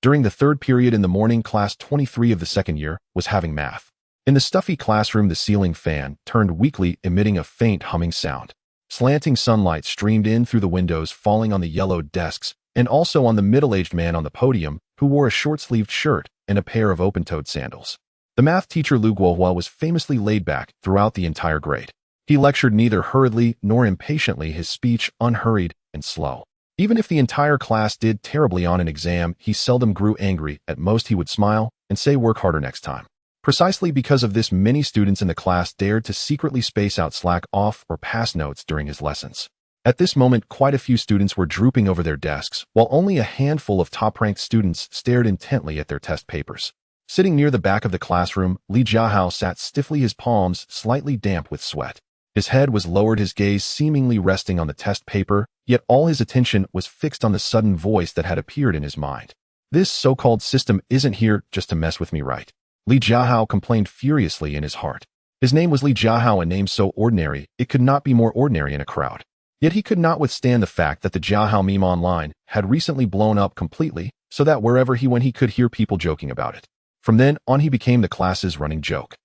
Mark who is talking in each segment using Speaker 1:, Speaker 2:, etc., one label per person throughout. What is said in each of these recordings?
Speaker 1: During the third period in the morning, class 23 of the second year was having math. In the stuffy classroom, the ceiling fan turned weakly, emitting a faint humming sound. Slanting sunlight streamed in through the windows, falling on the yellowed desks, and also on the middle-aged man on the podium, who wore a short-sleeved shirt and a pair of open-toed sandals. The math teacher Li Jiahao was famously laid back throughout the entire grade. He lectured neither hurriedly nor impatiently, his speech unhurried and slow. Even if the entire class did terribly on an exam, he seldom grew angry. At most, he would smile and say, "Work harder next time." Precisely because of this, many students in the class dared to secretly space out, slack off, or pass notes during his lessons. At this moment, quite a few students were drooping over their desks, while only a handful of top-ranked students stared intently at their test papers. Sitting near the back of the classroom, Li Jiahao sat stiffly, his palms slightly damp with sweat. His head was lowered, his gaze seemingly resting on the test paper, yet all his attention was fixed on the sudden voice that had appeared in his mind. "This so-called system isn't here just to mess with me, right?" Li Jiahao complained furiously in his heart. His name was Li Jiahao, a name so ordinary, it could not be more ordinary in a crowd. Yet he could not withstand the fact that the Jiahao meme online had recently blown up completely, so that wherever he went he could hear people joking about it. From then on, he became the class's running joke.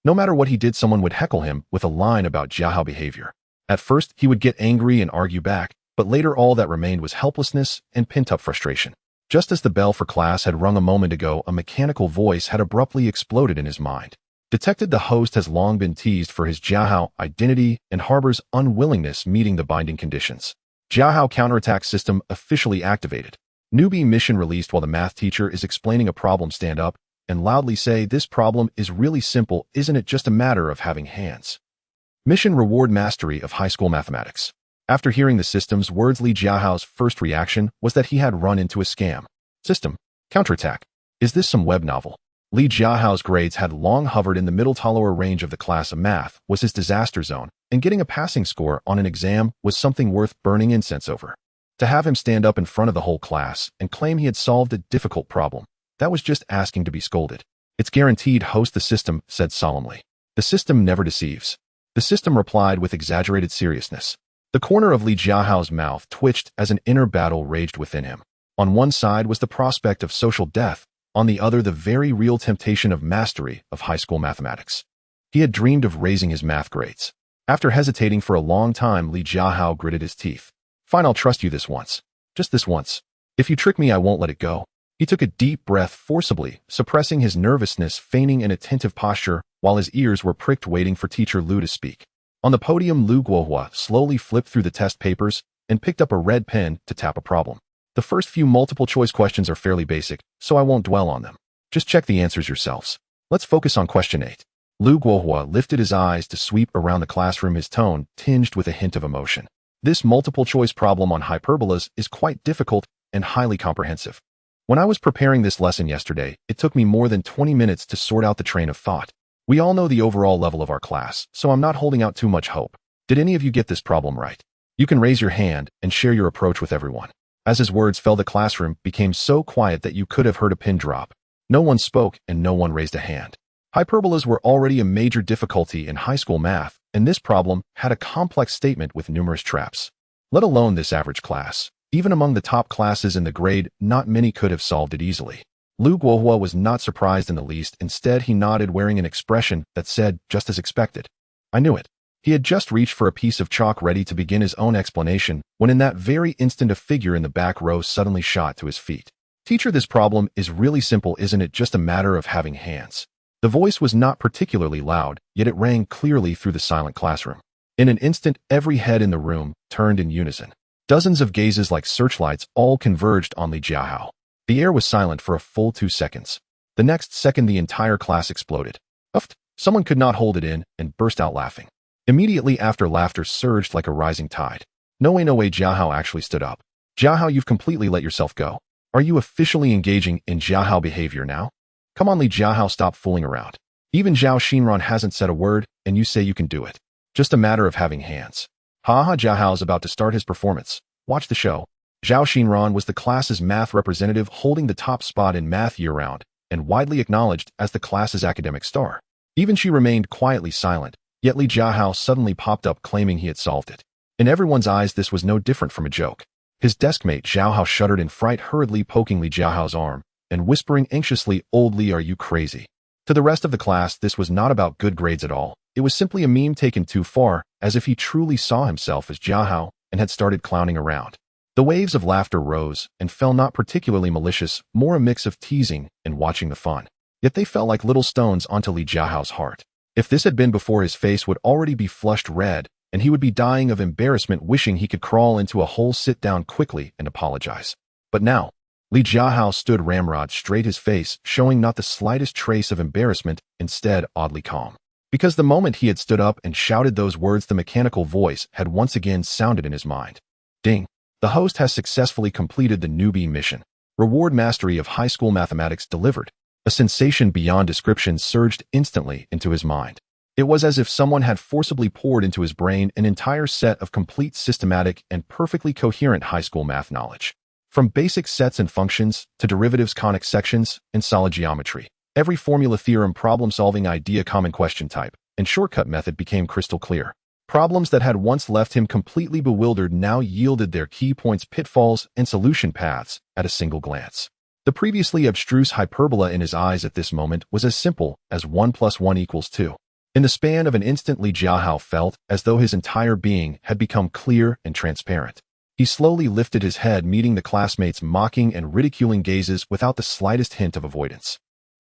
Speaker 1: No matter what he did, someone would heckle him with a line about Jiahao behavior. At first, he would get angry and argue back, but later all that remained was helplessness and pent-up frustration. Just as the bell for class had rung a moment ago, a mechanical voice had abruptly exploded in his mind. Detected, the host has long been teased for his Jiahao identity and harbors unwillingness meeting the binding conditions. Jiahao counterattack system officially activated. Newbie mission released. While the math teacher is explaining a problem, stand up and loudly say, "This problem is really simple, isn't it just a matter of having hands?" Mission reward mastery of high school mathematics. After hearing the system's words, Li Jiahao's first reaction was that he had run into a scam. System. Counterattack. Is this some web novel? Li Jiahao's grades had long hovered in the middle to lower range of the class. Of math was his disaster zone, and getting a passing score on an exam was something worth burning incense over. To have him stand up in front of the whole class and claim he had solved a difficult problem, that was just asking to be scolded. "It's guaranteed," host the system said solemnly. "The system never deceives." The system replied with exaggerated seriousness. The corner of Li Jiahao's mouth twitched as an inner battle raged within him. On one side was the prospect of social death, on the other the very real temptation of mastery of high school mathematics. He had dreamed of raising his math grades. After hesitating for a long time, Li Jiahao gritted his teeth. "Fine, I'll trust you this once. Just this once. If you trick me, I won't let it go." He took a deep breath, forcibly suppressing his nervousness, feigning an attentive posture while his ears were pricked, waiting for teacher Lu to speak. On the podium, Li Jiahao slowly flipped through the test papers and picked up a red pen to tap a problem. "The first few multiple-choice questions are fairly basic, so I won't dwell on them. Just check the answers yourselves. Let's focus on question 8. Li Jiahao lifted his eyes to sweep around the classroom, his tone tinged with a hint of emotion. "This multiple-choice problem on hyperbolas is quite difficult and highly comprehensive. When I was preparing this lesson yesterday, it took me more than 20 minutes to sort out the train of thought. We all know the overall level of our class, so I'm not holding out too much hope. Did any of you get this problem right? You can raise your hand and share your approach with everyone." As his words fell, the classroom became so quiet that you could have heard a pin drop. No one spoke and no one raised a hand. Hyperbolas were already a major difficulty in high school math, and this problem had a complex statement with numerous traps. Let alone this average class. Even among the top classes in the grade, not many could have solved it easily. Li Jiahao was not surprised in the least. Instead, he nodded, wearing an expression that said, "Just as expected." I knew it. He had just reached for a piece of chalk ready to begin his own explanation, when in that very instant a figure in the back row suddenly shot to his feet. "Teacher, this problem is really simple, isn't it just a matter of having hands?" The voice was not particularly loud, yet it rang clearly through the silent classroom. In an instant, every head in the room turned in unison. Dozens of gazes like searchlights all converged on Li Jiahao. The air was silent for a full 2 seconds. The next second, the entire class exploded. Uffed! Someone could not hold it in and burst out laughing. Immediately after, laughter surged like a rising tide. No way, Jiahao actually stood up. "Jiahao, you've completely let yourself go. Are you officially engaging in Jiahao behavior now? Come on, Li Jiahao, stop fooling around. Even Zhao Xinran hasn't said a word, and you say you can do it. Just a matter of having hands." Jiahao's about to start his performance. Watch the show. Zhao Xinran was the class's math representative, holding the top spot in math year-round, and widely acknowledged as the class's academic star. Even she remained quietly silent, yet Li Jiahao suddenly popped up, claiming he had solved it. In everyone's eyes, this was no different from a joke. His deskmate Zhao Hao shuddered in fright, hurriedly poking Li Jiahao's arm and whispering anxiously, "Old Li, are you crazy?" To the rest of the class, this was not about good grades at all. It was simply a meme taken too far, as if he truly saw himself as Jiahao and had started clowning around. The waves of laughter rose and fell, not particularly malicious, more a mix of teasing and watching the fun. Yet they fell like little stones onto Li Jiahao's heart. If this had been before, his face would already be flushed red, and he would be dying of embarrassment, wishing he could crawl into a hole, sit down quickly, and apologize. But now, Li Jiahao stood ramrod straight, his face showing not the slightest trace of embarrassment, instead oddly calm. Because the moment he had stood up and shouted those words, the mechanical voice had once again sounded in his mind. Ding! The host has successfully completed the newbie mission. Reward: mastery of high school mathematics delivered. A sensation beyond description surged instantly into his mind. It was as if someone had forcibly poured into his brain an entire set of complete, systematic, and perfectly coherent high school math knowledge. From basic sets and functions to derivatives, conic sections, and solid geometry, every formula, theorem, problem-solving idea, common question type, and shortcut method became crystal clear. Problems that had once left him completely bewildered now yielded their key points, pitfalls, and solution paths at a single glance. The previously abstruse hyperbola in his eyes at this moment was as simple as 1 + 1 = 2. In the span of an instant, Li Jiahao felt as though his entire being had become clear and transparent. He slowly lifted his head, meeting the classmates' mocking and ridiculing gazes without the slightest hint of avoidance.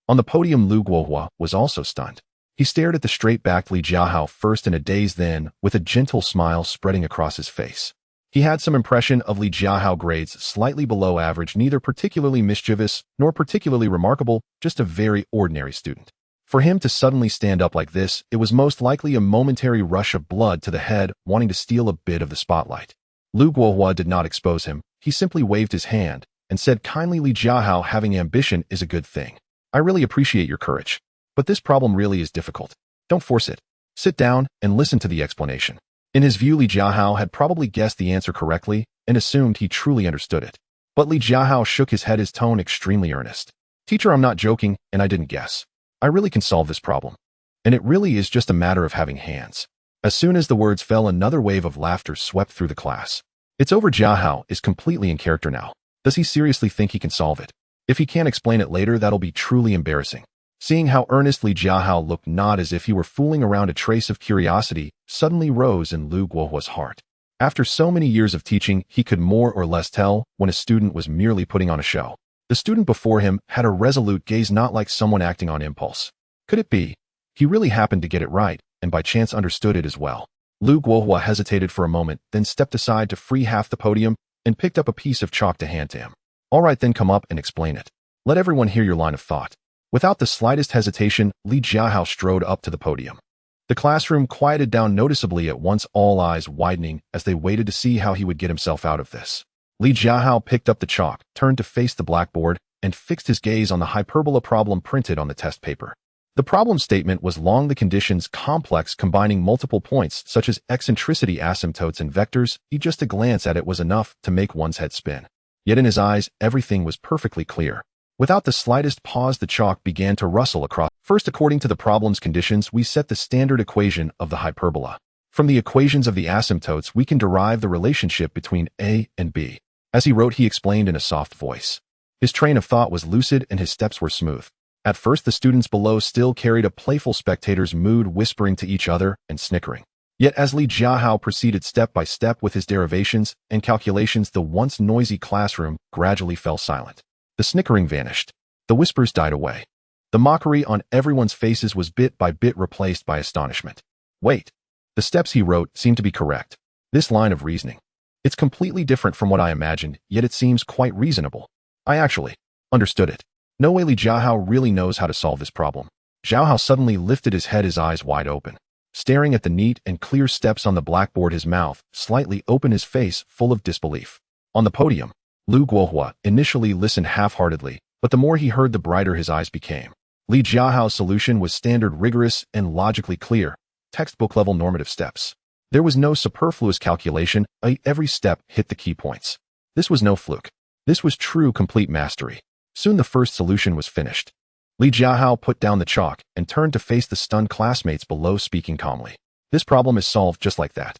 Speaker 1: On the podium, Lu Guohua was also stunned. He stared at the straight-backed Li Jiahao first in a daze, then with a gentle smile spreading across his face. He had some impression of Li Jiahao, grades slightly below average, neither particularly mischievous nor particularly remarkable, just a very ordinary student. For him to suddenly stand up like this, it was most likely a momentary rush of blood to the head, wanting to steal a bit of the spotlight. Lu Guohua did not expose him. He simply waved his hand and said kindly, "Li Jiahao, having ambition is a good thing. I really appreciate your courage. But this problem really is difficult. Don't force it. Sit down and listen to the explanation." In his view, Li Jiahao had probably guessed the answer correctly and assumed he truly understood it. But Li Jiahao shook his head, his tone extremely earnest. "Teacher, I'm not joking, and I didn't guess. I really can solve this problem. And it really is just a matter of having hands." As soon as the words fell, another wave of laughter swept through the class. "It's over. Jiahao is completely in character now. Does he seriously think he can solve it? If he can't explain it later, that'll be truly embarrassing." Seeing how earnestly Jiahao looked, not as if he were fooling around, a trace of curiosity suddenly rose in Lu Guohua's heart. After so many years of teaching, he could more or less tell when a student was merely putting on a show. The student before him had a resolute gaze, not like someone acting on impulse. Could it be he really happened to get it right, and by chance understood it as well? Lu Guohua hesitated for a moment, then stepped aside to free half the podium and picked up a piece of chalk to hand to him. "All right, then come up and explain it. Let everyone hear your line of thought." Without the slightest hesitation, Li Jiahao strode up to the podium. The classroom quieted down noticeably at once, all eyes widening as they waited to see how he would get himself out of this. Li Jiahao picked up the chalk, turned to face the blackboard, and fixed his gaze on the hyperbola problem printed on the test paper. The problem statement was long, the conditions complex, combining multiple points such as eccentricity, asymptotes, and vectors. Just a glance at it was enough to make one's head spin. Yet in his eyes, everything was perfectly clear. Without the slightest pause, the chalk began to rustle across. First, according to the problem's conditions, we set the standard equation of the hyperbola. From the equations of the asymptotes, we can derive the relationship between A and B. As he wrote, he explained in a soft voice. His train of thought was lucid and his steps were smooth. At first, the students below still carried a playful spectator's mood, whispering to each other and snickering. Yet as Li Jiahao proceeded step by step with his derivations and calculations, the once noisy classroom gradually fell silent. The snickering vanished. The whispers died away. The mockery on everyone's faces was bit by bit replaced by astonishment. Wait. The steps he wrote seemed to be correct. This line of reasoning. It's completely different from what I imagined, yet it seems quite reasonable. I actually understood it. No way, Li Jiahao really knows how to solve this problem. Jiahao suddenly lifted his head, his eyes wide open. Staring at the neat and clear steps on the blackboard, his mouth slightly open, his face full of disbelief. On the podium, Lu Guohua initially listened half-heartedly, but the more he heard, the brighter his eyes became. Li Jiahao's solution was standard, rigorous, and logically clear, textbook-level normative steps. There was no superfluous calculation. Every step hit the key points. This was no fluke. This was true, complete mastery. Soon the first solution was finished. Li Jiahao put down the chalk and turned to face the stunned classmates below, speaking calmly. "This problem is solved just like that."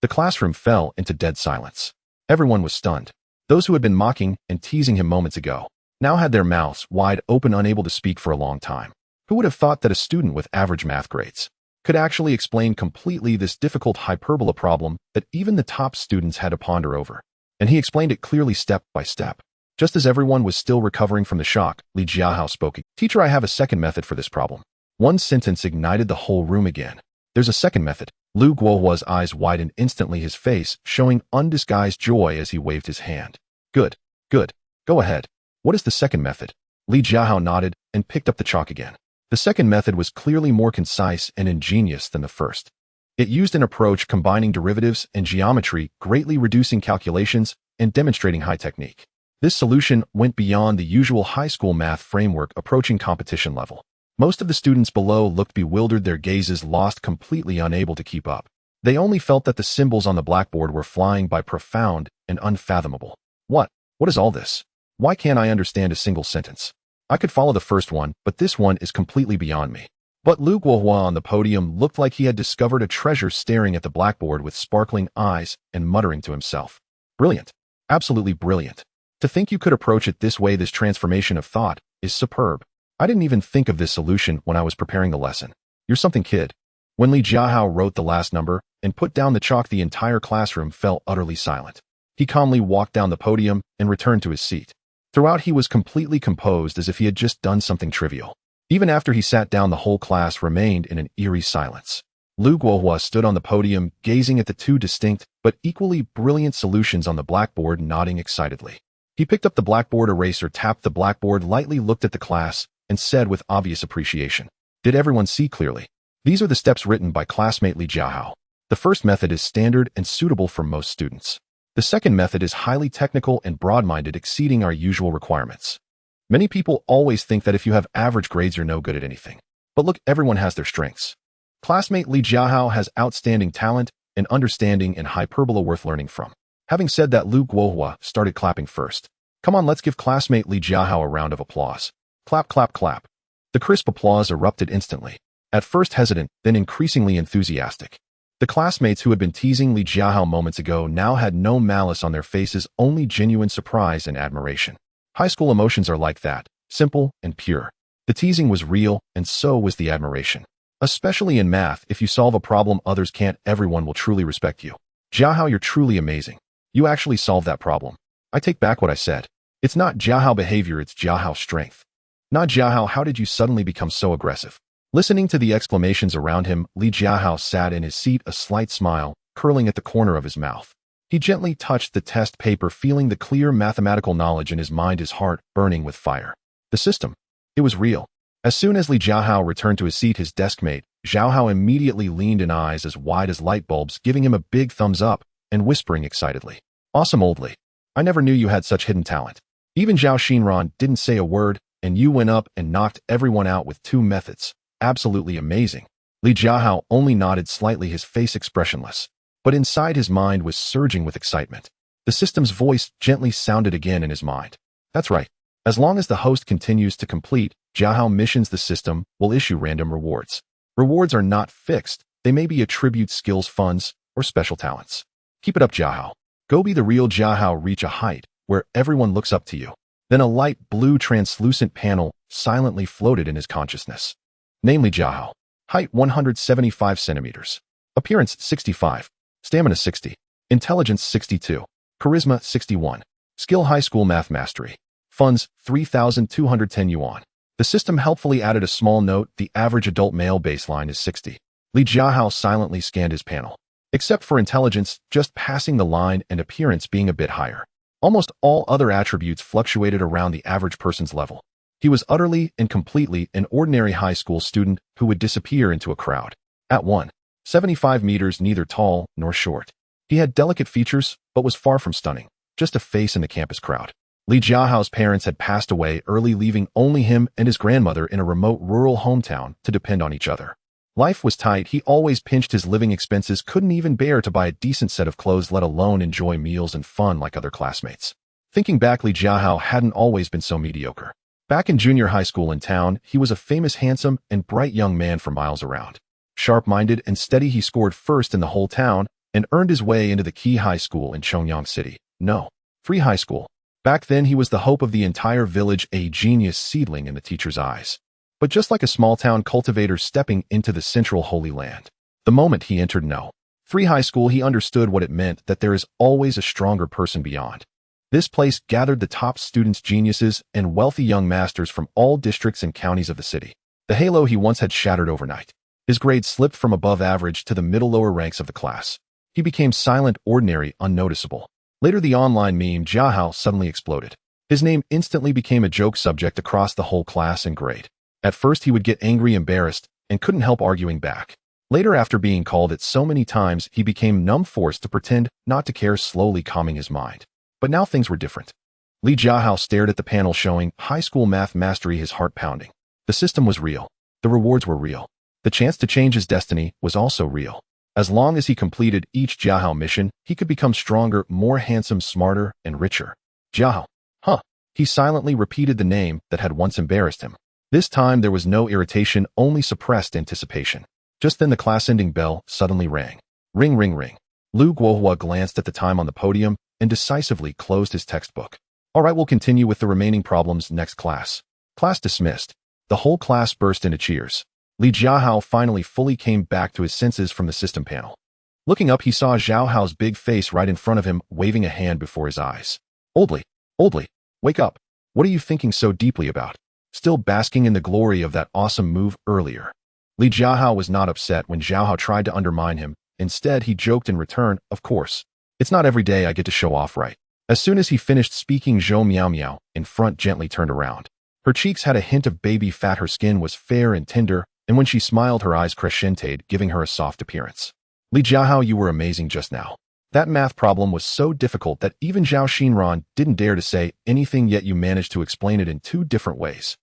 Speaker 1: The classroom fell into dead silence. Everyone was stunned. Those who had been mocking and teasing him moments ago, now had their mouths wide open, unable to speak for a long time. Who would have thought that a student with average math grades could actually explain completely this difficult hyperbola problem that even the top students had to ponder over? And he explained it clearly step by step. Just as everyone was still recovering from the shock, Li Jiahao spoke. Teacher, I have a second method for this problem. One sentence ignited the whole room again. There's a second method. Lu Guohua's eyes widened instantly, his face showing undisguised joy as he waved his hand. Good, good. Go ahead. What is the second method? Li Jiahao nodded and picked up the chalk again. The second method was clearly more concise and ingenious than the first. It used an approach combining derivatives and geometry, greatly reducing calculations and demonstrating high technique. This solution went beyond the usual high school math framework, approaching competition level. Most of the students below looked bewildered, their gazes lost, completely unable to keep up. They only felt that the symbols on the blackboard were flying by, profound and unfathomable. What is all this? Why can't I understand a single sentence? I could follow the first one, but this one is completely beyond me. But Lu Guohua on the podium looked like he had discovered a treasure, staring at the blackboard with sparkling eyes and muttering to himself. Brilliant. Absolutely brilliant. To think you could approach it this way, this transformation of thought, is superb. I didn't even think of this solution when I was preparing the lesson. You're something, kid. When Li Jiahao wrote the last number and put down the chalk, the entire classroom fell utterly silent. He calmly walked down the podium and returned to his seat. Throughout, he was completely composed, as if he had just done something trivial. Even after he sat down, the whole class remained in an eerie silence. Lu Guohua stood on the podium, gazing at the two distinct but equally brilliant solutions on the blackboard, nodding excitedly. He picked up the blackboard eraser, tapped the blackboard lightly, looked at the class, and said with obvious appreciation, "Did everyone see clearly? These are the steps written by classmate Li Jiahao. The first method is standard and suitable for most students. The second method is highly technical and broad-minded, exceeding our usual requirements. Many people always think that if you have average grades, you're no good at anything. But look, everyone has their strengths. Classmate Li Jiahao has outstanding talent and understanding and hyperbola worth learning from." Having said that, Lu Guohua started clapping first. "Come on, let's give classmate Li Jiahao a round of applause. Clap, clap, clap." The crisp applause erupted instantly. At first hesitant, then increasingly enthusiastic. The classmates who had been teasing Li Jiahao moments ago now had no malice on their faces, only genuine surprise and admiration. High school emotions are like that, simple and pure. The teasing was real, and so was the admiration. Especially in math, if you solve a problem others can't, everyone will truly respect you. "Jiahao, you're truly amazing. You actually solved that problem. I take back what I said. It's not Jiahao behavior, it's Jiahao strength. Not Jiahao, how did you suddenly become so aggressive?" Listening to the exclamations around him, Li Jiahao sat in his seat, a slight smile curling at the corner of his mouth. He gently touched the test paper, feeling the clear mathematical knowledge in his mind, his heart burning with fire. The system. It was real. As soon as Li Jiahao returned to his seat, his deskmate, Zhao immediately leaned in, eyes as wide as light bulbs, giving him a big thumbs up and whispering excitedly, "Awesome, old Li. I never knew you had such hidden talent." Even Zhao Xinran didn't say a word, and you went up and knocked everyone out with two methods. Absolutely amazing. Li Jiahao only nodded slightly, his face expressionless. But inside, his mind was surging with excitement. The system's voice gently sounded again in his mind. "That's right. As long as the host continues to complete Jiahao missions, the system will issue random rewards. Rewards are not fixed. They may be attributes, skills, funds, or special talents. Keep it up, Jiahao. Go be the real Jiahao. Reach a height where everyone looks up to you." Then a light blue translucent panel silently floated in his consciousness. Namely, Jiahao. Height 175 centimeters. Appearance 65. Stamina 60. Intelligence 62. Charisma 61. Skill high school math mastery. Funds 3,210 yuan. The system helpfully added a small note: the average adult male baseline is 60. Li Jiahao silently scanned his panel. Except for intelligence just passing the line and appearance being a bit higher. Almost all other attributes fluctuated around the average person's level. He was utterly and completely an ordinary high school student who would disappear into a crowd. At 175 meters, neither tall nor short. He had delicate features, but was far from stunning. Just a face in the campus crowd. Li Jiahao's parents had passed away early, leaving only him and his grandmother in a remote rural hometown to depend on each other. Life was tight. He always pinched his living expenses, couldn't even bear to buy a decent set of clothes, let alone enjoy meals and fun like other classmates. Thinking back, Li Jiahao hadn't always been so mediocre. Back in junior high school in town, he was a famous, handsome, and bright young man for miles around. Sharp-minded and steady, he scored first in the whole town and earned his way into the key high school in Chongyang City. No, free high school. Back then, he was the hope of the entire village, a genius seedling in the teacher's eyes. But just like a small-town cultivator stepping into the central Holy Land, the moment he entered No. 3 high school, he understood what it meant that there is always a stronger person beyond. This place gathered the top students, geniuses, and wealthy young masters from all districts and counties of the city. The halo he once had shattered overnight. His grades slipped from above average to the middle-lower ranks of the class. He became silent, ordinary, unnoticeable. Later, the online meme Jiahao suddenly exploded. His name instantly became a joke subject across the whole class and grade. At first, he would get angry, embarrassed, and couldn't help arguing back. Later, after being called it so many times, he became numb, forced to pretend not to care, slowly calming his mind. But now things were different. Li Jiahao stared at the panel showing high school math mastery, his heart pounding. The system was real. The rewards were real. The chance to change his destiny was also real. As long as he completed each Jiahao mission, he could become stronger, more handsome, smarter, and richer. Jiahao. Huh. He silently repeated the name that had once embarrassed him. This time there was no irritation, only suppressed anticipation. Just then the class-ending bell suddenly rang. Ring, ring, ring. Lu Guohua glanced at the time on the podium and decisively closed his textbook. All right, we'll continue with the remaining problems next class. Class dismissed. The whole class burst into cheers. Li Jiahao finally fully came back to his senses from the system panel. Looking up, he saw Zhao Hao's big face right in front of him, waving a hand before his eyes. Oldly, wake up. What are you thinking so deeply about? Still basking in the glory of that awesome move earlier. Li Jiahao was not upset when Zhao Hao tried to undermine him. Instead, he joked in return, of course. It's not every day I get to show off, right? As soon as he finished speaking, Zhou Miao Miao, in front, gently turned around. Her cheeks had a hint of baby fat, her skin was fair and tender, and when she smiled, her eyes crescented, giving her a soft appearance. Li Jiahao, you were amazing just now. That math problem was so difficult that even Zhao Xinran didn't dare to say anything, yet you managed to explain it in 2 different ways.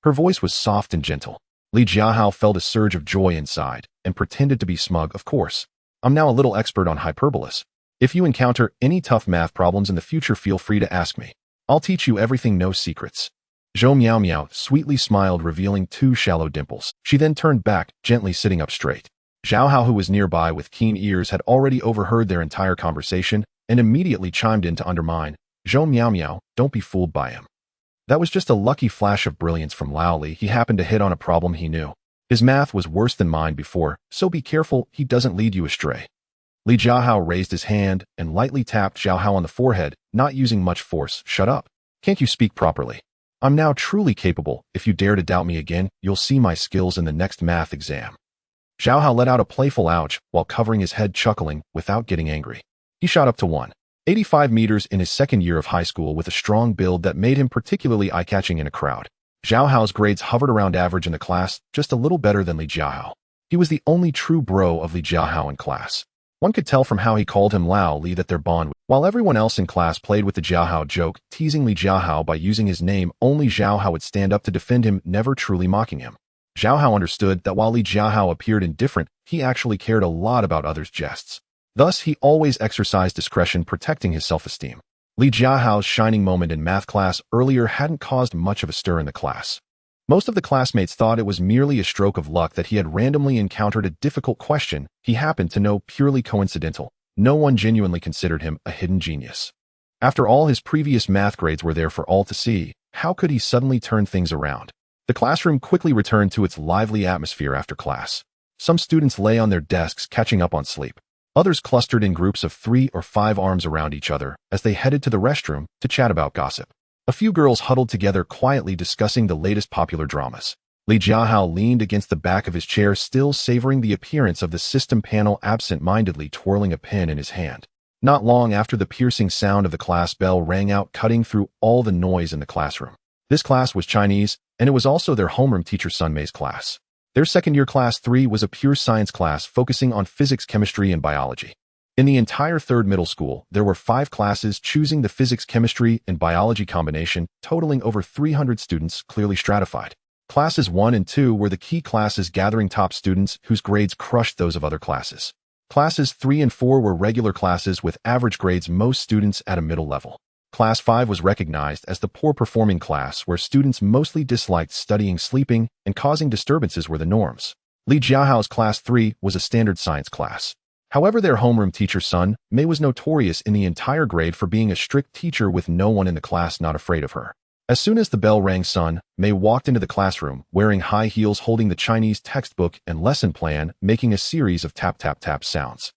Speaker 1: Her voice was soft and gentle. Li Jiahao felt a surge of joy inside and pretended to be smug. Of course, I'm now a little expert on hyperbolas. If you encounter any tough math problems in the future, feel free to ask me. I'll teach you everything, no secrets. Zhou Miao Miao sweetly smiled, revealing 2 shallow dimples. She then turned back, gently sitting up straight. Zhao Hao, who was nearby with keen ears, had already overheard their entire conversation and immediately chimed in to undermine. Zhou Miao Miao, don't be fooled by him. That was just a lucky flash of brilliance from Lao Li. He happened to hit on a problem he knew. His math was worse than mine before, so be careful he doesn't lead you astray. Li Jiahao raised his hand and lightly tapped Zhao Hao on the forehead, not using much force. Shut up. Can't you speak properly? I'm now truly capable. If you dare to doubt me again, you'll see my skills in the next math exam. Zhao Hao let out a playful ouch while covering his head, chuckling without getting angry. He shot up to 185 meters in his second year of high school with a strong build that made him particularly eye-catching in a crowd. Zhao Hao's grades hovered around average in the class, just a little better than Li Jiahao. He was the only true bro of Li Jiahao in class. One could tell from how he called him Lao Li that their bond, while everyone else in class played with the Jiahao joke, teasing Li Jiahao by using his name, only Zhao Hao would stand up to defend him, never truly mocking him. Zhao Hao understood that while Li Jiahao appeared indifferent, he actually cared a lot about others' jests. Thus, he always exercised discretion, protecting his self-esteem. Li Jiahao's shining moment in math class earlier hadn't caused much of a stir in the class. Most of the classmates thought it was merely a stroke of luck that he had randomly encountered a difficult question he happened to know, purely coincidental. No one genuinely considered him a hidden genius. After all, his previous math grades were there for all to see. How could he suddenly turn things around? The classroom quickly returned to its lively atmosphere after class. Some students lay on their desks, catching up on sleep. Others clustered in groups of 3 or 5 arms around each other as they headed to the restroom to chat about gossip. A few girls huddled together, quietly discussing the latest popular dramas. Li Jiahao leaned against the back of his chair, still savoring the appearance of the system panel, absent-mindedly twirling a pen in his hand. Not long after, the piercing sound of the class bell rang out, cutting through all the noise in the classroom. This class was Chinese, and it was also their homeroom teacher Sun Mei's class. Their second-year class 3 was a pure science class focusing on physics, chemistry, and biology. In the entire 3rd middle school, there were 5 classes choosing the physics, chemistry, and biology combination, totaling over 300 students, clearly stratified. Classes 1 and 2 were the key classes, gathering top students whose grades crushed those of other classes. Classes 3 and 4 were regular classes with average grades, most students at a middle level. Class 5 was recognized as the poor-performing class, where students mostly disliked studying, sleeping, and causing disturbances were the norms. Li Jiahao's Class 3 was a standard science class. However, their homeroom teacher Sun Mei was notorious in the entire grade for being a strict teacher with no one in the class not afraid of her. As soon as the bell rang, Sun Mei walked into the classroom, wearing high heels, holding the Chinese textbook and lesson plan, making a series of tap-tap-tap sounds.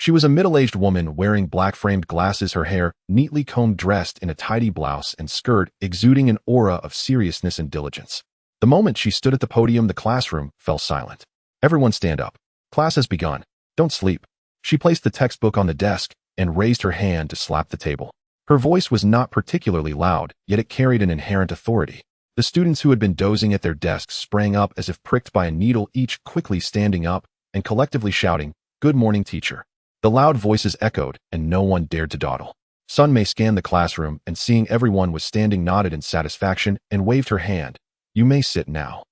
Speaker 1: She was a middle-aged woman wearing black-framed glasses, her hair neatly combed, dressed in a tidy blouse and skirt, exuding an aura of seriousness and diligence. The moment she stood at the podium, the classroom fell silent. Everyone stand up. Class has begun. Don't sleep. She placed the textbook on the desk and raised her hand to slap the table. Her voice was not particularly loud, yet it carried an inherent authority. The students who had been dozing at their desks sprang up as if pricked by a needle, each quickly standing up and collectively shouting, "Good morning, teacher." The loud voices echoed, and no one dared to dawdle. Sun Mei scanned the classroom and, seeing everyone was standing, nodded in satisfaction and waved her hand. "You may sit now."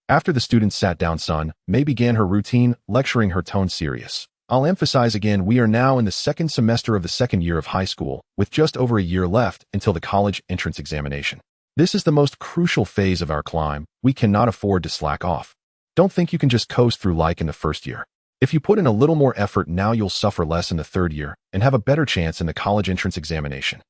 Speaker 1: After the students sat down, Sun Mei began her routine, lecturing, her tone serious. "I'll emphasize again, we are now in the second semester of the second year of high school, with just over a year left until the college entrance examination. This is the most crucial phase of our climb. We cannot afford to slack off. Don't think you can just coast through like in the first year. If you put in a little more effort now, you'll suffer less in the third year and have a better chance in the college entrance examination."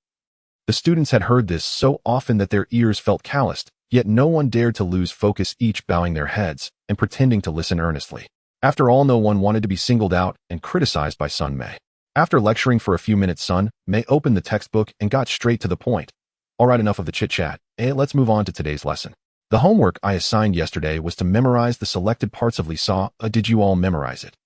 Speaker 1: The students had heard this so often that their ears felt calloused, yet no one dared to lose focus, each bowing their heads and pretending to listen earnestly. After all, no one wanted to be singled out and criticized by Sun Mei. After lecturing for a few minutes, Sun Mei opened the textbook and got straight to the point. "All right, enough of the chit-chat. Let's move on to today's lesson. The homework I assigned yesterday was to memorize the selected parts of Li Jiahao. Did you all memorize it?"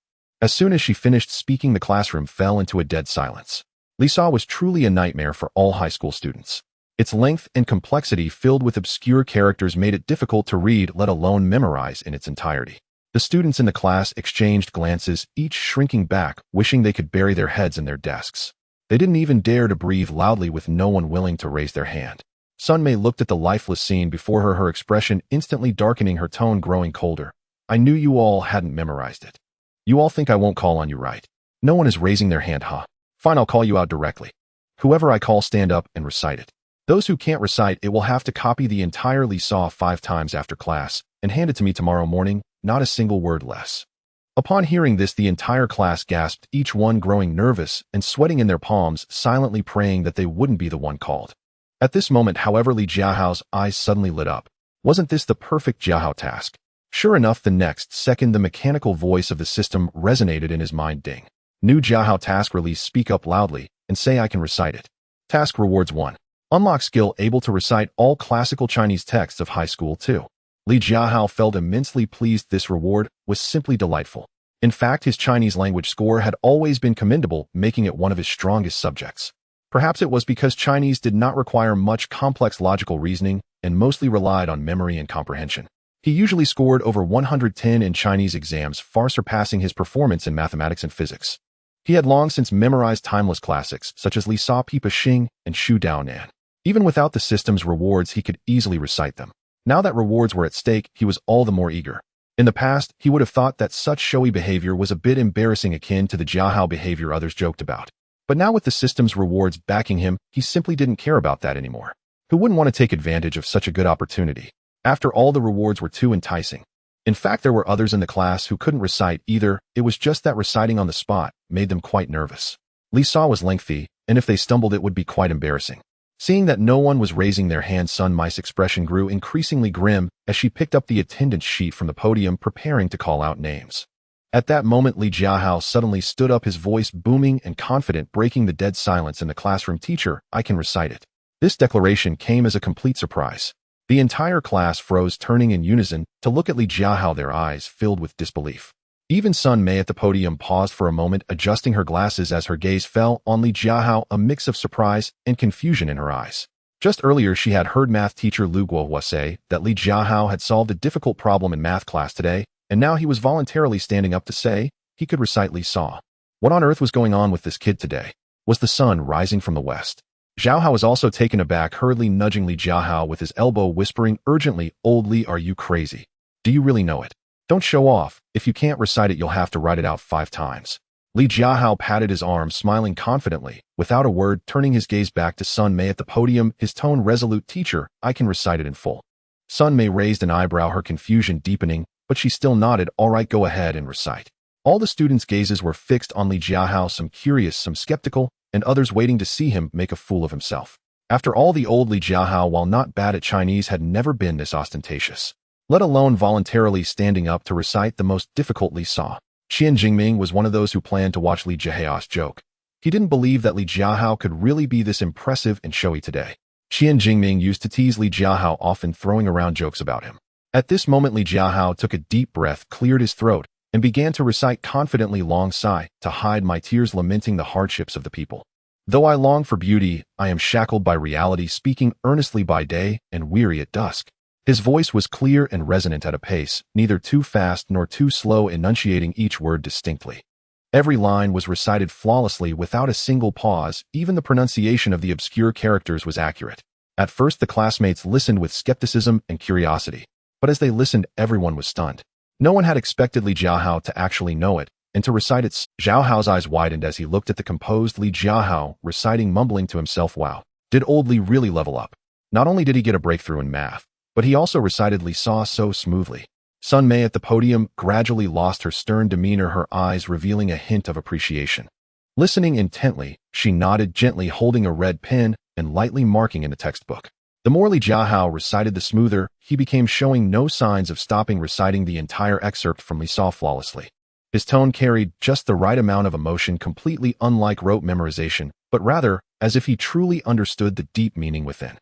Speaker 1: As soon as she finished speaking, the classroom fell into a dead silence. Li Jiahao was truly a nightmare for all high school students. Its length and complexity, filled with obscure characters, made it difficult to read, let alone memorize in its entirety. The students in the class exchanged glances, each shrinking back, wishing they could bury their heads in their desks. They didn't even dare to breathe loudly, with no one willing to raise their hand. Sun Mei looked at the lifeless scene before her, her expression instantly darkening, her tone growing colder. "I knew you all hadn't memorized it. You all think I won't call on you, right? No one is raising their hand, huh? Fine, I'll call you out directly. Whoever I call, stand up and recite it. Those who can't recite it will have to copy the entire Li Jiahao 5 times after class and hand it to me tomorrow morning, not a single word less." Upon hearing this, the entire class gasped, each one growing nervous and sweating in their palms, silently praying that they wouldn't be the one called. At this moment, however, Li Jiahao's eyes suddenly lit up. Wasn't this the perfect Jiahao task? Sure enough, the next second, the mechanical voice of the system resonated in his mind. "Ding. New Jiahao task release. Speak up loudly and say I can recite it." Task rewards 1. Unlock skill, able to recite all classical Chinese texts of high school 2. Li Jiahao felt immensely pleased. This reward was simply delightful. In fact, his Chinese language score had always been commendable, making it one of his strongest subjects. Perhaps it was because Chinese did not require much complex logical reasoning and mostly relied on memory and comprehension. He usually scored over 110 in Chinese exams, far surpassing his performance in mathematics and physics. He had long since memorized timeless classics such as Li Sa Pipa Xing and Shu Dao Nan. Even without the system's rewards, he could easily recite them. Now that rewards were at stake, he was all the more eager. In the past, he would have thought that such showy behavior was a bit embarrassing, akin to the Jiahao behavior others joked about. But now, with the system's rewards backing him, he simply didn't care about that anymore. Who wouldn't want to take advantage of such a good opportunity? After all, the rewards were too enticing. In fact, there were others in the class who couldn't recite either. It was just that reciting on the spot made them quite nervous. Li Sa was lengthy, and if they stumbled, it would be quite embarrassing. Seeing that no one was raising their hand, Sun Mei's expression grew increasingly grim as she picked up the attendance sheet from the podium, preparing to call out names. At that moment, Li Jiahao suddenly stood up, his voice booming and confident, breaking the dead silence in the classroom. "Teacher, I can recite it." This declaration came as a complete surprise. The entire class froze, turning in unison to look at Li Jiahao, their eyes filled with disbelief. Even Sun Mei at the podium paused for a moment, adjusting her glasses as her gaze fell on Li Jiahao, a mix of surprise and confusion in her eyes. Just earlier, she had heard math teacher Lu Guohua say that Li Jiahao had solved a difficult problem in math class today, and now he was voluntarily standing up to say he could recite Li Sa. What on earth was going on with this kid today? Was the sun rising from the west? Jiahao was also taken aback, hurriedly nudging Li Jiahao with his elbow, whispering urgently, "Old Li, are you crazy? Do you really know it? Don't show off. If you can't recite it, you'll have to write it out 5 times. Li Jiahao patted his arm, smiling confidently, without a word, turning his gaze back to Sun Mei at the podium, his tone resolute. "Teacher, I can recite it in full." Sun Mei raised an eyebrow, her confusion deepening, but she still nodded. "All right, go ahead and recite." All the students' gazes were fixed on Li Jiahao, some curious, some skeptical, and others waiting to see him make a fool of himself. After all, the old Li Jiahao, while not bad at Chinese, had never been this ostentatious, let alone voluntarily standing up to recite the most difficult Li Sa. Qian Jingming was one of those who planned to watch Li Jiahao's joke. He didn't believe that Li Jiahao could really be this impressive and showy today. Qian Jingming used to tease Li Jiahao, often throwing around jokes about him. At this moment, Li Jiahao took a deep breath, cleared his throat, and began to recite confidently, long sigh, to hide my tears, lamenting the hardships of the people. Though I long for beauty, I am shackled by reality, speaking earnestly by day and weary at dusk. His voice was clear and resonant at a pace, neither too fast nor too slow, enunciating each word distinctly. Every line was recited flawlessly without a single pause. Even the pronunciation of the obscure characters was accurate. At first, the classmates listened with skepticism and curiosity, but as they listened, everyone was stunned. No one had expected Li Jiahao to actually know it, and to recite it. Zhao Hao's eyes widened as he looked at the composed Li Jiahao, reciting, mumbling to himself, "Wow, did old Li really level up? Not only did he get a breakthrough in math, but he also recited Li Sa so smoothly." Sun Mei at the podium gradually lost her stern demeanor, her eyes revealing a hint of appreciation. Listening intently, she nodded gently, holding a red pen and lightly marking in the textbook. The more Li Jiahao recited, the smoother he became, showing no signs of stopping, reciting the entire excerpt from Li Sa flawlessly. His tone carried just the right amount of emotion, completely unlike rote memorization, but rather as if he truly understood the deep meaning within.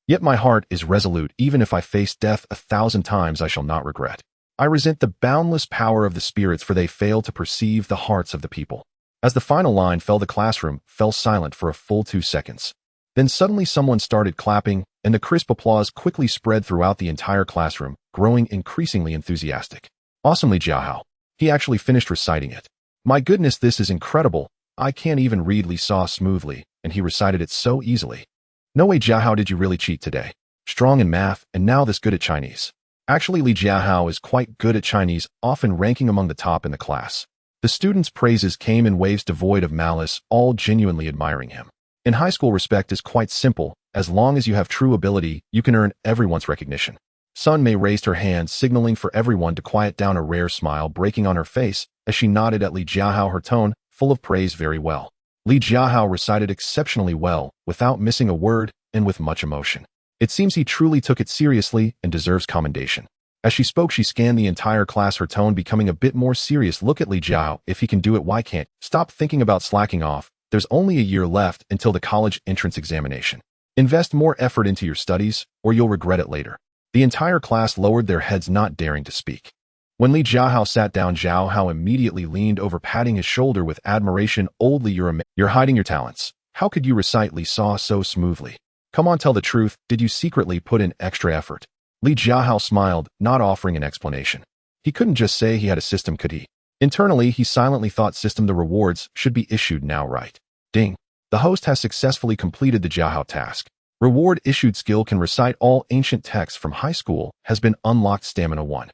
Speaker 1: "Yet my heart is resolute. Even if I face death 1,000 times, I shall not regret. I resent the boundless power of the spirits, for they fail to perceive the hearts of the people." As the final line fell, the classroom fell silent for a full 2 seconds. Then suddenly someone started clapping, and the crisp applause quickly spread throughout the entire classroom, growing increasingly enthusiastic. "Awesome, Li Jiahao. He actually finished reciting it. My goodness, this is incredible. I can't even read Li Sa smoothly, and he recited it so easily. No way, Jiahao, did you really cheat today? Strong in math, and now this good at Chinese." Actually, Li Jiahao is quite good at Chinese, often ranking among the top in the class. The students' praises came in waves devoid of malice, all genuinely admiring him. In high school, respect is quite simple. As long as you have true ability, you can earn everyone's recognition. Sun Mei raised her hand, signaling for everyone to quiet down, a rare smile breaking on her face as she nodded at Li Jiahao, her tone full of praise. "Very well." Li Jiahao recited exceptionally well, without missing a word, and with much emotion. It seems he truly took it seriously and deserves commendation. As she spoke, she scanned the entire class, her tone becoming a bit more serious. "Look at Li Jiahao. If he can do it, why can't? Stop thinking about slacking off. There's only a year left until the college entrance examination. Invest more effort into your studies, or you'll regret it later." The entire class lowered their heads, not daring to speak. When Li Jiahao sat down, Zhao Hao immediately leaned over, patting his shoulder with admiration. "Old Li, you're hiding your talents. How could you recite Li Sa so smoothly? Come on, tell the truth. Did you secretly put in extra effort?" Li Jiahao smiled, not offering an explanation. He couldn't just say he had a system, could he? Internally, he silently thought, system, the rewards should be issued now, right? Ding. The host has successfully completed the Jiahao task. Reward issued. Skill can recite all ancient texts from high school has been unlocked. Stamina 1.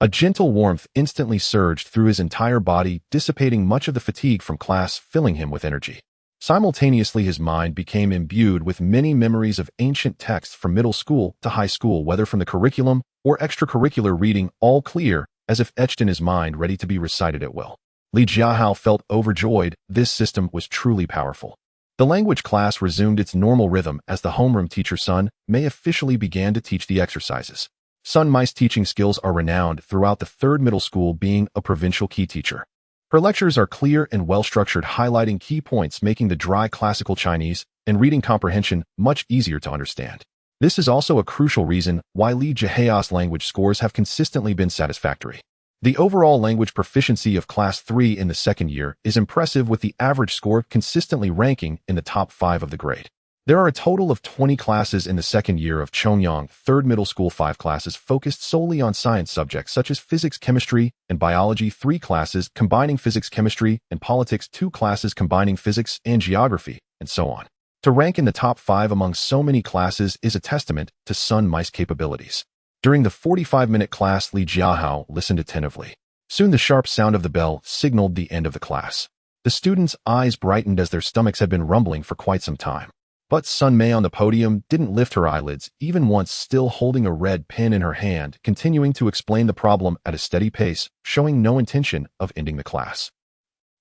Speaker 1: A gentle warmth instantly surged through his entire body, dissipating much of the fatigue from class, filling him with energy. Simultaneously, his mind became imbued with many memories of ancient texts from middle school to high school, whether from the curriculum or extracurricular reading, all clear, as if etched in his mind, ready to be recited at will. Li Jiahao felt overjoyed. This system was truly powerful. The language class resumed its normal rhythm as the homeroom teacher Sun Mei officially began to teach the exercises. Sun Mei's teaching skills are renowned throughout the 3rd middle school, being a provincial key teacher. Her lectures are clear and well-structured, highlighting key points, making the dry classical Chinese and reading comprehension much easier to understand. This is also a crucial reason why Li Jiahao's language scores have consistently been satisfactory. The overall language proficiency of Class 3 in the 2nd year is impressive, with the average score consistently ranking in the top 5 of the grade. There are a total of 20 classes in the 2nd year of Chongyang 3rd middle school, 5 classes focused solely on science subjects such as physics, chemistry, and biology, 3 classes combining physics, chemistry, and politics, 2 classes combining physics and geography, and so on. To rank in the top 5 among so many classes is a testament to Sun Mei's capabilities. During the 45-minute class, Li Jiahao listened attentively. Soon the sharp sound of the bell signaled the end of the class. The students' eyes brightened as their stomachs had been rumbling for quite some time. But Sun Mei on the podium didn't lift her eyelids, even once, still holding a red pen in her hand, continuing to explain the problem at a steady pace, showing no intention of ending the class.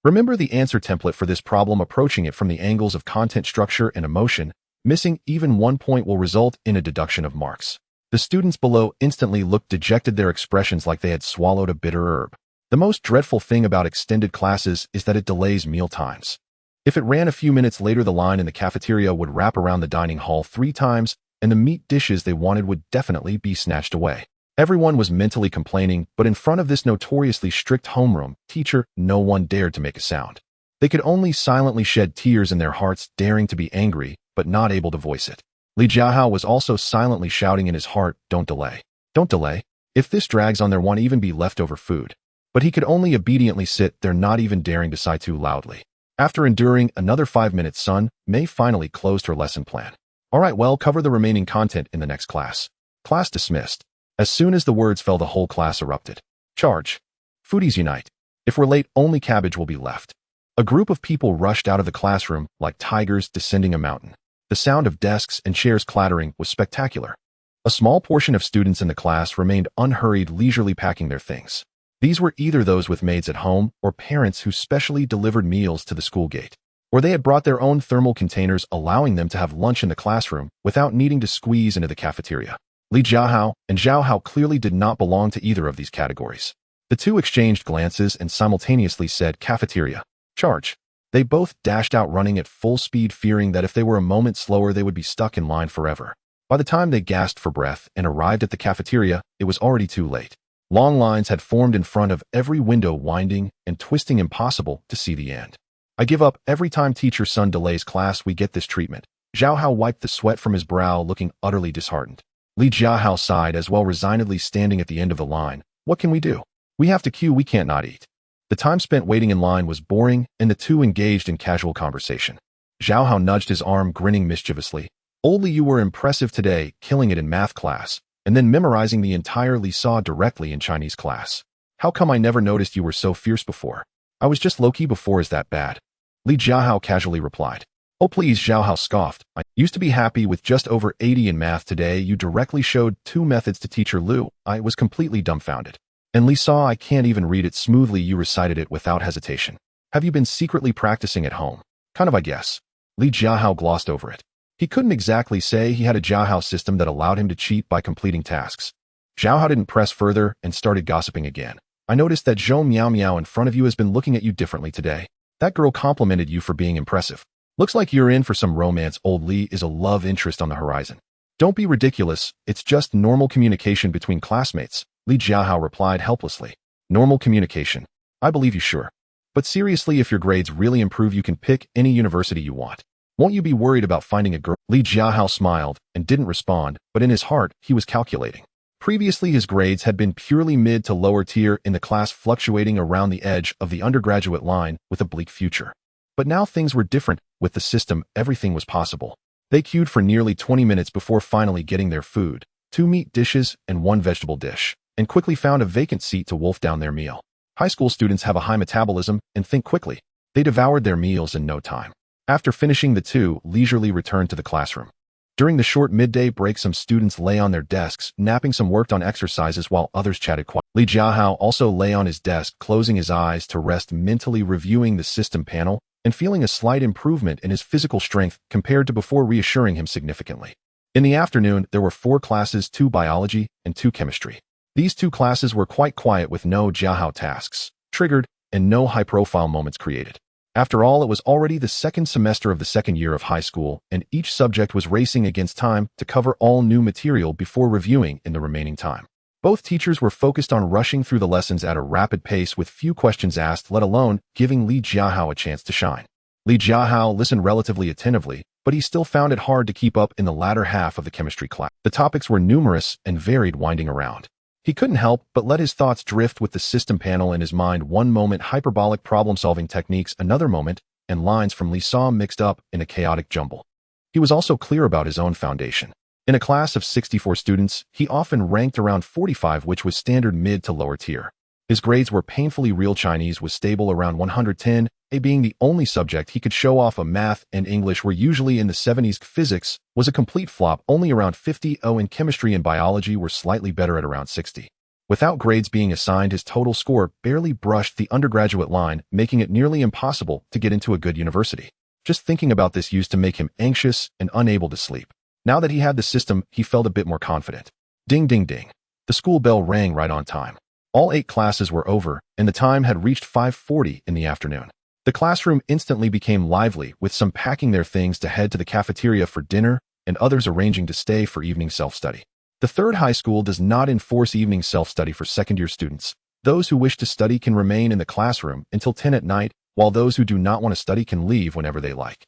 Speaker 1: Remember the answer template for this problem, approaching it from the angles of content, structure, and emotion. Missing even 1 point will result in a deduction of marks. The students below instantly looked dejected, their expressions like they had swallowed a bitter herb. The most dreadful thing about extended classes is that it delays meal times. If it ran a few minutes later, the line in the cafeteria would wrap around the dining hall 3 times, and the meat dishes they wanted would definitely be snatched away. Everyone was mentally complaining, but in front of this notoriously strict homeroom teacher, no one dared to make a sound. They could only silently shed tears in their hearts, daring to be angry, but not able to voice it. Li Jiahao was also silently shouting in his heart, "Don't delay. Don't delay. If this drags on, there won't even be leftover food." But he could only obediently sit there, not even daring to sigh too loudly. After enduring another 5 minutes, Sun Mei finally closed her lesson plan. "All right, well, cover the remaining content in the next class." Class dismissed. As soon as the words fell, the whole class erupted. "Charge! Foodies unite! If we're late, only cabbage will be left." A group of people rushed out of the classroom like tigers descending a mountain. The sound of desks and chairs clattering was spectacular. A small portion of students in the class remained unhurried, leisurely packing their things. These were either those with maids at home or parents who specially delivered meals to the school gate. Or they had brought their own thermal containers, allowing them to have lunch in the classroom without needing to squeeze into the cafeteria. Li Jiahao and Zhao Hao clearly did not belong to either of these categories. The two exchanged glances and simultaneously said, "Cafeteria. Charge." They both dashed out, running at full speed, fearing that if they were a moment slower, they would be stuck in line forever. By the time they gasped for breath and arrived at the cafeteria, it was already too late. Long lines had formed in front of every window, winding and twisting, impossible to see the end. "I give up. Every time Teacher Sun delays class, we get this treatment." Zhao Hao wiped the sweat from his brow, looking utterly disheartened. Li Jiahao sighed as well, resignedly standing at the end of the line. "What can we do? We have to queue, we can't not eat." The time spent waiting in line was boring, and the two engaged in casual conversation. Zhao Hao nudged his arm, grinning mischievously. "Old Li, you were impressive today, killing it in math class, and then memorizing the entire Li Saw directly in Chinese class. How come I never noticed you were so fierce before?" "I was just low-key before. Is that bad?" Li Jiahao casually replied. "Oh please," Zhao Hao scoffed. "I used to be happy with just over 80 in math. Today you directly showed 2 methods to Teacher Liu. I was completely dumbfounded. And Li Saw, I can't even read it smoothly. You recited it without hesitation. Have you been secretly practicing at home?" "Kind of, I guess." Li Jiahao glossed over it. He couldn't exactly say he had a Jiahao system that allowed him to cheat by completing tasks. Zhao Hao didn't press further and started gossiping again. "I noticed that Zhou Miao Miao in front of you has been looking at you differently today. That girl complimented you for being impressive. Looks like you're in for some romance. Old Li is a love interest on the horizon." "Don't be ridiculous. It's just normal communication between classmates," Li Jiahao replied helplessly. "Normal communication? I believe you, sure. But seriously, if your grades really improve, you can pick any university you want. Won't you be worried about finding a girl?" Li Jiahao smiled and didn't respond, but in his heart, he was calculating. Previously, his grades had been purely mid to lower tier in the class, fluctuating around the edge of the undergraduate line with a bleak future. But now things were different. With the system, everything was possible. They queued for nearly 20 minutes before finally getting their food, 2 meat dishes and 1 vegetable dish, and quickly found a vacant seat to wolf down their meal. High school students have a high metabolism and think quickly. They devoured their meals in no time. After finishing, the two leisurely returned to the classroom. During the short midday break, some students lay on their desks, napping. Some worked on exercises while others chatted quietly. Li Jiahao also lay on his desk, closing his eyes to rest, mentally reviewing the system panel and feeling a slight improvement in his physical strength compared to before, reassuring him significantly. In the afternoon, there were 4 classes, 2 biology and 2 chemistry. These 2 classes were quite quiet, with no Jiahao tasks triggered and no high-profile moments created. After all, it was already the 2nd semester of the 2nd year of high school, and each subject was racing against time to cover all new material before reviewing in the remaining time. Both teachers were focused on rushing through the lessons at a rapid pace, with few questions asked, let alone giving Li Jiahao a chance to shine. Li Jiahao listened relatively attentively, but he still found it hard to keep up in the latter half of the chemistry class. The topics were numerous and varied, winding around. He couldn't help but let his thoughts drift with the system panel in his mind. One moment, hyperbolic problem-solving techniques; another moment, and lines from Li Saw mixed up in a chaotic jumble. He was also clear about his own foundation. In a class of 64 students, he often ranked around 45, which was standard mid to lower tier. His grades were painfully real. Chinese was stable around 110, A being the only subject he could show off. A math and English were usually in the 70s. Physics was a complete flop, only around 50. And chemistry and biology were slightly better at around 60. Without grades being assigned, his total score barely brushed the undergraduate line, making it nearly impossible to get into a good university. Just thinking about this used to make him anxious and unable to sleep. Now that he had the system, he felt a bit more confident. Ding, ding, ding. The school bell rang right on time. All 8 classes were over, and the time had reached 5:40 in the afternoon. The classroom instantly became lively, with some packing their things to head to the cafeteria for dinner and others arranging to stay for evening self-study. The third high school does not enforce evening self-study for second-year students. Those who wish to study can remain in the classroom until 10 at night, while those who do not want to study can leave whenever they like.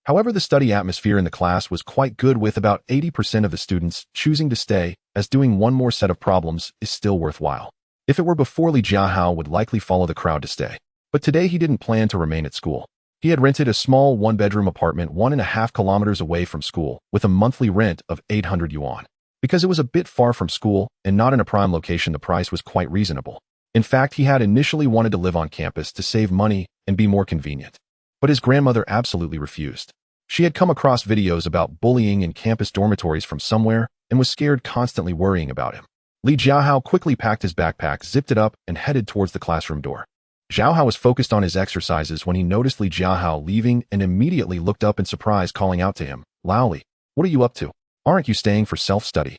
Speaker 1: However, the study atmosphere in the class was quite good, with about 80% of the students choosing to stay, as doing one more set of problems is still worthwhile. If it were before, Li Jiahao would likely follow the crowd to stay. But today he didn't plan to remain at school. He had rented a small one-bedroom apartment 1.5 kilometers away from school, with a monthly rent of 800 yuan. Because it was a bit far from school and not in a prime location, the price was quite reasonable. In fact, he had initially wanted to live on campus to save money and be more convenient. But his grandmother absolutely refused. She had come across videos about bullying in campus dormitories from somewhere and was scared, constantly worrying about him. Li Jiahao quickly packed his backpack, zipped it up, and headed towards the classroom door. Jiahao was focused on his exercises when he noticed Li Jiahao leaving and immediately looked up in surprise, calling out to him, "Laoli, what are you up to? Aren't you staying for self-study?"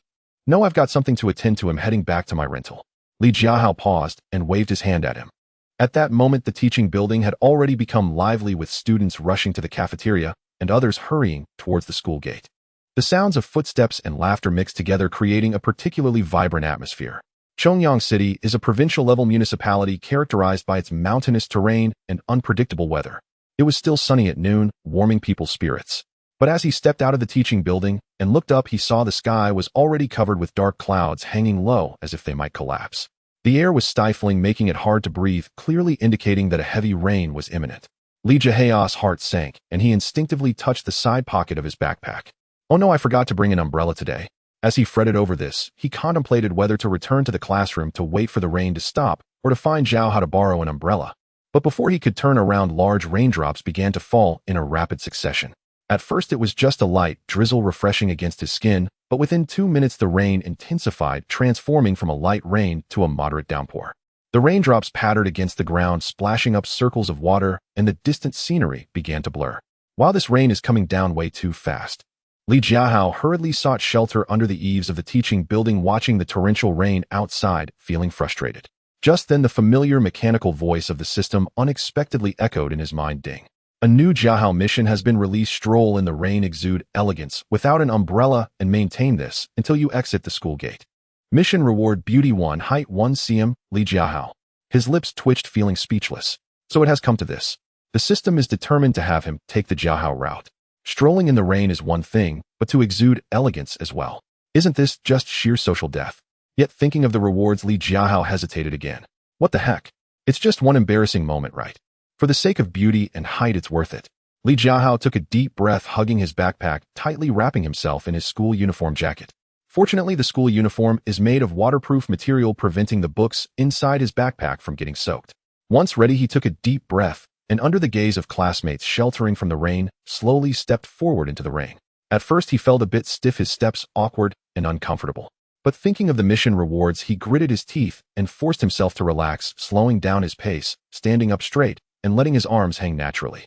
Speaker 1: "No, I've got something to attend to. I'm heading back to my rental." Li Jiahao paused and waved his hand at him. At that moment, the teaching building had already become lively, with students rushing to the cafeteria and others hurrying towards the school gate. The sounds of footsteps and laughter mixed together, creating a particularly vibrant atmosphere. Chongyang City is a provincial-level municipality characterized by its mountainous terrain and unpredictable weather. It was still sunny at noon, warming people's spirits. But as he stepped out of the teaching building and looked up, he saw the sky was already covered with dark clouds hanging low as if they might collapse. The air was stifling, making it hard to breathe, clearly indicating that a heavy rain was imminent. Li Jiahao's heart sank, and he instinctively touched the side pocket of his backpack. "Oh no, I forgot to bring an umbrella today." As he fretted over this, he contemplated whether to return to the classroom to wait for the rain to stop or to find Jiahao to borrow an umbrella. But before he could turn around, large raindrops began to fall in a rapid succession. At first it was just a light drizzle refreshing against his skin, but within 2 minutes the rain intensified, transforming from a light rain to a moderate downpour. The raindrops pattered against the ground, splashing up circles of water, and the distant scenery began to blur. While this rain is coming down way too fast. Li Jiahao hurriedly sought shelter under the eaves of the teaching building, watching the torrential rain outside, feeling frustrated. Just then the familiar mechanical voice of the system unexpectedly echoed in his mind. Ding. A new Jiahao mission has been released. Stroll in the rain, exude elegance without an umbrella, and maintain this until you exit the school gate. Mission reward: beauty 1, height 1 cm, Li Jiahao. His lips twitched, feeling speechless. So it has come to this. The system is determined to have him take the Jiahao route. Strolling in the rain is one thing, but to exude elegance as well. Isn't this just sheer social death? Yet thinking of the rewards, Li Jiahao hesitated again. What the heck? It's just one embarrassing moment, right? For the sake of beauty and height, it's worth it. Li Jiahao took a deep breath, hugging his backpack, tightly wrapping himself in his school uniform jacket. Fortunately, the school uniform is made of waterproof material, preventing the books inside his backpack from getting soaked. Once ready, he took a deep breath, and under the gaze of classmates sheltering from the rain, slowly stepped forward into the rain. At first he felt a bit stiff, his steps awkward and uncomfortable. But thinking of the mission rewards, he gritted his teeth and forced himself to relax, slowing down his pace, standing up straight, and letting his arms hang naturally.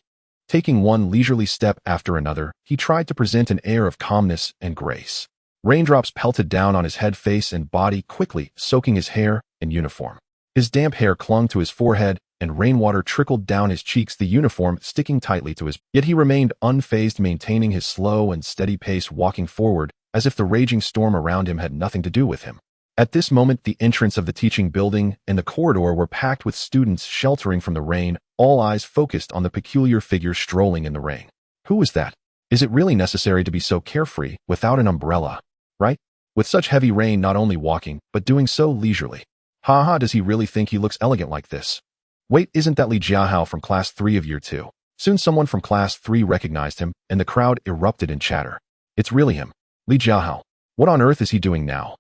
Speaker 1: Taking one leisurely step after another, he tried to present an air of calmness and grace. Raindrops pelted down on his head, face, and body, quickly soaking his hair and uniform. His damp hair clung to his forehead, and rainwater trickled down his cheeks, the uniform sticking tightly to his. Yet he remained unfazed, maintaining his slow and steady pace, walking forward as if the raging storm around him had nothing to do with him. At this moment, the entrance of the teaching building and the corridor were packed with students sheltering from the rain, all eyes focused on the peculiar figure strolling in the rain. Who was that? Is it really necessary to be so carefree without an umbrella? Right? With such heavy rain, not only walking, but doing so leisurely. Ha, does he really think he looks elegant like this? Wait, isn't that Li Jiahao from class 3 of year 2? Soon someone from class 3 recognized him, and the crowd erupted in chatter. It's really him. Li Jiahao. What on earth is he doing now?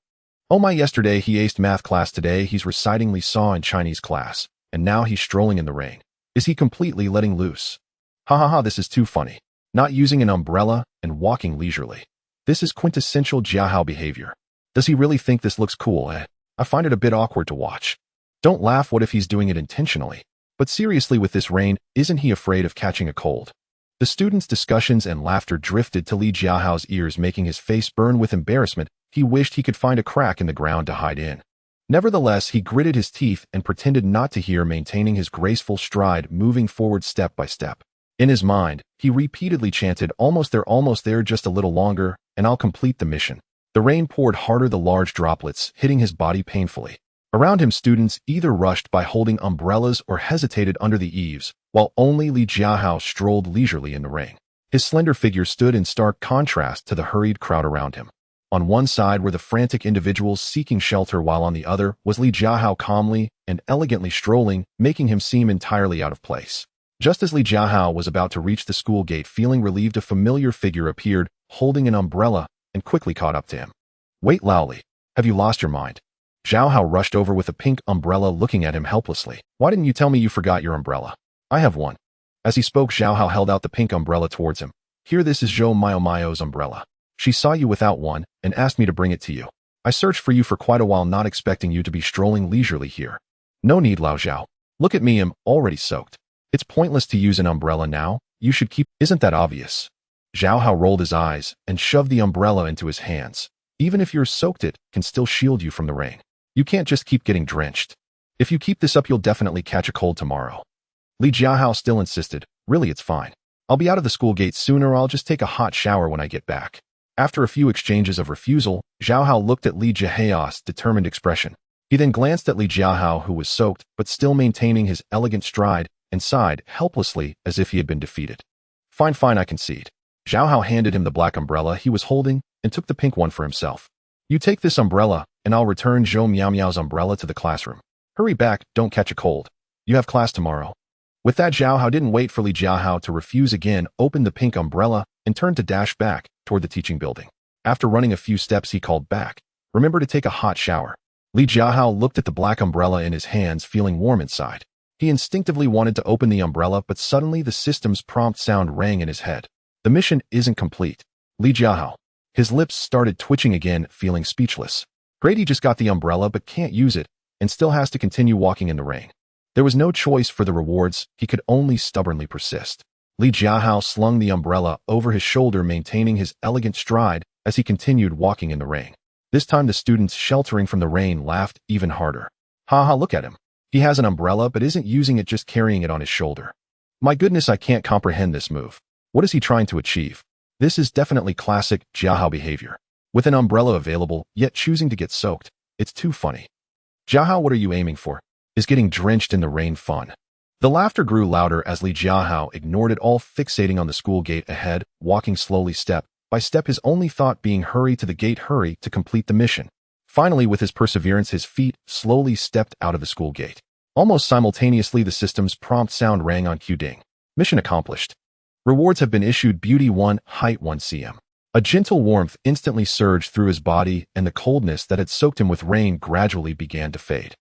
Speaker 1: Oh my, yesterday he aced math class, today he's reciting Li Sa in Chinese class, and now he's strolling in the rain. Is he completely letting loose? Ha ha ha, this is too funny. Not using an umbrella and walking leisurely. This is quintessential Jiahao behavior. Does he really think this looks cool, eh? I find it a bit awkward to watch. Don't laugh, what if he's doing it intentionally? But seriously, with this rain, isn't he afraid of catching a cold? The students' discussions and laughter drifted to Li Jiahao's ears, making his face burn with embarrassment. He wished he could find a crack in the ground to hide in. Nevertheless, he gritted his teeth and pretended not to hear, maintaining his graceful stride, moving forward step by step. In his mind, he repeatedly chanted, almost there, just a little longer, and I'll complete the mission. The rain poured harder, the large droplets hitting his body painfully. Around him, students either rushed by holding umbrellas or hesitated under the eaves, while only Li Jiahao strolled leisurely in the rain. His slender figure stood in stark contrast to the hurried crowd around him. On one side were the frantic individuals seeking shelter, while on the other was Li Jiahao calmly and elegantly strolling, making him seem entirely out of place. Just as Li Jiahao was about to reach the school gate, feeling relieved, a familiar figure appeared, holding an umbrella, and quickly caught up to him. Wait, Laoli, have you lost your mind? Jiahao rushed over with a pink umbrella, looking at him helplessly. Why didn't you tell me you forgot your umbrella? I have one. As he spoke, Jiahao held out the pink umbrella towards him. Here, this is Zhou Mao's umbrella. She saw you without one and asked me to bring it to you. I searched for you for quite a while, not expecting you to be strolling leisurely here. No need, Lao Zhao. Look at me, I'm already soaked. It's pointless to use an umbrella now. You should keep. Isn't that obvious? Jiahao rolled his eyes and shoved the umbrella into his hands. Even if you're soaked, it can still shield you from the rain. You can't just keep getting drenched. If you keep this up, you'll definitely catch a cold tomorrow. Li Jiahao still insisted. Really, it's fine. I'll be out of the school gate sooner, or I'll just take a hot shower when I get back. After a few exchanges of refusal, Jiahao looked at Li Jiahao's determined expression. He then glanced at Li Jiahao, who was soaked, but still maintaining his elegant stride, and sighed helplessly as if he had been defeated. Fine, I concede. Jiahao handed him the black umbrella he was holding and took the pink one for himself. You take this umbrella, and I'll return Zhou Miao's umbrella to the classroom. Hurry back, don't catch a cold. You have class tomorrow. With that, Jiahao didn't wait for Li Jiahao to refuse again, opened the pink umbrella, and turned to dash back toward the teaching building. After running a few steps, he called back. Remember to take a hot shower. Li Jiahao looked at the black umbrella in his hands, feeling warm inside. He instinctively wanted to open the umbrella, but suddenly the system's prompt sound rang in his head. The mission isn't complete. Li Jiahao. His lips started twitching again, feeling speechless. Grady just got the umbrella but can't use it, and still has to continue walking in the rain. There was no choice for the rewards, he could only stubbornly persist. Li Jiahao slung the umbrella over his shoulder, maintaining his elegant stride as he continued walking in the rain. This time the students sheltering from the rain laughed even harder. Ha, look at him. He has an umbrella but isn't using it, just carrying it on his shoulder. My goodness, I can't comprehend this move. What is he trying to achieve? This is definitely classic Jiahao behavior. With an umbrella available, yet choosing to get soaked. It's too funny. Jiahao, what are you aiming for? Is getting drenched in the rain fun? The laughter grew louder as Li Jiahao ignored it all, fixating on the school gate ahead, walking slowly step by step, his only thought being hurry to the gate, hurry to complete the mission. Finally, with his perseverance, his feet slowly stepped out of the school gate. Almost simultaneously, the system's prompt sound rang on cue. Ding. Mission accomplished. Rewards have been issued. Beauty 1, height 1 cm. A gentle warmth instantly surged through his body, and the coldness that had soaked him with rain gradually began to fade.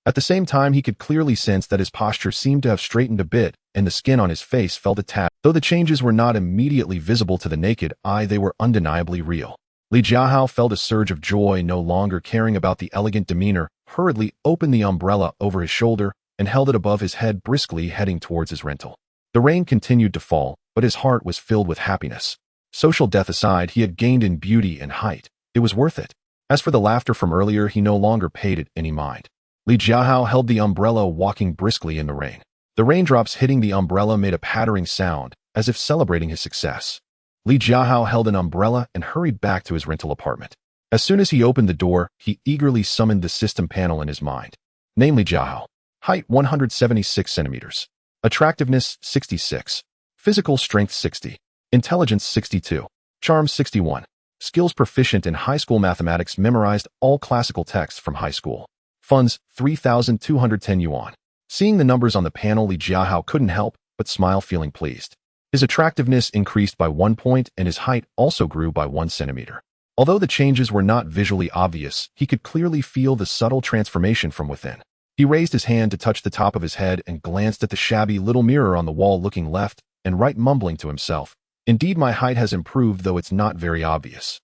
Speaker 1: At the same time, he could clearly sense that his posture seemed to have straightened a bit, and the skin on his face felt a tad. Though the changes were not immediately visible to the naked eye, they were undeniably real. Li Jiahao felt a surge of joy, no longer caring about the elegant demeanor, hurriedly opened the umbrella over his shoulder and held it above his head, briskly heading towards his rental. The rain continued to fall, but his heart was filled with happiness. Social death aside, he had gained in beauty and height. It was worth it. As for the laughter from earlier, he no longer paid it any mind. Li Jiahao held the umbrella, walking briskly in the rain. The raindrops hitting the umbrella made a pattering sound, as if celebrating his success. Li Jiahao held an umbrella and hurried back to his rental apartment. As soon as he opened the door, he eagerly summoned the system panel in his mind. Name: Li Jiahao. Height 176 centimeters. Attractiveness 66. Physical strength 60. Intelligence 62. Charm 61. Skills: proficient in high school mathematics, memorized all classical texts from high school. Funds 3,210 yuan. Seeing the numbers on the panel, Li Jiahao couldn't help but smile, feeling pleased. His attractiveness increased by 1 point and his height also grew by 1 centimeter. Although the changes were not visually obvious, he could clearly feel the subtle transformation from within. He raised his hand to touch the top of his head and glanced at the shabby little mirror on the wall, looking left and right, mumbling to himself. Indeed, my height has improved, though it's not very obvious.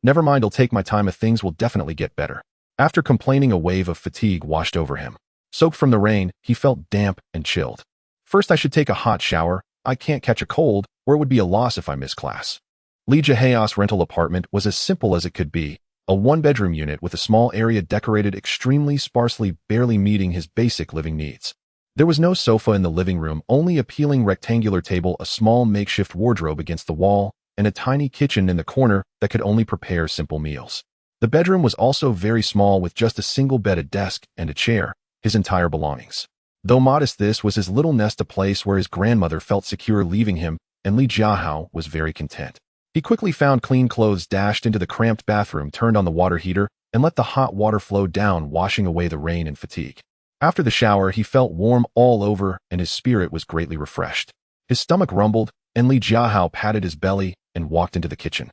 Speaker 1: Never mind, I'll take my time, things will definitely get better. After complaining, a wave of fatigue washed over him. Soaked from the rain, he felt damp and chilled. First, I should take a hot shower. I can't catch a cold, or it would be a loss if I miss class. Li Jiahao's rental apartment was as simple as it could be, a one-bedroom unit with a small area decorated extremely sparsely, barely meeting his basic living needs. There was no sofa in the living room, only a peeling rectangular table, a small makeshift wardrobe against the wall, and a tiny kitchen in the corner that could only prepare simple meals. The bedroom was also very small, with just a single bed, a desk, and a chair, his entire belongings. Though modest, this was his little nest, a place where his grandmother felt secure leaving him, and Li Jiahao was very content. He quickly found clean clothes, dashed into the cramped bathroom, turned on the water heater, and let the hot water flow down, washing away the rain and fatigue. After the shower, he felt warm all over, and his spirit was greatly refreshed. His stomach rumbled, and Li Jiahao patted his belly and walked into the kitchen.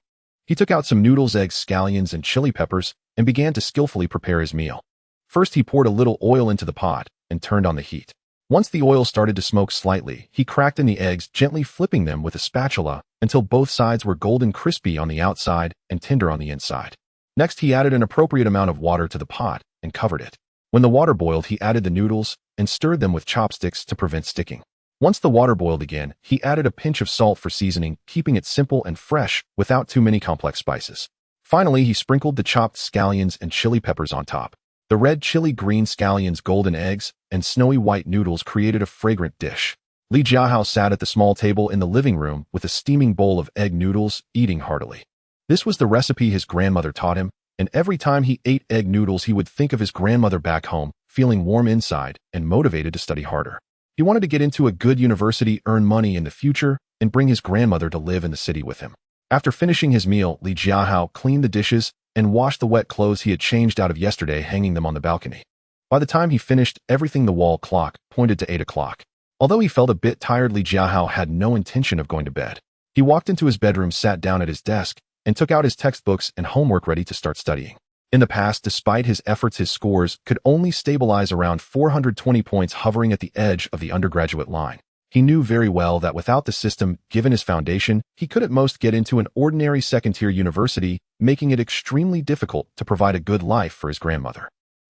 Speaker 1: He took out some noodles, eggs, scallions, and chili peppers, and began to skillfully prepare his meal. First, he poured a little oil into the pot and turned on the heat. Once the oil started to smoke slightly, he cracked in the eggs, gently flipping them with a spatula until both sides were golden crispy on the outside and tender on the inside. Next, he added an appropriate amount of water to the pot and covered it. When the water boiled, he added the noodles and stirred them with chopsticks to prevent sticking. Once the water boiled again, he added a pinch of salt for seasoning, keeping it simple and fresh without too many complex spices. Finally, he sprinkled the chopped scallions and chili peppers on top. The red chili, green scallions, golden eggs, and snowy white noodles created a fragrant dish. Li Jiahao sat at the small table in the living room with a steaming bowl of egg noodles, eating heartily. This was the recipe his grandmother taught him, and every time he ate egg noodles, he would think of his grandmother back home, feeling warm inside and motivated to study harder. He wanted to get into a good university, earn money in the future, and bring his grandmother to live in the city with him. After finishing his meal, Li Jiahao cleaned the dishes and washed the wet clothes he had changed out of yesterday, hanging them on the balcony. By the time he finished everything, the wall clock pointed to 8 o'clock. Although he felt a bit tired, Li Jiahao had no intention of going to bed. He walked into his bedroom, sat down at his desk, and took out his textbooks and homework, ready to start studying. In the past, despite his efforts, his scores could only stabilize around 420 points, hovering at the edge of the undergraduate line. He knew very well that without the system, given his foundation, he could at most get into an ordinary second-tier university, making it extremely difficult to provide a good life for his grandmother.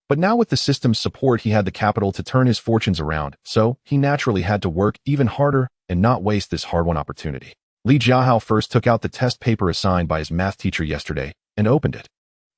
Speaker 1: But now, with the system's support, he had the capital to turn his fortunes around, so he naturally had to work even harder and not waste this hard-won opportunity. Li Jiahao first took out the test paper assigned by his math teacher yesterday and opened it.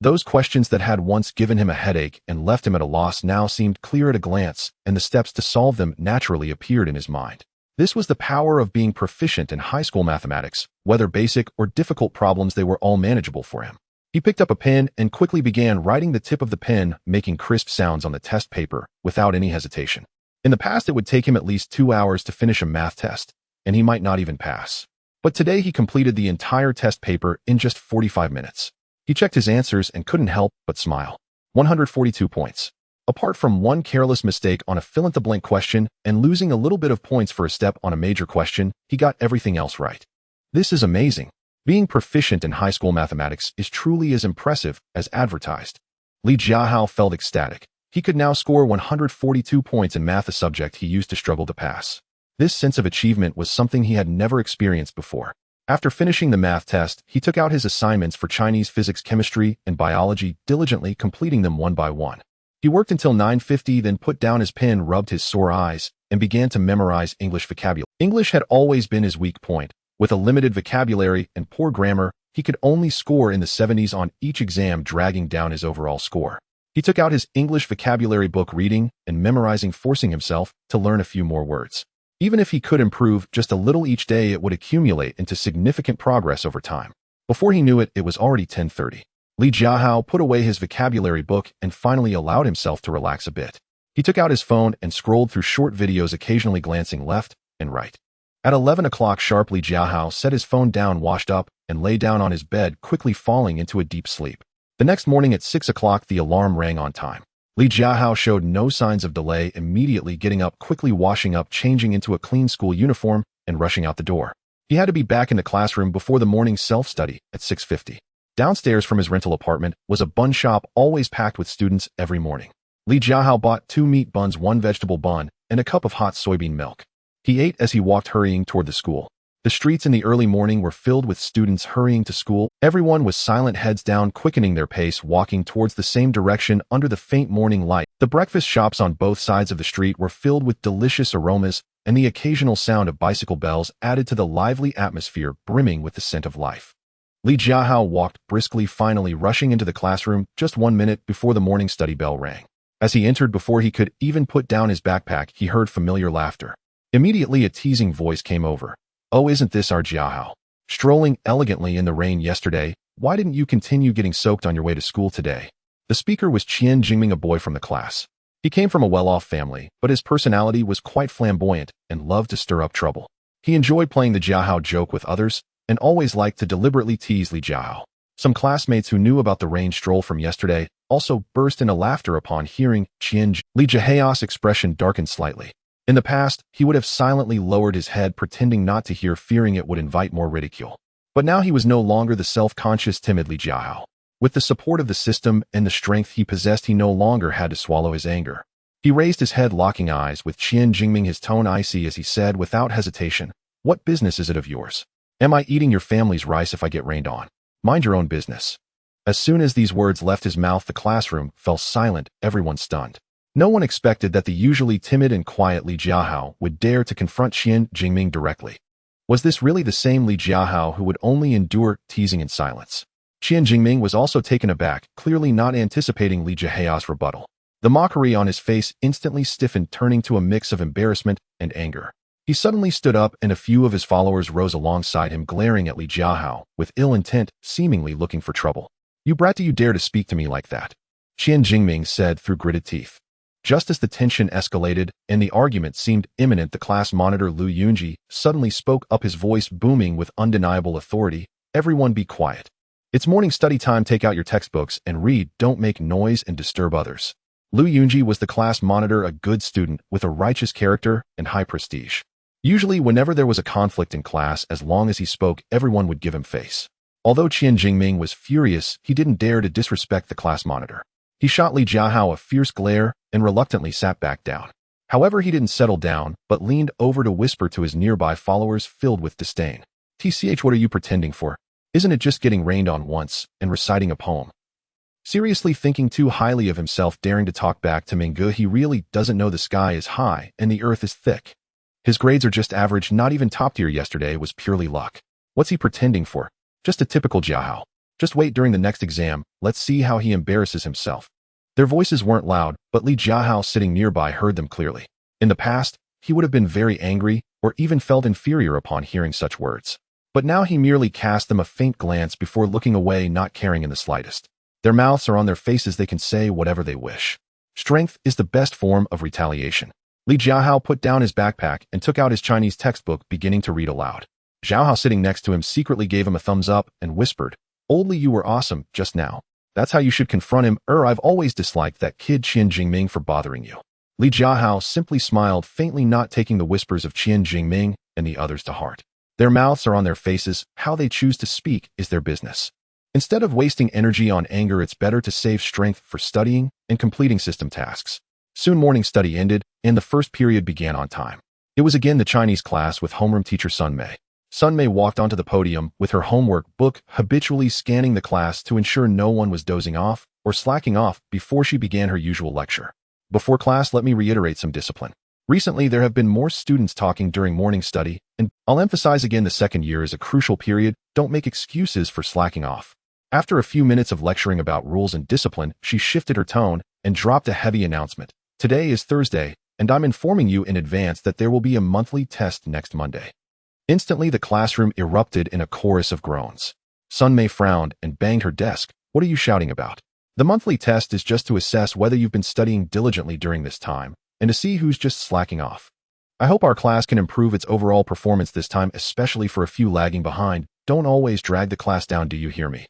Speaker 1: Those questions that had once given him a headache and left him at a loss now seemed clear at a glance, and the steps to solve them naturally appeared in his mind. This was the power of being proficient in high school mathematics. Whether basic or difficult problems, they were all manageable for him. He picked up a pen and quickly began writing, the tip of the pen making crisp sounds on the test paper without any hesitation. In the past, it would take him at least 2 hours to finish a math test, and he might not even pass. But today he completed the entire test paper in just 45 minutes. He checked his answers and couldn't help but smile. 142 points. Apart from one careless mistake on a fill-in-the-blank question and losing a little bit of points for a step on a major question, he got everything else right. This is amazing. Being proficient in high school mathematics is truly as impressive as advertised. Li Jiahao felt ecstatic. He could now score 142 points in math, a subject he used to struggle to pass. This sense of achievement was something he had never experienced before. After finishing the math test, he took out his assignments for Chinese, physics, chemistry, and biology, diligently completing them one by one. He worked until 9:50, then put down his pen, rubbed his sore eyes, and began to memorize English vocabulary. English had always been his weak point. With a limited vocabulary and poor grammar, he could only score in the 70s on each exam, dragging down his overall score. He took out his English vocabulary book, reading and memorizing, forcing himself to learn a few more words. Even if he could improve just a little each day, it would accumulate into significant progress over time. Before he knew it, it was already 10:30. Li Jiahao put away his vocabulary book and finally allowed himself to relax a bit. He took out his phone and scrolled through short videos, occasionally glancing left and right. At 11 o'clock sharp, Li Jiahao set his phone down, washed up, and lay down on his bed, quickly falling into a deep sleep. The next morning at 6 o'clock, the alarm rang on time. Li Jiahao showed no signs of delay, immediately getting up, quickly washing up, changing into a clean school uniform, and rushing out the door. He had to be back in the classroom before the morning self-study at 6:50. Downstairs from his rental apartment was a bun shop, always packed with students every morning. Li Jiahao bought 2 meat buns, 1 vegetable bun, and a cup of hot soybean milk. He ate as he walked hurrying toward the school. The streets in the early morning were filled with students hurrying to school. Everyone was silent, heads down, quickening their pace, walking towards the same direction under the faint morning light. The breakfast shops on both sides of the street were filled with delicious aromas, and the occasional sound of bicycle bells added to the lively atmosphere, brimming with the scent of life. Li Jiahao walked briskly, finally rushing into the classroom just 1 minute before the morning study bell rang. As he entered, before he could even put down his backpack, he heard familiar laughter. Immediately a teasing voice came over. "Oh, isn't this our Jiahao? Strolling elegantly in the rain yesterday, why didn't you continue getting soaked on your way to school today?" The speaker was Qian Jingming, a boy from the class. He came from a well-off family, but his personality was quite flamboyant and loved to stir up trouble. He enjoyed playing the Jiahao joke with others and always liked to deliberately tease Li Jiahao. Some classmates who knew about the rain stroll from yesterday also burst into laughter upon hearing Li Jiahao's expression darkened slightly. In the past, he would have silently lowered his head, pretending not to hear, fearing it would invite more ridicule. But now he was no longer the self-conscious, timid Li Jiahao. With the support of the system and the strength he possessed, he no longer had to swallow his anger. He raised his head, locking eyes with Qian Jingming, his tone icy as he said without hesitation, "What business is it of yours? Am I eating your family's rice if I get rained on? Mind your own business." As soon as these words left his mouth, the classroom fell silent, everyone stunned. No one expected that the usually timid and quiet Li Jiahao would dare to confront Qian Jingming directly. Was this really the same Li Jiahao who would only endure teasing in silence? Qian Jingming was also taken aback, clearly not anticipating Li Jiahao's rebuttal. The mockery on his face instantly stiffened, turning to a mix of embarrassment and anger. He suddenly stood up, and a few of his followers rose alongside him, glaring at Li Jiahao with ill intent, seemingly looking for trouble. "You brat, do you dare to speak to me like that?" Qian Jingming said through gritted teeth. Just as the tension escalated and the argument seemed imminent, the class monitor Lu Yunji suddenly spoke up, his voice booming with undeniable authority. "Everyone be quiet. It's morning study time. Take out your textbooks and read. Don't make noise and disturb others." Lu Yunji was the class monitor, a good student with a righteous character and high prestige. Usually, whenever there was a conflict in class, as long as he spoke, everyone would give him face. Although Qian Jingming was furious, he didn't dare to disrespect the class monitor. He shot Li Jiahao a fierce glare and reluctantly sat back down. However, he didn't settle down, but leaned over to whisper to his nearby followers, filled with disdain. "TCH, what are you pretending for? Isn't it just getting rained on once and reciting a poem?" Seriously, thinking too highly of himself, daring to talk back to Minggu, he really doesn't know the sky is high and the earth is thick. His grades are just average, not even top tier. Yesterday was purely luck. What's he pretending for? Just a typical Jiahao. Just wait during the next exam, let's see how he embarrasses himself. Their voices weren't loud, but Li Jiahao sitting nearby heard them clearly. In the past, he would have been very angry or even felt inferior upon hearing such words. But now he merely cast them a faint glance before looking away, not caring in the slightest. Their mouths are on their faces, they can say whatever they wish. Strength is the best form of retaliation. Li Jiahao put down his backpack and took out his Chinese textbook, beginning to read aloud. Jiahao, sitting next to him, secretly gave him a thumbs up and whispered, "Old Li, you were awesome just now. That's how you should confront him. I've always disliked that kid Qian Jingming for bothering you." Li Jiahao simply smiled faintly, not taking the whispers of Qian Jingming and the others to heart. Their mouths are on their faces. How they choose to speak is their business. Instead of wasting energy on anger, it's better to save strength for studying and completing system tasks. Soon morning study ended, and the first period began on time. It was again the Chinese class with homeroom teacher Sun Mei. Sun Mei walked onto the podium with her homework book, habitually scanning the class to ensure no one was dozing off or slacking off before she began her usual lecture. "Before class, let me reiterate some discipline. Recently, there have been more students talking during morning study, and I'll emphasize again, the second year is a crucial period. Don't make excuses for slacking off." After a few minutes of lecturing about rules and discipline, she shifted her tone and dropped a heavy announcement. "Today is Thursday, and I'm informing you in advance that there will be a monthly test next Monday." Instantly, the classroom erupted in a chorus of groans. Sun Mei frowned and banged her desk. "What are you shouting about? The monthly test is just to assess whether you've been studying diligently during this time and to see who's just slacking off. I hope our class can improve its overall performance this time, especially for a few lagging behind. Don't always drag the class down, do you hear me?"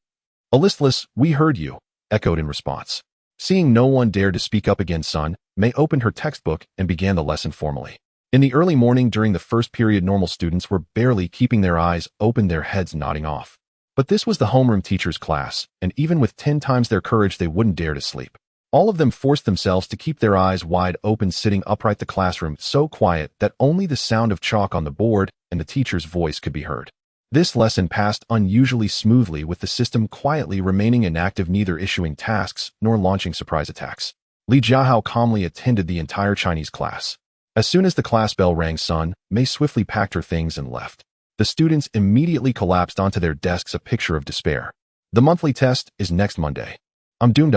Speaker 1: A listless, "We heard you," echoed in response. Seeing no one dared to speak up again, Sun Mei opened her textbook and began the lesson formally. In the early morning during the first period, normal students were barely keeping their eyes open, their heads nodding off. But this was the homeroom teacher's class, and even with 10 times their courage, they wouldn't dare to sleep. All of them forced themselves to keep their eyes wide open, sitting upright, the classroom so quiet that only the sound of chalk on the board and the teacher's voice could be heard. This lesson passed unusually smoothly, with the system quietly remaining inactive, neither issuing tasks nor launching surprise attacks. Li Jiahao calmly attended the entire Chinese class. As soon as the class bell rang, Sun Mei swiftly packed her things and left. The students immediately collapsed onto their desks, a picture of despair. The monthly test is next Monday. I'm doomed.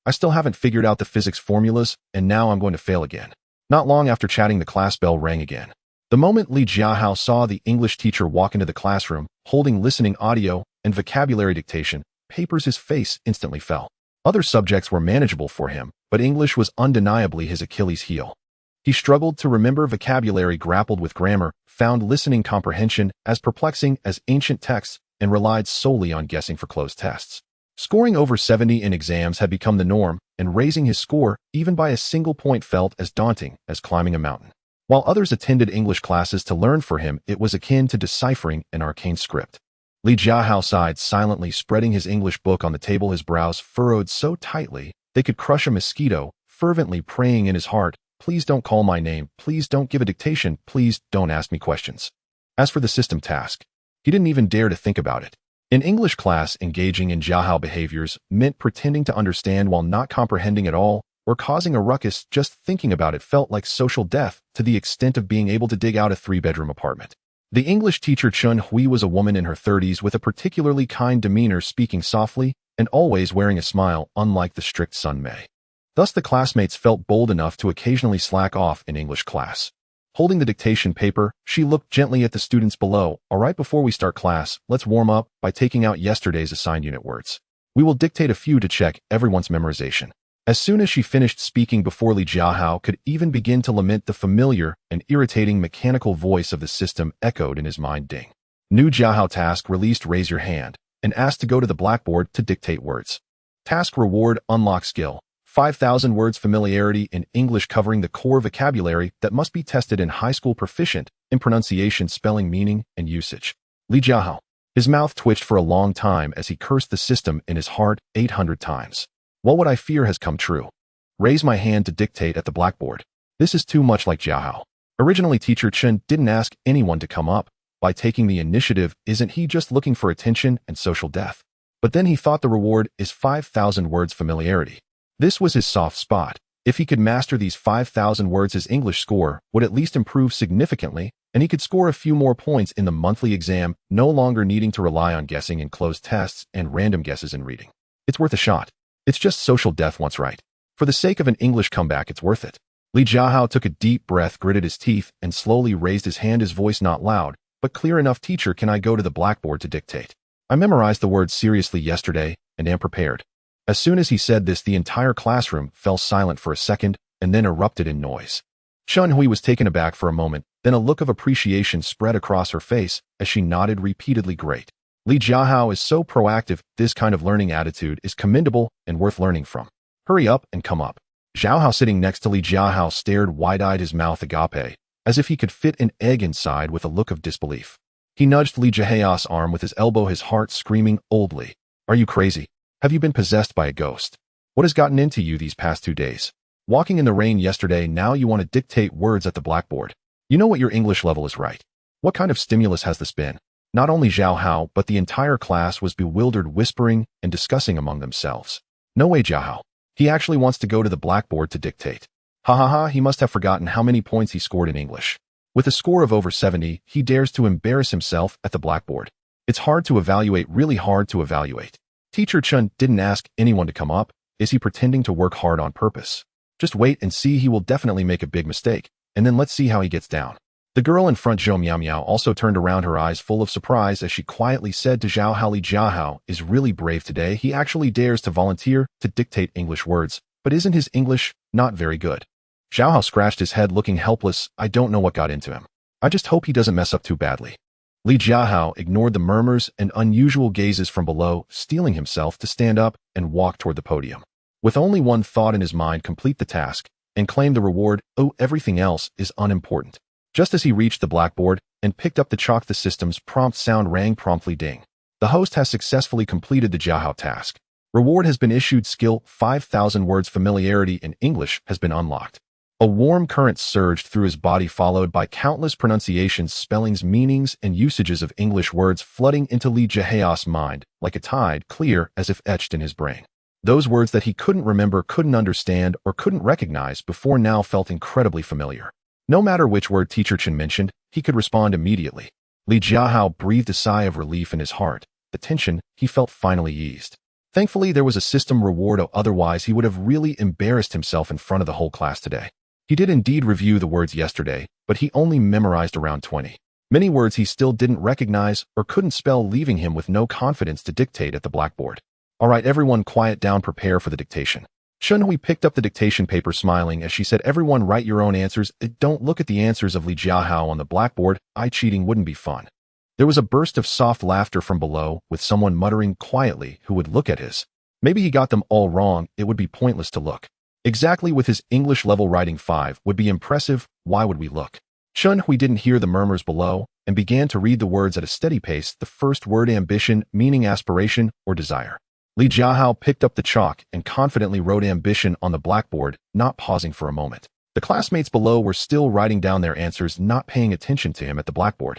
Speaker 1: I still haven't figured out the physics formulas, and now I'm going to fail again. Not long after chatting, the class bell rang again. The moment Li Jiahao saw the English teacher walk into the classroom, holding listening audio and vocabulary dictation papers, his face instantly fell. Other subjects were manageable for him, but English was undeniably his Achilles heel. He struggled to remember vocabulary, grappled with grammar, found listening comprehension as perplexing as ancient texts, and relied solely on guessing for closed tests. Scoring over 70 in exams had become the norm, and raising his score, even by a single point, felt as daunting as climbing a mountain. While others attended English classes to learn, for him it was akin to deciphering an arcane script. Li Jiahao sighed silently, spreading his English book on the table, his brows furrowed so tightly they could crush a mosquito, fervently praying in his heart, "Please don't call my name, please don't give a dictation, please don't ask me questions." As for the system task, he didn't even dare to think about it. In English class, engaging in Jiahao behaviors meant pretending to understand while not comprehending at all, or causing a ruckus. Just thinking about it felt like social death, to the extent of being able to dig out a 3-bedroom apartment. The English teacher Chun Hui was a woman in her 30s with a particularly kind demeanor, speaking softly and always wearing a smile, unlike the strict Sun Mei. Thus the classmates felt bold enough to occasionally slack off in English class. Holding the dictation paper, she looked gently at the students below. "All right, before we start class, let's warm up by taking out yesterday's assigned unit words. We will dictate a few to check everyone's memorization." As soon as she finished speaking, before Li Jiahao could even begin to lament, the familiar and irritating mechanical voice of the system echoed in his mind. Ding. New Jiahao task released. Raise your hand and ask to go to the blackboard to dictate words. Task reward: unlock skill 5,000 words familiarity in English, covering the core vocabulary that must be tested in high school, proficient in pronunciation, spelling, meaning, and usage. Li Jiahao. His mouth twitched for a long time as he cursed the system in his heart 800 times. What I fear has come true. Raise my hand to dictate at the blackboard. This is too much like Jiahao. Originally, teacher Chen didn't ask anyone to come up. By taking the initiative, isn't he just looking for attention and social death? But then he thought the reward is 5,000 words familiarity. This was his soft spot. If he could master these 5,000 words, his English score would at least improve significantly, and he could score a few more points in the monthly exam, no longer needing to rely on guessing in closed tests and random guesses in reading. It's worth a shot. It's just social death once, right? For the sake of an English comeback, it's worth it. Li Jiahao took a deep breath, gritted his teeth, and slowly raised his hand, his voice not loud, but clear enough. "Teacher, can I go to the blackboard to dictate? I memorized the words seriously yesterday and am prepared." As soon as he said this, the entire classroom fell silent for a second and then erupted in noise. Chun Hui was taken aback for a moment, then a look of appreciation spread across her face as she nodded repeatedly. "Great. Li Jiahao is so proactive. This kind of learning attitude is commendable and worth learning from. Hurry up and come up." Jiahao, sitting next to Li Jiahao, stared wide-eyed, his mouth agape, as if he could fit an egg inside, with a look of disbelief. He nudged Li Jiahao's arm with his elbow, his heart screaming, "Old Li, are you crazy? Have you been possessed by a ghost? What has gotten into you these past 2 days? Walking in the rain yesterday, now you want to dictate words at the blackboard. You know what your English level is, right? What kind of stimulus has this been?" Not only Jiahao, but the entire class was bewildered, whispering and discussing among themselves. "No way, Jiahao. He actually wants to go to the blackboard to dictate. Ha, he must have forgotten how many points he scored in English. With a score of over 70, he dares to embarrass himself at the blackboard. It's hard to evaluate, really hard to evaluate. Teacher Chun didn't ask anyone to come up. Is he pretending to work hard on purpose? Just wait and see. He will definitely make a big mistake, and then let's see how he gets down." The girl in front, Zhou Miao, also turned around, her eyes full of surprise as she quietly said to Jiahao, "Li Jiahao is really brave today. He actually dares to volunteer to dictate English words, but isn't his English not very good?" Jiahao scratched his head, looking helpless. "I don't know what got into him. I just hope he doesn't mess up too badly." Li Jiahao ignored the murmurs and unusual gazes from below, steeling himself to stand up and walk toward the podium. With only one thought in his mind: complete the task and claim the reward. Everything else is unimportant. Just as he reached the blackboard and picked up the chalk, the system's prompt sound rang promptly. Ding. The host has successfully completed the Jiahao task. Reward has been issued. Skill 5,000 words. Familiarity in English has been unlocked. A warm current surged through his body, followed by countless pronunciations, spellings, meanings, and usages of English words flooding into Li Jiahao's mind like a tide, clear as if etched in his brain. Those words that he couldn't remember, couldn't understand, or couldn't recognize before now felt incredibly familiar. No matter which word Teacher Chen mentioned, he could respond immediately. Li Jiahao breathed a sigh of relief in his heart. The tension he felt finally eased. Thankfully, there was a system reward, otherwise he would have really embarrassed himself in front of the whole class today. He did indeed review the words yesterday, but he only memorized around 20. Many words he still didn't recognize or couldn't spell, leaving him with no confidence to dictate at the blackboard. All right, everyone, quiet down, prepare for the dictation. Shunhui picked up the dictation paper, smiling as she said, everyone write your own answers. Don't look at the answers of Li Jiahao on the blackboard. Cheating wouldn't be fun. There was a burst of soft laughter from below, with someone muttering quietly who would look at his. Maybe he got them all wrong. It would be pointless to look. Exactly, with his English level writing 5 would be impressive. Why would we look? Shunhui didn't hear the murmurs below and began to read the words at a steady pace. The first word, ambition, meaning aspiration or desire. Li Jiahao picked up the chalk and confidently wrote ambition on the blackboard, not pausing for a moment. The classmates below were still writing down their answers, not paying attention to him at the blackboard.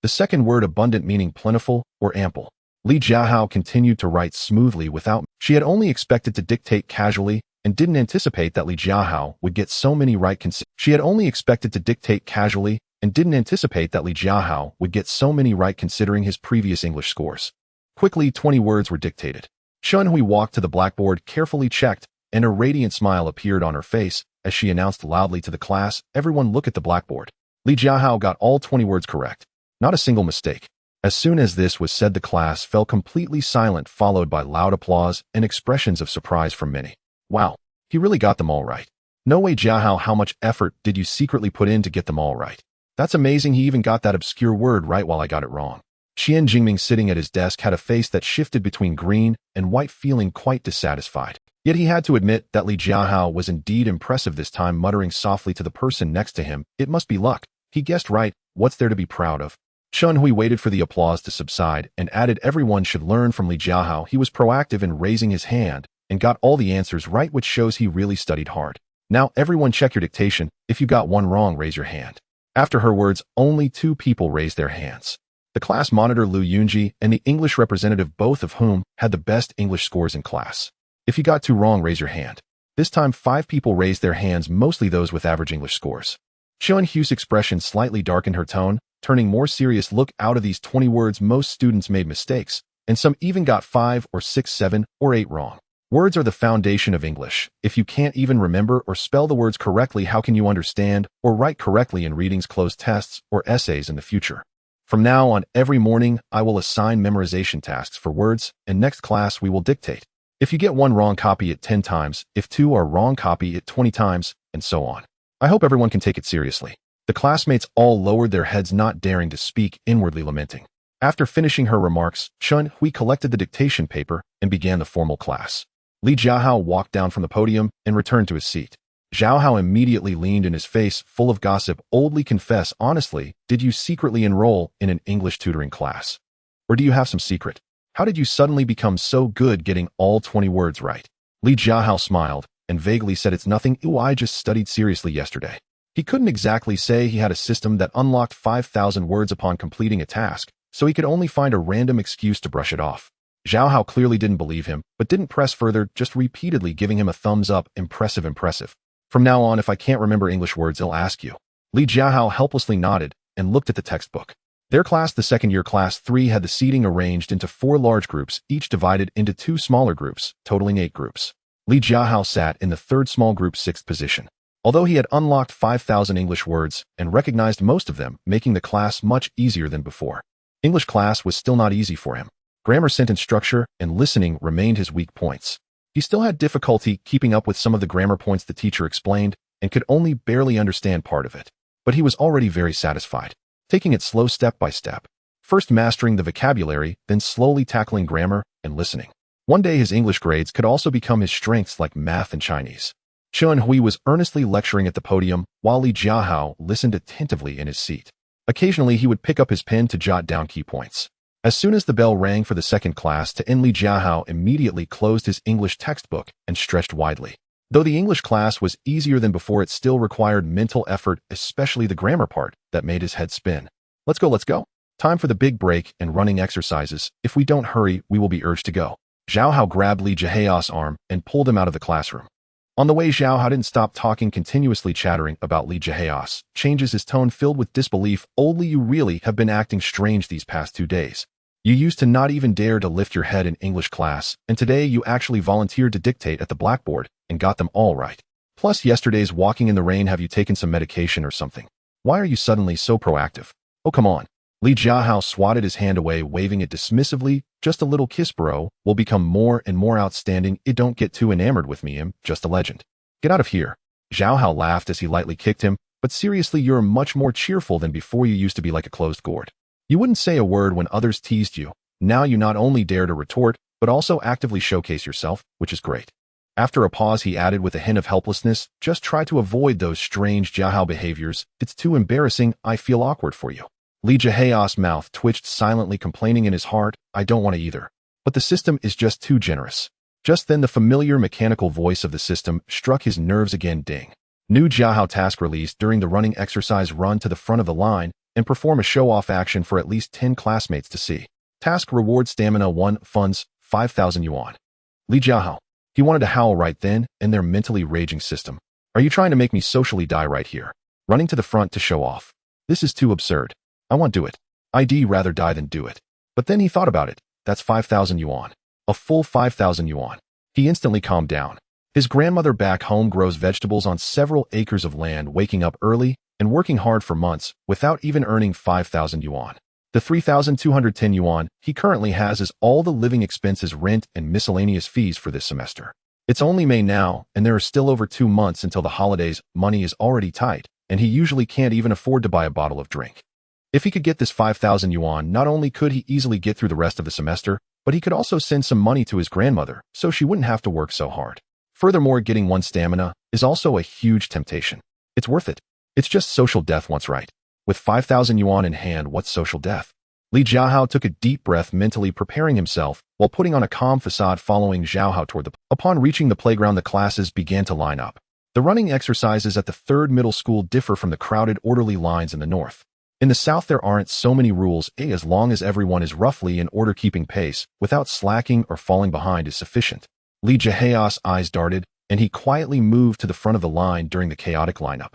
Speaker 1: The second word, abundant, meaning plentiful or ample. Li Jiahao continued to write smoothly without. She had only expected to dictate casually and didn't anticipate that Li Jiahao would get so many right. She had only expected to dictate casually and didn't anticipate that Li Jiahao would get so many right considering his previous English scores. Quickly, 20 words were dictated. Shunhui walked to the blackboard, carefully checked, and a radiant smile appeared on her face as she announced loudly to the class, everyone look at the blackboard. Li Jiahao got all 20 words correct. Not a single mistake. As soon as this was said, the class fell completely silent, followed by loud applause and expressions of surprise from many. Wow, he really got them all right. No way, Jiahao, how much effort did you secretly put in to get them all right? That's amazing, he even got that obscure word right while I got it wrong. Qian Jingming, sitting at his desk, had a face that shifted between green and white, feeling quite dissatisfied. Yet he had to admit that Li Jiahao was indeed impressive this time, muttering softly to the person next to him, it must be luck. He guessed right, what's there to be proud of? Shunhui waited for the applause to subside and added, everyone should learn from Li Jiahao. He was proactive in raising his hand and got all the answers right, which shows he really studied hard. Now everyone check your dictation. If you got one wrong, raise your hand. After her words, only 2 people raised their hands. The class monitor Lu Yunji and the English representative, both of whom had the best English scores in class. If you got 2 wrong, raise your hand. This time 5 people raised their hands, mostly those with average English scores. Shunhui's expression slightly darkened her tone, turning more serious. Look, out of these 20 words, most students made mistakes, and some even got 5 or 6, 7 or 8 wrong. Words are the foundation of English. If you can't even remember or spell the words correctly, how can you understand or write correctly in readings, closed tests, or essays in the future? From now on, every morning, I will assign memorization tasks for words, and next class we will dictate. If you get 1 wrong, copy it 10 times. If 2 are wrong, copy it 20 times, and so on. I hope everyone can take it seriously. The classmates all lowered their heads, not daring to speak, inwardly lamenting. After finishing her remarks, Shunhui collected the dictation paper and began the formal class. Li Jiahao walked down from the podium and returned to his seat. Jiahao immediately leaned in his face, full of gossip. Oldly, confess honestly, did you secretly enroll in an English tutoring class? Or do you have some secret? How did you suddenly become so good getting all 20 words right? Li Jiahao smiled and vaguely said, it's nothing. I just studied seriously yesterday. He couldn't exactly say he had a system that unlocked 5,000 words upon completing a task, so he could only find a random excuse to brush it off. Jiahao clearly didn't believe him, but didn't press further, just repeatedly giving him a thumbs up. Impressive, impressive. From now on, if I can't remember English words, I'll ask you. Li Jiahao helplessly nodded and looked at the textbook. Their class, the second-year class 3, had the seating arranged into 4 large groups, each divided into 2 smaller groups, totaling 8 groups. Li Jiahao sat in the 3rd small group, 6th position. Although he had unlocked 5,000 English words and recognized most of them, making the class much easier than before. English class was still not easy for him. Grammar, sentence structure, and listening remained his weak points. He still had difficulty keeping up with some of the grammar points the teacher explained and could only barely understand part of it. But he was already very satisfied, taking it slow, step by step. First mastering the vocabulary, then slowly tackling grammar and listening. One day his English grades could also become his strengths, like math and Chinese. Shunhui was earnestly lecturing at the podium while Li Jiahao listened attentively in his seat. Occasionally he would pick up his pen to jot down key points. As soon as the bell rang for the second class to end, Li Jiahao immediately closed his English textbook and stretched widely. Though the English class was easier than before, it still required mental effort, especially the grammar part that made his head spin. Let's go. Time for the big break and running exercises. If we don't hurry, we will be urged to go. Jiahao grabbed Li Jiahao's arm and pulled him out of the classroom. On the way, Jiahao didn't stop talking, continuously chattering about Li Jiahao. Changes his tone filled with disbelief. Old Li, you really have been acting strange these past 2 days. You used to not even dare to lift your head in English class, and today you actually volunteered to dictate at the blackboard and got them all right. Plus, yesterday's walking in the rain. Have you taken some medication or something? Why are you suddenly so proactive? Oh, come on. Li Jiahao swatted his hand away, waving it dismissively. Just a little kiss, bro, will become more and more outstanding. It don't get too enamored with me, I'm just a legend. Get out of here. Jiahao laughed as he lightly kicked him, but seriously, you're much more cheerful than before. You used to be like a closed gourd. You wouldn't say a word when others teased you. Now you not only dare to retort, but also actively showcase yourself, which is great. After a pause, he added with a hint of helplessness, just try to avoid those strange Jiahao behaviors. It's too embarrassing. I feel awkward for you. Li Jiahao's mouth twitched silently, complaining in his heart, I don't want to either. But the system is just too generous. Just then the familiar mechanical voice of the system struck his nerves again. Ding. New Jiahao task released. During the running exercise, run to the front of the line and perform a show-off action for at least 10 classmates to see. Task reward stamina 1, funds 5,000 yuan. Li Jiahao. He wanted to howl right then and their mentally raging system. Are you trying to make me socially die right here? Running to the front to show off. This is too absurd. I won't do it. I'd rather die than do it. But then he thought about it. That's 5,000 yuan. A full 5,000 yuan. He instantly calmed down. His grandmother back home grows vegetables on several acres of land, waking up early and working hard for months without even earning 5,000 yuan. The 3,210 yuan he currently has is all the living expenses, rent, and miscellaneous fees for this semester. It's only May now, and there are still over 2 months until the holidays. Money is already tight, and he usually can't even afford to buy a bottle of drink. If he could get this 5,000 yuan, not only could he easily get through the rest of the semester, but he could also send some money to his grandmother, so she wouldn't have to work so hard. Furthermore, getting one stamina is also a huge temptation. It's worth it. It's just social death once right. With 5,000 yuan in hand, what's social death? Li Jiahao took a deep breath, mentally preparing himself while putting on a calm facade, following Jiahao toward the... Upon reaching the playground, the classes began to line up. The running exercises at the 3rd middle school differ from the crowded, orderly lines in the north. In the south, there aren't so many rules, as long as everyone is roughly in order, keeping pace without slacking or falling behind is sufficient. Li Jiahao's eyes darted, and he quietly moved to the front of the line during the chaotic lineup.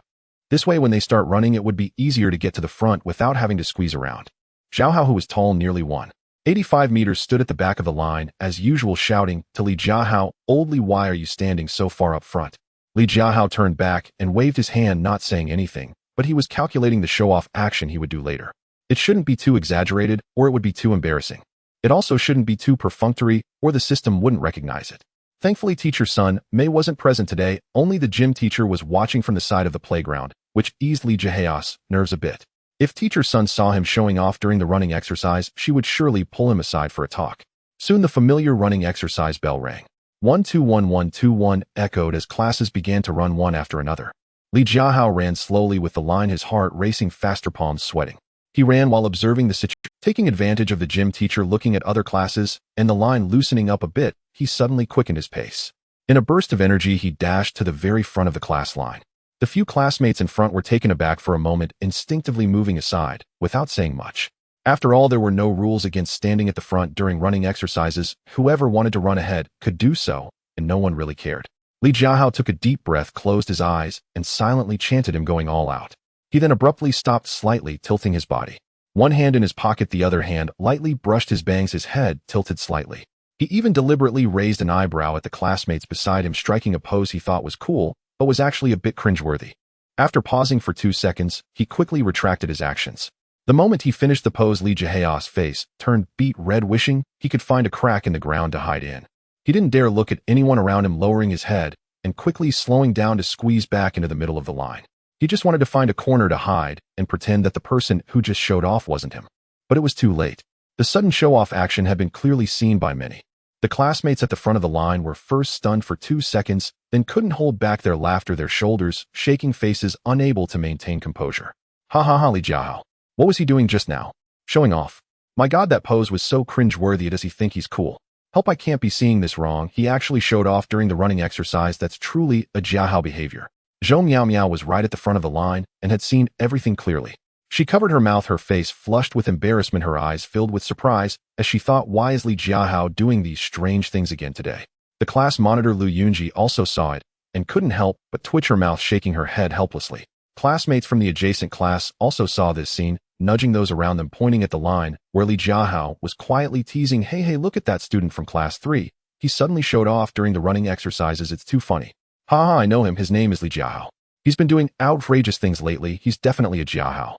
Speaker 1: This way, when they start running, it would be easier to get to the front without having to squeeze around. Jiahao, who was tall, nearly 185 meters, stood at the back of the line, as usual, shouting to Li Jiahao, "Old Li, why are you standing so far up front?" Li Jiahao turned back and waved his hand, not saying anything, but he was calculating the show-off action he would do later. It shouldn't be too exaggerated, or it would be too embarrassing. It also shouldn't be too perfunctory, or the system wouldn't recognize it. Thankfully, teacher Sun Mei wasn't present today. Only the gym teacher was watching from the side of the playground, which eased Li Jiahao's nerves a bit. If teacher Sun saw him showing off during the running exercise, she would surely pull him aside for a talk. Soon the familiar running exercise bell rang. 121-121 echoed as classes began to run one after another. Li Jiahao ran slowly with the line, his heart racing faster, palms sweating. He ran while observing the situation. Taking advantage of the gym teacher looking at other classes and the line loosening up a bit, he suddenly quickened his pace. In a burst of energy, he dashed to the very front of the class line. The few classmates in front were taken aback for a moment, instinctively moving aside, without saying much. After all, there were no rules against standing at the front during running exercises. Whoever wanted to run ahead could do so, and no one really cared. Li Jiahao took a deep breath, closed his eyes, and silently chanted him, going all out. He then abruptly stopped, slightly tilting his body. One hand in his pocket, the other hand lightly brushed his bangs, his head tilted slightly. He even deliberately raised an eyebrow at the classmates beside him, striking a pose he thought was cool, but was actually a bit cringeworthy. After pausing for 2 seconds, he quickly retracted his actions. The moment he finished the pose, Li Jiahao's face turned beet red, wishing he could find a crack in the ground to hide in. He didn't dare look at anyone around him, lowering his head and quickly slowing down to squeeze back into the middle of the line. He just wanted to find a corner to hide and pretend that the person who just showed off wasn't him. But it was too late. The sudden show-off action had been clearly seen by many. The classmates at the front of the line were first stunned for 2 seconds, then couldn't hold back their laughter, their shoulders shaking, faces unable to maintain composure. Ha ha ha, Li Jiahao. What was he doing just now? Showing off. My god, that pose was so cringeworthy. Does he think he's cool? Help, I can't be seeing this wrong. He actually showed off during the running exercise. That's truly a Jiahao behavior. Zhou Miao Miao was right at the front of the line and had seen everything clearly. She covered her mouth, her face flushed with embarrassment, her eyes filled with surprise, as she thought, why is Li Jiahao doing these strange things again today? The class monitor Lu Yunji also saw it and couldn't help but twitch her mouth, shaking her head helplessly. Classmates from the adjacent class also saw this scene, nudging those around them, pointing at the line where Li Jiahao was quietly teasing, hey, look at that student from class 3. He suddenly showed off during the running exercises. It's too funny. Haha, I know him. His name is Li Jiahao. He's been doing outrageous things lately. He's definitely a Jiahao.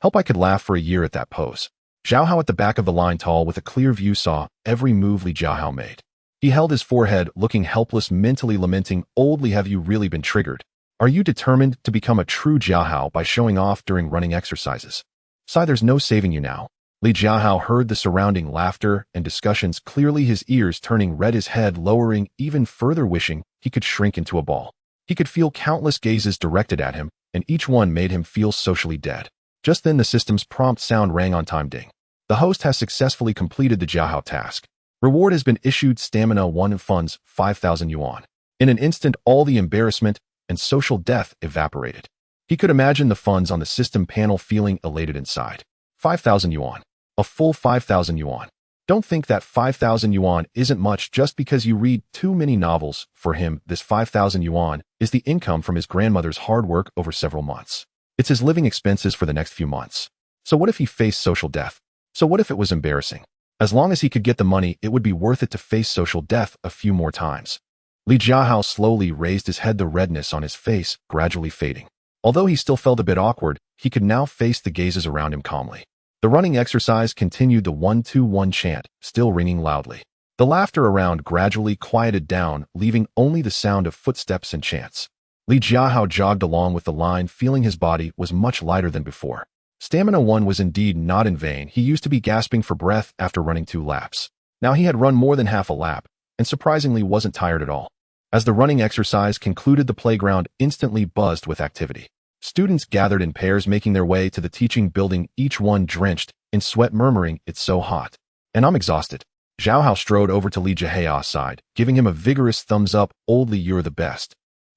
Speaker 1: Help, I could laugh for a year at that pose. Zhao Hao at the back of the line, tall with a clear view, saw every move Li Jiahao made. He held his forehead, looking helpless, mentally lamenting, old Li, have you really been triggered? Are you determined to become a true Jiahao by showing off during running exercises? Sigh, there's no saving you now. Li Jiahao heard the surrounding laughter and discussions clearly, his ears turning red, his head lowering even further, wishing he could shrink into a ball. He could feel countless gazes directed at him, and each one made him feel socially dead. Just then the system's prompt sound rang. On time, ding. The host has successfully completed the Jiahao task. Reward has been issued, stamina 1 and funds 5,000 yuan. In an instant, all the embarrassment and social death evaporated. He could imagine the funds on the system panel feeling elated inside. 5,000 yuan. A full 5,000 yuan. Don't think that 5,000 yuan isn't much just because you read too many novels. For him, this 5,000 yuan is the income from his grandmother's hard work over several months. It's his living expenses for the next few months. So what if he faced social death? So what if it was embarrassing? As long as he could get the money, it would be worth it to face social death a few more times. Li Jiahao slowly raised his head, the redness on his face gradually fading. Although he still felt a bit awkward, he could now face the gazes around him calmly. The running exercise continued, the 1-2-1 chant still ringing loudly. The laughter around gradually quieted down, leaving only the sound of footsteps and chants. Li Jiahao jogged along with the line, feeling his body was much lighter than before. Stamina 1 was indeed not in vain. He used to be gasping for breath after running 2 laps. Now he had run more than half a lap, and surprisingly wasn't tired at all. As the running exercise concluded, the playground instantly buzzed with activity. Students gathered in pairs, making their way to the teaching building, each one drenched in sweat, murmuring, it's so hot. And I'm exhausted. Zhao Hao strode over to Li Jiahao's side, giving him a vigorous thumbs up. Old Li, you're the best.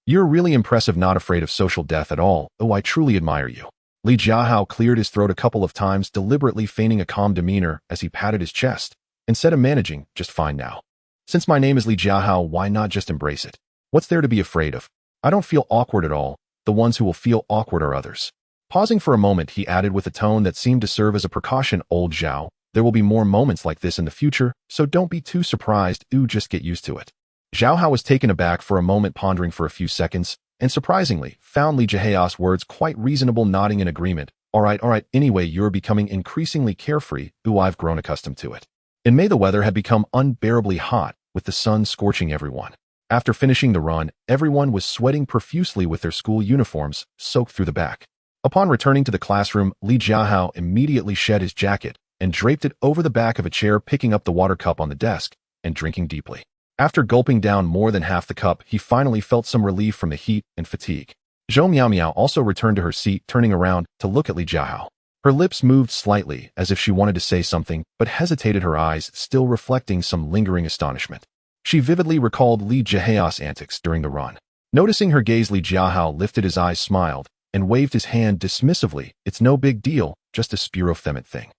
Speaker 1: You're really impressive, not afraid of social death at all. Oh, I truly admire you. Li Jiahao cleared his throat a couple of times, deliberately feigning a calm demeanor as he patted his chest, and said, I'm managing just fine now. Since my name is Li Jiahao, why not just embrace it? What's there to be afraid of? I don't feel awkward at all. The ones who will feel awkward are others. Pausing for a moment, he added with a tone that seemed to serve as a precaution, old Zhao, there will be more moments like this in the future, so don't be too surprised. Ooh, just get used to it. Zhao Hao was taken aback for a moment, pondering for a few seconds, and surprisingly, found Li Jiahao's words quite reasonable, nodding in agreement. All right, anyway, you're becoming increasingly carefree. Ooh, I've grown accustomed to it. In May, the weather had become unbearably hot, with the sun scorching everyone. After finishing the run, everyone was sweating profusely with their school uniforms soaked through the back. Upon returning to the classroom, Li Jiahao immediately shed his jacket and draped it over the back of a chair, picking up the water cup on the desk and drinking deeply. After gulping down more than half the cup, he finally felt some relief from the heat and fatigue. Zhou Miao Miao also returned to her seat, turning around to look at Li Jiahao. Her lips moved slightly, as if she wanted to say something, but hesitated, her eyes still reflecting some lingering astonishment. She vividly recalled Li Jiahao's antics during the run. Noticing her gaze, Li Jiahao lifted his eyes, smiled, and waved his hand dismissively. It's no big deal, just a spurofement thing.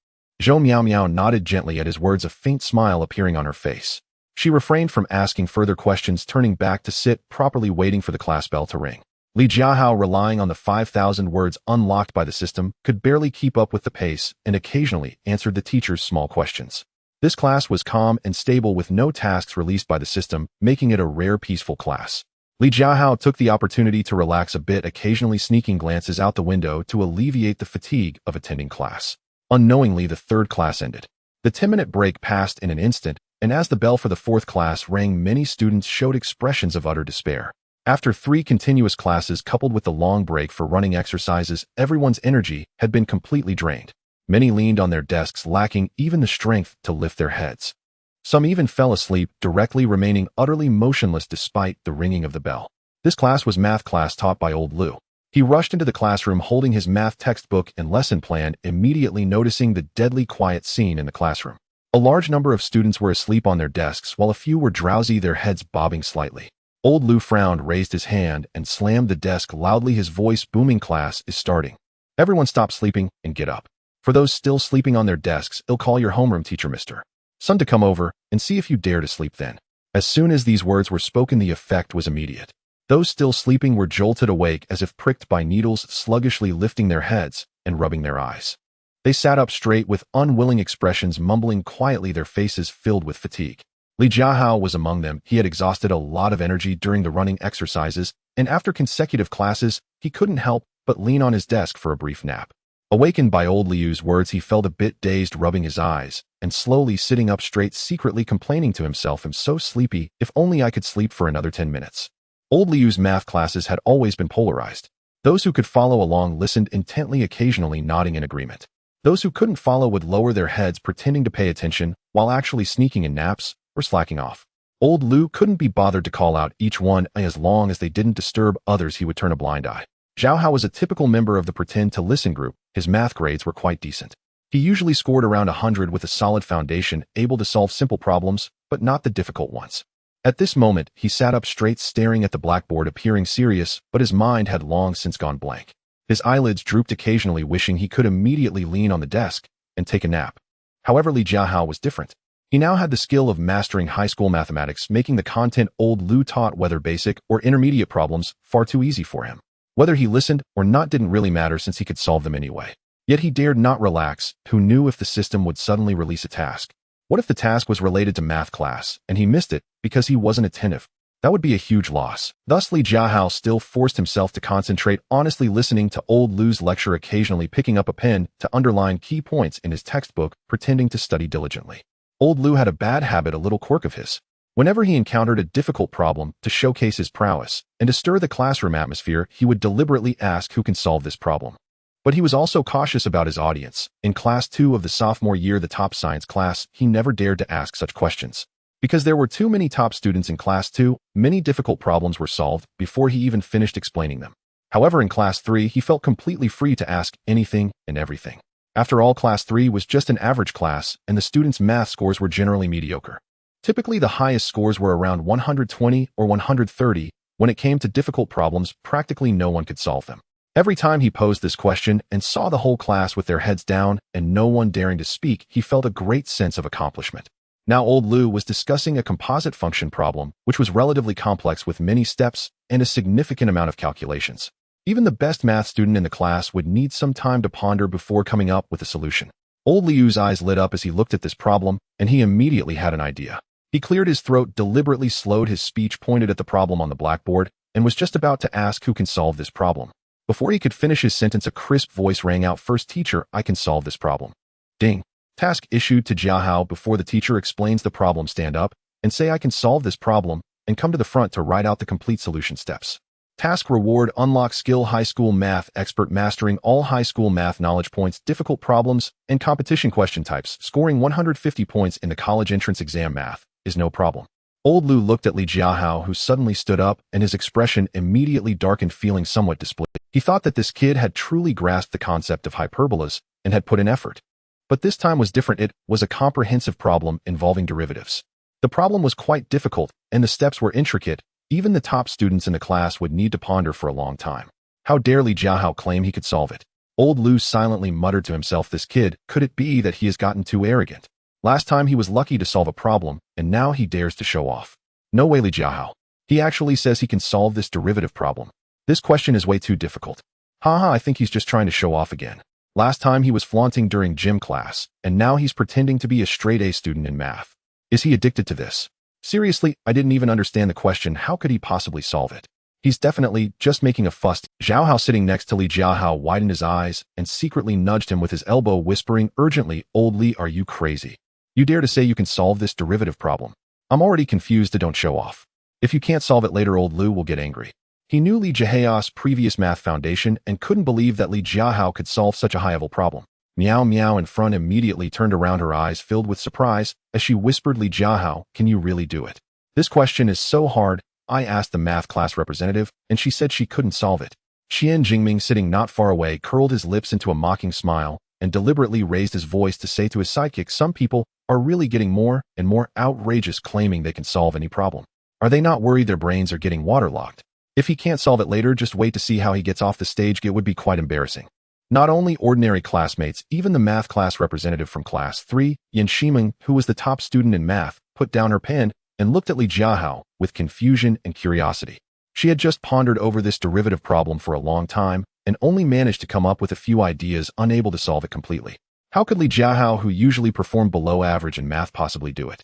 Speaker 1: Zhou Miao Miao nodded gently at his words, a faint smile appearing on her face. She refrained from asking further questions, turning back to sit properly, waiting for the class bell to ring. Li Jiahao, relying on the 5,000 words unlocked by the system, could barely keep up with the pace and occasionally answered the teacher's small questions. This class was calm and stable, with no tasks released by the system, making it a rare, peaceful class. Li Jiahao took the opportunity to relax a bit, occasionally sneaking glances out the window to alleviate the fatigue of attending class. Unknowingly, the 3rd class ended. The 10-minute break passed in an instant, and as the bell for the 4th class rang, many students showed expressions of utter despair. After 3 continuous classes coupled with the long break for running exercises, everyone's energy had been completely drained. Many leaned on their desks, lacking even the strength to lift their heads. Some even fell asleep, directly remaining utterly motionless despite the ringing of the bell. This class was math class taught by old Lu. He rushed into the classroom holding his math textbook and lesson plan, immediately noticing the deadly quiet scene in the classroom. A large number of students were asleep on their desks, while a few were drowsy, their heads bobbing slightly. Old Lu frowned, raised his hand, and slammed the desk loudly, his voice booming. Class is starting. Everyone stop sleeping and get up. For those still sleeping on their desks, I'll call your homeroom teacher, Mr. Sun, to come over and see if you dare to sleep then. As soon as these words were spoken, the effect was immediate. Those still sleeping were jolted awake as if pricked by needles, sluggishly lifting their heads and rubbing their eyes. They sat up straight with unwilling expressions, mumbling quietly, their faces filled with fatigue. Li Jiahao was among them. He had exhausted a lot of energy during the running exercises, and after consecutive classes, he couldn't help but lean on his desk for a brief nap. Awakened by old Liu's words, he felt a bit dazed, rubbing his eyes, and slowly sitting up straight, secretly complaining to himself, "I'm so sleepy, if only I could sleep for another 10 minutes. Old Liu's math classes had always been polarized. Those who could follow along listened intently, occasionally nodding in agreement. Those who couldn't follow would lower their heads, pretending to pay attention, while actually sneaking in naps or slacking off. Old Lu couldn't be bothered to call out each one. As long as they didn't disturb others, he would turn a blind eye. Jiahao was a typical member of the pretend to listen group. His math grades were quite decent. He usually scored around 100 with a solid foundation, able to solve simple problems, but not the difficult ones. At this moment, he sat up straight, staring at the blackboard, appearing serious, but his mind had long since gone blank. His eyelids drooped occasionally, wishing he could immediately lean on the desk and take a nap. However, Li Jiahao was different. He now had the skill of mastering high school mathematics, making the content old Lu taught, whether basic or intermediate problems, far too easy for him. Whether he listened or not didn't really matter, since he could solve them anyway. Yet he dared not relax. Who knew if the system would suddenly release a task? What if the task was related to math class, and he missed it because he wasn't attentive? That would be a huge loss. Thus, Li Jiahao still forced himself to concentrate, honestly listening to old Lu's lecture, occasionally picking up a pen to underline key points in his textbook, pretending to study diligently. Old Lu had a bad habit, a little quirk of his. Whenever he encountered a difficult problem, to showcase his prowess and to stir the classroom atmosphere, he would deliberately ask who can solve this problem. But he was also cautious about his audience. In class 2 of the sophomore year, the top science class, he never dared to ask such questions. Because there were too many top students in class 2, many difficult problems were solved before he even finished explaining them. However, in class 3, he felt completely free to ask anything and everything. After all, class 3 was just an average class, and the students' math scores were generally mediocre. Typically, the highest scores were around 120 or 130. When it came to difficult problems, practically no one could solve them. Every time he posed this question and saw the whole class with their heads down and no one daring to speak, he felt a great sense of accomplishment. Now old Lu was discussing a composite function problem, which was relatively complex with many steps and a significant amount of calculations. Even the best math student in the class would need some time to ponder before coming up with a solution. Old Liu's eyes lit up as he looked at this problem, and he immediately had an idea. He cleared his throat, deliberately slowed his speech, pointed at the problem on the blackboard, and was just about to ask who can solve this problem. Before he could finish his sentence, a crisp voice rang out, "First teacher, I can solve this problem." Ding. Task issued to Jiahao. Before the teacher explains the problem, stand up and say, "I can solve this problem," and come to the front to write out the complete solution steps. Task reward: unlock skill, high school math expert, mastering all high school math knowledge points, difficult problems, and competition question types. Scoring 150 points in the college entrance exam. Math is no problem. Old Lu looked at Li Jiahao, who suddenly stood up, and his expression immediately darkened, feeling somewhat displeased. He thought that this kid had truly grasped the concept of hyperbolas and had put in effort. But this time was different. It was a comprehensive problem involving derivatives. The problem was quite difficult, and the steps were intricate. Even the top students in the class would need to ponder for a long time. How dare Li Jiahao claim he could solve it? Old Lu silently muttered to himself, "This kid, could it be that he has gotten too arrogant? Last time he was lucky to solve a problem, and now he dares to show off. No way, Li Jiahao. He actually says he can solve this derivative problem. This question is way too difficult. Haha, I think he's just trying to show off again. Last time he was flaunting during gym class, and now he's pretending to be a straight A student in math. Is he addicted to this? Seriously, I didn't even understand the question. How could he possibly solve it? He's definitely just making a fuss." Jiahao, sitting next to Li Jiahao, widened his eyes and secretly nudged him with his elbow, whispering urgently, "Old Li, are you crazy? You dare to say you can solve this derivative problem? I'm already confused. Don't show off. If you can't solve it later, old Lu will get angry." He knew Li Jiahao's previous math foundation and couldn't believe that Li Jiahao could solve such a high-level problem. Meow Meow in front immediately turned around, her eyes filled with surprise as she whispered, "Li Jiahao, can you really do it? This question is so hard. I asked the math class representative, and she said she couldn't solve it." Qian Jingming, sitting not far away, curled his lips into a mocking smile and deliberately raised his voice to say to his sidekick, some people are really getting more and more outrageous, claiming they can solve any problem. Are they not worried their brains are getting waterlogged? If he can't solve it later, just wait to see how he gets off the stage. It would be quite embarrassing. Not only ordinary classmates, even the math class representative from class 3, Yan Shiming, who was the top student in math, put down her pen and looked at Li Jiahao with confusion and curiosity. She had just pondered over this derivative problem for a long time and only managed to come up with a few ideas, unable to solve it completely. How could Li Jiahao, who usually performed below average in math, possibly do it?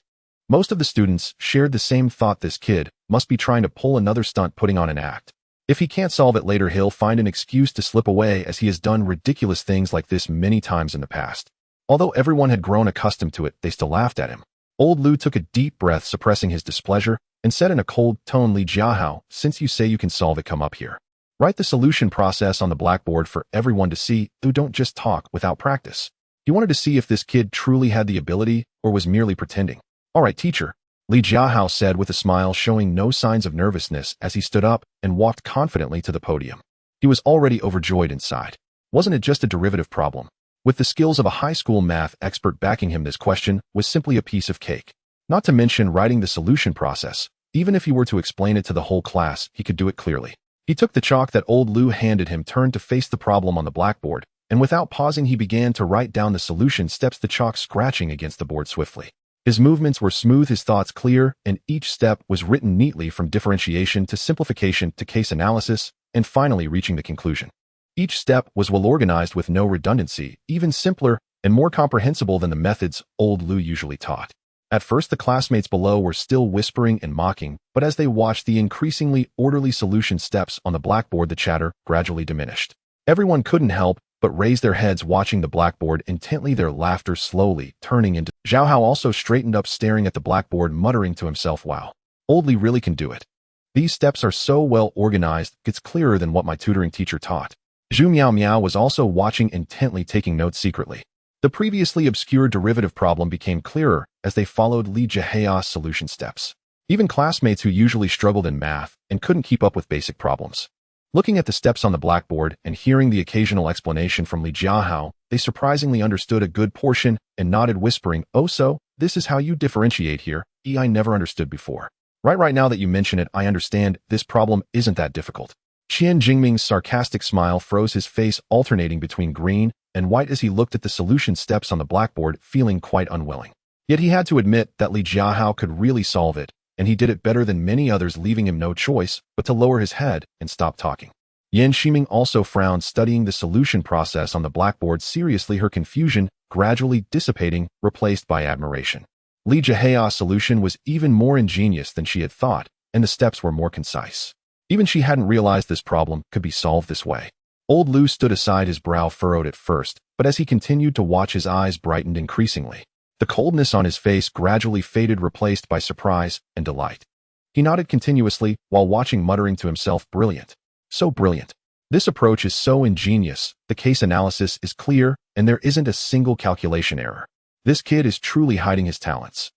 Speaker 1: Most of the students shared the same thought. This kid must be trying to pull another stunt, putting on an act. If he can't solve it later, he'll find an excuse to slip away, as he has done ridiculous things like this many times in the past. Although everyone had grown accustomed to it, they still laughed at him. Old Lu took a deep breath, suppressing his displeasure, and said in a cold tone, Li Jiahao, since you say you can solve it, come up here. Write the solution process on the blackboard for everyone to see. Don't just talk without practice. He wanted to see if this kid truly had the ability or was merely pretending. All right, teacher, Li Jiahao said with a smile, showing no signs of nervousness as he stood up and walked confidently to the podium. He was already overjoyed inside. Wasn't it just a derivative problem? With the skills of a high school math expert backing him, this question was simply a piece of cake. Not to mention writing the solution process. Even if he were to explain it to the whole class, he could do it clearly. He took the chalk that old Lu handed him, turned to face the problem on the blackboard, and without pausing, he began to write down the solution steps, the chalk scratching against the board swiftly. His movements were smooth, his thoughts clear, and each step was written neatly, from differentiation to simplification to case analysis, and finally reaching the conclusion. Each step was well organized with no redundancy, even simpler and more comprehensible than the methods old Lu usually taught. At first, the classmates below were still whispering and mocking, but as they watched the increasingly orderly solution steps on the blackboard, the chatter gradually diminished. Everyone couldn't help but raise their heads, watching the blackboard intently, their laughter slowly turning into... Jiahao also straightened up, staring at the blackboard, muttering to himself, wow, old Li really can do it. These steps are so well organized, it's clearer than what my tutoring teacher taught. Zhu Miao Miao was also watching intently, taking notes secretly. The previously obscure derivative problem became clearer as they followed Li Jiahao's solution steps. Even classmates who usually struggled in math and couldn't keep up with basic problems. Looking at the steps on the blackboard and hearing the occasional explanation from Li Jiahao, they surprisingly understood a good portion and nodded, whispering, oh, so this is how you differentiate here? I never understood before. Right now that you mention it, I understand. This problem isn't that difficult. Qian Jingming's sarcastic smile froze his face, alternating between green and white as he looked at the solution steps on the blackboard, feeling quite unwilling. Yet he had to admit that Li Jiahao could really solve it, and he did it better than many others, leaving him no choice but to lower his head and stop talking. Yan Shiming also frowned, studying the solution process on the blackboard seriously, her confusion gradually dissipating, replaced by admiration. Li Jiahao's solution was even more ingenious than she had thought, and the steps were more concise. Even she hadn't realized this problem could be solved this way. Old Lu stood aside, his brow furrowed at first, but as he continued to watch, his eyes brightened increasingly. The coldness on his face gradually faded, replaced by surprise and delight. He nodded continuously while watching, muttering to himself, brilliant. So brilliant. This approach is so ingenious, the case analysis is clear, and there isn't a single calculation error. This kid is truly hiding his talents.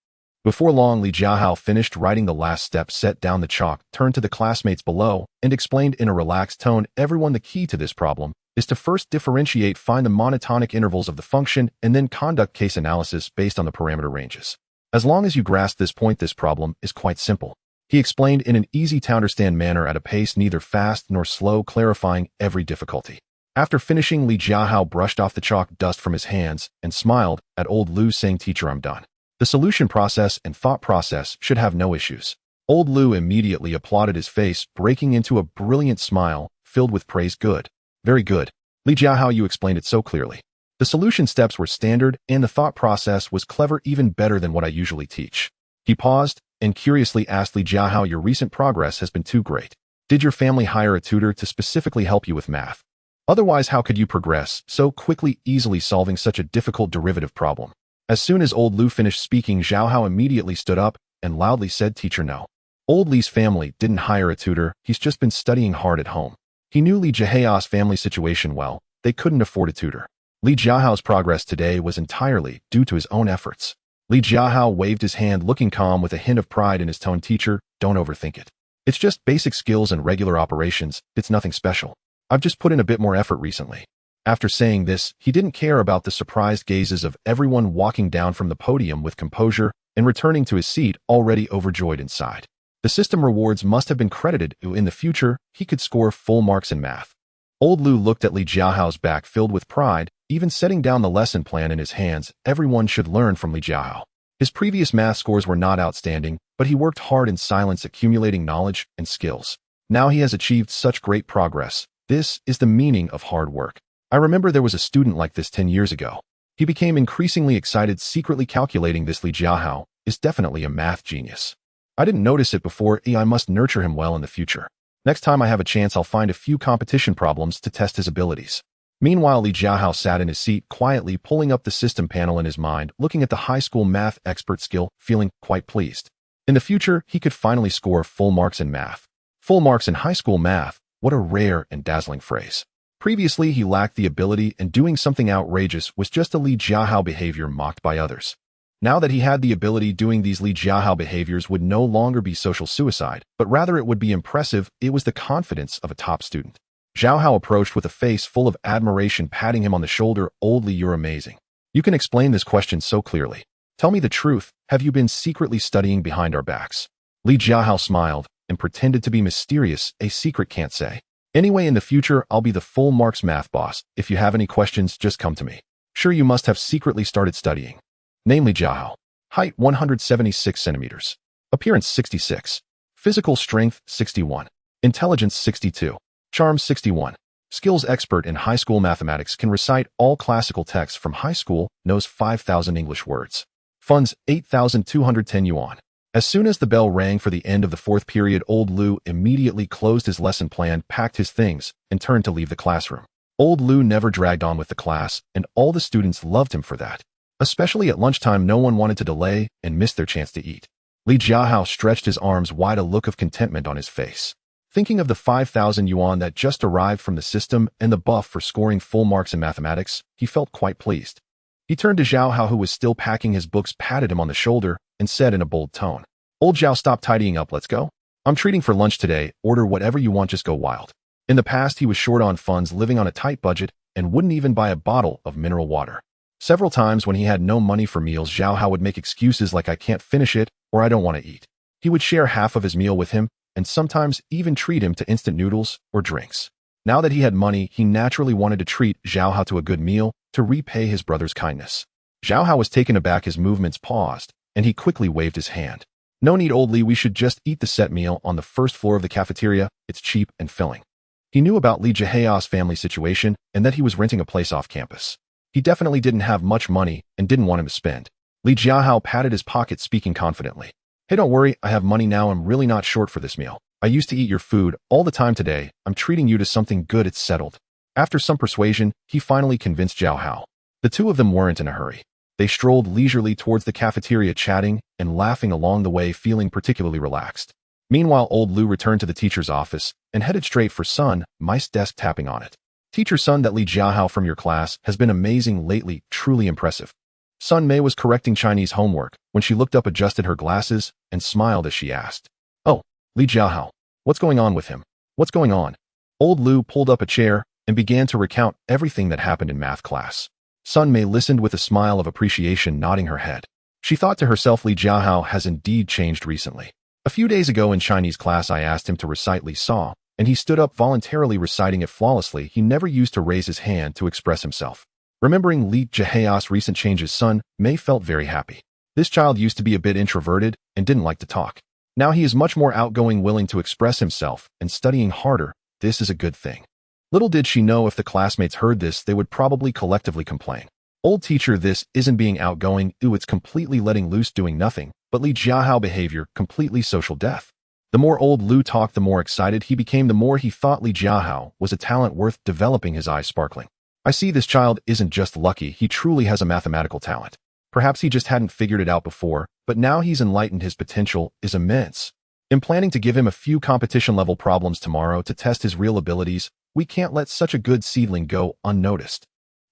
Speaker 1: Before long, Li Jiahao finished writing the last step, set down the chalk, turned to the classmates below, and explained in a relaxed tone, everyone, the key to this problem is to first differentiate, find the monotonic intervals of the function, and then conduct case analysis based on the parameter ranges. As long as you grasp this point, this problem is quite simple. He explained in an easy-to-understand manner, at a pace neither fast nor slow, clarifying every difficulty. After finishing, Li Jiahao brushed off the chalk dust from his hands and smiled at old Lu, saying, teacher, I'm done. The solution process and thought process should have no issues. Old Lu immediately applauded, his face breaking into a brilliant smile filled with praise. Good. Very good. Li Jiahao, you explained it so clearly. The solution steps were standard, and the thought process was clever, even better than what I usually teach. He paused and curiously asked Li Jiahao, your recent progress has been too great. Did your family hire a tutor to specifically help you with math? Otherwise, how could you progress so quickly, easily solving such a difficult derivative problem? As soon as old Lu finished speaking, Jiahao immediately stood up and loudly said, teacher, no. Old Li's family didn't hire a tutor, he's just been studying hard at home. He knew Li Jiahao's family situation well, they couldn't afford a tutor. Li Jiahao's progress today was entirely due to his own efforts. Li Jiahao waved his hand, looking calm with a hint of pride in his tone, teacher, don't overthink it. It's just basic skills and regular operations, it's nothing special. I've just put in a bit more effort recently. After saying this, he didn't care about the surprised gazes of everyone walking down from the podium with composure and returning to his seat already overjoyed inside. The system rewards must have been credited in the future he could score full marks in math. Old Lu looked at Li Jiahao's back filled with pride, even setting down the lesson plan in his hands. Everyone should learn from Li Jiahao. His previous math scores were not outstanding, but he worked hard in silence accumulating knowledge and skills. Now he has achieved such great progress. This is the meaning of hard work. I remember there was a student like this 10 years ago. He became increasingly excited secretly calculating this Li Jiahao is definitely a math genius. I didn't notice it before. I must nurture him well in the future. Next time I have a chance I'll find a few competition problems to test his abilities. Meanwhile, Li Jiahao sat in his seat quietly pulling up the system panel in his mind, looking at the high school math expert skill, feeling quite pleased. In the future, he could finally score full marks in math. Full marks in high school math, what a rare and dazzling phrase. Previously, he lacked the ability and doing something outrageous was just a Li Jiahao behavior mocked by others. Now that he had the ability, doing these Li Jiahao behaviors would no longer be social suicide, but rather it would be impressive. It was the confidence of a top student. Jiahao approached with a face full of admiration, patting him on the shoulder. Old Li, you're amazing. You can explain this question so clearly. Tell me the truth, have you been secretly studying behind our backs? Li Jiahao smiled and pretended to be mysterious. A secret can't say. Anyway, in the future, I'll be the full marks math boss. If you have any questions, just come to me. Sure, you must have secretly started studying. Name Li Jiahao. Height 176 centimeters. Appearance 66. Physical strength 61. Intelligence 62. Charm 61. Skills expert in high school mathematics, can recite all classical texts from high school, knows 5,000 English words. Funds 8,210 yuan. As soon as the bell rang for the end of the fourth period, Old Lu immediately closed his lesson plan, packed his things, and turned to leave the classroom. Old Lu never dragged on with the class, and all the students loved him for that. Especially at lunchtime, no one wanted to delay and miss their chance to eat. Li Jiahao stretched his arms wide, a look of contentment on his face. Thinking of the 5,000 yuan that just arrived from the system and the buff for scoring full marks in mathematics, he felt quite pleased. He turned to Jiahao, who was still packing his books, patted him on the shoulder, and said in a bold tone, "Old Jiao, stop tidying up, let's go. I'm treating for lunch today, order whatever you want, just go wild." In the past, he was short on funds, living on a tight budget, and wouldn't even buy a bottle of mineral water. Several times when he had no money for meals, Jiahao would make excuses like "I can't finish it" or "I don't want to eat." He would share half of his meal with him, and sometimes even treat him to instant noodles or drinks. Now that he had money, he naturally wanted to treat Jiahao to a good meal to repay his brother's kindness. Jiahao was taken aback, his movements paused, and he quickly waved his hand. "No need, Old Li, we should just eat the set meal on the first floor of the cafeteria. It's cheap and filling." He knew about Li Jiahao's family situation and that he was renting a place off campus. He definitely didn't have much money and didn't want him to spend. Li Jiahao patted his pocket, speaking confidently. "Hey, don't worry, I have money now. I'm really not short for this meal. I used to eat your food all the time today. I'm treating you to something good. It's settled." After some persuasion, he finally convinced Jiahao. The two of them weren't in a hurry. They strolled leisurely towards the cafeteria, chatting and laughing along the way, feeling particularly relaxed. Meanwhile, Old Lu returned to the teacher's office and headed straight for Sun Mei's desk, tapping on it. "Teacher Sun, that Li Jiahao from your class has been amazing lately, truly impressive." Sun Mei was correcting Chinese homework when she looked up, adjusted her glasses, and smiled as she asked, "Oh, Li Jiahao, what's going on with him? What's going on?" Old Lu pulled up a chair and began to recount everything that happened in math class. Sun Mei listened with a smile of appreciation, nodding her head. She thought to herself, Li Jiahao has indeed changed recently. A few days ago in Chinese class, I asked him to recite Li Saw, and he stood up voluntarily, reciting it flawlessly. He never used to raise his hand to express himself. Remembering Li Jiahao's recent changes, Sun Mei felt very happy. This child used to be a bit introverted and didn't like to talk. Now he is much more outgoing, willing to express himself, and studying harder. This is a good thing. Little did she know, if the classmates heard this, they would probably collectively complain. "Old teacher, this isn't being outgoing. Ooh, it's completely letting loose, doing nothing but Li Jiahao behavior, completely social death." The more Old Lu talked, the more excited he became, the more he thought Li Jiahao was a talent worth developing, his eyes sparkling. "I see this child isn't just lucky, he truly has a mathematical talent. Perhaps he just hadn't figured it out before, but now he's enlightened. His potential is immense. I'm planning to give him a few competition-level problems tomorrow to test his real abilities. We can't let such a good seedling go unnoticed."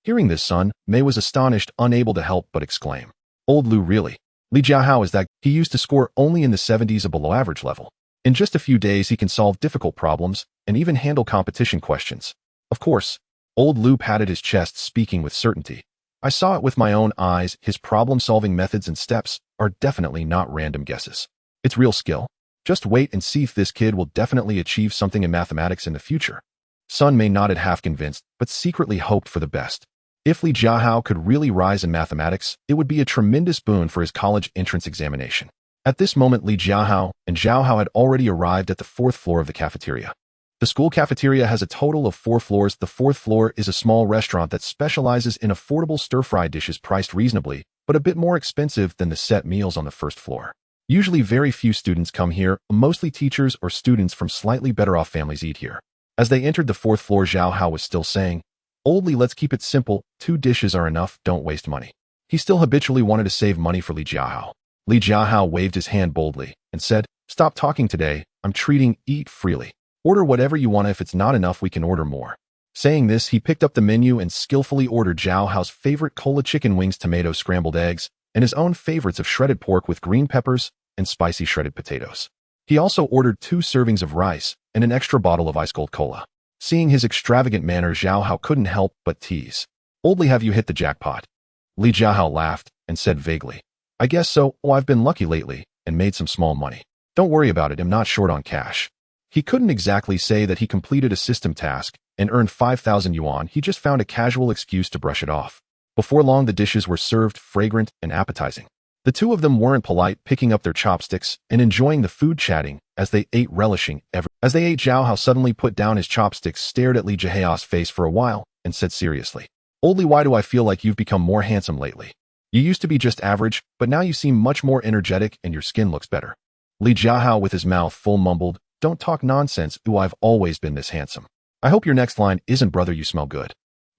Speaker 1: Hearing this, Sun Mei was astonished, unable to help but exclaim, "Old Lu, really? Li Jiahao is that?" He used to score only in the 70s, a below average level. In just a few days, he can solve difficult problems and even handle competition questions. Of course, old Lu patted his chest, speaking with certainty. I saw it with my own eyes. His problem-solving methods and steps are definitely not random guesses. It's real skill. Just wait and see if this kid will definitely achieve something in mathematics in the future. Sun Mei nodded, half convinced, but secretly hoped for the best. If Li Jiahao could really rise in mathematics, it would be a tremendous boon for his college entrance examination. At this moment, Li Jiahao and Zhao Hao had already arrived at the 4th floor of the cafeteria. The school cafeteria has a total of 4 floors. The 4th floor is a small restaurant that specializes in affordable stir-fry dishes priced reasonably, but a bit more expensive than the set meals on the 1st floor. Usually very few students come here, mostly teachers or students from slightly better-off families eat here. As they entered the 4th floor, Zhao Hao was still saying, "Old Li, let's keep it simple. 2 dishes are enough, don't waste money." He still habitually wanted to save money for Li Jiahao. Li Jiahao waved his hand boldly and said, "Stop talking today, I'm treating, eat freely. Order whatever you want. If it's not enough, we can order more." Saying this, he picked up the menu and skillfully ordered Zhao Hao's favorite cola chicken wings, tomato scrambled eggs, and his own favorites of shredded pork with green peppers and spicy shredded potatoes. He also ordered 2 servings of rice and an extra bottle of ice-cold cola. Seeing his extravagant manner, Zhao Hao couldn't help but tease. "Old Li, have you hit the jackpot?" Li Jiahao laughed and said vaguely, "I guess so. Oh, I've been lucky lately and made some small money. Don't worry about it, I'm not short on cash." He couldn't exactly say that he completed a system task and earned 5,000 yuan. He just found a casual excuse to brush it off. Before long, the dishes were served, fragrant and appetizing. The two of them weren't polite, picking up their chopsticks and enjoying the food, chatting as they ate, relishing every. As they ate, Zhao Hao suddenly put down his chopsticks, stared at Li Jiahao's face for a while, and said seriously, "Old Li, why do I feel like you've become more handsome lately? You used to be just average, but now you seem much more energetic and your skin looks better." Li Jiahao, with his mouth full, mumbled, "Don't talk nonsense. Ooh, I've always been this handsome. I hope your next line isn't, brother, you smell good."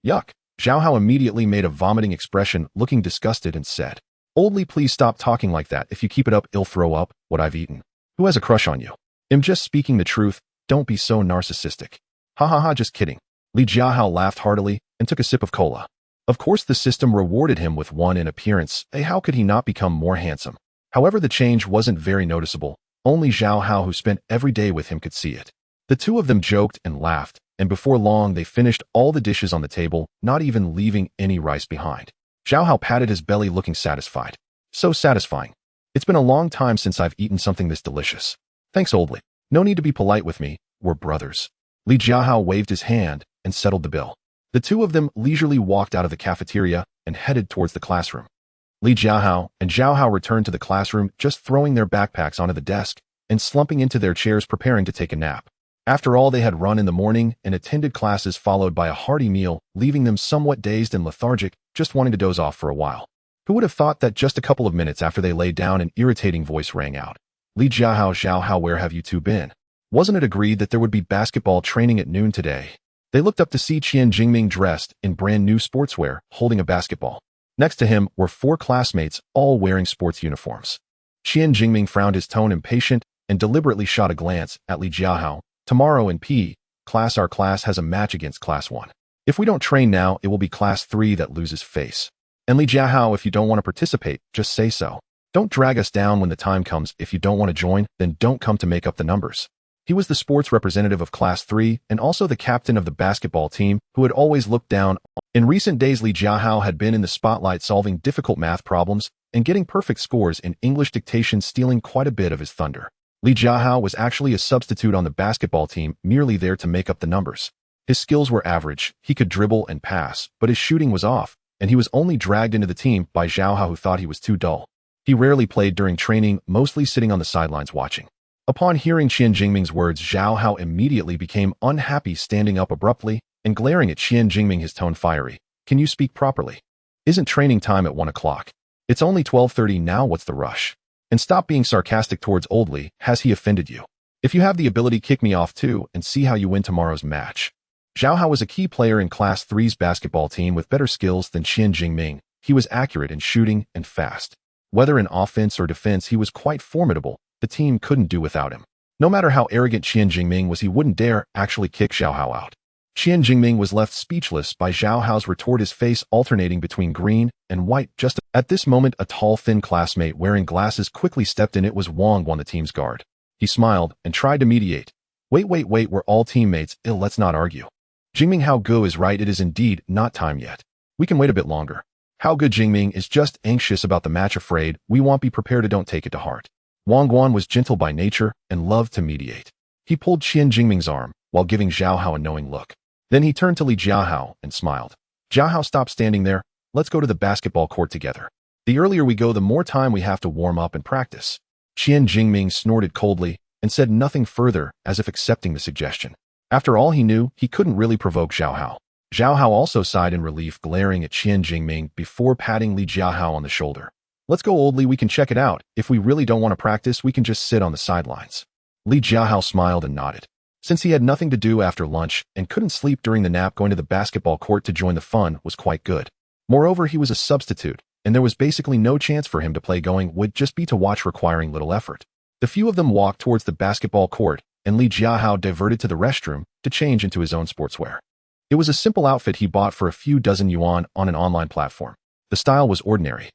Speaker 1: Yuck. Zhao Hao immediately made a vomiting expression, looking disgusted, and said, "Old Li, please stop talking like that. If you keep it up, I'll throw up what I've eaten. Who has a crush on you? I'm just speaking the truth. Don't be so narcissistic." "Ha ha ha, just kidding." Li Jiahao laughed heartily and took a sip of cola. Of course, the system rewarded him with one in appearance. How could he not become more handsome? However, the change wasn't very noticeable. Only Zhao Hao, who spent every day with him, could see it. The two of them joked and laughed, and before long they finished all the dishes on the table, not even leaving any rice behind. Zhao Hao patted his belly, looking satisfied. "So satisfying. It's been a long time since I've eaten something this delicious. Thanks, Old Li. No need to be polite with me. We're brothers." Li Jiahao waved his hand and settled the bill. The two of them leisurely walked out of the cafeteria and headed towards the classroom. Li Jiahao and Zhao Hao returned to the classroom, just throwing their backpacks onto the desk and slumping into their chairs, preparing to take a nap. After all, they had run in the morning and attended classes followed by a hearty meal, leaving them somewhat dazed and lethargic, just wanting to doze off for a while. Who would have thought that just a couple of minutes after they lay down, an irritating voice rang out. "Li Jiahao, Zhao Hao, where have you two been? Wasn't it agreed that there would be basketball training at noon today?" They looked up to see Qian Jingming dressed in brand new sportswear, holding a basketball. Next to him were 4 classmates, all wearing sports uniforms. Qian Jingming frowned, his tone impatient, and deliberately shot a glance at Li Jiahao. "Tomorrow in P class, our class has a match against Class 1. If we don't train now, it will be Class 3 that loses face. And Li Jiahao, if you don't want to participate, just say so. Don't drag us down when the time comes. If you don't want to join, then don't come to make up the numbers." He was the sports representative of Class 3 and also the captain of the basketball team, who had always looked down. In recent days, Li Jiahao had been in the spotlight, solving difficult math problems and getting perfect scores in English dictation, stealing quite a bit of his thunder. Li Jiahao was actually a substitute on the basketball team, merely there to make up the numbers. His skills were average, he could dribble and pass, but his shooting was off, and he was only dragged into the team by Zhao Hao, who thought he was too dull. He rarely played during training, mostly sitting on the sidelines watching. Upon hearing Qian Jingming's words, Zhao Hao immediately became unhappy, standing up abruptly and glaring at Qian Jingming, his tone fiery. "Can you speak properly? Isn't training time at 1 o'clock? It's only 12:30 now, what's the rush? And stop being sarcastic towards Old Li. Has he offended you? If you have the ability, kick me off too and see how you win tomorrow's match." Zhao Hao was a key player in Class 3's basketball team with better skills than Qian Jingming. He was accurate in shooting and fast. Whether in offense or defense, he was quite formidable. The team couldn't do without him. No matter how arrogant Qian Jingming was, he wouldn't dare actually kick Zhao Hao out. Qian Jingming was left speechless by Zhao Hao's retort, his face alternating between green and white. Just at this moment, a tall, thin classmate wearing glasses quickly stepped in. It was Wang on the team's guard. He smiled and tried to mediate. Wait, we're all teammates. Let's not argue." Jingming Hao Gu is right, it is indeed not time yet. We can wait a bit longer. Hao Gu Jingming is just anxious about the match, afraid we won't be prepared, to don't take it to heart. Wang Guan was gentle by nature and loved to mediate. He pulled Qian Jingming's arm while giving Zhao Hao a knowing look. Then he turned to Li Jiahao and smiled. Jiahao, stop standing there. Let's go to the basketball court together. The earlier we go, the more time we have to warm up and practice. Qian Jingming snorted coldly and said nothing further, as if accepting the suggestion. After all, he knew he couldn't really provoke Zhao Hao. Zhao Hao also sighed in relief, glaring at Qian Jingming before patting Li Jiahao on the shoulder. Let's go, old Li, we can check it out. If we really don't want to practice, we can just sit on the sidelines. Li Jiahao smiled and nodded. Since he had nothing to do after lunch and couldn't sleep during the nap, going to the basketball court to join the fun was quite good. Moreover, he was a substitute, and there was basically no chance for him to play. Going would just be to watch, requiring little effort. The few of them walked towards the basketball court, and Li Jiahao diverted to the restroom to change into his own sportswear. It was a simple outfit he bought for a few dozen yuan on an online platform. The style was ordinary.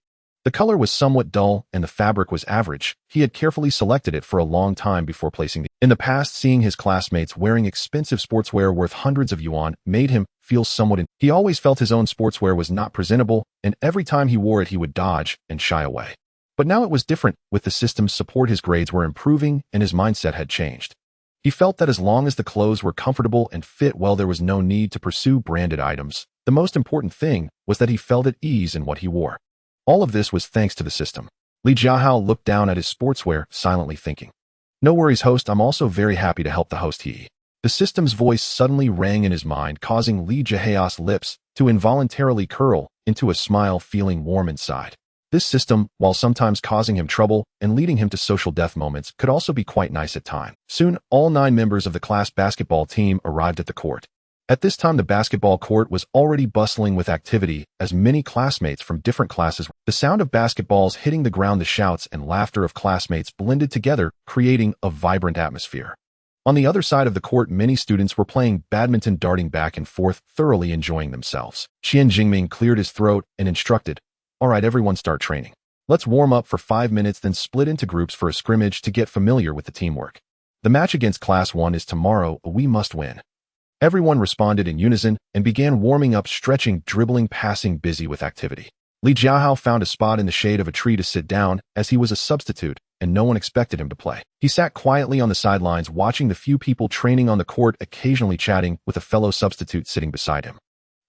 Speaker 1: The color was somewhat dull and the fabric was average. He had carefully selected it for a long time before placing it. In the past, seeing his classmates wearing expensive sportswear worth hundreds of yuan made him feel somewhat He always felt his own sportswear was not presentable, and every time he wore it he would dodge and shy away. But now it was different. With the system's support, his grades were improving and his mindset had changed. He felt that as long as the clothes were comfortable and fit well, there was no need to pursue branded items. The most important thing was that he felt at ease in what he wore. All of this was thanks to the system. Li Jiahao looked down at his sportswear, silently thinking. No worries, host, I'm also very happy to help the host. The system's voice suddenly rang in his mind, causing Li Jiahao's lips to involuntarily curl into a smile, feeling warm inside. This system, while sometimes causing him trouble and leading him to social death moments, could also be quite nice at times. Soon, all 9 members of the class basketball team arrived at the court. At this time, the basketball court was already bustling with activity, as many classmates from different classes. The sound of basketballs hitting the ground, the shouts and laughter of classmates blended together, creating a vibrant atmosphere. On the other side of the court, many students were playing badminton, darting back and forth, thoroughly enjoying themselves. Qian Jingming cleared his throat and instructed, "All right, everyone, start training. Let's warm up for 5 minutes, then split into groups for a scrimmage to get familiar with the teamwork. The match against Class 1 is tomorrow. We must win." Everyone responded in unison and began warming up, stretching, dribbling, passing, busy with activity. Li Jiahao found a spot in the shade of a tree to sit down, as he was a substitute and no one expected him to play. He sat quietly on the sidelines, watching the few people training on the court, occasionally chatting with a fellow substitute sitting beside him.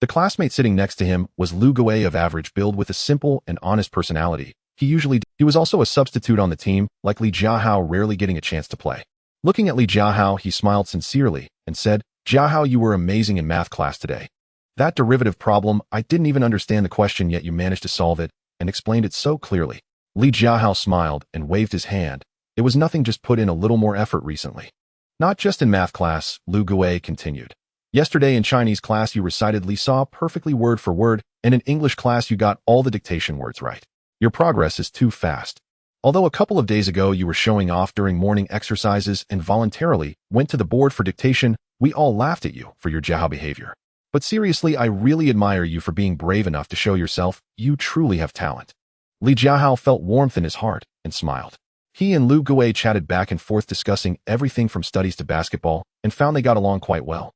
Speaker 1: The classmate sitting next to him was Lu Gui, of average build with a simple and honest personality. He was also a substitute on the team, like Li Jiahao, rarely getting a chance to play. Looking at Li Jiahao, he smiled sincerely and said, "Jiahao, you were amazing in math class today. That derivative problem, I didn't even understand the question, yet you managed to solve it and explained it so clearly." Li Jiahao smiled and waved his hand. "It was nothing, just put in a little more effort recently." "Not just in math class," Lu Gui continued. "Yesterday in Chinese class you recited Li Sa perfectly word for word, and in English class you got all the dictation words right. Your progress is too fast. Although a couple of days ago you were showing off during morning exercises and voluntarily went to the board for dictation, we all laughed at you for your Jiahao behavior. But seriously, I really admire you for being brave enough to show yourself. You truly have talent." Li Jiahao felt warmth in his heart and smiled. He and Lu Gui chatted back and forth, discussing everything from studies to basketball, and found they got along quite well.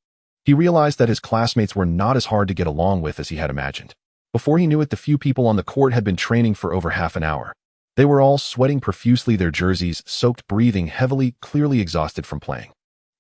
Speaker 1: He realized that his classmates were not as hard to get along with as he had imagined. Before he knew it, the few people on the court had been training for over half an hour. They were all sweating profusely, their jerseys soaked, breathing heavily, clearly exhausted from playing.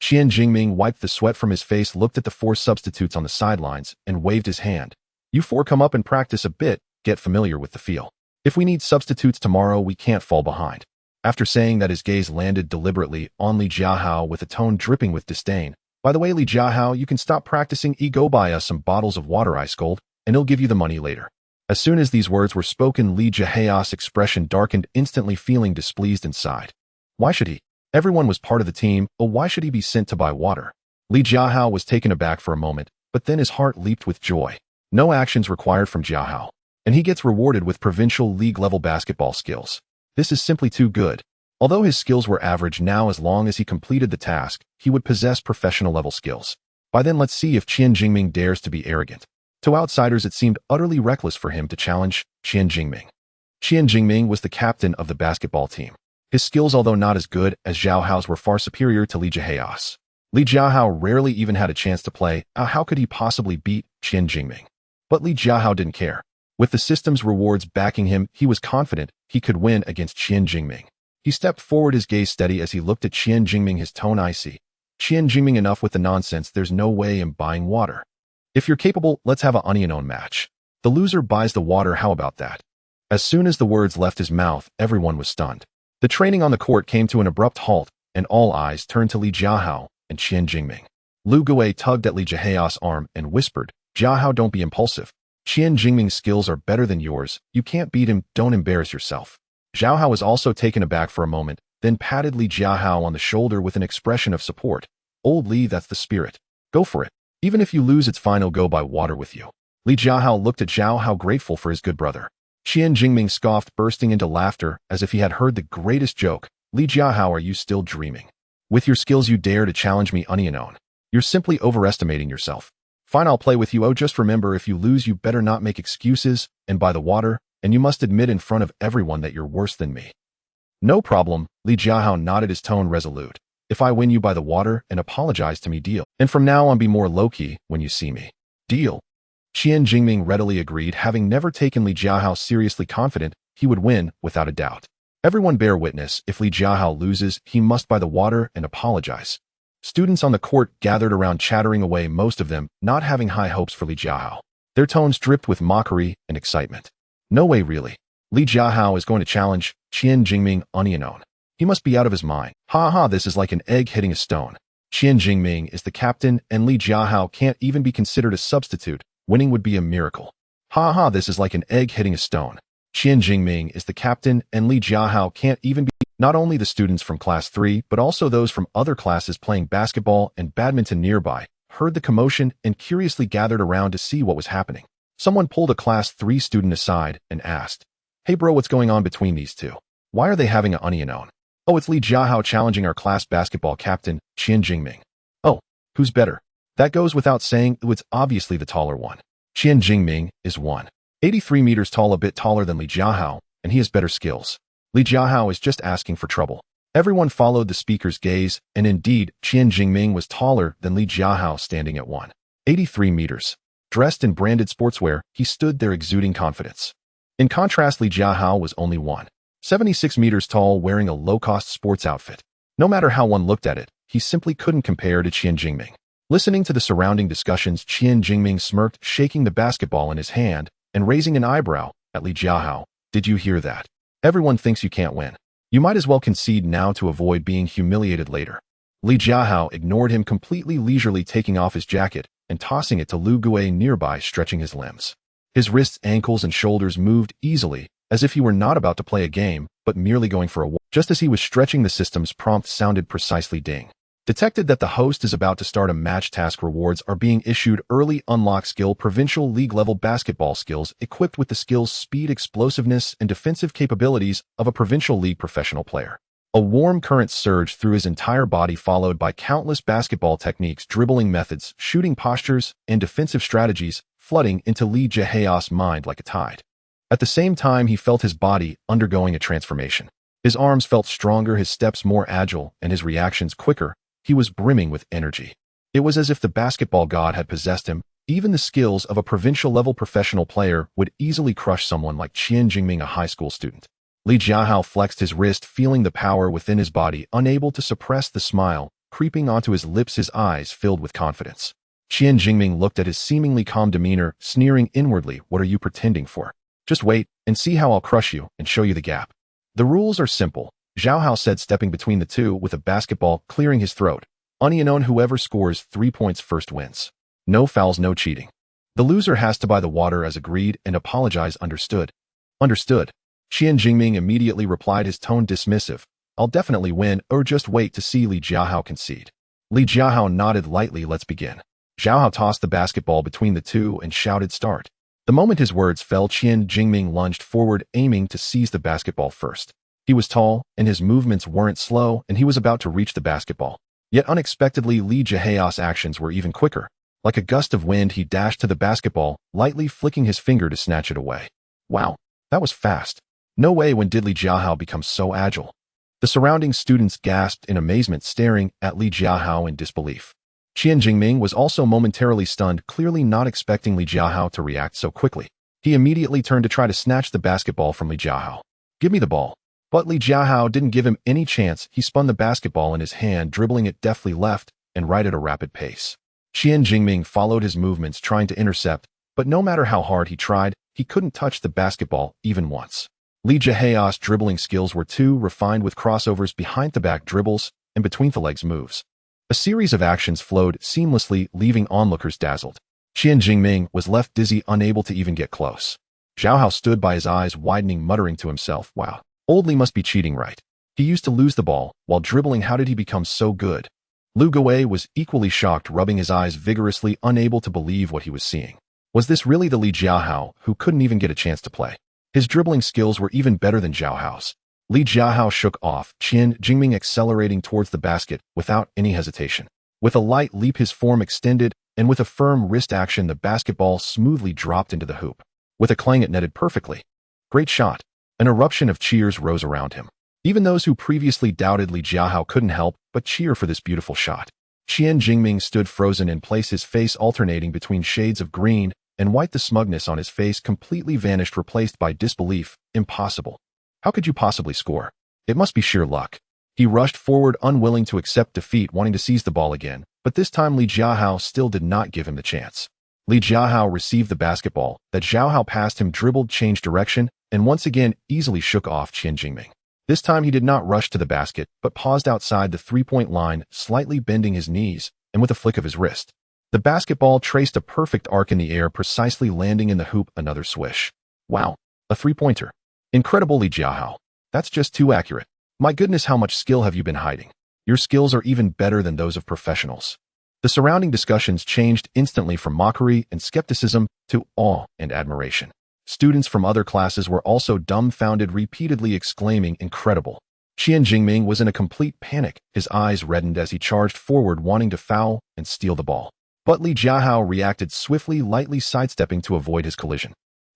Speaker 1: Qian Jingming wiped the sweat from his face, looked at the 4 substitutes on the sidelines, and waved his hand. "You 4 come up and practice a bit, get familiar with the feel. If we need substitutes tomorrow, we can't fall behind." After saying that, his gaze landed deliberately on Li Jiahao with a tone dripping with disdain. "By the way, Li Jiahao, you can stop practicing. Go buy us some bottles of water, I scold, and he'll give you the money later." As soon as these words were spoken, Li Jiahao's expression darkened, instantly feeling displeased inside. Why should he? Everyone was part of the team, but why should he be sent to buy water? Li Jiahao was taken aback for a moment, but then his heart leaped with joy. No actions required from Jiahao, and he gets rewarded with provincial league-level basketball skills. This is simply too good. Although his skills were average now, as long as he completed the task, he would possess professional-level skills. By then, let's see if Qian Jingming dares to be arrogant. To outsiders, it seemed utterly reckless for him to challenge Qian Jingming. Qian Jingming was the captain of the basketball team. His skills, although not as good as Zhao Hao's, were far superior to Li Jiahao's. Li Jiahao rarely even had a chance to play. How could he possibly beat Qian Jingming? But Li Jiahao didn't care. With the system's rewards backing him, he was confident he could win against Qian Jingming. He stepped forward, his gaze steady as he looked at Qian Jingming, his tone icy. Qian Jingming, enough with the nonsense, there's no way I'm buying water. If you're capable, let's have a onion match. The loser buys the water, how about that? As soon as the words left his mouth, everyone was stunned. The training on the court came to an abrupt halt, and all eyes turned to Li Jiahao and Qian Jingming. Lu Gui tugged at Li Jiahao's arm and whispered, Jiahao, don't be impulsive. Qian Jingming's skills are better than yours. You can't beat him, don't embarrass yourself. Jiahao was also taken aback for a moment, then patted Li Jiahao on the shoulder with an expression of support. Old Li, that's the spirit. Go for it. Even if you lose, it's fine, I'll go buy water with you. Li Jiahao looked at Jiahao, grateful for his good brother. Qian Jingming scoffed, bursting into laughter as if he had heard the greatest joke. Li Jiahao, are you still dreaming? With your skills you dare to challenge me, onion? You're simply overestimating yourself. Fine, I'll play with you. Oh, just remember, if you lose, you better not make excuses and buy the water, and you must admit in front of everyone that you're worse than me. No problem, Li Jiahao nodded, his tone resolute. If I win, you buy the water and apologize to me, deal? And from now on be more low-key when you see me. Deal? Qian Jingming readily agreed, having never taken Li Jiahao seriously, confident he would win without a doubt. Everyone bear witness, if Li Jiahao loses, he must buy the water and apologize. Students on the court gathered around, chattering away, most of them not having high hopes for Li Jiahao. Their tones dripped with mockery and excitement. No way, really. Li Jiahao is going to challenge Qian Jingming, onion? He must be out of his mind. Ha ha, this is like an egg hitting a stone. Qian Jingming is the captain, and Li Jiahao can't even be considered a substitute. Winning would be a miracle. Ha ha, this is like an egg hitting a stone. Qian Jingming is the captain, and Li Jiahao can't even be. Not only the students from Class 3, but also those from other classes playing basketball and badminton nearby heard the commotion and curiously gathered around to see what was happening. Someone pulled a Class 3 student aside and asked, Hey bro, what's going on between these two? Why are they having a onion? Oh, it's Li Jiahao challenging our class basketball captain, Qian Jingming. Oh, who's better? That goes without saying, it's obviously the taller one. Qian Jingming is 183 meters tall, a bit taller than Li Jiahao, and he has better skills. Li Jiahao is just asking for trouble. Everyone followed the speaker's gaze, and indeed, Qian Jingming was taller than Li Jiahao, standing at 183 meters. Dressed in branded sportswear, he stood there exuding confidence. In contrast, Li Jiahao was only 176 meters tall, wearing a low-cost sports outfit. No matter how one looked at it, he simply couldn't compare to Qian Jingming. Listening to the surrounding discussions, Qian Jingming smirked, shaking the basketball in his hand and raising an eyebrow at Li Jiahao. Did you hear that? Everyone thinks you can't win. You might as well concede now to avoid being humiliated later. Li Jiahao ignored him completely, leisurely taking off his jacket and tossing it to Lu Gui nearby, stretching his limbs. His wrists, ankles, and shoulders moved easily, as if he were not about to play a game, but merely going for a walk. Just as he was stretching, the system's prompt sounded precisely. Ding. Detected that the host is about to start a match. Task rewards are being issued. Early unlock skill, provincial league level basketball skills equipped with the skills, speed, explosiveness, and defensive capabilities of a provincial league professional player. A warm current surged through his entire body, followed by countless basketball techniques, dribbling methods, shooting postures, and defensive strategies, flooding into Li Jiahao's mind like a tide. At the same time, he felt his body undergoing a transformation. His arms felt stronger, his steps more agile, and his reactions quicker. He was brimming with energy. It was as if the basketball god had possessed him. Even the skills of a provincial-level professional player would easily crush someone like Qian Jingming, a high school student. Li Jiahao flexed his wrist, feeling the power within his body, unable to suppress the smile creeping onto his lips, his eyes filled with confidence. Qian Jingming looked at his seemingly calm demeanor, sneering inwardly. What are you pretending for? Just wait and see how I'll crush you and show you the gap. The rules are simple, Jiahao said, stepping between the two with a basketball, clearing his throat. Onion, whoever scores 3 points first wins. No fouls, no cheating. The loser has to buy the water as agreed and apologize. Understood? Understood. Qian Jingming immediately replied, his tone dismissive. I'll definitely win, or just wait to see Li Jiahao concede. Li Jiahao nodded lightly. Let's begin. Jiahao tossed the basketball between the two and shouted, start. The moment his words fell, Qian Jingming lunged forward, aiming to seize the basketball first. He was tall, and his movements weren't slow, and he was about to reach the basketball. Yet unexpectedly, Li Jiahao's actions were even quicker. Like a gust of wind, he dashed to the basketball, lightly flicking his finger to snatch it away. Wow, that was fast. No way, when did Li Jiahao become so agile? The surrounding students gasped in amazement, staring at Li Jiahao in disbelief. Qian Jingming was also momentarily stunned, clearly not expecting Li Jiahao to react so quickly. He immediately turned to try to snatch the basketball from Li Jiahao. "Give me the ball." But Li Jiahao didn't give him any chance. He spun the basketball in his hand, dribbling it deftly left and right at a rapid pace. Qian Jingming followed his movements, trying to intercept, but no matter how hard he tried, he couldn't touch the basketball even once. Li Jiahao's dribbling skills were too refined, with crossovers, behind-the-back dribbles, and between-the-legs moves. A series of actions flowed seamlessly, leaving onlookers dazzled. Qian Jingming was left dizzy, unable to even get close. Jiahao stood by, his eyes widening, muttering to himself, "Wow, old Li must be cheating, right? He used to lose the ball while dribbling. How did he become so good?" Lu Guwei was equally shocked, rubbing his eyes vigorously, unable to believe what he was seeing. Was this really the Li Jiahao who couldn't even get a chance to play? His dribbling skills were even better than Jiahao's. Li Jiahao shook off Qian Jingming, accelerating towards the basket without any hesitation. With a light leap, his form extended, and with a firm wrist action, the basketball smoothly dropped into the hoop. With a clang, it netted perfectly. "Great shot." An eruption of cheers rose around him. Even those who previously doubted Li Jiahao couldn't help but cheer for this beautiful shot. Qian Jingming stood frozen in place, his face alternating between shades of green and white. The smugness on his face completely vanished, replaced by disbelief. "Impossible. How could you possibly score? It must be sheer luck." He rushed forward, unwilling to accept defeat, wanting to seize the ball again, but this time Li Jiahao still did not give him the chance. Li Jiahao received the basketball that Jiahao passed him, dribbled, changed direction, and once again easily shook off Qian Jingming. This time he did not rush to the basket, but paused outside the three-point line, slightly bending his knees, and with a flick of his wrist, the basketball traced a perfect arc in the air, precisely landing in the hoop. Another swish. "Wow, a three-pointer. Incredible, Li Jiahao. That's just too accurate. My goodness, how much skill have you been hiding? Your skills are even better than those of professionals." The surrounding discussions changed instantly from mockery and skepticism to awe and admiration. Students from other classes were also dumbfounded, repeatedly exclaiming, "Incredible." Qian Jingming was in a complete panic. His eyes reddened as he charged forward, wanting to foul and steal the ball. But Li Jiahao reacted swiftly, lightly sidestepping to avoid his collision.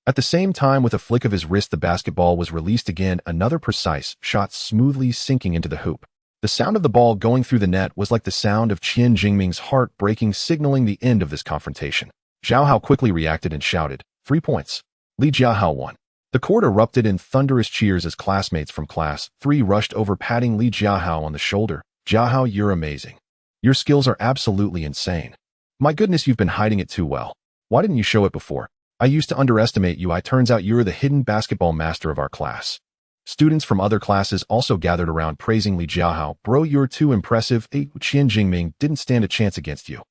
Speaker 1: At the same time, with a flick of his wrist, the basketball was released again, another precise shot smoothly sinking into the hoop. The sound of the ball going through the net was like the sound of Qian Jingming's heart breaking, signaling the end of this confrontation. Jiahao quickly reacted and shouted, 3 points. Li Jiahao won. The court erupted in thunderous cheers as classmates from Class 3 rushed over, patting Li Jiahao on the shoulder. "Jiahao, you're amazing. Your skills are absolutely insane. My goodness, you've been hiding it too well. Why didn't you show it before? I used to underestimate you. Turns out you're the hidden basketball master of our class." Students from other classes also gathered around, praising Li Jiahao. "Bro, you're too impressive. Qian Jingming didn't stand a chance against you.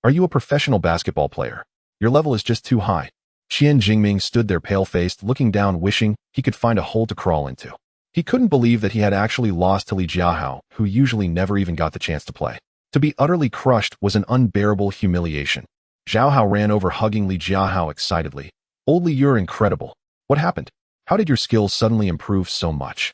Speaker 1: Are you a professional basketball player? Your level is just too high." Qian Jingming stood there pale-faced, looking down, wishing he could find a hole to crawl into. He couldn't believe that he had actually lost to Li Jiahao, who usually never even got the chance to play. To be utterly crushed was an unbearable humiliation. Jiahao ran over, hugging Li Jiahao excitedly. "Old Li, you're incredible. What happened? How did your skills suddenly improve so much?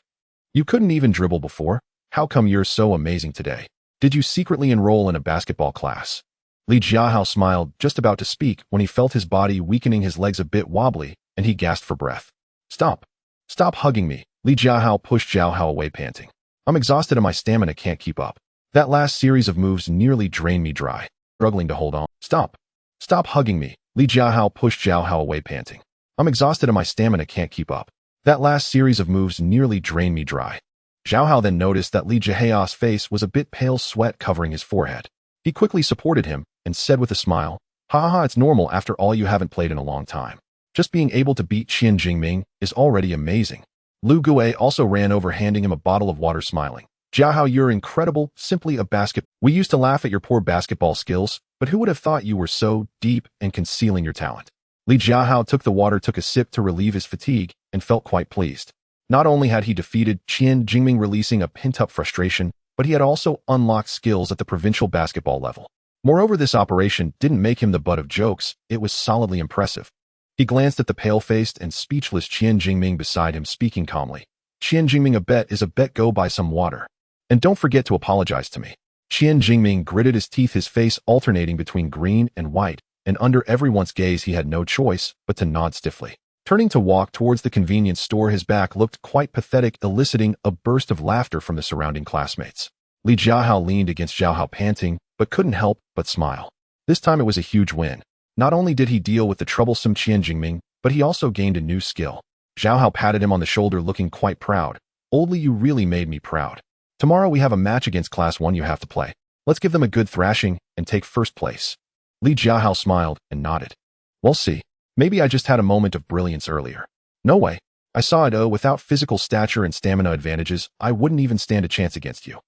Speaker 1: You couldn't even dribble before. How come you're so amazing today? Did you secretly enroll in a basketball class?" Li Jiahao smiled, just about to speak, when he felt his body weakening, his legs a bit wobbly, and he gasped for breath. "Stop. Stop hugging me." Li Jiahao pushed Jiahao away, panting. "I'm exhausted and my stamina can't keep up. That last series of moves nearly drained me dry." Struggling to hold on. "Stop. Stop hugging me." Li Jiahao pushed Jiahao away, panting. "I'm exhausted and my stamina can't keep up. That last series of moves nearly drained me dry." Jiahao then noticed that Li Jiahao's face was a bit pale, sweat covering his forehead. He quickly supported him and said with a smile, "Ha, it's normal. After all, you haven't played in a long time. Just being able to beat Qian Jingming is already amazing." Lu Guwei also ran over, handing him a bottle of water, smiling. "Jiahao, you're incredible. Simply a basket. We used to laugh at your poor basketball skills, but who would have thought you were so deep and concealing your talent?" Li Jiahao took the water, took a sip to relieve his fatigue, and felt quite pleased. Not only had he defeated Qian Jingming, releasing a pent-up frustration, but he had also unlocked skills at the provincial basketball level. Moreover, this operation didn't make him the butt of jokes. It was solidly impressive. He glanced at the pale-faced and speechless Qian Jingming beside him, speaking calmly. "Qian Jingming, a bet is a bet. Go buy some water. And don't forget to apologize to me." Qian Jingming gritted his teeth, his face alternating between green and white, and under everyone's gaze he had no choice but to nod stiffly. Turning to walk towards the convenience store, his back looked quite pathetic, eliciting a burst of laughter from the surrounding classmates. Li Jiahao leaned against Jiahao, panting, but couldn't help but smile. This time it was a huge win. Not only did he deal with the troublesome Qian Jingming, but he also gained a new skill. Jiahao patted him on the shoulder, looking quite proud. "Old Li, you really made me proud. Tomorrow we have a match against Class 1 you have to play. Let's give them a good thrashing and take first place." Li Jiahao smiled and nodded. "We'll see. Maybe I just had a moment of brilliance earlier. No way. I saw it. Without physical stature and stamina advantages, I wouldn't even stand a chance against you."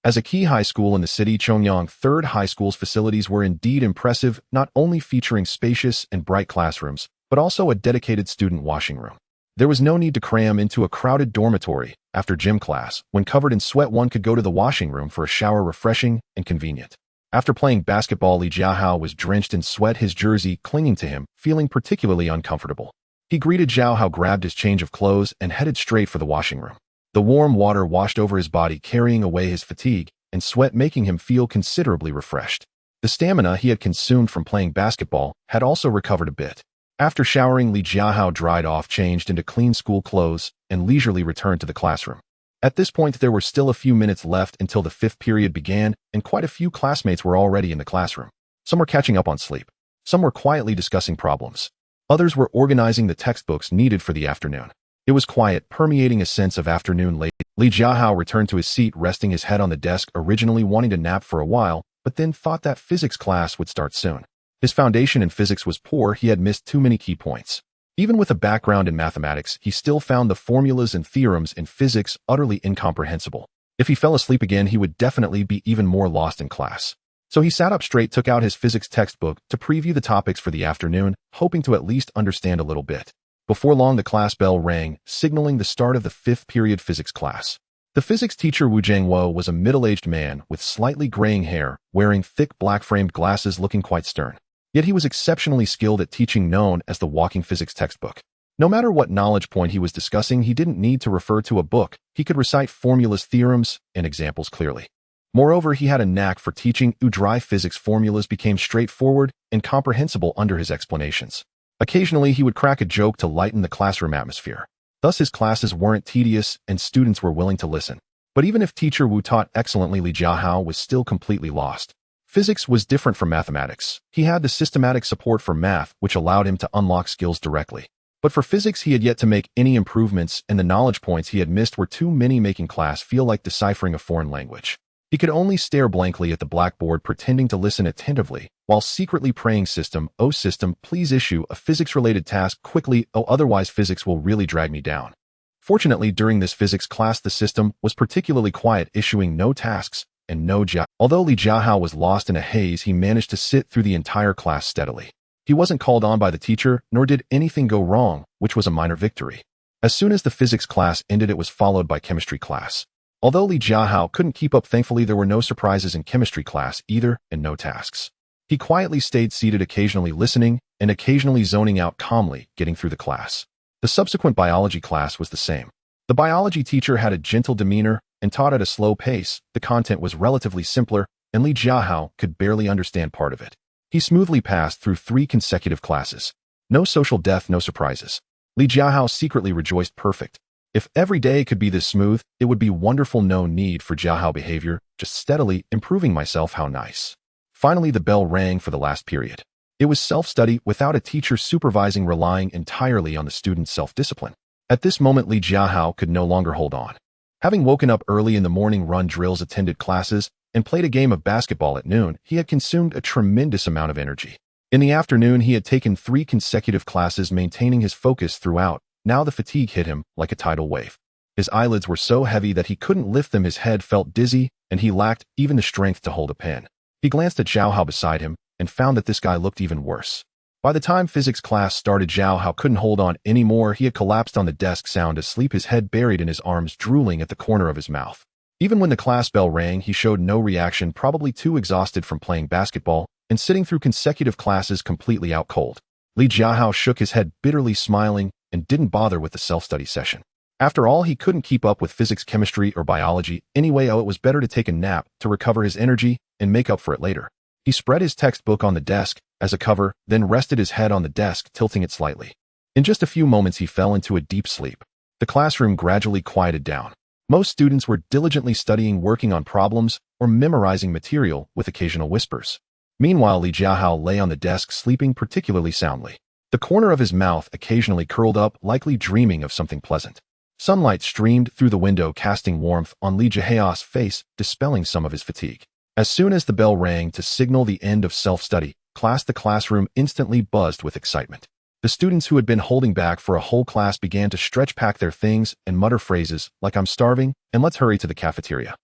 Speaker 1: As a key high school in the city, Chongyang Third High School's facilities were indeed impressive, not only featuring spacious and bright classrooms, but also a dedicated student washing room. There was no need to cram into a crowded dormitory. After gym class, when covered in sweat, one could go to the washing room for a shower, refreshing and convenient. After playing basketball, Li Jiahao was drenched in sweat, his jersey clinging to him, feeling particularly uncomfortable. He greeted Jiahao, grabbed his change of clothes, and headed straight for the washing room. The warm water washed over his body, carrying away his fatigue and sweat, making him feel considerably refreshed. The stamina he had consumed from playing basketball had also recovered a bit. After showering, Li Jiahao dried off, changed into clean school clothes, and leisurely returned to the classroom. At this point, there were still a few minutes left until the fifth period began, and quite a few classmates were already in the classroom. Some were catching up on sleep. Some were quietly discussing problems. Others were organizing the textbooks needed for the afternoon. It was quiet, permeating a sense of afternoon late. Li Jiahao returned to his seat, resting his head on the desk, originally wanting to nap for a while, but then thought that physics class would start soon. His foundation in physics was poor. He had missed too many key points. Even with a background in mathematics, he still found the formulas and theorems in physics utterly incomprehensible. If he fell asleep again, he would definitely be even more lost in class. So he sat up straight, took out his physics textbook to preview the topics for the afternoon, hoping to at least understand a little bit. Before long, the class bell rang, signaling the start of the fifth period physics class. The physics teacher, Wu Jiangwo, was a middle-aged man with slightly graying hair, wearing thick black-framed glasses, looking quite stern. Yet he was exceptionally skilled at teaching, known as the walking physics textbook. No matter what knowledge point he was discussing, he didn't need to refer to a book. He could recite formulas, theorems, and examples clearly. Moreover, he had a knack for teaching. Dry physics formulas became straightforward and comprehensible under his explanations. Occasionally, he would crack a joke to lighten the classroom atmosphere. Thus, his classes weren't tedious and students were willing to listen. But even if Teacher Wu taught excellently, Li Jiahao was still completely lost. Physics was different from mathematics. He had the systematic support for math, which allowed him to unlock skills directly. But for physics, he had yet to make any improvements, and the knowledge points he had missed were too many, making class feel like deciphering a foreign language. He could only stare blankly at the blackboard, pretending to listen attentively, while secretly praying, "System, oh system, please issue a physics-related task quickly, otherwise physics will really drag me down." Fortunately, during this physics class, the system was particularly quiet, issuing no tasks and no job. Although Li Jiahao was lost in a haze, he managed to sit through the entire class steadily. He wasn't called on by the teacher, nor did anything go wrong, which was a minor victory. As soon as the physics class ended, it was followed by chemistry class. Although Li Jiahao couldn't keep up, thankfully there were no surprises in chemistry class either, and no tasks. He quietly stayed seated, occasionally listening and occasionally zoning out, calmly getting through the class. The subsequent biology class was the same. The biology teacher had a gentle demeanor and taught at a slow pace. The content was relatively simpler, and Li Jiahao could barely understand part of it. He smoothly passed through 3 consecutive classes. No social death, no surprises. Li Jiahao secretly rejoiced. Perfect. If every day could be this smooth, it would be wonderful. No need for Jiahao behavior, just steadily improving myself. How nice. Finally, the bell rang for the last period. It was self-study, without a teacher supervising, relying entirely on the student's self-discipline. At this moment, Li Jiahao could no longer hold on. Having woken up early in the morning, run drills, attended classes, and played a game of basketball at noon, he had consumed a tremendous amount of energy. In the afternoon, he had taken 3 consecutive classes, maintaining his focus throughout. Now the fatigue hit him like a tidal wave. His eyelids were so heavy that he couldn't lift them, his head felt dizzy, and he lacked even the strength to hold a pen. He glanced at Jiahao beside him and found that this guy looked even worse. By the time physics class started, Jiahao couldn't hold on anymore. He had collapsed on the desk, sound asleep, his head buried in his arms, drooling at the corner of his mouth. Even when the class bell rang, he showed no reaction, probably too exhausted from playing basketball and sitting through consecutive classes, completely out cold. Li Jiahao shook his head, bitterly smiling, and didn't bother with the self-study session. After all, he couldn't keep up with physics, chemistry, or biology anyway. It was better to take a nap to recover his energy and make up for it later. He spread his textbook on the desk as a cover, then rested his head on the desk, tilting it slightly. In just a few moments, he fell into a deep sleep. The classroom gradually quieted down. Most students were diligently studying, working on problems, or memorizing material with occasional whispers. Meanwhile, Li Jiahao lay on the desk sleeping particularly soundly. The corner of his mouth occasionally curled up, likely dreaming of something pleasant. Sunlight streamed through the window, casting warmth on Li Jiahao's face, dispelling some of his fatigue. As soon as the bell rang to signal the end of self-study class, the classroom instantly buzzed with excitement. The students who had been holding back for a whole class began to stretch, pack their things, and mutter phrases like "I'm starving" and "let's hurry to the cafeteria."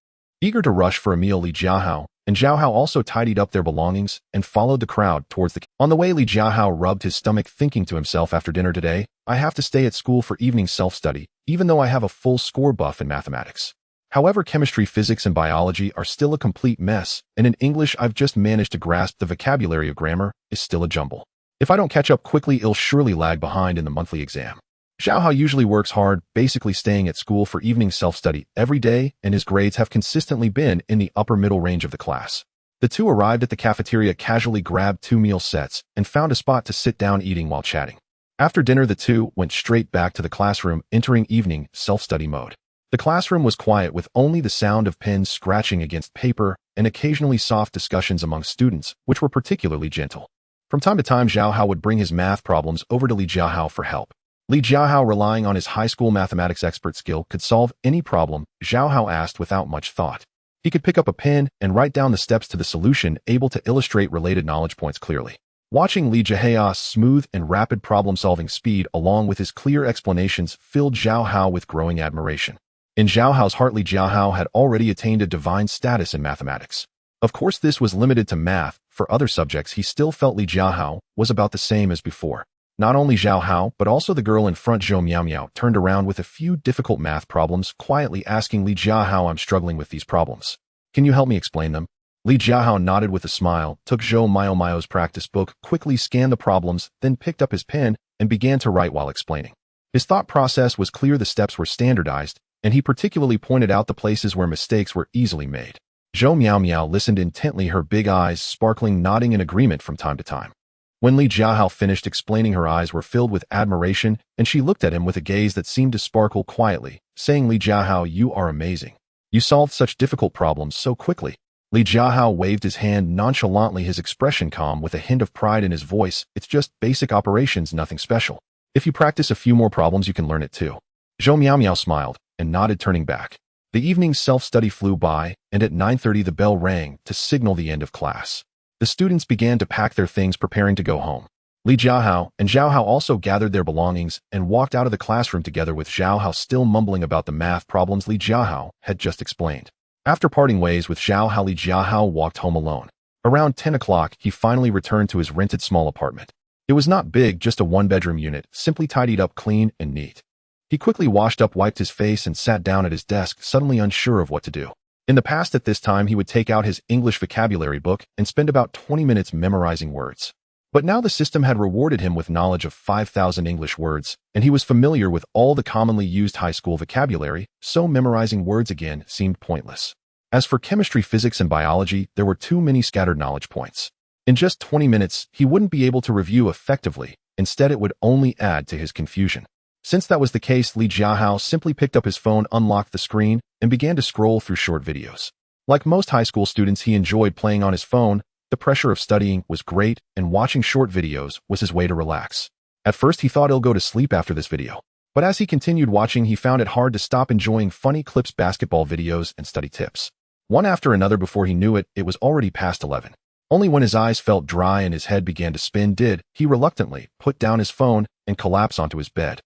Speaker 1: Eager to rush for a meal, Li Jiahao and Jiahao also tidied up their belongings and followed the crowd towards the... On the way, Li Jiahao rubbed his stomach, thinking to himself, after dinner today, I have to stay at school for evening self-study, even though I have a full score buff in mathematics. However, chemistry, physics, and biology are still a complete mess, and in English I've just managed to grasp the vocabulary of grammar is still a jumble. If I don't catch up quickly, I'll surely lag behind in the monthly exam. Jiahao usually works hard, basically staying at school for evening self-study every day, and his grades have consistently been in the upper middle range of the class. The two arrived at the cafeteria, casually grabbed 2 meal sets, and found a spot to sit down eating while chatting. After dinner, the two went straight back to the classroom, entering evening self-study mode. The classroom was quiet, with only the sound of pens scratching against paper and occasionally soft discussions among students, which were particularly gentle. From time to time, Jiahao would bring his math problems over to Li Jiahao for help. Li Jiahao, relying on his high school mathematics expert skill, could solve any problem Jiahao asked without much thought. He could pick up a pen and write down the steps to the solution, able to illustrate related knowledge points clearly. Watching Li Jiahao's smooth and rapid problem-solving speed along with his clear explanations filled Jiahao with growing admiration. In Jiahao's heart, Li Jiahao had already attained a divine status in mathematics. Of course, this was limited to math. For other subjects, he still felt Li Jiahao was about the same as before. Not only Jiahao, but also the girl in front, Zhou Miao, turned around with a few difficult math problems, quietly asking Li Jiahao, I'm struggling with these problems. Can you help me explain them? Li Jiahao nodded with a smile, took Zhou Miao's practice book, quickly scanned the problems, then picked up his pen and began to write while explaining. His thought process was clear, the steps were standardized, and he particularly pointed out the places where mistakes were easily made. Zhou Miao listened intently, her big eyes sparkling, nodding in agreement from time to time. When Li Jiahao finished explaining, her eyes were filled with admiration, and she looked at him with a gaze that seemed to sparkle quietly, saying, Li Jiahao, you are amazing. You solved such difficult problems so quickly. Li Jiahao waved his hand nonchalantly, his expression calm with a hint of pride in his voice. It's just basic operations, nothing special. If you practice a few more problems, you can learn it too. Zhou Miao smiled and nodded, turning back. The evening's self-study flew by, and at 9:30 the bell rang to signal the end of class. The students began to pack their things, preparing to go home. Li Jiahao and Jiahao also gathered their belongings and walked out of the classroom together, with Jiahao still mumbling about the math problems Li Jiahao had just explained. After parting ways with Jiahao, Li Jiahao walked home alone. Around 10 o'clock, he finally returned to his rented small apartment. It was not big, just a one-bedroom unit, simply tidied up, clean and neat. He quickly washed up, wiped his face, and sat down at his desk, suddenly unsure of what to do. In the past, at this time, he would take out his English vocabulary book and spend about 20 minutes memorizing words. But now the system had rewarded him with knowledge of 5,000 English words, and he was familiar with all the commonly used high school vocabulary, so memorizing words again seemed pointless. As for chemistry, physics, and biology, there were too many scattered knowledge points. In just 20 minutes, he wouldn't be able to review effectively. Instead, it would only add to his confusion. Since that was the case, Li Jiahao simply picked up his phone, unlocked the screen, and began to scroll through short videos. Like most high school students, he enjoyed playing on his phone. The pressure of studying was great, and watching short videos was his way to relax. At first, he thought he'll go to sleep after this video. But as he continued watching, he found it hard to stop enjoying funny clips, basketball videos, and study tips. One after another, before he knew it, it was already past 11. Only when his eyes felt dry and his head began to spin did he reluctantly put down his phone and collapse onto his bed.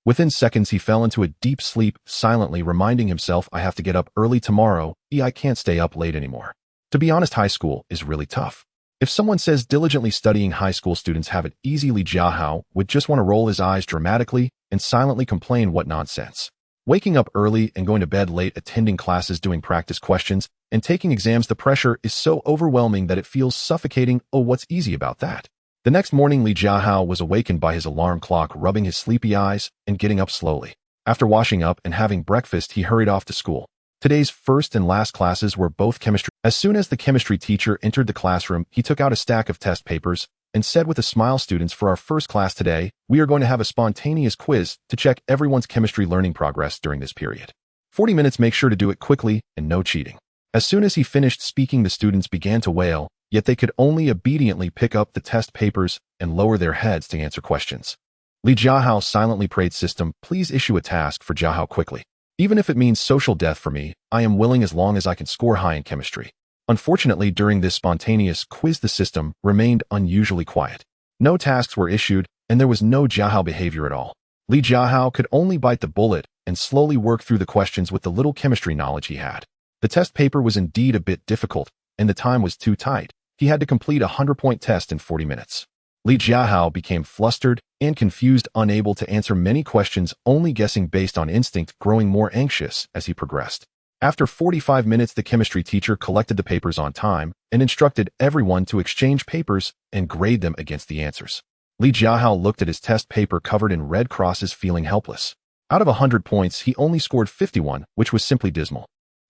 Speaker 1: Within seconds, he fell into a deep sleep, silently reminding himself, I have to get up early tomorrow. I can't stay up late anymore. To be honest, high school is really tough. If someone says diligently studying high school students have it easy, Li Jiahao would just want to roll his eyes dramatically and silently complain, what nonsense. Waking up early and going to bed late, attending classes, doing practice questions, and taking exams, the pressure is so overwhelming that it feels suffocating. Oh, what's easy about that? The next morning, Li Jiahao was awakened by his alarm clock, rubbing his sleepy eyes and getting up slowly. After washing up and having breakfast, he hurried off to school. Today's first and last classes were both chemistry. As soon as the chemistry teacher entered the classroom, he took out a stack of test papers, and said with a smile, "Students, for our first class today, we are going to have a spontaneous quiz to check everyone's chemistry learning progress during this period. 40 minutes, make sure to do it quickly and no cheating." As soon as he finished speaking, the students began to wail, yet they could only obediently pick up the test papers and lower their heads to answer questions. Li Jiahao silently prayed, "System, please issue a task for Jiahao quickly. Even if it means social death for me, I am willing as long as I can score high in chemistry." Unfortunately, during this spontaneous quiz, the system remained unusually quiet. No tasks were issued, and there was no Jiahao behavior at all. Li Jiahao could only bite the bullet and slowly work through the questions with the little chemistry knowledge he had. The test paper was indeed a bit difficult, and the time was too tight. He had to complete a 100-point test in 40 minutes. Li Jiahao became flustered and confused, unable to answer many questions, only guessing based on instinct, growing more anxious as he progressed. After 45 minutes, the chemistry teacher collected the papers on time and instructed everyone to exchange papers and grade them against the answers. Li Jiahao looked at his test paper covered in red crosses, feeling helpless. Out of 100 points, he only scored 51, which was simply dismal.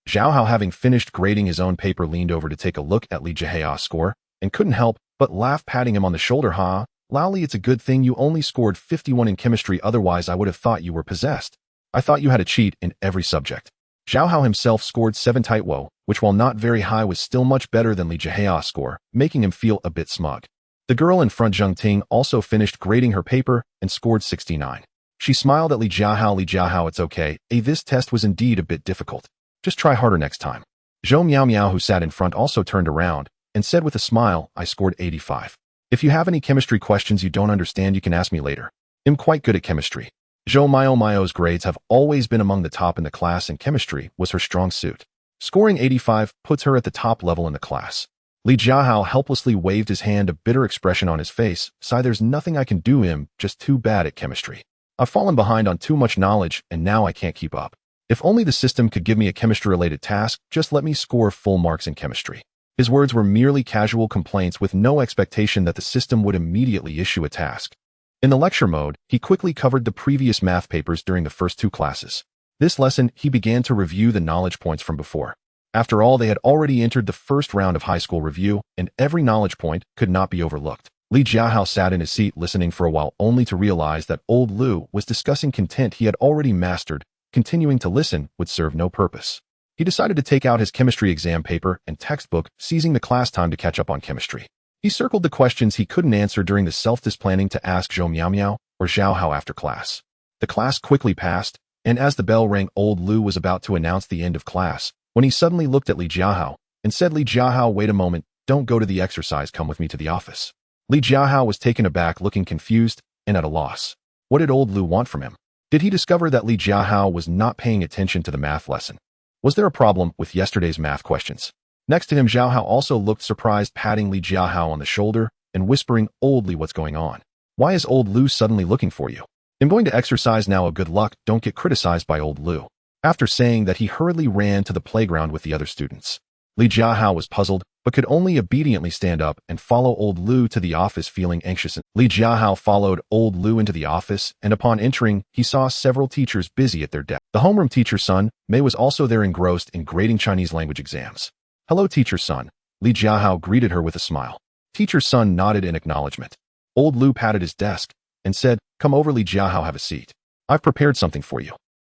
Speaker 1: Jiahao, having finished grading his own paper, leaned over to take a look at Li Jiahao's score and couldn't help but laugh, patting him on the shoulder. "Ha, Laoli, it's a good thing you only scored 51 in chemistry, otherwise I would have thought you were possessed. I thought you had to cheat in every subject." Jiahao himself scored 7 Taitwo, which while not very high was still much better than Li Jiahao's score, making him feel a bit smug. The girl in front, Zheng Ting, also finished grading her paper and scored 69. She smiled at Li Jiahao. "Li Jiahao, it's okay. This test was indeed a bit difficult. Just try harder next time." Zhou Miao Miao, who sat in front, also turned around and said with a smile, "I scored 85. If you have any chemistry questions you don't understand, you can ask me later. I'm quite good at chemistry." Zhou Miao's grades have always been among the top in the class, and chemistry was her strong suit. Scoring 85 puts her at the top level in the class. Li Jiahao helplessly waved his hand, a bitter expression on his face. "Sigh, there's nothing I can do. I'm just too bad at chemistry. I've fallen behind on too much knowledge, and now I can't keep up. If only the system could give me a chemistry-related task, just let me score full marks in chemistry." His words were merely casual complaints with no expectation that the system would immediately issue a task. In the lecture mode, he quickly covered the previous math papers during the first 2 classes. This lesson, he began to review the knowledge points from before. After all, they had already entered the first round of high school review, and every knowledge point could not be overlooked. Li Jiahao sat in his seat listening for a while, only to realize that old Lu was discussing content he had already mastered. Continuing to listen would serve no purpose. He decided to take out his chemistry exam paper and textbook, seizing the class time to catch up on chemistry. He circled the questions he couldn't answer during the self-test, planning to ask Zhou Miao or Zhao Hao after class. The class quickly passed, and as the bell rang, old Lu was about to announce the end of class when he suddenly looked at Li Jiahao and said, "Li Jiahao, wait a moment, don't go to the exercise, come with me to the office." Li Jiahao was taken aback, looking confused and at a loss. What did old Lu want from him? Did he discover that Li Jiahao was not paying attention to the math lesson? Was there a problem with yesterday's math questions? Next to him, Zhao Hao also looked surprised, patting Li Jiahao on the shoulder and whispering, "Old Li, what's going on? Why is old Lu suddenly looking for you? I'm going to exercise now. Good luck, don't get criticized by old Lu." After saying that, he hurriedly ran to the playground with the other students. Li Jiahao was puzzled, but could only obediently stand up and follow old Lu to the office, feeling anxious. Li Jiahao followed old Lu into the office, and upon entering, he saw several teachers busy at their desk. The homeroom teacher Sun Mei was also there, engrossed in grading Chinese language exams. "Hello, Teacher Sun." Li Jiahao greeted her with a smile. Teacher Sun nodded in acknowledgement. Old Lu patted his desk and said, "Come over, Li Jiahao, have a seat. I've prepared something for you."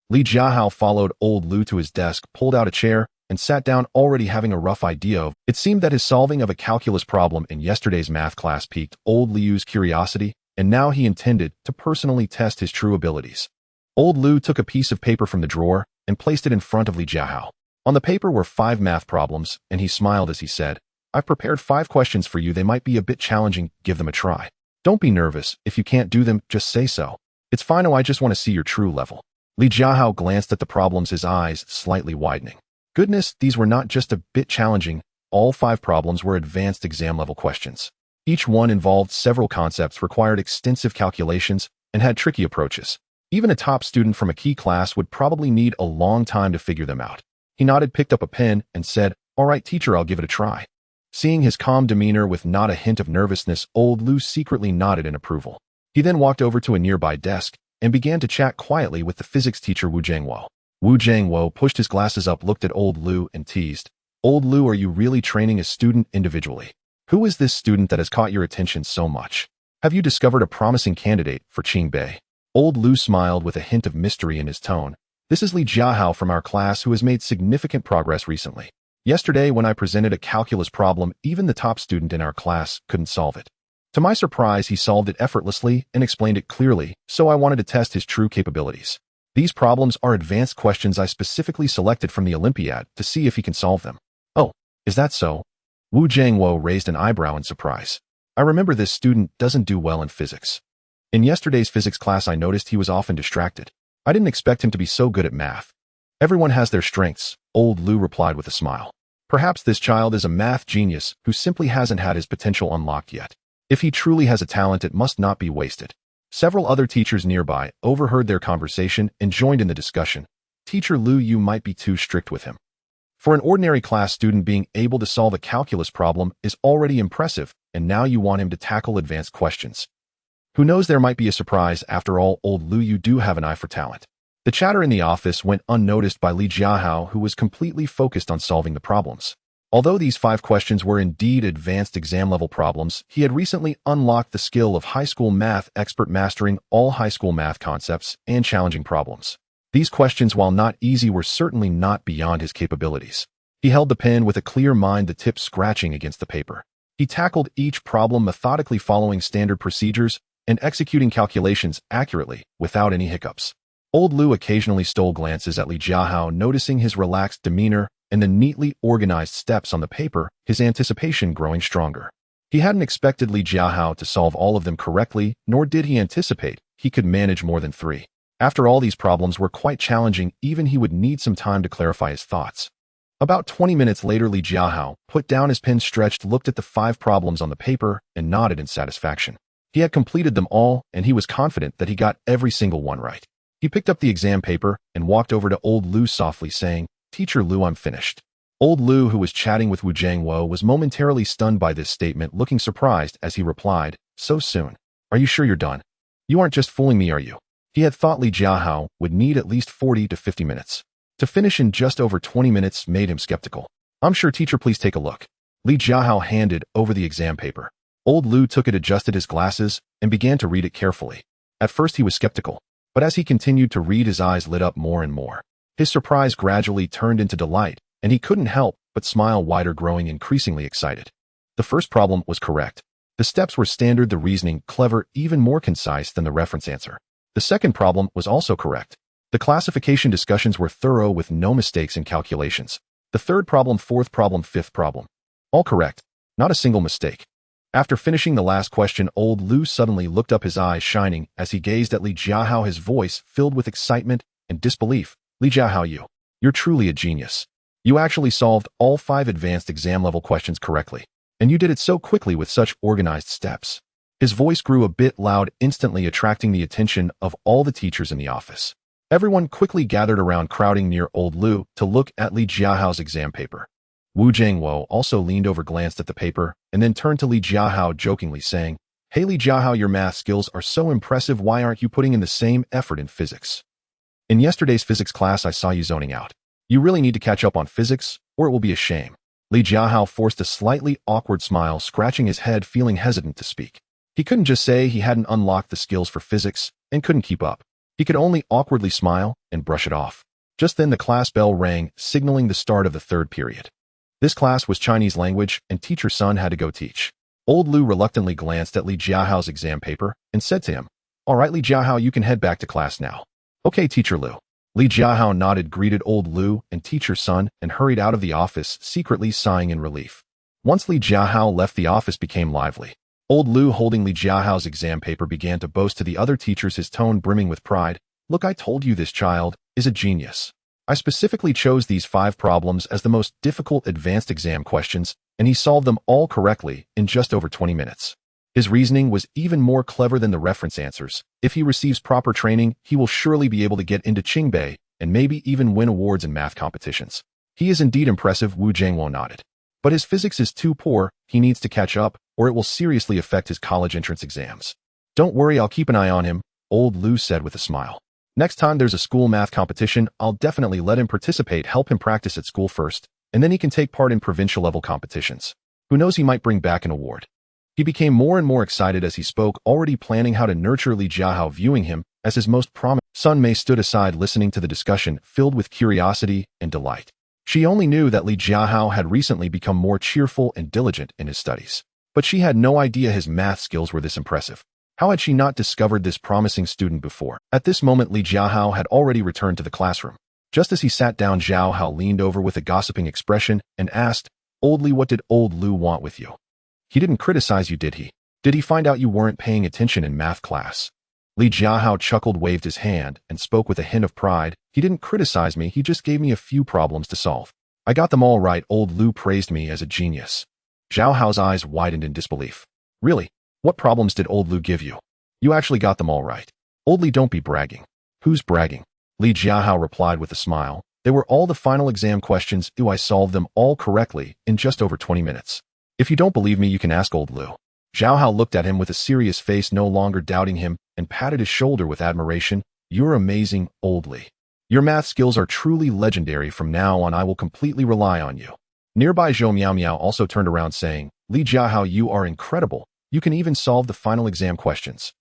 Speaker 1: Li Jiahao followed old Lu to his desk, pulled out a chair, and sat down, already having a rough idea of. It seemed that his solving of a calculus problem in yesterday's math class piqued old Liu's curiosity, and now he intended to personally test his true abilities. Old Lu took a piece of paper from the drawer and placed it in front of Li Jiahao. On the paper were 5 math problems, and he smiled as he said, "I've prepared 5 questions for you. They might be a bit challenging. Give them a try. Don't be nervous. If you can't do them, just say so. It's fine. Oh, I just want to see your true level." Li Jiahao glanced at the problems, his eyes slightly widening. Goodness, these were not just a bit challenging. All 5 problems were advanced exam-level questions. Each one involved several concepts, required extensive calculations, and had tricky approaches. Even a top student from a key class would probably need a long time to figure them out. He nodded, picked up a pen, and said, "All right, teacher, I'll give it a try." Seeing his calm demeanor with not a hint of nervousness, old Lu secretly nodded in approval. He then walked over to a nearby desk and began to chat quietly with the physics teacher Wu Jiangwo. Wu Jiangwo pushed his glasses up, looked at old Lu, and teased, "Old Lu, are you really training a student individually? Who is this student that has caught your attention so much? Have you discovered a promising candidate for Qingbei? Old Lu smiled with a hint of mystery in his tone. This is Li Jiahao from our class who has made significant progress recently. Yesterday, when I presented a calculus problem, even the top student in our class couldn't solve it. To my surprise, he solved it effortlessly and explained it clearly, so I wanted to test his true capabilities. These problems are advanced questions I specifically selected from the Olympiad to see if he can solve them. Oh, is that so? Wu Jiangwo raised an eyebrow in surprise. I remember this student doesn't do well in physics. In yesterday's physics class, I noticed he was often distracted. I didn't expect him to be so good at math. Everyone has their strengths, Old Lu replied with a smile. Perhaps this child is a math genius who simply hasn't had his potential unlocked yet. If he truly has a talent, it must not be wasted. Several other teachers nearby overheard their conversation and joined in the discussion. Teacher Lu, you might be too strict with him. For an ordinary class student, being able to solve a calculus problem is already impressive, and now you want him to tackle advanced questions. Who knows, there might be a surprise. After all, Old Lu, you do have an eye for talent. The chatter in the office went unnoticed by Li Jiahao, who was completely focused on solving the problems. Although these 5 questions were indeed advanced exam-level problems, he had recently unlocked the skill of high school math expert, mastering all high school math concepts and challenging problems. These questions, while not easy, were certainly not beyond his capabilities. He held the pen with a clear mind, the tip scratching against the paper. He tackled each problem methodically, following standard procedures and executing calculations accurately without any hiccups. Old Lu occasionally stole glances at Li Jiahao, noticing his relaxed demeanor and the neatly organized steps on the paper, his anticipation growing stronger. He hadn't expected Li Jiahao to solve all of them correctly, nor did he anticipate he could manage more than 3. After all, these problems were quite challenging. Even he would need some time to clarify his thoughts. About 20 minutes later, Li Jiahao put down his pen, stretched, looked at the 5 problems on the paper, and nodded in satisfaction. He had completed them all, and he was confident that he got every single one right. He picked up the exam paper and walked over to Old Lu softly, saying, "Teacher Lu, I'm finished." Old Lu, who was chatting with Wu Jiangwo, was momentarily stunned by this statement, looking surprised as he replied, "So soon? Are you sure you're done? You aren't just fooling me, are you?" He had thought Li Jiahao would need at least 40 to 50 minutes. To finish in just over 20 minutes made him skeptical. "I'm sure, teacher, please take a look." Li Jiahao handed over the exam paper. Old Lu took it, adjusted his glasses, and began to read it carefully. At first he was skeptical, but as he continued to read, his eyes lit up more and more. His surprise gradually turned into delight, and he couldn't help but smile wider, growing increasingly excited. The first problem was correct. The steps were standard, the reasoning clever, even more concise than the reference answer. The second problem was also correct. The classification discussions were thorough with no mistakes in calculations. The third problem, fourth problem, fifth problem, all correct. Not a single mistake. After finishing the last question, Old Lu suddenly looked up, his eyes shining as he gazed at Li Jiahao, his voice filled with excitement and disbelief. "Li Jiahao, you're truly a genius. You actually solved all 5 advanced exam-level questions correctly. And you did it so quickly with such organized steps." His voice grew a bit loud, instantly attracting the attention of all the teachers in the office. Everyone quickly gathered around, crowding near Old Lu to look at Li Jiahao's exam paper. Wu Jiangwo also leaned over, glanced at the paper, and then turned to Li Jiahao jokingly, saying, "Hey Li Jiahao, your math skills are so impressive. Why aren't you putting in the same effort in physics? In yesterday's physics class, I saw you zoning out. You really need to catch up on physics, or it will be a shame." Li Jiahao forced a slightly awkward smile, scratching his head, feeling hesitant to speak. He couldn't just say he hadn't unlocked the skills for physics and couldn't keep up. He could only awkwardly smile and brush it off. Just then the class bell rang, signaling the start of the 3rd period. This class was Chinese language, and Teacher Sun had to go teach. Old Lu reluctantly glanced at Li Jiahao's exam paper and said to him, "All right, Li Jiahao, you can head back to class now." "Okay, Teacher Lu." Li Jiahao nodded, greeted Old Lu and Teacher Sun, and hurried out of the office, secretly sighing in relief. Once Li Jiahao left, the office became lively. Old Lu, holding Li Jiahao's exam paper, began to boast to the other teachers, his tone brimming with pride. "Look, I told you this child is a genius. I specifically chose these 5 problems as the most difficult advanced exam questions, and he solved them all correctly in just over 20 minutes. His reasoning was even more clever than the reference answers. If he receives proper training, he will surely be able to get into Qingbei and maybe even win awards in math competitions. He is indeed impressive." Wu Jiangwo nodded. "But his physics is too poor. He needs to catch up, or it will seriously affect his college entrance exams." "Don't worry, I'll keep an eye on him," Old Lu said with a smile. "Next time there's a school math competition, I'll definitely let him participate, help him practice at school first, and then he can take part in provincial level competitions." Who knows, he might bring back an award. He became more and more excited as he spoke, already planning how to nurture Li Jiahao, viewing him as his most prominent. Sun Mei stood aside listening to the discussion, filled with curiosity and delight. She only knew that Li Jiahao had recently become more cheerful and diligent in his studies. But she had no idea his math skills were this impressive. How had she not discovered this promising student before? At this moment, Li Jiahao had already returned to the classroom. Just as he sat down, Jiahao leaned over with a gossiping expression and asked, "Old Li, what did old Lu want with you? He didn't criticize you, did he? Did he find out you weren't paying attention in math class?" Li Jiahao chuckled, waved his hand, and spoke with a hint of pride. "He didn't criticize me, he just gave me a few problems to solve. I got them all right." Old Lu praised me as a genius. Jiahao's eyes widened in disbelief. "Really? What problems did old Lu give you? You actually got them all right." "Old Li, don't be bragging." "Who's bragging?" Li Jiahao replied with a smile. "They were all the final exam questions. I solved them all correctly in just over 20 minutes. If you don't believe me, you can ask old Lu." Jiahao looked at him with a serious face, no longer doubting him, and patted his shoulder with admiration. "You're amazing, old Li. Your math skills are truly legendary. From now on, I will completely rely on you." Nearby, Zhou Miao Miao also turned around saying, "Li Jiahao, you are incredible. You can even solve the final exam questions."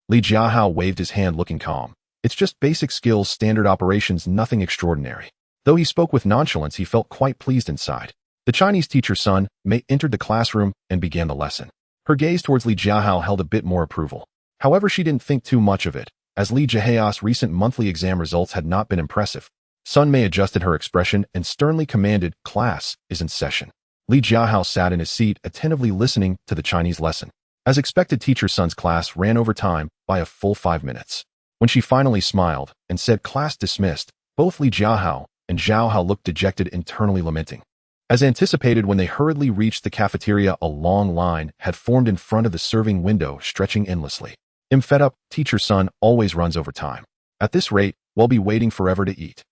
Speaker 1: Li Jiahao waved his hand, looking calm. "It's just basic skills, standard operations, nothing extraordinary." Though he spoke with nonchalance, he felt quite pleased inside. The Chinese teacher Sun Mei entered the classroom and began the lesson. Her gaze towards Li Jiahao held a bit more approval. However, she didn't think too much of it, as Li Jiahao's recent monthly exam results had not been impressive. Sun Mei adjusted her expression and sternly commanded, "Class is in session." Li Jiahao sat in his seat, attentively listening to the Chinese lesson. As expected, teacher Sun's class ran over time by a full 5 minutes. When she finally smiled and said, "Class dismissed," both Li Jiahao and Zhao Hao looked dejected, internally lamenting. As anticipated, when they hurriedly reached the cafeteria, a long line had formed in front of the serving window, stretching endlessly. "I'm fed up. Teacher Sun always runs over time. At this rate, we'll be waiting forever to eat."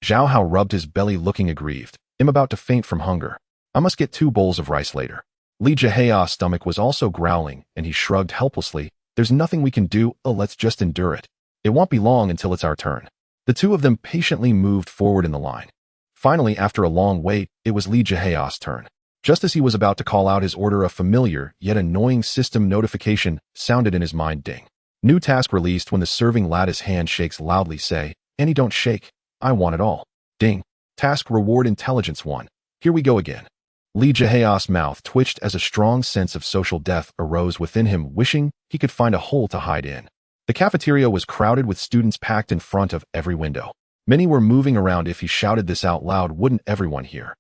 Speaker 1: Zhao Hao rubbed his belly, looking aggrieved. "I'm about to faint from hunger. I must get 2 bowls of rice later." Li Jiahao's stomach was also growling, and he shrugged helplessly. "There's nothing we can do. Let's just endure it. It won't be long until it's our turn." The two of them patiently moved forward in the line. Finally, after a long wait, it was Li Jiahao's turn. Just as he was about to call out his order, a familiar yet annoying system notification sounded in his mind. Ding. New task released. When the serving lattice hand shakes loudly, say, "Annie, don't shake. I want it all." Ding. Task reward intelligence 1. Here we go again. Li Jiahao's mouth twitched as a strong sense of social death arose within him, wishing he could find a hole to hide in. The cafeteria was crowded with students packed in front of every window. Many were moving around. If he shouted this out loud, wouldn't everyone hear?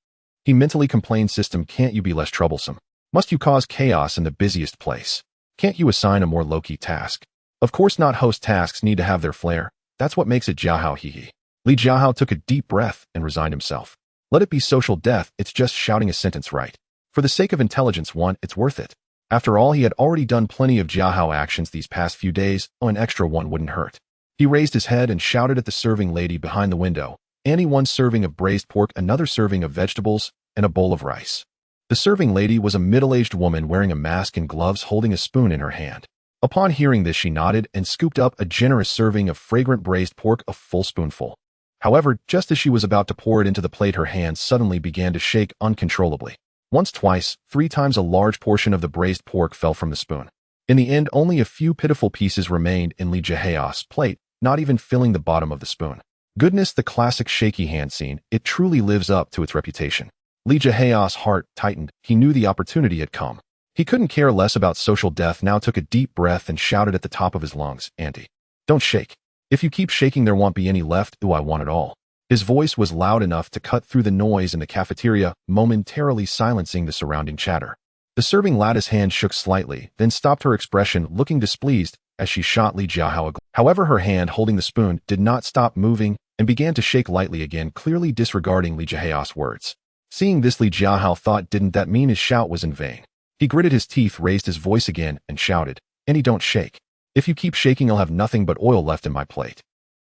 Speaker 1: He mentally complained, "System, can't you be less troublesome? Must you cause chaos in the busiest place? Can't you assign a more low-key task?" "Of course not. Host tasks need to have their flair. That's what makes it Jiahao, hee. Li Jiahao took a deep breath and resigned himself. Let it be social death. It's just shouting a sentence right. For the sake of intelligence 1, it's worth it. After all, he had already done plenty of Jiahao actions these past few days. An extra one wouldn't hurt. He raised his head and shouted at the serving lady behind the window, "Annie, 1 serving of braised pork, another serving of vegetables, and a bowl of rice." The serving lady was a middle-aged woman wearing a mask and gloves, holding a spoon in her hand. Upon hearing this, she nodded and scooped up a generous serving of fragrant braised pork, a full spoonful. However, just as she was about to pour it into the plate, her hands suddenly began to shake uncontrollably. Once, twice, 3 times, a large portion of the braised pork fell from the spoon. In the end, only a few pitiful pieces remained in Li Jiahao's plate, not even filling the bottom of the spoon. Goodness, the classic shaky hand scene. It truly lives up to its reputation. Li Jiahao's heart tightened. He knew the opportunity had come. He couldn't care less about social death now, took a deep breath and shouted at the top of his lungs, "Auntie, don't shake. If you keep shaking, there won't be any left. I want it all." His voice was loud enough to cut through the noise in the cafeteria, momentarily silencing the surrounding chatter. The serving lattice hand shook slightly, then stopped, her expression looking displeased as she shot Li Jiahao. However, her hand holding the spoon did not stop moving and began to shake lightly again, clearly disregarding Li Jiahao's words. Seeing this, Li Jiahao thought, didn't that mean his shout was in vain? He gritted his teeth, raised his voice again, and shouted, "Annie, don't shake. If you keep shaking, I'll have nothing but oil left in my plate."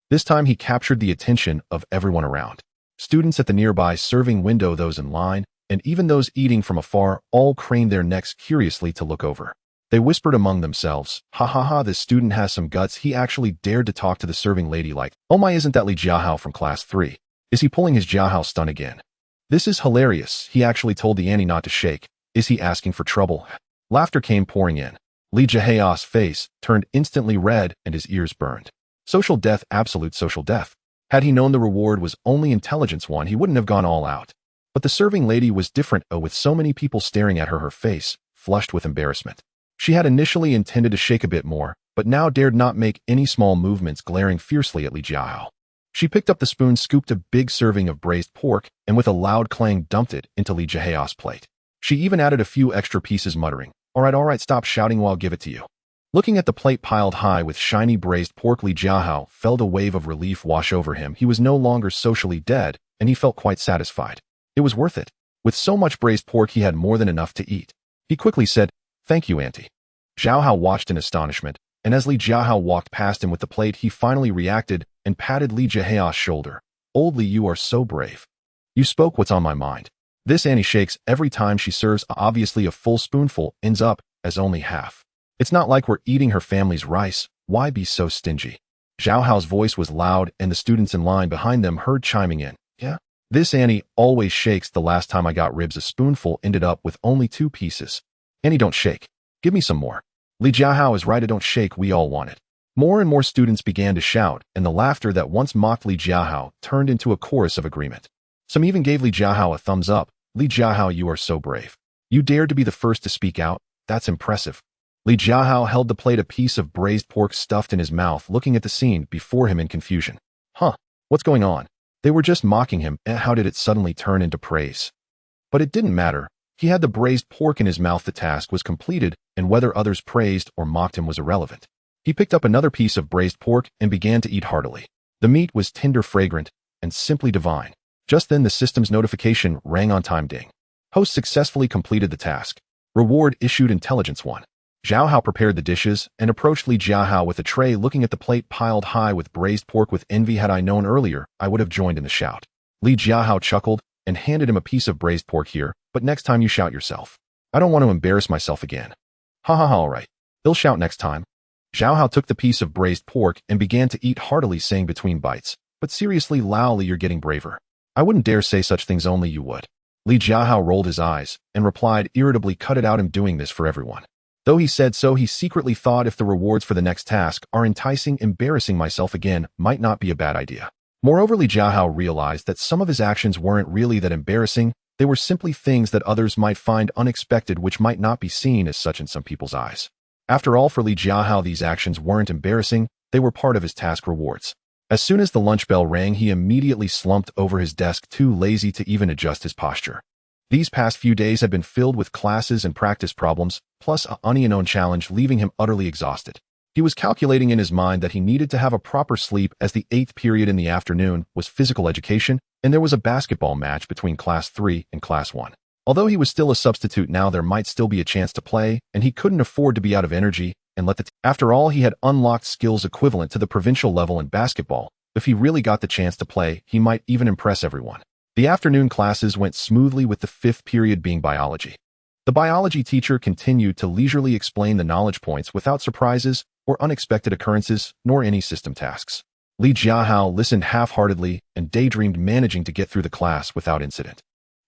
Speaker 1: This time he captured the attention of everyone around. Students at the nearby serving window, those in line, and even those eating from afar, all craned their necks curiously to look over. They whispered among themselves, "Ha ha ha, this student has some guts. He actually dared to talk to the serving lady like, oh my, isn't that Li Jiahao from class 3? Is he pulling his Jiahao stunt again? This is hilarious. He actually told the Annie not to shake. Is he asking for trouble? Laughter came pouring in. Li Jiahao's face turned instantly red and his ears burned. Social death, absolute social death. Had he known the reward was only intelligence one, he wouldn't have gone all out. But the serving lady was different, with so many people staring at her, her face flushed with embarrassment. She had initially intended to shake a bit more, but now dared not make any small movements, glaring fiercely at Li Jiahao. She picked up the spoon, scooped a big serving of braised pork, and with a loud clang dumped it into Li Jiahao's plate. She even added a few extra pieces, muttering, all right, stop shouting while I'll give it to you." Looking at the plate piled high with shiny braised pork, Li Jiahao felt a wave of relief wash over him. He was no longer socially dead, and he felt quite satisfied. It was worth it. With so much braised pork, he had more than enough to eat. He quickly said, "Thank you, Auntie." Jiahao watched in astonishment, and as Li Jiahao walked past him with the plate, he finally reacted and patted Li Jiahao's shoulder. "Old Li, you are so brave. You spoke what's on my mind." This Annie shakes every time she serves. Obviously, a full spoonful ends up as only half. It's not like we're eating her family's rice. Why be so stingy? Jiahao's voice was loud, and the students in line behind them heard chiming in. "Yeah, this Annie always shakes. The last time I got ribs, a spoonful ended up with only 2 pieces. Annie, don't shake. Give me some more." Li Jiahao is right, I don't shake, we all want it. More and more students began to shout, and the laughter that once mocked Li Jiahao turned into a chorus of agreement. Some even gave Li Jiahao a thumbs up. "Li Jiahao, you are so brave. You dared to be the first to speak out. That's impressive." Li Jiahao held the plate, a piece of braised pork stuffed in his mouth, looking at the scene before him in confusion. What's going on? They were just mocking him, and how did it suddenly turn into praise? But it didn't matter. He had the braised pork in his mouth. The task was completed, and whether others praised or mocked him was irrelevant. He picked up another piece of braised pork and began to eat heartily. The meat was tender, fragrant, and simply divine. Just then the system's notification rang on time. Ding. Host successfully completed the task. Reward issued, intelligence 1. Jiahao prepared the dishes and approached Li Jiahao with a tray, looking at the plate piled high with braised pork with envy. Had I known earlier, I would have joined in the shout. Li Jiahao chuckled and handed him a piece of braised pork. "Here, but next time you shout yourself. I don't want to embarrass myself again." All right. He'll shout next time." Jiahao took the piece of braised pork and began to eat heartily, saying between bites, "But seriously, Lao Li, you're getting braver. I wouldn't dare say such things, only you would." Li Jiahao rolled his eyes and replied irritably, "Cut it out, I'm doing this for everyone." Though he said so, he secretly thought, if the rewards for the next task are enticing, embarrassing myself again might not be a bad idea. Moreover, Li Jiahao realized that some of his actions weren't really that embarrassing. They were simply things that others might find unexpected, which might not be seen as such in some people's eyes. After all, for Li Jiahao, these actions weren't embarrassing. They were part of his task rewards. As soon as the lunch bell rang, he immediately slumped over his desk, too lazy to even adjust his posture. These past few days had been filled with classes and practice problems, plus an unknown challenge, leaving him utterly exhausted. He was calculating in his mind that he needed to have a proper sleep, as the 8th period in the afternoon was physical education, and there was a basketball match between Class 3 and Class 1. Although he was still a substitute now, there might still be a chance to play, and he couldn't afford to be out of energy and let the After all, he had unlocked skills equivalent to the provincial level in basketball. If he really got the chance to play, he might even impress everyone. The afternoon classes went smoothly, with the 5th period being biology. The biology teacher continued to leisurely explain the knowledge points without surprises or unexpected occurrences, nor any system tasks. Li Jiahao listened half-heartedly and daydreamed, managing to get through the class without incident.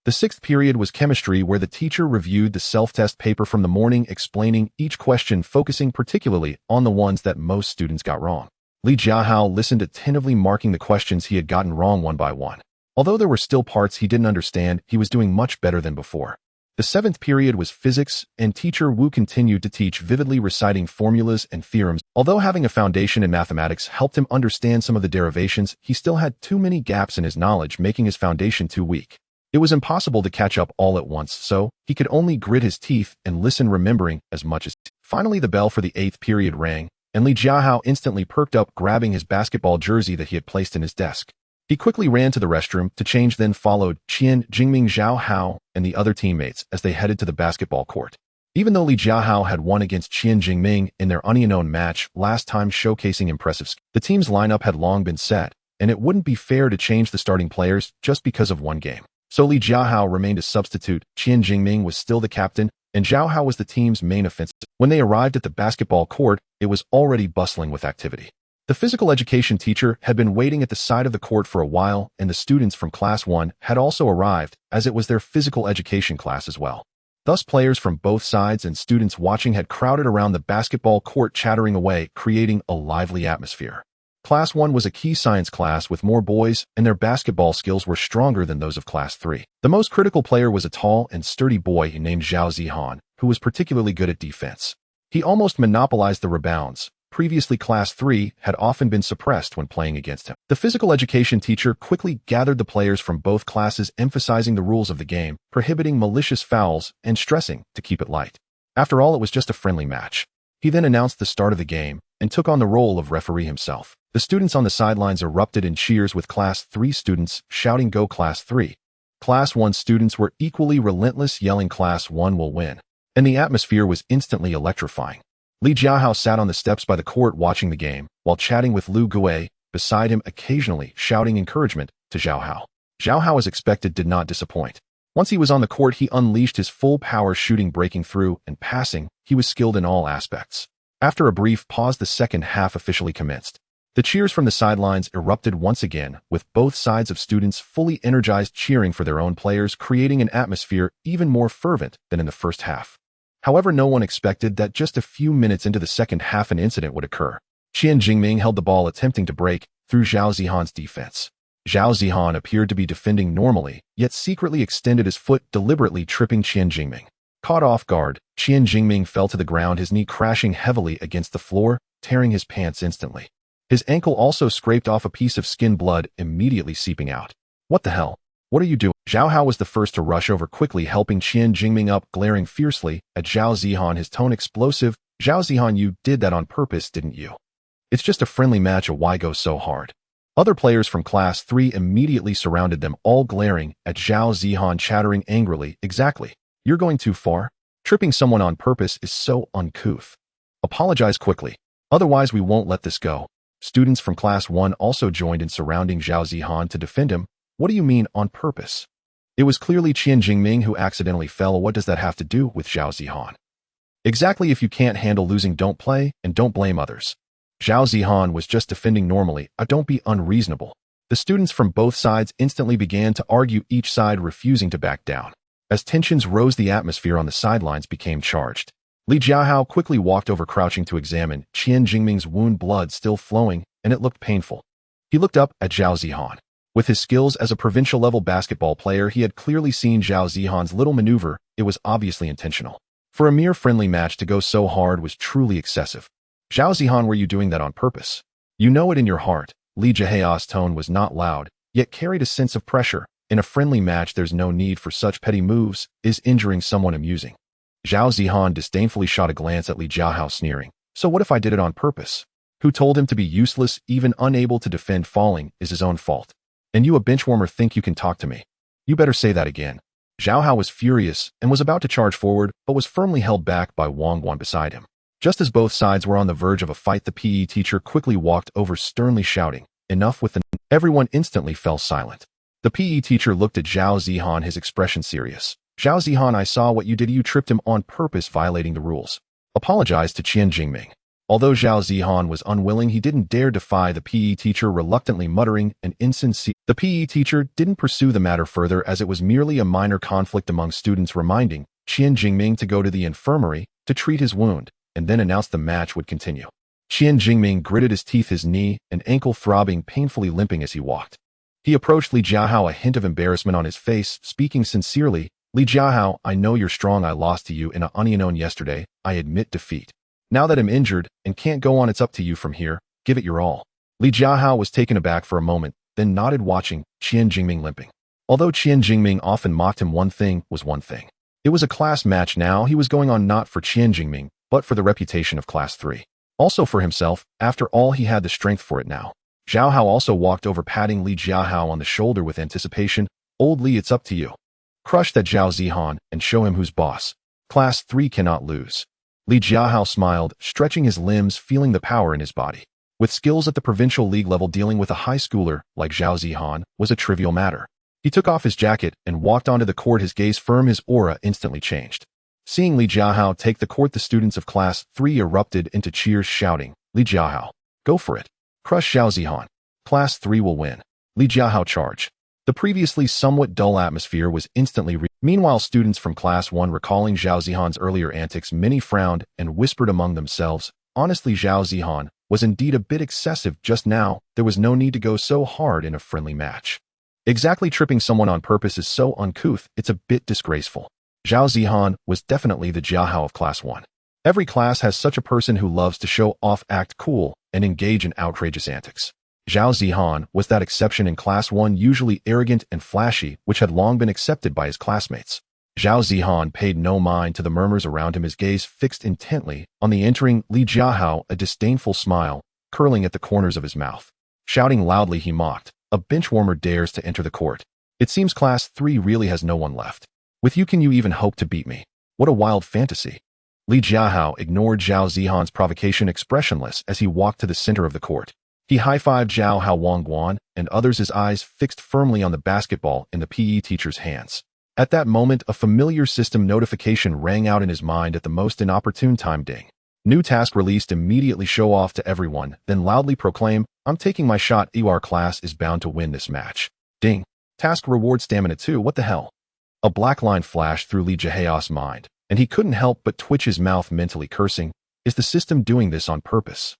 Speaker 1: The 6th period was chemistry, where the teacher reviewed the self-test paper from the morning, explaining each question, focusing particularly on the ones that most students got wrong. Li Jiahao listened attentively, marking the questions he had gotten wrong one by one. Although there were still parts he didn't understand, he was doing much better than before. The 7th period was physics, and teacher Wu continued to teach, vividly reciting formulas and theorems. Although having a foundation in mathematics helped him understand some of the derivations, he still had too many gaps in his knowledge, making his foundation too weak. It was impossible to catch up all at once, so he could only grit his teeth and listen, remembering as much as. Finally, the bell for the 8th period rang, and Li Jiahao instantly perked up, grabbing his basketball jersey that he had placed in his desk. He quickly ran to the restroom to change, then followed Qian Jingming, Zhao Hao, and the other teammates as they headed to the basketball court. Even though Li Jiahao had won against Qian Jingming in their unknown match last time, showcasing impressive skill, the team's lineup had long been set, and it wouldn't be fair to change the starting players just because of one game. So Li Jiahao remained a substitute. Qian Jingming was still the captain, and Zhao Hao was the team's main offensive. When they arrived at the basketball court, it was already bustling with activity. The physical education teacher had been waiting at the side of the court for a while, and the students from Class 1 had also arrived, as it was their physical education class as well. Thus, players from both sides and students watching had crowded around the basketball court chattering away, creating a lively atmosphere. Class 1 was a key science class with more boys, and their basketball skills were stronger than those of Class 3. The most critical player was a tall and sturdy boy named Zhao Zihan, who was particularly good at defense. He almost monopolized the rebounds. Previously, Class 3 had often been suppressed when playing against him. The physical education teacher quickly gathered the players from both classes, emphasizing the rules of the game, prohibiting malicious fouls, and stressing to keep it light. After all, it was just a friendly match. He then announced the start of the game and took on the role of referee himself. The students on the sidelines erupted in cheers, with Class 3 students shouting, "Go Class 3." Class 1 students were equally relentless, yelling, "Class 1 will win." And the atmosphere was instantly electrifying. Li Jiahao sat on the steps by the court watching the game, while chatting with Lu Gui beside him, occasionally shouting encouragement to Zhao Hao. Zhao Hao, as expected, did not disappoint. Once he was on the court, he unleashed his full power, shooting, breaking through, and passing. He was skilled in all aspects. After a brief pause, the second half officially commenced. The cheers from the sidelines erupted once again, with both sides of students fully energized, cheering for their own players, creating an atmosphere even more fervent than in the first half. However, no one expected that just a few minutes into the second half an incident would occur. Qian Jingming held the ball, attempting to break through Zhao Zihan's defense. Zhao Zihan appeared to be defending normally, yet secretly extended his foot, deliberately tripping Qian Jingming. Caught off guard, Qian Jingming fell to the ground, his knee crashing heavily against the floor, tearing his pants instantly. His ankle also scraped off a piece of skin, blood immediately seeping out. "What the hell? What are you doing?" Zhao Hao was the first to rush over, quickly helping Qian Jingming up, glaring fiercely at Zhao Zihan, his tone explosive. "Zhao Zihan, you did that on purpose, didn't you? It's just a friendly match, why go so hard?" Other players from Class 3 immediately surrounded them, all glaring at Zhao Zihan, chattering angrily, "Exactly. You're going too far. Tripping someone on purpose is so uncouth. Apologize quickly. Otherwise, we won't let this go." Students from Class 1 also joined in, surrounding Zhao Zihan to defend him. "What do you mean, on purpose? It was clearly Qian Jingming who accidentally fell. What does that have to do with Zhao Zihan?" "Exactly. If you can't handle losing, don't play, and don't blame others. Zhao Zihan was just defending normally. Don't be unreasonable." The students from both sides instantly began to argue, each side refusing to back down. As tensions rose, the atmosphere on the sidelines became charged. Li Jiahao quickly walked over, crouching to examine Qian Jingming's wound, blood still flowing, and it looked painful. He looked up at Zhao Zihan. With his skills as a provincial-level basketball player, he had clearly seen Zhao Zihan's little maneuver. It was obviously intentional. For a mere friendly match to go so hard was truly excessive. "Zhao Zihan, were you doing that on purpose? You know it in your heart." Li Jiahao's tone was not loud, yet carried a sense of pressure. "In a friendly match, there's no need for such petty moves. Is injuring someone amusing?" Zhao Zihan disdainfully shot a glance at Li Jiahao, sneering. "So what if I did it on purpose? Who told him to be useless, even unable to defend? Falling is his own fault. And you, a benchwarmer, think you can talk to me? You better say that again." Zhao Hao was furious and was about to charge forward, but was firmly held back by Wang Guan beside him. Just as both sides were on the verge of a fight, the PE teacher quickly walked over, sternly shouting, "Enough with the..." Everyone instantly fell silent. The PE teacher looked at Zhao Zihan, his expression serious. "Zhao Zihan, I saw what you did. You tripped him on purpose, violating the rules. Apologize to Qian Jingming." Although Zhao Zihan was unwilling, he didn't dare defy the PE teacher, reluctantly muttering an insincere. The PE teacher didn't pursue the matter further, as it was merely a minor conflict among students, reminding Qian Jingming to go to the infirmary to treat his wound, and then announced the match would continue. Qian Jingming gritted his teeth, his knee and ankle throbbing, painfully limping as he walked. He approached Li Jiahao, a hint of embarrassment on his face, speaking sincerely. "Li Jiahao, I know you're strong. I lost to you in an onion yesterday. I admit defeat. Now that I'm injured and can't go on, it's up to you from here. Give it your all." Li Jiahao was taken aback for a moment, then nodded, watching Qian Jingming limping. Although Qian Jingming often mocked him, one thing was one thing. It was a class match now. He was going on not for Qian Jingming, but for the reputation of Class 3. Also for himself. After all, he had the strength for it now. Zhao Hao also walked over, patting Li Jiahao on the shoulder with anticipation. "Old Li, it's up to you. Crush that Zhao Zihan and show him who's boss. Class 3 cannot lose." Li Jiahao smiled, stretching his limbs, feeling the power in his body. With skills at the provincial league level, dealing with a high schooler like Zhao Zihan was a trivial matter. He took off his jacket and walked onto the court, his gaze firm, his aura instantly changed. Seeing Li Jiahao take the court, the students of Class 3 erupted into cheers, shouting, "Li Jiahao, go for it. Crush Zhao Zihan. Class 3 will win." Li Jiahao charge. The previously somewhat dull atmosphere was instantly Meanwhile, students from Class 1 recalling Zhao Zihan's earlier antics, many frowned and whispered among themselves, honestly, Zhao Zihan was indeed a bit excessive just now. There was no need to go so hard in a friendly match. Exactly, tripping someone on purpose is so uncouth, it's a bit disgraceful. Zhao Zihan was definitely the Jiahao of Class 1. Every class has such a person who loves to show off, act cool, and engage in outrageous antics. Zhao Zihan was that exception in Class 1, usually arrogant and flashy, which had long been accepted by his classmates. Zhao Zihan paid no mind to the murmurs around him, his gaze fixed intently on the entering Li Jiahao, a disdainful smile curling at the corners of his mouth. Shouting loudly, he mocked, "A benchwarmer dares to enter the court. It seems Class 3 really has no one left. With you, can you even hope to beat me? What a wild fantasy." Li Jiahao ignored Zhao Zihan's provocation, expressionless as he walked to the center of the court. He high-fived Zhao Hao Wangguan and others, his eyes fixed firmly on the basketball in the PE teacher's hands. At that moment, a familiar system notification rang out in his mind at the most inopportune time. Ding. New task released. Immediately show off to everyone, then loudly proclaim, "I'm taking my shot. Our class is bound to win this match." Ding. Task reward stamina 2. What the hell? A black line flashed through Li Jiahao's mind, and he couldn't help but twitch his mouth, mentally cursing. Is the system doing this on purpose?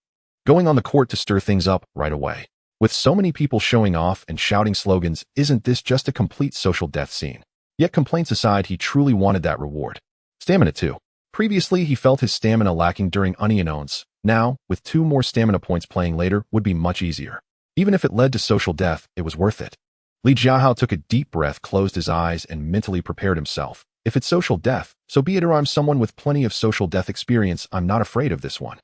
Speaker 1: Going on the court to stir things up right away? With so many people showing off and shouting slogans, isn't this just a complete social death scene? Yet complaints aside, he truly wanted that reward. Stamina 2. Previously, he felt his stamina lacking during Onions. Now, with 2 more stamina points playing later, would be much easier. Even if it led to social death, it was worth it. Li Jiahao took a deep breath, closed his eyes, and mentally prepared himself. If it's social death, so be it, or I'm someone with plenty of social death experience. I'm not afraid of this one.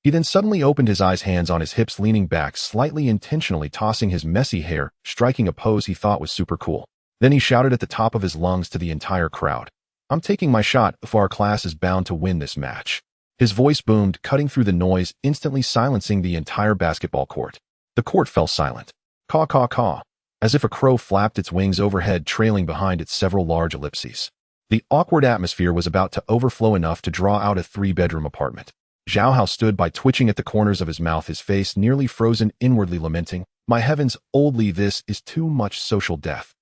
Speaker 1: He then suddenly opened his eyes, hands on his hips, leaning back slightly, intentionally tossing his messy hair, striking a pose he thought was super cool. Then he shouted at the top of his lungs to the entire crowd, "I'm taking my shot. If our class is bound to win this match." His voice boomed, cutting through the noise, instantly silencing the entire basketball court. The court fell silent. Caw, caw, caw. As if a crow flapped its wings overhead, trailing behind it several large ellipses. The awkward atmosphere was about to overflow enough to draw out a 3-bedroom apartment. Zhao Hao stood by, twitching at the corners of his mouth, his face nearly frozen, inwardly lamenting, "My heavens, old Li, this is too much social death."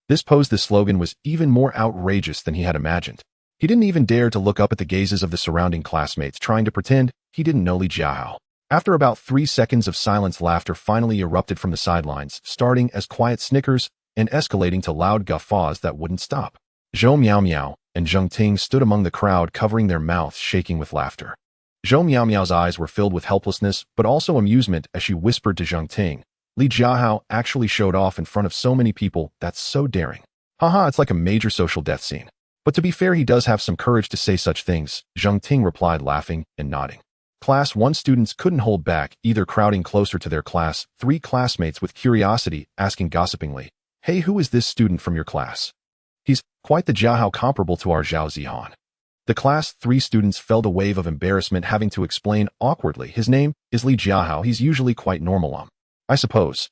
Speaker 1: This pose, this slogan, was even more outrageous than he had imagined. He didn't even dare to look up at the gazes of the surrounding classmates, trying to pretend he didn't know Li Jiahao. After about 3 seconds of silence, laughter finally erupted from the sidelines, starting as quiet snickers and escalating to loud guffaws that wouldn't stop. Zhou Miao Miao and Zheng Ting stood among the crowd, covering their mouths, shaking with laughter. Zhou Miao Miao's eyes were filled with helplessness, but also amusement as she whispered to Zheng Ting, "Li Jiahao actually showed off in front of so many people. That's so daring. Haha, it's like a major social death scene. But to be fair, he does have some courage to say such things," Zheng Ting replied, laughing and nodding. Class 1 students couldn't hold back, either crowding closer to their Class 3 classmates with curiosity, asking gossipingly, "Hey, who is this student from your class? He's quite the Jiahao, comparable to our Zhao Zihan." The Class 3 students felt a wave of embarrassment, having to explain awkwardly, "His name is Li Jiahao. He's usually quite normal, I suppose."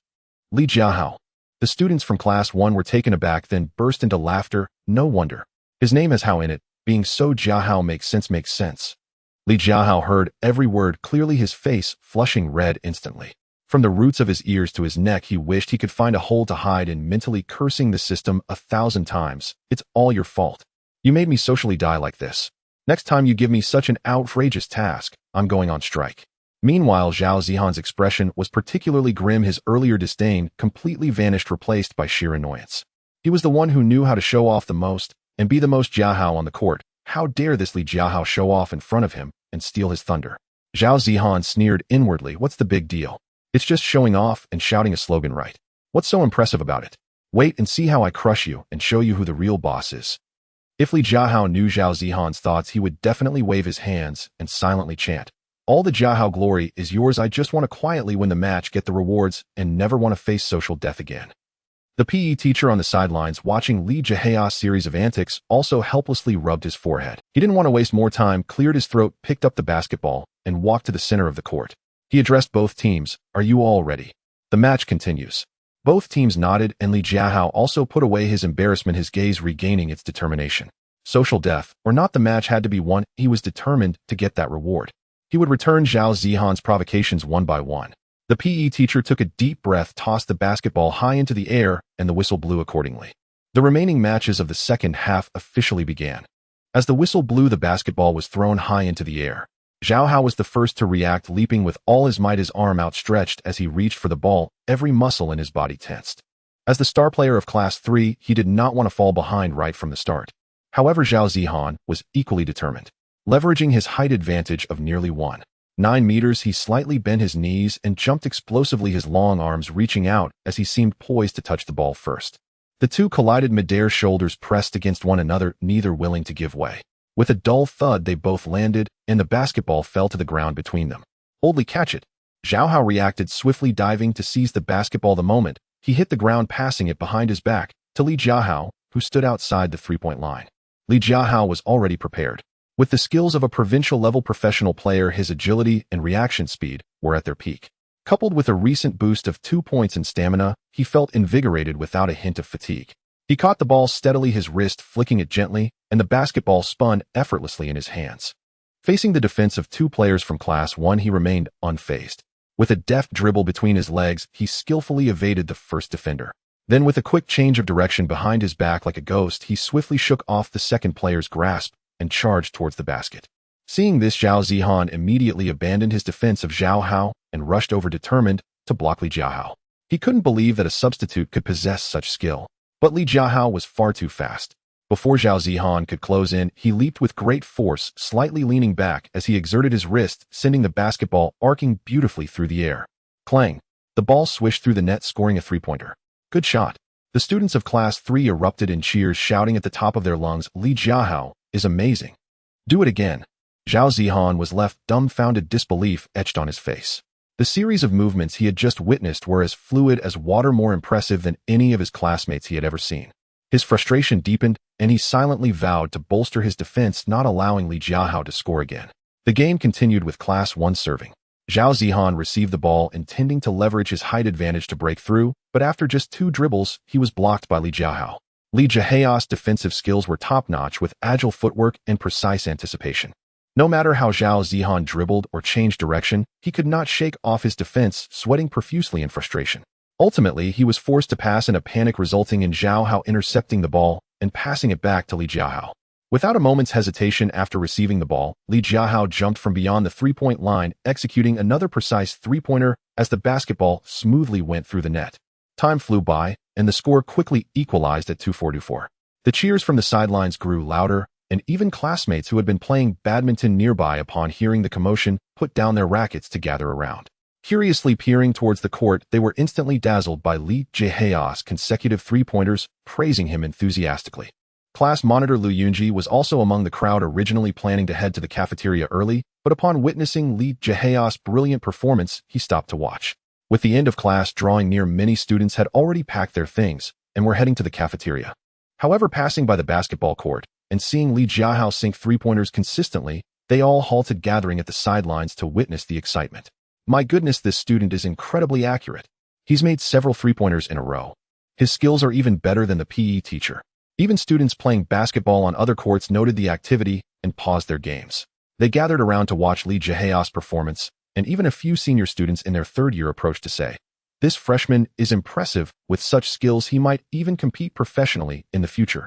Speaker 1: Li Jiahao. The students from Class 1 were taken aback, then burst into laughter. No wonder. His name has Hao in it. Being so Jiahao makes sense. Li Jiahao heard every word clearly, his face flushing red instantly. From the roots of his ears to his neck, he wished he could find a hole to hide in, mentally cursing the system 1,000 times. "It's all your fault. You made me socially die like this. Next time you give me such an outrageous task, I'm going on strike." Meanwhile, Zhao Zihan's expression was particularly grim. His earlier disdain completely vanished, replaced by sheer annoyance. He was the one who knew how to show off the most and be the most Jiahao on the court. How dare this Li Jiahao show off in front of him and steal his thunder? Zhao Zihan sneered inwardly. What's the big deal? It's just showing off and shouting a slogan, right? What's so impressive about it? Wait and see how I crush you and show you who the real boss is. If Li Jiahao knew Zhao Zihan's thoughts, he would definitely wave his hands and silently chant, "All the Jiahao glory is yours. I just want to quietly win the match, get the rewards, and never want to face social death again." The PE teacher on the sidelines, watching Li Jiahao's series of antics, also helplessly rubbed his forehead. He didn't want to waste more time, cleared his throat, picked up the basketball, and walked to the center of the court. He addressed both teams. "Are you all ready? The match continues." Both teams nodded, and Li Jiahao also put away his embarrassment, his gaze regaining its determination. Social death, or not, the match had to be won. He was determined to get that reward. He would return Zhao Zihan's provocations one by one. The PE teacher took a deep breath, tossed the basketball high into the air, and the whistle blew accordingly. The remaining matches of the second half officially began. As the whistle blew, the basketball was thrown high into the air. Jiahao was the first to react, leaping with all his might, his arm outstretched as he reached for the ball, every muscle in his body tensed. As the star player of Class 3, he did not want to fall behind right from the start. However, Zhao Zihan was equally determined. Leveraging his height advantage of nearly 1.9 meters, he slightly bent his knees and jumped explosively, his long arms reaching out as he seemed poised to touch the ball first. The two collided midair, shoulders pressed against one another, neither willing to give way. With a dull thud, they both landed, and the basketball fell to the ground between them. "Boldly catch it." Jiahao reacted swiftly, diving to seize the basketball. The moment he hit the ground, passing it behind his back to Li Jiahao, who stood outside the three-point line. Li Jiahao was already prepared. With the skills of a provincial-level professional player, his agility and reaction speed were at their peak. Coupled with a recent boost of 2 points in stamina, he felt invigorated without a hint of fatigue. He caught the ball steadily, his wrist flicking it gently, and the basketball spun effortlessly in his hands. Facing the defense of two players from Class 1, he remained unfazed. With a deft dribble between his legs, he skillfully evaded the first defender. Then, with a quick change of direction behind his back like a ghost, he swiftly shook off the second player's grasp and charged towards the basket. Seeing this, Zhao Zihan immediately abandoned his defense of Jiahao and rushed over, determined to block Li Jiahao. He couldn't believe that a substitute could possess such skill. But Li Jiahao was far too fast. Before Zhao Zihan could close in, he leaped with great force, slightly leaning back as he exerted his wrist, sending the basketball arcing beautifully through the air. Clang! The ball swished through the net, scoring a three-pointer. "Good shot." The students of Class 3 erupted in cheers, shouting at the top of their lungs, "Li Jiahao is amazing. Do it again." Zhao Zihan was left dumbfounded, disbelief etched on his face. The series of movements he had just witnessed were as fluid as water, more impressive than any of his classmates he had ever seen. His frustration deepened, and he silently vowed to bolster his defense, not allowing Li Jiahao to score again. The game continued with Class 1 serving. Zhao Zihan received the ball, intending to leverage his height advantage to break through, but after just 2 dribbles, he was blocked by Li Jiahao. Li Jiahao's defensive skills were top-notch, with agile footwork and precise anticipation. No matter how Zhao Zihan dribbled or changed direction, he could not shake off his defense, sweating profusely in frustration. Ultimately, he was forced to pass in a panic, resulting in Jiahao intercepting the ball and passing it back to Li Jiahao. Without a moment's hesitation after receiving the ball, Li Jiahao jumped from beyond the three-point line, executing another precise three-pointer as the basketball smoothly went through the net. Time flew by, and the score quickly equalized at 2-4. The cheers from the sidelines grew louder, and even classmates who had been playing badminton nearby, upon hearing the commotion, put down their rackets to gather around. Curiously peering towards the court, they were instantly dazzled by Li Jiahao's consecutive three-pointers, praising him enthusiastically. Class monitor Lu Yunji was also among the crowd, originally planning to head to the cafeteria early, but upon witnessing Li Jiahao's brilliant performance, he stopped to watch. With the end of class drawing near, many students had already packed their things and were heading to the cafeteria. However, passing by the basketball court and seeing Li Jiahao sink three-pointers consistently, they all halted, gathering at the sidelines to witness the excitement. "My goodness, this student is incredibly accurate. He's made several three-pointers in a row. His skills are even better than the PE teacher." Even students playing basketball on other courts noted the activity and paused their games. They gathered around to watch Li Jiahao's performance, and even a few senior students in their third year approached to say, "This freshman is impressive. With such skills, he might even compete professionally in the future."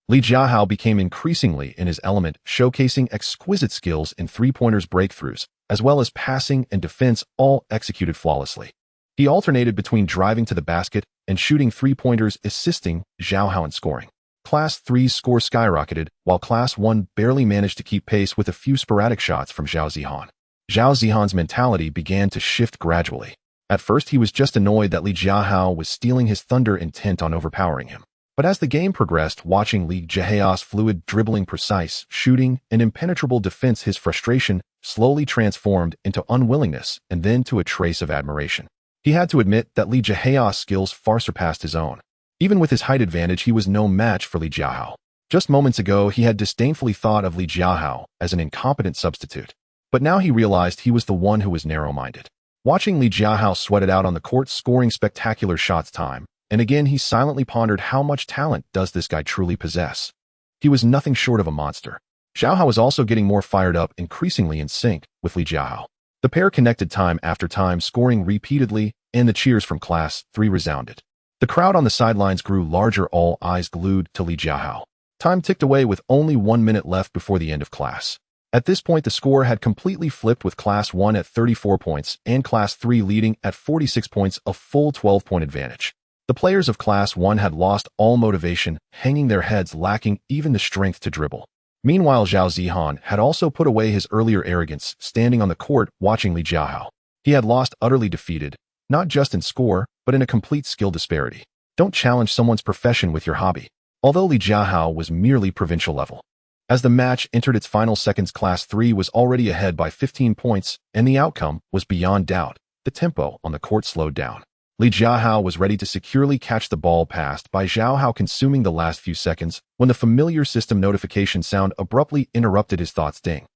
Speaker 1: Li Jiahao became increasingly in his element, showcasing exquisite skills in three-pointers, breakthroughs, as well as passing and defense, all executed flawlessly. He alternated between driving to the basket and shooting three-pointers, assisting Jiahao in scoring. Class 3's score skyrocketed, while Class 1 barely managed to keep pace with a few sporadic shots from Zhao Zihan. Zhao Zihan's mentality began to shift gradually. At first, he was just annoyed that Li Jiahao was stealing his thunder, intent on overpowering him. But as the game progressed, watching Li Jiahao's fluid dribbling, precise shooting, and impenetrable defense, his frustration slowly transformed into unwillingness and then to a trace of admiration. He had to admit that Li Jiahao's skills far surpassed his own. Even with his height advantage, he was no match for Li Jiahao. Just moments ago, he had disdainfully thought of Li Jiahao as an incompetent substitute. But now he realized he was the one who was narrow-minded. Watching Li Jiahao sweat it out on the court, scoring spectacular shots time and again, he silently pondered, how much talent does this guy truly possess? He was nothing short of a monster. Jiahao was also getting more fired up, increasingly in sync with Li Jiahao. The pair connected time after time, scoring repeatedly, and the cheers from Class 3 resounded. The crowd on the sidelines grew larger, all eyes glued to Li Jiahao. Time ticked away with only 1 minute left before the end of class. At this point, the score had completely flipped, with Class 1 at 34 points and Class 3 leading at 46 points, a full 12-point advantage. The players of Class 1 had lost all motivation, hanging their heads, lacking even the strength to dribble. Meanwhile, Zhao Zihan had also put away his earlier arrogance, standing on the court watching Li Jiahao. He had lost, utterly defeated, not just in score, but in a complete skill disparity. Don't challenge someone's profession with your hobby. Although Li Jiahao was merely provincial level. As the match entered its final seconds, Class 3 was already ahead by 15 points, and the outcome was beyond doubt. The tempo on the court slowed down. Li Jiahao was ready to securely catch the ball passed by Zhao Hao, consuming the last few seconds, when the familiar system notification sound abruptly interrupted his thoughts, ding,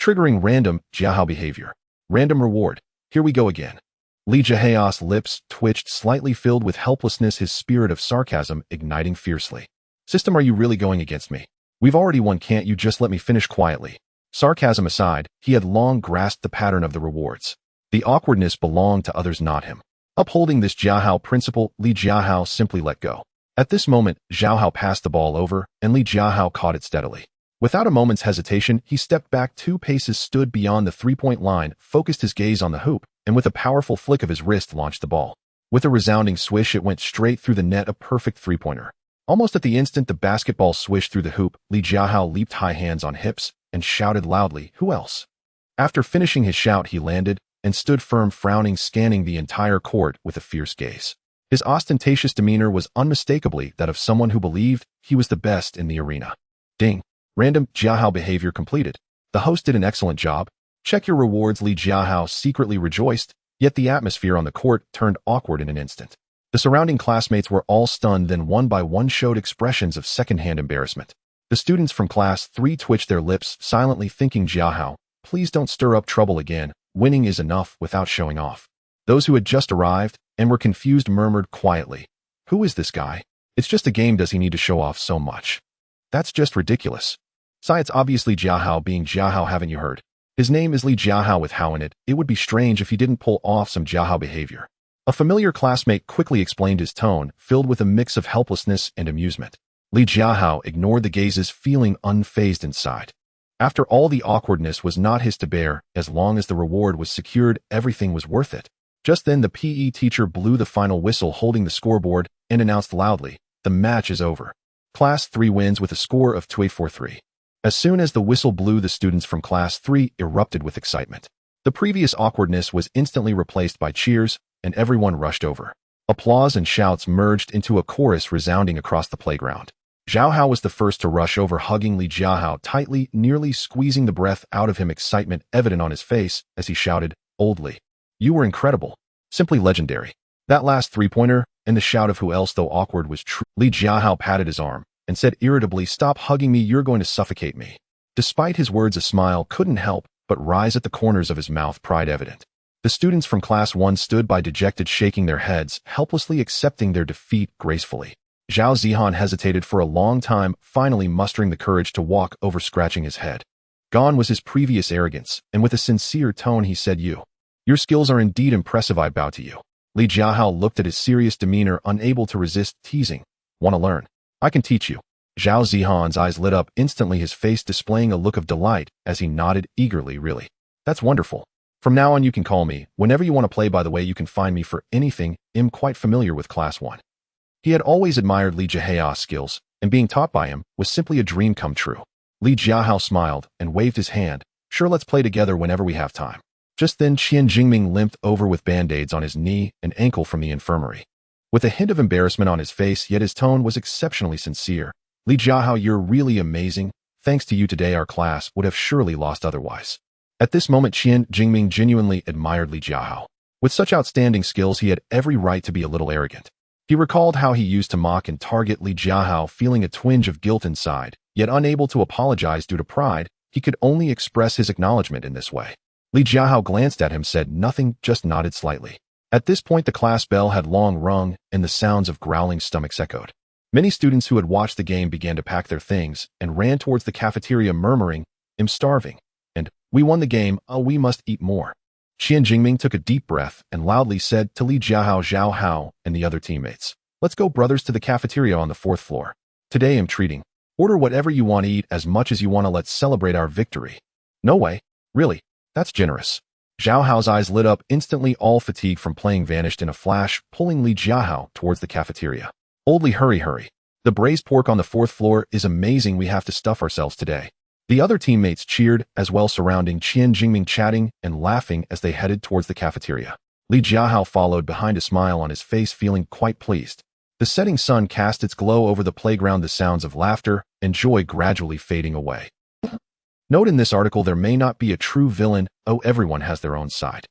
Speaker 1: triggering random Jiahao behavior. Random reward. Here we go again. Li Jiahao's lips twitched, slightly filled with helplessness, his spirit of sarcasm igniting fiercely. System, are you really going against me? We've already won, can't you just let me finish quietly? Sarcasm aside, he had long grasped the pattern of the rewards. The awkwardness belonged to others, not him. Upholding this Jiahao principle, Li Jiahao simply let go. At this moment, Zhao Hao passed the ball over, and Li Jiahao caught it steadily. Without a moment's hesitation, he stepped back 2 paces, stood beyond the three-point line, focused his gaze on the hoop, and with a powerful flick of his wrist launched the ball. With a resounding swish, it went straight through the net, a perfect three-pointer. Almost at the instant the basketball swished through the hoop, Li Jiahao leaped high, hands on hips, and shouted loudly, "Who else?" After finishing his shout, he landed and stood firm, frowning, scanning the entire court with a fierce gaze. His ostentatious demeanor was unmistakably that of someone who believed he was the best in the arena. Ding. Random Jiahao behavior completed. The host did an excellent job. Check your rewards. Li Jiahao secretly rejoiced, yet the atmosphere on the court turned awkward in an instant. The surrounding classmates were all stunned, then one by one showed expressions of second-hand embarrassment. The students from Class 3 twitched their lips, silently thinking, Jiahao, please don't stir up trouble again. Winning is enough without showing off. Those who had just arrived and were confused murmured quietly, who is this guy? It's just a game. Does he need to show off so much? That's just ridiculous. Sai, it's obviously Jiahao being Jiahao, haven't you heard? His name is Li Jiahao with Hao in it. It would be strange if he didn't pull off some Jiahao behavior. A familiar classmate quickly explained, his tone filled with a mix of helplessness and amusement. Li Jiahao ignored the gazes, feeling unfazed inside. After all, the awkwardness was not his to bear. As long as the reward was secured, everything was worth it. Just then, the PE teacher blew the final whistle, holding the scoreboard, and announced loudly, the match is over. Class 3 wins with a score of 2-8-4-3. As soon as the whistle blew, the students from Class 3 erupted with excitement. The previous awkwardness was instantly replaced by cheers, and everyone rushed over. Applause and shouts merged into a chorus resounding across the playground. Zhao Hao was the first to rush over, hugging Li Jiahao tightly, nearly squeezing the breath out of him, excitement evident on his face as he shouted, "Old Li, you were incredible. Simply legendary." That last three-pointer, and the shout of "who else," though awkward, was true. Li Jiahao patted his arm and said irritably, "Stop hugging me, you're going to suffocate me." Despite his words, a smile couldn't help but rise at the corners of his mouth, pride evident. The students from Class 1 stood by, dejected, shaking their heads, helplessly accepting their defeat gracefully. Zhao Zihan hesitated for a long time, finally mustering the courage to walk over, scratching his head. Gone was his previous arrogance, and with a sincere tone he said, Your skills are indeed impressive, I bow to you." Li Jiahao looked at his serious demeanor, unable to resist teasing. "Want to learn? I can teach you." Zhao Zihan's eyes lit up instantly, his face displaying a look of delight as he nodded eagerly. "Really? That's wonderful. From now on you can call me whenever you want to play. By the way, you can find me for anything. I'm quite familiar with Class 1. He had always admired Li Jiahao's skills, and being taught by him was simply a dream come true. Li Jiahao smiled and waved his hand. "Sure, let's play together whenever we have time." Just then, Qian Jingming limped over with band-aids on his knee and ankle from the infirmary. With a hint of embarrassment on his face, yet his tone was exceptionally sincere. "Li Jiahao, you're really amazing. Thanks to you today, our class would have surely lost otherwise." At this moment, Qian Jingming genuinely admired Li Jiahao. With such outstanding skills, he had every right to be a little arrogant. He recalled how he used to mock and target Li Jiahao, feeling a twinge of guilt inside, yet unable to apologize due to pride. He could only express his acknowledgement in this way. Li Jiahao glanced at him, said nothing, just nodded slightly. At this point, the class bell had long rung, and the sounds of growling stomachs echoed. Many students who had watched the game began to pack their things and ran towards the cafeteria, murmuring, "I'm starving," and "We won the game, we must eat more." Qian Jingming took a deep breath and loudly said to Li Jiahao, "Zhao Hao," and the other teammates, Let's go, brothers, to the cafeteria on the 4th floor. Today I'm treating. Order whatever you want to eat, as much as you want to. Let's celebrate our victory. No way. Really? That's generous. Jiahao's eyes lit up instantly. All fatigue from playing vanished in a flash, pulling Li Jiahao towards the cafeteria. Old Li, hurry, hurry. The braised pork on the 4th floor is amazing. We have to stuff ourselves today. The other teammates cheered as well, surrounding Qian Jingming, chatting and laughing as they headed towards the cafeteria. Li Jiahao followed behind, a smile on his face, feeling quite pleased. The setting sun cast its glow over the playground, the sounds of laughter and joy gradually fading away. Note in this article, there may not be a true villain. Everyone has their own side.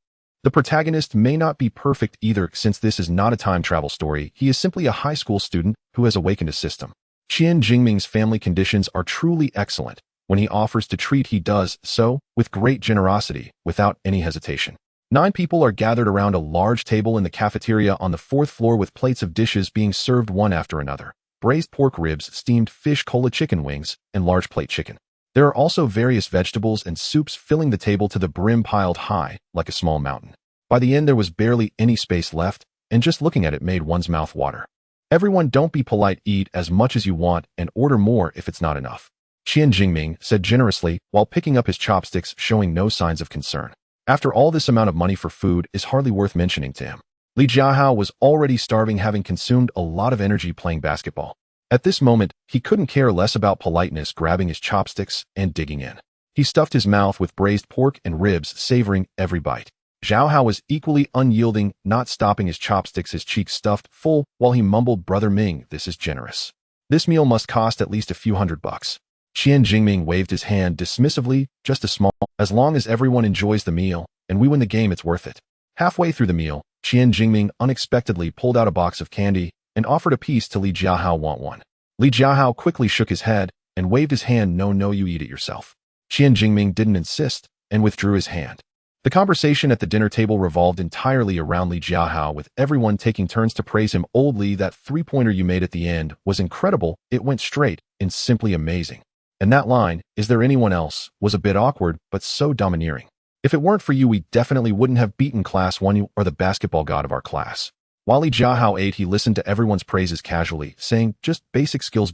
Speaker 1: The protagonist may not be perfect either, since this is not a time travel story. He is simply a high school student who has awakened a system. Qian Jingming's family conditions are truly excellent. When he offers to treat, he does so with great generosity, without any hesitation. 9 people are gathered around a large table in the cafeteria on the 4th floor, with plates of dishes being served one after another. Braised pork ribs, steamed fish, cola, chicken wings, and large plate chicken. There are also various vegetables and soups filling the table to the brim, piled high like a small mountain. By the end, there was barely any space left, and just looking at it made one's mouth water. Everyone, don't be polite, eat as much as you want and order more if it's not enough. Qian Jingming said generously while picking up his chopsticks, showing no signs of concern. After all, this amount of money for food is hardly worth mentioning to him. Li Jiahao was already starving, having consumed a lot of energy playing basketball. At this moment, he couldn't care less about politeness, grabbing his chopsticks and digging in. He stuffed his mouth with braised pork and ribs, savoring every bite. Jiahao was equally unyielding, not stopping his chopsticks, his cheeks stuffed full, while he mumbled, "Brother Ming, this is generous. This meal must cost at least a few $100. Qian Jingming waved his hand dismissively, just a small, as long as everyone enjoys the meal and we win the game, it's worth it. Halfway through the meal, Qian Jingming unexpectedly pulled out a box of candy and offered a piece to Li Jiahao. Want one? Li Jiahao quickly shook his head and waved his hand. No, you eat it yourself. Qian Jingming didn't insist and withdrew his hand. The conversation at the dinner table revolved entirely around Li Jiahao, with everyone taking turns to praise him. Old Li, that 3-pointer you made at the end was incredible. It went straight and simply amazing. And that line, "Is there anyone else?" was a bit awkward, but so domineering. If it weren't for you, we definitely wouldn't have beaten class 1. You are the basketball god of our class. While Li Jiahao ate, he listened to everyone's praises casually, saying just basic skills,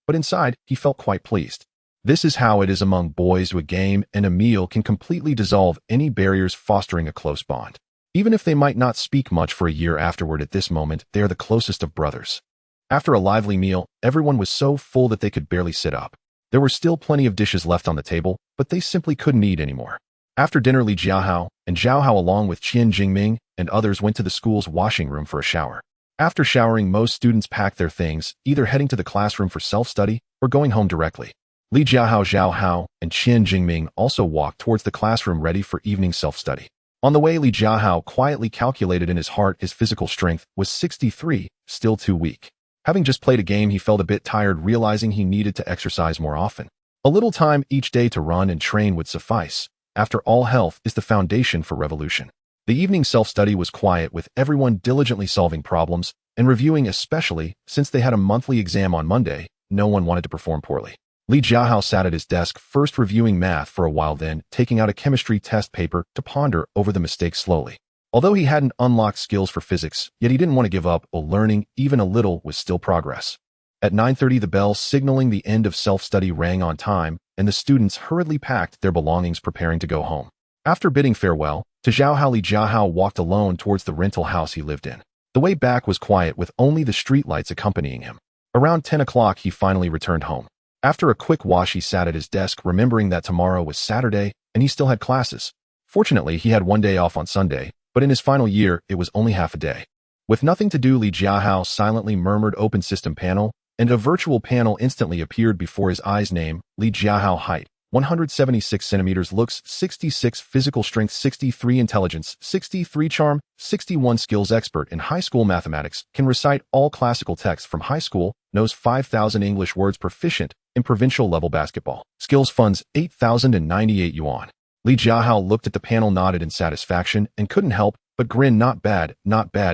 Speaker 1: but inside, he felt quite pleased. This is how it is among boys. A game and a meal can completely dissolve any barriers, fostering a close bond. Even if they might not speak much for a year afterward, at this moment, they are the closest of brothers. After a lively meal, everyone was so full that they could barely sit up. There were still plenty of dishes left on the table, but they simply couldn't eat anymore. After dinner, Li Jiahao and Jiahao, along with Qian Jingming and others, went to the school's washing room for a shower. After showering, most students packed their things, either heading to the classroom for self-study or going home directly. Li Jiahao and Qian Jingming also walked towards the classroom, ready for evening self-study. On the way, Li Jiahao quietly calculated in his heart his physical strength was 63, still too weak. Having just played a game, he felt a bit tired, realizing he needed to exercise more often. A little time each day to run and train would suffice. After all, health is the foundation for revolution. The evening self-study was quiet, with everyone diligently solving problems and reviewing, especially since they had a monthly exam on Monday. No one wanted to perform poorly. Li Jiahao sat at his desk, first reviewing math for a while, then taking out a chemistry test paper to ponder over the mistakes slowly. Although he hadn't unlocked skills for physics, yet he didn't want to give up. Learning even a little was still progress. At 9:30, the bell signaling the end of self-study rang on time, and the students hurriedly packed their belongings, preparing to go home. After bidding farewell to Jiahao, Li Jiahao walked alone towards the rental house he lived in. The way back was quiet, with only the streetlights accompanying him. Around 10 o'clock, he finally returned home. After a quick wash, he sat at his desk, remembering that tomorrow was Saturday and he still had classes. Fortunately, he had one day off on Sunday, but in his final year, it was only half a day. With nothing to do, Li Jiahao silently murmured, "Open system panel," and a virtual panel instantly appeared before his eyes. Name: Li Jiahao. Height: 176 centimeters. Looks: 66. Physical strength: 63. Intelligence: 63. Charm: 61. Skills: expert in high school mathematics, can recite all classical texts from high school, knows 5,000 English words, proficient in provincial level basketball. Skills: funds: 8,098 yuan. Li Jiahao looked at the panel, nodded in satisfaction, and couldn't help but grin. Not bad,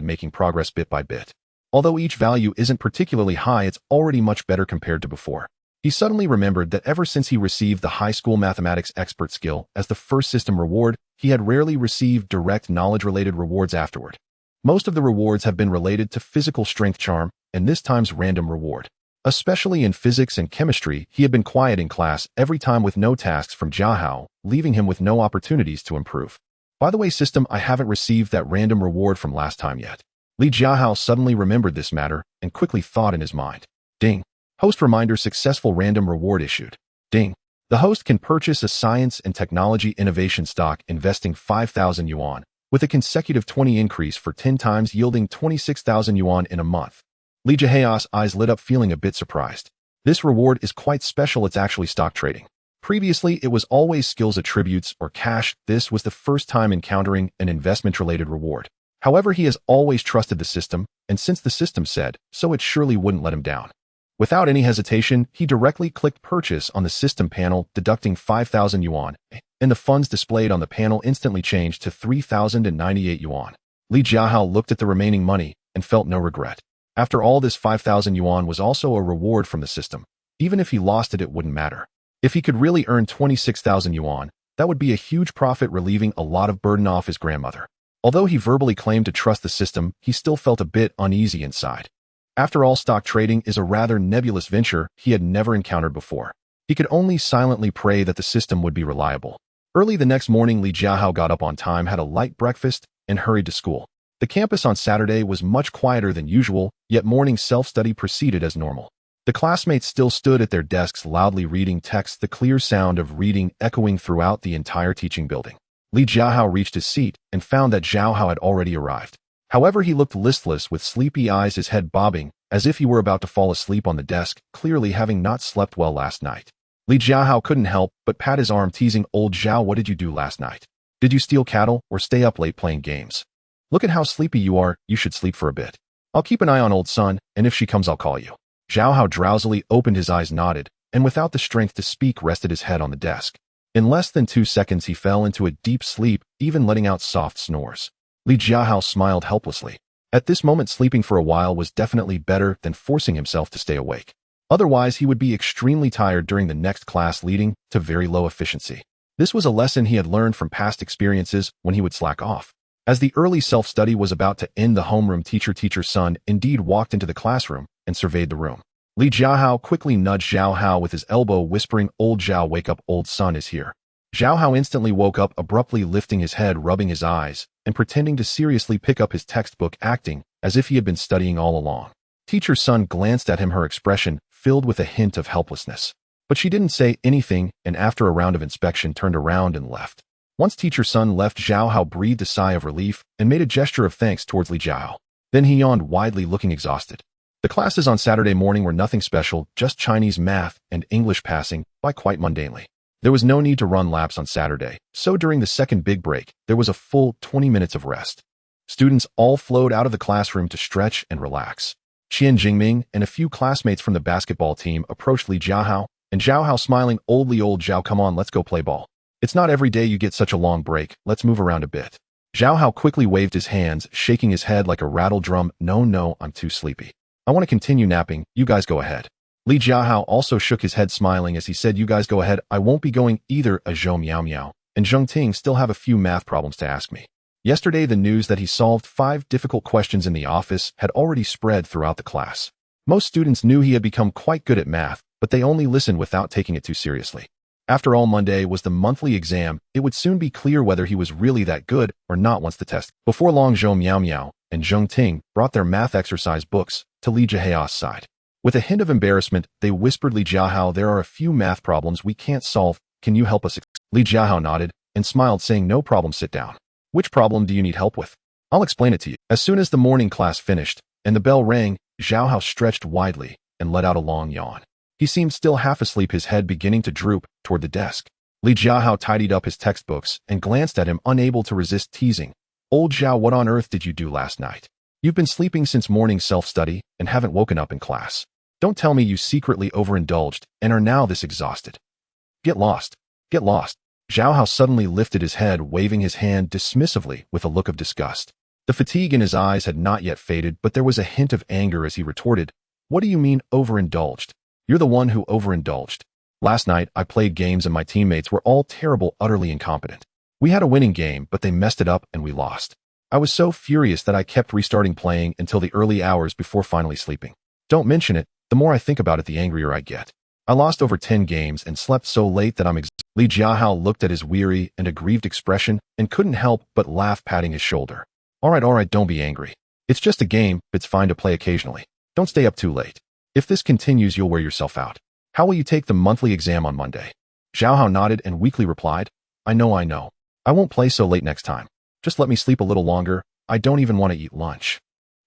Speaker 1: making progress bit by bit. Although each value isn't particularly high, it's already much better compared to before. He suddenly remembered that ever since he received the high school mathematics expert skill as the first system reward, he had rarely received direct knowledge-related rewards afterward. Most of the rewards have been related to physical strength charm, and this time's random reward. Especially in physics and chemistry, he had been quiet in class every time with no tasks from Jiahao, leaving him with no opportunities to improve. By the way, system, I haven't received that random reward from last time yet. Li Jiahao suddenly remembered this matter and quickly thought in his mind. Ding. Host reminder, successful random reward issued. Ding. The host can purchase a science and technology innovation stock investing 5,000 yuan, with a consecutive 20 increase for 10 times yielding 26,000 yuan in a month. Li Jiahao's eyes lit up, feeling a bit surprised. This reward is quite special, it's actually stock trading. Previously, it was always skills attributes or cash. This was the first time encountering an investment-related reward. However, he has always trusted the system, and since the system said so, it surely wouldn't let him down. Without any hesitation, he directly clicked purchase on the system panel, deducting 5,000 yuan, and the funds displayed on the panel instantly changed to 3,098 yuan. Li Jiahao looked at the remaining money and felt no regret. After all, this 5,000 yuan was also a reward from the system. Even if he lost it, it wouldn't matter. If he could really earn 26,000 yuan, that would be a huge profit, relieving a lot of burden off his grandmother. Although he verbally claimed to trust the system, he still felt a bit uneasy inside. After all, stock trading is a rather nebulous venture he had never encountered before. He could only silently pray that the system would be reliable. Early the next morning, Li Jiahao got up on time, had a light breakfast, and hurried to school. The campus on Saturday was much quieter than usual, yet morning self-study proceeded as normal. The classmates still stood at their desks loudly reading text, the clear sound of reading echoing throughout the entire teaching building. Li Jiahao reached his seat and found that Jiahao had already arrived. However, he looked listless with sleepy eyes, his head bobbing, as if he were about to fall asleep on the desk, clearly having not slept well last night. Li Jiahao couldn't help but pat his arm, teasing, "Old Zhao, what did you do last night? Did you steal cattle or stay up late playing games? Look at how sleepy you are, you should sleep for a bit. I'll keep an eye on old son, and if she comes I'll call you." Jiahao drowsily opened his eyes, nodded, and without the strength to speak rested his head on the desk. In less than 2 seconds he fell into a deep sleep, even letting out soft snores. Li Jiahao smiled helplessly. At this moment, sleeping for a while was definitely better than forcing himself to stay awake. Otherwise, he would be extremely tired during the next class, leading to very low efficiency. This was a lesson he had learned from past experiences when he would slack off. As the early self-study was about to end, the homeroom teacher's son indeed walked into the classroom and surveyed the room. Li Jiahao quickly nudged Zhao Hao with his elbow, whispering, "Old Zhao, wake up, old son is here." Zhao Hao instantly woke up, abruptly lifting his head, rubbing his eyes, and pretending to seriously pick up his textbook, acting as if he had been studying all along. Teacher's son glanced at him, her expression filled with a hint of helplessness. But she didn't say anything, and after a round of inspection turned around and left. Once teacher's son left, Zhao Hao breathed a sigh of relief and made a gesture of thanks towards Li Jiahao. Then he yawned widely, looking exhausted. The classes on Saturday morning were nothing special, just Chinese, math, and English passing by quite mundanely. There was no need to run laps on Saturday, so during the second big break, there was a full 20 minutes of rest. Students all flowed out of the classroom to stretch and relax. Qian Jingming and a few classmates from the basketball team approached Li Jiahao, and Zhao Hao smiling, old Zhao, come on, let's go play ball. It's not every day you get such a long break, let's move around a bit." Zhao Hao quickly waved his hands, shaking his head like a rattle drum. No, I'm too sleepy. I want to continue napping, you guys go ahead." Li Jiahao also shook his head, smiling as he said, "You guys go ahead, I won't be going either." Zhou Miao and Zheng Ting still have a few math problems to ask me. Yesterday, the news that he solved 5 difficult questions in the office had already spread throughout the class. Most students knew he had become quite good at math, but they only listened without taking it too seriously. After all, Monday was the monthly exam. It would soon be clear whether he was really that good or not once the test. Before long, Zhou Miao and Zheng Ting brought their math exercise books to Li Jiahao's side. With a hint of embarrassment, they whispered, "Li Jiahao, there are a few math problems we can't solve. Can you help us?" Li Jiahao nodded and smiled, saying, "No problem, sit down. Which problem do you need help with? I'll explain it to you." As soon as the morning class finished and the bell rang, Zhao Hao stretched widely and let out a long yawn. He seemed still half asleep, his head beginning to droop toward the desk. Li Jiahao tidied up his textbooks and glanced at him, unable to resist teasing, "Old Zhao, what on earth did you do last night? You've been sleeping since morning self-study and haven't woken up in class. Don't tell me you secretly overindulged and are now this exhausted. Get lost. Get lost." Zhao Hao suddenly lifted his head, waving his hand dismissively with a look of disgust. The fatigue in his eyes had not yet faded, but there was a hint of anger as he retorted, "What do you mean overindulged? You're the one who overindulged. Last night, I played games and my teammates were all terrible, utterly incompetent. We had a winning game, but they messed it up and we lost. I was so furious that I kept restarting playing until the early hours before finally sleeping. Don't mention it, the more I think about it the angrier I get. I lost over 10 games and slept so late that I'm exhausted. Li Jiahao looked at his weary and aggrieved expression and couldn't help but laugh, patting his shoulder. All right, don't be angry. It's just a game, it's fine to play occasionally. Don't stay up too late. If this continues, you'll wear yourself out. How will you take the monthly exam on Monday? Jiahao nodded and weakly replied, I know. I won't play so late next time. Just let me sleep a little longer, I don't even want to eat lunch.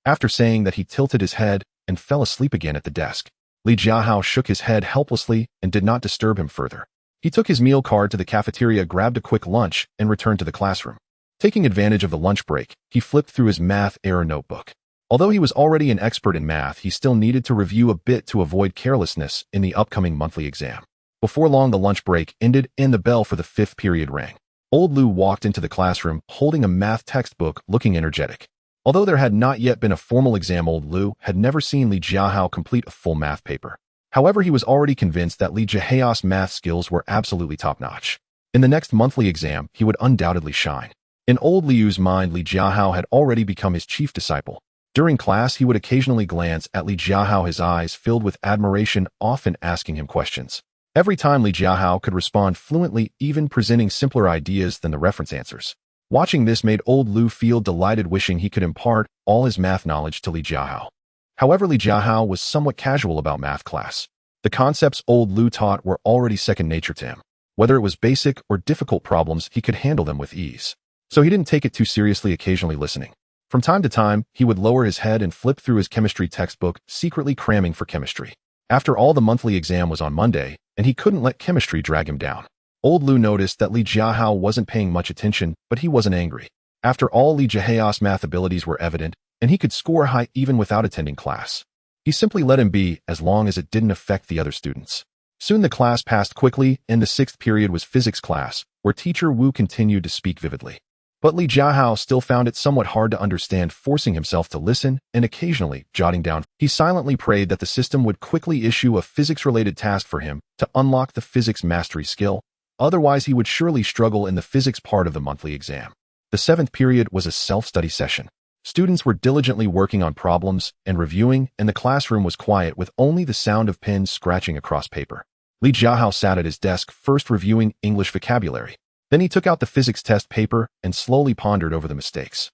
Speaker 1: After saying that, he tilted his head and fell asleep again at the desk. Li Jiahao shook his head helplessly and did not disturb him further. He took his meal card to the cafeteria, grabbed a quick lunch, and returned to the classroom. Taking advantage of the lunch break, he flipped through his math error notebook. Although he was already an expert in math, he still needed to review a bit to avoid carelessness in the upcoming monthly exam. Before long, the lunch break ended and the bell for the 5th period rang. Old Lu walked into the classroom holding a math textbook, looking energetic. Although there had not yet been a formal exam, Old Lu had never seen Li Jiahao complete a full math paper. However, he was already convinced that Li Jiahao's math skills were absolutely top-notch. In the next monthly exam, he would undoubtedly shine. In Old Liu's mind, Li Jiahao had already become his chief disciple. During class, he would occasionally glance at Li Jiahao, his eyes filled with admiration, often asking him questions. Every time, Li Jiahao could respond fluently, even presenting simpler ideas than the reference answers. Watching this made Old Lu feel delighted, wishing he could impart all his math knowledge to Li Jiahao. However, Li Jiahao was somewhat casual about math class. The concepts Old Lu taught were already second nature to him. Whether it was basic or difficult problems, he could handle them with ease. So he didn't take it too seriously, occasionally listening. From time to time, he would lower his head and flip through his chemistry textbook, secretly cramming for chemistry. After all, the monthly exam was on Monday, and he couldn't let chemistry drag him down. Old Lu noticed that Li Jiahao wasn't paying much attention, but he wasn't angry. After all, Li Jiahao's math abilities were evident, and he could score high even without attending class. He simply let him be, as long as it didn't affect the other students. Soon the class passed quickly, and the 6th period was physics class, where teacher Wu continued to speak vividly. But Li Jiahao still found it somewhat hard to understand, forcing himself to listen and occasionally jotting down. He silently prayed that the system would quickly issue a physics-related task for him to unlock the physics mastery skill. Otherwise, he would surely struggle in the physics part of the monthly exam. The 7th period was a self-study session. Students were diligently working on problems and reviewing, and the classroom was quiet with only the sound of pens scratching across paper. Li Jiahao sat at his desk, first reviewing English vocabulary. Then he took out the physics test paper and slowly pondered over the mistakes.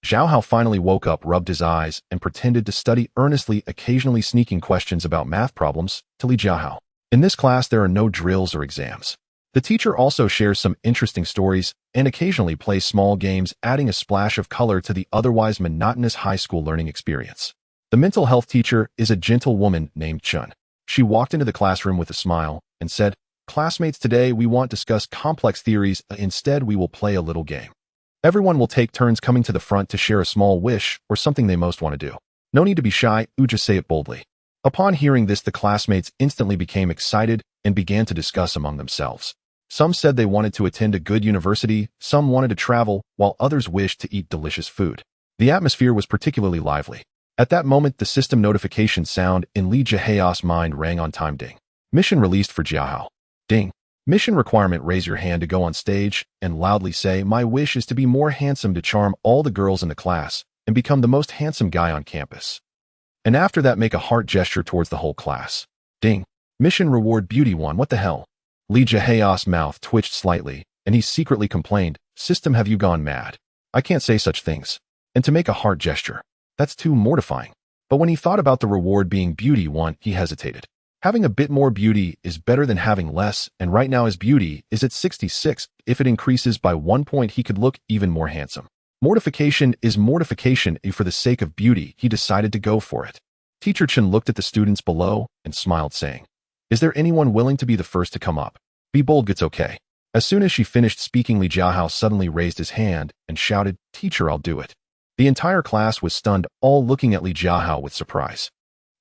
Speaker 1: Jiahao finally woke up, rubbed his eyes, and pretended to study earnestly, occasionally sneaking questions about math problems to Li Jiahao. In this class, there are no drills or exams. The teacher also shares some interesting stories and occasionally plays small games, adding a splash of color to the otherwise monotonous high school learning experience. The mental health teacher is a gentle woman named Chun. She walked into the classroom with a smile and said, "Classmates, today we won't discuss complex theories. Instead, we will play a little game. Everyone will take turns coming to the front to share a small wish or something they most want to do. No need to be shy, just say it boldly." Upon hearing this, the classmates instantly became excited and began to discuss among themselves. Some said they wanted to attend a good university, some wanted to travel, while others wished to eat delicious food. The atmosphere was particularly lively. At that moment, the system notification sound in Li Jiahao's mind rang on time. Ding. Mission released for Jiahao. Ding. Mission requirement: raise your hand to go on stage and loudly say, "My wish is to be more handsome, to charm all the girls in the class and become the most handsome guy on campus." And after that, make a heart gesture towards the whole class. Ding. Mission reward: beauty 1. What the hell? Li Jiahao's mouth twitched slightly, and he secretly complained, "System, have you gone mad? I can't say such things. And to make a heart gesture. That's too mortifying." But when he thought about the reward being beauty 1, he hesitated. Having a bit more beauty is better than having less, and right now his beauty is at 66. If it increases by 1 point, he could look even more handsome. Mortification is mortification. For the sake of beauty, he decided to go for it. Teacher Chen looked at the students below and smiled, saying, "Is there anyone willing to be the first to come up? Be bold, it's okay." As soon as she finished speaking, Li Jiahao suddenly raised his hand and shouted, "Teacher, I'll do it." The entire class was stunned, all looking at Li Jiahao with surprise.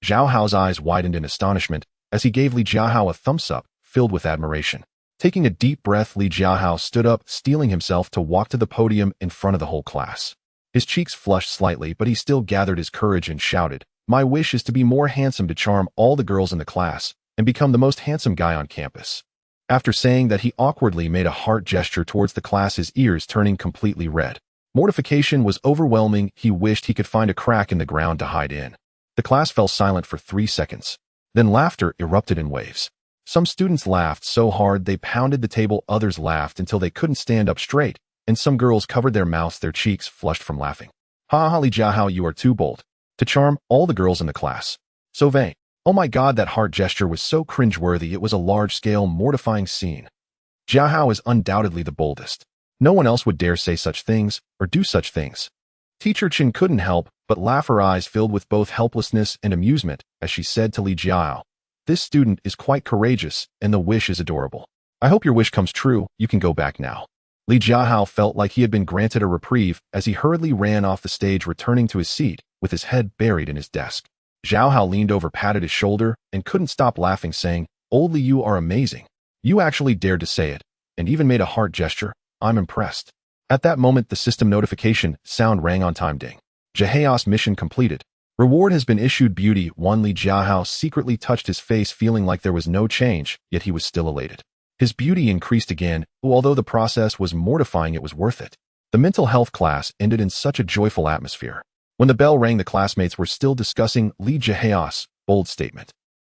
Speaker 1: Jiahao's eyes widened in astonishment as he gave Li Jiahao a thumbs up, filled with admiration. Taking a deep breath, Li Jiahao stood up, steeling himself to walk to the podium in front of the whole class. His cheeks flushed slightly, but he still gathered his courage and shouted, "My wish is to be more handsome, to charm all the girls in the class and become the most handsome guy on campus." After saying that, he awkwardly made a heart gesture towards the class, his ears turning completely red. Mortification was overwhelming. He wished he could find a crack in the ground to hide in. The class fell silent for 3 seconds. Then laughter erupted in waves. Some students laughed so hard they pounded the table, others laughed until they couldn't stand up straight, and some girls covered their mouths, their cheeks flushed from laughing. Ha ha, Li Jiahao, you are too bold to charm all the girls in the class. So vain. Oh my god, that heart gesture was so cringeworthy. It was a large-scale, mortifying scene. Jiahao is undoubtedly the boldest. No one else would dare say such things or do such things. Teacher Chen couldn't help but laugh, her eyes filled with both helplessness and amusement as she said to Li Jiahao, "This student is quite courageous, and the wish is adorable. I hope your wish comes true. You can go back now." Li Jiahao felt like he had been granted a reprieve as he hurriedly ran off the stage, returning to his seat with his head buried in his desk. Jiahao leaned over, patted his shoulder, and couldn't stop laughing, saying, "Old Li, you are amazing. You actually dared to say it, and even made a heart gesture. I'm impressed." At that moment, the system notification sound rang on time. Ding. Jiahao's mission completed. Reward has been issued. Beauty 1. Li Jiahao secretly touched his face, feeling like there was no change, yet he was still elated. His beauty increased again, although the process was mortifying, it was worth it. The mental health class ended in such a joyful atmosphere. When the bell rang, the classmates were still discussing Li Jiahao's bold statement.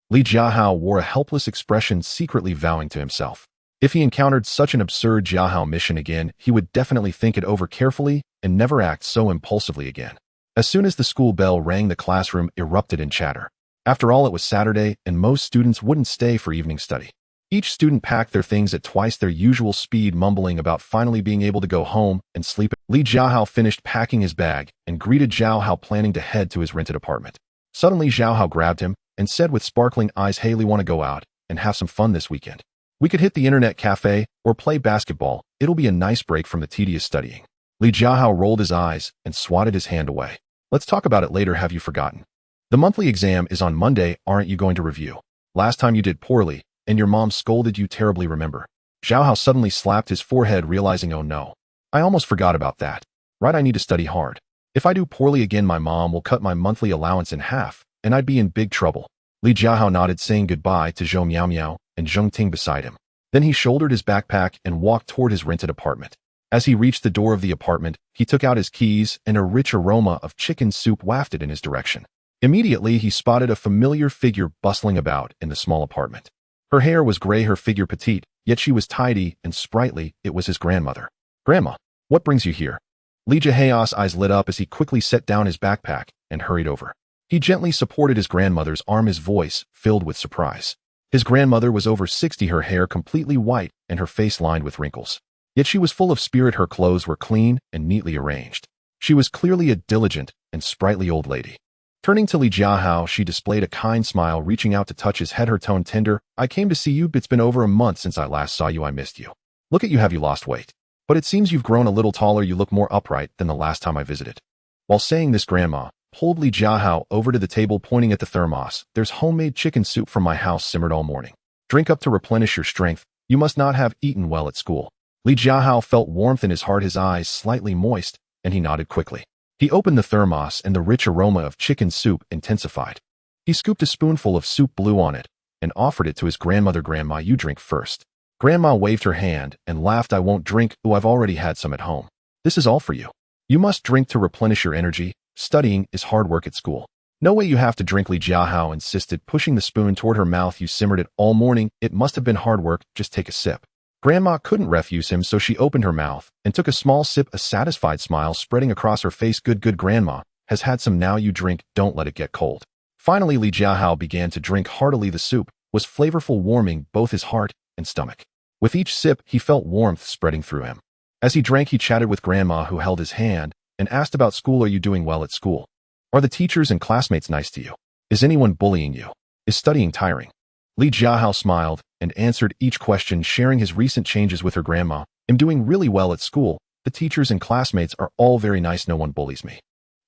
Speaker 1: Li Jiahao wore a helpless expression, secretly vowing to himself, if he encountered such an absurd Jiahao mission again, he would definitely think it over carefully and never act so impulsively again. As soon as the school bell rang, the classroom erupted in chatter. After all, it was Saturday, and most students wouldn't stay for evening study. Each student packed their things at twice their usual speed, mumbling about finally being able to go home and sleep. Li Jiahao finished packing his bag and greeted Jiahao, planning to head to his rented apartment. Suddenly, Jiahao grabbed him and said with sparkling eyes, "Hey Li, want to go out and have some fun this weekend? We could hit the internet cafe or play basketball. It'll be a nice break from the tedious studying." Li Jiahao rolled his eyes and swatted his hand away. "Let's talk about it later. Have you forgotten? The monthly exam is on Monday. Aren't you going to review? Last time you did poorly, and your mom scolded you terribly, remember?" Jiahao suddenly slapped his forehead, realizing, oh no, I almost forgot about that. Right, I need to study hard. If I do poorly again, my mom will cut my monthly allowance in half, and I'd be in big trouble. Li Jiahao nodded, saying goodbye to Zhou Miao Miao and Zheng Ting beside him. Then he shouldered his backpack and walked toward his rented apartment. As he reached the door of the apartment, he took out his keys, and a rich aroma of chicken soup wafted in his direction. Immediately, he spotted a familiar figure bustling about in the small apartment. Her hair was gray, her figure petite, yet she was tidy and sprightly. It was his grandmother. "Grandma, what brings you here?" Li Jiahao's eyes lit up as he quickly set down his backpack and hurried over. He gently supported his grandmother's arm, his voice filled with surprise. His grandmother was over 60, her hair completely white and her face lined with wrinkles. Yet she was full of spirit. Her clothes were clean and neatly arranged. She was clearly a diligent and sprightly old lady. Turning to Li Jiahao, she displayed a kind smile, reaching out to touch his head, her tone tender. "I came to see you. It's been over a month since I last saw you. I missed you. Look at you, have you lost weight? But it seems you've grown a little taller. You look more upright than the last time I visited." While saying this, grandma pulled Li Jiahao over to the table, pointing at the thermos. "There's homemade chicken soup from my house, simmered all morning. Drink up to replenish your strength. You must not have eaten well at school." Li Jiahao felt warmth in his heart, his eyes slightly moist, and he nodded quickly. He opened the thermos, and the rich aroma of chicken soup intensified. He scooped a spoonful of soup, blew on it, and offered it to his grandmother. "Grandma, you drink first." Grandma waved her hand and laughed. "I won't drink. Oh, I've already had some at home. This is all for you. You must drink to replenish your energy. Studying is hard work at school." "No way, you have to drink," Li Jiahao insisted, pushing the spoon toward her mouth. "You simmered it all morning. It must have been hard work. Just take a sip." Grandma couldn't refuse him, so she opened her mouth and took a small sip, a satisfied smile spreading across her face. Good, grandma has had some, now you drink. Don't let it get cold." Finally, Li Jiahao began to drink heartily. The soup was flavorful, warming both his heart and stomach. With each sip, he felt warmth spreading through him. As he drank, he chatted with grandma, who held his hand and asked about school. "Are you doing well at school? Are the teachers and classmates nice to you? Is anyone bullying you? Is studying tiring?" Li Jiahao smiled and answered each question, sharing his recent changes with her grandma. "I'm doing really well at school. The teachers and classmates are all very nice. No one bullies me.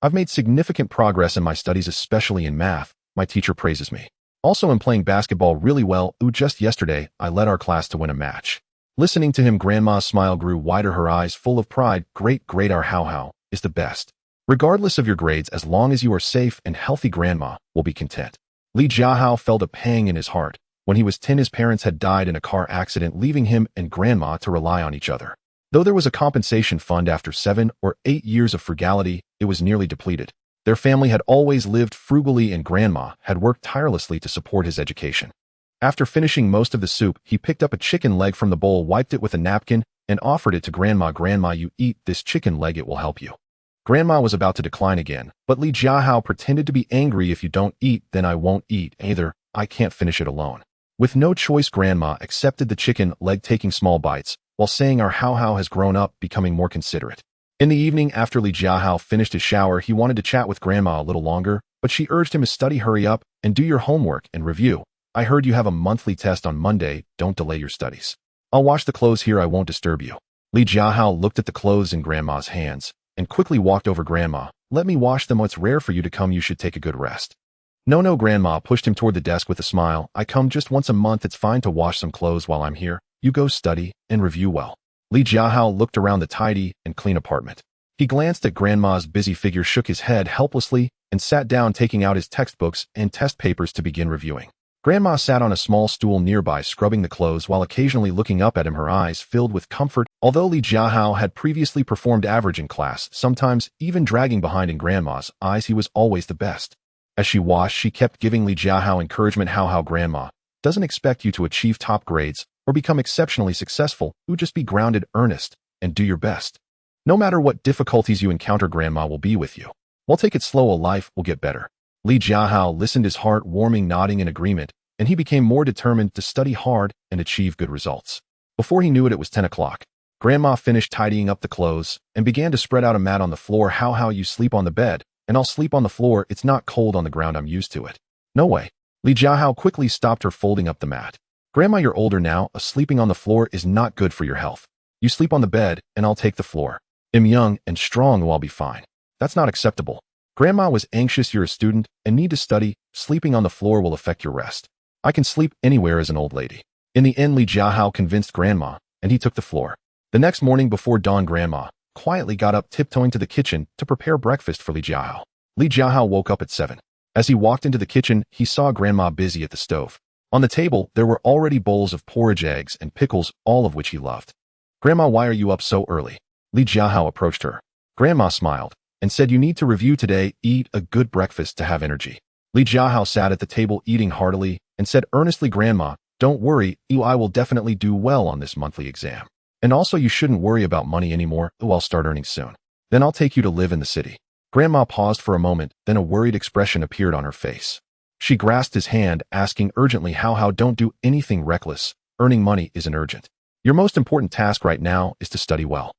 Speaker 1: I've made significant progress in my studies, especially in math. My teacher praises me. Also, I'm playing basketball really well. Ooh, just yesterday, I led our class to win a match." Listening to him, grandma's smile grew wider, her eyes full of pride. Great, our Hao is the best. Regardless of your grades, as long as you are safe and healthy, grandma will be content. Li Jiahao felt a pang in his heart. When he was 10, his parents had died in a car accident, leaving him and grandma to rely on each other. Though there was a compensation fund after 7 or 8 years of frugality, it was nearly depleted. Their family had always lived frugally and Grandma had worked tirelessly to support his education. After finishing most of the soup, he picked up a chicken leg from the bowl, wiped it with a napkin, and offered it to Grandma. "Grandma, you eat this chicken leg, it will help you." Grandma was about to decline again, but Li Jiahao pretended to be angry. "If you don't eat, then I won't eat either. I can't finish it alone." With no choice, Grandma accepted the chicken leg, taking small bites, while saying, "Our Hao has grown up, becoming more considerate." In the evening, after Li Jiahao finished his shower, he wanted to chat with Grandma a little longer, but she urged him to study. "Hurry up and do your homework and review. I heard you have a monthly test on Monday. Don't delay your studies. I'll wash the clothes here, I won't disturb you." Li Jiahao looked at the clothes in Grandma's hands and quickly walked over. "Grandma, let me wash them. It's rare for you to come. You should take a good rest." No, Grandma pushed him toward the desk with a smile. "I come just once a month. It's fine to wash some clothes while I'm here. You go study and review well." Li Jiahao looked around the tidy and clean apartment. He glanced at Grandma's busy figure, shook his head helplessly, and sat down, taking out his textbooks and test papers to begin reviewing. Grandma sat on a small stool nearby, scrubbing the clothes while occasionally looking up at him, her eyes filled with comfort. Although Li Jiahao had previously performed average in class, sometimes even dragging behind, in Grandma's eyes he was always the best. As she washed, she kept giving Li Jiahao encouragement. "How Grandma doesn't expect you to achieve top grades or become exceptionally successful. You just be grounded, earnest, and do your best. No matter what difficulties you encounter, Grandma will be with you. We'll take it slow. Life will get better." Li Jiahao listened, his heart warming, nodding in agreement, and he became more determined to study hard and achieve good results. Before he knew it, it was 10 o'clock. Grandma finished tidying up the clothes and began to spread out a mat on the floor. How you sleep on the bed, and I'll sleep on the floor. It's not cold on the ground. I'm used to it." "No way." Li Jiahao quickly stopped her, folding up the mat. "Grandma, you're older now. Sleeping on the floor is not good for your health. You sleep on the bed, and I'll take the floor. I'm young and strong, so I'll be fine." "That's not acceptable." Grandma was anxious. "You're a student and need to study. Sleeping on the floor will affect your rest. I can sleep anywhere as an old lady." In the end, Li Jiahao convinced Grandma, and he took the floor. The next morning before dawn, Grandma quietly got up, tiptoeing to the kitchen to prepare breakfast for Li Jiahao. Li Jiahao woke up at 7. As he walked into the kitchen, he saw Grandma busy at the stove. On the table, there were already bowls of porridge, eggs, and pickles, all of which he loved. "Grandma, why are you up so early?" Li Jiahao approached her. Grandma smiled and said, "You need to review today. Eat a good breakfast to have energy." Li Jiahao sat at the table eating heartily and said earnestly, "Grandma, don't worry. I will definitely do well on this monthly exam. And also, you shouldn't worry about money anymore. I'll start earning soon. Then I'll take you to live in the city." Grandma paused for a moment, then a worried expression appeared on her face. She grasped his hand, asking urgently, "How don't do anything reckless. Earning money isn't urgent. Your most important task right now is to study well.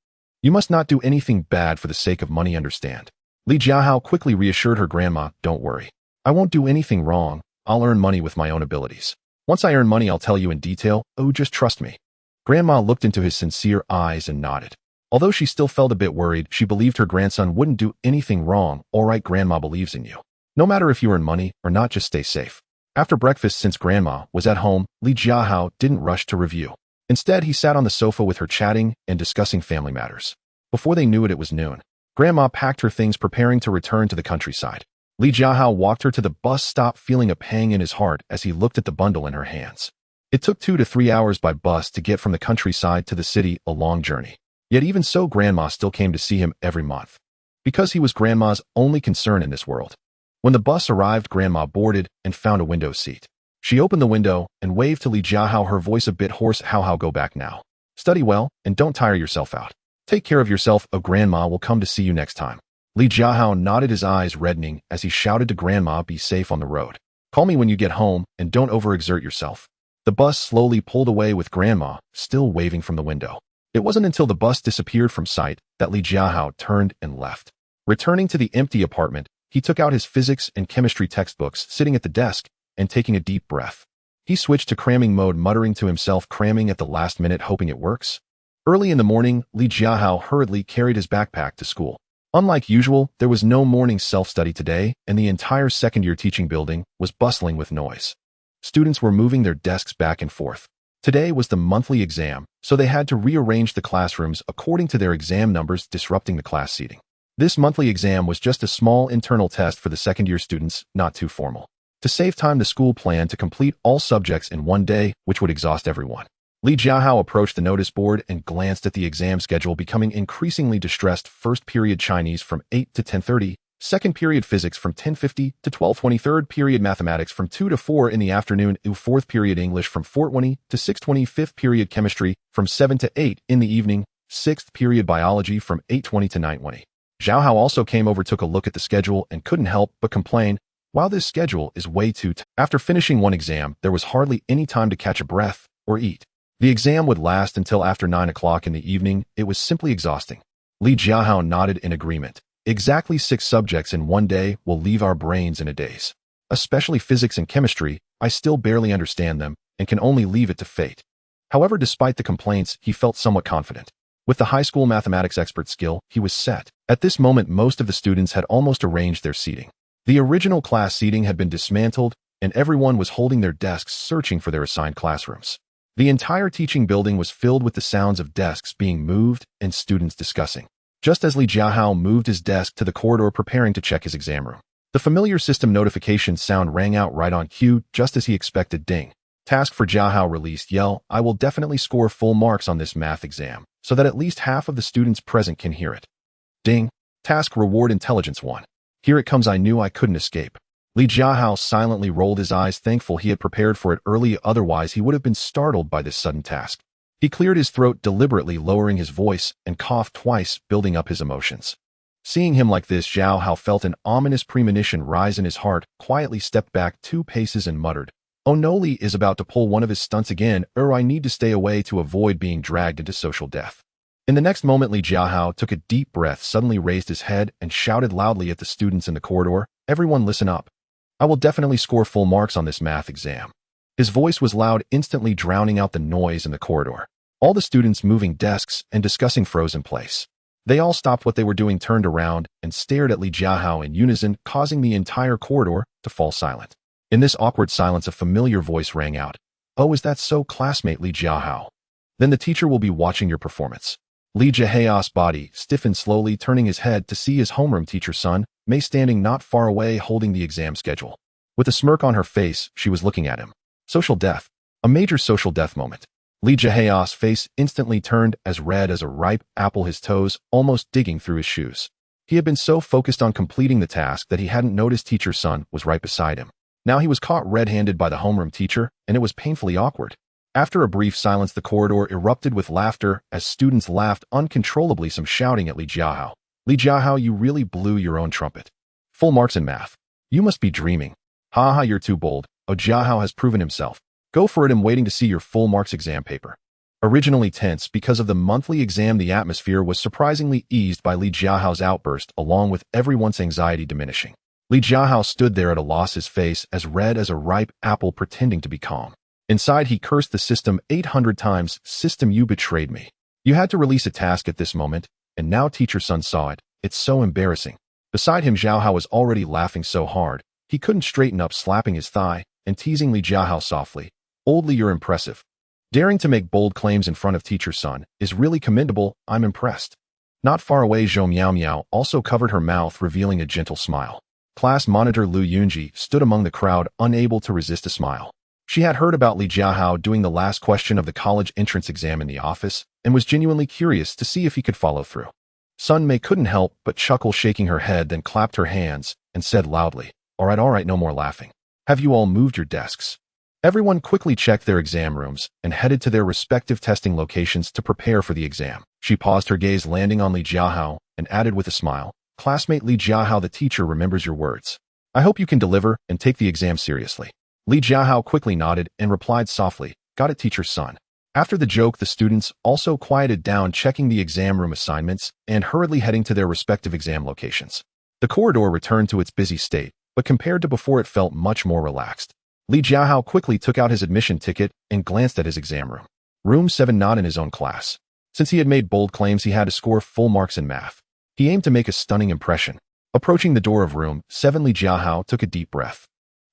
Speaker 1: You must not do anything bad for the sake of money, understand?" Li Jiahao quickly reassured her. "Grandma, don't worry. I won't do anything wrong. I'll earn money with my own abilities. Once I earn money, I'll tell you in detail. Just trust me." Grandma looked into his sincere eyes and nodded. Although she still felt a bit worried, she believed her grandson wouldn't do anything wrong. "All right, Grandma believes in you. No matter if you earn money or not, just stay safe." After breakfast, since Grandma was at home, Li Jiahao didn't rush to review. Instead, he sat on the sofa with her, chatting and discussing family matters. Before they knew it, it was noon. Grandma packed her things, preparing to return to the countryside. Li Jiahao walked her to the bus stop, feeling a pang in his heart as he looked at the bundle in her hands. It took 2 to 3 hours by bus to get from the countryside to the city, a long journey. Yet even so, Grandma still came to see him every month, because he was Grandma's only concern in this world. When the bus arrived, Grandma boarded and found a window seat. She opened the window and waved to Li Jiahao, her voice a bit hoarse. How go back now. Study well and don't tire yourself out. Take care of yourself. Grandma will come to see you next time." Li Jiahao nodded, his eyes reddening as he shouted to Grandma, "Be safe on the road. Call me when you get home and don't overexert yourself." The bus slowly pulled away with Grandma still waving from the window. It wasn't until the bus disappeared from sight that Li Jiahao turned and left. Returning to the empty apartment, he took out his physics and chemistry textbooks, sitting at the desk and taking a deep breath. He switched to cramming mode, muttering to himself, cramming at the last minute, hoping it works. Early in the morning, Li Jiahao hurriedly carried his backpack to school. Unlike usual, there was no morning self-study today, and the entire second-year teaching building was bustling with noise. Students were moving their desks back and forth. Today was the monthly exam, so they had to rearrange the classrooms according to their exam numbers, disrupting the class seating. This monthly exam was just a small internal test for the second-year students, not too formal. To save time, the school planned to complete all subjects in one day, which would exhaust everyone. Li Jiahao approached the notice board and glanced at the exam schedule, becoming increasingly distressed. First period Chinese from 8 to 10:30, second period physics from 10:50 to 12:20, third period mathematics from 2 to 4 in the afternoon, fourth period English from 4:20 to 6:20, fifth period chemistry from 7 to 8 in the evening, sixth period biology from 8:20 to 9:20. Jiahao also came over, took a look at the schedule, and couldn't help but complain, "Wow, this schedule is way too tight." After finishing one exam, there was hardly any time to catch a breath or eat. The exam would last until after 9 o'clock in the evening. It was simply exhausting. Li Jiahao nodded in agreement. Exactly 6 subjects in one day will leave our brains in a daze. Especially physics and chemistry, I still barely understand them and can only leave it to fate. However, despite the complaints, he felt somewhat confident. With the high school mathematics expert skill, he was set. At this moment, most of the students had almost arranged their seating. The original class seating had been dismantled, and everyone was holding their desks searching for their assigned classrooms. The entire teaching building was filled with the sounds of desks being moved and students discussing. Just as Li Jiahao moved his desk to the corridor preparing to check his exam room, the familiar system notification sound rang out right on cue, just as he expected. Ding. Task for Jiahao released. Yell, I will definitely score full marks on this math exam, so that at least half of the students present can hear it. Ding. Task reward intelligence 1. Here it comes. I knew I couldn't escape. Li Jiahao silently rolled his eyes, thankful he had prepared for it early, otherwise he would have been startled by this sudden task. He cleared his throat, deliberately lowering his voice, and coughed twice, building up his emotions. Seeing him like this, Jiahao felt an ominous premonition rise in his heart, quietly stepped back 2 paces and muttered, "Oh no, Li is about to pull one of his stunts again, I need to stay away to avoid being dragged into social death." In the next moment, Li Jiahao took a deep breath, suddenly raised his head, and shouted loudly at the students in the corridor, "Everyone listen up. I will definitely score full marks on this math exam." His voice was loud, instantly drowning out the noise in the corridor. All the students moving desks and discussing froze in place. They all stopped what they were doing, turned around, and stared at Li Jiahao in unison, causing the entire corridor to fall silent. In this awkward silence, a familiar voice rang out. "Oh, is that so, classmate Li Jiahao? Then the teacher will be watching your performance." Li Jiahao's body stiffened slowly, turning his head to see his homeroom teacher Sun Mei standing not far away holding the exam schedule. With a smirk on her face, she was looking at him. Social death. A major social death moment. Li Jiahao's face instantly turned as red as a ripe apple, his toes almost digging through his shoes. He had been so focused on completing the task that he hadn't noticed teacher Sun was right beside him. Now he was caught red-handed by the homeroom teacher, and it was painfully awkward. After a brief silence, the corridor erupted with laughter as students laughed uncontrollably, some shouting at Li Jiahao. "Li Jiahao, you really blew your own trumpet. Full marks in math. You must be dreaming. Ha, you're too bold. Oh, Jiahao has proven himself. Go for it. I'm waiting to see your full marks exam paper." Originally tense because of the monthly exam, the atmosphere was surprisingly eased by Li Jiahao's outburst, along with everyone's anxiety diminishing. Li Jiahao stood there at a loss, his face as red as a ripe apple, pretending to be calm. Inside, he cursed the system 800 times. "System, you betrayed me. You had to release a task at this moment, and now teacher Sun saw it. It's so embarrassing." Beside him, Jiahao was already laughing so hard, he couldn't straighten up, slapping his thigh and teasing Li Jiahao softly. "Old Li, you're impressive. Daring to make bold claims in front of teacher Sun is really commendable. I'm impressed." Not far away, Zhou Miao Miao also covered her mouth, revealing a gentle smile. Class monitor Lu Yunji stood among the crowd, unable to resist a smile. She had heard about Li Jiahao doing the last question of the college entrance exam in the office and was genuinely curious to see if he could follow through. Sun Mei couldn't help but chuckle, shaking her head, then clapped her hands and said loudly, all right, no more laughing. Have you all moved your desks?" Everyone quickly checked their exam rooms and headed to their respective testing locations to prepare for the exam. She paused, her gaze landing on Li Jiahao, and added with a smile, "Classmate Li Jiahao, the teacher remembers your words. I hope you can deliver and take the exam seriously." Li Jiahao quickly nodded and replied softly, "Got it, teacher Sun." After the joke, the students also quieted down, checking the exam room assignments and hurriedly heading to their respective exam locations. The corridor returned to its busy state, but compared to before, it felt much more relaxed. Li Jiahao quickly took out his admission ticket and glanced at his exam room. Room 7, not in his own class. Since he had made bold claims, he had to score full marks in math. He aimed to make a stunning impression. Approaching the door of room 7, Li Jiahao took a deep breath.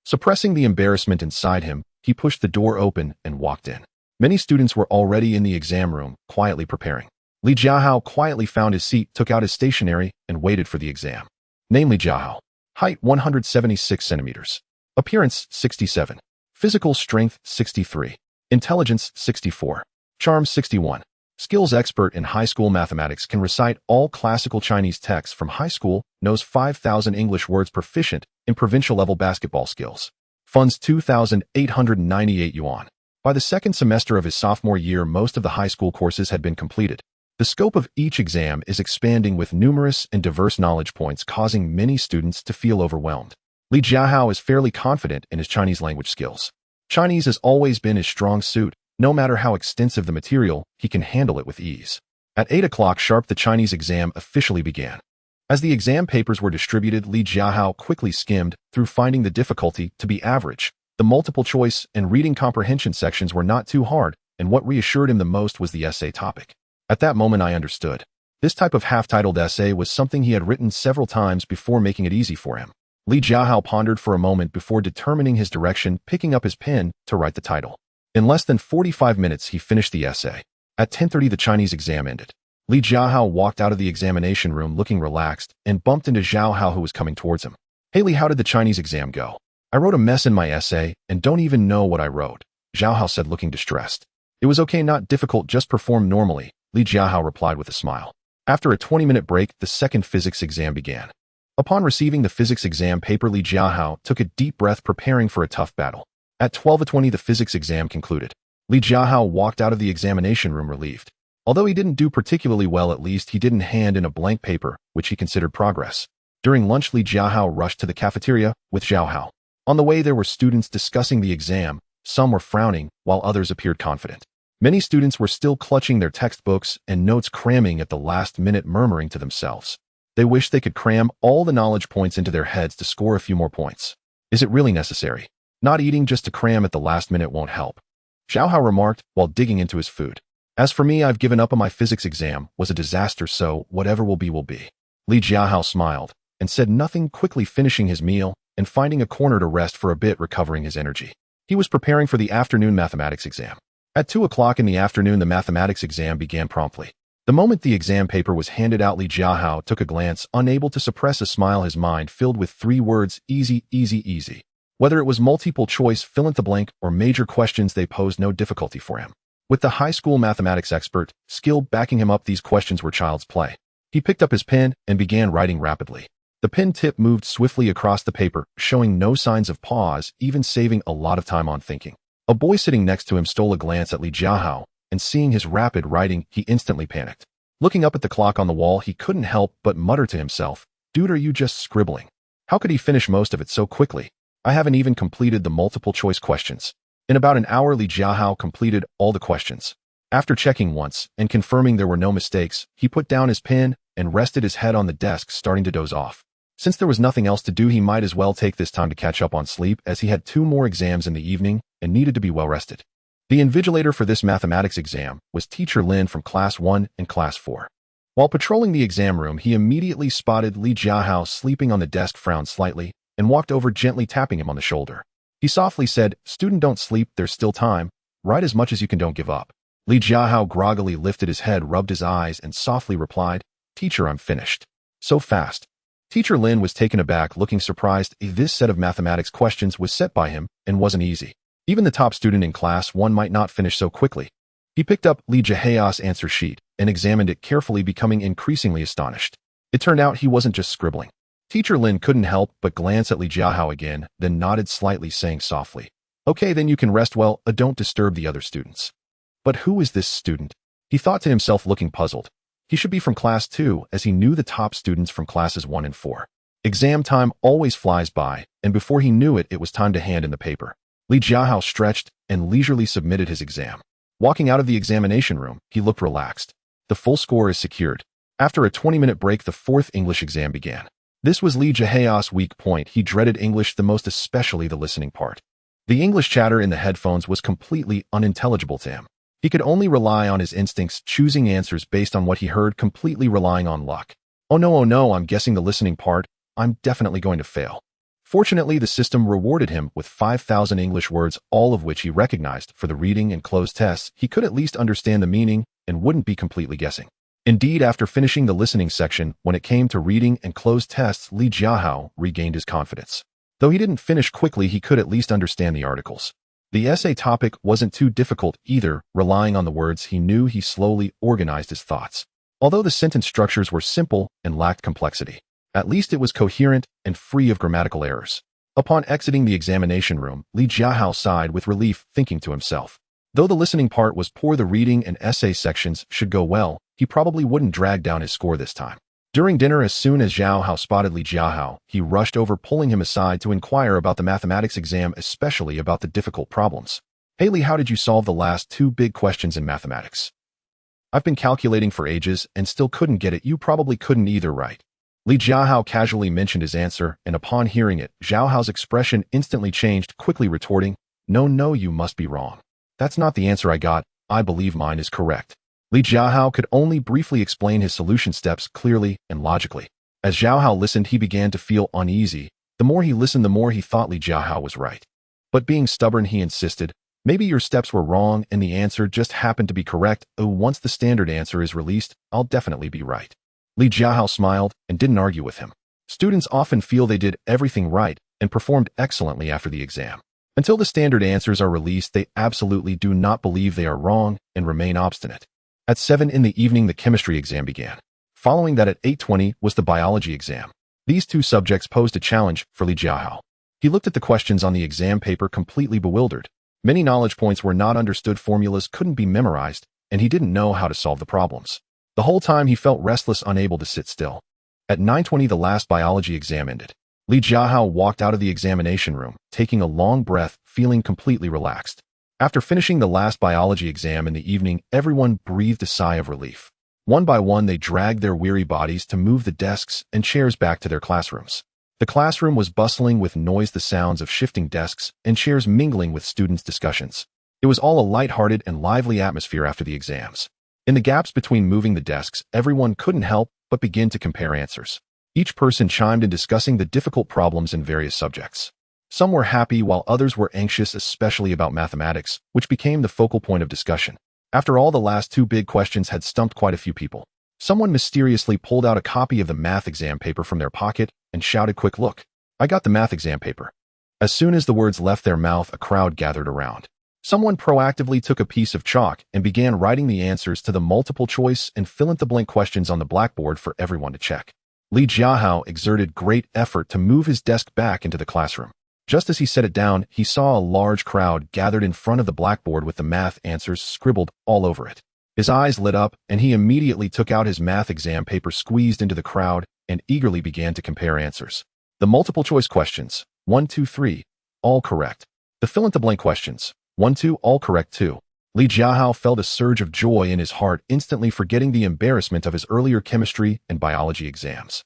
Speaker 1: Suppressing the embarrassment inside him, he pushed the door open and walked in. Many students were already in the exam room, quietly preparing. Li Jiahao quietly found his seat, took out his stationery, and waited for the exam. Name Li Jiahao. Height 176 centimeters. Appearance 67. Physical strength 63. Intelligence 64. Charm 61. Skills expert in high school mathematics can recite all classical Chinese texts from high school, knows 5,000 English words, proficient in provincial-level basketball skills. Funds 2,898 yuan. By the second semester of his sophomore year, most of the high school courses had been completed. The scope of each exam is expanding with numerous and diverse knowledge points, causing many students to feel overwhelmed. Li Jiahao is fairly confident in his Chinese language skills. Chinese has always been his strong suit. No matter how extensive the material, he can handle it with ease. At 8 o'clock sharp, the Chinese exam officially began. As the exam papers were distributed, Li Jiahao quickly skimmed through, finding the difficulty to be average. The multiple choice and reading comprehension sections were not too hard, and what reassured him the most was the essay topic. At that moment I understood. This type of half-titled essay was something he had written several times before, making it easy for him. Li Jiahao pondered for a moment before determining his direction, picking up his pen to write the title. In less than 45 minutes, he finished the essay. At 10:30, the Chinese exam ended. Li Jiahao walked out of the examination room looking relaxed and bumped into Zhao Hao, who was coming towards him. "Hey Li, how did the Chinese exam go?" "I wrote a mess in my essay and don't even know what I wrote," Zhao Hao said, looking distressed. "It was okay, not difficult, just perform normally," Li Jiahao replied with a smile. After a 20-minute break, the second physics exam began. Upon receiving the physics exam paper, Li Jiahao took a deep breath, preparing for a tough battle. At 12:20, the physics exam concluded. Li Jiahao walked out of the examination room relieved. Although he didn't do particularly well, at least he didn't hand in a blank paper, which he considered progress. During lunch, Li Jiahao rushed to the cafeteria with Zhao Hao. On the way, there were students discussing the exam. Some were frowning, while others appeared confident. Many students were still clutching their textbooks and notes, cramming at the last minute, murmuring to themselves. They wished they could cram all the knowledge points into their heads to score a few more points. Is it really necessary? Not eating just to cram at the last minute won't help, Zhao Hao remarked while digging into his food. As for me, I've given up on my physics exam. Was a disaster, so whatever will be will be. Li Jiahao smiled and said nothing, quickly finishing his meal and finding a corner to rest for a bit, recovering his energy. He was preparing for the afternoon mathematics exam. At 2 o'clock in the afternoon, the mathematics exam began promptly. The moment the exam paper was handed out, Li Jiahao took a glance, unable to suppress a smile, his mind filled with 3 words: easy, easy, easy. Whether it was multiple choice, fill in the blank, or major questions, they posed no difficulty for him. With the high school mathematics expert skill backing him up, these questions were child's play. He picked up his pen and began writing rapidly. The pen tip moved swiftly across the paper, showing no signs of pause, even saving a lot of time on thinking. A boy sitting next to him stole a glance at Li Jiahao, and seeing his rapid writing, he instantly panicked. Looking up at the clock on the wall, he couldn't help but mutter to himself, "Dude, are you just scribbling? How could he finish most of it so quickly? I haven't even completed the multiple choice questions." In about an hour, Li Jiahao completed all the questions. After checking once and confirming there were no mistakes, he put down his pen and rested his head on the desk, starting to doze off. Since there was nothing else to do, he might as well take this time to catch up on sleep, as he had 2 more exams in the evening and needed to be well rested. The invigilator for this mathematics exam was Teacher Lin from Class 1 and Class 4. While patrolling the exam room, he immediately spotted Li Jiahao sleeping on the desk, frowned slightly, and walked over, gently tapping him on the shoulder. He softly said, "Student, don't sleep, there's still time. Write as much as you can, don't give up." Li Jiahao groggily lifted his head, rubbed his eyes, and softly replied, "Teacher, I'm finished." "So fast?" Teacher Lin was taken aback, looking surprised. This set of mathematics questions was set by him and wasn't easy. Even the top student in Class 1 might not finish so quickly. He picked up Li Jiahao's answer sheet and examined it carefully, becoming increasingly astonished. It turned out he wasn't just scribbling. Teacher Lin couldn't help but glance at Li Jiahao again, then nodded slightly, saying softly, "Okay, then you can rest well, don't disturb the other students." But who is this student? He thought to himself, looking puzzled. He should be from Class 2, as he knew the top students from Classes 1 and 4. Exam time always flies by, and before he knew it, it was time to hand in the paper. Li Jiahao stretched and leisurely submitted his exam. Walking out of the examination room, he looked relaxed. The full score is secured. After a 20-minute break, the 4th English exam began. This was Li Jiahao's weak point. He dreaded English the most, especially the listening part. The English chatter in the headphones was completely unintelligible to him. He could only rely on his instincts, choosing answers based on what he heard, completely relying on luck. Oh no, I'm guessing the listening part. I'm definitely going to fail. Fortunately, the system rewarded him with 5,000 English words, all of which he recognized. For the reading and closed tests, he could at least understand the meaning and wouldn't be completely guessing. Indeed, after finishing the listening section, when it came to reading and closed tests, Li Jiahao regained his confidence. Though he didn't finish quickly, he could at least understand the articles. The essay topic wasn't too difficult either, relying on the words he knew. He slowly organized his thoughts. Although the sentence structures were simple and lacked complexity, at least it was coherent and free of grammatical errors. Upon exiting the examination room, Li Jiahao sighed with relief, thinking to himself, though the listening part was poor, the reading and essay sections should go well. He probably wouldn't drag down his score this time. During dinner, as soon as Zhao Hao spotted Li Jiahao, he rushed over, pulling him aside to inquire about the mathematics exam, especially about the difficult problems. "Hey Li, how did you solve the last two big questions in mathematics? I've been calculating for ages and still couldn't get it." "You probably couldn't either, right?" Li Jiahao casually mentioned his answer, and upon hearing it, Zhao Hao's expression instantly changed, quickly retorting, No, you must be wrong. That's not the answer I got. I believe mine is correct." Li Jiahao could only briefly explain his solution steps clearly and logically. As Zhao Hao listened, he began to feel uneasy. The more he listened, the more he thought Li Jiahao was right. But being stubborn, he insisted, "Maybe your steps were wrong and the answer just happened to be correct. Oh, once the standard answer is released, I'll definitely be right." Li Jiahao smiled and didn't argue with him. Students often feel they did everything right and performed excellently after the exam. Until the standard answers are released, they absolutely do not believe they are wrong and remain obstinate. At 7 in the evening, the chemistry exam began. Following that, at 8:20 was the biology exam. These two subjects posed a challenge for Li Jiahao. He looked at the questions on the exam paper completely bewildered. Many knowledge points were not understood, formulas couldn't be memorized, and he didn't know how to solve the problems. The whole time he felt restless, unable to sit still. At 9:20, the last biology exam ended. Li Jiahao walked out of the examination room, taking a long breath, feeling completely relaxed. After finishing the last biology exam in the evening, everyone breathed a sigh of relief. One by one, they dragged their weary bodies to move the desks and chairs back to their classrooms. The classroom was bustling with noise, the sounds of shifting desks and chairs mingling with students' discussions. It was all a light-hearted and lively atmosphere after the exams. In the gaps between moving the desks, everyone couldn't help but begin to compare answers. Each person chimed in, discussing the difficult problems in various subjects. Some were happy while others were anxious, especially about mathematics, which became the focal point of discussion. After all, the last two big questions had stumped quite a few people. Someone mysteriously pulled out a copy of the math exam paper from their pocket and shouted, "Quick, look! I got the math exam paper." As soon as the words left their mouth, a crowd gathered around. Someone proactively took a piece of chalk and began writing the answers to the multiple choice and fill-in-the-blank questions on the blackboard for everyone to check. Li Jiahao exerted great effort to move his desk back into the classroom. Just as he set it down, he saw a large crowd gathered in front of the blackboard with the math answers scribbled all over it. His eyes lit up, and he immediately took out his math exam paper, squeezed into the crowd, and eagerly began to compare answers. The multiple-choice questions, 1, 2, 3, all correct. The fill-in-the-blank questions, 1, 2, all correct too. Li Jiahao felt a surge of joy in his heart, instantly forgetting the embarrassment of his earlier chemistry and biology exams.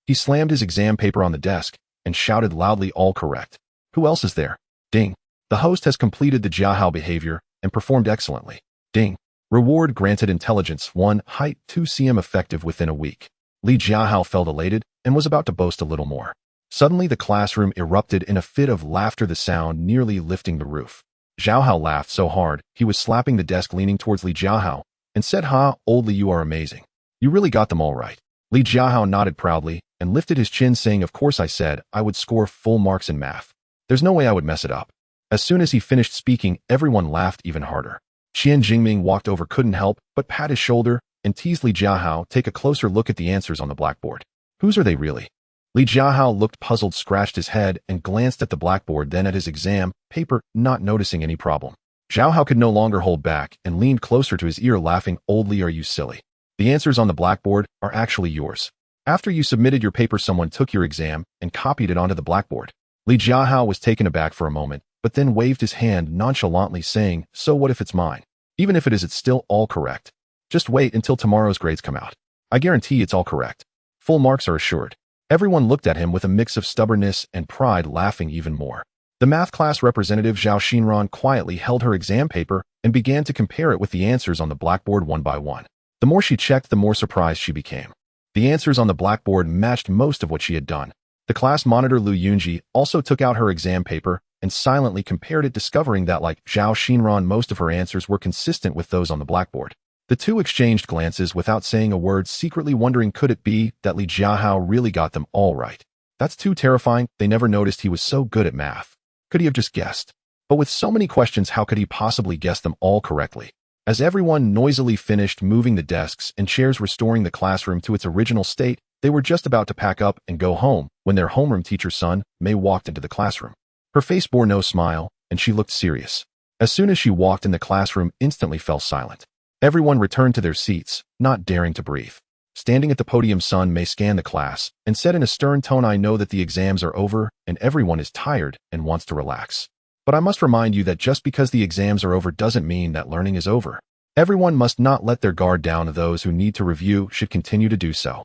Speaker 1: He slammed his exam paper on the desk and shouted loudly, "All correct." "Who else is there?" Ding. "The host has completed the Jiahao behavior and performed excellently." Ding. "Reward granted, intelligence 1, height 2 cm, effective within a week." Li Jiahao felt elated and was about to boast a little more. Suddenly, the classroom erupted in a fit of laughter, the sound nearly lifting the roof. Zhao Hao laughed so hard, he was slapping the desk, leaning towards Li Jiahao, and said, "Ha, old Li, you are amazing. You really got them all right." Li Jiahao nodded proudly and lifted his chin, saying, "Of course, I said I would score full marks in math. There's no way I would mess it up." As soon as he finished speaking, everyone laughed even harder. Qian Jingming walked over, couldn't help but pat his shoulder and teased Li Jiahao, "Take a closer look at the answers on the blackboard. Whose are they really?" Li Jiahao looked puzzled, scratched his head, and glanced at the blackboard, then at his exam paper, not noticing any problem. Zhao Hao could no longer hold back and leaned closer to his ear, laughing, "Old Li, are you silly? The answers on the blackboard are actually yours. After you submitted your paper, someone took your exam and copied it onto the blackboard." Li Jiahao was taken aback for a moment, but then waved his hand nonchalantly, saying, "So what if it's mine? Even if it is, it's still all correct. Just wait until tomorrow's grades come out. I guarantee it's all correct. Full marks are assured." Everyone looked at him with a mix of stubbornness and pride, laughing even more. The math class representative Zhao Xinran quietly held her exam paper and began to compare it with the answers on the blackboard one by one. The more she checked, the more surprised she became. The answers on the blackboard matched most of what she had done. The class monitor Lu Yunji also took out her exam paper and silently compared it, discovering that, like Zhao Xinran, most of her answers were consistent with those on the blackboard. The two exchanged glances without saying a word, secretly wondering, could it be that Li Jiahao really got them all right? That's too terrifying. They never noticed he was so good at math. Could he have just guessed? But with so many questions, how could he possibly guess them all correctly? As everyone noisily finished moving the desks and chairs, restoring the classroom to its original state, they were just about to pack up and go home when their homeroom teacher Sun Mei walked into the classroom. Her face bore no smile, and she looked serious. As soon as she walked in, the classroom instantly fell silent. Everyone returned to their seats, not daring to breathe. Standing at the podium, Sun Mei scanned the class and said in a stern tone, "I know that the exams are over and everyone is tired and wants to relax. But I must remind you that just because the exams are over doesn't mean that learning is over. Everyone must not let their guard down. Those who need to review should continue to do so."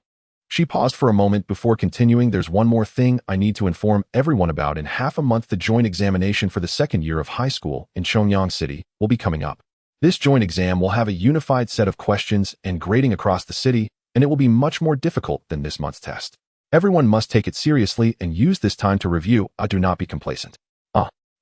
Speaker 1: She paused for a moment before continuing, "There's one more thing I need to inform everyone about. In half a month, the joint examination for the second year of high school in Chongyang City will be coming up. This joint exam will have a unified set of questions and grading across the city, and it will be much more difficult than this month's test. Everyone must take it seriously and use this time to review. Do not be complacent.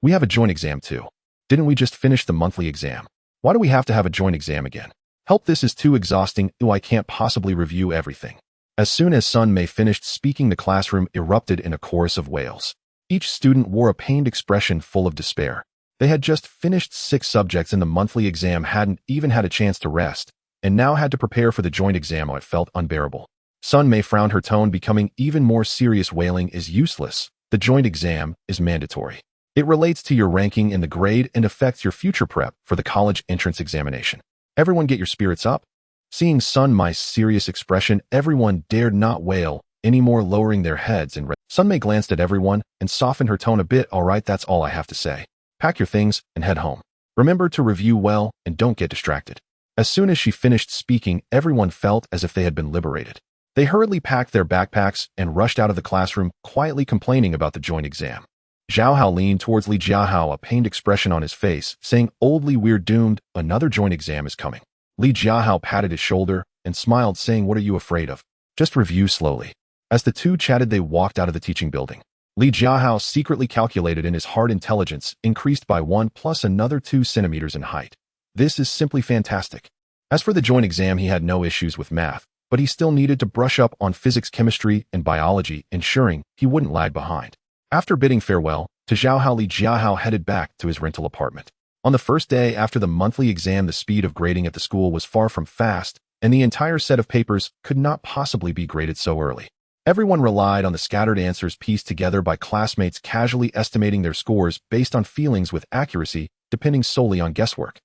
Speaker 1: We have a joint exam too. Didn't we just finish the monthly exam? Why do we have to have a joint exam again? Help, this is too exhausting. I can't possibly review everything." As soon as Sun Mei finished speaking, the classroom erupted in a chorus of wails. Each student wore a pained expression full of despair. They had just finished 6 subjects in the monthly exam, hadn't even had a chance to rest, and now had to prepare for the joint exam. It felt unbearable. Sun Mei frowned, her tone becoming even more serious. "Wailing is useless. The joint exam is mandatory. It relates to your ranking in the grade and affects your future prep for the college entrance examination. Everyone get your spirits up." Seeing Sun Mei's serious expression, everyone dared not wail anymore, lowering their heads and Sun Mei glanced at everyone and softened her tone a bit. "All right, that's all I have to say. Pack your things and head home. Remember to review well and don't get distracted." As soon as she finished speaking, everyone felt as if they had been liberated. They hurriedly packed their backpacks and rushed out of the classroom, quietly complaining about the joint exam. Jiahao leaned towards Li Jiahao, a pained expression on his face, saying, "Old Li, we're doomed. Another joint exam is coming." Li Jiahao patted his shoulder and smiled, saying, "What are you afraid of? Just review slowly." As the two chatted, they walked out of the teaching building. Li Jiahao secretly calculated in his heart intelligence increased by 1 plus another 2 centimeters in height. This is simply fantastic. As for the joint exam, he had no issues with math, but he still needed to brush up on physics, chemistry, and biology, ensuring he wouldn't lag behind. After bidding farewell to Jiahao, Li Jiahao headed back to his rental apartment. On the first day after the monthly exam, the speed of grading at the school was far from fast, and the entire set of papers could not possibly be graded so early. Everyone relied on the scattered answers pieced together by classmates, casually estimating their scores based on feelings with accuracy, depending solely on guesswork.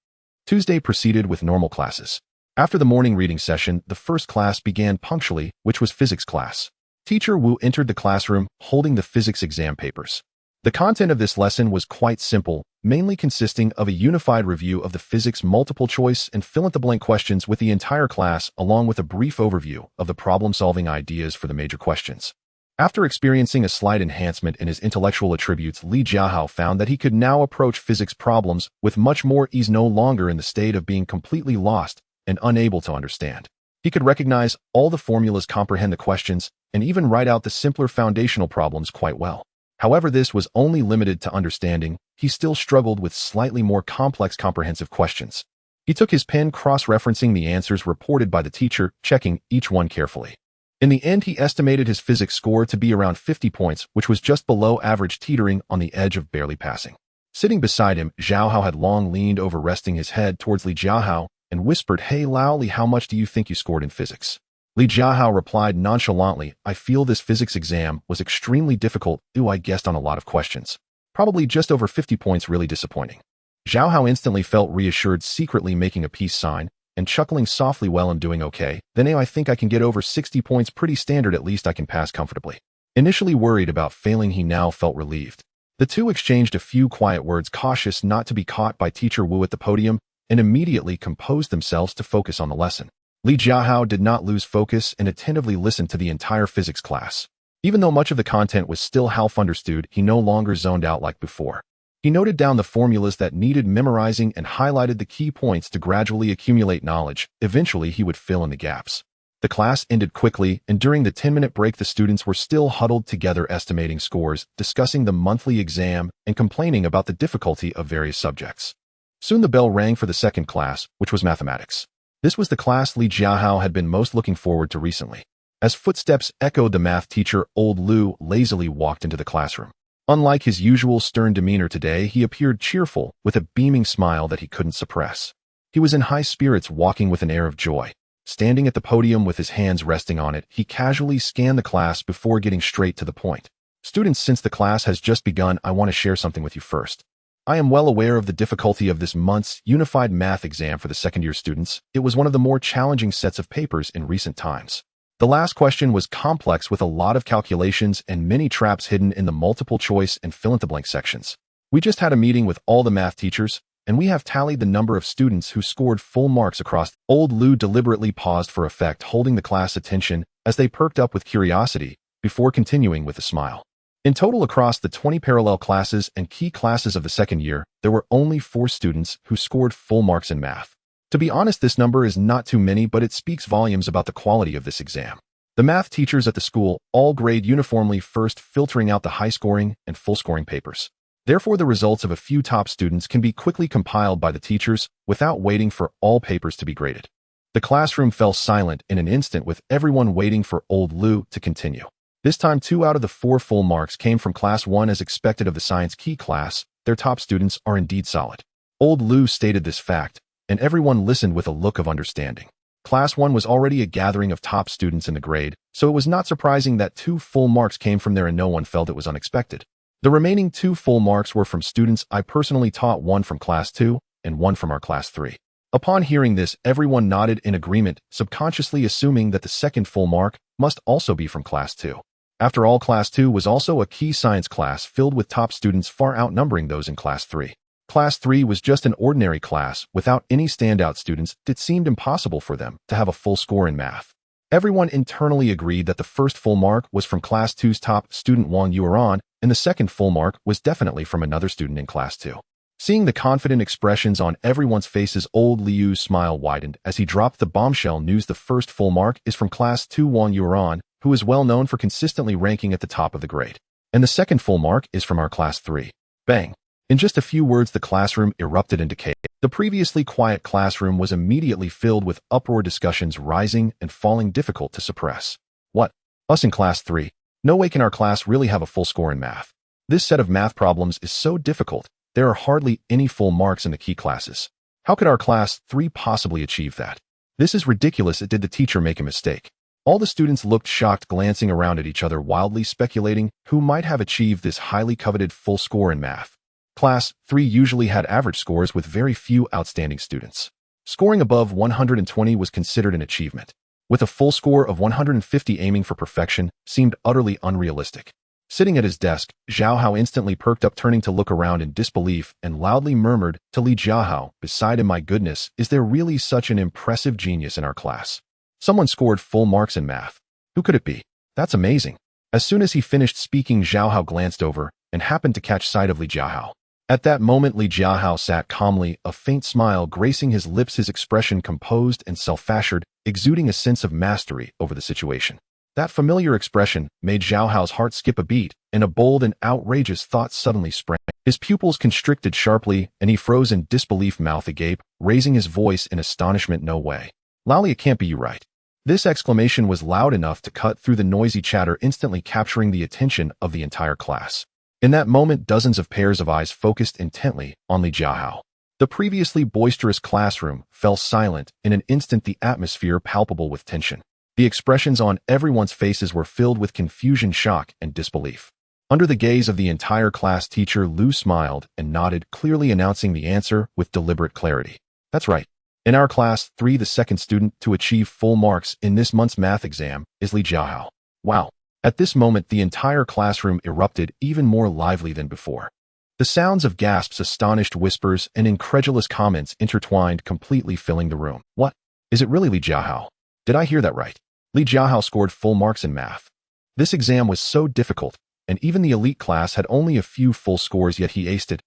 Speaker 1: Tuesday proceeded with normal classes. After the morning reading session, the first class began punctually, which was physics class. Teacher Wu entered the classroom, holding the physics exam papers. The content of this lesson was quite simple, mainly consisting of a unified review of the physics multiple choice and fill-in-the-blank questions with the entire class, along with a brief overview of the problem-solving ideas for the major questions. After experiencing a slight enhancement in his intellectual attributes, Li Jiahao found that he could now approach physics problems with much more ease, no longer in the state of being completely lost and unable to understand. He could recognize all the formulas, comprehend the questions, and even write out the simpler foundational problems quite well. However, this was only limited to understanding. He still struggled with slightly more complex comprehensive questions. He took his pen, cross-referencing the answers reported by the teacher, checking each one carefully. In the end, he estimated his physics score to be around 50 points, which was just below average, teetering on the edge of barely passing. Sitting beside him, Jiahao had long leaned over, resting his head towards Li Jiahao, and whispered, "Hey Lao Li, how much do you think you scored in physics?" Li Jiahao replied nonchalantly, "I feel this physics exam was extremely difficult. I guessed on a lot of questions. Probably just over 50 points, really disappointing." Jiahao instantly felt reassured, secretly making a peace sign and chuckling softly, "Well, I'm doing okay. Then I think I can get over 60 points, pretty standard, at least I can pass comfortably." Initially worried about failing, he now felt relieved. The two exchanged a few quiet words, cautious not to be caught by Teacher Wu at the podium, and immediately composed themselves to focus on the lesson. Li Jiahao did not lose focus and attentively listened to the entire physics class. Even though much of the content was still half understood, he no longer zoned out like before. He noted down the formulas that needed memorizing and highlighted the key points to gradually accumulate knowledge. Eventually, he would fill in the gaps. The class ended quickly, and during the 10-minute break, the students were still huddled together, estimating scores, discussing the monthly exam, and complaining about the difficulty of various subjects. Soon the bell rang for the second class, which was mathematics. This was the class Li Jiahao had been most looking forward to recently. As footsteps echoed, the math teacher, Old Lu, lazily walked into the classroom. Unlike his usual stern demeanor today, he appeared cheerful, with a beaming smile that he couldn't suppress. He was in high spirits, walking with an air of joy. Standing at the podium with his hands resting on it, he casually scanned the class before getting straight to the point. Students, since the class has just begun, I want to share something with you first. I am well aware of the difficulty of this month's unified math exam for the second-year students. It was one of the more challenging sets of papers in recent times. The last question was complex with a lot of calculations and many traps hidden in the multiple choice and fill-in-the-blank sections. We just had a meeting with all the math teachers, and we have tallied the number of students who scored full marks across. Old Lou deliberately paused for effect, holding the class' attention as they perked up with curiosity before continuing with a smile. In total, across the 20 parallel classes and key classes of the second year, there were only 4 students who scored full marks in math. To be honest, this number is not too many, but it speaks volumes about the quality of this exam. The math teachers at the school all grade uniformly, first filtering out the high-scoring and full-scoring papers. Therefore, the results of a few top students can be quickly compiled by the teachers without waiting for all papers to be graded. The classroom fell silent in an instant, with everyone waiting for Old Lou to continue. This time, 2 out of the 4 full marks came from Class 1 as expected of the Science Key class. Their top students are indeed solid. Old Lou stated this fact, and everyone listened with a look of understanding. Class 1 was already a gathering of top students in the grade, so it was not surprising that 2 full marks came from there, and no one felt it was unexpected. The remaining 2 full marks were from students I personally taught, 1 from Class 2 and 1 from our Class 3. Upon hearing this, everyone nodded in agreement, subconsciously assuming that the second full mark must also be from Class 2. After all, Class 2 was also a key science class filled with top students far outnumbering those in Class 3. Class 3 was just an ordinary class without any standout students. It seemed impossible for them to have a full score in math. Everyone internally agreed that the first full mark was from Class 2's top student Wang Yueran, and the second full mark was definitely from another student in Class 2. Seeing the confident expressions on everyone's faces, Old Liu's smile widened as he dropped the bombshell news. The first full mark is from Class 2 Wang Yueran, who is well known for consistently ranking at the top of the grade. And the second full mark is from our Class 3. Bang! In just a few words, the classroom erupted into chaos. The previously quiet classroom was immediately filled with uproar, discussions rising and falling difficult to suppress. What? Us in Class 3? No way can our class really have a full score in math. This set of math problems is so difficult, there are hardly any full marks in the key classes. How could our Class 3 possibly achieve that? This is ridiculous. Did the teacher make a mistake? All the students looked shocked, glancing around at each other, wildly speculating who might have achieved this highly coveted full score in math. Class 3 usually had average scores with very few outstanding students. Scoring above 120 was considered an achievement. With a full score of 150, aiming for perfection seemed utterly unrealistic. Sitting at his desk, Jiahao instantly perked up, turning to look around in disbelief, and loudly murmured to Li Jiahao beside him, "My goodness, is there really such an impressive genius in our class? Someone scored full marks in math. Who could it be? That's amazing." As soon as he finished speaking, Jiahao glanced over and happened to catch sight of Li Jiahao. At that moment, Li Jiahao sat calmly, a faint smile gracing his lips, his expression composed and self-assured, exuding a sense of mastery over the situation. That familiar expression made Jiahao's heart skip a beat, and a bold and outrageous thought suddenly sprang. His pupils constricted sharply, and he froze in disbelief, mouth agape, raising his voice in astonishment. "No way. Lally, it can't be you, right?" This exclamation was loud enough to cut through the noisy chatter, instantly capturing the attention of the entire class. In that moment, dozens of pairs of eyes focused intently on Li Jiahao. The previously boisterous classroom fell silent in an instant, the atmosphere palpable with tension. The expressions on everyone's faces were filled with confusion, shock, and disbelief. Under the gaze of the entire class, teacher Lu smiled and nodded, clearly announcing the answer with deliberate clarity. "That's right. In our Class 3, the second student to achieve full marks in this month's math exam is Li Jiahao." Wow. At this moment, the entire classroom erupted, even more lively than before. The sounds of gasps, astonished whispers, and incredulous comments intertwined, completely filling the room. "What? Is it really Li Jiahao? Did I hear that right? Li Jiahao scored full marks in math. This exam was so difficult, and even the elite class had only a few full scores, yet he aced it.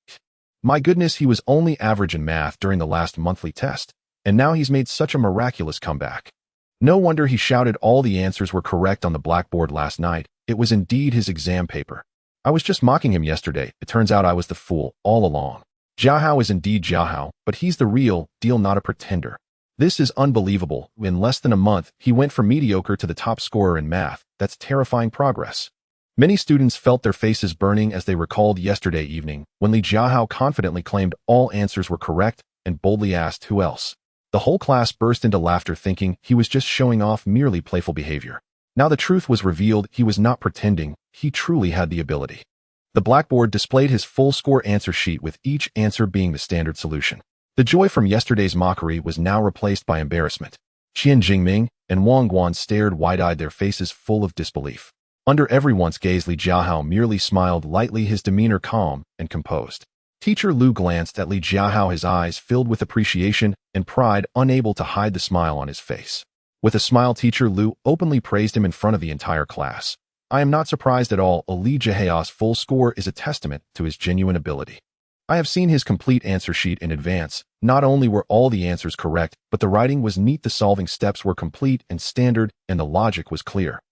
Speaker 1: My goodness, he was only average in math during the last monthly test, and now he's made such a miraculous comeback. No wonder he shouted all the answers were correct on the blackboard last night. It was indeed his exam paper. I was just mocking him yesterday. It turns out I was the fool all along. Jiahao is indeed Jiahao, but he's the real deal, not a pretender. This is unbelievable. In less than a month, he went from mediocre to the top scorer in math. That's terrifying progress." Many students felt their faces burning as they recalled yesterday evening when Li Jiahao confidently claimed all answers were correct and boldly asked who else. The whole class burst into laughter thinking he was just showing off merely playful behavior. Now the truth was revealed, he was not pretending, he truly had the ability. The blackboard displayed his full score answer sheet with each answer being the standard solution. The joy from yesterday's mockery was now replaced by embarrassment. Qian Jingming and Wang Guan stared wide-eyed, their faces full of disbelief. Under everyone's gaze, Li Jiahao merely smiled lightly, his demeanor calm and composed. Teacher Lu glanced at Li Jiahao, his eyes filled with appreciation and pride, unable to hide the smile on his face. With a smile, Teacher Lu openly praised him in front of the entire class. I am not surprised at all. Li Jiahao's full score is a testament to his genuine ability. I have seen his complete answer sheet in advance. Not only were all the answers correct, but the writing was neat, the solving steps were complete and standard, and the logic was clear.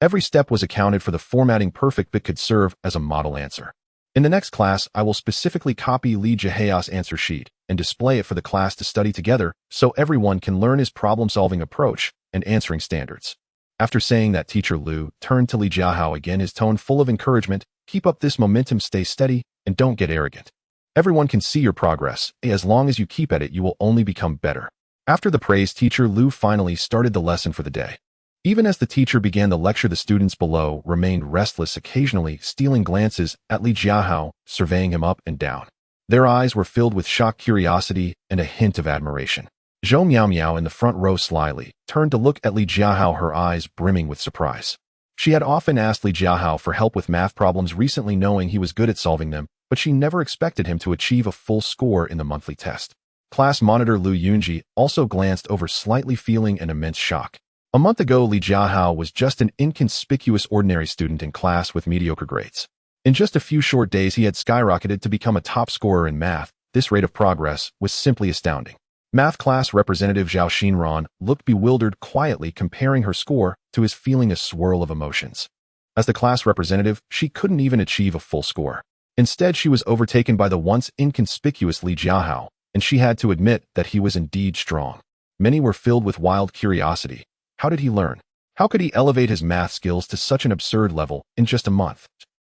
Speaker 1: Every step was accounted for, the formatting perfect, but could serve as a model answer. In the next class, I will specifically copy Li Jiahao's answer sheet and display it for the class to study together so everyone can learn his problem-solving approach and answering standards. After saying that, Teacher Lu turned to Li Jiahao again, his tone full of encouragement. Keep up this momentum, stay steady, and don't get arrogant. Everyone can see your progress. As long as you keep at it, you will only become better. After the praise, Teacher Lu finally started the lesson for the day. Even as the teacher began the lecture, the students below remained restless, occasionally stealing glances at Li Jiahao, surveying him up and down. Their eyes were filled with shocked curiosity and a hint of admiration. Zhou Miao in the front row slyly turned to look at Li Jiahao, her eyes brimming with surprise. She had often asked Li Jiahao for help with math problems recently, knowing he was good at solving them, but she never expected him to achieve a full score in the monthly test. Class monitor Lu Yunji also glanced over, slightly feeling an immense shock. A month ago, Li Jiahao was just an inconspicuous ordinary student in class with mediocre grades. In just a few short days, he had skyrocketed to become a top scorer in math. This rate of progress was simply astounding. Math class representative Zhao Xinran looked bewildered, quietly comparing her score to his, feeling a swirl of emotions. As the class representative, she couldn't even achieve a full score. Instead, she was overtaken by the once inconspicuous Li Jiahao, and she had to admit that he was indeed strong. Many were filled with wild curiosity. How did he learn? How could he elevate his math skills to such an absurd level in just a month?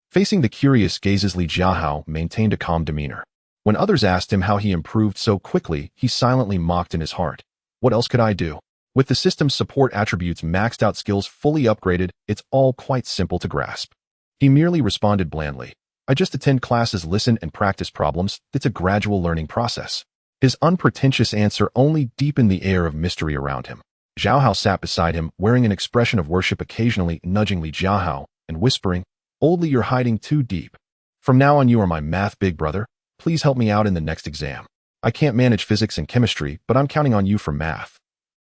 Speaker 1: Facing the curious gazes, Li Jiahao maintained a calm demeanor. When others asked him how he improved so quickly, he silently mocked in his heart. What else could I do? With the system's support attributes maxed out, skills fully upgraded, it's all quite simple to grasp. He merely responded blandly. I just attend classes, listen, and practice problems. It's a gradual learning process. His unpretentious answer only deepened the air of mystery around him. Zhao Hao sat beside him, wearing an expression of worship, occasionally nudging Li Jiahao and whispering, "Old Li, you're hiding too deep. From now on, you are my math big brother. Please help me out in the next exam. I can't manage physics and chemistry, but I'm counting on you for math."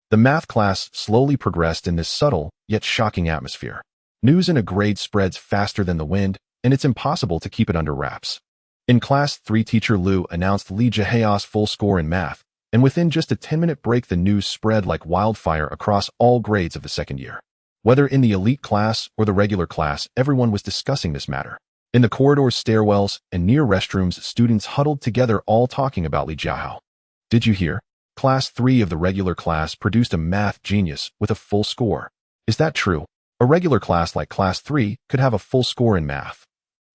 Speaker 1: The math class slowly progressed in this subtle yet shocking atmosphere. News in a grade spreads faster than the wind, and it's impossible to keep it under wraps. In class 3, Teacher Lu announced Li Jiahao's full score in math, and within just a 10-minute break, the news spread like wildfire across all grades of the second year. Whether in the elite class or the regular class, everyone was discussing this matter. In the corridors, stairwells, and near restrooms, students huddled together, all talking about Li Jiahao. Did you hear? Class 3 of the regular class produced a math genius with a full score. Is that true? A regular class like Class 3 could have a full score in math.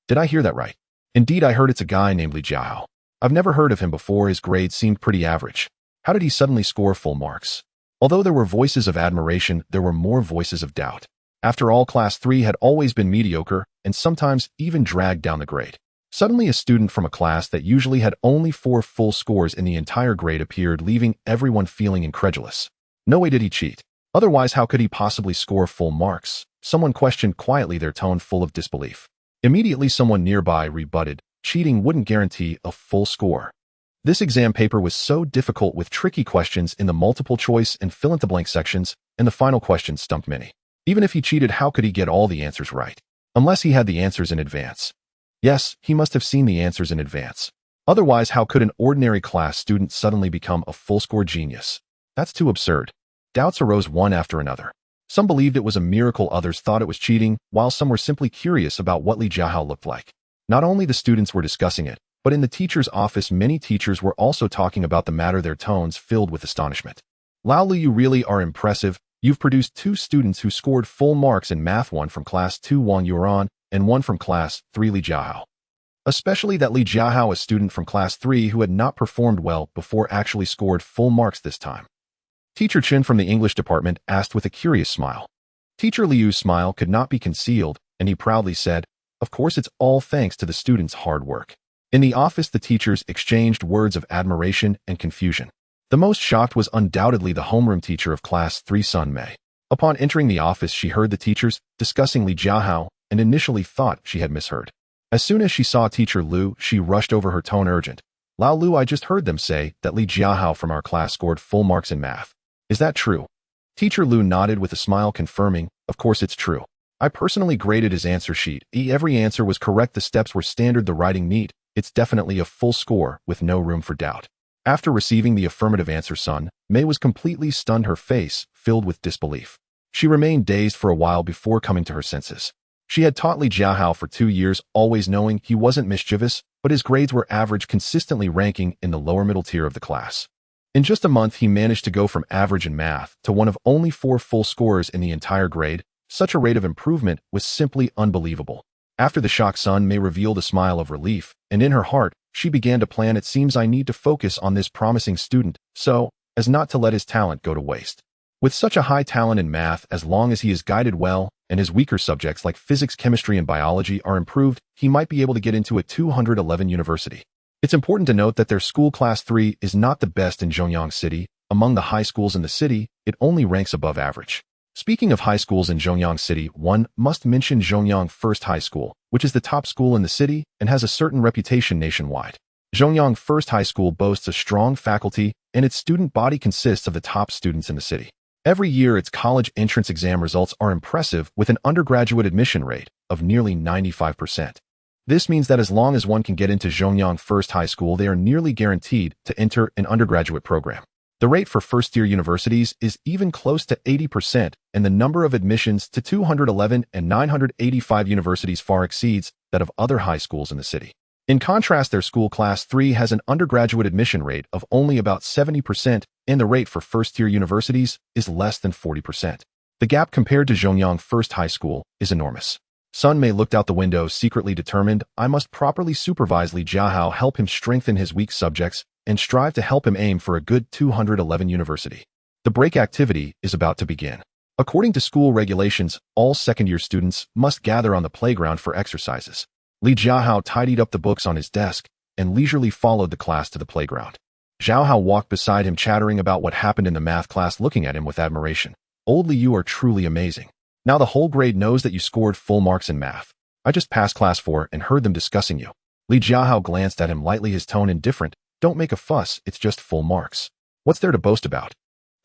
Speaker 1: Did I hear that right? Indeed, I heard it's a guy named Li Jiahao. I've never heard of him before. His grades seemed pretty average. How did he suddenly score full marks? Although there were voices of admiration, there were more voices of doubt. After all, Class 3 had always been mediocre and sometimes even dragged down the grade. Suddenly, a student from a class that usually had only 4 full scores in the entire grade appeared, leaving everyone feeling incredulous. No way did he cheat. Otherwise, how could he possibly score full marks? Someone questioned quietly, their tone full of disbelief. Immediately, someone nearby rebutted. Cheating wouldn't guarantee a full score. This exam paper was so difficult, with tricky questions in the multiple choice and fill-in-the-blank sections, and the final question stumped many. Even if he cheated, how could he get all the answers right? Unless he had the answers in advance. Yes, he must have seen the answers in advance. Otherwise, how could an ordinary class student suddenly become a full-score genius? That's too absurd. Doubts arose one after another. Some believed it was a miracle, others thought it was cheating, while some were simply curious about what Li Jiahao looked like. Not only the students were discussing it, but in the teacher's office, many teachers were also talking about the matter, their tones filled with astonishment. Lao Li, you really are impressive. You've produced 2 students who scored full marks in Math 1 from Class 2 Wang Yuan and one from Class 3 Li Jiahao. Especially that Li Jiahao, a student from Class 3 who had not performed well before, actually scored full marks this time. Teacher Chen from the English department asked with a curious smile. Teacher Liu's smile could not be concealed, and he proudly said, "Of course, it's all thanks to the students' hard work." In the office, the teachers exchanged words of admiration and confusion. The most shocked was undoubtedly the homeroom teacher of Class 3, Sun Mei. Upon entering the office, she heard the teachers discussing Li Jiahao and initially thought she had misheard. As soon as she saw Teacher Liu, she rushed over, her tone urgent. "Lao Liu, I just heard them say that Li Jiahao from our class scored full marks in math. Is that true?" Teacher Liu nodded with a smile, confirming, "Of course it's true. I personally graded his answer sheet. Every answer was correct. The steps were standard, the writing neat. It's definitely a full score with no room for doubt." After receiving the affirmative answer, Sun Mei was completely stunned, her face filled with disbelief. She remained dazed for a while before coming to her senses. She had taught Li Jiahao for 2 years, always knowing he wasn't mischievous, but his grades were average, consistently ranking in the lower middle tier of the class. In just a month, he managed to go from average in math to one of only 4 full scorers in the entire grade. Such a rate of improvement was simply unbelievable. After the shock, Sun Mei revealed a smile of relief, and in her heart, she began to plan, "It seems I need to focus on this promising student so as not to let his talent go to waste." With such a high talent in math, as long as he is guided well and his weaker subjects like physics, chemistry, and biology are improved, he might be able to get into a 211 university. It's important to note that their school, Class 3, is not the best in Zhongyang City. Among the high schools in the city, it only ranks above average. Speaking of high schools in Zhongyang City, one must mention Zhongyang First High School, which is the top school in the city and has a certain reputation nationwide. Zhongyang First High School boasts a strong faculty, and its student body consists of the top students in the city. Every year, its college entrance exam results are impressive, with an undergraduate admission rate of nearly 95%. This means that as long as one can get into Zhongyang First High School, they are nearly guaranteed to enter an undergraduate program. The rate for first-year universities is even close to 80%, and the number of admissions to 211 and 985 universities far exceeds that of other high schools in the city. In contrast, their school, Class 3, has an undergraduate admission rate of only about 70%, and the rate for first-tier universities is less than 40%. The gap compared to Zhongyang First High School is enormous. Sun Mei looked out the window, secretly determined, "I must properly supervise Li Jiahao, help him strengthen his weak subjects, and strive to help him aim for a good 211 university." The break activity is about to begin. According to school regulations, all second-year students must gather on the playground for exercises. Li Jiahao tidied up the books on his desk and leisurely followed the class to the playground. Zhao Hao walked beside him, chattering about what happened in the math class, looking at him with admiration. "Old Li, you are truly amazing. Now the whole grade knows that you scored full marks in math. I just passed Class 4 and heard them discussing you." Li Jiahao glanced at him lightly, his tone indifferent. "Don't make a fuss, it's just full marks. What's there to boast about?"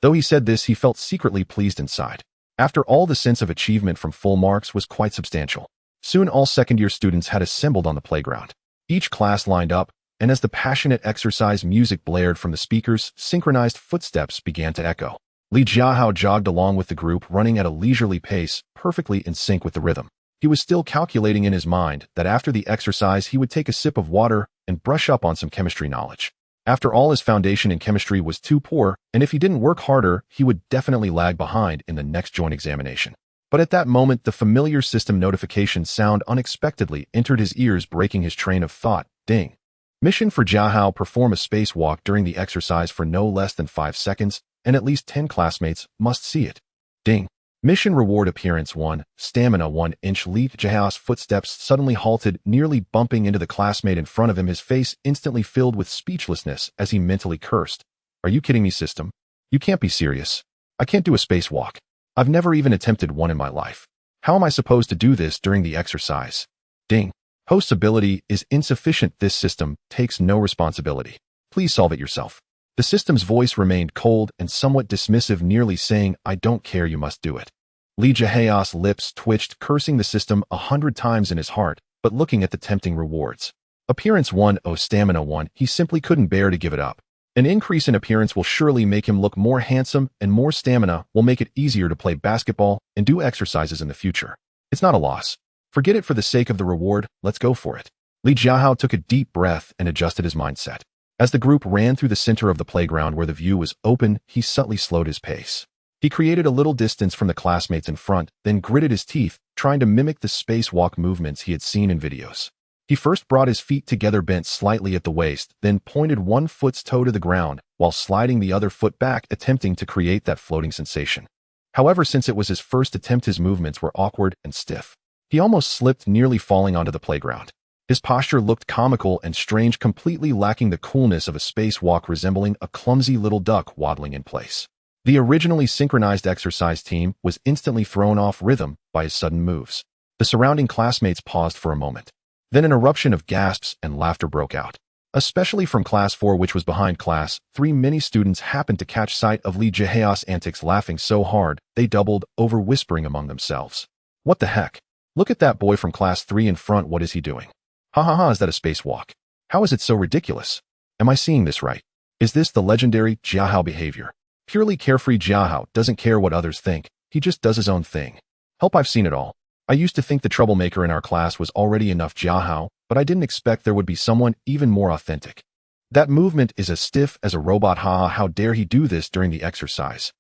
Speaker 1: Though he said this, he felt secretly pleased inside. After all, the sense of achievement from full marks was quite substantial. Soon all second-year students had assembled on the playground. Each class lined up, and as the passionate exercise music blared from the speakers, synchronized footsteps began to echo. Li Jiahao jogged along with the group, running at a leisurely pace, perfectly in sync with the rhythm. He was still calculating in his mind that after the exercise he would take a sip of water and brush up on some chemistry knowledge. After all, his foundation in chemistry was too poor, and if he didn't work harder, he would definitely lag behind in the next joint examination. But at that moment, the familiar system notification sound unexpectedly entered his ears, breaking his train of thought. Ding. Mission for Jiahao: perform a spacewalk during the exercise for no less than 5 seconds, and at least 10 classmates must see it. Ding. Mission reward: appearance 1, stamina 1 inch. Li Jiahao's footsteps suddenly halted, nearly bumping into the classmate in front of him, his face instantly filled with speechlessness as he mentally cursed. "Are you kidding me, system? You can't be serious. I can't do a spacewalk. I've never even attempted one in my life. How am I supposed to do this during the exercise?" Ding. Host's ability is insufficient. This system takes no responsibility. Please solve it yourself. The system's voice remained cold and somewhat dismissive, nearly saying, "I don't care, you must do it." Li Jiahao's lips twitched, cursing the system 100 times in his heart, but looking at the tempting rewards. Appearance 1, stamina 1, he simply couldn't bear to give it up. An increase in appearance will surely make him look more handsome, and more stamina will make it easier to play basketball and do exercises in the future. It's not a loss. Forget it for the sake of the reward, let's go for it. Li Jiahao took a deep breath and adjusted his mindset. As the group ran through the center of the playground where the view was open, he subtly slowed his pace. He created a little distance from the classmates in front, then gritted his teeth, trying to mimic the spacewalk movements he had seen in videos. He first brought his feet together bent slightly at the waist, then pointed one foot's toe to the ground, while sliding the other foot back, attempting to create that floating sensation. However, since it was his first attempt, his movements were awkward and stiff. He almost slipped, nearly falling onto the playground. His posture looked comical and strange, completely lacking the coolness of a spacewalk, resembling a clumsy little duck waddling in place. The originally synchronized exercise team was instantly thrown off rhythm by his sudden moves. The surrounding classmates paused for a moment. Then an eruption of gasps and laughter broke out. Especially from Class 4, which was behind Class 3, many students happened to catch sight of Li Jiahao's antics, laughing so hard they doubled over, whispering among themselves. What the heck? Look at that boy from Class 3 in front, what is he doing? Ha ha ha, is that a spacewalk? How is it so ridiculous? Am I seeing this right? Is this the legendary Jiahao behavior? Purely carefree Jiahao doesn't care what others think, he just does his own thing. Help, I've seen it all. I used to think the troublemaker in our class was already enough Jiahao, but I didn't expect there would be someone even more authentic. That movement is as stiff as a robot, haha, how dare he do this during the exercise?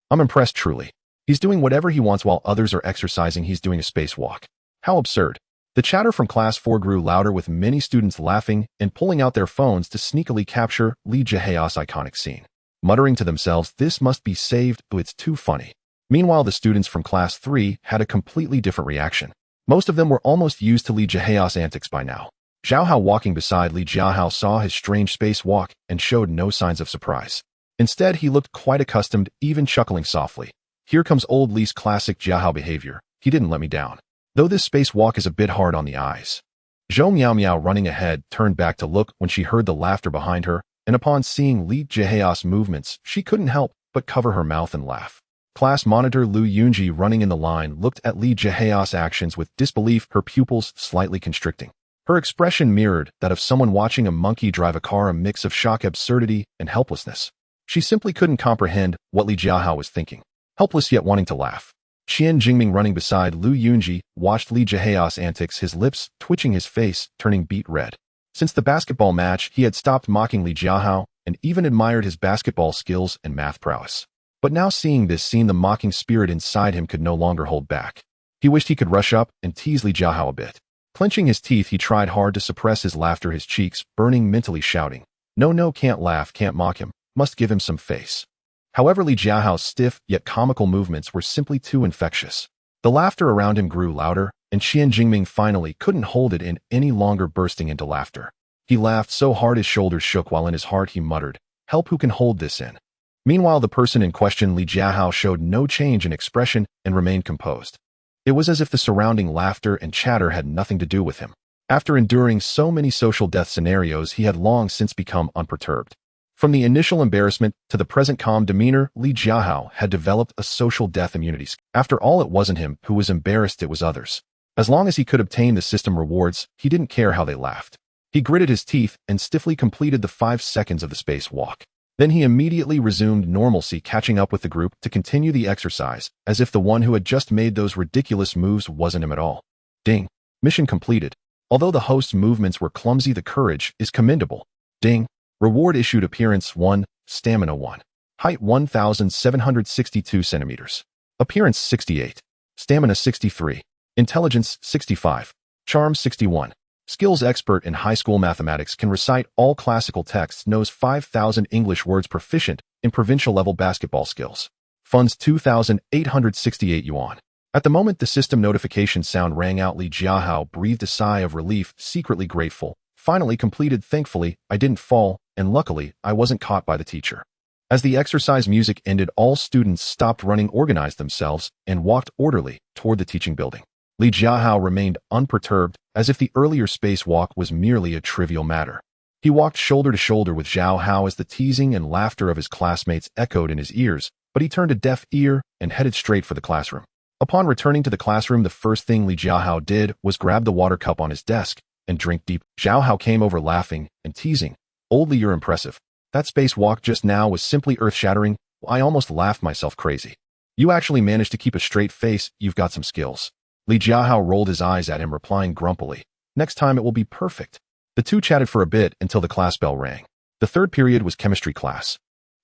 Speaker 1: I'm impressed, truly. He's doing whatever he wants while others are exercising, he's doing a spacewalk. How absurd. The chatter from Class 4 grew louder, with many students laughing and pulling out their phones to sneakily capture Li Jiahao's iconic scene. Muttering to themselves, this must be saved, but it's too funny. Meanwhile, the students from Class 3 had a completely different reaction. Most of them were almost used to Li Jiahao's antics by now. Jiahao, walking beside Li Jiahao, saw his strange spacewalk and showed no signs of surprise. Instead, he looked quite accustomed, even chuckling softly. Here comes old Li's classic Jiahao behavior. He didn't let me down. Though this spacewalk is a bit hard on the eyes. Zhou Miao Miao, running ahead, turned back to look when she heard the laughter behind her, and upon seeing Li Jiahao's movements, she couldn't help but cover her mouth and laugh. Class monitor Lu Yunji, running in the line, looked at Li Jiahao's actions with disbelief, her pupils slightly constricting. Her expression mirrored that of someone watching a monkey drive a car, a mix of shock, absurdity, and helplessness. She simply couldn't comprehend what Li Jiahao was thinking. Helpless yet wanting to laugh. Qian Jingming, running beside Lu Yunji, watched Li Jiahao's antics, his lips twitching, his face turning beet red. Since the basketball match, he had stopped mocking Li Jiahao and even admired his basketball skills and math prowess. But now, seeing this scene, the mocking spirit inside him could no longer hold back. He wished he could rush up and tease Li Jiahao a bit. Clenching his teeth, he tried hard to suppress his laughter, his cheeks burning, mentally shouting, "No, no, can't laugh, can't mock him, must give him some face." However, Li Jiahao's stiff yet comical movements were simply too infectious. The laughter around him grew louder, and Qian Jingming finally couldn't hold it in any longer, bursting into laughter. He laughed so hard his shoulders shook, while in his heart he muttered, "Help, who can hold this in?" Meanwhile, the person in question, Li Jiahao, showed no change in expression and remained composed. It was as if the surrounding laughter and chatter had nothing to do with him. After enduring so many social death scenarios, he had long since become unperturbed. From the initial embarrassment to the present calm demeanor, Li Jiahao had developed a social death immunity. After all, it wasn't him who was embarrassed, it was others. As long as he could obtain the system rewards, he didn't care how they laughed. He gritted his teeth and stiffly completed the 5 seconds of the spacewalk. Then he immediately resumed normalcy, catching up with the group to continue the exercise, as if the one who had just made those ridiculous moves wasn't him at all. Ding. Mission completed. Although the host's movements were clumsy, the courage is commendable. Ding. Reward issued. Appearance 1, Stamina 1. Height 1,762 centimeters. Appearance 68. Stamina 63. Intelligence 65. Charm 61. Skills expert in high school mathematics, can recite all classical texts, knows 5,000 English words, proficient in provincial level basketball skills. Funds 2,868 yuan. At the moment the system notification sound rang out, Li Jiahao breathed a sigh of relief, secretly grateful. Finally completed. Thankfully, I didn't fall, and luckily, I wasn't caught by the teacher. As the exercise music ended, all students stopped running, organized themselves, and walked orderly toward the teaching building. Li Jiahao remained unperturbed, as if the earlier spacewalk was merely a trivial matter. He walked shoulder to shoulder with Zhao Hao as the teasing and laughter of his classmates echoed in his ears, but he turned a deaf ear and headed straight for the classroom. Upon returning to the classroom, the first thing Li Jiahao did was grab the water cup on his desk and drink deep. Zhao Hao came over, laughing and teasing, "Old Li, you're impressive. That spacewalk just now was simply earth-shattering. I almost laughed myself crazy. You actually managed to keep a straight face. You've got some skills." Li Jiahao rolled his eyes at him, replying grumpily, "Next time it will be perfect." The two chatted for a bit until the class bell rang. The third period was chemistry class.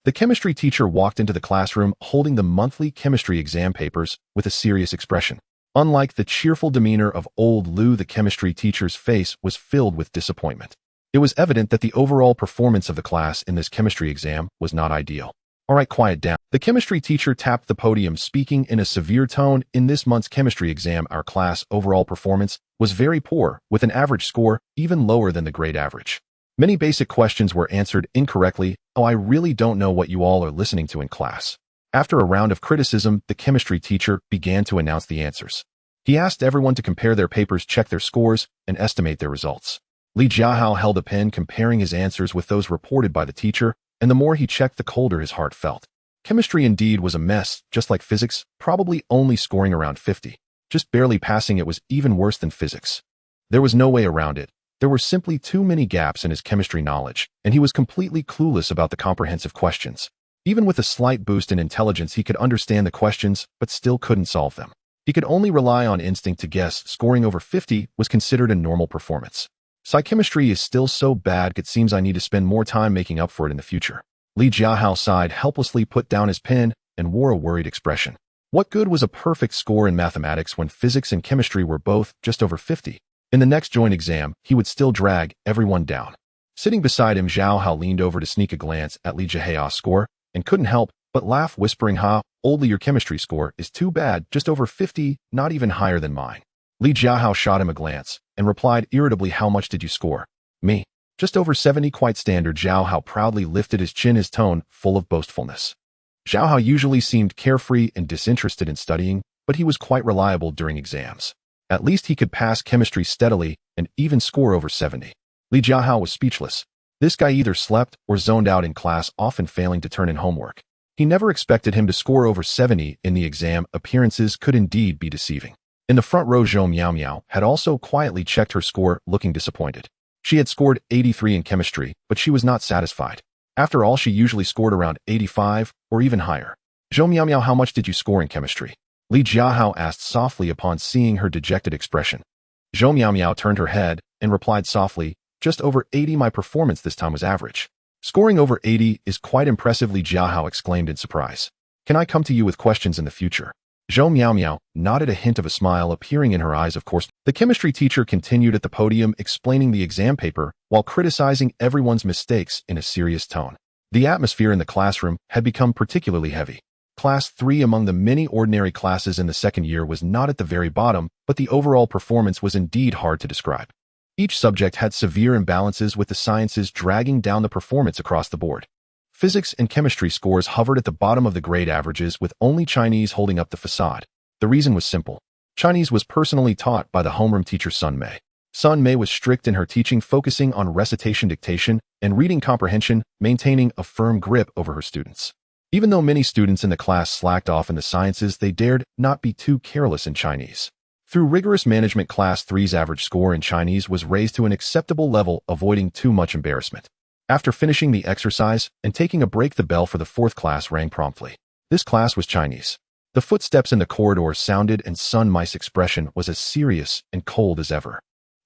Speaker 1: The chemistry teacher walked into the classroom holding the monthly chemistry exam papers with a serious expression. Unlike the cheerful demeanor of old Lu, the chemistry teacher's face was filled with disappointment. It was evident that the overall performance of the class in this chemistry exam was not ideal. All right, quiet down. The chemistry teacher tapped the podium, speaking in a severe tone. In this month's chemistry exam, our class overall performance was very poor, with an average score even lower than the grade average. Many basic questions were answered incorrectly. Oh, I really don't know what you all are listening to in class. After a round of criticism, the chemistry teacher began to announce the answers. He asked everyone to compare their papers, check their scores, and estimate their results. Li Jiahao held a pen, comparing his answers with those reported by the teacher, and the more he checked, the colder his heart felt. Chemistry indeed was a mess, just like physics, probably only scoring around 50. Just barely passing it was even worse than physics. There was no way around it. There were simply too many gaps in his chemistry knowledge, and he was completely clueless about the comprehensive questions. Even with a slight boost in intelligence, he could understand the questions, but still couldn't solve them. He could only rely on instinct to guess. Scoring over 50 was considered a normal performance. Psychchemistry is still so bad, it seems I need to spend more time making up for it in the future. Li Jiahao sighed helplessly, put down his pen, and wore a worried expression. What good was a perfect score in mathematics when physics and chemistry were both just over 50? In the next joint exam, he would still drag everyone down. Sitting beside him, Jiahao leaned over to sneak a glance at Li Jiahao's score and couldn't help but laugh, whispering, "Ha, oldly, your chemistry score is too bad, just over 50, not even higher than mine." Li Jiahao shot him a glance and replied irritably, "How much did you score?" "Me. Just over 70, quite standard." Jiahao proudly lifted his chin, his tone full of boastfulness. Jiahao usually seemed carefree and disinterested in studying, but he was quite reliable during exams. At least he could pass chemistry steadily and even score over 70. Li Jiahao was speechless. This guy either slept or zoned out in class, often failing to turn in homework. He never expected him to score over 70 in the exam. Appearances could indeed be deceiving. In the front row, Zhou Miao had also quietly checked her score, looking disappointed. She had scored 83 in chemistry, but she was not satisfied. After all, she usually scored around 85 or even higher. "Zhou Miao, how much did you score in chemistry?" Li Jiahao asked softly upon seeing her dejected expression. Zhou Miao turned her head and replied softly, "Just over 80. My performance this time was average." "Scoring over 80 is quite impressive," Li Jiahao exclaimed in surprise. "Can I come to you with questions in the future?" Zhou Miao nodded, a hint of a smile appearing in her eyes. "Of course." The chemistry teacher continued at the podium, explaining the exam paper while criticizing everyone's mistakes in a serious tone. The atmosphere in the classroom had become particularly heavy. Class 3, among the many ordinary classes in the second year, was not at the very bottom, but the overall performance was indeed hard to describe. Each subject had severe imbalances, with the sciences dragging down the performance across the board. Physics and chemistry scores hovered at the bottom of the grade averages, with only Chinese holding up the facade. The reason was simple. Chinese was personally taught by the homeroom teacher Sun Mei. Sun Mei was strict in her teaching, focusing on recitation, dictation, and reading comprehension, maintaining a firm grip over her students. Even though many students in the class slacked off in the sciences, they dared not be too careless in Chinese. Through rigorous management, Class 3's average score in Chinese was raised to an acceptable level, avoiding too much embarrassment. After finishing the exercise and taking a break, the bell for the fourth class rang promptly. This class was Chinese. The footsteps in the corridor sounded, and Sun Mei's expression was as serious and cold as ever.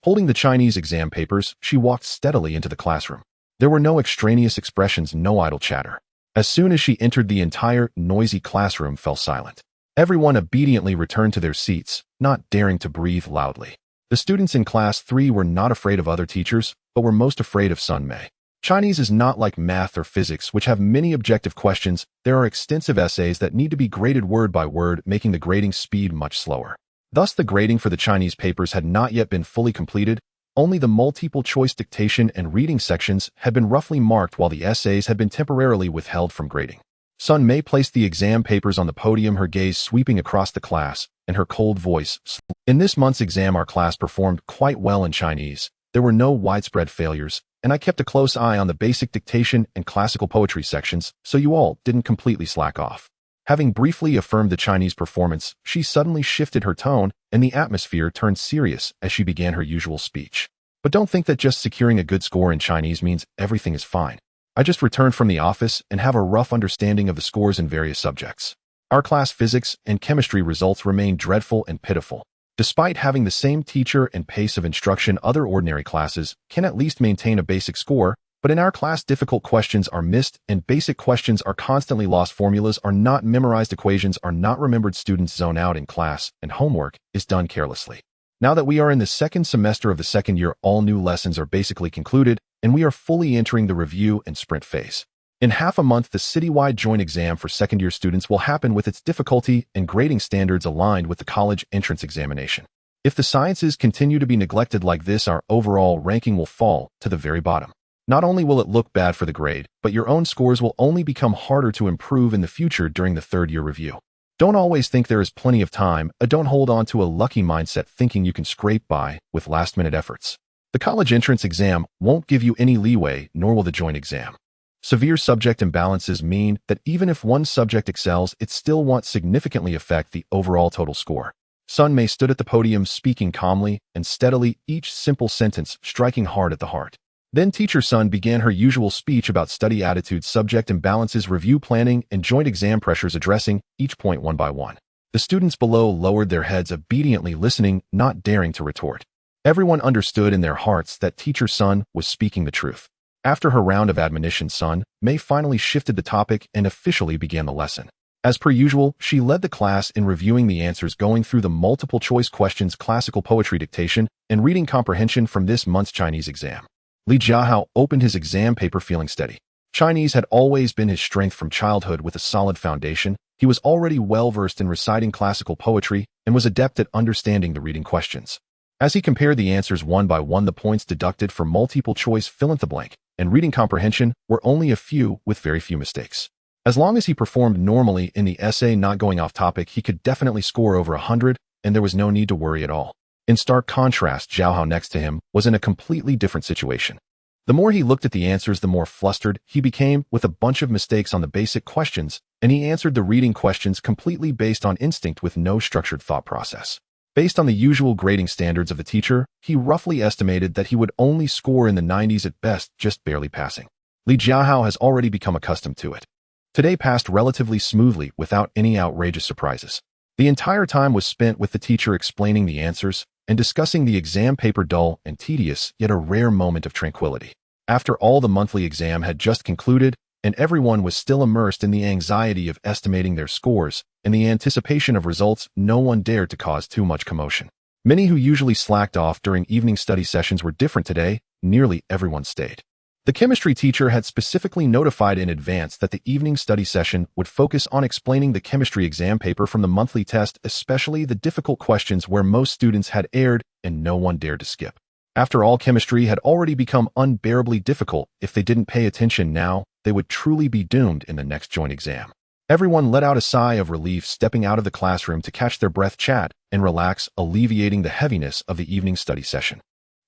Speaker 1: Holding the Chinese exam papers, she walked steadily into the classroom. There were no extraneous expressions, no idle chatter. As soon as she entered, the entire noisy classroom fell silent. Everyone obediently returned to their seats, not daring to breathe loudly. The students in Class 3 were not afraid of other teachers, but were most afraid of Sun Mei. Chinese is not like math or physics, which have many objective questions. There are extensive essays that need to be graded word by word, making the grading speed much slower. Thus, the grading for the Chinese papers had not yet been fully completed. Only the multiple-choice dictation and reading sections had been roughly marked, while the essays had been temporarily withheld from grading. Sun Mei placed the exam papers on the podium, her gaze sweeping across the class, and her cold voice. "In this month's exam, our class performed quite well in Chinese. There were no widespread failures, and I kept a close eye on the basic dictation and classical poetry sections, so you all didn't completely slack off." Having briefly affirmed the Chinese performance, she suddenly shifted her tone, and the atmosphere turned serious as she began her usual speech. "But don't think that just securing a good score in Chinese means everything is fine. I just returned from the office and have a rough understanding of the scores in various subjects. Our class physics and chemistry results remain dreadful and pitiful. Despite having the same teacher and pace of instruction, other ordinary classes can at least maintain a basic score, But in our class, difficult questions are missed and basic questions are constantly lost. Formulas are not memorized, equations are not remembered, students zone out in class, and homework is done carelessly. Now that we are in the second semester of the second year, all new lessons are basically concluded, and we are fully entering the review and sprint phase. In half a month, the citywide joint exam for second-year students will happen with its difficulty and grading standards aligned with the college entrance examination. If the sciences continue to be neglected like this, our overall ranking will fall to the very bottom. Not only will it look bad for the grade, but your own scores will only become harder to improve in the future during the third-year review. Don't always think there is plenty of time, don't hold on to a lucky mindset thinking you can scrape by with last-minute efforts. The college entrance exam won't give you any leeway, nor will the joint exam. Severe subject imbalances mean that even if one subject excels, it still won't significantly affect the overall total score. Sun Mei stood at the podium speaking calmly and steadily, each simple sentence striking hard at the heart. Then Teacher Sun began her usual speech about study attitudes, subject imbalances, review planning, and joint exam pressures, addressing each point one by one. The students below lowered their heads, obediently listening, not daring to retort. Everyone understood in their hearts that Teacher Sun was speaking the truth. After her round of admonition, Sun Mei finally shifted the topic and officially began the lesson. As per usual, she led the class in reviewing the answers, going through the multiple-choice questions, classical poetry dictation, and reading comprehension from this month's Chinese exam. Li Jiahao opened his exam paper feeling steady. Chinese had always been his strength from childhood. With a solid foundation, he was already well-versed in reciting classical poetry and was adept at understanding the reading questions. As he compared the answers one by one, the points deducted for multiple-choice fill-in-the-blank and reading comprehension were only a few, with very few mistakes. As long as he performed normally in the essay, not going off topic, he could definitely score over 100, and there was no need to worry at all. In stark contrast, Jiahao next to him was in a completely different situation. The more he looked at the answers, the more flustered he became, with a bunch of mistakes on the basic questions, and he answered the reading questions completely based on instinct with no structured thought process. Based on the usual grading standards of the teacher, he roughly estimated that he would only score in the 90s at best, just barely passing. Li Jiahao has already become accustomed to it. Today passed relatively smoothly without any outrageous surprises. The entire time was spent with the teacher explaining the answers and discussing the exam paper, dull and tedious, yet a rare moment of tranquility. After all, the monthly exam had just concluded, and everyone was still immersed in the anxiety of estimating their scores and the anticipation of results. No one dared to cause too much commotion. Many who usually slacked off during evening study sessions were different today. Nearly everyone stayed. The chemistry teacher had specifically notified in advance that the evening study session would focus on explaining the chemistry exam paper from the monthly test, especially the difficult questions where most students had erred and no one dared to skip. After all, chemistry had already become unbearably difficult. If they didn't pay attention now, they would truly be doomed in the next joint exam. Everyone let out a sigh of relief, stepping out of the classroom to catch their breath, chat, and relax, alleviating the heaviness of the evening study session.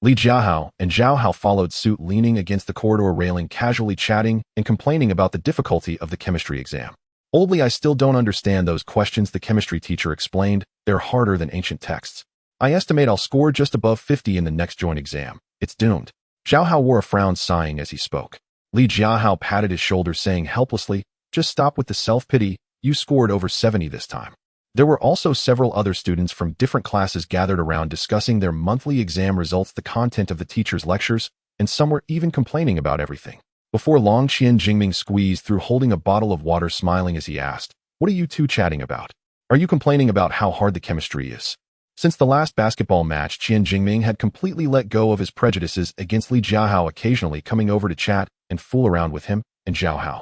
Speaker 1: Li Jiahao and Jiahao followed suit, leaning against the corridor railing, casually chatting and complaining about the difficulty of the chemistry exam. "Oldly, I still don't understand those questions," the chemistry teacher explained. "They're harder than ancient texts. I estimate I'll score just above 50 in the next joint exam. It's doomed." Jiahao wore a frown, sighing as he spoke. Li Jiahao patted his shoulder, saying helplessly, "Just stop with the self-pity. You scored over 70 this time." There were also several other students from different classes gathered around, discussing their monthly exam results, the content of the teacher's lectures, and some were even complaining about everything. Before long, Qian Jingming squeezed through, holding a bottle of water, smiling as he asked, "What are you two chatting about? Are you complaining about how hard the chemistry is?" Since the last basketball match, Qian Jingming had completely let go of his prejudices against Li Jiahao, occasionally coming over to chat and fool around with him and Jiahao.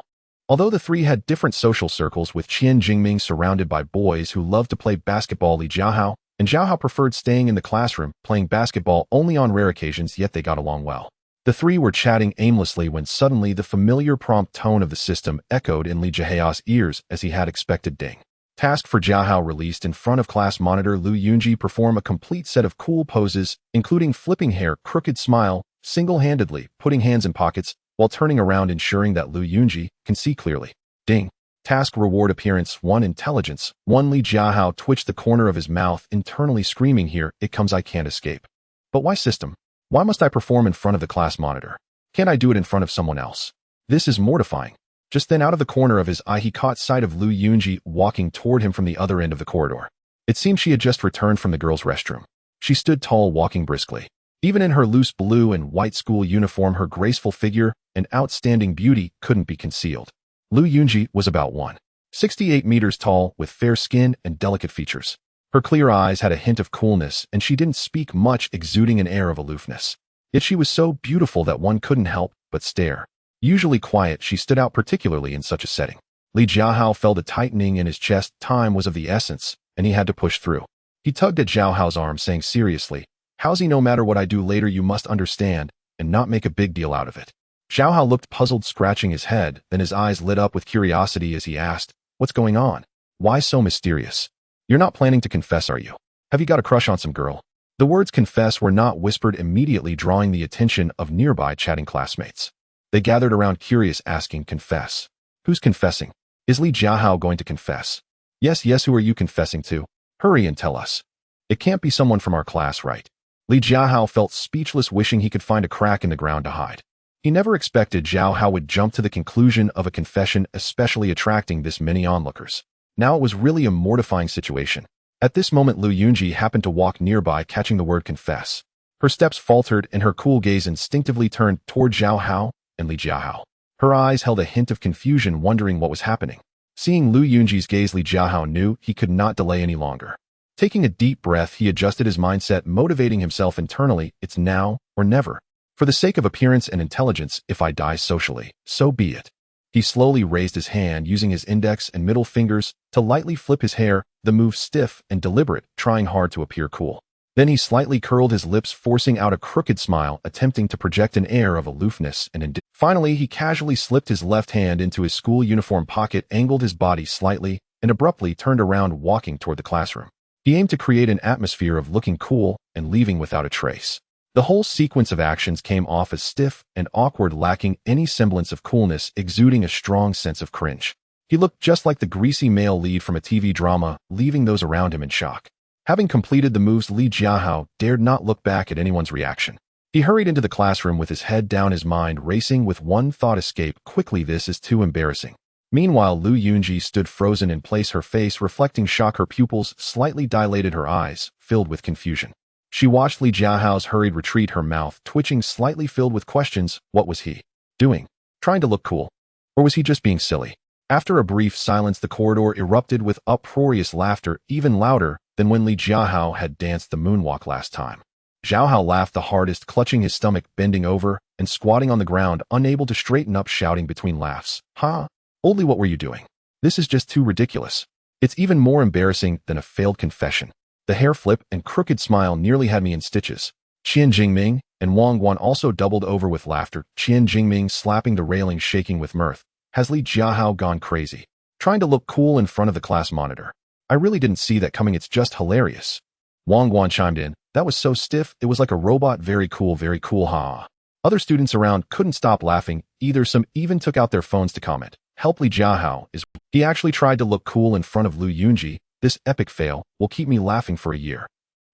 Speaker 1: Although the three had different social circles, with Qian Jingming surrounded by boys who loved to play basketball, Li Jiahao and Jiahao preferred staying in the classroom, playing basketball only on rare occasions, yet they got along well. The three were chatting aimlessly when suddenly the familiar prompt tone of the system echoed in Li Jiahao's ears as he had expected. Ding. Task for Jiahao released in front of class monitor. Lu Yunji perform a complete set of cool poses, including flipping hair, crooked smile, single-handedly putting hands in pockets, while turning around, ensuring that Lu Yunji can see clearly. Ding. Task reward appearance 1, intelligence 1. Li Jiahao twitched the corner of his mouth, internally screaming, "Here it comes, I can't escape." But why system? Why must I perform in front of the class monitor? Can't I do it in front of someone else? This is mortifying. Just then, out of the corner of his eye, he caught sight of Lu Yunji walking toward him from the other end of the corridor. It seemed she had just returned from the girls' restroom. She stood tall, walking briskly. Even in her loose blue and white school uniform, her graceful figure and outstanding beauty couldn't be concealed. Lu Yunji was about 168 meters tall, with fair skin and delicate features. Her clear eyes had a hint of coolness, and she didn't speak much, exuding an air of aloofness. Yet she was so beautiful that one couldn't help but stare. Usually quiet, she stood out particularly in such a setting. Li Jiahao felt a tightening in his chest. Time was of the essence, and he had to push through. He tugged at Zhao Hao's arm, saying seriously, "How's he? No matter what I do later, you must understand, and not make a big deal out of it." Zhao Hao looked puzzled, scratching his head, then his eyes lit up with curiosity as he asked, "What's going on? Why so mysterious? You're not planning to confess, are you? Have you got a crush on some girl?" The words confess were not whispered, immediately drawing the attention of nearby chatting classmates. They gathered around, curious, asking, "Confess? Who's confessing? Is Li Jiahao going to confess?" Yes, who are you confessing to? Hurry and tell us. It can't be someone from our class, right?" Li Jiahao felt speechless, wishing he could find a crack in the ground to hide. He never expected Zhao Hao would jump to the conclusion of a confession, especially attracting this many onlookers. Now it was really a mortifying situation. At this moment, Lu Yunji happened to walk nearby, catching the word confess. Her steps faltered, and her cool gaze instinctively turned toward Zhao Hao and Li Jiahao. Her eyes held a hint of confusion, wondering what was happening. Seeing Lu Yunji's gaze, Li Jiahao knew he could not delay any longer. Taking a deep breath, he adjusted his mindset, motivating himself internally. It's now or never. For the sake of appearance and intelligence, if I die socially, so be it. He slowly raised his hand, using his index and middle fingers to lightly flip his hair, the move stiff and deliberate, trying hard to appear cool. Then he slightly curled his lips, forcing out a crooked smile, attempting to project an air of aloofness and indifference. Finally, he casually slipped his left hand into his school uniform pocket, angled his body slightly, and abruptly turned around, walking toward the classroom. He aimed to create an atmosphere of looking cool and leaving without a trace. The whole sequence of actions came off as stiff and awkward, lacking any semblance of coolness, exuding a strong sense of cringe. He looked just like the greasy male lead from a TV drama, leaving those around him in shock. Having completed the moves, Li Jiahao dared not look back at anyone's reaction. He hurried into the classroom with his head down, his mind racing with one thought: escape quickly, this is too embarrassing. Meanwhile, Lu Yunji stood frozen in place, her face reflecting shock, her pupils slightly dilated, her eyes filled with confusion. She watched Li Jiahao's hurried retreat, her mouth twitching, slightly filled with questions. What was he doing? Trying to look cool? Or was he just being silly? After a brief silence, the corridor erupted with uproarious laughter, even louder than when Li Jiahao had danced the moonwalk last time. Zhao Hao laughed the hardest, clutching his stomach, bending over and squatting on the ground, unable to straighten up, shouting between laughs, "Ha! Oldly, what were you doing? This is just too ridiculous. It's even more embarrassing than a failed confession." The hair flip and crooked smile nearly had me in stitches. Qian Jingming and Wang Guan also doubled over with laughter, Qian Jingming slapping the railing, shaking with mirth. Has Li Jiahao gone crazy? Trying to look cool in front of the class monitor? I really didn't see that coming, it's just hilarious. Wang Guan chimed in. That was so stiff, it was like a robot. Very cool, ha. Other students around couldn't stop laughing either. Some even took out their phones to comment. Help, Li Jiahao is... He actually tried to look cool in front of Lu Yunji. This epic fail will keep me laughing for a year.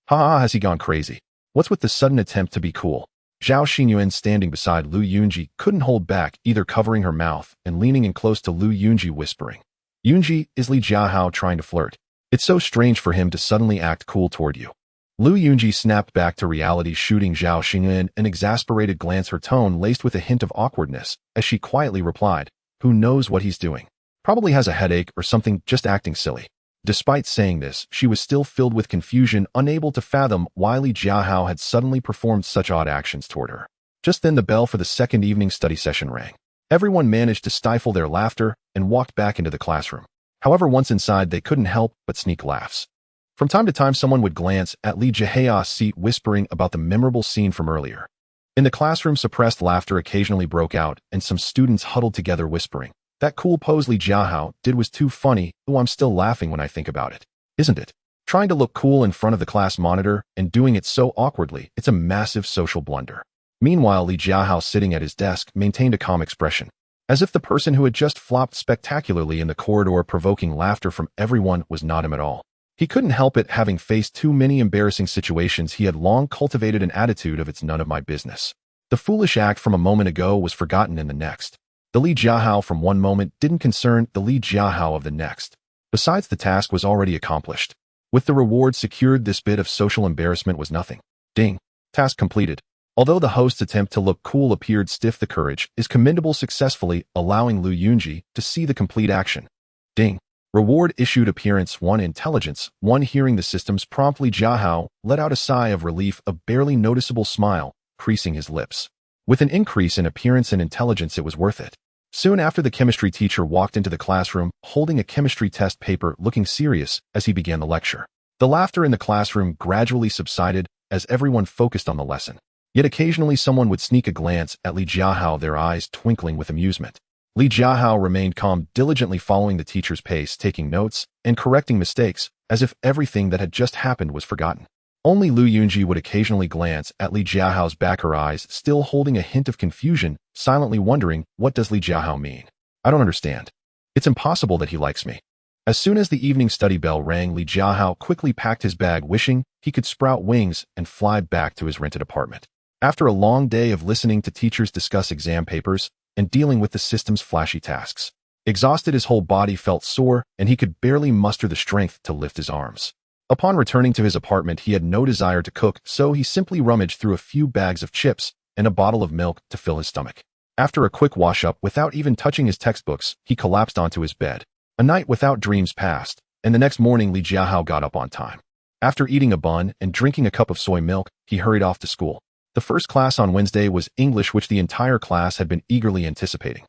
Speaker 1: Ha, has he gone crazy? What's with the sudden attempt to be cool? Zhao Xinyuan, standing beside Lu Yunji, couldn't hold back, either covering her mouth and leaning in close to Lu Yunji, whispering, "Yunji, is Li Jiahao trying to flirt? It's so strange for him to suddenly act cool toward you." Lu Yunji snapped back to reality, shooting Zhao Xinyuan an exasperated glance, her tone laced with a hint of awkwardness, as she quietly replied, "Who knows what he's doing? Probably has a headache or something, just acting silly." Despite saying this, she was still filled with confusion, unable to fathom why Li Jiahao had suddenly performed such odd actions toward her. Just then the bell for the second evening study session rang. Everyone managed to stifle their laughter and walked back into the classroom. However, once inside, they couldn't help but sneak laughs. From time to time, someone would glance at Li Jiahao's seat, whispering about the memorable scene from earlier. In the classroom, suppressed laughter occasionally broke out, and some students huddled together, whispering, "That cool pose Li Jiahao did was too funny. Oh, I'm still laughing when I think about it. Isn't it? Trying to look cool in front of the class monitor and doing it so awkwardly, it's a massive social blunder." Meanwhile, Li Jiahao, sitting at his desk, maintained a calm expression, as if the person who had just flopped spectacularly in the corridor, provoking laughter from everyone, was not him at all. He couldn't help it, having faced too many embarrassing situations. He had long cultivated an attitude of "it's none of my business." The foolish act from a moment ago was forgotten in the next. The Li Jiahao from one moment didn't concern the Li Jiahao of the next. Besides, the task was already accomplished. With the reward secured, this bit of social embarrassment was nothing. Ding. Task completed. Although the host's attempt to look cool appeared stiff, the courage is commendable, successfully allowing Lu Yunji to see the complete action. Ding. Reward issued. Appearance 1, Intelligence 1. Hearing the systems prompt, Li Jiahao let out a sigh of relief, a barely noticeable smile creasing his lips. With an increase in appearance and intelligence, it was worth it. Soon after, the chemistry teacher walked into the classroom, holding a chemistry test paper, looking serious as he began the lecture. The laughter in the classroom gradually subsided as everyone focused on the lesson. Yet occasionally someone would sneak a glance at Li Jiahao, their eyes twinkling with amusement. Li Jiahao remained calm, diligently following the teacher's pace, taking notes and correcting mistakes, as if everything that had just happened was forgotten. Only Lu Yunji would occasionally glance at Li Jiahao's back, her eyes still holding a hint of confusion, silently wondering, what does Li Jiahao mean? I don't understand. It's impossible that he likes me. As soon as the evening study bell rang, Li Jiahao quickly packed his bag, wishing he could sprout wings and fly back to his rented apartment. After a long day of listening to teachers discuss exam papers and dealing with the system's flashy tasks, exhausted, his whole body felt sore, and he could barely muster the strength to lift his arms. Upon returning to his apartment, he had no desire to cook, so he simply rummaged through a few bags of chips and a bottle of milk to fill his stomach. After a quick wash-up, without even touching his textbooks, he collapsed onto his bed. A night without dreams passed, and the next morning Li Jiahao got up on time. After eating a bun and drinking a cup of soy milk, he hurried off to school. The first class on Wednesday was English, which the entire class had been eagerly anticipating.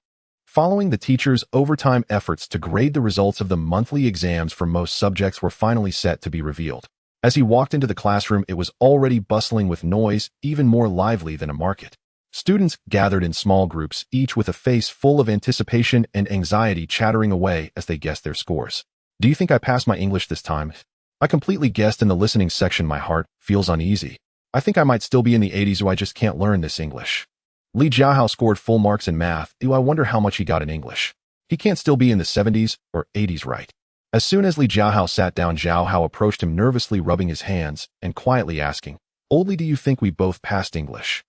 Speaker 1: Following the teacher's overtime efforts to grade, the results of the monthly exams for most subjects were finally set to be revealed. As he walked into the classroom, it was already bustling with noise, even more lively than a market. Students gathered in small groups, each with a face full of anticipation and anxiety, chattering away as they guessed their scores. Do you think I passed my English this time? I completely guessed in the listening section. My heart feels uneasy. I think I might still be in the 80s, or I just can't learn this English. Li Jiahao scored full marks in math. I wonder how much he got in English. He can't still be in the 70s or 80s, right? As soon as Li Jiahao sat down, Zhao Hao approached him, nervously rubbing his hands and quietly asking, "Oldly, do you think we both passed English?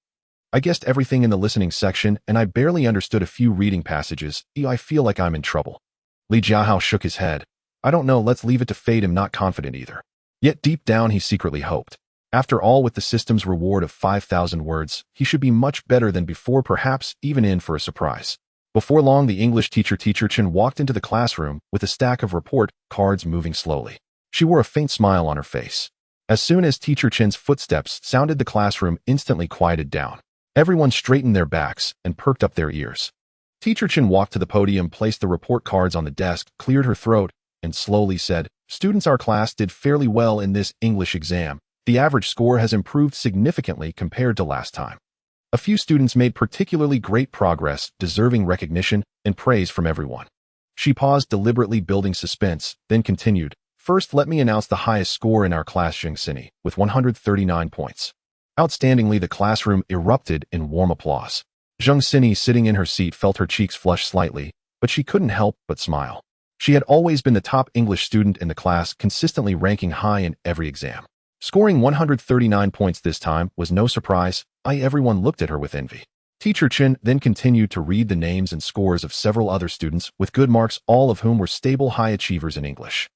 Speaker 1: I guessed everything in the listening section, and I barely understood a few reading passages. I feel like I'm in trouble." Li Jiahao shook his head. "I don't know, let's leave it to fate." I'm not confident either. Yet deep down he secretly hoped. After all, with the system's reward of 5,000 words, he should be much better than before, perhaps even in for a surprise. Before long, the English teacher Chen walked into the classroom with a stack of report cards, moving slowly. She wore a faint smile on her face. As soon as Teacher Chen's footsteps sounded, the classroom instantly quieted down. Everyone straightened their backs and perked up their ears. Teacher Chen walked to the podium, placed the report cards on the desk, cleared her throat, and slowly said, "Students, our class did fairly well in this English exam. The average score has improved significantly compared to last time. A few students made particularly great progress, deserving recognition and praise from everyone." She paused, deliberately building suspense, then continued, "First, let me announce the highest score in our class, Zheng Sini, with 139 points. Outstandingly." The classroom erupted in warm applause. Zheng Sini, sitting in her seat, felt her cheeks flush slightly, but she couldn't help but smile. She had always been the top English student in the class, consistently ranking high in every exam. Scoring 139 points this time was no surprise. Everyone looked at her with envy. Teacher Chen then continued to read the names and scores of several other students with good marks, all of whom were stable high achievers in English.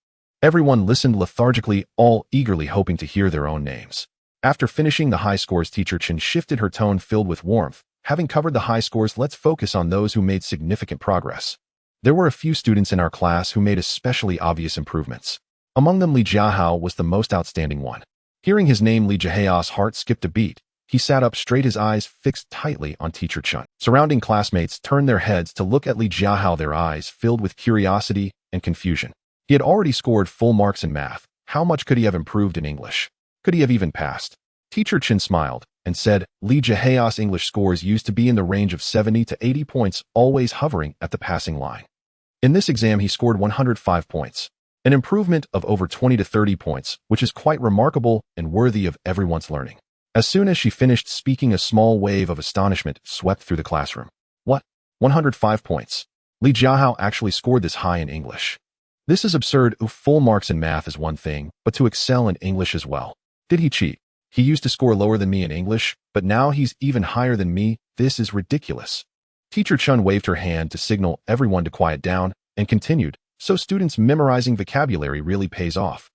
Speaker 1: Everyone listened lethargically, all eagerly hoping to hear their own names. After finishing the high scores, Teacher Chen shifted, her tone filled with warmth. "Having covered the high scores, let's focus on those who made significant progress. There were a few students in our class who made especially obvious improvements. Among them, Li Jiahao was the most outstanding one." Hearing his name, Li Jiahao's heart skipped a beat. He sat up straight, his eyes fixed tightly on Teacher Chen. Surrounding classmates turned their heads to look at Li Jiahao, their eyes filled with curiosity and confusion. He had already scored full marks in math. How much could he have improved in English? Could he have even passed? Teacher Chen smiled and said, "Li Jiahao's English scores used to be in the range of 70 to 80 points, always hovering at the passing line. In this exam, he scored 105 points. An improvement of over 20 to 30 points, which is quite remarkable and worthy of everyone's learning." As soon as she finished speaking, a small wave of astonishment swept through the classroom. "What? 105 points? Li Jiahao actually scored this high in English? This is absurd. Full marks in math is one thing, but to excel in English as well. Did he cheat? He used to score lower than me in English, but now he's even higher than me. This is ridiculous." Teacher Chen waved her hand to signal everyone to quiet down and continued, "So students, memorizing vocabulary really pays off.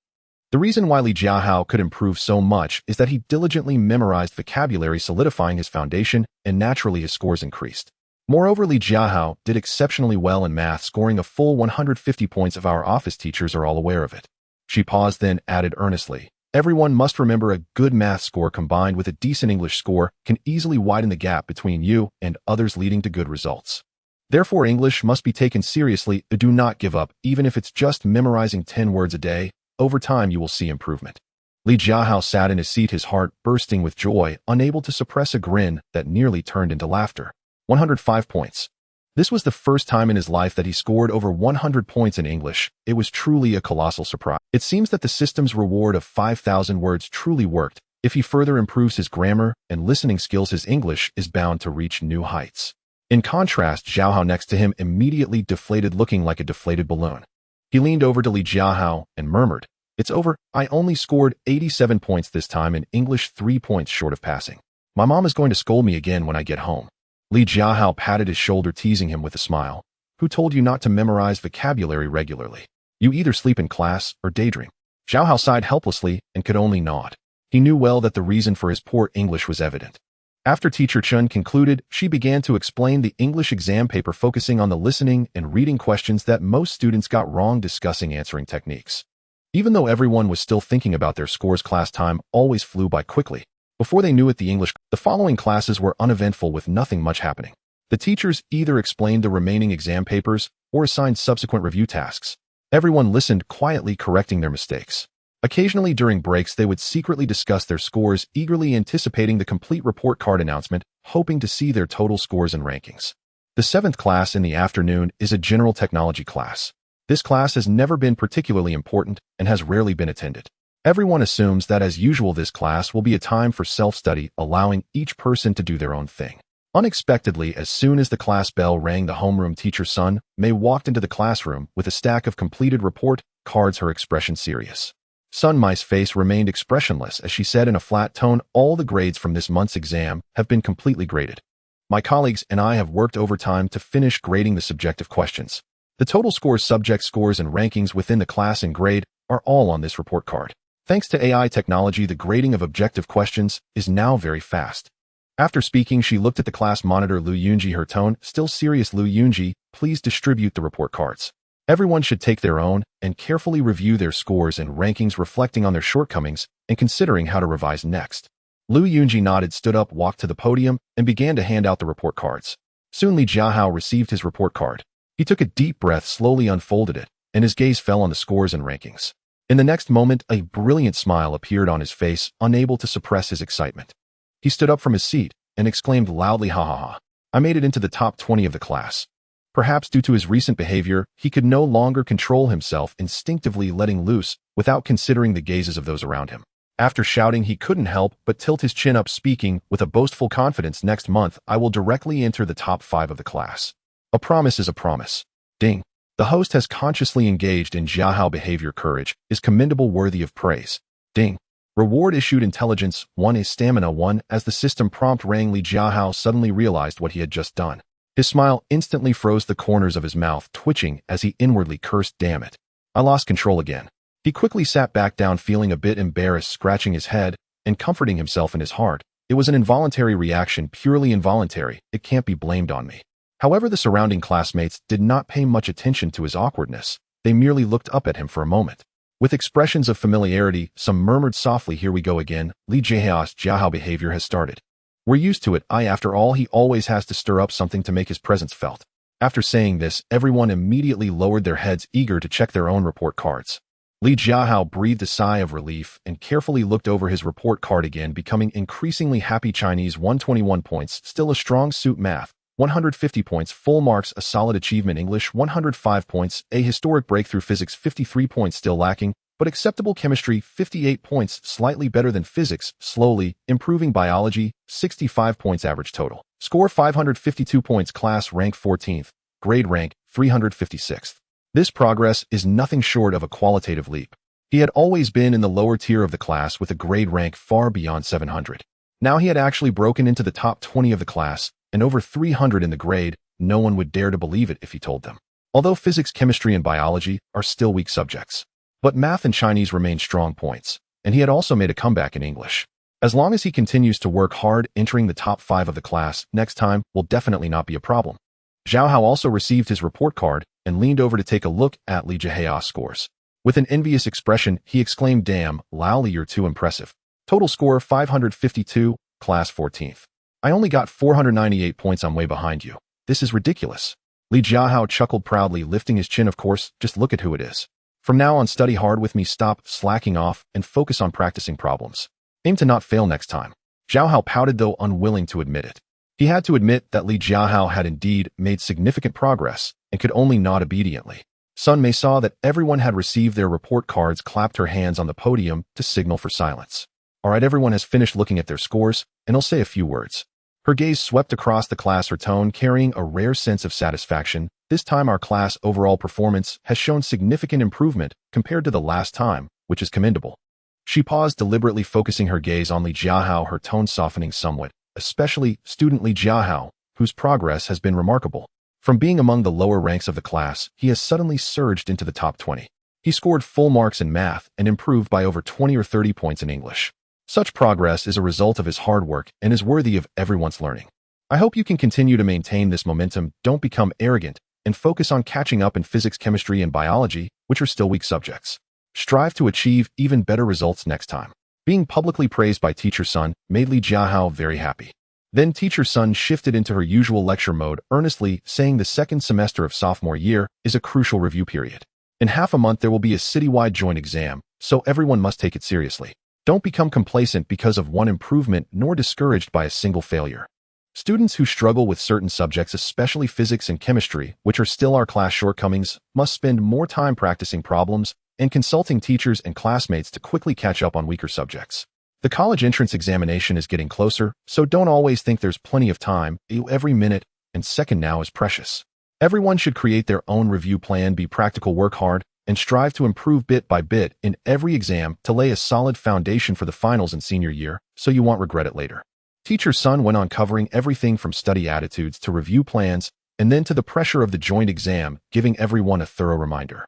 Speaker 1: The reason why Li Jiahao could improve so much is that he diligently memorized vocabulary, solidifying his foundation, and naturally his scores increased. Moreover, Li Jiahao did exceptionally well in math, scoring a full 150 points. Our office teachers are all aware of it. She paused, then added earnestly, everyone must remember a good math score combined with a decent English score can easily widen the gap between you and others, leading to good results. Therefore, English must be taken seriously. Do not give up, even if it's just memorizing 10 words a day. Over time, you will see improvement. Li Jiahao sat in his seat, his heart bursting with joy, unable to suppress a grin that nearly turned into laughter. 105 points. This was the first time in his life that he scored over 100 points in English. It was truly a colossal surprise. It seems that the system's reward of 5,000 words truly worked. If he further improves his grammar and listening skills, his English is bound to reach new heights. In contrast, Jiahao next to him immediately deflated, looking like a deflated balloon. He leaned over to Li Jiahao and murmured, "It's over. I only scored 87 points this time in English, 3 points short of passing. My mom is going to scold me again when I get home." Li Jiahao patted his shoulder, teasing him with a smile. "Who told you not to memorize vocabulary regularly? You either sleep in class or daydream." Jiahao sighed helplessly and could only nod. He knew well that the reason for his poor English was evident. After Teacher Chun concluded, she began to explain the English exam paper, focusing on the listening and reading questions that most students got wrong, discussing answering techniques. Even though everyone was still thinking about their scores, class time always flew by quickly. Before they knew it, the following classes were uneventful, with nothing much happening. The teachers either explained the remaining exam papers or assigned subsequent review tasks. Everyone listened quietly, correcting their mistakes. Occasionally during breaks, they would secretly discuss their scores, eagerly anticipating the complete report card announcement, hoping to see their total scores and rankings. The 7th class in the afternoon is a general technology class. This class has never been particularly important and has rarely been attended. Everyone assumes that, as usual, this class will be a time for self-study, allowing each person to do their own thing. Unexpectedly, as soon as the class bell rang, the homeroom teacher Sun Mei walked into the classroom with a stack of completed report cards, her expression serious. Sun Mei's face remained expressionless as she said in a flat tone, "All the grades from this month's exam have been completely graded. My colleagues and I have worked overtime to finish grading the subjective questions. The total scores, subject scores, and rankings within the class and grade are all on this report card. Thanks to AI technology, the grading of objective questions is now very fast." After speaking, she looked at the class monitor. "Lu Yunji," her tone still serious, "Lu Yunji, please distribute the report cards. Everyone should take their own and carefully review their scores and rankings, reflecting on their shortcomings and considering how to revise next." Lu Yunji nodded, stood up, walked to the podium, and began to hand out the report cards. Soon Li Jiahao received his report card. He took a deep breath, slowly unfolded it, and his gaze fell on the scores and rankings. In the next moment, a brilliant smile appeared on his face, unable to suppress his excitement. He stood up from his seat and exclaimed loudly, "Ha ha ha! I made it into the top 20 of the class." Perhaps due to his recent behavior, he could no longer control himself, instinctively letting loose without considering the gazes of those around him. After shouting, he couldn't help but tilt his chin up, speaking with a boastful confidence, "Next month, I will directly enter the top 5 of the class. A promise is a promise." Ding. The host has consciously engaged in Jiahao behavior. Courage is commendable, worthy of praise. Ding. Reward issued. Intelligence 1 is stamina 1. As the system prompt rang, Li Jiahao suddenly realized what he had just done. His smile instantly froze, the corners of his mouth twitching as he inwardly cursed, "Damn it. I lost control again." He quickly sat back down, feeling a bit embarrassed, scratching his head and comforting himself in his heart. It was an involuntary reaction, purely involuntary. It can't be blamed on me. However, the surrounding classmates did not pay much attention to his awkwardness. They merely looked up at him for a moment. With expressions of familiarity, some murmured softly, "Here we go again. Li Jiahao's Jiahao behavior has started. We're used to it. After all, he always has to stir up something to make his presence felt." After saying this, everyone immediately lowered their heads, eager to check their own report cards. Li Jiahao breathed a sigh of relief and carefully looked over his report card again, becoming increasingly happy. Chinese 121 points, still a strong suit. Math 150 points, full marks, a solid achievement. English 105 points, a historic breakthrough. Physics 53 points, still lacking, but acceptable. Chemistry 58 points, slightly better than physics, slowly improving. Biology 65 points, average total score 552 points. Class rank 14th, grade rank 356th. This progress is nothing short of a qualitative leap. He had always been in the lower tier of the class with a grade rank far beyond 700. Now he had actually broken into the top 20 of the class and over 300 in the grade. No one would dare to believe it if he told them. Although physics, chemistry, and biology are still weak subjects, But math and Chinese remained strong points, and he had also made a comeback in English. As long as he continues to work hard, entering the top 5 of the class next time will definitely not be a problem. Jiahao also received his report card and leaned over to take a look at Li Jiahao's scores. With an envious expression, he exclaimed, "Damn, Li, you're too impressive. Total score 552, class 14th. I only got 498 points, I'm way behind you. This is ridiculous." Li Jiahao chuckled proudly, lifting his chin. "Of course, just look at who it is. From now on, study hard with me, stop slacking off, and focus on practicing problems. Aim to not fail next time." Jiahao pouted, though unwilling to admit it. He had to admit that Li Jiahao had indeed made significant progress and could only nod obediently. Sun Mei saw that everyone had received their report cards, clapped her hands on the podium to signal for silence. "All right, everyone has finished looking at their scores, and I'll say a few words." Her gaze swept across the class, her tone carrying a rare sense of satisfaction. "This time our class overall performance has shown significant improvement compared to the last time, which is commendable." She paused, deliberately focusing her gaze on Li Jiahao, her tone softening somewhat, especially student Li Jiahao, whose progress has been remarkable. From being among the lower ranks of the class, he has suddenly surged into the top 20. He scored full marks in math and improved by over 20 or 30 points in English. Such progress is a result of his hard work and is worthy of everyone's learning. I hope you can continue to maintain this momentum, don't become arrogant, and focus on catching up in physics, chemistry, and biology, which are still weak subjects. Strive to achieve even better results next time. Being publicly praised by Teacher Sun made Li Jiahao very happy. Then Teacher Sun shifted into her usual lecture mode, earnestly saying the second semester of sophomore year is a crucial review period. In half a month there will be a citywide joint exam, so everyone must take it seriously. Don't become complacent because of one improvement, nor discouraged by a single failure. Students who struggle with certain subjects, especially physics and chemistry, which are still our class shortcomings, must spend more time practicing problems and consulting teachers and classmates to quickly catch up on weaker subjects. The college entrance examination is getting closer, so don't always think there's plenty of time. Every minute and second now is precious. Everyone should create their own review plan, be practical, work hard, and strive to improve bit by bit in every exam to lay a solid foundation for the finals in senior year, so you won't regret it later. Teacher Sun went on, covering everything from study attitudes to review plans, and then to the pressure of the joint exam, giving everyone a thorough reminder.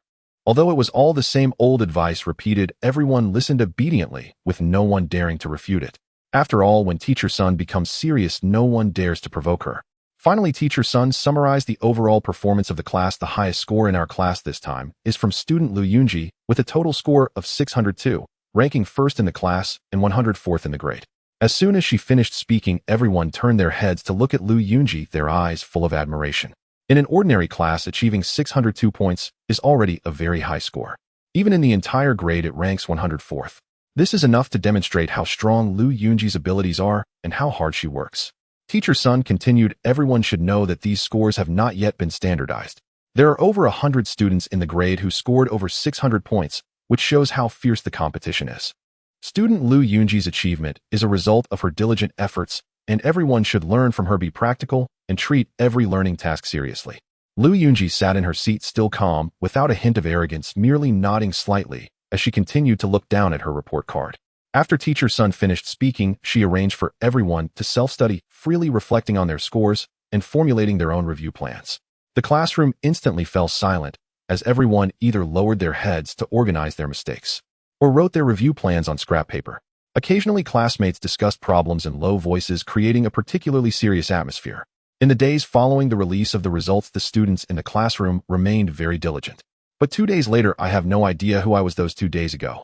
Speaker 1: Although it was all the same old advice repeated, everyone listened obediently, with no one daring to refute it. After all, when Teacher Sun becomes serious, no one dares to provoke her. Finally, Teacher Sun summarized the overall performance of the class. The highest score in our class this time is from student Lu Yunji, with a total score of 602, ranking first in the class and 104th in the grade. As soon as she finished speaking, everyone turned their heads to look at Lu Yunji, their eyes full of admiration. In an ordinary class, achieving 602 points is already a very high score. Even in the entire grade, it ranks 104th. This is enough to demonstrate how strong Lu Yunji's abilities are and how hard she works. Teacher Sun continued, everyone should know that these scores have not yet been standardized. There are over 100 students in the grade who scored over 600 points, which shows how fierce the competition is. Student Lu Yunji's achievement is a result of her diligent efforts, and everyone should learn from her, be practical, and treat every learning task seriously. Lu Yunji sat in her seat, still calm, without a hint of arrogance, merely nodding slightly as she continued to look down at her report card. After Teacher Sun finished speaking, she arranged for everyone to self-study, freely reflecting on their scores and formulating their own review plans. The classroom instantly fell silent as everyone either lowered their heads to organize their mistakes or wrote their review plans on scrap paper. Occasionally, classmates discussed problems in low voices, creating a particularly serious atmosphere. In the days following the release of the results, the students in the classroom remained very diligent. But 2 days later, I have no idea who I was those 2 days ago.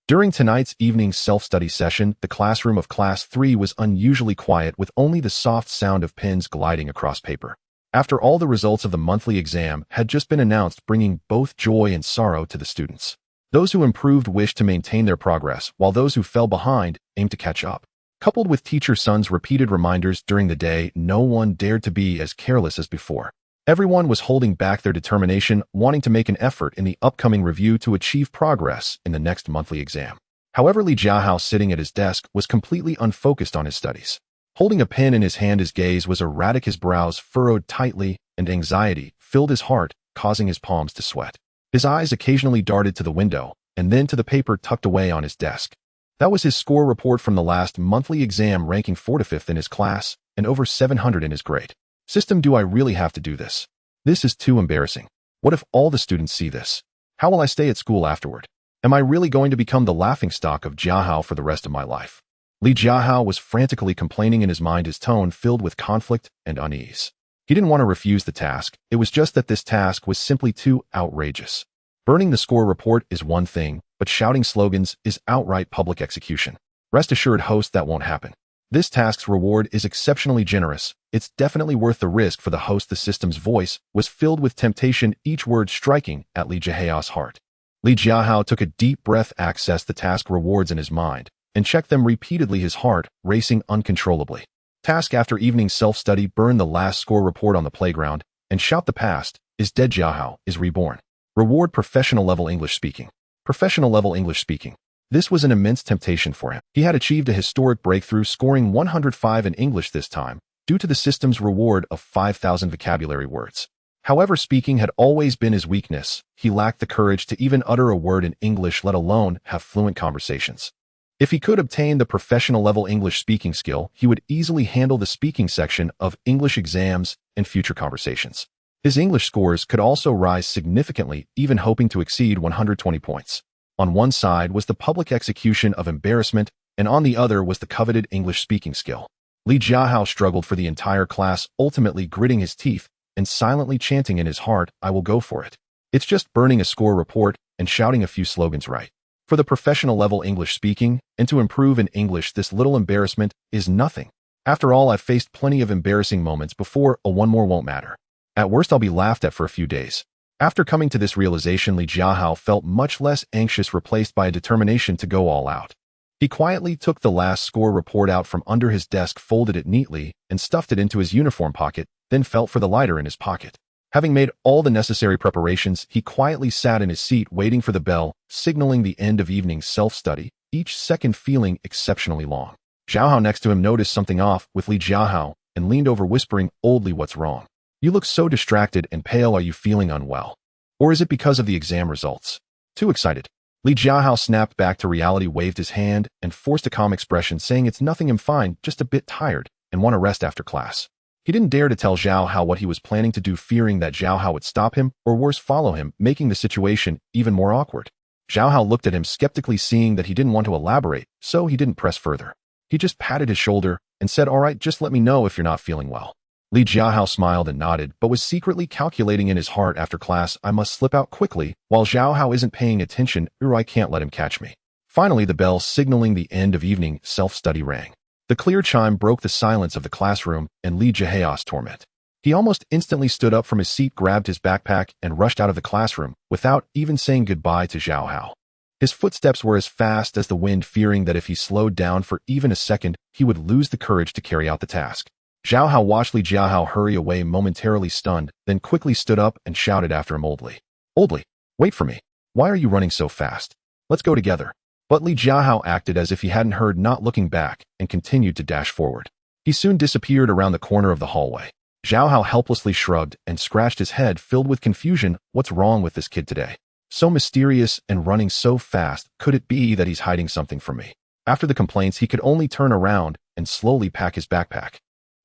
Speaker 1: During tonight's evening self-study session, the classroom of Class 3 was unusually quiet, with only the soft sound of pens gliding across paper. After all, the results of the monthly exam had just been announced, bringing both joy and sorrow to the students. Those who improved wished to maintain their progress, while those who fell behind aimed to catch up. Coupled with Teacher Sun's repeated reminders during the day, no one dared to be as careless as before. Everyone was holding back their determination, wanting to make an effort in the upcoming review to achieve progress in the next monthly exam. However, Li Jiahao, sitting at his desk, was completely unfocused on his studies. Holding a pen in his hand, his gaze was erratic, his brows furrowed tightly, and anxiety filled his heart, causing his palms to sweat. His eyes occasionally darted to the window, and then to the paper tucked away on his desk. That was his score report from the last monthly exam, ranking 45th in his class and over 700 in his grade. System, do I really have to do this? This is too embarrassing. What if all the students see this? How will I stay at school afterward? Am I really going to become the laughingstock of Jiahao for the rest of my life? Li Jiahao was frantically complaining in his mind, his tone filled with conflict and unease. He didn't want to refuse the task, it was just that this task was simply too outrageous. Burning the score report is one thing, but shouting slogans is outright public execution. Rest assured, host, that won't happen. This task's reward is exceptionally generous. It's definitely worth the risk for the host. The system's voice was filled with temptation, each word striking at Li Jiahao's heart. Li Jiahao took a deep breath, accessed the task rewards in his mind, and checked them repeatedly, his heart racing uncontrollably. Task after evening self-study: burn the last score report on the playground, and shout the past is dead, Jiahao is reborn. Reward: professional level English speaking. Professional level English speaking. This was an immense temptation for him. He had achieved a historic breakthrough, scoring 105 in English this time, due to the system's reward of 5,000 vocabulary words. However, speaking had always been his weakness. He lacked the courage to even utter a word in English, let alone have fluent conversations. If he could obtain the professional level English speaking skill, he would easily handle the speaking section of English exams and future conversations. His English scores could also rise significantly, even hoping to exceed 120 points. On one side was the public execution of embarrassment, and on the other was the coveted English speaking skill. Li Jiahao struggled for the entire class, ultimately gritting his teeth and silently chanting in his heart, "I will go for it. It's just burning a score report and shouting a few slogans right. For the professional level English speaking, and to improve in English, this little embarrassment is nothing. After all, I've faced plenty of embarrassing moments before, one more won't matter. At worst, I'll be laughed at for a few days." After coming to this realization, Li Jiahao felt much less anxious, replaced by a determination to go all out. He quietly took the last score report out from under his desk, folded it neatly, and stuffed it into his uniform pocket, then felt for the lighter in his pocket. Having made all the necessary preparations, he quietly sat in his seat, waiting for the bell, signaling the end of evening self-study, each second feeling exceptionally long. Jiahao next to him noticed something off with Li Jiahao and leaned over, whispering, "Old Li, what's wrong? You look so distracted and pale. Are you feeling unwell? Or is it because of the exam results? Too excited?" Li Jiahao snapped back to reality, waved his hand, and forced a calm expression, saying, "It's nothing, I'm fine, just a bit tired, and want to rest after class." He didn't dare to tell Jiahao what he was planning to do, fearing that Jiahao would stop him, or worse, follow him, making the situation even more awkward. Jiahao looked at him skeptically, seeing that he didn't want to elaborate, so he didn't press further. He just patted his shoulder and said, "All right, just let me know if you're not feeling well." Li Jiahao smiled and nodded, but was secretly calculating in his heart, after class, I must slip out quickly, while Jiahao isn't paying attention, or I can't let him catch me. Finally, the bell signaling the end of evening self-study rang. The clear chime broke the silence of the classroom and Li Jiahao's torment. He almost instantly stood up from his seat, grabbed his backpack, and rushed out of the classroom, without even saying goodbye to Jiahao. His footsteps were as fast as the wind, fearing that if he slowed down for even a second, he would lose the courage to carry out the task. Jiahao watched Li Jiahao hurry away, momentarily stunned, then quickly stood up and shouted after him, "Old Li, wait for me. Why are you running so fast? Let's go together." But Li Jiahao acted as if he hadn't heard, not looking back, and continued to dash forward. He soon disappeared around the corner of the hallway. Jiahao helplessly shrugged and scratched his head, filled with confusion. What's wrong with this kid today? So mysterious and running so fast. Could it be that he's hiding something from me? After the complaints, he could only turn around and slowly pack his backpack.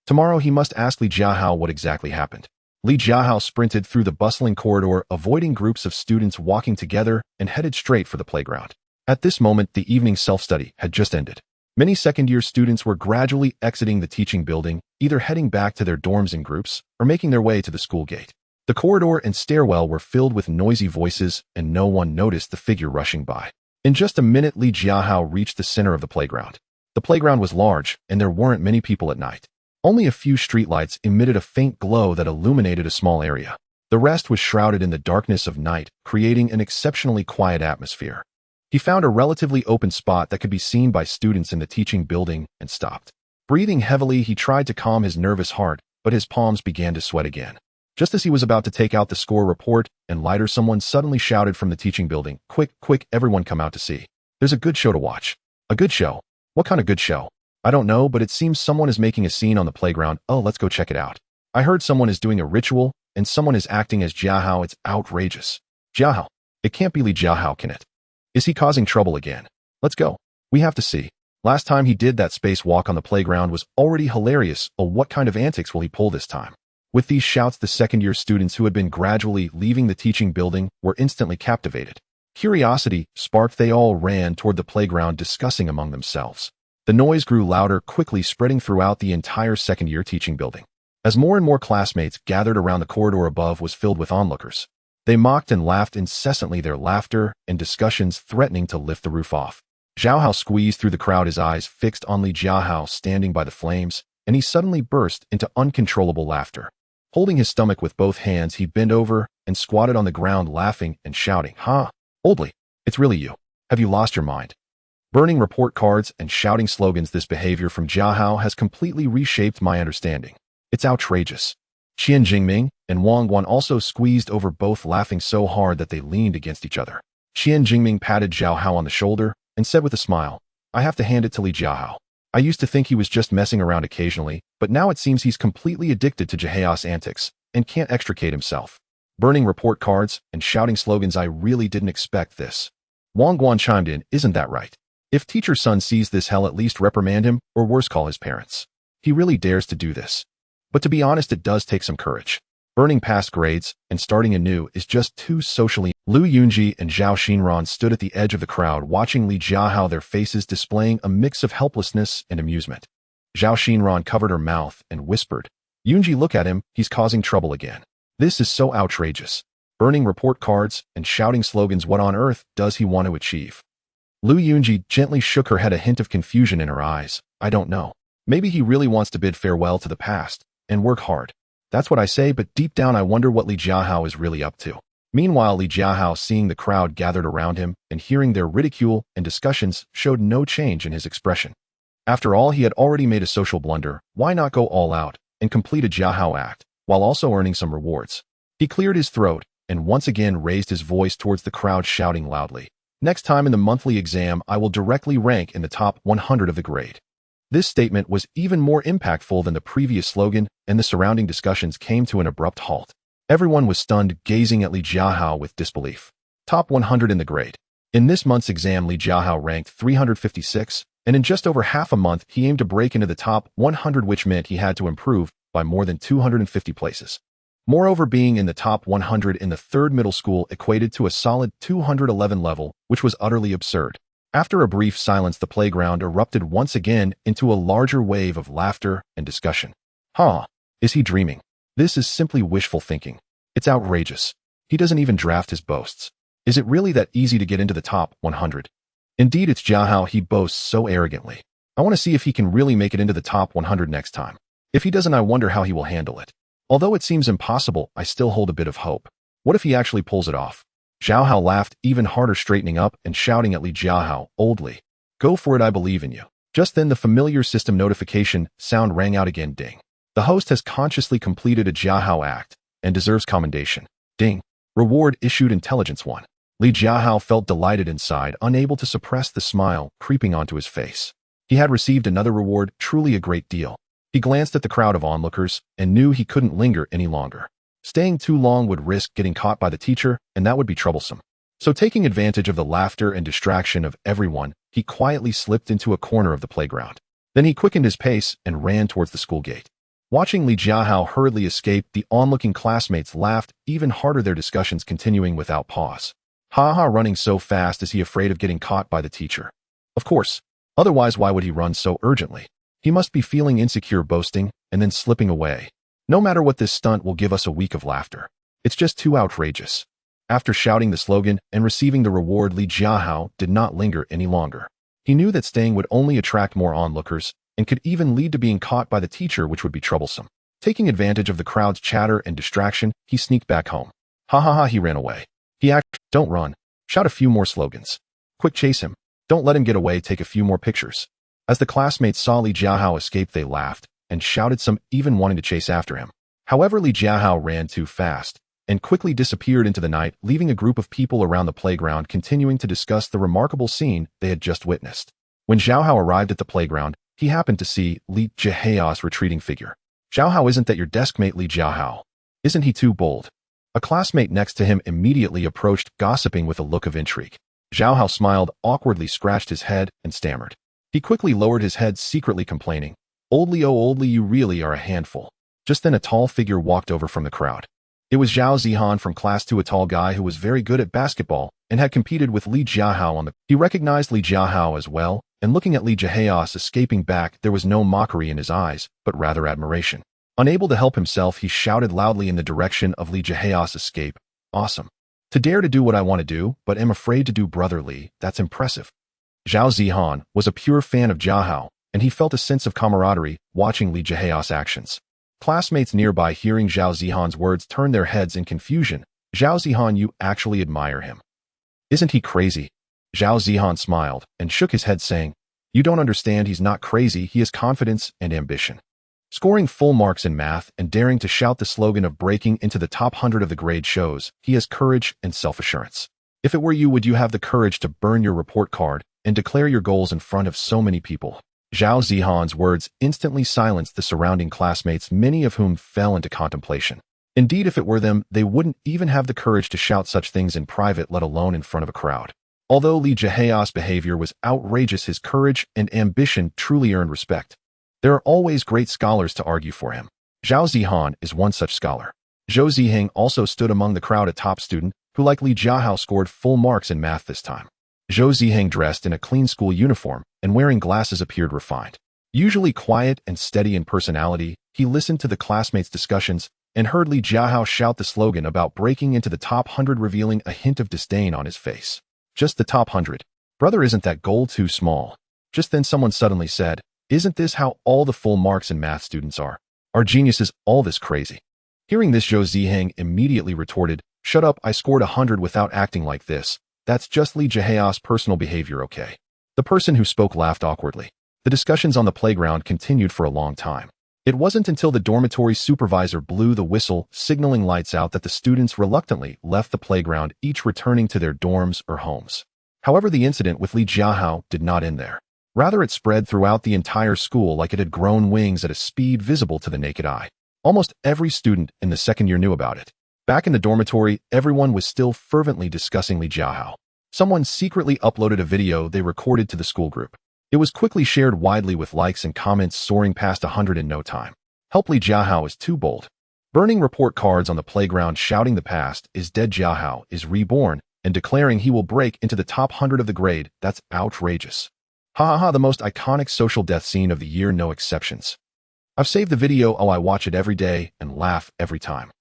Speaker 1: Tomorrow he must ask Li Jiahao what exactly happened. Li Jiahao sprinted through the bustling corridor, avoiding groups of students walking together, and headed straight for the playground. At this moment, the evening self-study had just ended. Many second-year students were gradually exiting the teaching building, either heading back to their dorms in groups, or making their way to the school gate. The corridor and stairwell were filled with noisy voices, and no one noticed the figure rushing by. In just a minute, Li Jiahao reached the center of the playground. The playground was large, and there weren't many people at night. Only a few streetlights emitted a faint glow that illuminated a small area. The rest was shrouded in the darkness of night, creating an exceptionally quiet atmosphere. He found a relatively open spot that could be seen by students in the teaching building and stopped. Breathing heavily, he tried to calm his nervous heart, but his palms began to sweat again. Just as he was about to take out the score report and lighter, someone suddenly shouted from the teaching building, "Quick, quick, everyone come out to see. There's a good show to watch." "A good show? What kind of good show?" "I don't know, but it seems someone is making a scene on the playground. Oh, let's go check it out. I heard someone is doing a ritual, and someone is acting as Jiahao. It's outrageous." "Jiahao? It can't be Li Jiahao, can it? Is he causing trouble again? Let's go. We have to see. Last time he did that spacewalk on the playground was already hilarious. Oh, what kind of antics will he pull this time?" With these shouts, the second-year students who had been gradually leaving the teaching building were instantly captivated. Curiosity sparked, they all ran toward the playground, discussing among themselves. The noise grew louder, quickly spreading throughout the entire second-year teaching building. As more and more classmates gathered around, the corridor above was filled with onlookers. They mocked and laughed incessantly, their laughter and discussions threatening to lift the roof off. Jiahao squeezed through the crowd, his eyes fixed on Li Jiahao standing by the flames, and he suddenly burst into uncontrollable laughter. Holding his stomach with both hands, he bent over and squatted on the ground, laughing and shouting, "Ha! Old Li, it's really you. Have you lost your mind?" Burning report cards and shouting slogans. This behavior from Jiahao has completely reshaped my understanding. It's outrageous. Qian Jingming and Wang Guan also squeezed over, both laughing so hard that they leaned against each other. Qian Jingming patted Jiahao on the shoulder and said with a smile, "I have to hand it to Li Jiahao. I used to think he was just messing around occasionally, but now it seems he's completely addicted to Jiahao's antics and can't extricate himself." Burning report cards and shouting slogans. I really didn't expect this. Wang Guan chimed in, "Isn't that right? If teacher's son sees this, hell, at least reprimand him, or worse, call his parents. He really dares to do this. But to be honest, it does take some courage. Burning past grades and starting anew is just too socially." Lu Yunji and Zhao Xinran stood at the edge of the crowd, watching Li Jiahao, their faces displaying a mix of helplessness and amusement. Zhao Xinran covered her mouth and whispered, "Yunji, look at him, he's causing trouble again. This is so outrageous. Burning report cards and shouting slogans, what on earth does he want to achieve?" Lu Yunji gently shook her head, a hint of confusion in her eyes. "I don't know. Maybe he really wants to bid farewell to the past and work hard. That's what I say, but deep down I wonder what Li Jiahao is really up to." Meanwhile, Li Jiahao, seeing the crowd gathered around him and hearing their ridicule and discussions, showed no change in his expression. After all, he had already made a social blunder. Why not go all out and complete a Jiahao act, while also earning some rewards? He cleared his throat and once again raised his voice towards the crowd, shouting loudly, "Next time in the monthly exam, I will directly rank in the top 100 of the grade." This statement was even more impactful than the previous slogan, and the surrounding discussions came to an abrupt halt. Everyone was stunned, gazing at Li Jiahao with disbelief. Top 100 in the grade. In this month's exam, Li Jiahao ranked 356, and in just over half a month, he aimed to break into the top 100, which meant he had to improve by more than 250 places. Moreover, being in the top 100 in the third middle school equated to a solid 211 level, which was utterly absurd. After a brief silence, the playground erupted once again into a larger wave of laughter and discussion. "Huh? Is he dreaming? This is simply wishful thinking. It's outrageous. He doesn't even draft his boasts. Is it really that easy to get into the top 100? Indeed, it's Jiahao, he boasts so arrogantly. I want to see if he can really make it into the top 100 next time. If he doesn't, I wonder how he will handle it. Although it seems impossible, I still hold a bit of hope. What if he actually pulls it off?" Jiahao laughed even harder, straightening up and shouting at Li Jiahao, "Old Li, go for it, I believe in you." Just then, the familiar system notification sound rang out again. Ding. The host has consciously completed a Jiahao act and deserves commendation. Ding. Reward issued, Intelligence 1. Li Jiahao felt delighted inside, unable to suppress the smile creeping onto his face. He had received another reward, truly a great deal. He glanced at the crowd of onlookers and knew he couldn't linger any longer. Staying too long would risk getting caught by the teacher, and that would be troublesome. So, taking advantage of the laughter and distraction of everyone, he quietly slipped into a corner of the playground. Then he quickened his pace and ran towards the school gate. Watching Li Jiahao hurriedly escape, the onlooking classmates laughed even harder, their discussions continuing without pause. "Ha ha, running so fast, is he afraid of getting caught by the teacher?" Of course. Otherwise, why would he run so urgently? He must be feeling insecure, boasting and then slipping away. No matter what, this stunt will give us a week of laughter. It's just too outrageous. After shouting the slogan and receiving the reward, Li Jiahao did not linger any longer. He knew that staying would only attract more onlookers and could even lead to being caught by the teacher, which would be troublesome. Taking advantage of the crowd's chatter and distraction, he sneaked back home. Ha ha ha, he ran away. Don't run. Shout a few more slogans. Quick, chase him. Don't let him get away, take a few more pictures. As the classmates saw Li Jiahao escape, they laughed and shouted, some even wanting to chase after him. However, Li Jiahao ran too fast and quickly disappeared into the night, leaving a group of people around the playground continuing to discuss the remarkable scene they had just witnessed. When Jiahao arrived at the playground, he happened to see Li Jiahao's retreating figure. "Jiahao, isn't that your desk mate Li Jiahao? Isn't he too bold?" A classmate next to him immediately approached, gossiping with a look of intrigue. Jiahao smiled, awkwardly scratched his head, and stammered. He quickly lowered his head, secretly complaining, "Old Li, oh old Li, you really are a handful." Just then a tall figure walked over from the crowd. It was Zhao Zihan from Class 2, a tall guy who was very good at basketball and had competed with Li Jiahao on the... He recognized Li Jiahao as well, and looking at Li Jiahao escaping back, there was no mockery in his eyes, but rather admiration. Unable to help himself, he shouted loudly in the direction of Li Jiahao's escape, "Awesome. To dare to do what I want to do, but am afraid to do, brother Li, that's impressive." Zhao Zihan was a pure fan of Jiahao, and he felt a sense of camaraderie watching Li Jiahao's actions. Classmates nearby, hearing Zhao Zihan's words, turned their heads in confusion. "Zhao Zihan, you actually admire him? Isn't he crazy?" Zhao Zihan smiled and shook his head, saying, "You don't understand, he's not crazy, he has confidence and ambition." Scoring full marks in math and daring to shout the slogan of breaking into the top 100 of the grade shows he has courage and self-assurance. If it were you, would you have the courage to burn your report card and declare your goals in front of so many people? Zhao Zihan's words instantly silenced the surrounding classmates, many of whom fell into contemplation. Indeed, if it were them, they wouldn't even have the courage to shout such things in private, let alone in front of a crowd. Although Li Jiahao's behavior was outrageous, his courage and ambition truly earned respect. There are always great scholars to argue for him. Zhao Zihan is one such scholar. Zhou Ziheng also stood among the crowd, a top student who, like Li Jiahao, scored full marks in math this time. Zhou Ziheng, dressed in a clean school uniform and wearing glasses, appeared refined. Usually quiet and steady in personality, he listened to the classmates' discussions and heard Li Jiahao shout the slogan about breaking into the top 100, revealing a hint of disdain on his face. "Just the top 100. Brother, isn't that goal too small?" Just then someone suddenly said, "Isn't this how all the full marks in math students are? Are geniuses all this crazy?" Hearing this, Zhou Ziheng immediately retorted, "Shut up, I scored 100 without acting like this. That's just Li Jiahao's personal behavior, okay?" The person who spoke laughed awkwardly. The discussions on the playground continued for a long time. It wasn't until the dormitory supervisor blew the whistle, signaling lights out, that the students reluctantly left the playground, each returning to their dorms or homes. However, the incident with Li Jiahao did not end there. Rather, it spread throughout the entire school like it had grown wings at a speed visible to the naked eye. Almost every student in the second year knew about it. Back in the dormitory, everyone was still fervently discussing Li Jiahao. Someone secretly uploaded a video they recorded to the school group. It was quickly shared widely, with likes and comments soaring past 100 in no time. "Help, Li Jiahao is too bold." Burning report cards on the playground, shouting "The past is dead, Jiahao is reborn," and declaring he will break into the top 100 of the grade. That's outrageous. Ha ha ha, the most iconic social death scene of the year, no exceptions. I've saved the video, I watch it every day and laugh every time.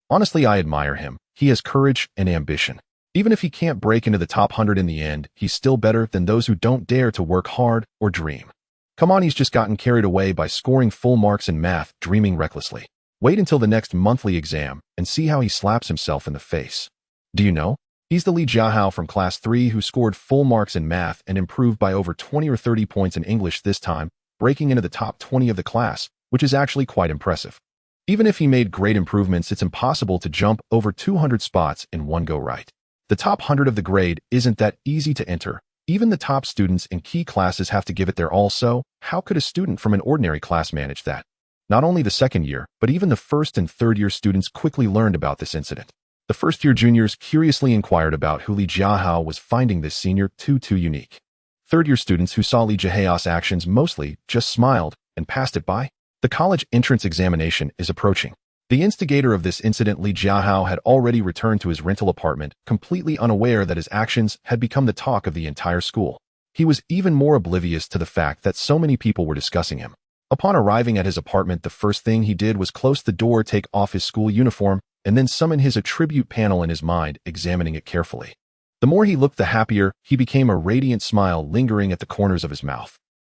Speaker 1: Honestly, I admire him. He has courage and ambition. Even if he can't break into the top 100 in the end, he's still better than those who don't dare to work hard or dream. Come on, he's just gotten carried away by scoring full marks in math, dreaming recklessly. Wait until the next monthly exam and see how he slaps himself in the face. Do you know? He's the Li Jiahao from Class 3 who scored full marks in math and improved by over 20 or 30 points in English this time, breaking into the top 20 of the class, which is actually quite impressive. Even if he made great improvements, it's impossible to jump over 200 spots in one go, right? The top 100 of the grade isn't that easy to enter. Even the top students in key classes have to give it their all, so how could a student from an ordinary class manage that? Not only the second year, but even the first and third year students quickly learned about this incident. The first-year juniors curiously inquired about who Li Jiahao was, finding this senior too unique. Third-year students who saw Li Jiahao's actions mostly just smiled and passed it by. The college entrance examination is approaching. The instigator of this incident, Li Jiahao, had already returned to his rental apartment, completely unaware that his actions had become the talk of the entire school. He was even more oblivious to the fact that so many people were discussing him. Upon arriving at his apartment, the first thing he did was close the door, take off his school uniform, and then summon his attribute panel in his mind, examining it carefully. The more he looked, the happier he became, a radiant smile lingering at the corners of his mouth.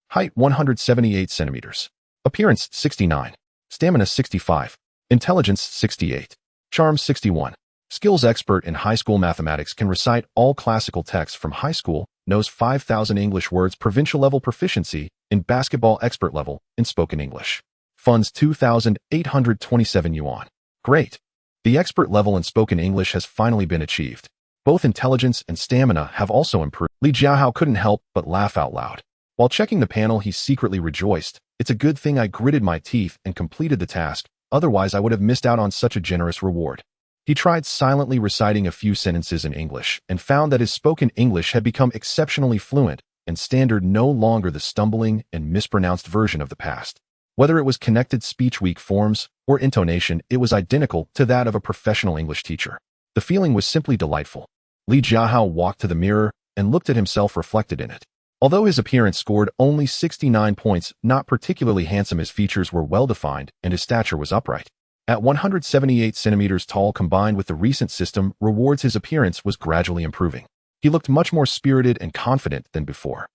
Speaker 1: Height 178 centimeters. Appearance 69. Stamina 65. Intelligence 68. Charm 61. Skills expert in high school mathematics, can recite all classical texts from high school, knows 5,000 English words, provincial level proficiency in basketball, expert level in spoken English. Funds 2,827 yuan. Great. The expert level in spoken English has finally been achieved. Both intelligence and stamina have also improved. Li Jiahao couldn't help but laugh out loud. While checking the panel, he secretly rejoiced. It's a good thing I gritted my teeth and completed the task, otherwise I would have missed out on such a generous reward. He tried silently reciting a few sentences in English and found that his spoken English had become exceptionally fluent and standard, no longer the stumbling and mispronounced version of the past. Whether it was connected speech weak forms or intonation, it was identical to that of a professional English teacher. The feeling was simply delightful. Li Jiahao walked to the mirror and looked at himself reflected in it. Although his appearance scored only 69 points, not particularly handsome, his features were well-defined and his stature was upright. At 178 centimeters tall, combined with the recent system rewards, his appearance was gradually improving. He looked much more spirited and confident than before.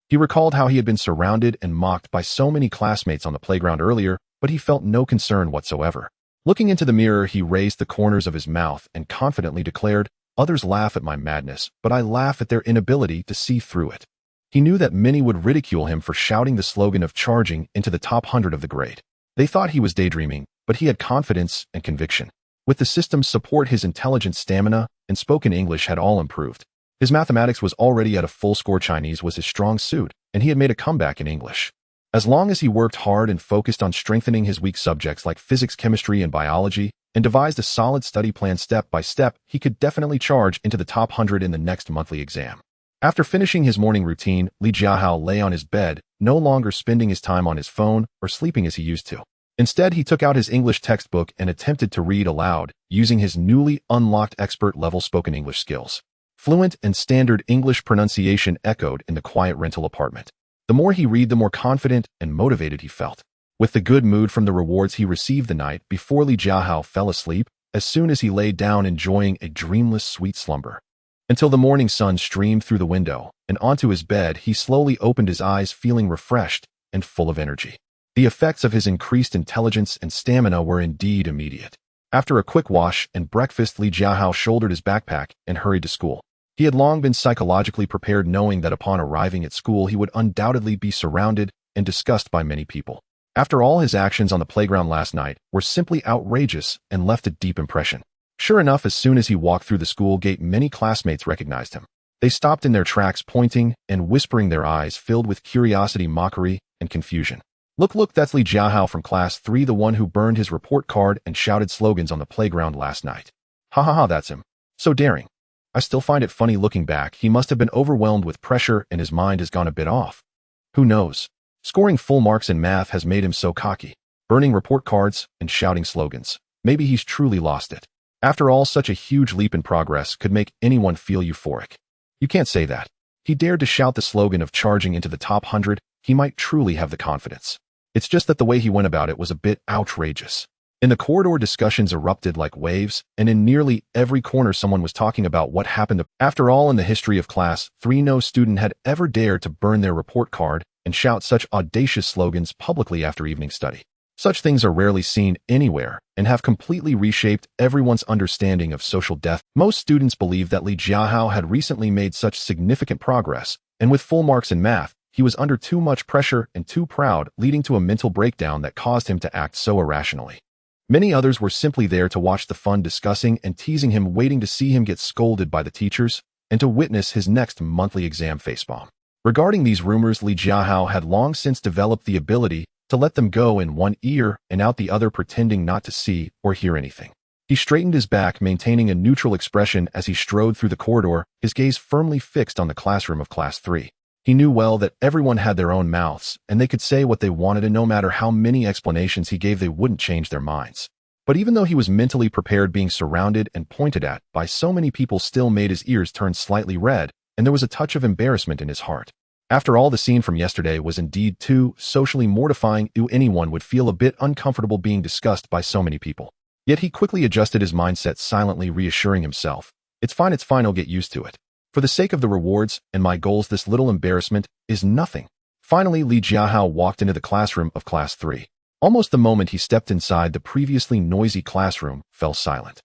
Speaker 1: He recalled how he had been surrounded and mocked by so many classmates on the playground earlier, but he felt no concern whatsoever. Looking into the mirror, he raised the corners of his mouth and confidently declared, "Others laugh at my madness, but I laugh at their inability to see through it." He knew that many would ridicule him for shouting the slogan of charging into the top 100 of the grade. They thought he was daydreaming, but he had confidence and conviction. With the system's support, his intelligence, stamina, and spoken English had all improved. His mathematics was already at a full score. Chinese was his strong suit, and he had made a comeback in English. As long as he worked hard and focused on strengthening his weak subjects like physics, chemistry, and biology, and devised a solid study plan step by step, he could definitely charge into the top 100 in the next monthly exam. After finishing his morning routine, Li Jiahao lay on his bed, no longer spending his time on his phone or sleeping as he used to. Instead, he took out his English textbook and attempted to read aloud, using his newly unlocked expert-level spoken English skills. Fluent and standard English pronunciation echoed in the quiet rental apartment. The more he read, the more confident and motivated he felt. With the good mood from the rewards he received the night before, Li Jiahao fell asleep as soon as he lay down, enjoying a dreamless, sweet slumber. Until the morning sun streamed through the window and onto his bed, he slowly opened his eyes, feeling refreshed and full of energy. The effects of his increased intelligence and stamina were indeed immediate. After a quick wash and breakfast, Li Jiahao shouldered his backpack and hurried to school. He had long been psychologically prepared, knowing that upon arriving at school he would undoubtedly be surrounded and discussed by many people. After all, his actions on the playground last night were simply outrageous and left a deep impression. Sure enough, as soon as he walked through the school gate, many classmates recognized him. They stopped in their tracks, pointing and whispering, their eyes filled with curiosity, mockery, and confusion. Look, that's Li Jiahao from class 3, the one who burned his report card and shouted slogans on the playground last night. Ha ha ha, that's him. So daring. I still find it funny looking back. He must have been overwhelmed with pressure and his mind has gone a bit off. Who knows? Scoring full marks in math has made him so cocky. Burning report cards and shouting slogans. Maybe he's truly lost it. After all, such a huge leap in progress could make anyone feel euphoric. You can't say that. He dared to shout the slogan of charging into the top 100. He might truly have the confidence. It's just that the way he went about it was a bit outrageous. In the corridor, discussions erupted like waves, and in nearly every corner someone was talking about what happened. After all, in the history of class 3, no student had ever dared to burn their report card and shout such audacious slogans publicly after evening study. Such things are rarely seen anywhere and have completely reshaped everyone's understanding of social death. Most students believe that Li Jiahao had recently made such significant progress, and with full marks in math, he was under too much pressure and too proud, leading to a mental breakdown that caused him to act so irrationally. Many others were simply there to watch the fun, discussing and teasing him, waiting to see him get scolded by the teachers and to witness his next monthly exam facepalm. Regarding these rumors, Li Jiahao had long since developed the ability to let them go in one ear and out the other, pretending not to see or hear anything. He straightened his back, maintaining a neutral expression as he strode through the corridor, his gaze firmly fixed on the classroom of class 3. He knew well that everyone had their own mouths, and they could say what they wanted, and no matter how many explanations he gave, they wouldn't change their minds. But even though he was mentally prepared, being surrounded and pointed at by so many people still made his ears turn slightly red, and there was a touch of embarrassment in his heart. After all, the scene from yesterday was indeed too socially mortifying. Anyone would feel a bit uncomfortable being discussed by so many people. Yet he quickly adjusted his mindset, silently reassuring himself, it's fine, I'll get used to it. For the sake of the rewards and my goals, this little embarrassment is nothing. Finally, Li Jiahao walked into the classroom of class 3. Almost the moment he stepped inside, the previously noisy classroom fell silent.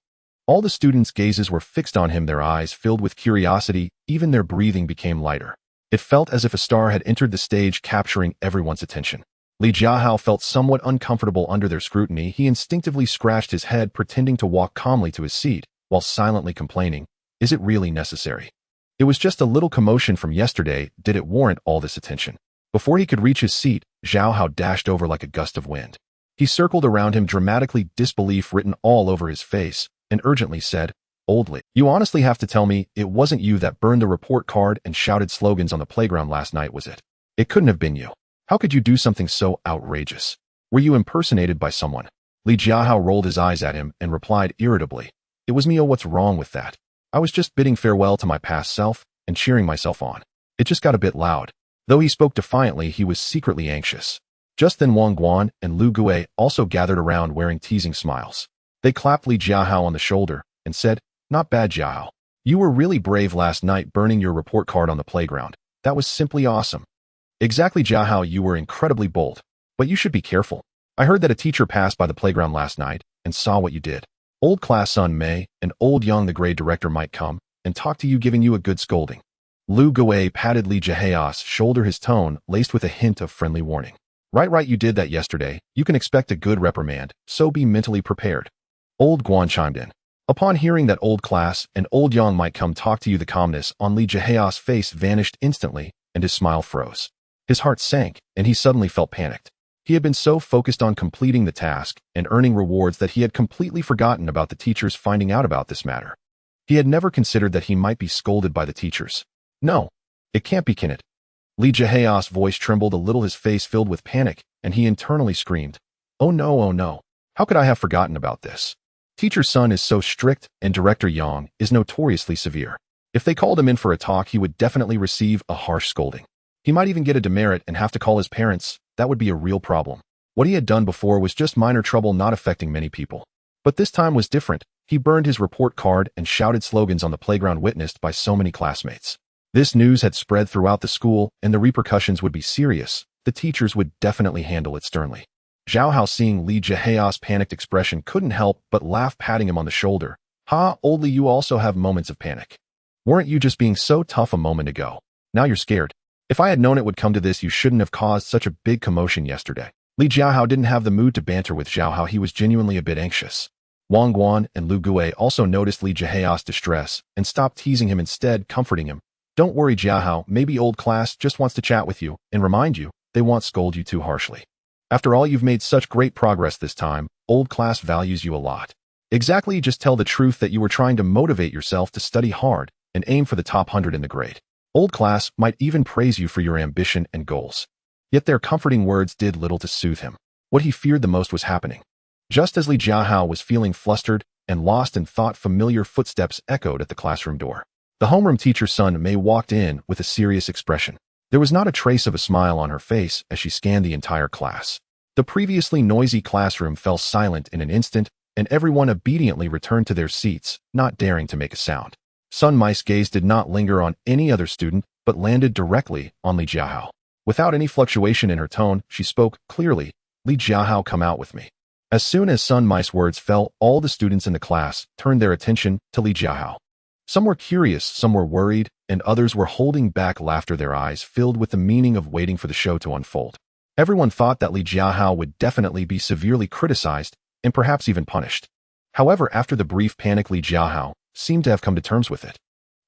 Speaker 1: All the students' gazes were fixed on him, their eyes filled with curiosity, even their breathing became lighter. It felt as if a star had entered the stage, capturing everyone's attention. Li Jiahao felt somewhat uncomfortable under their scrutiny. He instinctively scratched his head, pretending to walk calmly to his seat, while silently complaining, is it really necessary? It was just a little commotion from yesterday. Did it warrant all this attention? Before he could reach his seat, Jiahao dashed over like a gust of wind. He circled around him, dramatically, disbelief written all over his face, and urgently said, Old Li, you honestly have to tell me it wasn't you that burned the report card and shouted slogans on the playground last night, was it? It couldn't have been you. How could you do something so outrageous? Were you impersonated by someone? Li Jiahao rolled his eyes at him and replied irritably. It was me. Oh, what's wrong with that? I was just bidding farewell to my past self and cheering myself on. It just got a bit loud. Though he spoke defiantly, he was secretly anxious. Just then Wang Guan and Lu Gui also gathered around wearing teasing smiles. They clapped Li Jiahao on the shoulder and said, "Not bad, Jiahao. You were really brave last night burning your report card on the playground. That was simply awesome." "Exactly, Jiahao, you were incredibly bold. But you should be careful. I heard that a teacher passed by the playground last night and saw what you did. Old class Sun Mei and old Young the grade director might come and talk to you, giving you a good scolding." Lu Gui patted Li Jiahao's shoulder, his tone laced with a hint of friendly warning. Right, you did that yesterday. You can expect a good reprimand, so be mentally prepared." Old Guan chimed in. Upon hearing that old class and old Young might come talk to you, the calmness on Li Jiahao's face vanished instantly and his smile froze. His heart sank and he suddenly felt panicked. He had been so focused on completing the task and earning rewards that he had completely forgotten about the teachers finding out about this matter. He had never considered that he might be scolded by the teachers. No, it can't be Kinnit. Li Jiahao's voice trembled a little, his face filled with panic, and he internally screamed, oh no, how could I have forgotten about this? Teacher Sun is so strict and Director Yang is notoriously severe. If they called him in for a talk, he would definitely receive a harsh scolding. He might even get a demerit and have to call his parents. That would be a real problem. What he had done before was just minor trouble, not affecting many people. But this time was different. He burned his report card and shouted slogans on the playground witnessed by so many classmates. This news had spread throughout the school and the repercussions would be serious. The teachers would definitely handle it sternly. Zhao Hao, seeing Li Jiahao's panicked expression, couldn't help but laugh, patting him on the shoulder. "Ha, old Li, you also have moments of panic. Weren't you just being so tough a moment ago? Now you're scared. If I had known it would come to this, you shouldn't have caused such a big commotion yesterday." Li Jiahao didn't have the mood to banter with Zhao Hao. He was genuinely a bit anxious. Wang Guan and Lu Gui also noticed Li Jiahao's distress and stopped teasing him, instead comforting him. "Don't worry, Jiahao, maybe old class just wants to chat with you and remind you they won't scold you too harshly. After all, you've made such great progress this time. Old class values you a lot." "Exactly, just tell the truth that you were trying to motivate yourself to study hard and aim for the top 100 in the grade. Old class might even praise you for your ambition and goals." Yet their comforting words did little to soothe him. What he feared the most was happening. Just as Li Jiahao was feeling flustered and lost in thought, familiar footsteps echoed at the classroom door. The homeroom teacher Sun Mei walked in with a serious expression. There was not a trace of a smile on her face as she scanned the entire class. The previously noisy classroom fell silent in an instant, and everyone obediently returned to their seats, not daring to make a sound. Sun Mei's gaze did not linger on any other student, but landed directly on Li Jiahao. Without any fluctuation in her tone, she spoke clearly, "Li Jiahao, come out with me." As soon as Sun Mei's words fell, all the students in the class turned their attention to Li Jiahao. Some were curious, some were worried, and others were holding back laughter, their eyes filled with the meaning of waiting for the show to unfold. Everyone thought that Li Jiahao would definitely be severely criticized and perhaps even punished. However, after the brief panic, Li Jiahao seemed to have come to terms with it.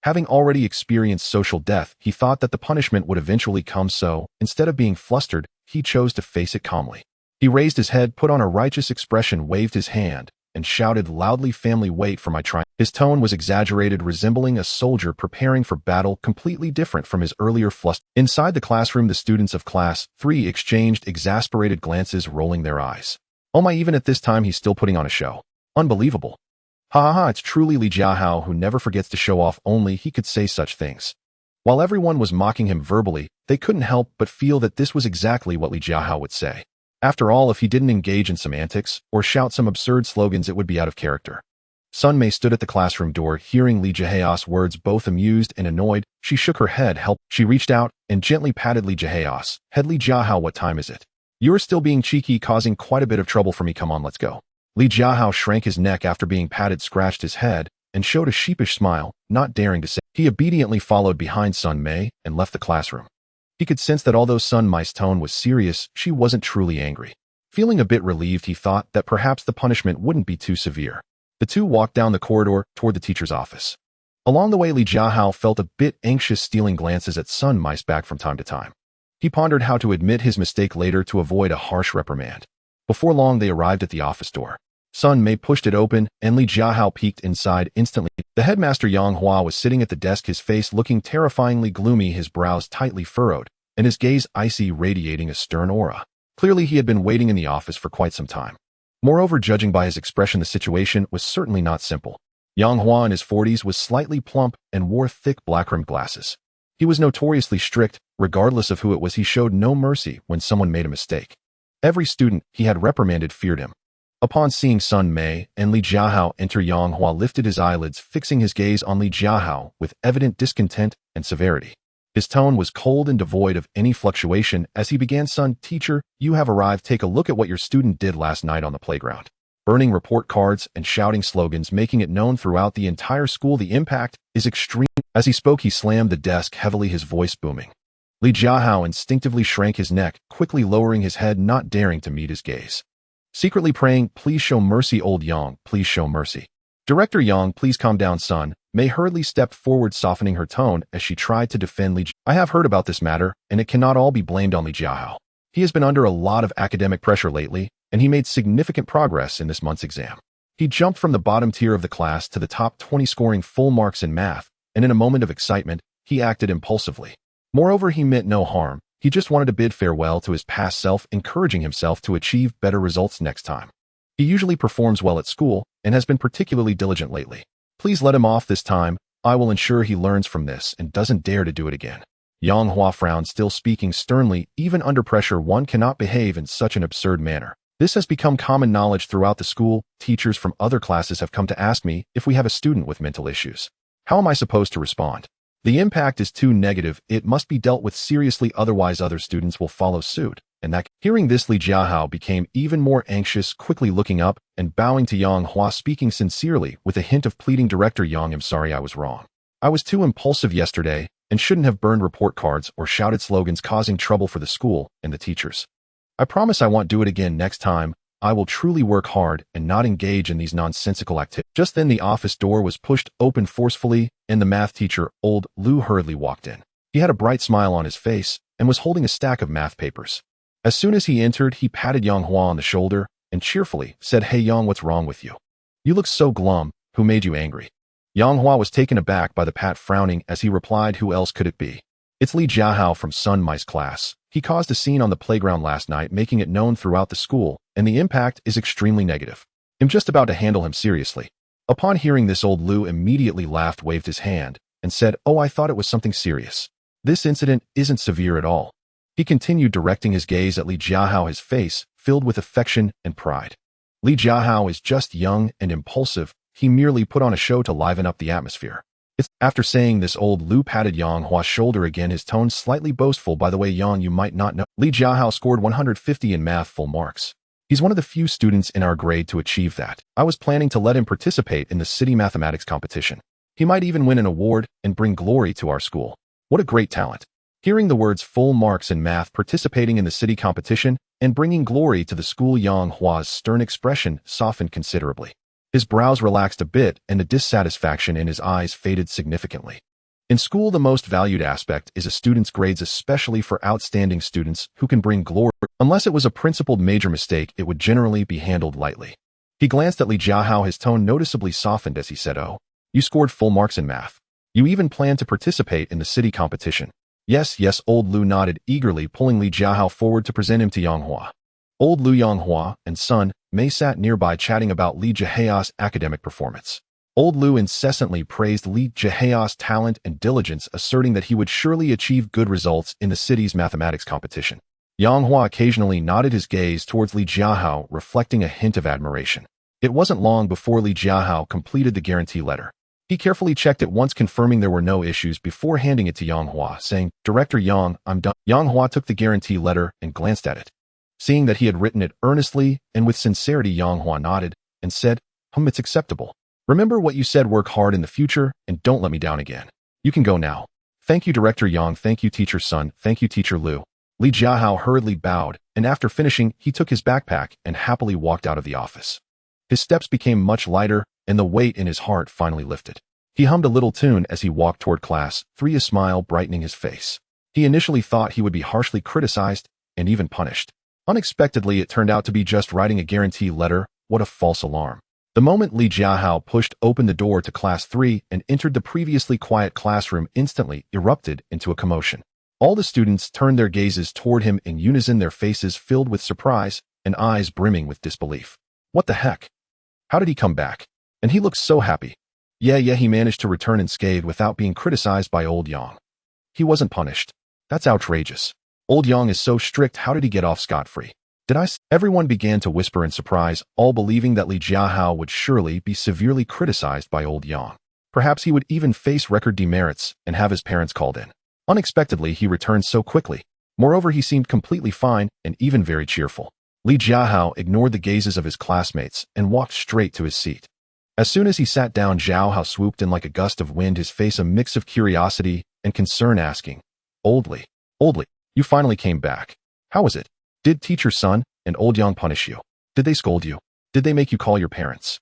Speaker 1: Having already experienced social death, he thought that the punishment would eventually come, so instead of being flustered, he chose to face it calmly. He raised his head, put on a righteous expression, waved his hand, and shouted loudly, "Family, wait for my triumph." His tone was exaggerated, resembling a soldier preparing for battle, completely different from his earlier fluster. Inside the classroom, the students of Class 3 exchanged exasperated glances, rolling their eyes. "Oh my, even at this time he's still putting on a show. Unbelievable. Ha, it's truly Li Jiahao, who never forgets to show off. Only he could say such things." While everyone was mocking him verbally, they couldn't help but feel that this was exactly what Li Jiahao would say. After all, if he didn't engage in some antics or shout some absurd slogans, it would be out of character. Sun Mei stood at the classroom door, hearing Li Jiahao's words. Both amused and annoyed, she shook her head. She reached out and gently patted Li Jiahao's head. "Li Jiahao, what time is it? You're still being cheeky, causing quite a bit of trouble for me. Come on, let's go." Li Jiahao shrank his neck after being patted, scratched his head, and showed a sheepish smile, not daring to say. He obediently followed behind Sun Mei and left the classroom. He could sense that although Sun Mei's tone was serious, she wasn't truly angry. Feeling a bit relieved, he thought that perhaps the punishment wouldn't be too severe. The two walked down the corridor toward the teacher's office. Along the way, Li Jiahao felt a bit anxious, stealing glances at Sun Mei's back from time to time. He pondered how to admit his mistake later to avoid a harsh reprimand. Before long, they arrived at the office door. Sun Mei pushed it open, and Li Jiahao peeked inside instantly. The headmaster Yang Hua was sitting at the desk, his face looking terrifyingly gloomy, his brows tightly furrowed, and his gaze icy, radiating a stern aura. Clearly, he had been waiting in the office for quite some time. Moreover, judging by his expression, the situation was certainly not simple. Yang Hua in his 40s was slightly plump and wore thick black-rimmed glasses. He was notoriously strict. Regardless of who it was, he showed no mercy when someone made a mistake. Every student he had reprimanded feared him. Upon seeing Sun Mei and Li Jiahao enter, Yang Hua lifted his eyelids, fixing his gaze on Li Jiahao with evident discontent and severity. His tone was cold and devoid of any fluctuation as he began, "Son, teacher, you have arrived. Take a look at what your student did last night on the playground." Burning report cards and shouting slogans, making it known throughout the entire school the impact is extreme. As he spoke, he slammed the desk heavily, his voice booming. Li Jiahao instinctively shrank his neck, quickly lowering his head, not daring to meet his gaze. Secretly praying, "Please show mercy, old Yang, please show mercy." "Director Yang, please calm down, son." Mei hurriedly stepped forward, softening her tone as she tried to defend Li Jiahao. "I have heard about this matter, and it cannot all be blamed on Li Jiahao. He has been under a lot of academic pressure lately, and he made significant progress in this month's exam. He jumped from the bottom tier of the class to the top 20, scoring full marks in math, and in a moment of excitement, he acted impulsively. Moreover, he meant no harm. He just wanted to bid farewell to his past self, encouraging himself to achieve better results next time. He usually performs well at school and has been particularly diligent lately. Please let him off this time. I will ensure he learns from this and doesn't dare to do it again." Yang Hua frowned, still speaking sternly. Even under pressure, one cannot behave in such an absurd manner. This has become common knowledge throughout the school. Teachers from other classes have come to ask me if we have a student with mental issues. How am I supposed to respond? The impact is too negative. It must be dealt with seriously, otherwise other students will follow suit. And that, hearing this, Li Jiahao became even more anxious, quickly looking up and bowing to Yang Hua, speaking sincerely with a hint of pleading. "Director Yang, I'm sorry I was wrong. I was too impulsive yesterday and shouldn't have burned report cards or shouted slogans, causing trouble for the school and the teachers. I promise I won't do it again next time. I will truly work hard and not engage in these nonsensical activities." Just then the office door was pushed open forcefully, and the math teacher, old Lu, hurriedly walked in. He had a bright smile on his face and was holding a stack of math papers. As soon as he entered, he patted Yang Hua on the shoulder and cheerfully said, "Hey Yang, what's wrong with you? You look so glum. Who made you angry?" Yang Hua was taken aback by the pat, frowning as he replied, "Who else could it be? It's Li Jiahao from Sun Mei's class. He caused a scene on the playground last night, making it known throughout the school, and the impact is extremely negative. I'm just about to handle him seriously." Upon hearing this, old Lu immediately laughed, waved his hand, and said, "Oh, I thought it was something serious. This incident isn't severe at all." He continued, directing his gaze at Li Jiahao, his face filled with affection and pride. "Li Jiahao is just young and impulsive. He merely put on a show to liven up the atmosphere." After saying this, old Lu patted Yang Hua's shoulder again, his tone slightly boastful. "By the way, Yang, you might not know, Li Jiahao scored 150 in math full marks. He's one of the few students in our grade to achieve that. I was planning to let him participate in the city mathematics competition. He might even win an award and bring glory to our school. What a great talent." Hearing the words full marks in math, participating in the city competition, and bringing glory to the school, Yang Hua's stern expression softened considerably. His brows relaxed a bit, and the dissatisfaction in his eyes faded significantly. In school, the most valued aspect is a student's grades, especially for outstanding students who can bring glory. Unless it was a principled major mistake, it would generally be handled lightly. He glanced at Li Jiahao, his tone noticeably softened as he said, "Oh, you scored full marks in math. You even plan to participate in the city competition." Yes, yes, old Lu nodded eagerly, pulling Li Jiahao forward to present him to Yang Hua. Old Lu, Yang Hua, and Sun Mei sat nearby, chatting about Li Jiahao's academic performance. Old Lu incessantly praised Li Jiahao's talent and diligence, asserting that he would surely achieve good results in the city's mathematics competition. Yang Hua occasionally nodded his gaze towards Li Jiahao, reflecting a hint of admiration. It wasn't long before Li Jiahao completed the guarantee letter. He carefully checked it once, confirming there were no issues before handing it to Yang Hua, saying, "Director Yang, I'm done." Yang Hua took the guarantee letter and glanced at it. Seeing that he had written it earnestly and with sincerity, Yang Hua nodded and said, It's acceptable. Remember what you said, work hard in the future and don't let me down again. You can go now." "Thank you, Director Yang. Thank you, Teacher Sun. Thank you, Teacher Lu." Li Jiahao hurriedly bowed, and after finishing, he took his backpack and happily walked out of the office. His steps became much lighter, and the weight in his heart finally lifted. He hummed a little tune as he walked toward class, a smile brightening his face. He initially thought he would be harshly criticized and even punished. Unexpectedly, it turned out to be just writing a guarantee letter. What a false alarm. The moment Li Jiahao pushed open the door to Class 3 and entered the previously quiet classroom, instantly erupted into a commotion. All the students turned their gazes toward him in unison, their faces filled with surprise and eyes brimming with disbelief. What the heck? How did he come back? And he looked so happy. Yeah, he managed to return unscathed without being criticized by old Yang. He wasn't punished. That's outrageous. Old Yang is so strict, how did he get off scot-free? Everyone began to whisper in surprise, all believing that Li Jiahao would surely be severely criticized by old Yang. Perhaps he would even face record demerits and have his parents called in. Unexpectedly, he returned so quickly. Moreover, he seemed completely fine and even very cheerful. Li Jiahao ignored the gazes of his classmates and walked straight to his seat. As soon as he sat down, Jiahao swooped in like a gust of wind, his face a mix of curiosity and concern, asking, Old Li, you finally came back. How was it? Did teacher Sun and old Yang punish you? Did they scold you? Did they make you call your parents?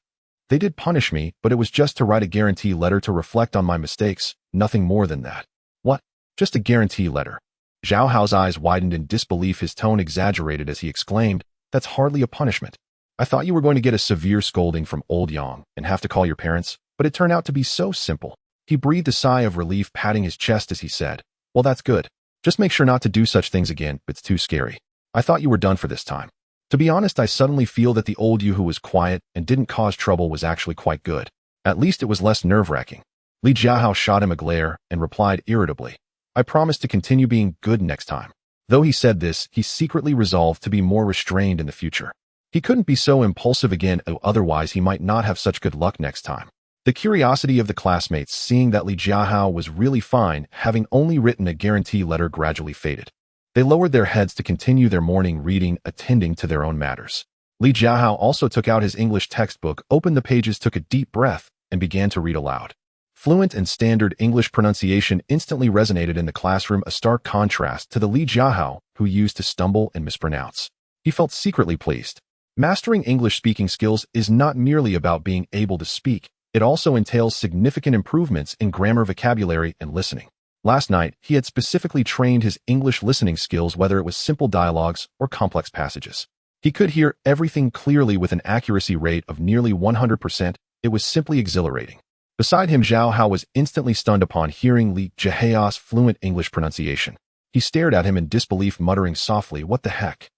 Speaker 1: They did punish me, but it was just to write a guarantee letter to reflect on my mistakes, nothing more than that. What? Just a guarantee letter? Jiahao's eyes widened in disbelief, his tone exaggerated as he exclaimed, That's hardly a punishment. I thought you were going to get a severe scolding from old Yang and have to call your parents, but it turned out to be so simple. He breathed a sigh of relief, patting his chest as he said, Well, that's good. Just make sure not to do such things again, it's too scary. I thought you were done for this time. To be honest, I suddenly feel that the old you who was quiet and didn't cause trouble was actually quite good. At least it was less nerve-wracking. Li Jiahao shot him a glare and replied irritably, I promise to continue being good next time. Though he said this, he secretly resolved to be more restrained in the future. He couldn't be so impulsive again, otherwise he might not have such good luck next time. The curiosity of the classmates seeing that Li Jiahao was really fine, having only written a guarantee letter, gradually faded. They lowered their heads to continue their morning reading, attending to their own matters. Li Jiahao also took out his English textbook, opened the pages, took a deep breath, and began to read aloud. Fluent and standard English pronunciation instantly resonated in the classroom, a stark contrast to the Li Jiahao who used to stumble and mispronounce. He felt secretly pleased. Mastering English speaking skills is not merely about being able to speak, it also entails significant improvements in grammar, vocabulary, and listening. Last night, he had specifically trained his English listening skills, whether it was simple dialogues or complex passages. He could hear everything clearly with an accuracy rate of nearly 100%. It was simply exhilarating. Beside him, Jiahao was instantly stunned upon hearing Li Jiahao's fluent English pronunciation. He stared at him in disbelief, muttering softly, What the heck?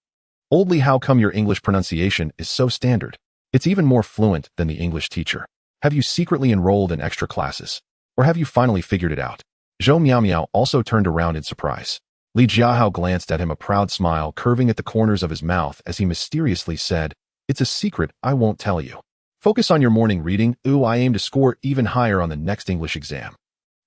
Speaker 1: Old Li, how come your English pronunciation is so standard? It's even more fluent than the English teacher. Have you secretly enrolled in extra classes? Or have you finally figured it out? Zhou Miao also turned around in surprise. Li Jiahao glanced at him, a proud smile curving at the corners of his mouth as he mysteriously said, It's a secret I won't tell you. Focus on your morning reading. I aim to score even higher on the next English exam.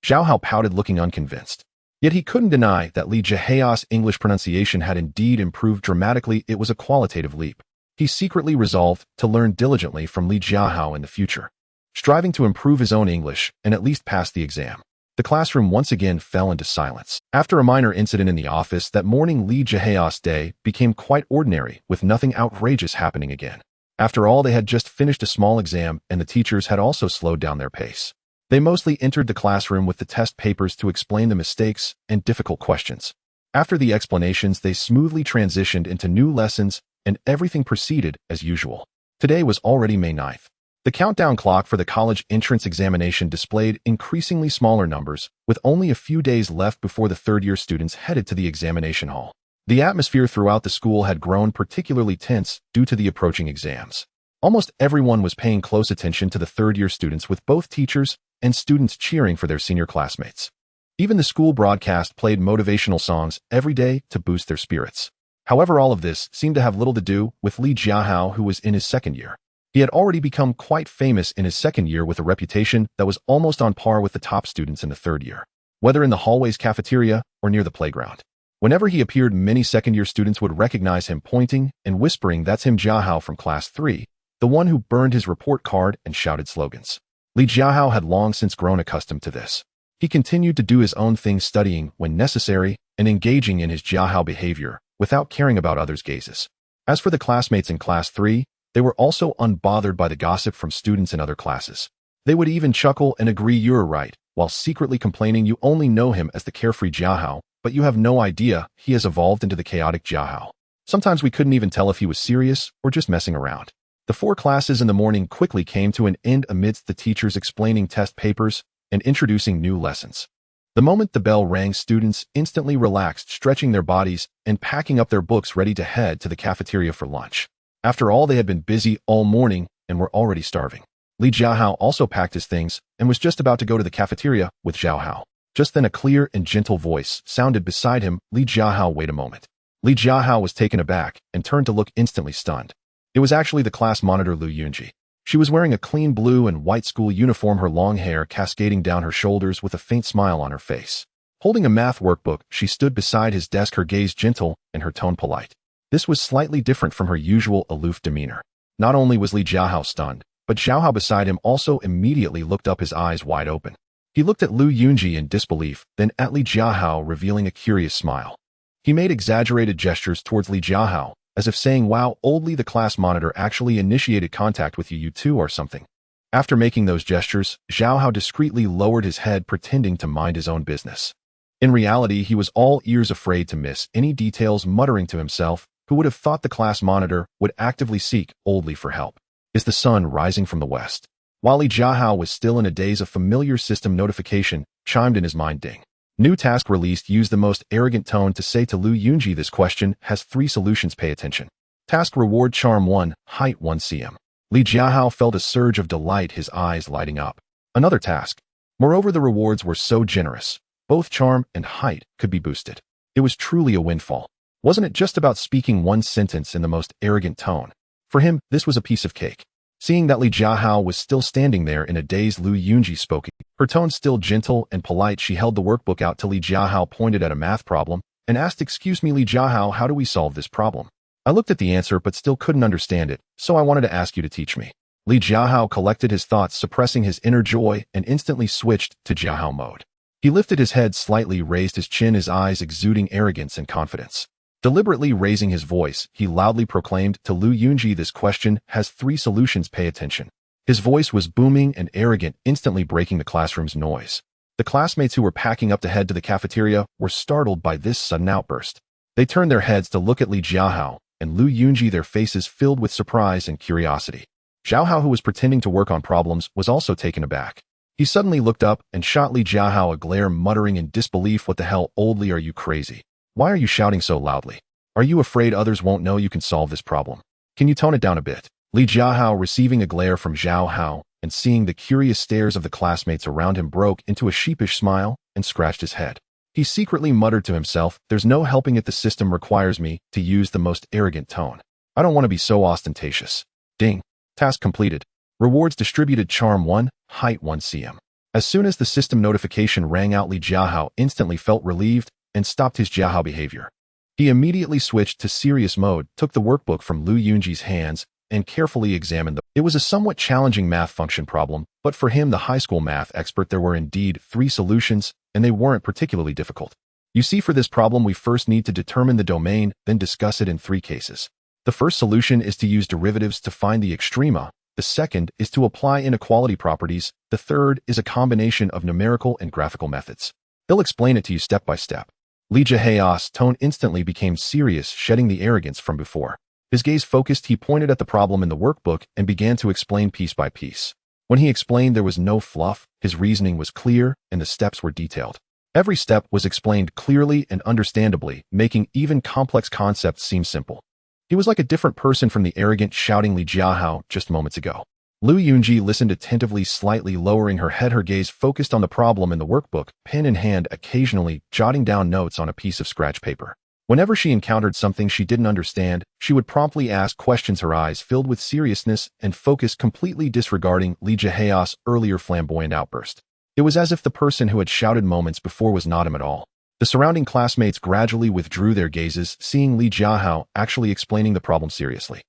Speaker 1: Jiahao pouted, looking unconvinced. Yet he couldn't deny that Li Jiahao's English pronunciation had indeed improved dramatically. It was a qualitative leap. He secretly resolved to learn diligently from Li Jiahao in the future, striving to improve his own English and at least pass the exam. The classroom once again fell into silence. After a minor incident in the office that morning, Li Jiahao's day became quite ordinary, with nothing outrageous happening again. After all, they had just finished a small exam, and the teachers had also slowed down their pace. They mostly entered the classroom with the test papers to explain the mistakes and difficult questions. After the explanations, they smoothly transitioned into new lessons, and everything proceeded as usual. Today was already May 9th. The countdown clock for the college entrance examination displayed increasingly smaller numbers, with only a few days left before the third-year students headed to the examination hall. The atmosphere throughout the school had grown particularly tense due to the approaching exams. Almost everyone was paying close attention to the third-year students, with both teachers and students cheering for their senior classmates. Even the school broadcast played motivational songs every day to boost their spirits. However, all of this seemed to have little to do with Li Jiahao, who was in his second year. He had already become quite famous in his second year, with a reputation that was almost on par with the top students in the third year, whether in the hallway's cafeteria or near the playground. Whenever he appeared, many second-year students would recognize him, pointing and whispering, That's him, Jiahao from class 3, the one who burned his report card and shouted slogans. Li Jiahao had long since grown accustomed to this. He continued to do his own thing, studying when necessary and engaging in his Jiahao behavior without caring about others' gazes. As for the classmates in class 3, they were also unbothered by the gossip from students in other classes. They would even chuckle and agree you're right, while secretly complaining you only know him as the carefree Jiahao, but you have no idea he has evolved into the chaotic Jiahao. Sometimes we couldn't even tell if he was serious or just messing around. The 4 classes in the morning quickly came to an end amidst the teachers explaining test papers and introducing new lessons. The moment the bell rang, students instantly relaxed, stretching their bodies and packing up their books ready to head to the cafeteria for lunch. After all, they had been busy all morning and were already starving. Li Jiahao also packed his things and was just about to go to the cafeteria with Zhao Hao. Just then a clear and gentle voice sounded beside him. Li Jiahao, wait a moment. Li Jiahao was taken aback and turned to look, instantly stunned. It was actually the class monitor Lu Yunji. She was wearing a clean blue and white school uniform, her long hair cascading down her shoulders with a faint smile on her face. Holding a math workbook, she stood beside his desk, her gaze gentle and her tone polite. This was slightly different from her usual aloof demeanor. Not only was Li Jiahao stunned, but Zhao Hao beside him also immediately looked up, his eyes wide open. He looked at Lu Yunji in disbelief, then at Li Jiahao, revealing a curious smile. He made exaggerated gestures towards Li Jiahao, as if saying, wow, old Li, the class monitor actually initiated contact with you two or something. After making those gestures, Zhao Hao discreetly lowered his head, pretending to mind his own business. In reality, he was all ears, afraid to miss any details, muttering to himself, who would have thought the class monitor would actively seek old Li for help? Is the sun rising from the west? While Li Jiahao was still in a daze, a familiar system notification chimed in his mind. Ding. New task released. Use the most arrogant tone to say to Lu Yunji, this question has 3 solutions, pay attention. Task reward: charm 1, height 1 cm. Li Jiahao felt a surge of delight, his eyes lighting up. Another task. Moreover, the rewards were so generous. Both charm and height could be boosted. It was truly a windfall. Wasn't it just about speaking one sentence in the most arrogant tone? For him, this was a piece of cake. Seeing that Li Jiahao was still standing there in a daze, Lu Yunji spoke. Her tone still gentle and polite, she held the workbook out to Li Jiahao, pointed at a math problem, and asked, excuse me, Li Jiahao, how do we solve this problem? I looked at the answer but still couldn't understand it, so I wanted to ask you to teach me. Li Jiahao collected his thoughts, suppressing his inner joy, and instantly switched to Jiahao mode. He lifted his head slightly, raised his chin, his eyes exuding arrogance and confidence. Deliberately raising his voice, he loudly proclaimed to Lu Yunji, this question has 3 solutions, pay attention. His voice was booming and arrogant, instantly breaking the classroom's noise. The classmates who were packing up to head to the cafeteria were startled by this sudden outburst. They turned their heads to look at Li Jiahao and Lu Yunji, their faces filled with surprise and curiosity. Zhao Hao, who was pretending to work on problems, was also taken aback. He suddenly looked up and shot Li Jiahao a glare, muttering in disbelief, what the hell, old Li, are you crazy? Why are you shouting so loudly? Are you afraid others won't know you can solve this problem? Can you tone it down a bit? Li Jiahao, receiving a glare from Zhao Hao and seeing the curious stares of the classmates around him, broke into a sheepish smile and scratched his head. He secretly muttered to himself, there's no helping it, the system requires me to use the most arrogant tone. I don't want to be so ostentatious. Ding. Task completed. Rewards distributed: charm 1, height 1 cm. As soon as the system notification rang out, Li Jiahao instantly felt relieved and stopped his Jiahao behavior. He immediately switched to serious mode, took the workbook from Lu Yunji's hands, and carefully examined them. It was a somewhat challenging math function problem, but for him, the high school math expert, there were indeed 3 solutions, and they weren't particularly difficult. You see, for this problem, we first need to determine the domain, then discuss it in 3 cases. The first solution is to use derivatives to find the extrema. The second is to apply inequality properties. The third is a combination of numerical and graphical methods. He'll explain it to you step by step. Li Jiahao's tone instantly became serious, shedding the arrogance from before. His gaze focused, he pointed at the problem in the workbook and began to explain piece by piece. When he explained, there was no fluff, his reasoning was clear, and the steps were detailed. Every step was explained clearly and understandably, making even complex concepts seem simple. He was like a different person from the arrogant, shouting Li Jiahao just moments ago. Lu Yunji listened attentively, slightly lowering her head, her gaze focused on the problem in the workbook, pen in hand, occasionally jotting down notes on a piece of scratch paper. Whenever she encountered something she didn't understand, she would promptly ask questions, her eyes filled with seriousness and focus, completely disregarding Li Jiahao's earlier flamboyant outburst. It was as if the person who had shouted moments before was not him at all. The surrounding classmates gradually withdrew their gazes, seeing Li Jiahao actually explaining the problem seriously.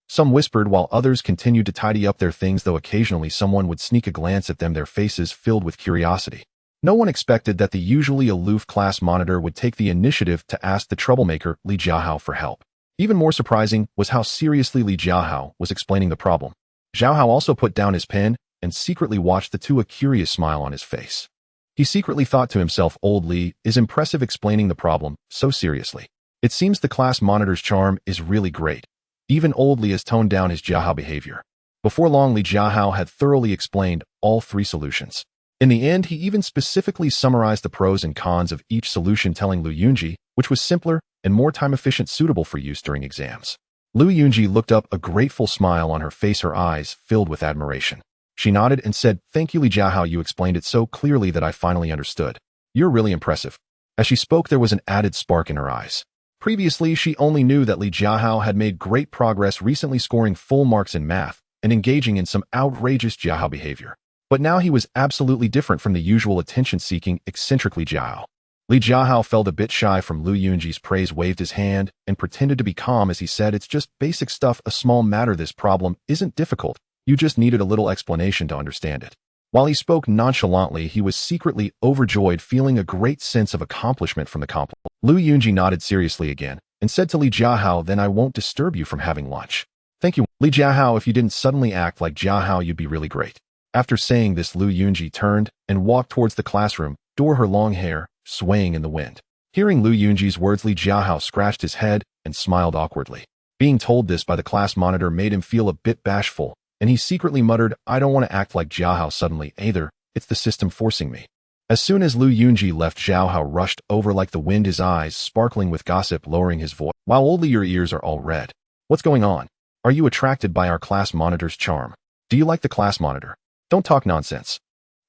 Speaker 1: Some whispered while others continued to tidy up their things, though occasionally someone would sneak a glance at them, their faces filled with curiosity. No one expected that the usually aloof class monitor would take the initiative to ask the troublemaker Li Jiahao for help. Even more surprising was how seriously Li Jiahao was explaining the problem. Zhao Hao also put down his pen and secretly watched the two, a curious smile on his face. He secretly thought to himself, old Li is impressive explaining the problem so seriously. It seems the class monitor's charm is really great. Even old Li has toned down his Jiahao behavior. Before long, Li Jiahao had thoroughly explained all 3 solutions. In the end, he even specifically summarized the pros and cons of each solution, telling Lu Yunji which was simpler and more time-efficient, suitable for use during exams. Lu Yunji looked up, a grateful smile on her face, her eyes filled with admiration. She nodded and said, "Thank you, Li Jiahao. You explained it so clearly that I finally understood. You're really impressive." As she spoke, there was an added spark in her eyes. Previously, she only knew that Li Jiahao had made great progress, recently scoring full marks in math and engaging in some outrageous Jiahao behavior. But now he was absolutely different from the usual attention-seeking, eccentric Li Jiahao. Li Jiahao felt a bit shy from Lu Yunji's praise, waved his hand, and pretended to be calm as he said, "It's just basic stuff, a small matter. This problem isn't difficult. You just needed a little explanation to understand it." While he spoke nonchalantly, he was secretly overjoyed, feeling a great sense of accomplishment from the compliment. Lu Yunji nodded seriously again and said to Li Jiahao, "Then I won't disturb you from having lunch." "Thank you, Li Jiahao. If you didn't suddenly act like Jiahao, you'd be really great." After saying this, Lu Yunji turned and walked towards the classroom door, her long hair swaying in the wind. Hearing Lu Yunji's words, Li Jiahao scratched his head and smiled awkwardly. Being told this by the class monitor made him feel a bit bashful, and he secretly muttered, "I don't want to act like Jiahao suddenly either. It's the system forcing me." As soon as Lu Yunji left, Jiahao rushed over like the wind, his eyes sparkling with gossip, lowering his voice. "Wow, oldly, your ears are all red. What's going on? Are you attracted by our class monitor's charm? Do you like the class monitor? Don't talk nonsense."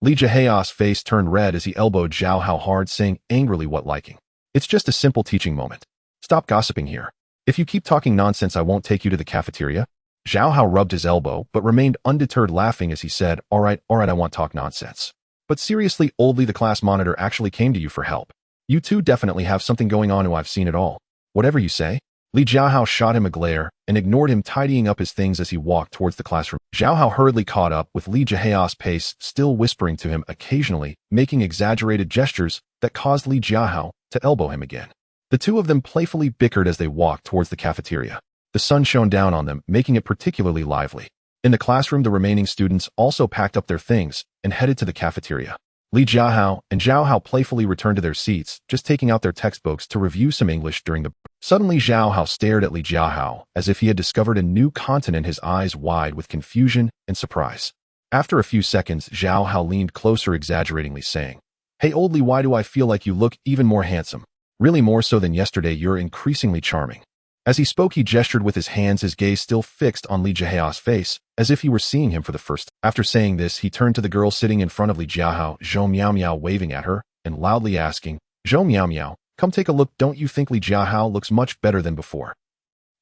Speaker 1: Li Jiahao's face turned red as he elbowed Jiahao hard, saying angrily, "What liking? It's just a simple teaching moment. Stop gossiping here. If you keep talking nonsense, I won't take you to the cafeteria." Jiahao rubbed his elbow, but remained undeterred, laughing as he said, all right, I won't talk nonsense. But seriously, oldly, the class monitor actually came to you for help. You two definitely have something going on. I've seen it all. Whatever you say." Li Jiahao shot him a glare and ignored him, tidying up his things as he walked towards the classroom. Jiahao hurriedly caught up with Li Jiahao's pace, still whispering to him, occasionally making exaggerated gestures that caused Li Jiahao to elbow him again. The two of them playfully bickered as they walked towards the cafeteria. The sun shone down on them, making it particularly lively. In the classroom, the remaining students also packed up their things and headed to the cafeteria. Li Jiahao and Jiahao playfully returned to their seats, just taking out their textbooks to review some English during the... Suddenly, Jiahao stared at Li Jiahao as if he had discovered a new continent, his eyes wide with confusion and surprise. After a few seconds, Jiahao leaned closer, exaggeratingly saying, "Hey, old Li, why do I feel like you look even more handsome? Really more so than yesterday. You're increasingly charming." As he spoke, he gestured with his hands, his gaze still fixed on Li Jiahao's face, as if he were seeing him for the first time. After saying this, he turned to the girl sitting in front of Li Jiahao, Zhou Miao Miao, waving at her and loudly asking, "Zhou Miao Miao, come take a look. Don't you think Li Jiahao looks much better than before?"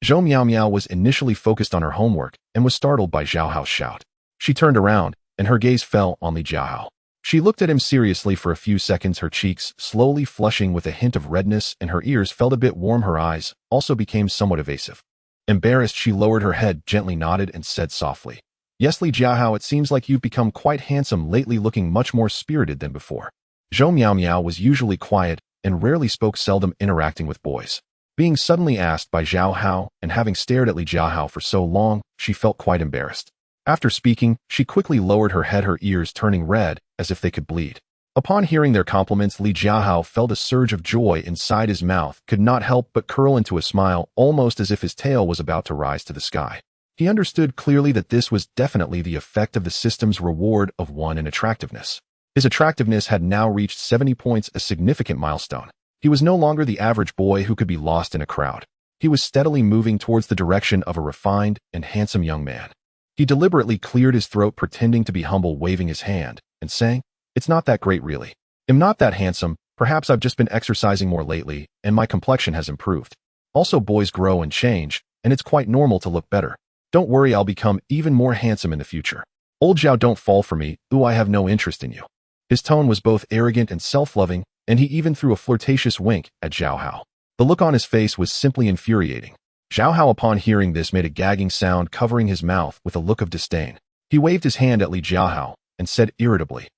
Speaker 1: Zhou Miao Miao was initially focused on her homework and was startled by Jiahao's shout. She turned around, and her gaze fell on Li Jiahao. She looked at him seriously for a few seconds, her cheeks slowly flushing with a hint of redness, and her ears felt a bit warm. Her eyes also became somewhat evasive. Embarrassed, she lowered her head, gently nodded, and said softly, "Yes, Li Jiahao, it seems like you've become quite handsome lately, looking much more spirited than before." Zhou Miao Miao was usually quiet and rarely spoke, seldom interacting with boys. Being suddenly asked by Jiahao and having stared at Li Jiahao for so long, she felt quite embarrassed. After speaking, she quickly lowered her head, her ears turning red as if they could bleed. Upon hearing their compliments, Li Jiahao felt a surge of joy inside his mouth, could not help but curl into a smile, almost as if his tail was about to rise to the sky. He understood clearly that this was definitely the effect of the system's reward of 1 in attractiveness. His attractiveness had now reached 70 points, a significant milestone. He was no longer the average boy who could be lost in a crowd. He was steadily moving towards the direction of a refined and handsome young man. He deliberately cleared his throat, pretending to be humble, waving his hand and saying, "It's not that great, really. I'm not that handsome. Perhaps I've just been exercising more lately, and my complexion has improved. Also, boys grow and change, and it's quite normal to look better. Don't worry, I'll become even more handsome in the future. Old Zhao, don't fall for me. Ooh, I have no interest in you." His tone was both arrogant and self-loving, and he even threw a flirtatious wink at Jiahao. The look on his face was simply infuriating. Jiahao, upon hearing this, made a gagging sound, covering his mouth with a look of disdain. He waved his hand at Li Jiahao and said irritably,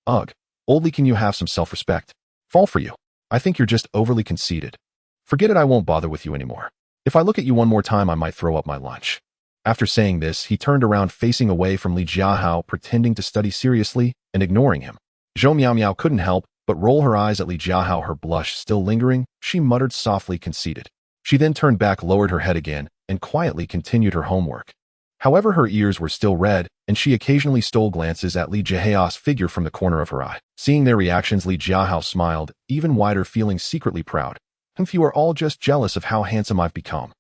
Speaker 1: "Ugh, old Li, can you have some self-respect? Fall for you. I think you're just overly conceited. Forget it, I won't bother with you anymore. If I look at you one more time, I might throw up my lunch." After saying this, he turned around, facing away from Li Jiahao, pretending to study seriously and ignoring him. Zhou Miao Miao couldn't help but roll her eyes at Li Jiahao, her blush still lingering. She muttered softly, "Conceited." She then turned back, lowered her head again, and quietly continued her homework. However, her ears were still red, and she occasionally stole glances at Li Jiahao's figure from the corner of her eye. Seeing their reactions, Li Jiahao smiled, even wider, feeling secretly proud. "If you are all just jealous of how handsome I've become.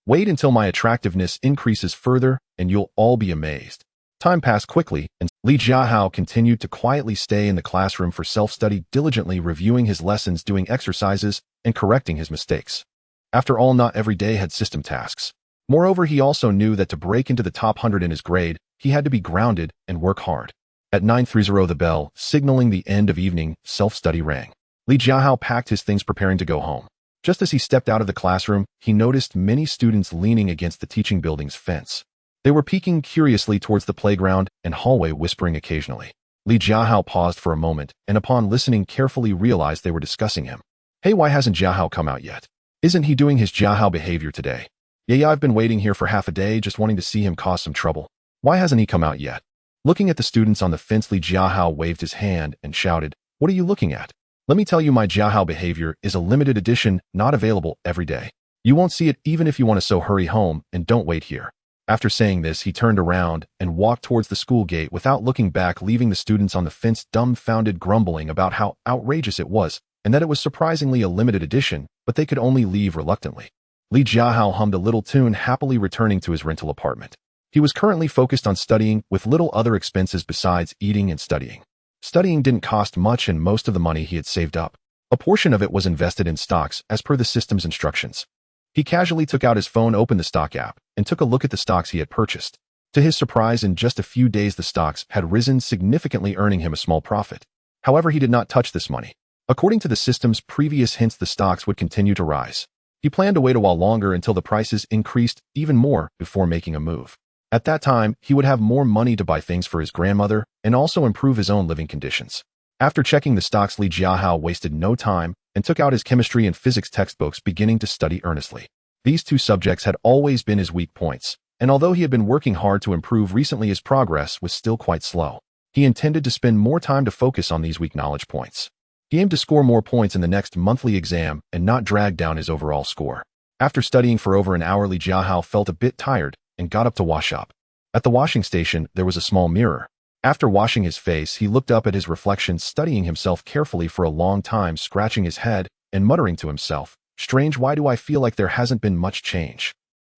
Speaker 1: Wait until my attractiveness increases further, and you'll all be amazed." Time passed quickly, and Li Jiahao continued to quietly stay in the classroom for self-study, diligently reviewing his lessons, doing exercises, and correcting his mistakes. After all, not every day had system tasks. Moreover, he also knew that to break into the top 100 in his grade, he had to be grounded and work hard. At 9:30, the bell, signaling the end of evening self-study, rang. Li Jiahao packed his things, preparing to go home. Just as he stepped out of the classroom, he noticed many students leaning against the teaching building's fence. They were peeking curiously towards the playground and hallway, whispering occasionally. Li Jiahao paused for a moment, and upon listening carefully realized they were discussing him. "Hey, why hasn't Jiahao come out yet? Isn't he doing his Jiahao behavior today? Yeah, I've been waiting here for half a day, just wanting to see him cause some trouble. Why hasn't he come out yet?" Looking at the students on the fence, Li Jiahao waved his hand and shouted, "What are you looking at? Let me tell you, my Jiahao behavior is a limited edition, not available every day. You won't see it even if you want to, so hurry home and don't wait here." After saying this, he turned around and walked towards the school gate without looking back, leaving the students on the fence dumbfounded, grumbling about how outrageous it was and that it was surprisingly a limited edition, but they could only leave reluctantly. Li Jiahao hummed a little tune, happily returning to his rental apartment. He was currently focused on studying, with little other expenses besides eating and studying. Studying didn't cost much, and most of the money he had saved up. A portion of it was invested in stocks, as per the system's instructions. He casually took out his phone, opened the stock app, and took a look at the stocks he had purchased. To his surprise, in just a few days the stocks had risen significantly, earning him a small profit. However, he did not touch this money. According to the system's previous hints, the stocks would continue to rise. He planned to wait a while longer until the prices increased even more before making a move. At that time, he would have more money to buy things for his grandmother and also improve his own living conditions. After checking the stocks, Li Jiahao wasted no time and took out his chemistry and physics textbooks, beginning to study earnestly. These two subjects had always been his weak points, and although he had been working hard to improve recently, his progress was still quite slow. He intended to spend more time to focus on these weak knowledge points. He aimed to score more points in the next monthly exam and not drag down his overall score. After studying for over an hour, Li Jiahao felt a bit tired and got up to wash up. At the washing station, there was a small mirror. After washing his face, he looked up at his reflection, studying himself carefully for a long time, scratching his head and muttering to himself, "Strange, why do I feel like there hasn't been much change?"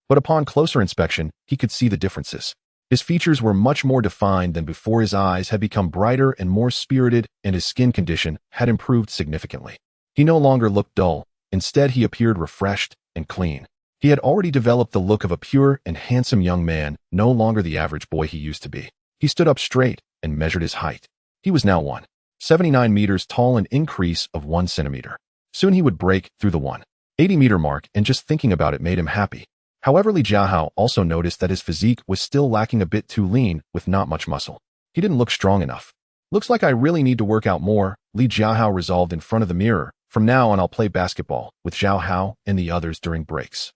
Speaker 1: But upon closer inspection, he could see the differences. His features were much more defined than before, his eyes had become brighter and more spirited, and his skin condition had improved significantly. He no longer looked dull. Instead, he appeared refreshed and clean. He had already developed the look of a pure and handsome young man, no longer the average boy he used to be. He stood up straight and measured his height. He was now 179 meters tall, an increase of 1 centimeter. Soon he would break through the 180-meter mark, and just thinking about it made him happy. However, Li Jiahao also noticed that his physique was still lacking, a bit too lean, with not much muscle. He didn't look strong enough. "Looks like I really need to work out more," Li Jiahao resolved in front of the mirror. "From now on, I'll play basketball with Zhao Hao and the others during breaks."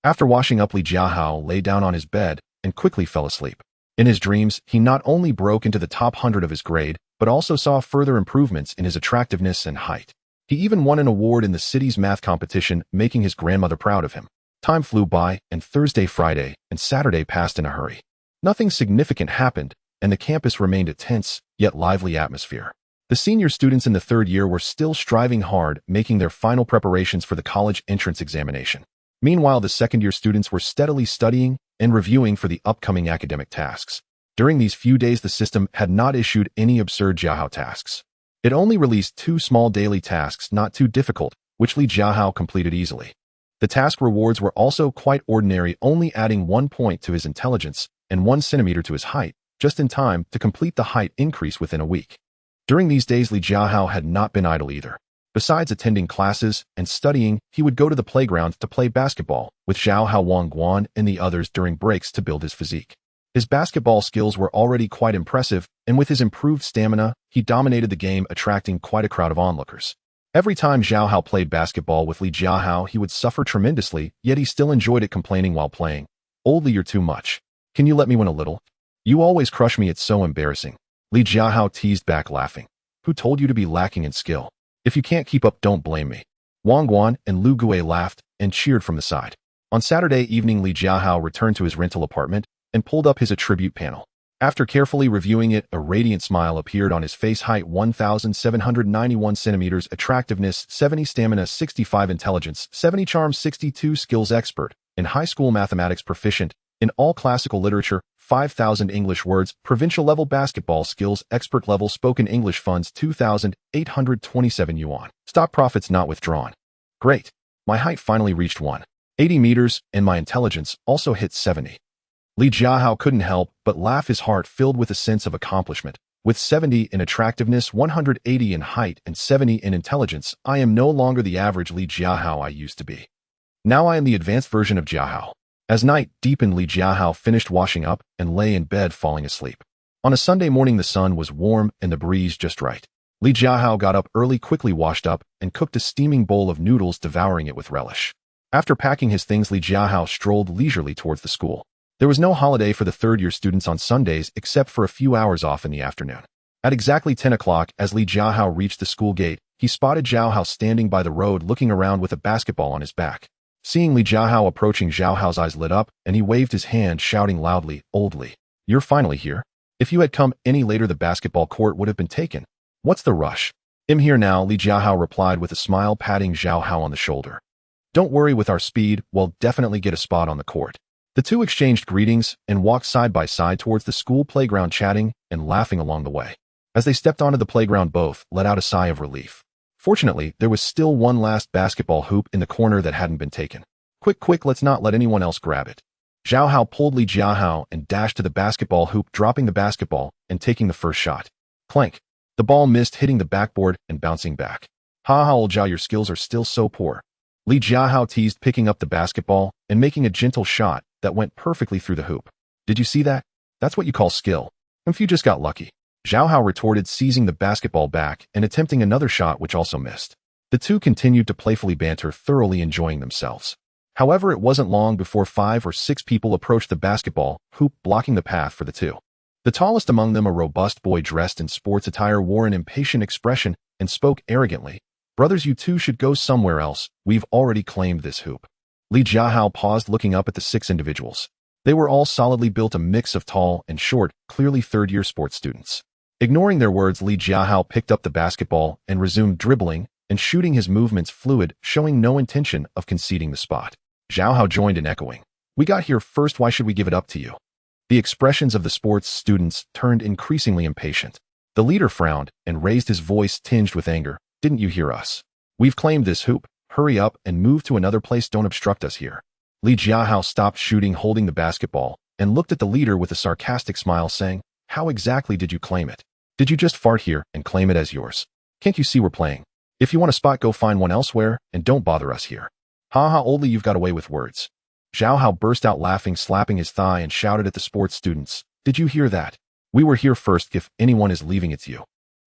Speaker 1: After washing up, Li Jiahao lay down on his bed and quickly fell asleep. In his dreams, he not only broke into the top 100 of his grade, but also saw further improvements in his attractiveness and height. He even won an award in the city's math competition, making his grandmother proud of him. Time flew by, and Thursday, Friday, and Saturday passed in a hurry. Nothing significant happened, and the campus remained a tense, yet lively atmosphere. The senior students in the third year were still striving hard, making their final preparations for the college entrance examination. Meanwhile, the second-year students were steadily studying and reviewing for the upcoming academic tasks. During these few days, the system had not issued any absurd Jiahao tasks. It only released 2 small daily tasks, not too difficult, which Li Jiahao completed easily. The task rewards were also quite ordinary, only adding 1 point to his intelligence and 1 centimeter to his height, just in time to complete the height increase within a week. During these days, Li Jiahao had not been idle either. Besides attending classes and studying, he would go to the playground to play basketball with Zhao Hao, Wang Guan, and the others during breaks to build his physique. His basketball skills were already quite impressive, and with his improved stamina, he dominated the game, attracting quite a crowd of onlookers. Every time Zhao Hao played basketball with Li Jiahao, he would suffer tremendously, yet he still enjoyed it, complaining while playing, "Old Li, you're too much. Can you let me win a little? You always crush me, it's so embarrassing." Li Jiahao teased back, laughing. "Who told you to be lacking in skill? If you can't keep up, don't blame me." Wang Guan and Lu Gui laughed and cheered from the side. On Saturday evening, Li Jiahao returned to his rental apartment and pulled up his attribute panel. After carefully reviewing it, a radiant smile appeared on his face. Height 1,791 centimeters, attractiveness 70, stamina 65, intelligence 70, charm 62, skills expert, in high school mathematics proficient, in all classical literature 5,000 English words, provincial level basketball skills, expert level spoken English, funds 2,827 yuan. Stock profits not withdrawn. Great. My height finally reached 180 meters, and my intelligence also hit 70. Li Jiahao couldn't help but laugh, his heart filled with a sense of accomplishment. With 70 in attractiveness, 180 in height, and 70 in intelligence, I am no longer the average Li Jiahao I used to be. Now I am the advanced version of Jiahao. As night deepened, Li Jiahao finished washing up and lay in bed falling asleep. On a Sunday morning, the sun was warm and the breeze just right. Li Jiahao got up early, quickly washed up, and cooked a steaming bowl of noodles, devouring it with relish. After packing his things, Li Jiahao strolled leisurely towards the school. There was no holiday for the third-year students on Sundays except for a few hours off in the afternoon. At exactly 10 o'clock, as Li Jiahao reached the school gate, he spotted Jiahao standing by the road looking around with a basketball on his back. Seeing Li Jiahao approaching, Jiahao's eyes lit up, and he waved his hand, shouting loudly, "Old Li, you're finally here. If you had come any later, the basketball court would have been taken. What's the rush?" "I'm here now," Li Jiahao replied with a smile, patting Jiahao on the shoulder. "Don't worry, with our speed, we'll definitely get a spot on the court." The two exchanged greetings and walked side by side towards the school playground, chatting and laughing along the way. As they stepped onto the playground, both let out a sigh of relief. Fortunately, there was still one last basketball hoop in the corner that hadn't been taken. Quick, let's not let anyone else grab it." Jiahao pulled Li Jiahao and dashed to the basketball hoop, dropping the basketball and taking the first shot. Clank. The ball missed, hitting the backboard and bouncing back. "Ha ha, old Jiao, your skills are still so poor." Li Jiahao teased, picking up the basketball and making a gentle shot that went perfectly through the hoop. "Did you see that? That's what you call skill. If you just got lucky." Jiahao retorted, seizing the basketball back and attempting another shot which also missed. The two continued to playfully banter, thoroughly enjoying themselves. However, it wasn't long before 5 or 6 people approached the basketball hoop, blocking the path for the two. The tallest among them, a robust boy dressed in sports attire, wore an impatient expression and spoke arrogantly. "Brothers, you two should go somewhere else. We've already claimed this hoop." Li Jiahao paused, looking up at the 6 individuals. They were all solidly built, a mix of tall and short, clearly third-year sports students. Ignoring their words, Li Jiahao picked up the basketball and resumed dribbling and shooting, his movements fluid, showing no intention of conceding the spot. Jiahao joined in, echoing, "We got here first, why should we give it up to you?" The expressions of the sports students turned increasingly impatient. The leader frowned and raised his voice, tinged with anger. "Didn't you hear us? We've claimed this hoop. Hurry up and move to another place. Don't obstruct us here." Li Jiahao stopped shooting, holding the basketball, and looked at the leader with a sarcastic smile, saying, "How exactly did you claim it? Did you just fart here and claim it as yours? Can't you see we're playing? If you want a spot, go find one elsewhere, and don't bother us here." "Ha ha, old Li, you've got away with words." Jiahao burst out laughing, slapping his thigh, and shouted at the sports students, "Did you hear that? We were here first. If anyone is leaving, it's you."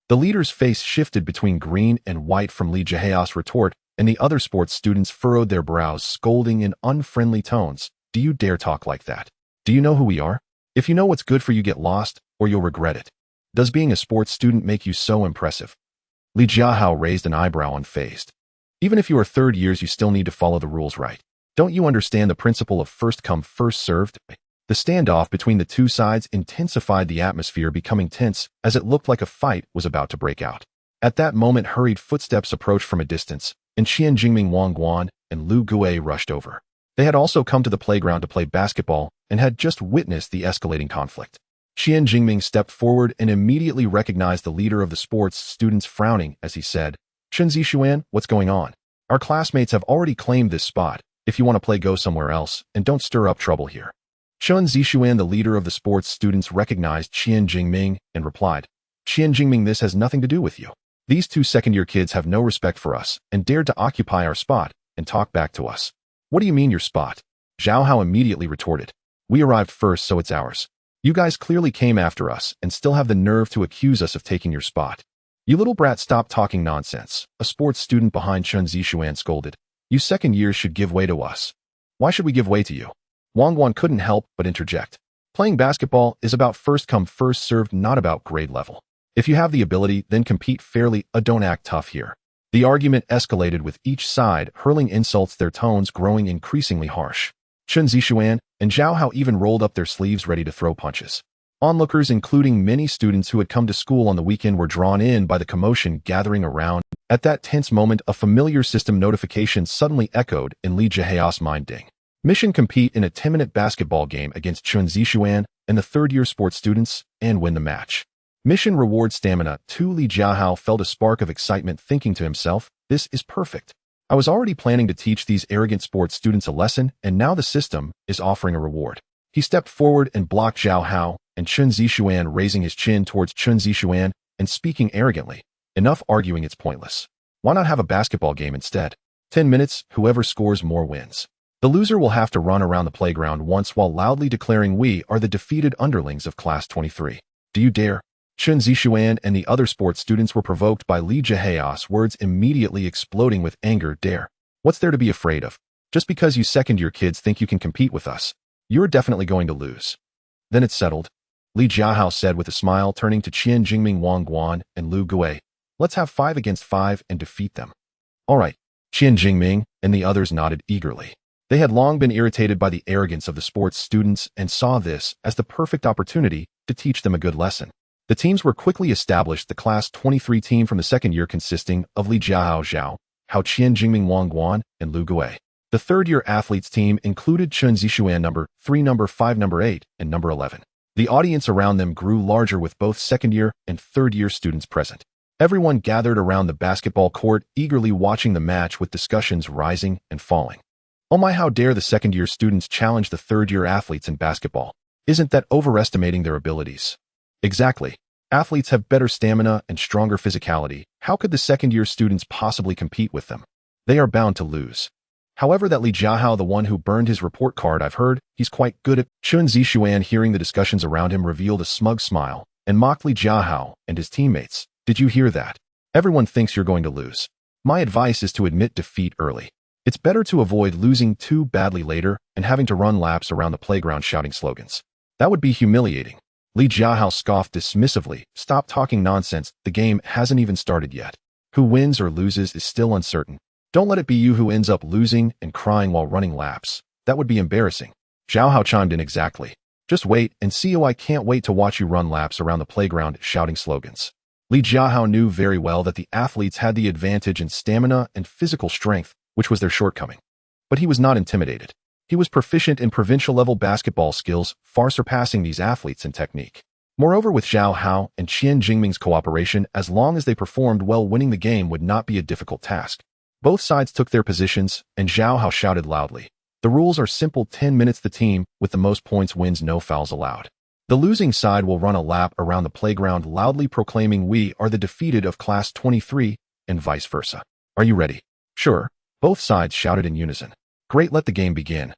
Speaker 1: The leader's face shifted between green and white from Li Jiahao's retort, and the other sports students furrowed their brows, scolding in unfriendly tones. "Do you dare talk like that? Do you know who we are? If you know what's good for you, get lost, or you'll regret it. Does being a sports student make you so impressive?" Li Jiahao raised an eyebrow, unfazed. "Even if you are third years, you still need to follow the rules, right? Don't you understand the principle of first come, first served?" The standoff between the two sides intensified, the atmosphere becoming tense as it looked like a fight was about to break out. At that moment, hurried footsteps approached from a distance, and Qian Jingming, Wang Guan, and Lu Gue rushed over. They had also come to the playground to play basketball and had just witnessed the escalating conflict. Qian Jingming stepped forward and immediately recognized the leader of the sports students, frowning as he said, "Chen Zixuan, what's going on? Our classmates have already claimed this spot. If you want to play, go somewhere else, and don't stir up trouble here." Chen Zixuan, the leader of the sports students, recognized Qian Jingming and replied, "Qian Jingming, this has nothing to do with you. These two second-year kids have no respect for us and dared to occupy our spot and talk back to us." "What do you mean your spot?" Jiahao immediately retorted. "We arrived first, so it's ours. You guys clearly came after us and still have the nerve to accuse us of taking your spot. You little brat, stop talking nonsense," a sports student behind Chen Zixuan scolded. "You second years should give way to us." "Why should we give way to you?" Wang Guan couldn't help but interject. "Playing basketball is about first come, first served, not about grade level. If you have the ability, then compete fairly, don't act tough here." The argument escalated, with each side hurling insults, their tones growing increasingly harsh. Chen Zixuan and Zhao Hao even rolled up their sleeves ready to throw punches. Onlookers, including many students who had come to school on the weekend, were drawn in by the commotion gathering around. At that tense moment, a familiar system notification suddenly echoed in Li Jiahao's mind. Ding. Mission: compete in a 10-minute basketball game against Chen Zixuan and the third-year sports students and win the match. Mission: reward stamina. 2. Li Jiahao felt a spark of excitement, thinking to himself, this is perfect. I was already planning to teach these arrogant sports students a lesson, and now the system is offering a reward. He stepped forward and blocked Zhao Hao and Chen Zixuan, raising his chin towards Chen Zixuan and speaking arrogantly. Enough arguing, it's pointless. Why not have a basketball game instead? 10 minutes, whoever scores more wins. The loser will have to run around the playground once while loudly declaring, we are the defeated underlings of class 23. Do you dare? Chen Zixuan and the other sports students were provoked by Li Jiahao's words, immediately exploding with anger. Dare? What's there to be afraid of? Just because you second-year kids think you can compete with us, you're definitely going to lose. Then it's settled, Li Jiahao said with a smile, turning to Qian Jingming, Wang Guan, and Lu Gui. Let's have 5 against 5 and defeat them. All right. Qian Jingming and the others nodded eagerly. They had long been irritated by the arrogance of the sports students and saw this as the perfect opportunity to teach them a good lesson. The teams were quickly established. The class 23 team from the second year, consisting of Li Jiahao, Zhao Hao, Qian Jingming, Wang Guan, and Lu Gui. The third-year athletes team included Chen Zixuan, number 3, number 5, number 8, and number 11. The audience around them grew larger, with both second-year and third-year students present. Everyone gathered around the basketball court, eagerly watching the match, with discussions rising and falling. Oh my, how dare the second-year students challenge the third-year athletes in basketball? Isn't that overestimating their abilities? Exactly. Athletes have better stamina and stronger physicality. How could the second-year students possibly compete with them? They are bound to lose. However, that Li Jiahao, the one who burned his report card, I've heard, he's quite good at. Chen Zixuan, hearing the discussions around him, revealed a smug smile and mocked Li Jiahao and his teammates. Did you hear that? Everyone thinks you're going to lose. My advice is to admit defeat early. It's better to avoid losing too badly later and having to run laps around the playground shouting slogans. That would be humiliating. Li Jiahao scoffed dismissively. Stop talking nonsense. The game hasn't even started yet. Who wins or loses is still uncertain. Don't let it be you who ends up losing and crying while running laps. That would be embarrassing. Zhao Hao chimed in. Exactly. Just wait and see. Oh, I can't wait to watch you run laps around the playground shouting slogans. Li Jiahao knew very well that the athletes had the advantage in stamina and physical strength, which was their shortcoming. But he was not intimidated. He was proficient in provincial-level basketball skills, far surpassing these athletes in technique. Moreover, with Zhao Hao and Qian Jingming's cooperation, as long as they performed well, winning the game would not be a difficult task. Both sides took their positions, and Zhao Hao shouted loudly. The rules are simple. 10 minutes. The team with the most points wins. No fouls allowed. The losing side will run a lap around the playground, loudly proclaiming, we are the defeated of class 23, and vice versa. Are you ready? Sure. Both sides shouted in unison. Great, let the game begin.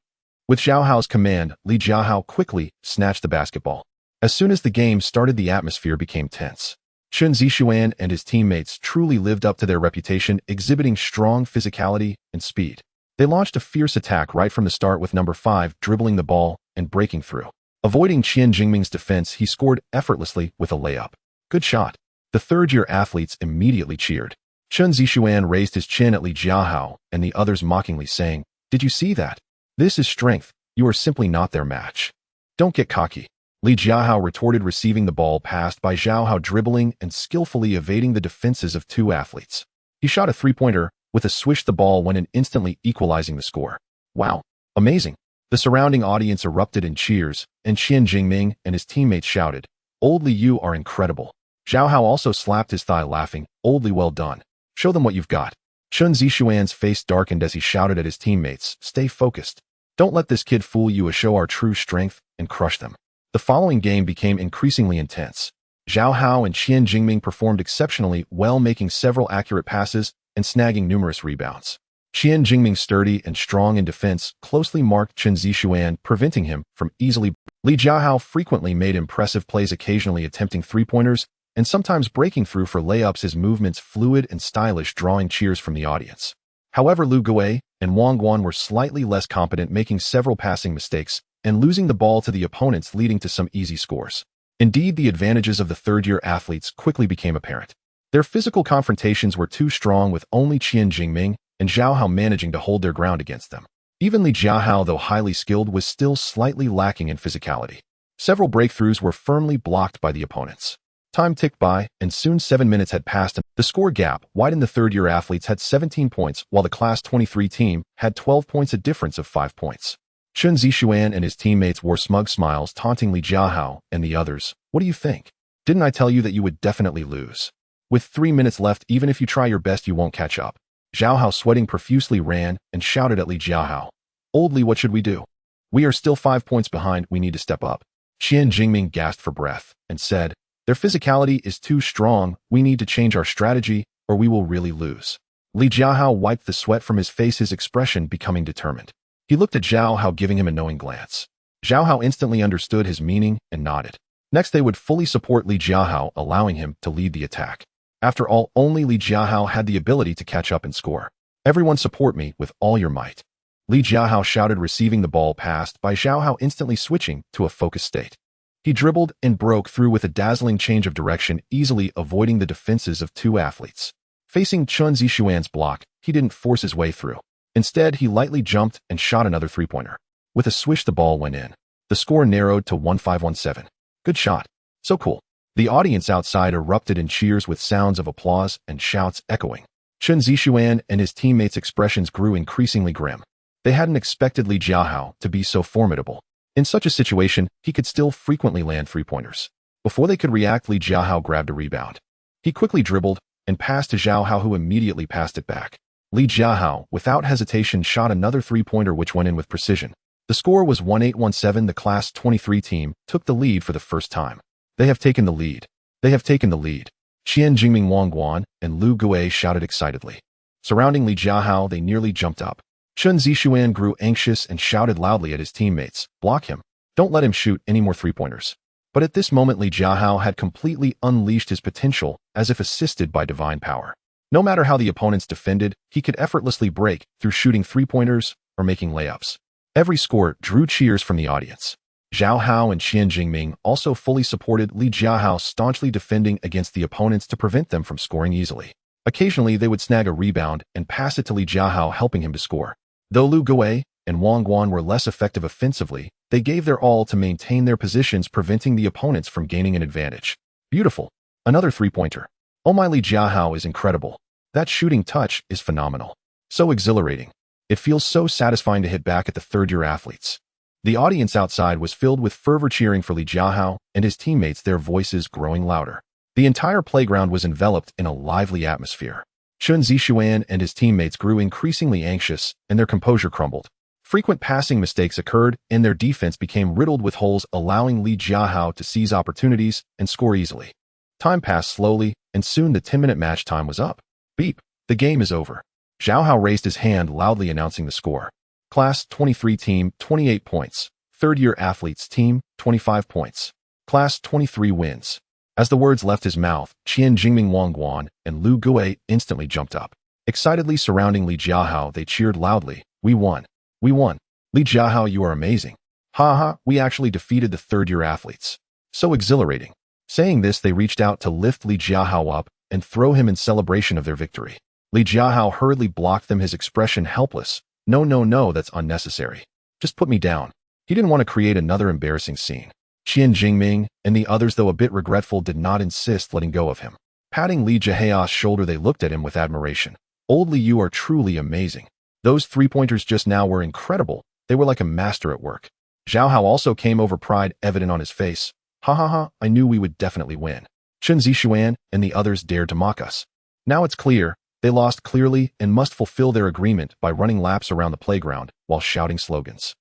Speaker 1: With Zhao Hao's command, Li Jiahao quickly snatched the basketball. As soon as the game started, the atmosphere became tense. Chen Zixuan and his teammates truly lived up to their reputation, exhibiting strong physicality and speed. They launched a fierce attack right from the start, with number 5 dribbling the ball and breaking through. Avoiding Qian Jingming's defense, he scored effortlessly with a layup. Good shot. The third-year athletes immediately cheered. Chen Zixuan raised his chin at Li Jiahao and the others, mockingly saying, did you see that? This is strength. You are simply not their match. Don't get cocky. Li Jiahao retorted, receiving the ball passed by Zhao Hao, dribbling and skillfully evading the defenses of 2 athletes. He shot a three-pointer with a swish. The ball went in, instantly equalizing the score. Wow. Amazing. The surrounding audience erupted in cheers, and Qian Jingming and his teammates shouted, Old Li, you are incredible. Zhao Hao also slapped his thigh, laughing, Old Li, well done. Show them what you've got. Chen Zixuan's face darkened as he shouted at his teammates, stay focused. Don't let this kid fool you. Show our true strength and crush them. The following game became increasingly intense. Zhao Hao and Qian Jingming performed exceptionally well, making several accurate passes and snagging numerous rebounds. Qian Jingming, sturdy and strong in defense, closely marked Chen Zixuan, preventing him from easily. Li Jiahao frequently made impressive plays, occasionally attempting three-pointers and sometimes breaking through for layups, his movements fluid and stylish, drawing cheers from the audience. However, Lu Gui and Wang Guan were slightly less competent, making several passing mistakes and losing the ball to the opponents, leading to some easy scores. Indeed, the advantages of the third-year athletes quickly became apparent. Their physical confrontations were too strong, with only Qian Jingming and Zhao Hao managing to hold their ground against them. Even Li Jiahao, though highly skilled, was still slightly lacking in physicality. Several breakthroughs were firmly blocked by the opponents. Time ticked by, and soon 7 minutes had passed, and the score gap widened. The third-year athletes had 17 points, while the Class 23 team had 12 points, a difference of 5 points. Chen Zixuan and his teammates wore smug smiles, taunting Li Jiahao and the others. What do you think? Didn't I tell you that you would definitely lose? With 3 minutes left, even if you try your best, you won't catch up. Zhao Hao, sweating profusely, ran and shouted at Li Jiahao. Old Li, what should we do? We are still 5 points behind. We need to step up. Qian Jingming gasped for breath and said, their physicality is too strong. We need to change our strategy, or we will really lose. Li Jiahao wiped the sweat from his face, his expression becoming determined. He looked at Zhao Hao, giving him a knowing glance. Zhao Hao instantly understood his meaning and nodded. Next, they would fully support Li Jiahao, allowing him to lead the attack. After all, only Li Jiahao had the ability to catch up and score. Everyone support me with all your might. Li Jiahao shouted, receiving the ball passed by Zhao Hao, instantly switching to a focused state. He dribbled and broke through with a dazzling change of direction, easily avoiding the defenses of 2 athletes. Facing Chen Zixuan's block, he didn't force his way through. Instead, he lightly jumped and shot another three-pointer. With a swish, the ball went in. The score narrowed to 15-17. Good shot. So cool. The audience outside erupted in cheers, with sounds of applause and shouts echoing. Chen Zixuan and his teammates' expressions grew increasingly grim. They hadn't expected Li Jiahao to be so formidable. In such a situation, he could still frequently land three-pointers. Before they could react, Li Jiahao grabbed a rebound. He quickly dribbled and passed to Zhao Hao, who immediately passed it back. Li Jiahao, without hesitation, shot another three-pointer which went in with precision. The score was 18-17. The Class 23 team took the lead for the first time. They have taken the lead. They have taken the lead. Qian Jingming, Wang Guan, and Lu Gui shouted excitedly. Surrounding Li Jiahao, they nearly jumped up. Chen Zixuan grew anxious and shouted loudly at his teammates, block him. Don't let him shoot any more three-pointers. But at this moment, Li Jiahao had completely unleashed his potential, as if assisted by divine power. No matter how the opponents defended, he could effortlessly break through shooting three-pointers or making layups. Every score drew cheers from the audience. Zhao Hao and Qian Jingming also fully supported Li Jiahao, staunchly defending against the opponents to prevent them from scoring easily. Occasionally, they would snag a rebound and pass it to Li Jiahao, helping him to score. Though Lu Gui and Wang Guan were less effective offensively, they gave their all to maintain their positions, preventing the opponents from gaining an advantage. Beautiful. Another three-pointer. Oh my, Li Jiahao is incredible. That shooting touch is phenomenal. So exhilarating. It feels so satisfying to hit back at the third-year athletes. The audience outside was filled with fervor, cheering for Li Jiahao and his teammates, their voices growing louder. The entire playground was enveloped in a lively atmosphere. Chen Zixuan and his teammates grew increasingly anxious, and their composure crumbled. Frequent passing mistakes occurred, and their defense became riddled with holes, allowing Li Jiahao to seize opportunities and score easily. Time passed slowly, and soon the 10-minute match time was up. Beep. The game is over. Zhao Hao raised his hand, loudly announcing the score. Class 23 team, 28 points. Third-year athletes team, 25 points. Class 23 wins. As the words left his mouth, Qian Jingming, Wang Guan, and Lu Gui instantly jumped up. Excitedly surrounding Li Jiahao, they cheered loudly. We won. We won. Li Jiahao, you are amazing. Ha ha, we actually defeated the third-year athletes. So exhilarating. Saying this, they reached out to lift Li Jiahao up and throw him in celebration of their victory. Li Jiahao hurriedly blocked them, his expression helpless. No, no, no, that's unnecessary. Just put me down. He didn't want to create another embarrassing scene. Qian Jingming and the others, though a bit regretful, did not insist letting go of him. Patting Li Jiahao's shoulder, they looked at him with admiration. Old Li, you are truly amazing. Those three-pointers just now were incredible. They were like a master at work. Zhao Hao also came over, pride evident on his face. Ha ha ha, I knew we would definitely win. Chen Zixuan and the others dared to mock us. Now it's clear, they lost clearly and must fulfill their agreement by running laps around the playground while shouting slogans.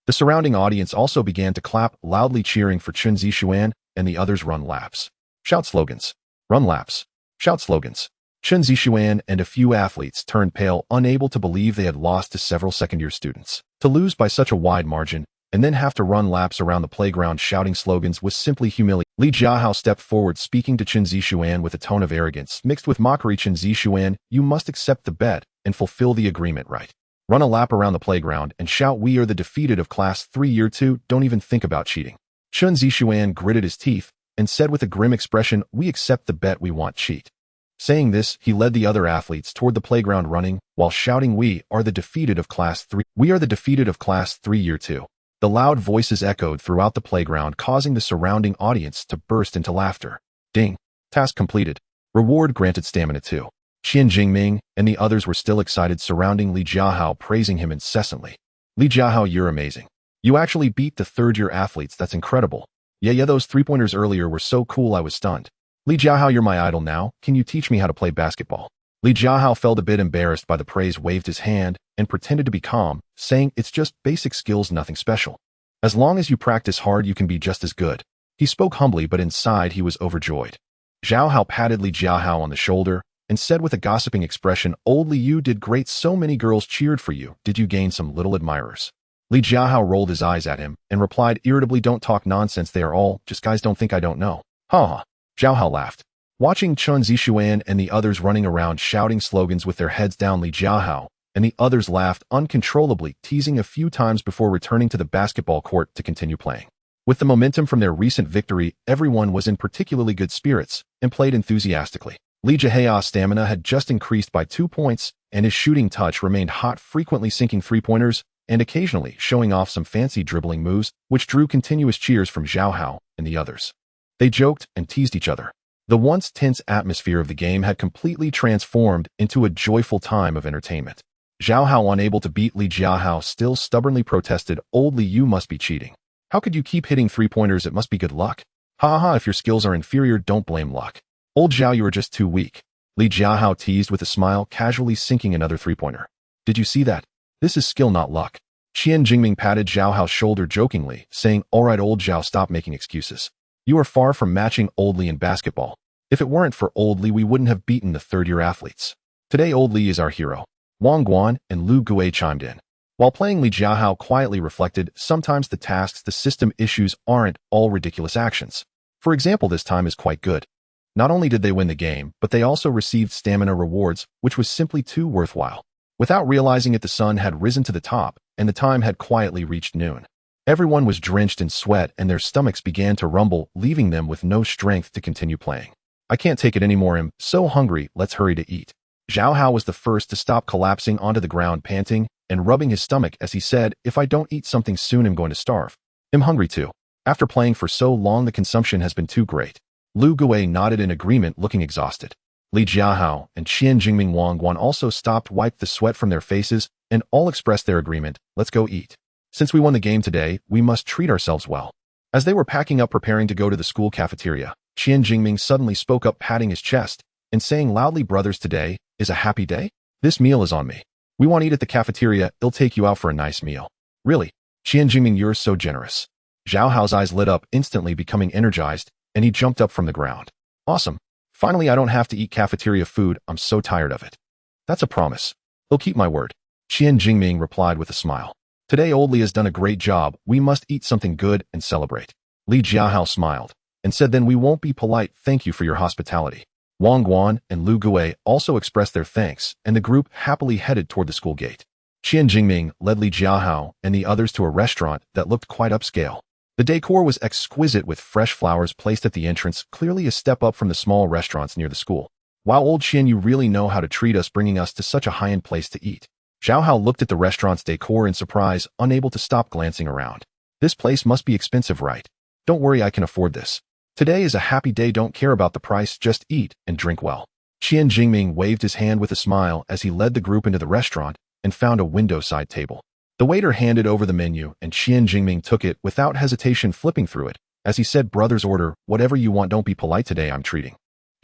Speaker 1: The surrounding audience also began to clap, loudly cheering for Chen Zixuan and the others. Run laps. Shout slogans. Run laps. Shout slogans. Chen Zixuan and a few athletes turned pale, unable to believe they had lost to several second-year students. To lose by such a wide margin, and then have to run laps around the playground shouting slogans, was simply humiliating. Li Jiahao stepped forward, speaking to Chen Zixuan with a tone of arrogance mixed with mockery. Chen Zixuan, you must accept the bet and fulfill the agreement, right? Run a lap around the playground and shout, we are the defeated of Class 3 Year 2, don't even think about cheating. Chen Zixuan gritted his teeth and said with a grim expression, we accept the bet, we want cheat. Saying this, he led the other athletes toward the playground running, while shouting, "We are the defeated of Class 3. We are the defeated of Class 3 Year 2. The loud voices echoed throughout the playground, causing the surrounding audience to burst into laughter. Ding. Task completed. Reward granted stamina 2. Qian Jingming and the others were still excited, surrounding Li Jiahao, praising him incessantly. Li Jiahao, you're amazing. You actually beat the third-year athletes. That's incredible. Yeah, those three-pointers earlier were so cool I was stunned. Li Jiahao, you're my idol now. Can you teach me how to play basketball? Li Jiahao felt a bit embarrassed by the praise, waved his hand, and pretended to be calm, saying, it's just basic skills, nothing special. As long as you practice hard, you can be just as good. He spoke humbly, but inside he was overjoyed. Zhao Hao patted Li Jiahao on the shoulder and said with a gossiping expression, old Li, you did great. So many girls cheered for you. Did you gain some little admirers? Li Jiahao rolled his eyes at him and replied irritably, don't talk nonsense. They are all just guys. Don't think I don't know. Ha ha. Zhao Hao laughed. Watching Chun Zishuan and the others running around shouting slogans with their heads down, Li Jiahao and the others laughed uncontrollably, teasing a few times before returning to the basketball court to continue playing. With the momentum from their recent victory, everyone was in particularly good spirits and played enthusiastically. Li Jiahao's stamina had just increased by 2 points, and his shooting touch remained hot, frequently sinking three-pointers and occasionally showing off some fancy dribbling moves, which drew continuous cheers from Zhao Hao and the others. They joked and teased each other. The once tense atmosphere of the game had completely transformed into a joyful time of entertainment. Zhao Hao, unable to beat Li Jiahao, still stubbornly protested, old Li, you must be cheating. How could you keep hitting three-pointers? It must be good luck. Ha ha, if your skills are inferior, don't blame luck. Old Zhao, you are just too weak. Li Jiahao teased with a smile, casually sinking another three-pointer. Did you see that? This is skill, not luck. Qian Jingming patted Zhao Hao's shoulder jokingly, saying, all right, old Zhao, stop making excuses. You are far from matching old Li in basketball. If it weren't for old Li, we wouldn't have beaten the third-year athletes. Today, old Li is our hero. Wang Guan and Lu Gui chimed in. While playing, Li Jiahao quietly reflected, sometimes the tasks, the system issues aren't all ridiculous actions. For example, this time is quite good. Not only did they win the game, but they also received stamina rewards, which was simply too worthwhile. Without realizing it, the sun had risen to the top, and the time had quietly reached noon. Everyone was drenched in sweat, and their stomachs began to rumble, leaving them with no strength to continue playing. I can't take it anymore. I'm so hungry. Let's hurry to eat. Zhao Hao was the first to stop, collapsing onto the ground, panting and rubbing his stomach as he said, if I don't eat something soon, I'm going to starve. I'm hungry too. After playing for so long, the consumption has been too great. Lu Gui nodded in agreement, looking exhausted. Li Jiahao and Qian Jingming Wang Guan also stopped, wiped the sweat from their faces, and all expressed their agreement. Let's go eat. Since we won the game today, we must treat ourselves well. As they were packing up, preparing to go to the school cafeteria, Qian Jingming suddenly spoke up, patting his chest and saying loudly, brothers, today is a happy day. This meal is on me. We want to eat at the cafeteria. It'll take you out for a nice meal. Really? Qian Jingming, you're so generous. Zhao Hao's eyes lit up, instantly becoming energized, and he jumped up from the ground. Awesome. Finally, I don't have to eat cafeteria food. I'm so tired of it. That's a promise. I'll keep my word. Qian Jingming replied with a smile. Today, old Li has done a great job. We must eat something good and celebrate. Li Jiahao smiled and said, then we won't be polite. Thank you for your hospitality. Wang Guan and Lu Gui also expressed their thanks, and the group happily headed toward the school gate. Qian Jingming led Li Jiahao and the others to a restaurant that looked quite upscale. The decor was exquisite, with fresh flowers placed at the entrance, clearly a step up from the small restaurants near the school. Wow, old Qian, you really know how to treat us, bringing us to such a high-end place to eat. Zhao Hao looked at the restaurant's decor in surprise, unable to stop glancing around. This place must be expensive, right? Don't worry, I can afford this. Today is a happy day. Don't care about the price, just eat and drink well. Qian Jingming waved his hand with a smile as he led the group into the restaurant and found a window-side table. The waiter handed over the menu, and Qian Jingming took it without hesitation, flipping through it. As he said, brothers, order whatever you want. Don't be polite today, I'm treating.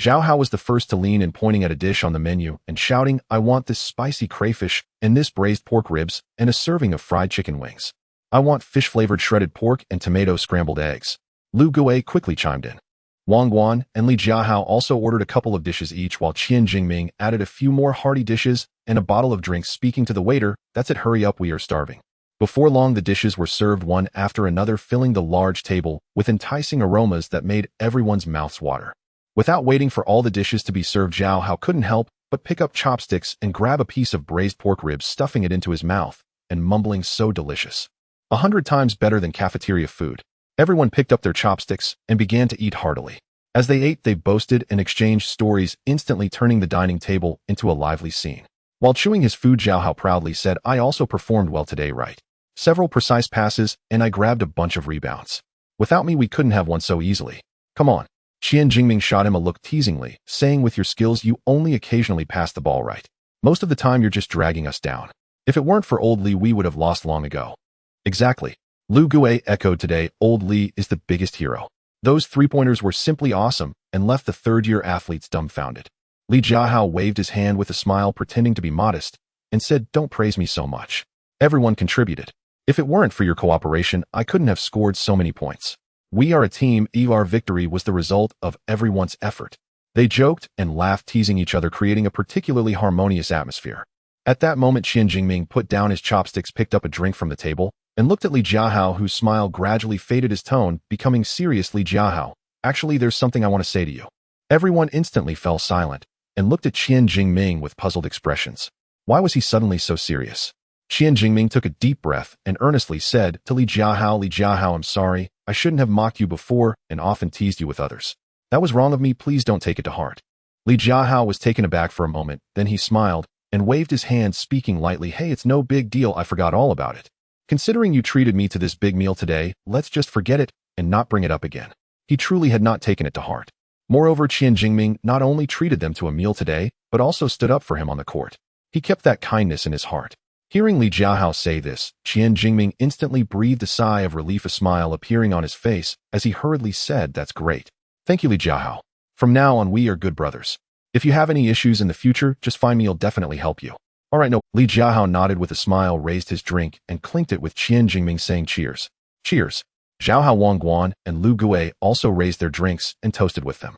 Speaker 1: Zhao Hao was the first to lean in, pointing at a dish on the menu and shouting, I want this spicy crayfish and this braised pork ribs and a serving of fried chicken wings. I want fish-flavored shredded pork and tomato scrambled eggs. Lu Gui quickly chimed in. Wang Guan and Li Jiahao also ordered a couple of dishes each, while Qian Jingming added a few more hearty dishes and a bottle of drinks, speaking to the waiter, that's it, hurry up, we are starving. Before long, the dishes were served one after another, filling the large table with enticing aromas that made everyone's mouths water. Without waiting for all the dishes to be served, Zhao Hao couldn't help but pick up chopsticks and grab a piece of braised pork ribs, stuffing it into his mouth and mumbling, so delicious. 100 times better than cafeteria food. Everyone picked up their chopsticks and began to eat heartily. As they ate, they boasted and exchanged stories, instantly turning the dining table into a lively scene. While chewing his food, Jiahao proudly said, "I also performed well today, right? Several precise passes, and I grabbed a bunch of rebounds. Without me, we couldn't have won so easily. Come on." Qian Jingming shot him a look teasingly, saying, "With your skills, you only occasionally pass the ball right. Most of the time, you're just dragging us down. If it weren't for old Li, we would have lost long ago." "Exactly." Lu Gue echoed, "Today, old Li is the biggest hero. Those three-pointers were simply awesome and left the third-year athletes dumbfounded." Li Jiahao waved his hand with a smile, pretending to be modest, and said, "Don't praise me so much. Everyone contributed. If it weren't for your cooperation, I couldn't have scored so many points. We are a team. Our victory was the result of everyone's effort." They joked and laughed, teasing each other, creating a particularly harmonious atmosphere. At that moment, Qian Jingming put down his chopsticks, picked up a drink from the table, and looked at Li Jiahao, whose smile gradually faded, his tone becoming serious. "Li Jiahao, actually, there's something I want to say to you." Everyone instantly fell silent and looked at Qian Jingming with puzzled expressions. Why was he suddenly so serious? Qian Jingming took a deep breath and earnestly said to Li Jiahao, "Li Jiahao, I'm sorry. I shouldn't have mocked you before and often teased you with others. That was wrong of me. Please don't take it to heart." Li Jiahao was taken aback for a moment, then he smiled and waved his hand, speaking lightly, "Hey, it's no big deal. I forgot all about it. Considering you treated me to this big meal today, let's just forget it and not bring it up again." He truly had not taken it to heart. Moreover, Qian Jingming not only treated them to a meal today, but also stood up for him on the court. He kept that kindness in his heart. Hearing Li Jiahao say this, Qian Jingming instantly breathed a sigh of relief, a smile appearing on his face as he hurriedly said, "That's great. Thank you, Li Jiahao. From now on, we are good brothers. If you have any issues in the future, just find me. I'll definitely help you." "All right, no." Li Jiahao nodded with a smile, raised his drink, and clinked it with Qian Jingming, saying, "Cheers." "Cheers." Zhao Wangguan and Lu Gue also raised their drinks and toasted with them.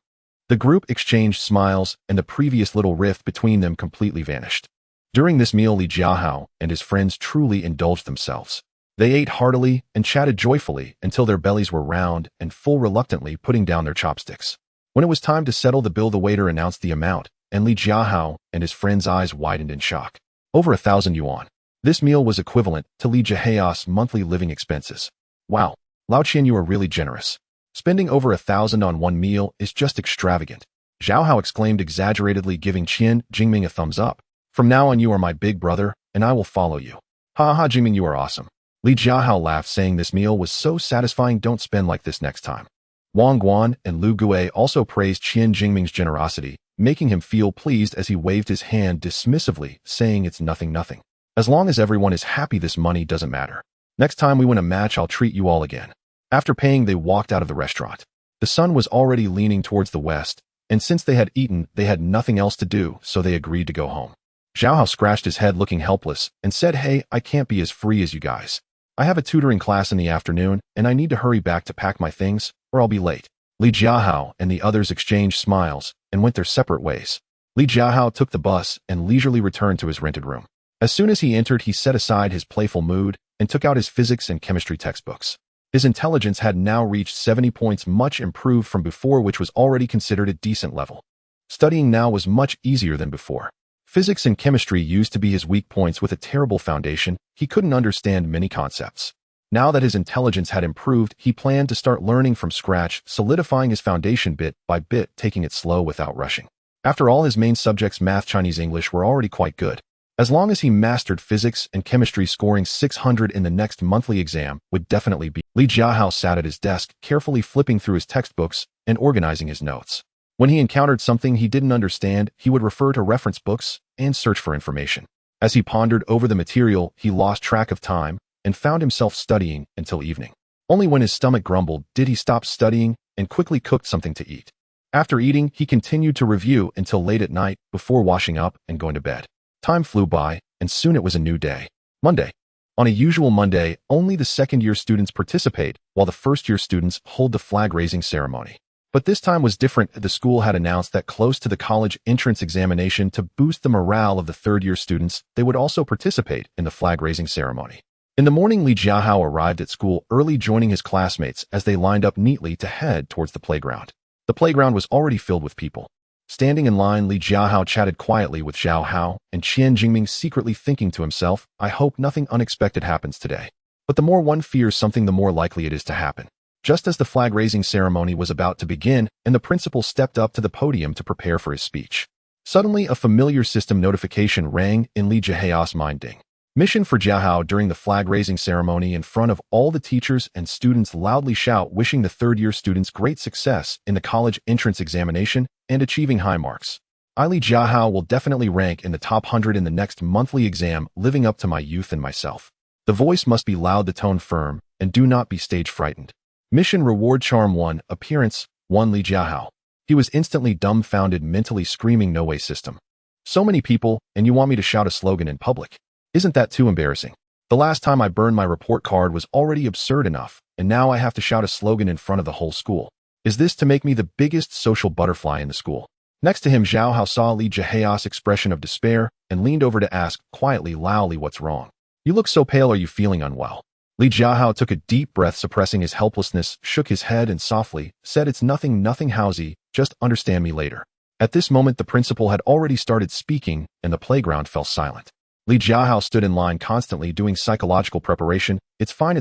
Speaker 1: The group exchanged smiles, and the previous little rift between them completely vanished. During this meal, Li Jiahao and his friends truly indulged themselves. They ate heartily and chatted joyfully until their bellies were round and full, reluctantly putting down their chopsticks. When it was time to settle the bill, the waiter announced the amount, and Li Jiahao and his friends' eyes widened in shock. Over 1,000 yuan. This meal was equivalent to Li Jiahao's monthly living expenses. "Wow, Lao Qian, you are really generous. Spending over 1,000 on one meal is just extravagant." Zhao Hao exclaimed exaggeratedly, giving Qian Jingming a thumbs up. "From now on, you are my big brother, and I will follow you." "Ha ha, Jingming, you are awesome." Li Jiahao laughed, saying, "This meal was so satisfying. Don't spend like this next time." Wang Guan and Lu Gue also praised Qian Jingming's generosity, making him feel pleased as he waved his hand dismissively, saying, "It's nothing. As long as everyone is happy, this money doesn't matter. Next time we win a match, I'll treat you all again." After paying, they walked out of the restaurant. The sun was already leaning towards the west, and since they had eaten, they had nothing else to do, so they agreed to go home. Zhao Hao scratched his head, looking helpless, and said, "Hey, I can't be as free as you guys. I have a tutoring class in the afternoon, and I need to hurry back to pack my things, or I'll be late." Li Jiahao and the others exchanged smiles and went their separate ways. Li Jiahao took the bus and leisurely returned to his rented room. As soon as he entered, he set aside his playful mood and took out his physics and chemistry textbooks. His intelligence had now reached 70 points, much improved from before, which was already considered a decent level. Studying now was much easier than before. Physics and chemistry used to be his weak points. With a terrible foundation, he couldn't understand many concepts. Now that his intelligence had improved, he planned to start learning from scratch, solidifying his foundation bit by bit, taking it slow without rushing. After all, his main subjects, math, Chinese, English, were already quite good. As long as he mastered physics and chemistry, scoring 600 in the next monthly exam would definitely be. Li Jiahao sat at his desk, carefully flipping through his textbooks and organizing his notes. When he encountered something he didn't understand, he would refer to reference books and search for information. As he pondered over the material, he lost track of time and found himself studying until evening. Only when his stomach grumbled did he stop studying and quickly cooked something to eat. After eating, he continued to review until late at night before washing up and going to bed. Time flew by, and soon it was a new day. Monday. On a usual Monday, only the second-year students participate, while the first-year students hold the flag-raising ceremony. But this time was different. The school had announced that close to the college entrance examination, to boost the morale of the third-year students, they would also participate in the flag-raising ceremony. In the morning, Li Jiahao arrived at school early, joining his classmates as they lined up neatly to head towards the playground. The playground was already filled with people. Standing in line, Li Jiahao chatted quietly with Zhao Hao and Qian Jingming, secretly thinking to himself, "I hope nothing unexpected happens today." But the more one fears something, the more likely it is to happen. Just as the flag-raising ceremony was about to begin and the principal stepped up to the podium to prepare for his speech, suddenly a familiar system notification rang in Li Jiahao's mind. Ding. Mission for Jiahao. During the flag-raising ceremony in front of all the teachers and students loudly shout wishing the third-year students great success in the college entrance examination and achieving high marks. Li Jiahao will definitely rank in the top 100 in the next monthly exam, living up to my youth and myself. The voice must be loud, the tone firm, and do not be stage frightened. Mission reward charm 1, appearance 1 Li Jiahao. He was instantly dumbfounded, mentally screaming, no way system. So many people, and you want me to shout a slogan in public? Isn't that too embarrassing? The last time I burned my report card was already absurd enough, and now I have to shout a slogan in front of the whole school. Is this to make me the biggest social butterfly in the school? Next to him, Jiahao saw Li Jiahao's expression of despair and leaned over to ask quietly, loudly, what's wrong? You look so pale, are you feeling unwell? Li Jiahao took a deep breath, suppressing his helplessness, shook his head and softly said, it's nothing, Housey, just understand me later. At this moment, the principal had already started speaking and the playground fell silent. Li Jiahao stood in line, constantly doing psychological preparation. It's fine,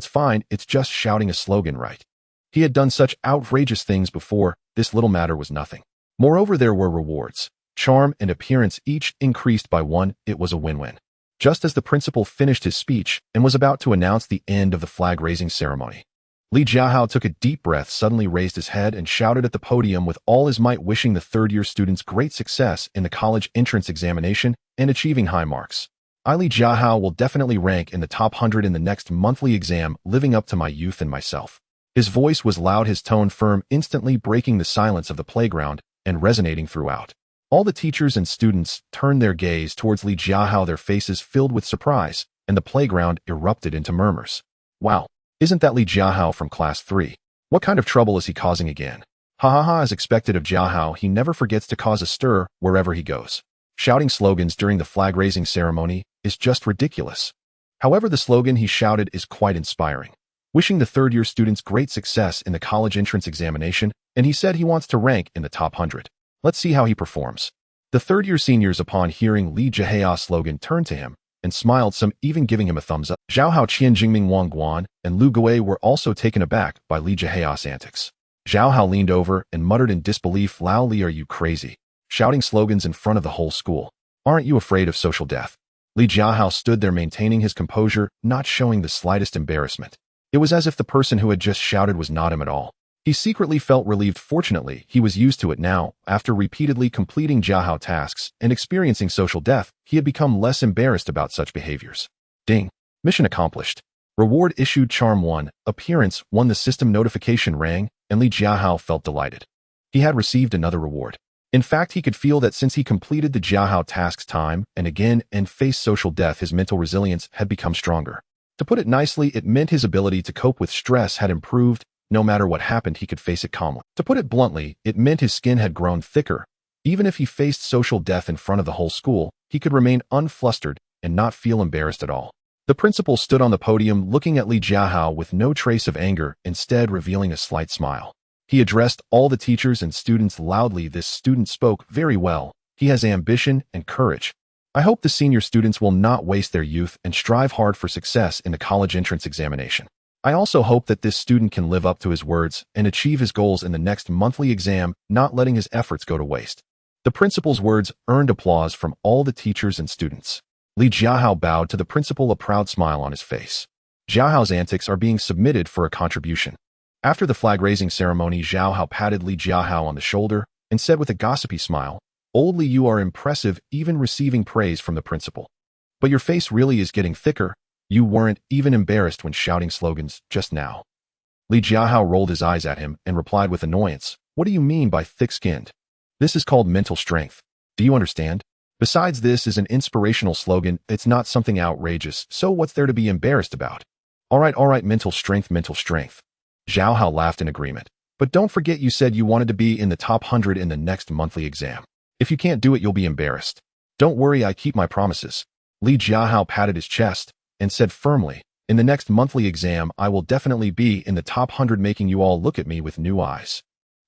Speaker 1: it's just shouting a slogan, right? He had done such outrageous things before, this little matter was nothing. Moreover, there were rewards. Charm and appearance each increased by 1, it was a win-win. Just as the principal finished his speech and was about to announce the end of the flag-raising ceremony, Li Jiahao took a deep breath, suddenly raised his head and shouted at the podium with all his might, wishing the third-year students great success in the college entrance examination and achieving high marks. Li Jiahao will definitely rank in the top 100 in the next monthly exam, living up to my youth and myself. His voice was loud, his tone firm, instantly breaking the silence of the playground and resonating throughout. All the teachers and students turned their gaze towards Li Jiahao, their faces filled with surprise, and the playground erupted into murmurs. Wow, isn't that Li Jiahao from class 3? What kind of trouble is he causing again? Ha ha ha, as expected of Jiahao, he never forgets to cause a stir wherever he goes. Shouting slogans during the flag-raising ceremony is just ridiculous. However, the slogan he shouted is quite inspiring. Wishing the third-year students great success in the college entrance examination, and he said he wants to rank in the top 100. Let's see how he performs. The third-year seniors, upon hearing Li Jiahao's slogan, turned to him and smiled, some even giving him a thumbs up. Jiahao Qian, Jingming Wang Guan, and Lu Gui were also taken aback by Li Jiahao's antics. Jiahao leaned over and muttered in disbelief, Lao Li, are you crazy? Shouting slogans in front of the whole school. Aren't you afraid of social death? Li Jiahao stood there maintaining his composure, not showing the slightest embarrassment. It was as if the person who had just shouted was not him at all. He secretly felt relieved. Fortunately, he was used to it now. After repeatedly completing Jiahao tasks and experiencing social death, he had become less embarrassed about such behaviors. Ding. Mission accomplished. Reward issued charm 1, appearance 1. The system notification rang, and Li Jiahao felt delighted. He had received another reward. In fact, he could feel that since he completed the Jiahao tasks time and again and faced social death, his mental resilience had become stronger. To put it nicely, it meant his ability to cope with stress had improved. No matter what happened, he could face it calmly. To put it bluntly, it meant his skin had grown thicker. Even if he faced social death in front of the whole school, he could remain unflustered and not feel embarrassed at all. The principal stood on the podium looking at Li Jiahao with no trace of anger, instead revealing a slight smile. He addressed all the teachers and students loudly. This student spoke very well. He has ambition and courage. I hope the senior students will not waste their youth and strive hard for success in the college entrance examination. I also hope that this student can live up to his words and achieve his goals in the next monthly exam, not letting his efforts go to waste. The principal's words earned applause from all the teachers and students. Li Jiahao bowed to the principal, a proud smile on his face. Jiahao's antics are being submitted for a contribution. After the flag-raising ceremony, Jiahao patted Li Jiahao on the shoulder and said with a gossipy smile, Old Li, you are impressive, even receiving praise from the principal. But your face really is getting thicker. You weren't even embarrassed when shouting slogans just now. Li Jiahao rolled his eyes at him and replied with annoyance, What do you mean by thick-skinned? This is called mental strength. Do you understand? Besides, this is an inspirational slogan. It's not something outrageous, so what's there to be embarrassed about? All right, mental strength, mental strength. Jiahao laughed in agreement. But don't forget you said you wanted to be in the top 100 in the next monthly exam. If you can't do it, you'll be embarrassed. Don't worry, I keep my promises. Li Jiahao patted his chest and said firmly, In the next monthly exam, I will definitely be in the top 100, making you all look at me with new eyes.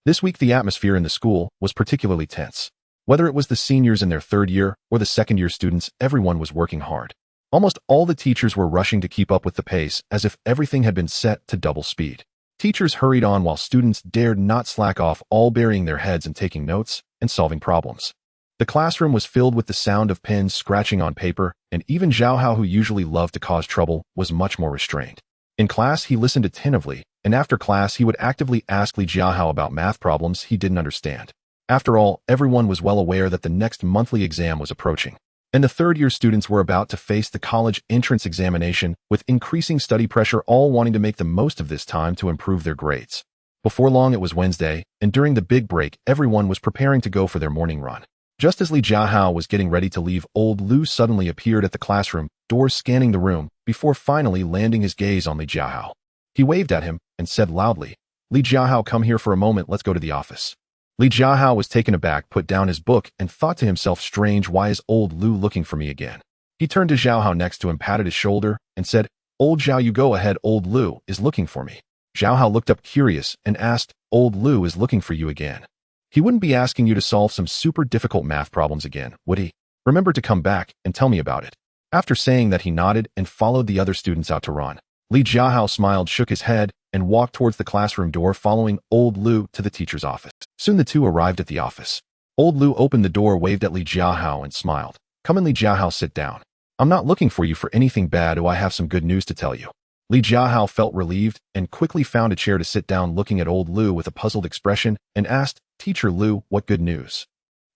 Speaker 1: This week, the atmosphere in the school was particularly tense. Whether it was the seniors in their third year or the second-year students, everyone was working hard. Almost all the teachers were rushing to keep up with the pace, as if everything had been set to double speed. Teachers hurried on while students dared not slack off, all burying their heads in taking notes and solving problems. The classroom was filled with the sound of pens scratching on paper, and even Jiahao, who usually loved to cause trouble, was much more restrained. In class, he listened attentively, and after class, he would actively ask Li Jiahao about math problems he didn't understand. After all, everyone was well aware that the next monthly exam was approaching, and the third-year students were about to face the college entrance examination with increasing study pressure, all wanting to make the most of this time to improve their grades. Before long, it was Wednesday, and during the big break, everyone was preparing to go for their morning run. Just as Li Jiahao was getting ready to leave, old Lu suddenly appeared at the classroom door, scanning the room, before finally landing his gaze on Li Jiahao. He waved at him and said loudly, "Li Jiahao, come here for a moment, let's go to the office." Li Jiahao was taken aback, put down his book, and thought to himself, strange, why is old Lu looking for me again? He turned to Jiahao next to him, patted his shoulder, and said, "Old Zhao, you go ahead, old Lu is looking for me." Jiahao looked up curious and asked, "Old Lu is looking for you again? He wouldn't be asking you to solve some super difficult math problems again, would he? Remember to come back and tell me about it." After saying that, he nodded and followed the other students out to run. Li Jiahao smiled, shook his head, and walked towards the classroom door, following old Lu to the teacher's office. Soon the two arrived at the office. Old Lu opened the door, waved at Li Jiahao, and smiled. "Come in, Li Jiahao, sit down. I'm not looking for you for anything bad. I have some good news to tell you." Li Jiahao felt relieved and quickly found a chair to sit down, looking at old Lu with a puzzled expression, and asked, "Teacher Lu, what good news?"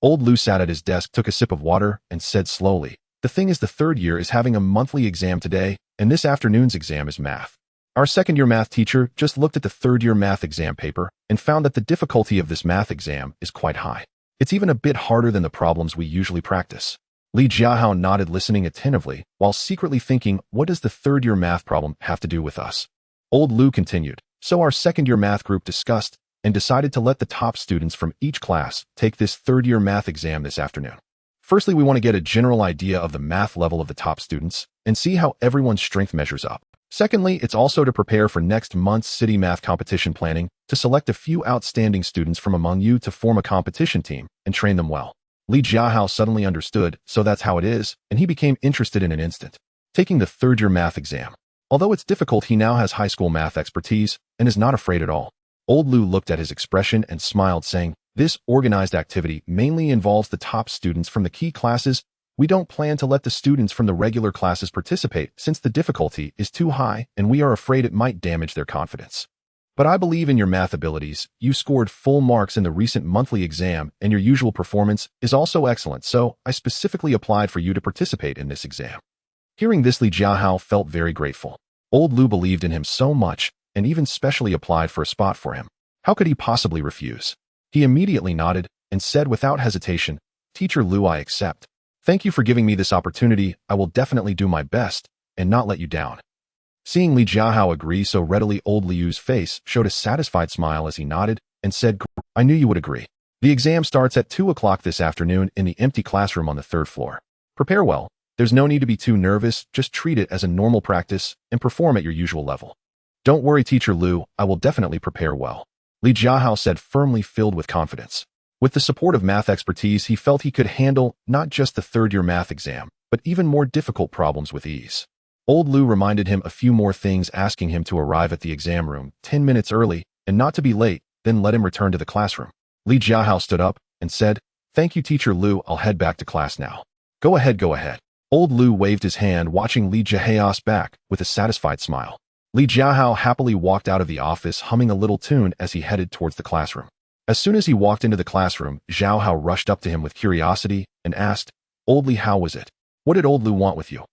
Speaker 1: Old Lu sat at his desk, took a sip of water, and said slowly, "The thing is, the third year is having a monthly exam today, and this afternoon's exam is math. Our second-year math teacher just looked at the third-year math exam paper and found that the difficulty of this math exam is quite high. It's even a bit harder than the problems we usually practice." Li Jiahao nodded, listening attentively, while secretly thinking, what does the third-year math problem have to do with us? Old Lu continued, "So our second-year math group discussed and decided to let the top students from each class take this third-year math exam this afternoon. Firstly, we want to get a general idea of the math level of the top students and see how everyone's strength measures up. Secondly, it's also to prepare for next month's city math competition, planning to select a few outstanding students from among you to form a competition team and train them well." Li Jiahao suddenly understood, so that's how it is, and he became interested in an instant. Taking the third-year math exam. Although it's difficult, he now has high school math expertise and is not afraid at all. Old Lu looked at his expression and smiled, saying, "This organized activity mainly involves the top students from the key classes. We don't plan to let the students from the regular classes participate since the difficulty is too high and we are afraid it might damage their confidence. But I believe in your math abilities. You scored full marks in the recent monthly exam and your usual performance is also excellent, so I specifically applied for you to participate in this exam." Hearing this, Li Jiahao felt very grateful. Old Lu believed in him so much and even specially applied for a spot for him. How could he possibly refuse? He immediately nodded and said without hesitation, "Teacher Lu, I accept. Thank you for giving me this opportunity. I will definitely do my best and not let you down." Seeing Li Jiahao agree so readily, old Liu's face showed a satisfied smile as he nodded and said, "I knew you would agree. The exam starts at 2 o'clock this afternoon in the empty classroom on the third floor. Prepare well. There's no need to be too nervous. Just treat it as a normal practice and perform at your usual level." "Don't worry, Teacher Lu. I will definitely prepare well," Li Jiahao said, firmly, filled with confidence. With the support of math expertise, he felt he could handle not just the third-year math exam, but even more difficult problems with ease. Old Lu reminded him a few more things, asking him to arrive at the exam room 10 minutes early and not to be late, then let him return to the classroom. Li Jiahao stood up and said, "Thank you, Teacher Lu. I'll head back to class now." Go ahead, go ahead." Old Lu waved his hand, watching Li Jiahao's back with a satisfied smile. Li Jiahao happily walked out of the office, humming a little tune as he headed towards the classroom. As soon as he walked into the classroom, Jiahao rushed up to him with curiosity and asked, "Old Li, how was it? What did old Lu want with you?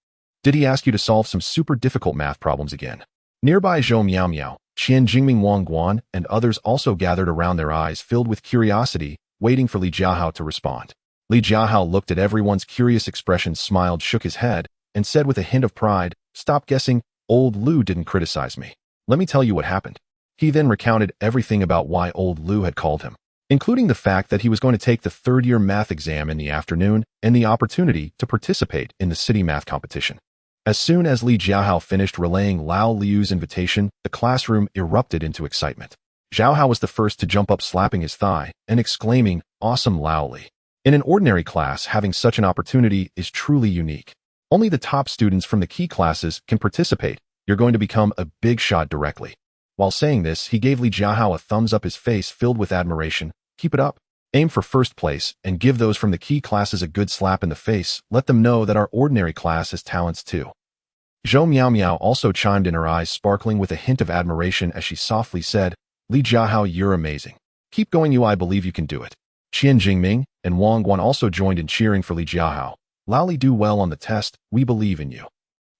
Speaker 1: Did he ask you to solve some super difficult math problems again?" Nearby, Zhou Miao Miao, Qian Jingming, Wang Guan, and others also gathered around, their eyes filled with curiosity, waiting for Li Jiahao to respond. Li Jiahao looked at everyone's curious expressions, smiled, shook his head, and said with a hint of pride, "Stop guessing. Old Lu didn't criticize me. Let me tell you what happened." He then recounted everything about why old Lu had called him, including the fact that he was going to take the third-year math exam in the afternoon and the opportunity to participate in the city math competition. As soon as Li Jiahao finished relaying Lao Liu's invitation, the classroom erupted into excitement. Jiahao was the first to jump up, slapping his thigh and exclaiming, "Awesome, Lao Li. In an ordinary class, having such an opportunity is truly unique. Only the top students from the key classes can participate. You're going to become a big shot directly." While saying this, he gave Li Jiahao a thumbs up, his face filled with admiration. Keep it up. Aim for first place, and give those from the key classes a good slap in the face. Let them know that our ordinary class has talents too. Zhou Miao Miao also chimed in, her eyes sparkling with a hint of admiration as she softly said, Li Jiahao, you're amazing. Keep going, I believe you can do it. Qian Jingming and Wang Guan also joined in cheering for Li Jiahao. Laoli, do well on the test, we believe in you.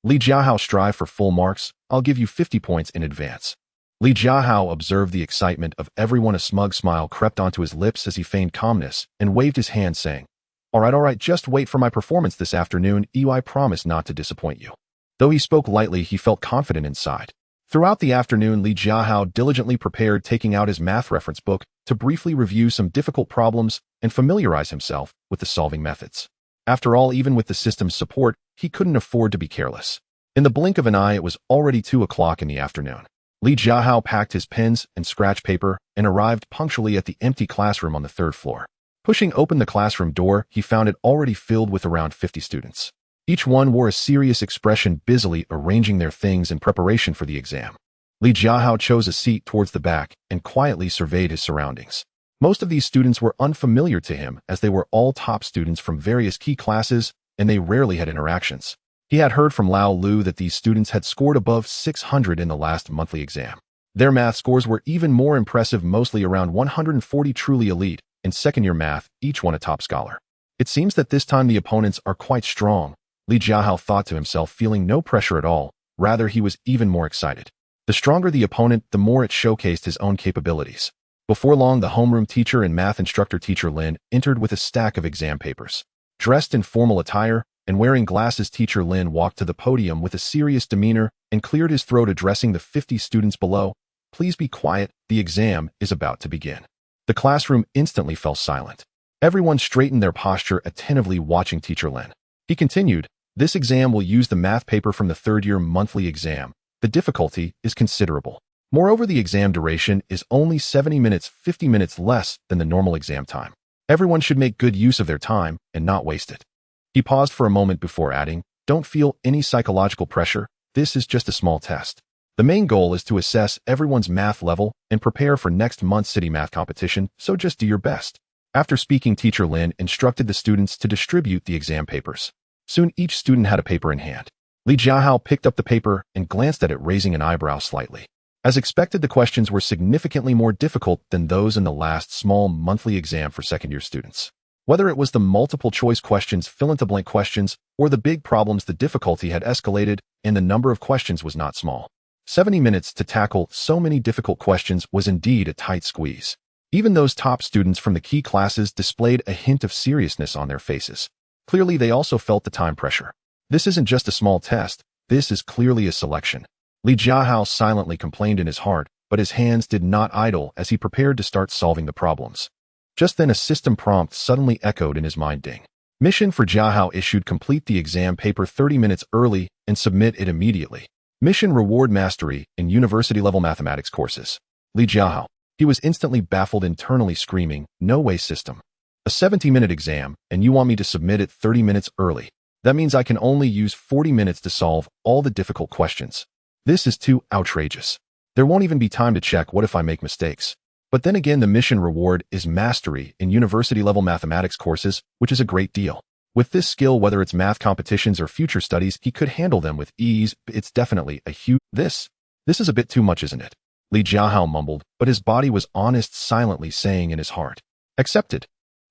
Speaker 1: Li Jiahao, strive for full marks, I'll give you 50 points in advance. Li Jiahao observed the excitement of everyone. A smug smile crept onto his lips as he feigned calmness and waved his hand, saying, all right, just wait for my performance this afternoon. I promise not to disappoint you. Though he spoke lightly, he felt confident inside. Throughout the afternoon, Li Jiahao diligently prepared, taking out his math reference book to briefly review some difficult problems and familiarize himself with the solving methods. After all, even with the system's support, he couldn't afford to be careless. In the blink of an eye, it was already 2 o'clock in the afternoon. Li Jiahao packed his pens and scratch paper and arrived punctually at the empty classroom on the 3rd floor. Pushing open the classroom door, he found it already filled with around 50 students. Each one wore a serious expression, busily arranging their things in preparation for the exam. Li Jiahao chose a seat towards the back and quietly surveyed his surroundings. Most of these students were unfamiliar to him, as they were all top students from various key classes, and they rarely had interactions. He had heard from Lao Lu that these students had scored above 600 in the last monthly exam. Their math scores were even more impressive, mostly around 140, truly elite. In second-year math, each one a top scholar. It seems that this time the opponents are quite strong, Li Jiahao thought to himself, feeling no pressure at all. Rather, he was even more excited. The stronger the opponent, the more it showcased his own capabilities. Before long, the homeroom teacher and math instructor, Teacher Lin, entered with a stack of exam papers. Dressed in formal attire and wearing glasses, Teacher Lin walked to the podium with a serious demeanor and cleared his throat, addressing the 50 students below. Please be quiet, the exam is about to begin. The classroom instantly fell silent. Everyone straightened their posture, attentively watching Teacher Lin. He continued, this exam will use the math paper from the 3rd-year monthly exam. The difficulty is considerable. Moreover, the exam duration is only 70 minutes, 50 minutes less than the normal exam time. Everyone should make good use of their time and not waste it. He paused for a moment before adding, don't feel any psychological pressure. This is just a small test. The main goal is to assess everyone's math level and prepare for next month's city math competition, so just do your best. After speaking, Teacher Lin instructed the students to distribute the exam papers. Soon each student had a paper in hand. Li Jiahao picked up the paper and glanced at it, raising an eyebrow slightly. As expected, the questions were significantly more difficult than those in the last small monthly exam for second-year students. Whether it was the multiple-choice questions, fill-in-the-blank questions, or the big problems, the difficulty had escalated, and the number of questions was not small. 70 minutes to tackle so many difficult questions was indeed a tight squeeze. Even those top students from the key classes displayed a hint of seriousness on their faces. Clearly, they also felt the time pressure. This isn't just a small test, this is clearly a selection. Li Jiahao silently complained in his heart, but his hands did not idle as he prepared to start solving the problems. Just then a system prompt suddenly echoed in his mind. Ding. Mission for Jiahao issued: complete the exam paper 30 minutes early and submit it immediately. Mission reward mastery in university-level mathematics courses. Li Jiahao. He was instantly baffled, internally screaming, no way, system. A 70-minute exam, and you want me to submit it 30 minutes early. That means I can only use 40 minutes to solve all the difficult questions. This is too outrageous. There won't even be time to check what if I make mistakes. But then again, the mission reward is mastery in university-level mathematics courses, which is a great deal. With this skill, whether it's math competitions or future studies, he could handle them with ease. It's definitely a huge... This is a bit too much, isn't it? Li Jiahao mumbled, but his body was honest, silently saying in his heart, accepted.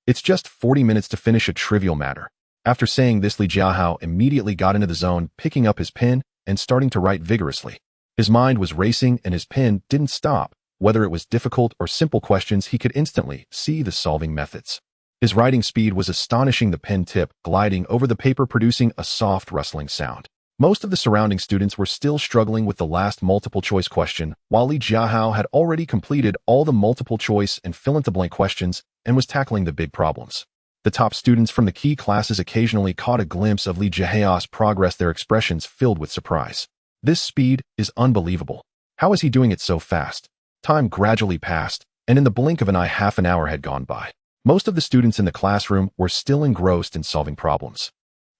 Speaker 1: It's just 40 minutes to finish a trivial matter. After saying this, Li Jiahao immediately got into the zone, picking up his pen and starting to write vigorously. His mind was racing and his pen didn't stop. Whether it was difficult or simple questions, he could instantly see the solving methods. His writing speed was astonishing, the pen tip gliding over the paper producing a soft rustling sound. Most of the surrounding students were still struggling with the last multiple-choice question, while Li Jiahao had already completed all the multiple-choice and fill-in-the-blank questions and was tackling the big problems. The top students from the key classes occasionally caught a glimpse of Li Jiahao's progress, their expressions filled with surprise. This speed is unbelievable. How is he doing it so fast? Time gradually passed, and in the blink of an eye, half an hour had gone by. Most of the students in the classroom were still engrossed in solving problems.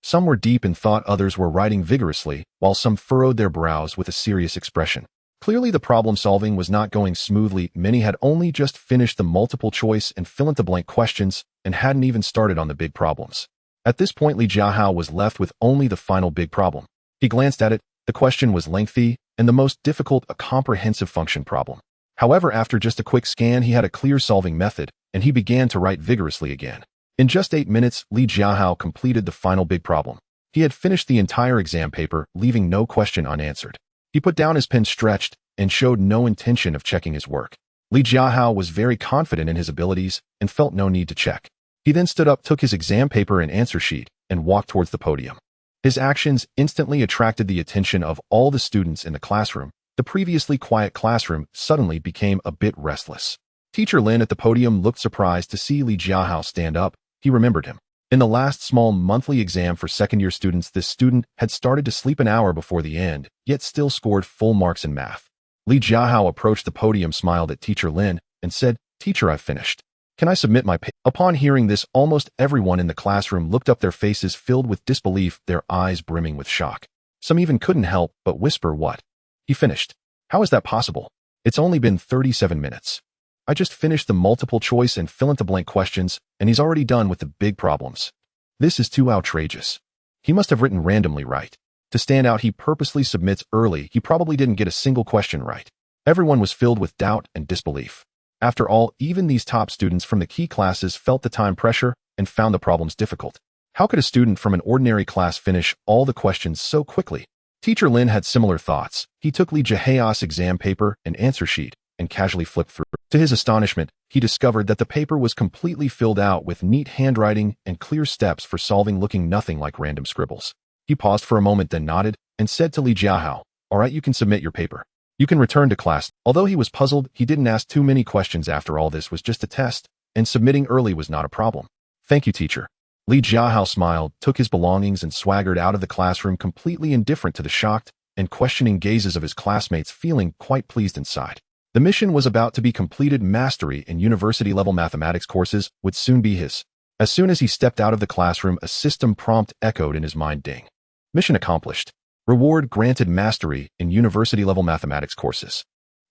Speaker 1: Some were deep in thought, others were writing vigorously, while some furrowed their brows with a serious expression. Clearly, the problem-solving was not going smoothly. Many had only just finished the multiple-choice and fill-in-the-blank questions and hadn't even started on the big problems. At this point, Li Jiahao was left with only the final big problem. He glanced at it. The question was lengthy and the most difficult, a comprehensive function problem. However, after just a quick scan, he had a clear solving method, and he began to write vigorously again. In just 8 minutes, Li Jiahao completed the final big problem. He had finished the entire exam paper, leaving no question unanswered. He put down his pen stretched and showed no intention of checking his work. Li Jiahao was very confident in his abilities and felt no need to check. He then stood up, took his exam paper and answer sheet, and walked towards the podium. His actions instantly attracted the attention of all the students in the classroom. The previously quiet classroom suddenly became a bit restless. Teacher Lin at the podium looked surprised to see Li Jiahao stand up. He remembered him. In the last small monthly exam for second-year students, this student had started to sleep an hour before the end, yet still scored full marks in math. Li Jiahao approached the podium, smiled at Teacher Lin, and said, "Teacher, I've finished. Can I submit my paper?" Upon hearing this, almost everyone in the classroom looked up, their faces filled with disbelief, their eyes brimming with shock. Some even couldn't help but whisper, "What? He finished? How is that possible? It's only been 37 minutes. I just finished the multiple choice and fill-in-the-blank questions, and he's already done with the big problems. This is too outrageous. He must have written randomly right. To stand out, he purposely submits early. He probably didn't get a single question right." Everyone was filled with doubt and disbelief. After all, even these top students from the key classes felt the time pressure and found the problems difficult. How could a student from an ordinary class finish all the questions so quickly? Teacher Lin had similar thoughts. He took Li Jiahao's exam paper and answer sheet and casually flipped through. To his astonishment, he discovered that the paper was completely filled out with neat handwriting and clear steps for solving, looking nothing like random scribbles. He paused for a moment, then nodded and said to Li Jiahao, "All right, you can submit your paper. You can return to class." Although he was puzzled, he didn't ask too many questions. After all, this was just a test, and submitting early was not a problem. "Thank you, teacher." Li Jiahao smiled, took his belongings, and swaggered out of the classroom, completely indifferent to the shocked and questioning gazes of his classmates, feeling quite pleased inside. The mission was about to be completed. Mastery in university-level mathematics courses would soon be his. As soon as he stepped out of the classroom, a system prompt echoed in his mind. Ding. Mission accomplished. Reward granted. Mastery in university-level mathematics courses.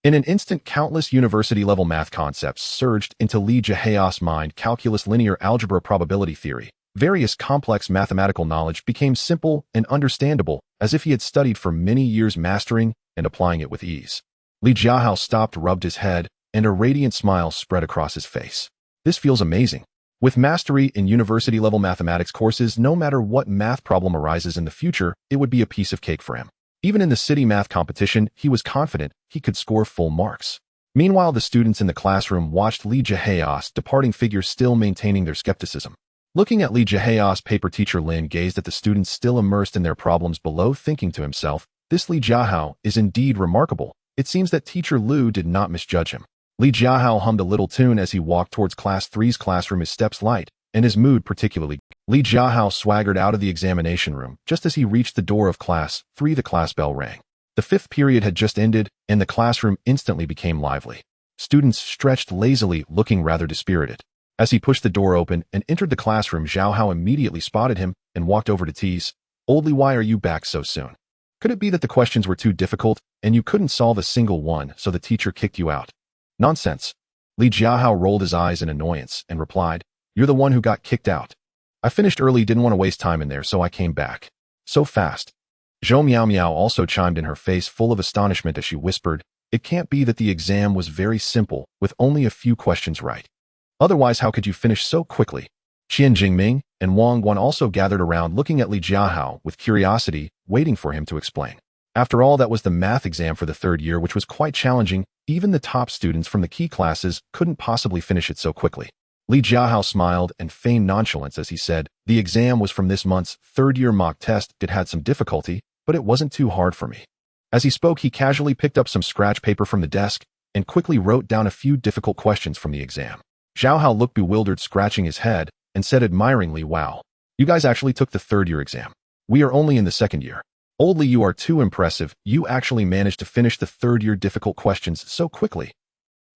Speaker 1: In an instant, countless university-level math concepts surged into Li Jiahao's mind. Calculus, linear algebra, probability theory. Various complex mathematical knowledge became simple and understandable, as if he had studied for many years, mastering and applying it with ease. Li Jiahao stopped, rubbed his head, and a radiant smile spread across his face. "This feels amazing. With mastery in university-level mathematics courses, no matter what math problem arises in the future, it would be a piece of cake for him." Even in the city math competition, he was confident he could score full marks. Meanwhile, the students in the classroom watched Li Jiahao's departing figure, still maintaining their skepticism. Looking at Li Jiahao's paper, Teacher Lin gazed at the students still immersed in their problems below, thinking to himself, "This Li Jiahao is indeed remarkable." It seems that Teacher Lu did not misjudge him. Li Jiahao hummed a little tune as he walked towards Class 3's classroom, his steps light, and his mood particularly. Li Jiahao swaggered out of the examination room. Just as he reached the door of Class 3, the class bell rang. The 5th period had just ended, and the classroom instantly became lively. Students stretched lazily, looking rather dispirited. As he pushed the door open and entered the classroom, Zhao Hao immediately spotted him and walked over to tease, "Old Li, why are you back so soon? Could it be that the questions were too difficult and you couldn't solve a single one, so the teacher kicked you out?" "Nonsense." Li Jiahao rolled his eyes in annoyance and replied, "You're the one who got kicked out. I finished early, didn't want to waste time in there, so I came back. So fast." Zhou Miao Miao also chimed in, her face full of astonishment as she whispered, "It can't be that the exam was very simple, with only a few questions right. Otherwise, how could you finish so quickly?" Qian Jingming and Wang Guan also gathered around, looking at Li Jiahao with curiosity, waiting for him to explain. After all, that was the math exam for the 3rd year, which was quite challenging. Even the top students from the key classes couldn't possibly finish it so quickly. Li Jiahao smiled and feigned nonchalance as he said, "The exam was from this month's 3rd-year mock test. It had some difficulty, but it wasn't too hard for me." As he spoke, he casually picked up some scratch paper from the desk and quickly wrote down a few difficult questions from the exam. Zhao Hao looked bewildered, scratching his head, and said admiringly, "Wow, you guys actually took the 3rd-year exam. We are only in the 2nd year. Old Li, you are too impressive. You actually managed to finish the 3rd-year difficult questions so quickly."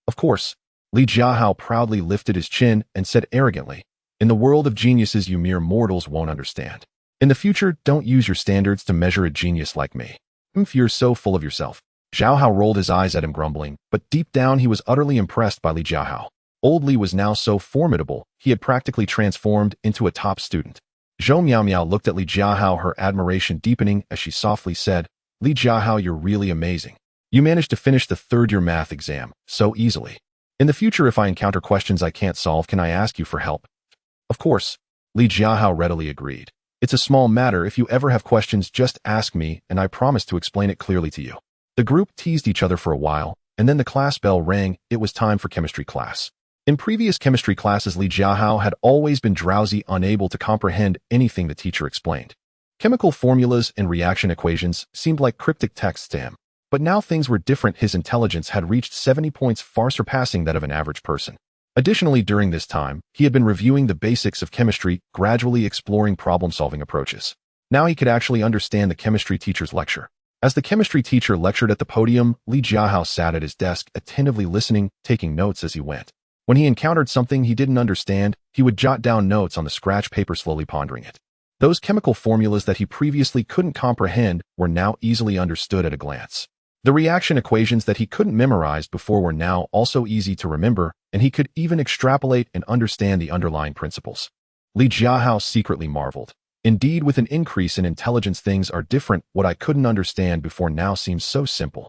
Speaker 1: "Of course." Li Jiahao proudly lifted his chin and said arrogantly, "In the world of geniuses, you mere mortals won't understand. In the future, don't use your standards to measure a genius like me. You're so full of yourself." Jiahao rolled his eyes at him grumbling, but deep down he was utterly impressed by Li Jiahao. Old Li was now so formidable, he had practically transformed into a top student. Zhou Miaomiao looked at Li Jiahao, her admiration deepening as she softly said, "Li Jiahao, you're really amazing. You managed to finish the third-year math exam so easily. In the future, if I encounter questions I can't solve, can I ask you for help?" "Of course," Li Jiahao readily agreed. "It's a small matter. If you ever have questions, just ask me, and I promise to explain it clearly to you." The group teased each other for a while, and then the class bell rang. It was time for chemistry class. In previous chemistry classes, Li Jiahao had always been drowsy, unable to comprehend anything the teacher explained. Chemical formulas and reaction equations seemed like cryptic texts to him. But now things were different. His intelligence had reached 70 points, far surpassing that of an average person. Additionally, during this time, he had been reviewing the basics of chemistry, gradually exploring problem-solving approaches. Now he could actually understand the chemistry teacher's lecture. As the chemistry teacher lectured at the podium, Li Jiahao sat at his desk, attentively listening, taking notes as he went. When he encountered something he didn't understand, he would jot down notes on the scratch paper, slowly pondering it. Those chemical formulas that he previously couldn't comprehend were now easily understood at a glance. The reaction equations that he couldn't memorize before were now also easy to remember, and he could even extrapolate and understand the underlying principles. Li Jiahao secretly marveled. Indeed, with an increase in intelligence, things are different. What I couldn't understand before now seems so simple.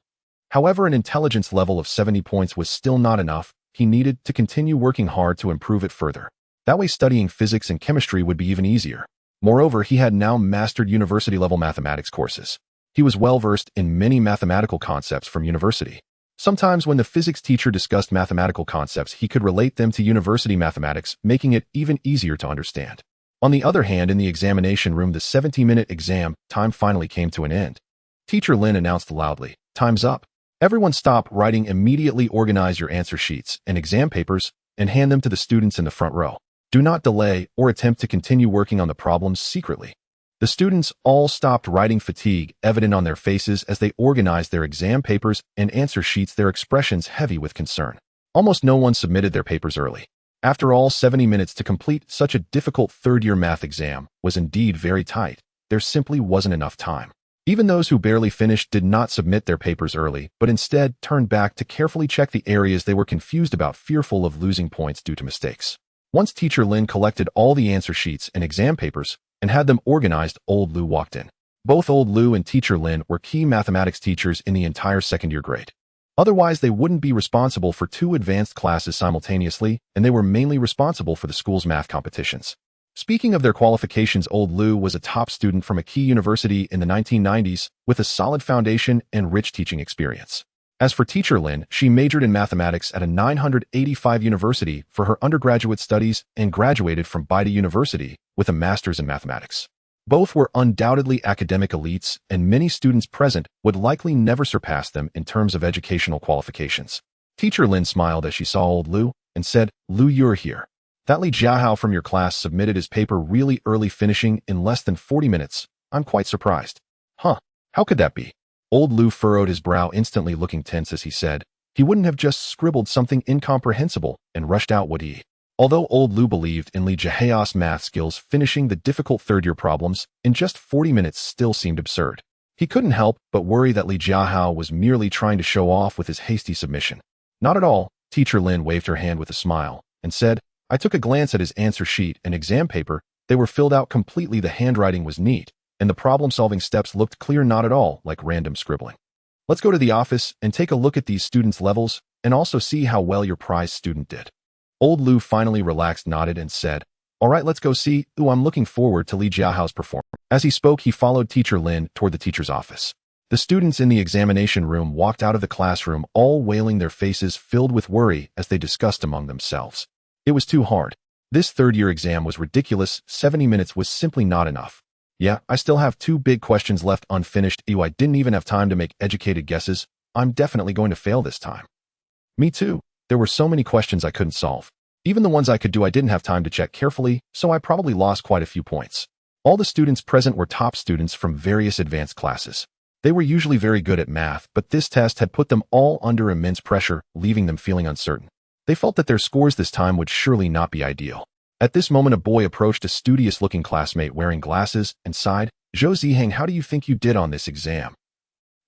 Speaker 1: However, an intelligence level of 70 points was still not enough. He needed to continue working hard to improve it further. That way, studying physics and chemistry would be even easier. Moreover, he had now mastered university-level mathematics courses. He was well-versed in many mathematical concepts from university. Sometimes when the physics teacher discussed mathematical concepts, he could relate them to university mathematics, making it even easier to understand. On the other hand, in the examination room, the 70-minute exam time finally came to an end. Teacher Lin announced loudly, "Time's up. Everyone stop writing immediately. Organize your answer sheets and exam papers and hand them to the students in the front row. Do not delay or attempt to continue working on the problems secretly." The students all stopped writing, fatigue evident on their faces as they organized their exam papers and answer sheets, their expressions heavy with concern. Almost no one submitted their papers early. After all, 70 minutes to complete such a difficult third-year math exam was indeed very tight. There simply wasn't enough time. Even those who barely finished did not submit their papers early, but instead turned back to carefully check the areas they were confused about, fearful of losing points due to mistakes. Once Teacher Lin collected all the answer sheets and exam papers and had them organized, Old Lu walked in. Both Old Lu and Teacher Lin were key mathematics teachers in the entire second-year grade. Otherwise, they wouldn't be responsible for 2 advanced classes simultaneously, and they were mainly responsible for the school's math competitions. Speaking of their qualifications, Old Lu was a top student from a key university in the 1990s with a solid foundation and rich teaching experience. As for Teacher Lin, she majored in mathematics at a 985 university for her undergraduate studies and graduated from Beida University with a master's in mathematics. Both were undoubtedly academic elites, and many students present would likely never surpass them in terms of educational qualifications. Teacher Lin smiled as she saw Old Lu and said, "Lu, you're here. That Li Jiahao from your class submitted his paper really early, finishing in less than 40 minutes. I'm quite surprised." "Huh, how could that be?" Old Lu furrowed his brow, instantly looking tense as he said, "He wouldn't have just scribbled something incomprehensible and rushed out, would he?" Although Old Lu believed in Li Jiahao's math skills, finishing the difficult third-year problems in just 40 minutes still seemed absurd. He couldn't help but worry that Li Jiahao was merely trying to show off with his hasty submission. "Not at all." Teacher Lin waved her hand with a smile and said, "I took a glance at his answer sheet and exam paper. They were filled out completely. The handwriting was neat, and the problem-solving steps looked clear, not at all like random scribbling. Let's go to the office and take a look at these students' levels and also see how well your prize student did." Old Lu finally relaxed, nodded, and said, "All right, let's go see. Ooh, I'm looking forward to Li Jiahao's performance." As he spoke, he followed Teacher Lin toward the teacher's office. The students in the examination room walked out of the classroom, all wailing, their faces filled with worry as they discussed among themselves. It was too hard. This third-year exam was ridiculous. 70 minutes was simply not enough. Yeah, I still have 2 big questions left unfinished. Ew, I didn't even have time to make educated guesses. I'm definitely going to fail this time. Me too. There were so many questions I couldn't solve. Even the ones I could do, I didn't have time to check carefully, so I probably lost quite a few points. All the students present were top students from various advanced classes. They were usually very good at math, but this test had put them all under immense pressure, leaving them feeling uncertain. They felt that their scores this time would surely not be ideal. At this moment, a boy approached a studious-looking classmate wearing glasses and sighed, "Zhou Ziheng, how do you think you did on this exam?"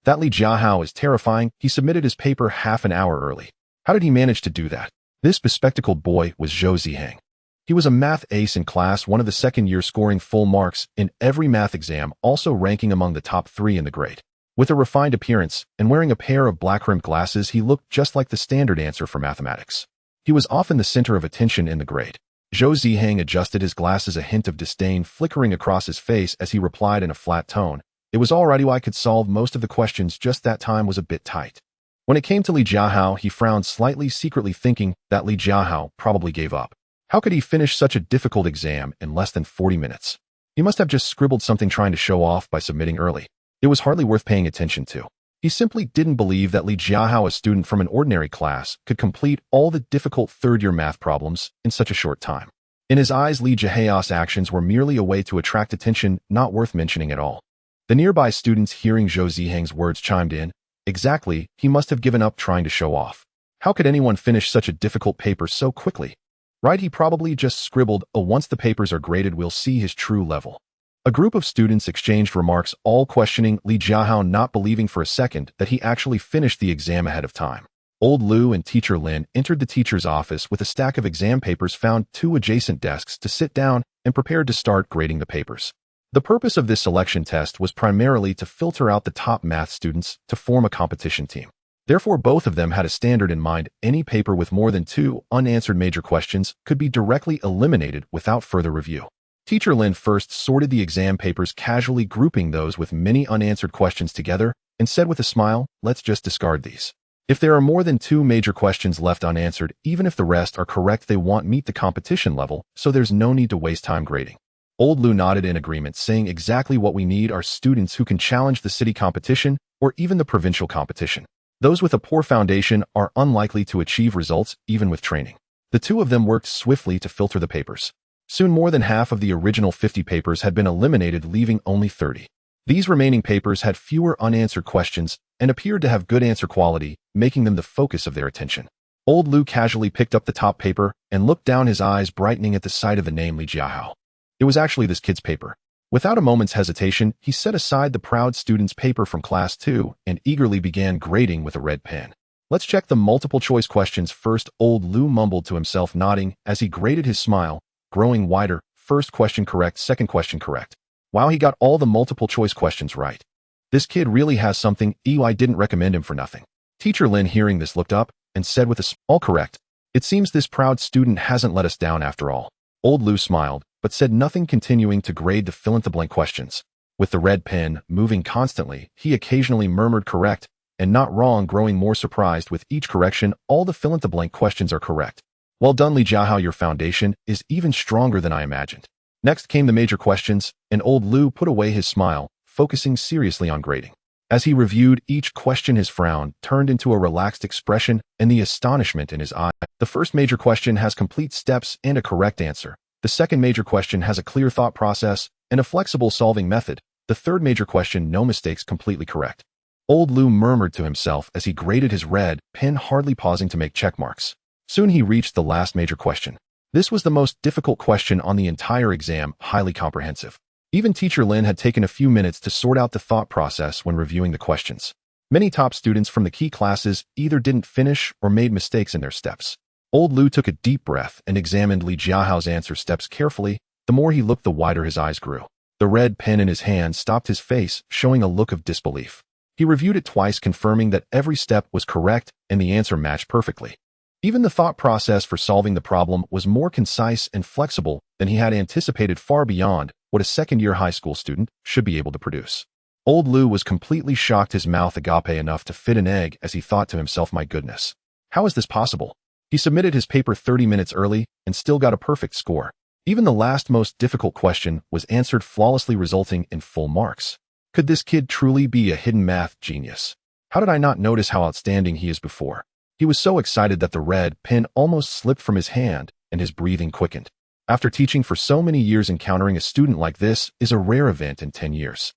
Speaker 1: That Li Jiahao is terrifying. He submitted his paper half an hour early. How did he manage to do that? This bespectacled boy was Zhou Zihang. He was a math ace in class, one of the second year, scoring full marks in every math exam, also ranking among the top 3 in the grade. With a refined appearance and wearing a pair of black-rimmed glasses, he looked just like the standard answer for mathematics. He was often the center of attention in the grade. Zhou Zihang adjusted his glasses, a hint of disdain flickering across his face as he replied in a flat tone, "It was alrighty, I could solve most of the questions, just that time was a bit tight." When it came to Li Jiahao, he frowned slightly, secretly thinking that Li Jiahao probably gave up. How could he finish such a difficult exam in less than 40 minutes? He must have just scribbled something trying to show off by submitting early. It was hardly worth paying attention to. He simply didn't believe that Li Jiahao, a student from an ordinary class, could complete all the difficult third-year math problems in such a short time. In his eyes, Li Jiahao's actions were merely a way to attract attention, not worth mentioning at all. The nearby students, hearing Zhou Zihang's words, chimed in. Exactly, he must have given up trying to show off. How could anyone finish such a difficult paper so quickly? Right, he probably just scribbled, "Oh, once the papers are graded, we'll see his true level." A group of students exchanged remarks, all questioning Li Jiahao, not believing for a second that he actually finished the exam ahead of time. Old Lu and Teacher Lin entered the teacher's office with a stack of exam papers, found 2 adjacent desks to sit down, and prepared to start grading the papers. The purpose of this selection test was primarily to filter out the top math students to form a competition team. Therefore, both of them had a standard in mind. Any paper with more than 2 unanswered major questions could be directly eliminated without further review. Teacher Lin first sorted the exam papers, casually grouping those with many unanswered questions together, and said with a smile, "Let's just discard these. If there are more than 2 major questions left unanswered, even if the rest are correct, they won't meet the competition level, so there's no need to waste time grading." Old Lu nodded in agreement, saying, "Exactly what we need are students who can challenge the city competition or even the provincial competition. Those with a poor foundation are unlikely to achieve results even with training." The 2 of them worked swiftly to filter the papers. Soon more than half of the original 50 papers had been eliminated, leaving only 30. These remaining papers had fewer unanswered questions and appeared to have good answer quality, making them the focus of their attention. Old Lu casually picked up the top paper and looked down, his eyes brightening at the sight of the name Li Jiahao. It was actually this kid's paper. Without a moment's hesitation, he set aside the proud student's paper from class 2 and eagerly began grading with a red pen. "Let's check the multiple choice questions first," Old Lu mumbled to himself, nodding as he graded, his smile growing wider. "First question correct, second question correct. Wow, he got all the multiple choice questions right. This kid really has something. I didn't recommend him for nothing." Teacher Lin, hearing this, looked up and said with a smile, "All correct. It seems this proud student hasn't let us down after all." Old Lu smiled, but said nothing, continuing to grade the fill-in-the-blank questions. With the red pen moving constantly, he occasionally murmured correct and not wrong, growing more surprised with each correction. "All the fill-in-the-blank questions are correct. Well done, Li Jiahao, your foundation is even stronger than I imagined." Next came the major questions, and Old Lu put away his smile, focusing seriously on grading. As he reviewed each question, his frown turned into a relaxed expression and the astonishment in his eye. The first major question has complete steps and a correct answer. The second major question has a clear thought process and a flexible solving method. The third major question, no mistakes, completely correct. Old Lu murmured to himself as he graded his red pen, hardly pausing to make check marks. Soon he reached the last major question. This was the most difficult question on the entire exam, highly comprehensive. Even Teacher Lin had taken a few minutes to sort out the thought process when reviewing the questions. Many top students from the key classes either didn't finish or made mistakes in their steps. Old Lu took a deep breath and examined Li Jiahao's answer steps carefully. The more he looked, the wider his eyes grew. The red pen in his hand stopped his face, showing a look of disbelief. He reviewed it twice, confirming that every step was correct and the answer matched perfectly. Even the thought process for solving the problem was more concise and flexible than he had anticipated, far beyond what a second-year high school student should be able to produce. Old Lu was completely shocked, his mouth agape enough to fit an egg, as he thought to himself, "My goodness, how is this possible?" He submitted his paper 30 minutes early and still got a perfect score. Even the last most difficult question was answered flawlessly, resulting in full marks. Could this kid truly be a hidden math genius? How did I not notice how outstanding he is before? He was so excited that the red pen almost slipped from his hand and his breathing quickened. After teaching for so many years, encountering a student like this is a rare event in 10 years.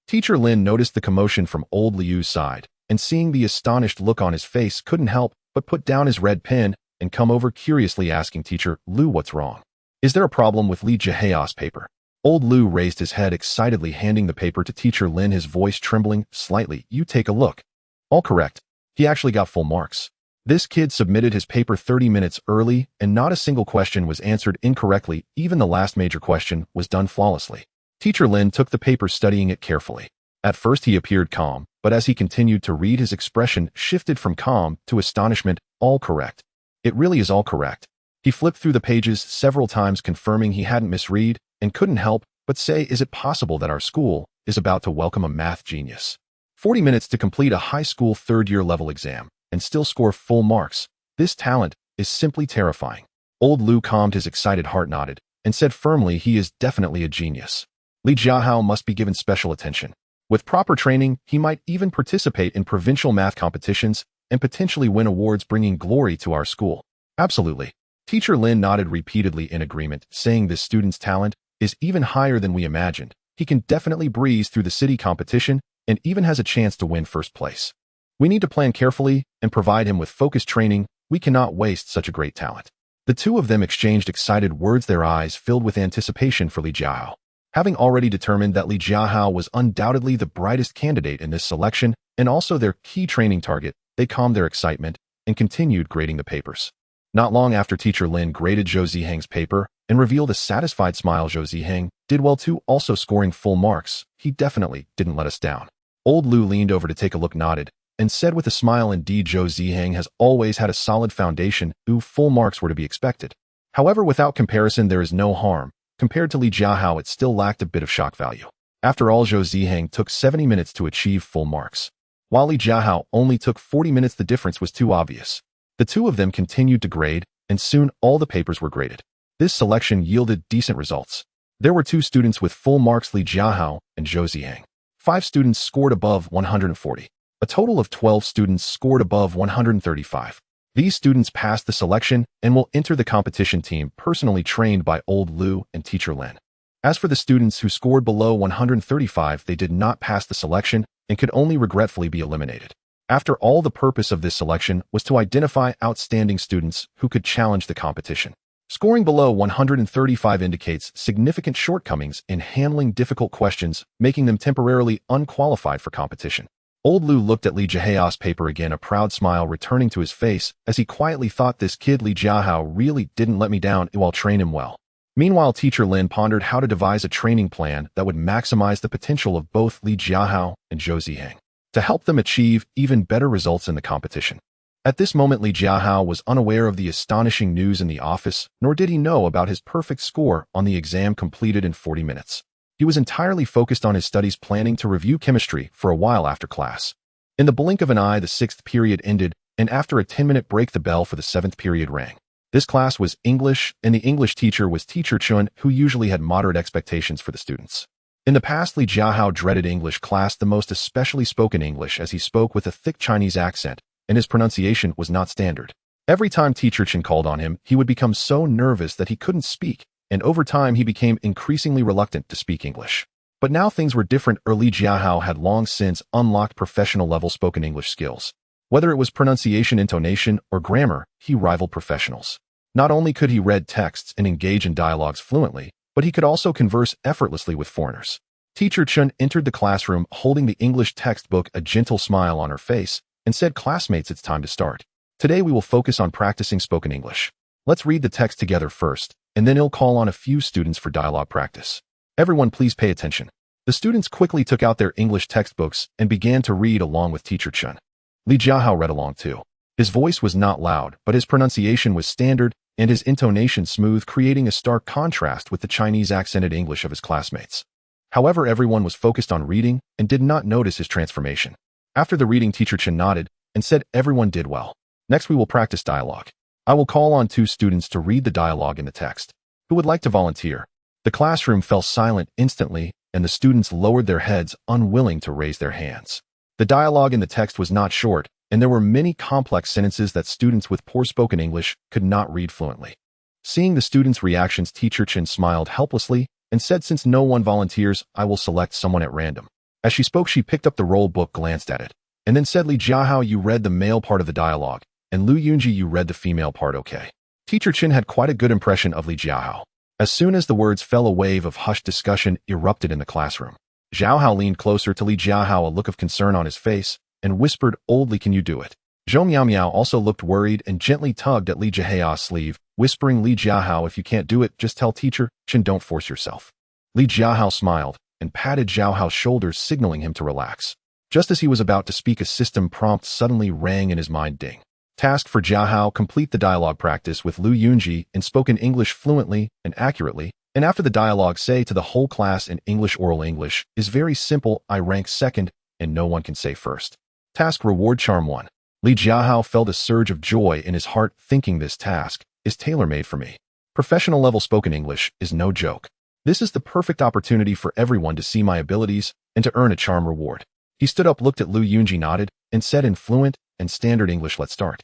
Speaker 1: Teacher Lin noticed the commotion from Old Liu's side, and seeing the astonished look on his face, couldn't help but put down his red pen and come over, curiously asking Teacher Lu, "What's wrong? Is there a problem with Li Jiahao's paper?" Old Lu raised his head excitedly, handing the paper to Teacher Lin, his voice trembling slightly. You take a look. All correct. He actually got full marks. This kid submitted his paper 30 minutes early, and not a single question was answered incorrectly. Even the last major question was done flawlessly. Teacher Lin took the paper, studying it carefully. At first he appeared calm, but as he continued to read, his expression shifted from calm to astonishment. All correct. It really is all correct. He flipped through the pages several times, confirming he hadn't misread, and couldn't help but say, is it possible that our school is about to welcome a math genius? 40 minutes to complete a high school third-year level exam and still score full marks. This talent is simply terrifying. Old Lu calmed his excited heart, nodded, and said firmly, he is definitely a genius. Li Jiahao must be given special attention. With proper training, he might even participate in provincial math competitions and potentially win awards, bringing glory to our school. Absolutely. Teacher Lin nodded repeatedly in agreement, saying this student's talent is even higher than we imagined. He can definitely breeze through the city competition and even has a chance to win first place. We need to plan carefully and provide him with focused training. We cannot waste such a great talent. The two of them exchanged excited words, their eyes filled with anticipation for Li Jiahao. Having already determined that Li Jiahao was undoubtedly the brightest candidate in this selection and also their key training target, they calmed their excitement and continued grading the papers. Not long after, Teacher Lin graded Zhou Zihang's paper and revealed a satisfied smile. Zhou Zihang did well too, also scoring full marks. He definitely didn't let us down. Old Lu leaned over to take a look, nodded, and said with a smile, indeed, Zhou Zihang has always had a solid foundation. Full marks were to be expected. However, without comparison, there is no harm. Compared to Li Jiahao, it still lacked a bit of shock value. After all, Zhou Zihang took 70 minutes to achieve full marks, while Li Jiahao only took 40 minutes. The difference was too obvious. The two of them continued to grade, and soon all the papers were graded. This selection yielded decent results. There were 2 students with full marks, Li Jiahao and Zhou Zihang. 5 students scored above 140. A total of 12 students scored above 135. These students passed the selection and will enter the competition team personally trained by Old Lu and Teacher Lin. As for the students who scored below 135, they did not pass the selection and could only regretfully be eliminated. After all, the purpose of this selection was to identify outstanding students who could challenge the competition. Scoring below 135 indicates significant shortcomings in handling difficult questions, making them temporarily unqualified for competition. Old Lu looked at Li Jiahao's paper again, a proud smile returning to his face as he quietly thought, this kid Li Jiahao really didn't let me down. I'll train him well. Meanwhile, Teacher Lin pondered how to devise a training plan that would maximize the potential of both Li Jiahao and Zhou Zihang to help them achieve even better results in the competition. At this moment, Li Jiahao was unaware of the astonishing news in the office, nor did he know about his perfect score on the exam completed in 40 minutes. He was entirely focused on his studies, planning to review chemistry for a while after class. In the blink of an eye, the 6th period ended, and after a 10-minute break, the bell for the 7th period rang. This class was English, and the English teacher was Teacher Chun, who usually had moderate expectations for the students. In the past, Li Jiahao dreaded English class the most, especially spoken English, as he spoke with a thick Chinese accent, and his pronunciation was not standard. Every time Teacher Chen called on him, he would become so nervous that he couldn't speak, and over time he became increasingly reluctant to speak English. But now things were different. Li Jiahao had long since unlocked professional-level spoken English skills. Whether it was pronunciation, intonation, or grammar, he rivaled professionals. Not only could he read texts and engage in dialogues fluently, but he could also converse effortlessly with foreigners. Teacher Chun entered the classroom holding the English textbook, a gentle smile on her face, and said, "Classmates, it's time to start. Today we will focus on practicing spoken English. Let's read the text together first, and then I'll call on a few students for dialogue practice. Everyone, please pay attention." The students quickly took out their English textbooks and began to read along with Teacher Chun. Li Jiahao read along too. His voice was not loud, but his pronunciation was standard and his intonation smooth, creating a stark contrast with the Chinese accented English of his classmates. However, everyone was focused on reading and did not notice his transformation. After the reading, Teacher Chen nodded and said, "Everyone did well. Next we will practice dialogue. I will call on 2 students to read the dialogue in the text. Who would like to volunteer?" The classroom fell silent instantly, and the students lowered their heads, unwilling to raise their hands. The dialogue in the text was not short, and there were many complex sentences that students with poor spoken English could not read fluently. Seeing the students' reactions, Teacher Chen smiled helplessly and said, "Since no one volunteers, I will select someone at random." As she spoke, she picked up the roll book, glanced at it, and then said, "Li Jiahao, you read the male part of the dialogue, and Lu Yunji, you read the female part, okay?" Teacher Chen had quite a good impression of Li Jiahao. As soon as the words fell, a wave of hushed discussion erupted in the classroom. Jiahao leaned closer to Li Jiahao, a look of concern on his face, and whispered, "Old Li, can you do it?" Zhou Miao also looked worried and gently tugged at Li Jiahao's sleeve, whispering, "Li Jiahao, if you can't do it, just tell teacher Chen, don't force yourself." Li Jiahao smiled and patted Jiahao's shoulders, signaling him to relax. Just as he was about to speak, a system prompt suddenly rang in his mind. Ding. Task for Jiahao: complete the dialogue practice with Lu Yunji in spoken English fluently and accurately, and after the dialogue say to the whole class in English. Oral English is very simple. I rank second and no one can say first. Task reward charm 1. Li Jiahao felt a surge of joy in his heart, thinking this task is tailor-made for me. Professional level spoken English is no joke. This is the perfect opportunity for everyone to see my abilities and to earn a charm reward. He stood up, looked at Lu Yunji, nodded, and said in fluent and standard English, "Let's start."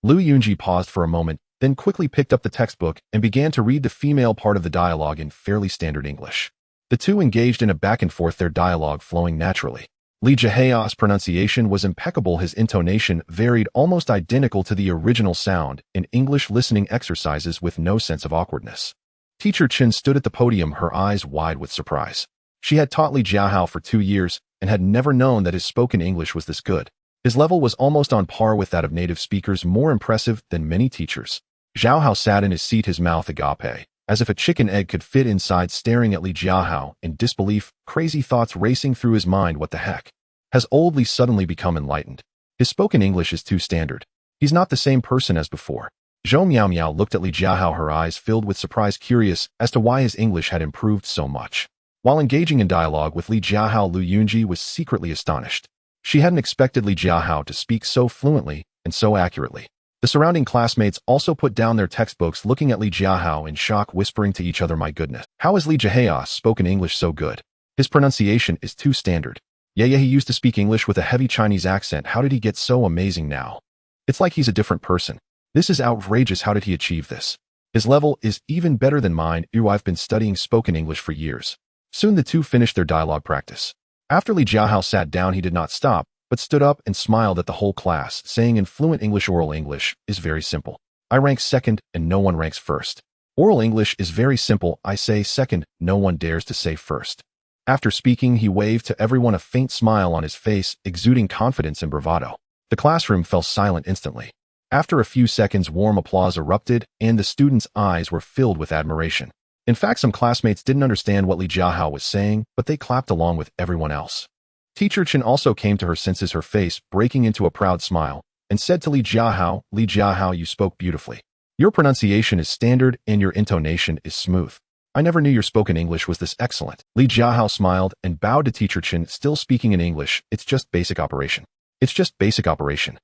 Speaker 1: Lu Yunji paused for a moment, then quickly picked up the textbook and began to read the female part of the dialogue in fairly standard English. The two engaged in a back and forth, their dialogue flowing naturally. Li Jiahao's pronunciation was impeccable. His intonation varied almost identical to the original sound in English listening exercises with no sense of awkwardness. Teacher Chen stood at the podium, her eyes wide with surprise. She had taught Li Jiahao for 2 years and had never known that his spoken English was this good. His level was almost on par with that of native speakers, more impressive than many teachers. Jiahao sat in his seat, his mouth agape, as if a chicken egg could fit inside, staring at Li Jiahao in disbelief, crazy thoughts racing through his mind. What the heck? Has old Li suddenly become enlightened? His spoken English is too standard. He's not the same person as before. Zhou Miao looked at Li Jiahao, her eyes filled with surprise, curious as to why his English had improved so much. While engaging in dialogue with Li Jiahao, Lu Yunji was secretly astonished. She hadn't expected Li Jiahao to speak so fluently and so accurately. The surrounding classmates also put down their textbooks, looking at Li Jiahao in shock, whispering to each other, "My goodness, how is Li Jiahao's spoken English so good? His pronunciation is too standard. Yeah, he used to speak English with a heavy Chinese accent. How did he get so amazing now? It's like he's a different person. This is outrageous. How did he achieve this? His level is even better than mine. I've been studying spoken English for years." Soon the two finished their dialogue practice. After Li Jiahao sat down, he did not stop, but stood up and smiled at the whole class, saying in fluent English, "Oral English is very simple. I rank second and no one ranks first. Oral English is very simple. I say second, no one dares to say first." After speaking, he waved to everyone, a faint smile on his face, exuding confidence and bravado. The classroom fell silent instantly. After a few seconds, warm applause erupted, and the students' eyes were filled with admiration. In fact, some classmates didn't understand what Li Jiahao was saying, but they clapped along with everyone else. Teacher Chen also came to her senses, her face breaking into a proud smile, and said to Li Jiahao, "Li Jiahao, you spoke beautifully. Your pronunciation is standard and your intonation is smooth. I never knew your spoken English was this excellent." Li Jiahao smiled and bowed to Teacher Chen, still speaking in English. "It's just basic operation. It's just basic operation."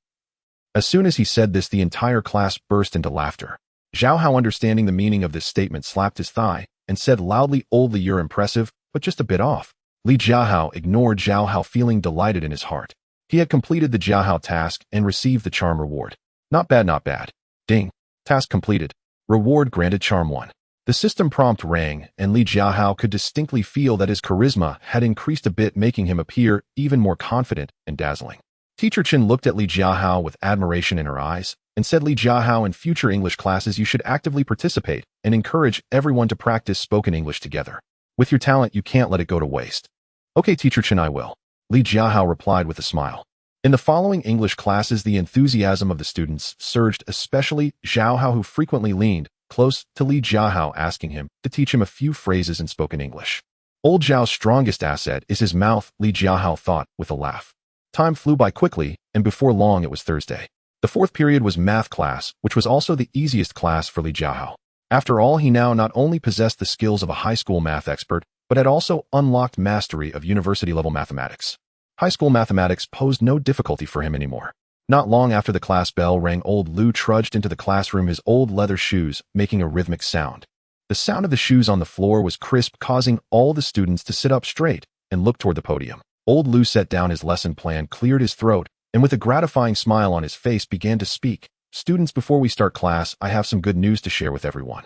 Speaker 1: As soon as he said this, the entire class burst into laughter. Jiahao, understanding the meaning of this statement, slapped his thigh and said loudly, "Old Li, you're impressive, but just a bit off." Li Jiahao ignored Jiahao, feeling delighted in his heart. He had completed the Jiahao task and received the charm reward. Not bad, not bad. Ding. Task completed. Reward granted, charm 1. The system prompt rang, and Li Jiahao could distinctly feel that his charisma had increased a bit, making him appear even more confident and dazzling. Teacher Chen looked at Li Jiahao with admiration in her eyes and said, "Li Jiahao, in future English classes you should actively participate and encourage everyone to practice spoken English together. With your talent, you can't let it go to waste." "Okay, Teacher Chen, I will," Li Jiahao replied with a smile. In the following English classes, the enthusiasm of the students surged, especially Jiahao, who frequently leaned close to Li Jiahao, asking him to teach him a few phrases in spoken English. Old Zhao's strongest asset is his mouth, Li Jiahao thought with a laugh. Time flew by quickly, and before long it was Thursday. The fourth period was math class, which was also the easiest class for Li Jiahao. After all, he now not only possessed the skills of a high school math expert, but had also unlocked mastery of university-level mathematics. High school mathematics posed no difficulty for him anymore. Not long after the class bell rang, old Lu trudged into the classroom, his old leather shoes making a rhythmic sound. The sound of the shoes on the floor was crisp, causing all the students to sit up straight and look toward the podium. Old Lu set down his lesson plan, cleared his throat, and with a gratifying smile on his face began to speak. "Students, before we start class, I have some good news to share with everyone.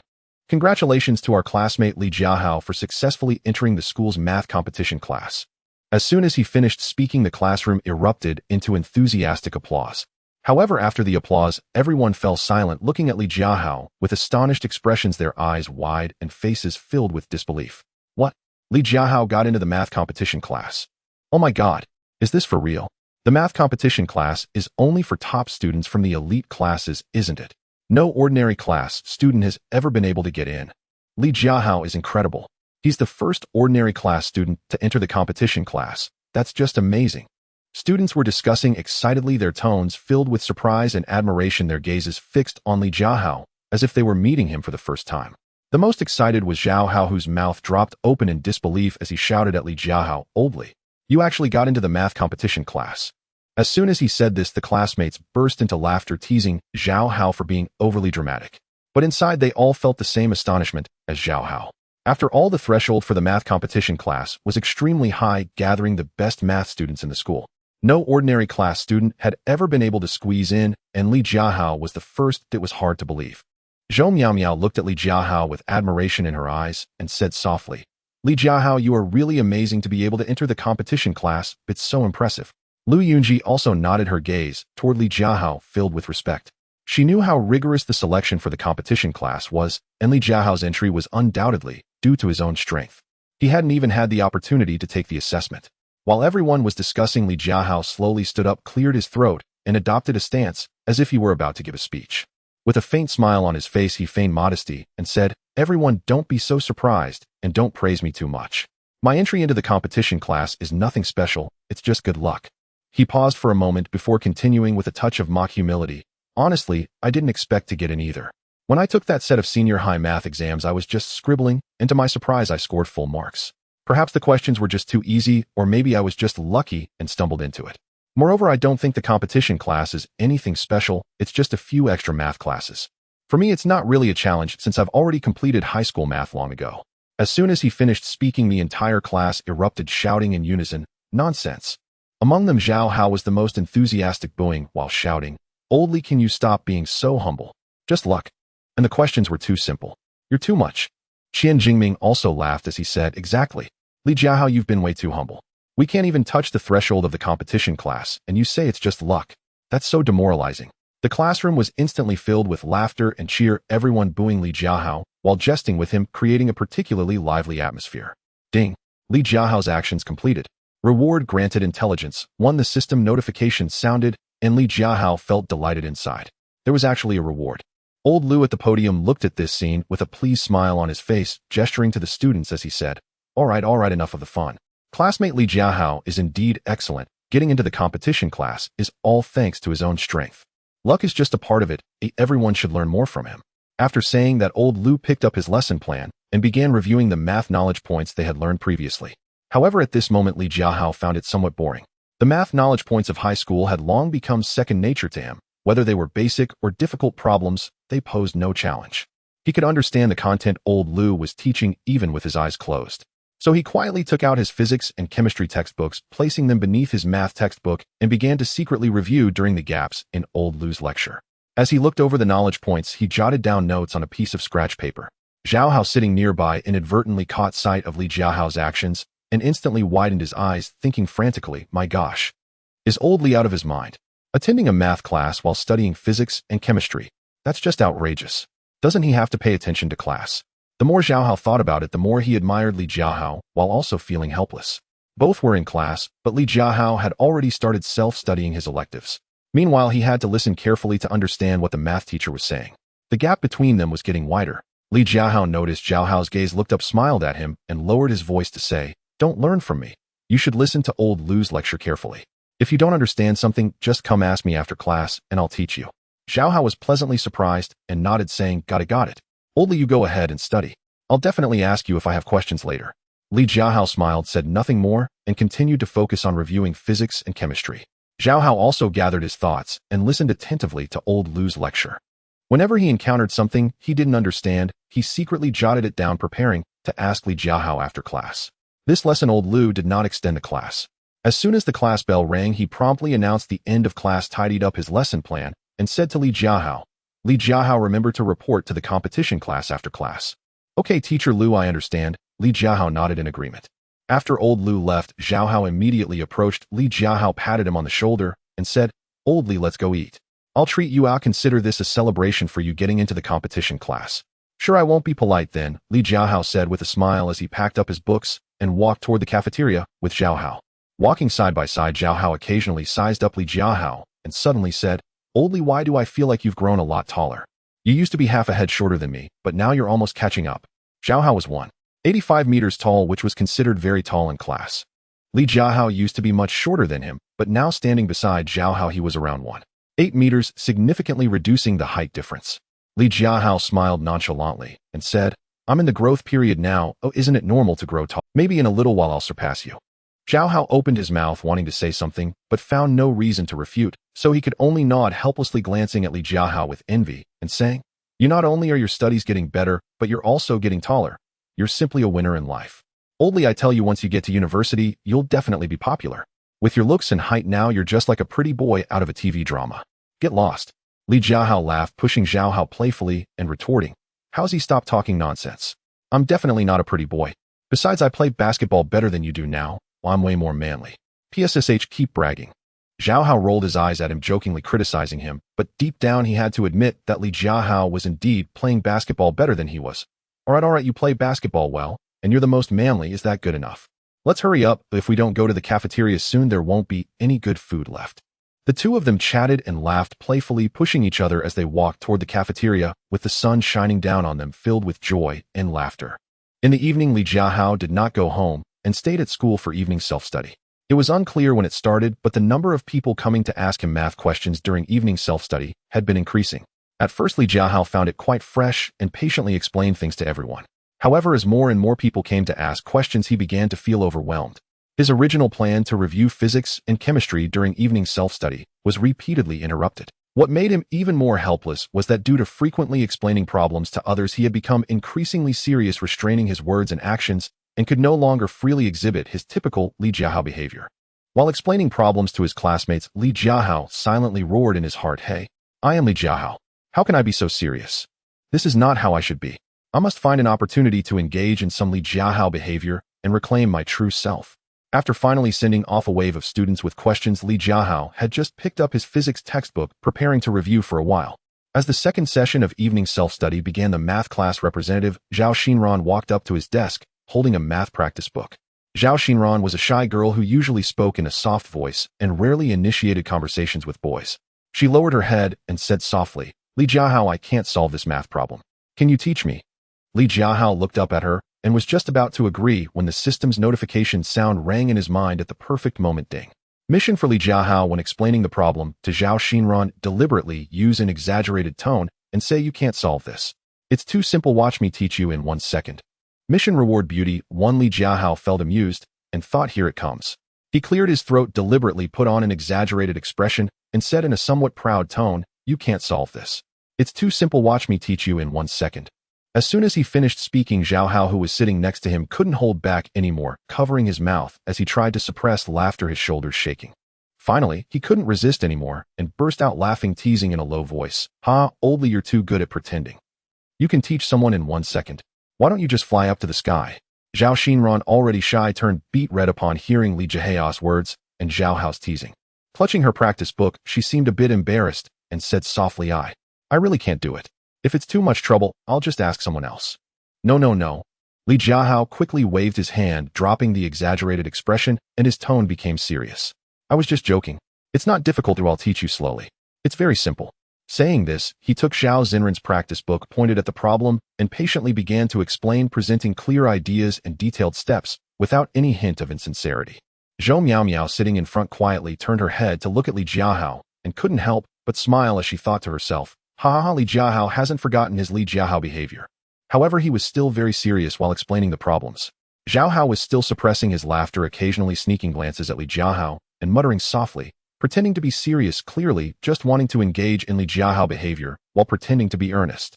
Speaker 1: Congratulations to our classmate Li Jiahao for successfully entering the school's math competition class." As soon as he finished speaking, the classroom erupted into enthusiastic applause. However, after the applause, everyone fell silent, looking at Li Jiahao with astonished expressions, their eyes wide and faces filled with disbelief. What? Li Jiahao got into the math competition class. Oh my god, is this for real? The math competition class is only for top students from the elite classes, isn't it? No ordinary class student has ever been able to get in. Li Jiahao is incredible. He's the first ordinary class student to enter the competition class. That's just amazing. Students were discussing excitedly, their tones filled with surprise and admiration, their gazes fixed on Li Jiahao, as if they were meeting him for the first time. The most excited was Zhao Hao, whose mouth dropped open in disbelief as he shouted at Li Jiahao, "Oldly, you actually got into the math competition class." As soon as he said this, the classmates burst into laughter, teasing Zhao Hao for being overly dramatic. But inside, they all felt the same astonishment as Zhao Hao. After all, the threshold for the math competition class was extremely high, gathering the best math students in the school. No ordinary class student had ever been able to squeeze in, and Li Jiahao was the first. It was hard to believe. Zhou Miaomiao looked at Li Jiahao with admiration in her eyes and said softly, "Li Jiahao, you are really amazing to be able to enter the competition class. It's so impressive." Lu Yunji also nodded her gaze toward Li Jiahao, filled with respect. She knew how rigorous the selection for the competition class was, and Li Jiahao's entry was undoubtedly due to his own strength. He hadn't even had the opportunity to take the assessment. While everyone was discussing, Li Jiahao slowly stood up, cleared his throat, and adopted a stance as if he were about to give a speech. With a faint smile on his face, he feigned modesty and said, "Everyone, don't be so surprised, and don't praise me too much. My entry into the competition class is nothing special, it's just good luck." He paused for a moment before continuing with a touch of mock humility. "Honestly, I didn't expect to get in either. When I took that set of senior high math exams, I was just scribbling, and to my surprise, I scored full marks. Perhaps the questions were just too easy, or maybe I was just lucky and stumbled into it. Moreover, I don't think the competition class is anything special, it's just a few extra math classes. For me, it's not really a challenge since I've already completed high school math long ago." As soon as he finished speaking, the entire class erupted, shouting in unison, "Nonsense." Among them, Zhao Hao was the most enthusiastic, booing while shouting, "Oldly, can you stop being so humble? Just luck. And the questions were too simple. You're too much." Qian Jingming also laughed as he said, "Exactly. Li Jiahao, you've been way too humble. We can't even touch the threshold of the competition class, and you say it's just luck. That's so demoralizing." The classroom was instantly filled with laughter and cheer, everyone booing Li Jiahao while jesting with him, creating a particularly lively atmosphere. Ding! Li Jiahao's actions completed. Reward granted, intelligence 1. The system notification sounded, and Li Jiahao felt delighted inside. There was actually a reward. Old Lu at the podium looked at this scene with a pleased smile on his face, gesturing to the students as he said, all right, enough of the fun. Classmate Li Jiahao is indeed excellent. Getting into the competition class is all thanks to his own strength. Luck is just a part of it. Everyone should learn more from him." After saying that, Old Lu picked up his lesson plan and began reviewing the math knowledge points they had learned previously. However, at this moment, Li Jiahao found it somewhat boring. The math knowledge points of high school had long become second nature to him. Whether they were basic or difficult problems, they posed no challenge. He could understand the content Old Lu was teaching even with his eyes closed. So he quietly took out his physics and chemistry textbooks, placing them beneath his math textbook, and began to secretly review during the gaps in Old Lu's lecture. As he looked over the knowledge points, he jotted down notes on a piece of scratch paper. Zhao Hao, sitting nearby, inadvertently caught sight of Li Jiahao's actions and instantly widened his eyes, thinking frantically, "My gosh, is Old Li out of his mind? Attending a math class while studying physics and chemistry? That's just outrageous. Doesn't he have to pay attention to class?" The more Zhao Hao thought about it, the more he admired Li Jiahao, while also feeling helpless. Both were in class, but Li Jiahao had already started self-studying his electives. Meanwhile, he had to listen carefully to understand what the math teacher was saying. The gap between them was getting wider. Li Jiahao noticed Zhao Hao's gaze, looked up, smiled at him, and lowered his voice to say, "Don't learn from me. You should listen to Old Lu's lecture carefully. If you don't understand something, just come ask me after class, and I'll teach you." Zhao Hao was pleasantly surprised and nodded, saying, got it. "Old Li, you go ahead and study. I'll definitely ask you if I have questions later." Li Jiahao smiled, said nothing more, and continued to focus on reviewing physics and chemistry. Zhao Hao also gathered his thoughts and listened attentively to Old Lu's lecture. Whenever he encountered something he didn't understand, he secretly jotted it down, preparing to ask Li Jiahao after class. This lesson Old Lu did not extend the class. As soon as the class bell rang, he promptly announced the end of class, tidied up his lesson plan, and said to Li Jiahao, "Li Jiahao, remember to report to the competition class after class." "Okay, Teacher Lu, I understand." Li Jiahao nodded in agreement. After Old Lu left, Zhao Hao immediately approached Li Jiahao, patted him on the shoulder, and said, "Old Li, let's go eat." I'll treat you. I'll consider this a celebration for you getting into the competition class. Sure, I won't be polite then, Li Jiahao said with a smile as he packed up his books and walked toward the cafeteria with Zhao Hao. Walking side by side, Zhao Hao occasionally sized up Li Jiahao and suddenly said, "Old Li, why do I feel like you've grown a lot taller? You used to be half a head shorter than me, but now you're almost catching up." Zhao Hao was 185 meters tall, which was considered very tall in class. Li Jiahao used to be much shorter than him, but now standing beside Zhao Hao he was around 1.8 meters, significantly reducing the height difference. Li Jiahao smiled nonchalantly and said, "I'm in the growth period now. Oh, isn't it normal to grow tall? Maybe in a little while I'll surpass you." Zhao Hao opened his mouth wanting to say something, but found no reason to refute, so he could only nod helplessly, glancing at Li Jiahao with envy and saying, "You not only are your studies getting better, but you're also getting taller. You're simply a winner in life. Old Li, I tell you, once you get to university, you'll definitely be popular. With your looks and height now, you're just like a pretty boy out of a TV drama. Get lost." Li Jiahao laughed, pushing Zhao Hao playfully and retorting, "How's he stop talking nonsense? I'm definitely not a pretty boy. Besides, I play basketball better than you do now. Well, I'm way more manly. PSSH, keep bragging." Zhao Hao rolled his eyes at him, jokingly criticizing him, but deep down he had to admit that Li Jiahao was indeed playing basketball better than he was. All right, you play basketball well, and you're the most manly. Is that good enough? Let's hurry up. If we don't go to the cafeteria soon, there won't be any good food left. The two of them chatted and laughed playfully, pushing each other as they walked toward the cafeteria, with the sun shining down on them, filled with joy and laughter. In the evening, Li Jiahao did not go home and stayed at school for evening self-study. It was unclear when it started, but the number of people coming to ask him math questions during evening self-study had been increasing. At first, Li Jiahao found it quite fresh and patiently explained things to everyone. However, as more and more people came to ask questions, he began to feel overwhelmed. His original plan to review physics and chemistry during evening self-study was repeatedly interrupted. What made him even more helpless was that due to frequently explaining problems to others, he had become increasingly serious, restraining his words and actions, and could no longer freely exhibit his typical Li Jiahao behavior. While explaining problems to his classmates, Li Jiahao silently roared in his heart, "Hey, I am Li Jiahao. How can I be so serious? This is not how I should be. I must find an opportunity to engage in some Li Jiahao behavior and reclaim my true self." After finally sending off a wave of students with questions, Li Jiahao had just picked up his physics textbook, preparing to review for a while. As the second session of evening self-study began, the math class representative, Zhao Xinran, walked up to his desk, holding a math practice book. Zhao Xinran was a shy girl who usually spoke in a soft voice and rarely initiated conversations with boys. She lowered her head and said softly, "Li Jiahao, I can't solve this math problem. Can you teach me?" Li Jiahao looked up at her and was just about to agree when the system's notification sound rang in his mind at the perfect moment. Ding. Mission for Li Jiahao: when explaining the problem to Zhao Xinran, deliberately use an exaggerated tone and say, "You can't solve this. It's too simple. Watch me teach you in 1 second. Mission reward: beauty. 1. Li Jiahao felt amused and thought, "Here it comes." He cleared his throat, deliberately put on an exaggerated expression, and said in a somewhat proud tone, "You can't solve this. It's too simple. Watch me teach you in 1 second. As soon as he finished speaking, Zhao Hao, who was sitting next to him, couldn't hold back anymore, covering his mouth as he tried to suppress laughter, his shoulders shaking. Finally, he couldn't resist anymore and burst out laughing, teasing in a low voice, "Ha, oldly, you're too good at pretending. You can teach someone in 1 second. Why don't you just fly up to the sky?" Zhao Xinran, already shy, turned beet red upon hearing Li Jiahao's words and Zhao Hao's teasing. Clutching her practice book, she seemed a bit embarrassed and said softly, I really can't do it. If it's too much trouble, I'll just ask someone else." No. Li Jiahao quickly waved his hand, dropping the exaggerated expression, and his tone became serious. "I was just joking. It's not difficult. I'll teach you slowly. It's very simple." Saying this, he took Zhao Xinran's practice book, pointed at the problem, and patiently began to explain, presenting clear ideas and detailed steps, without any hint of insincerity. Zhou Miao, sitting in front, quietly turned her head to look at Li Jiahao, and couldn't help but smile as she thought to herself, "Ha, Li Jiahao hasn't forgotten his Li Jiahao behavior." However, he was still very serious while explaining the problems. Zhao Hao was still suppressing his laughter, occasionally sneaking glances at Li Jiahao, and muttering softly, pretending to be serious, clearly just wanting to engage in Li Jiahao behavior while pretending to be earnest.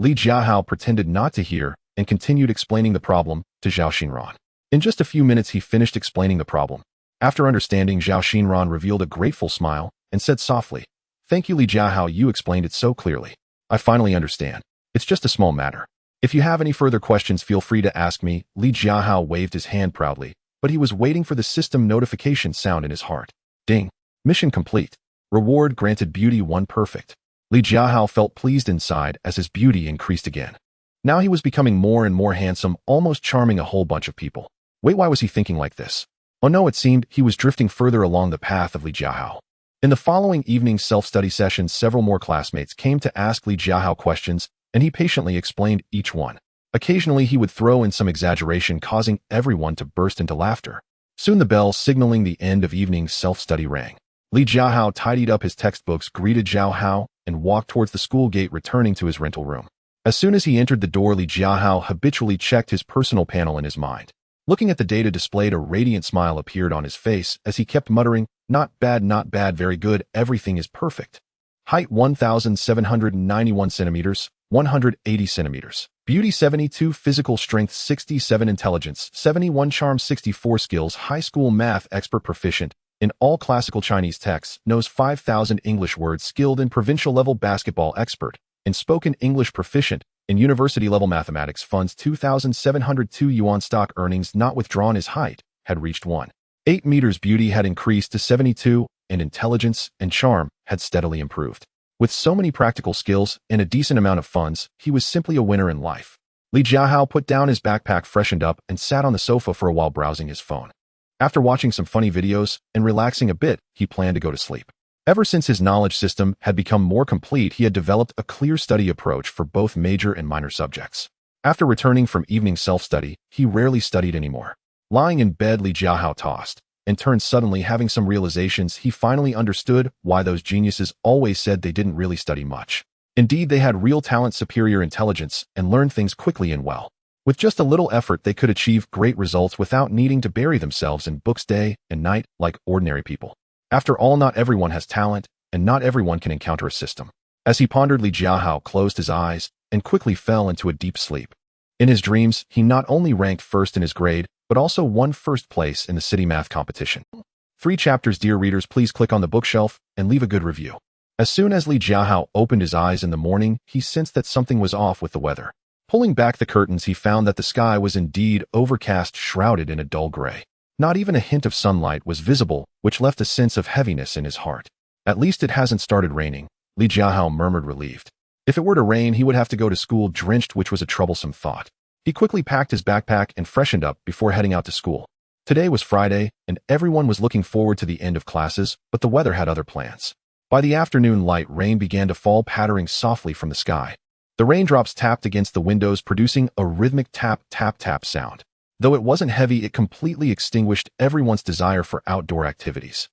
Speaker 1: Li Jiahao pretended not to hear and continued explaining the problem to Zhao Xinran. In just a few minutes, he finished explaining the problem. After understanding, Zhao Xinran revealed a grateful smile and said softly, "Thank you, Li Jiahao, you explained it so clearly. I finally understand. It's just a small matter. If you have any further questions, feel free to ask me." Li Jiahao waved his hand proudly, but he was waiting for the system notification sound in his heart. Ding. Mission complete. Reward granted beauty 1 perfect. Li Jiahao felt pleased inside as his beauty increased again. Now he was becoming more and more handsome, almost charming a whole bunch of people. Wait, why was he thinking like this? Oh no, it seemed he was drifting further along the path of Li Jiahao. In the following evening's self-study sessions, several more classmates came to ask Li Jiahao questions, and he patiently explained each one. Occasionally, he would throw in some exaggeration, causing everyone to burst into laughter. Soon the bell signaling the end of evening's self-study rang. Li Jiahao tidied up his textbooks, greeted Zhao Hao, and walked towards the school gate, returning to his rental room. As soon as he entered the door, Li Jiahao habitually checked his personal panel in his mind. Looking at the data displayed, a radiant smile appeared on his face as he kept muttering, not bad, very good, everything is perfect. Height 1,791 centimeters, 180 centimeters. Beauty 72, physical strength 67, intelligence 71, charm 64, skills, high school math expert, proficient in all classical Chinese texts, knows 5,000 English words, skilled in provincial level basketball, expert in spoken English, proficient in university level mathematics, funds 2,702 yuan, stock earnings not withdrawn. His height had reached 1.8 meters, beauty had increased to 72, and intelligence and charm had steadily improved. With so many practical skills and a decent amount of funds, he was simply a winner in life. Li Jiahao put down his backpack, freshened up, and sat on the sofa for a while browsing his phone. After watching some funny videos and relaxing a bit, he planned to go to sleep. Ever since his knowledge system had become more complete, he had developed a clear study approach for both major and minor subjects. After returning from evening self-study, he rarely studied anymore. Lying in bed, Li Jiahao tossed and turned, suddenly having some realizations. He finally understood why those geniuses always said they didn't really study much. Indeed, they had real talent, superior intelligence, and learned things quickly and well. With just a little effort, they could achieve great results without needing to bury themselves in books day and night like ordinary people. After all, not everyone has talent, and not everyone can encounter a system. As he pondered, Li Jiahao closed his eyes and quickly fell into a deep sleep. In his dreams, he not only ranked first in his grade, but also won first place in the city math competition. 3 chapters. Dear readers, please click on the bookshelf and leave a good review. As soon as Li Jiahao opened his eyes in the morning, he sensed that something was off with the weather. Pulling back the curtains, he found that the sky was indeed overcast, shrouded in a dull gray. Not even a hint of sunlight was visible, which left a sense of heaviness in his heart. At least it hasn't started raining, Li Jiahao murmured, relieved. If it were to rain, he would have to go to school drenched, which was a troublesome thought. He quickly packed his backpack and freshened up before heading out to school. Today was Friday, and everyone was looking forward to the end of classes, but the weather had other plans. By the afternoon light, rain began to fall, pattering softly from the sky. The raindrops tapped against the windows, producing a rhythmic tap, tap, tap sound. Though it wasn't heavy, it completely extinguished everyone's desire for outdoor activities.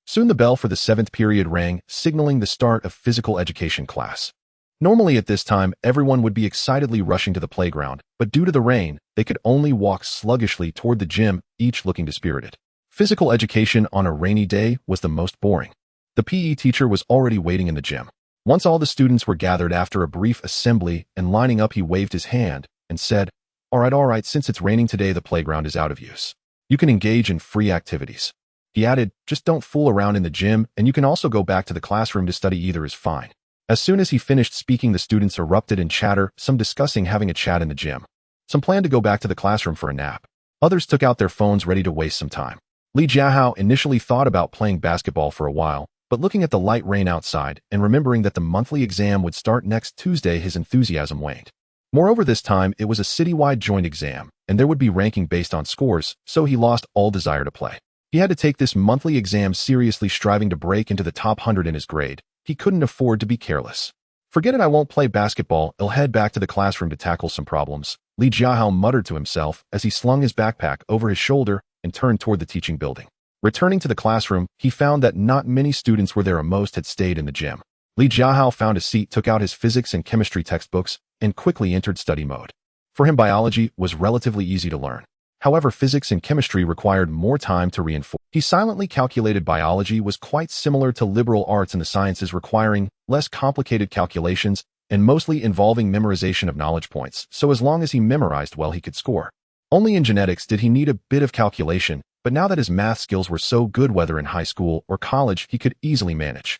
Speaker 1: Soon the bell for the 7th period rang, signaling the start of physical education class. Normally at this time, everyone would be excitedly rushing to the playground, but due to the rain, they could only walk sluggishly toward the gym, each looking dispirited. Physical education on a rainy day was the most boring. The PE teacher was already waiting in the gym. Once all the students were gathered after a brief assembly and lining up, he waved his hand and said, all right, since it's raining today, the playground is out of use. You can engage in free activities. He added, just don't fool around in the gym, and you can also go back to the classroom to study, either is fine. As soon as he finished speaking, the students erupted in chatter, some discussing having a chat in the gym. Some planned to go back to the classroom for a nap. Others took out their phones, ready to waste some time. Li Jiahao initially thought about playing basketball for a while, but looking at the light rain outside and remembering that the monthly exam would start next Tuesday, his enthusiasm waned. Moreover, this time it was a citywide joint exam, and there would be ranking based on scores, so he lost all desire to play. He had to take this monthly exam seriously, striving to break into the top 100 in his grade. He couldn't afford to be careless. Forget it, I won't play basketball, I'll head back to the classroom to tackle some problems, Li Jiahao muttered to himself as he slung his backpack over his shoulder and turned toward the teaching building. Returning to the classroom, he found that not many students were there, most had stayed in the gym. Li Jiahao found a seat, took out his physics and chemistry textbooks, and quickly entered study mode. For him, biology was relatively easy to learn. However, physics and chemistry required more time to reinforce. He silently calculated biology was quite similar to liberal arts and the sciences, requiring less complicated calculations and mostly involving memorization of knowledge points, so as long as he memorized well, he could score. Only in genetics did he need a bit of calculation, but now that his math skills were so good, whether in high school or college, he could easily manage.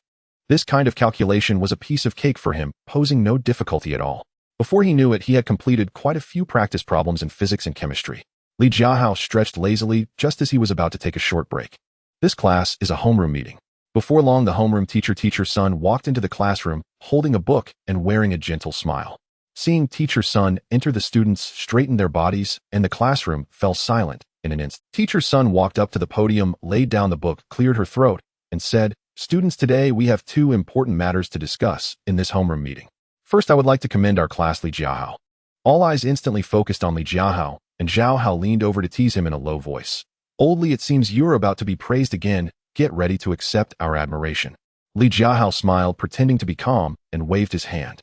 Speaker 1: This kind of calculation was a piece of cake for him, posing no difficulty at all. Before he knew it, he had completed quite a few practice problems in physics and chemistry. Li Jiahao stretched lazily just as he was about to take a short break. This class is a homeroom meeting. Before long, the homeroom teacher's son walked into the classroom, holding a book and wearing a gentle smile. Seeing teacher's son enter, the students straightened their bodies, and the classroom fell silent in an instant. Teacher's son walked up to the podium, laid down the book, cleared her throat, and said, "Students, today we have two important matters to discuss in this homeroom meeting. First, I would like to commend our class, Li Jiahao." All eyes instantly focused on Li Jiahao, and Jiahao leaned over to tease him in a low voice. "Old Li, it seems you're about to be praised again. Get ready to accept our admiration." Li Jiahao smiled, pretending to be calm, and waved his hand.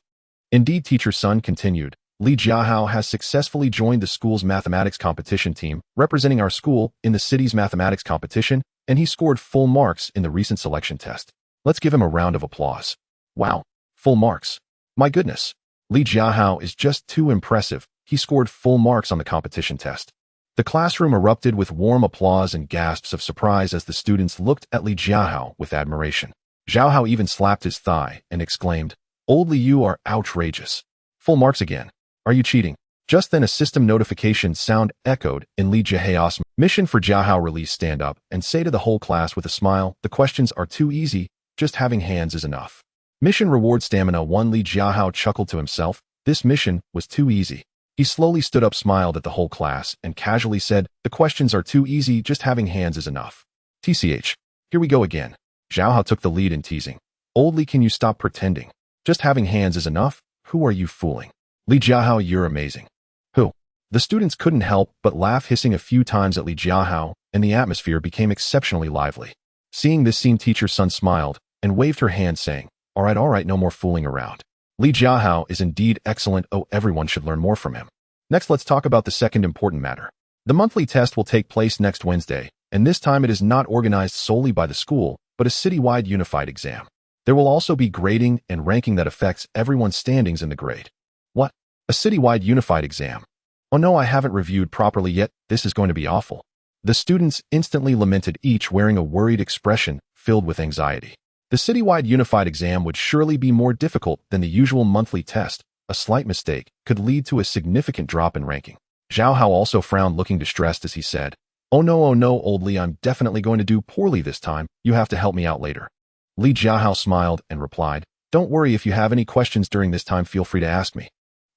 Speaker 1: "Indeed," teacher's son continued, "Li Jiahao has successfully joined the school's mathematics competition team, representing our school in the city's mathematics competition, and he scored full marks in the recent selection test. Let's give him a round of applause." "Wow, full marks. My goodness. Li Jiahao is just too impressive. He scored full marks on the competition test." The classroom erupted with warm applause and gasps of surprise as the students looked at Li Jiahao with admiration. Jiahao even slapped his thigh and exclaimed, "Old Li, you are outrageous. Full marks again. Are you cheating?" Just then a system notification sound echoed in Li Jiahao's mission for Jiahao. Release, stand up and say to the whole class with a smile, "The questions are too easy, just having hands is enough." Mission reward stamina 1. Li Jiahao chuckled to himself. This mission was too easy. He slowly stood up, smiled at the whole class, and casually said, "The questions are too easy, just having hands is enough." TCH. Here we go again. Jiahao took the lead in teasing. "Old Li, can you stop pretending? Just having hands is enough? Who are you fooling? Li Jiahao, you're amazing." "Who?" The students couldn't help but laugh, hissing a few times at Li Jiahao, and the atmosphere became exceptionally lively. Seeing this scene, teacher's son smiled and waved her hand, saying, all right, no more fooling around. Li Jiahao is indeed excellent. Oh, everyone should learn more from him." Next, let's talk about the second important matter. The monthly test will take place next Wednesday, and this time it is not organized solely by the school, but a citywide unified exam. There will also be grading and ranking that affects everyone's standings in the grade. What? A citywide unified exam? Oh no, I haven't reviewed properly yet. This is going to be awful. The students instantly lamented, each wearing a worried expression filled with anxiety. The citywide unified exam would surely be more difficult than the usual monthly test. A slight mistake could lead to a significant drop in ranking. Jiahao also frowned, looking distressed as he said, oh no, old Li, I'm definitely going to do poorly this time. You have to help me out later." Li Jiahao smiled and replied, "Don't worry, if you have any questions during this time, feel free to ask me."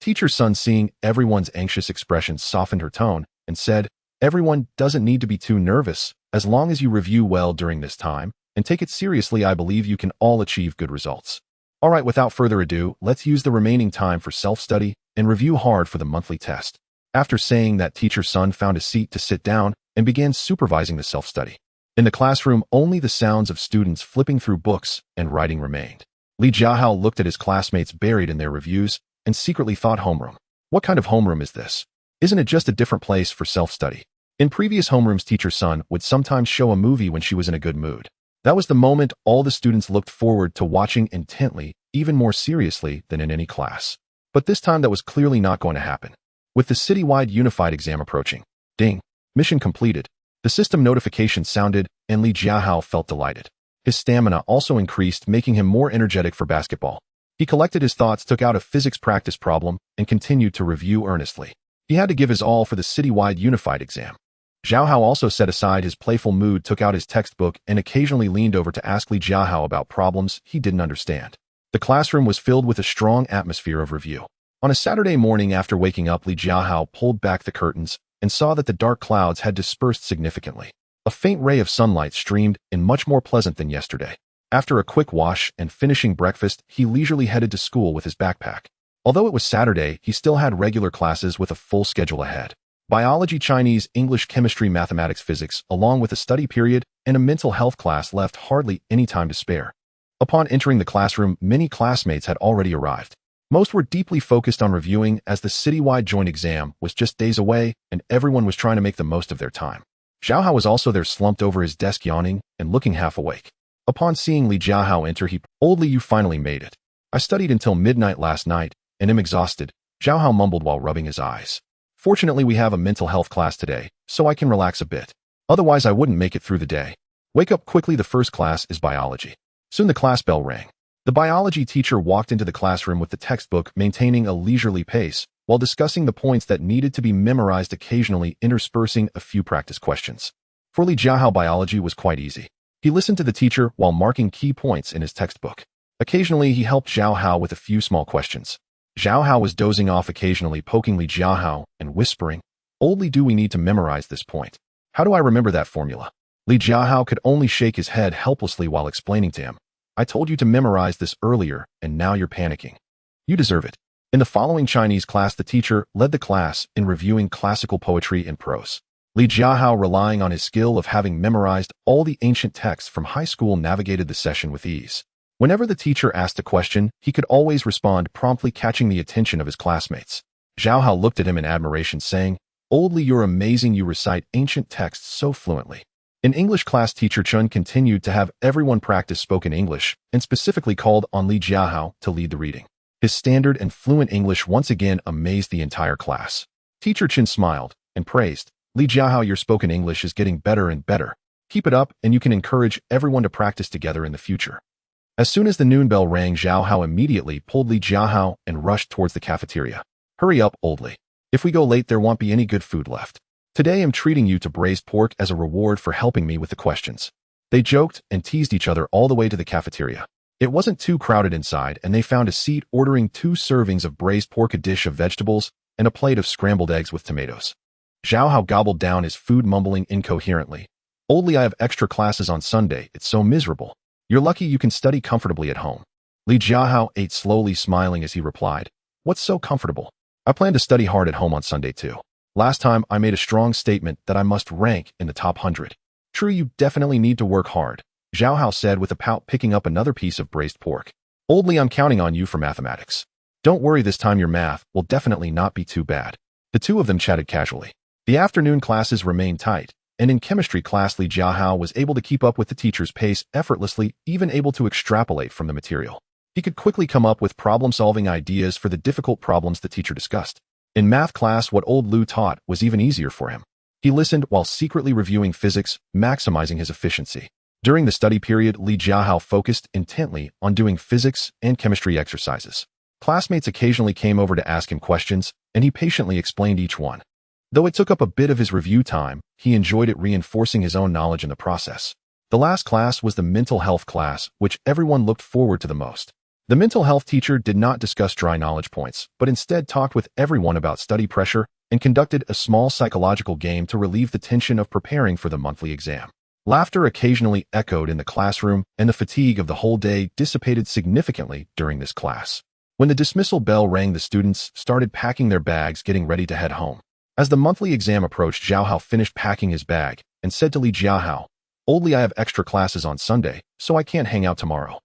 Speaker 1: Teacher's son, seeing everyone's anxious expressions, softened her tone and said, "Everyone doesn't need to be too nervous. As long as you review well during this time and take it seriously, I believe you can all achieve good results. All right, without further ado, let's use the remaining time for self-study and review hard for the monthly test." After saying that, teacher's son found a seat to sit down and began supervising the self-study. In the classroom, only the sounds of students flipping through books and writing remained. Li Jiahao looked at his classmates buried in their reviews and secretly thought, homeroom. What kind of homeroom is this? Isn't it just a different place for self-study? In previous homerooms, teacher's son would sometimes show a movie when she was in a good mood. That was the moment all the students looked forward to watching intently, even more seriously than in any class. But this time that was clearly not going to happen. With the citywide unified exam approaching, ding, mission completed. The system notification sounded, and Li Jiahao felt delighted. His stamina also increased, making him more energetic for basketball. He collected his thoughts, took out a physics practice problem, and continued to review earnestly. He had to give his all for the citywide unified exam. Jiahao also set aside his playful mood, took out his textbook, and occasionally leaned over to ask Li Jiahao about problems he didn't understand. The classroom was filled with a strong atmosphere of review. On a Saturday morning after waking up, Li Jiahao pulled back the curtains and saw that the dark clouds had dispersed significantly. A faint ray of sunlight streamed in, much more pleasant than yesterday. After a quick wash and finishing breakfast, he leisurely headed to school with his backpack. Although it was Saturday, he still had regular classes with a full schedule ahead. Biology, Chinese, English, chemistry, mathematics, physics, along with a study period and a mental health class, left hardly any time to spare. Upon entering the classroom, many classmates had already arrived. Most were deeply focused on reviewing, as the citywide joint exam was just days away and everyone was trying to make the most of their time. Jiahao was also there, slumped over his desk, yawning and looking half awake. Upon seeing Li Jiahao enter, he, "Old Li, you finally made it. I studied until midnight last night and am exhausted," Jiahao mumbled while rubbing his eyes. "Fortunately, we have a mental health class today, so I can relax a bit. Otherwise, I wouldn't make it through the day. Wake up quickly, the first class is biology." Soon the class bell rang. The biology teacher walked into the classroom with the textbook, maintaining a leisurely pace while discussing the points that needed to be memorized, occasionally interspersing a few practice questions. For Li Jiahao, biology was quite easy. He listened to the teacher while marking key points in his textbook. Occasionally, he helped Jiahao with a few small questions. Jiahao was dozing off occasionally, poking Li Jiahao and whispering, "Old Li, do we need to memorize this point? How do I remember that formula?" Li Jiahao could only shake his head helplessly while explaining to him, "I told you to memorize this earlier, and now you're panicking. You deserve it." In the following Chinese class, the teacher led the class in reviewing classical poetry and prose. Li Jiahao, relying on his skill of having memorized all the ancient texts from high school, navigated the session with ease. Whenever the teacher asked a question, he could always respond promptly, catching the attention of his classmates. Jiahao looked at him in admiration, saying, "Old Li, you're amazing. You recite ancient texts so fluently." In English class, teacher Chun continued to have everyone practice spoken English and specifically called on Li Jiahao to lead the reading. His standard and fluent English once again amazed the entire class. Teacher Chin smiled and praised, "Li Jiahao, your spoken English is getting better and better. Keep it up, and you can encourage everyone to practice together in the future." As soon as the noon bell rang, Jiahao immediately pulled Li Jiahao and rushed towards the cafeteria. "Hurry up, Old Li. If we go late, there won't be any good food left. Today I'm treating you to braised pork as a reward for helping me with the questions." They joked and teased each other all the way to the cafeteria. It wasn't too crowded inside, and they found a seat, ordering 2 servings of braised pork, a dish of vegetables, and a plate of scrambled eggs with tomatoes. Jiahao gobbled down his food, mumbling incoherently, "Old Li, I have extra classes on Sunday. It's so miserable. You're lucky you can study comfortably at home." Li Jiahao ate slowly, smiling as he replied, "What's so comfortable? I plan to study hard at home on Sunday too. Last time I made a strong statement that I must rank in the top 100. True, you definitely need to work hard," Jiahao said with a pout, picking up another piece of braised pork. "Old Li, I'm counting on you for mathematics. Don't worry, this time your math will definitely not be too bad." The two of them chatted casually. The afternoon classes remained tight, and in chemistry class, Li Jiahao was able to keep up with the teacher's pace effortlessly, even able to extrapolate from the material. He could quickly come up with problem-solving ideas for the difficult problems the teacher discussed. In math class, what old Lu taught was even easier for him. He listened while secretly reviewing physics, maximizing his efficiency. During the study period, Li Jiahao focused intently on doing physics and chemistry exercises. Classmates occasionally came over to ask him questions, and he patiently explained each one. Though it took up a bit of his review time, he enjoyed it, reinforcing his own knowledge in the process. The last class was the mental health class, which everyone looked forward to the most. The mental health teacher did not discuss dry knowledge points, but instead talked with everyone about study pressure and conducted a small psychological game to relieve the tension of preparing for the monthly exam. Laughter occasionally echoed in the classroom, and the fatigue of the whole day dissipated significantly during this class. When the dismissal bell rang, the students started packing their bags, getting ready to head home. As the monthly exam approached, Jiahao finished packing his bag and said to Li Jiahao, "Old Li, I have extra classes on Sunday, so I can't hang out tomorrow."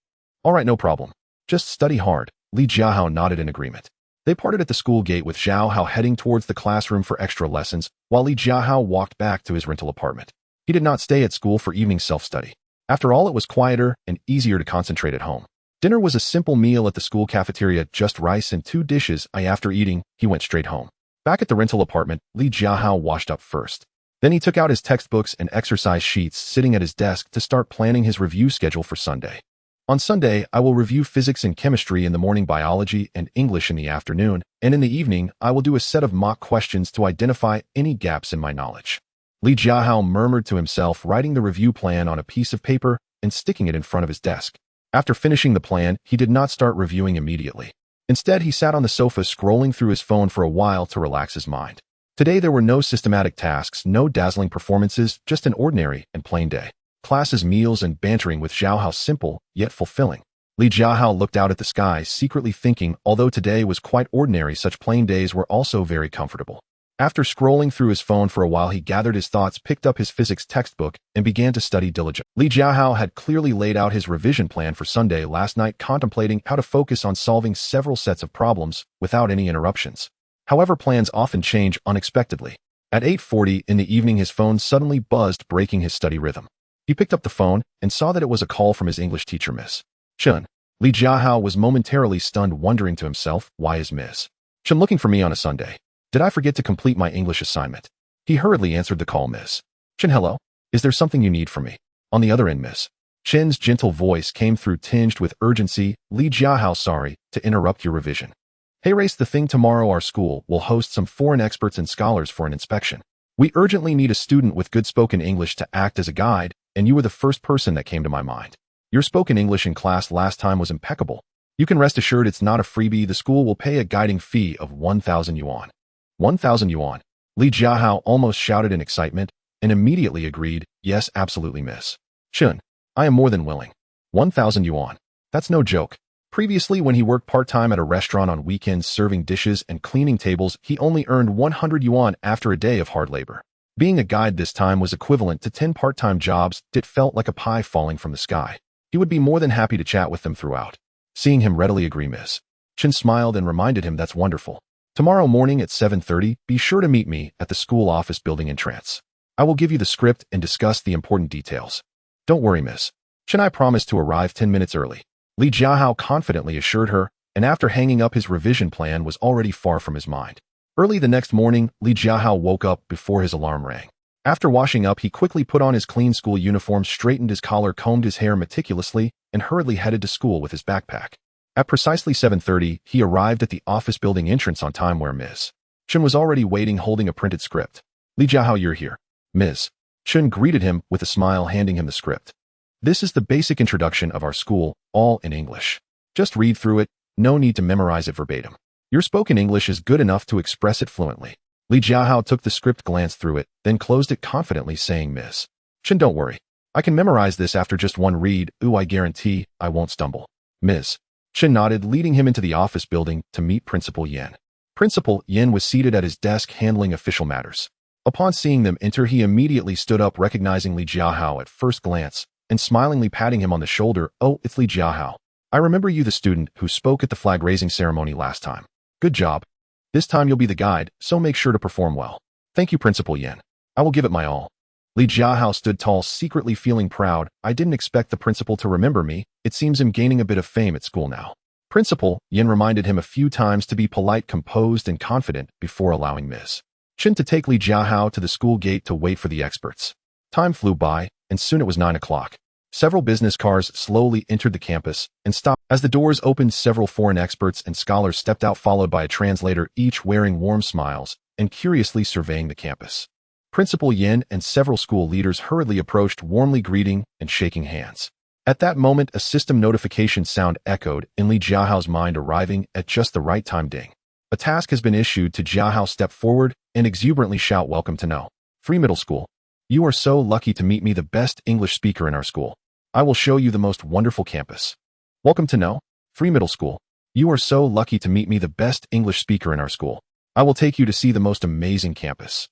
Speaker 1: "All right, no problem. Just study hard." Li Jiahao nodded in agreement. They parted at the school gate, with Jiahao heading towards the classroom for extra lessons, while Li Jiahao walked back to his rental apartment. He did not stay at school for evening self-study. After all, it was quieter and easier to concentrate at home. Dinner was a simple meal at the school cafeteria, just rice and 2 dishes. After eating, he went straight home. Back at the rental apartment, Li Jiahao washed up first. Then he took out his textbooks and exercise sheets, sitting at his desk to start planning his review schedule for Sunday. "On Sunday, I will review physics and chemistry in the morning, biology and English in the afternoon, and in the evening, I will do a set of mock questions to identify any gaps in my knowledge." Li Jiahao murmured to himself, writing the review plan on a piece of paper and sticking it in front of his desk. After finishing the plan, he did not start reviewing immediately. Instead, he sat on the sofa, scrolling through his phone for a while to relax his mind. Today, there were no systematic tasks, no dazzling performances, just an ordinary and plain day. Classes, meals, and bantering with Jiahao, simple yet fulfilling. Li Jiahao looked out at the sky, secretly thinking, although today was quite ordinary, such plain days were also very comfortable. After scrolling through his phone for a while, he gathered his thoughts, picked up his physics textbook, and began to study diligently. Li Jiahao had clearly laid out his revision plan for Sunday last night, contemplating how to focus on solving several sets of problems without any interruptions. However, plans often change unexpectedly. At 8:40 in the evening, his phone suddenly buzzed, breaking his study rhythm. He picked up the phone and saw that it was a call from his English teacher, Miss Chun. Li Jiahao was momentarily stunned, wondering to himself, why is Miss Chun looking for me on a Sunday? Did I forget to complete my English assignment? He hurriedly answered the call. "Miss Chun, hello. Is there something you need from me?" On the other end, Miss Chin's gentle voice came through, tinged with urgency. "Li Jiahao, sorry to interrupt your revision. Hey, race the thing tomorrow. Our school will host some foreign experts and scholars for an inspection. We urgently need a student with good spoken English to act as a guide and you were the first person that came to my mind. Your spoken English in class last time was impeccable. You can rest assured it's not a freebie. The school will pay a guiding fee of 1,000 yuan. 1,000 yuan. Li Jiahao almost shouted in excitement and immediately agreed, yes, absolutely, Miss Chun. I am more than willing. 1,000 yuan. That's no joke. Previously, when he worked part-time at a restaurant on weekends serving dishes and cleaning tables, he only earned 100 yuan after a day of hard labor. Being a guide this time was equivalent to 10 part-time jobs. It felt like a pie falling from the sky. He would be more than happy to chat with them throughout. Seeing him readily agree, Miss Chin smiled and reminded him that's wonderful. Tomorrow morning at 7:30, be sure to meet me at the school office building entrance. I will give you the script and discuss the important details. Don't worry, Miss Chin, I promise to arrive 10 minutes early. Li Jiahao confidently assured her, and after hanging up, his revision plan was already far from his mind. Early the next morning, Li Jiahao woke up before his alarm rang. After washing up, he quickly put on his clean school uniform, straightened his collar, combed his hair meticulously, and hurriedly headed to school with his backpack. At precisely 7:30, he arrived at the office building entrance on time, where Ms. Chun was already waiting holding a printed script. Li Jiahao, you're here. Ms. Chun greeted him with a smile, handing him the script. This is the basic introduction of our school, all in English. Just read through it, no need to memorize it verbatim. Your spoken English is good enough to express it fluently. Li Jiahao took the script, glanced through it, then closed it confidently, saying, Miss Chun, don't worry. I can memorize this after just one read. Ooh, I guarantee I won't stumble. Ms. Chun nodded, leading him into the office building to meet Principal Yin. Principal Yin was seated at his desk handling official matters. Upon seeing them enter, he immediately stood up, recognizing Li Jiahao at first glance, and smilingly patting him on the shoulder. Oh, it's Li Jiahao. I remember you, the student who spoke at the flag-raising ceremony last time. Good job. This time you'll be the guide, so make sure to perform well. Thank you, Principal Yin. I will give it my all. Li Jiahao stood tall, secretly feeling proud. I didn't expect the principal to remember me. It seems I'm gaining a bit of fame at school now. Principal Yin reminded him a few times to be polite, composed, and confident before allowing Ms. Chin to take Li Jiahao to the school gate to wait for the experts. Time flew by, and soon it was 9 o'clock. Several business cars slowly entered the campus and stopped. As the doors opened, several foreign experts and scholars stepped out, followed by a translator, each wearing warm smiles and curiously surveying the campus. Principal Yin and several school leaders hurriedly approached, warmly greeting and shaking hands. At that moment, a system notification sound echoed in Li Jiahao's mind, arriving at just the right time. Ding. A task has been issued to Jiahao. Step forward and exuberantly shout, welcome to No. 3 Middle School. You are so lucky to meet me, the best English speaker in our school. I will show you the most wonderful campus. Welcome to No. 3 Middle School. You are so lucky to meet me, the best English speaker in our school. I will take you to see the most amazing campus.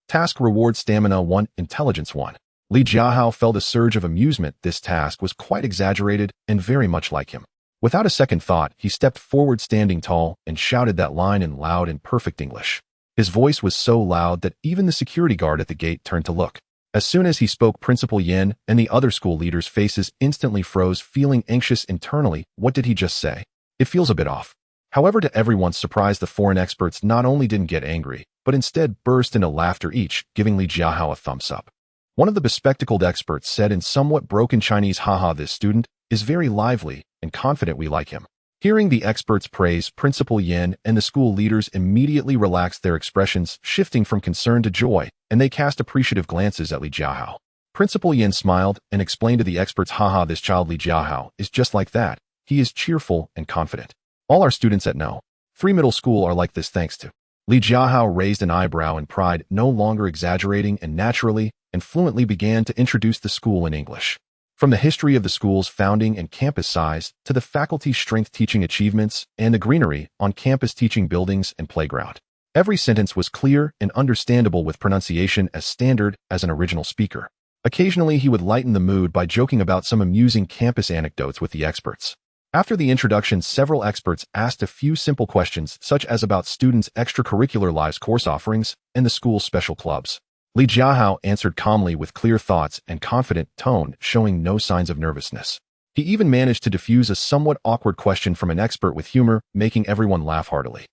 Speaker 1: Task reward: Stamina 1, Intelligence 1. Li Jiahao felt a surge of amusement. This task was quite exaggerated and very much like him. Without a second thought, he stepped forward, standing tall, and shouted that line in loud and perfect English. His voice was so loud that even the security guard at the gate turned to look. As soon as he spoke, Principal Yin and the other school leaders' faces instantly froze, feeling anxious internally. What did he just say? It feels a bit off. However, to everyone's surprise, the foreign experts not only didn't get angry, but instead burst into laughter, each giving Li Jiahao a thumbs up. One of the bespectacled experts said in somewhat broken Chinese, haha, this student is very lively and confident. We like him. Hearing the experts' praise, Principal Yin and the school leaders immediately relaxed their expressions, shifting from concern to joy, and they cast appreciative glances at Li Jiahao. Principal Yin smiled and explained to the experts, haha, this child Li Jiahao is just like that. He is cheerful and confident. All our students at No. 3 Middle School are like this, thanks to. Li Jiahao raised an eyebrow in pride, no longer exaggerating, and naturally and fluently began to introduce the school in English. From the history of the school's founding and campus size, to the faculty's strength, teaching achievements, and the greenery on campus, teaching buildings and playground. Every sentence was clear and understandable, with pronunciation as standard as an original speaker. Occasionally, he would lighten the mood by joking about some amusing campus anecdotes with the experts. After the introduction, several experts asked a few simple questions, such as about students' extracurricular lives, course offerings, and the school's special clubs. Li Jiahao answered calmly with clear thoughts and confident tone, showing no signs of nervousness. He even managed to diffuse a somewhat awkward question from an expert with humor, making everyone laugh heartily.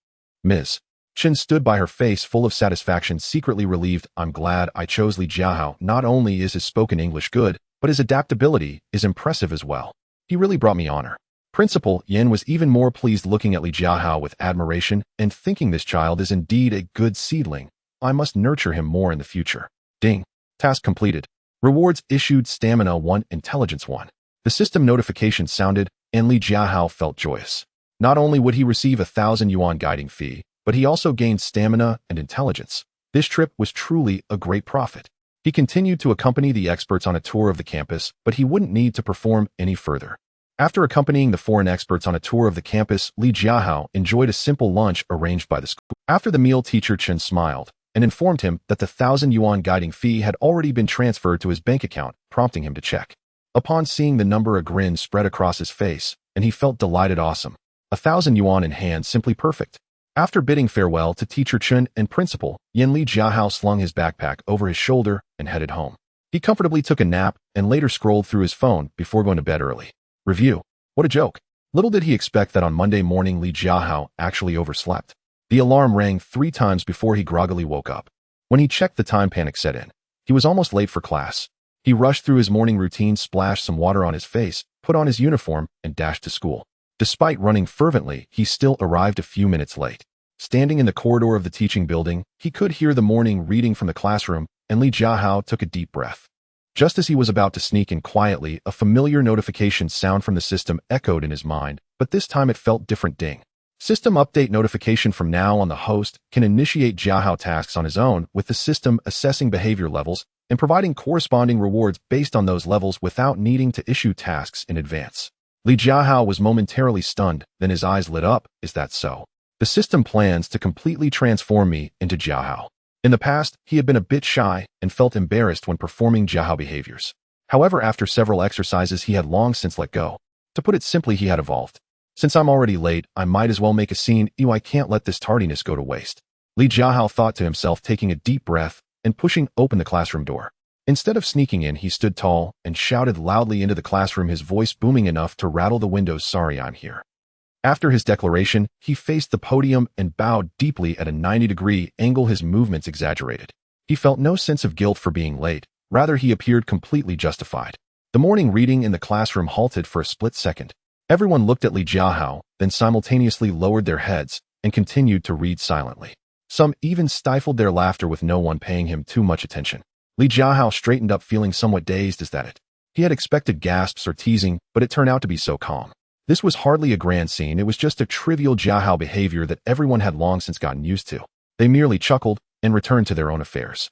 Speaker 1: Ms. Chin stood by, her face full of satisfaction, secretly relieved. I'm glad I chose Li Jiahao. Not only is his spoken English good, but his adaptability is impressive as well. He really brought me honor. Principal Yin was even more pleased, looking at Li Jiahao with admiration and thinking, this child is indeed a good seedling. I must nurture him more in the future. Ding. Task completed. Rewards issued Stamina 1, Intelligence 1. The system notification sounded, and Li Jiahao felt joyous. Not only would he receive a 1,000 yuan guiding fee, but he also gained stamina and intelligence. This trip was truly a great profit. He continued to accompany the experts on a tour of the campus, but he wouldn't need to perform any further. After accompanying the foreign experts on a tour of the campus, Li Jiahao enjoyed a simple lunch arranged by the school. After the meal, teacher Chen smiled and informed him that the 1,000 yuan guiding fee had already been transferred to his bank account, prompting him to check. Upon seeing the number, a grin spread across his face, and he felt delighted. Awesome. 1,000 yuan in hand, simply perfect. After bidding farewell to teacher Chen and principal, Li Jiahao slung his backpack over his shoulder and headed home. He comfortably took a nap and later scrolled through his phone before going to bed early. Review. What a joke. Little did he expect that on Monday morning Li Jiahao actually overslept. The alarm rang 3 times before he groggily woke up. When he checked the time, panic set in. He was almost late for class. He rushed through his morning routine, splashed some water on his face, put on his uniform, and dashed to school. Despite running fervently, he still arrived a few minutes late. Standing in the corridor of the teaching building, he could hear the morning reading from the classroom, and Li Jiahao took a deep breath. Just as he was about to sneak in quietly, a familiar notification sound from the system echoed in his mind, but this time it felt different. Ding. System update notification. From now on, the host can initiate Jiahao tasks on his own, with the system assessing behavior levels and providing corresponding rewards based on those levels without needing to issue tasks in advance. Li Jiahao was momentarily stunned, then his eyes lit up. Is that so? The system plans to completely transform me into Jiahao. In the past, he had been a bit shy and felt embarrassed when performing Jiahao behaviors. However, after several exercises, he had long since let go. To put it simply, he had evolved. Since I'm already late, I might as well make a scene. I can't let this tardiness go to waste. Li Jiahao thought to himself, taking a deep breath and pushing open the classroom door. Instead of sneaking in, he stood tall and shouted loudly into the classroom, his voice booming enough to rattle the windows. Sorry, I'm here. After his declaration, he faced the podium and bowed deeply at a 90-degree angle, his movements exaggerated. He felt no sense of guilt for being late. Rather, he appeared completely justified. The morning reading in the classroom halted for a split second. Everyone looked at Li Jiahao, then simultaneously lowered their heads and continued to read silently. Some even stifled their laughter with no one paying him too much attention. Li Jiahao straightened up, feeling somewhat dazed. Is that it? He had expected gasps or teasing, but it turned out to be so calm. This was hardly a grand scene, it was just a trivial Jiahao behavior that everyone had long since gotten used to. They merely chuckled and returned to their own affairs.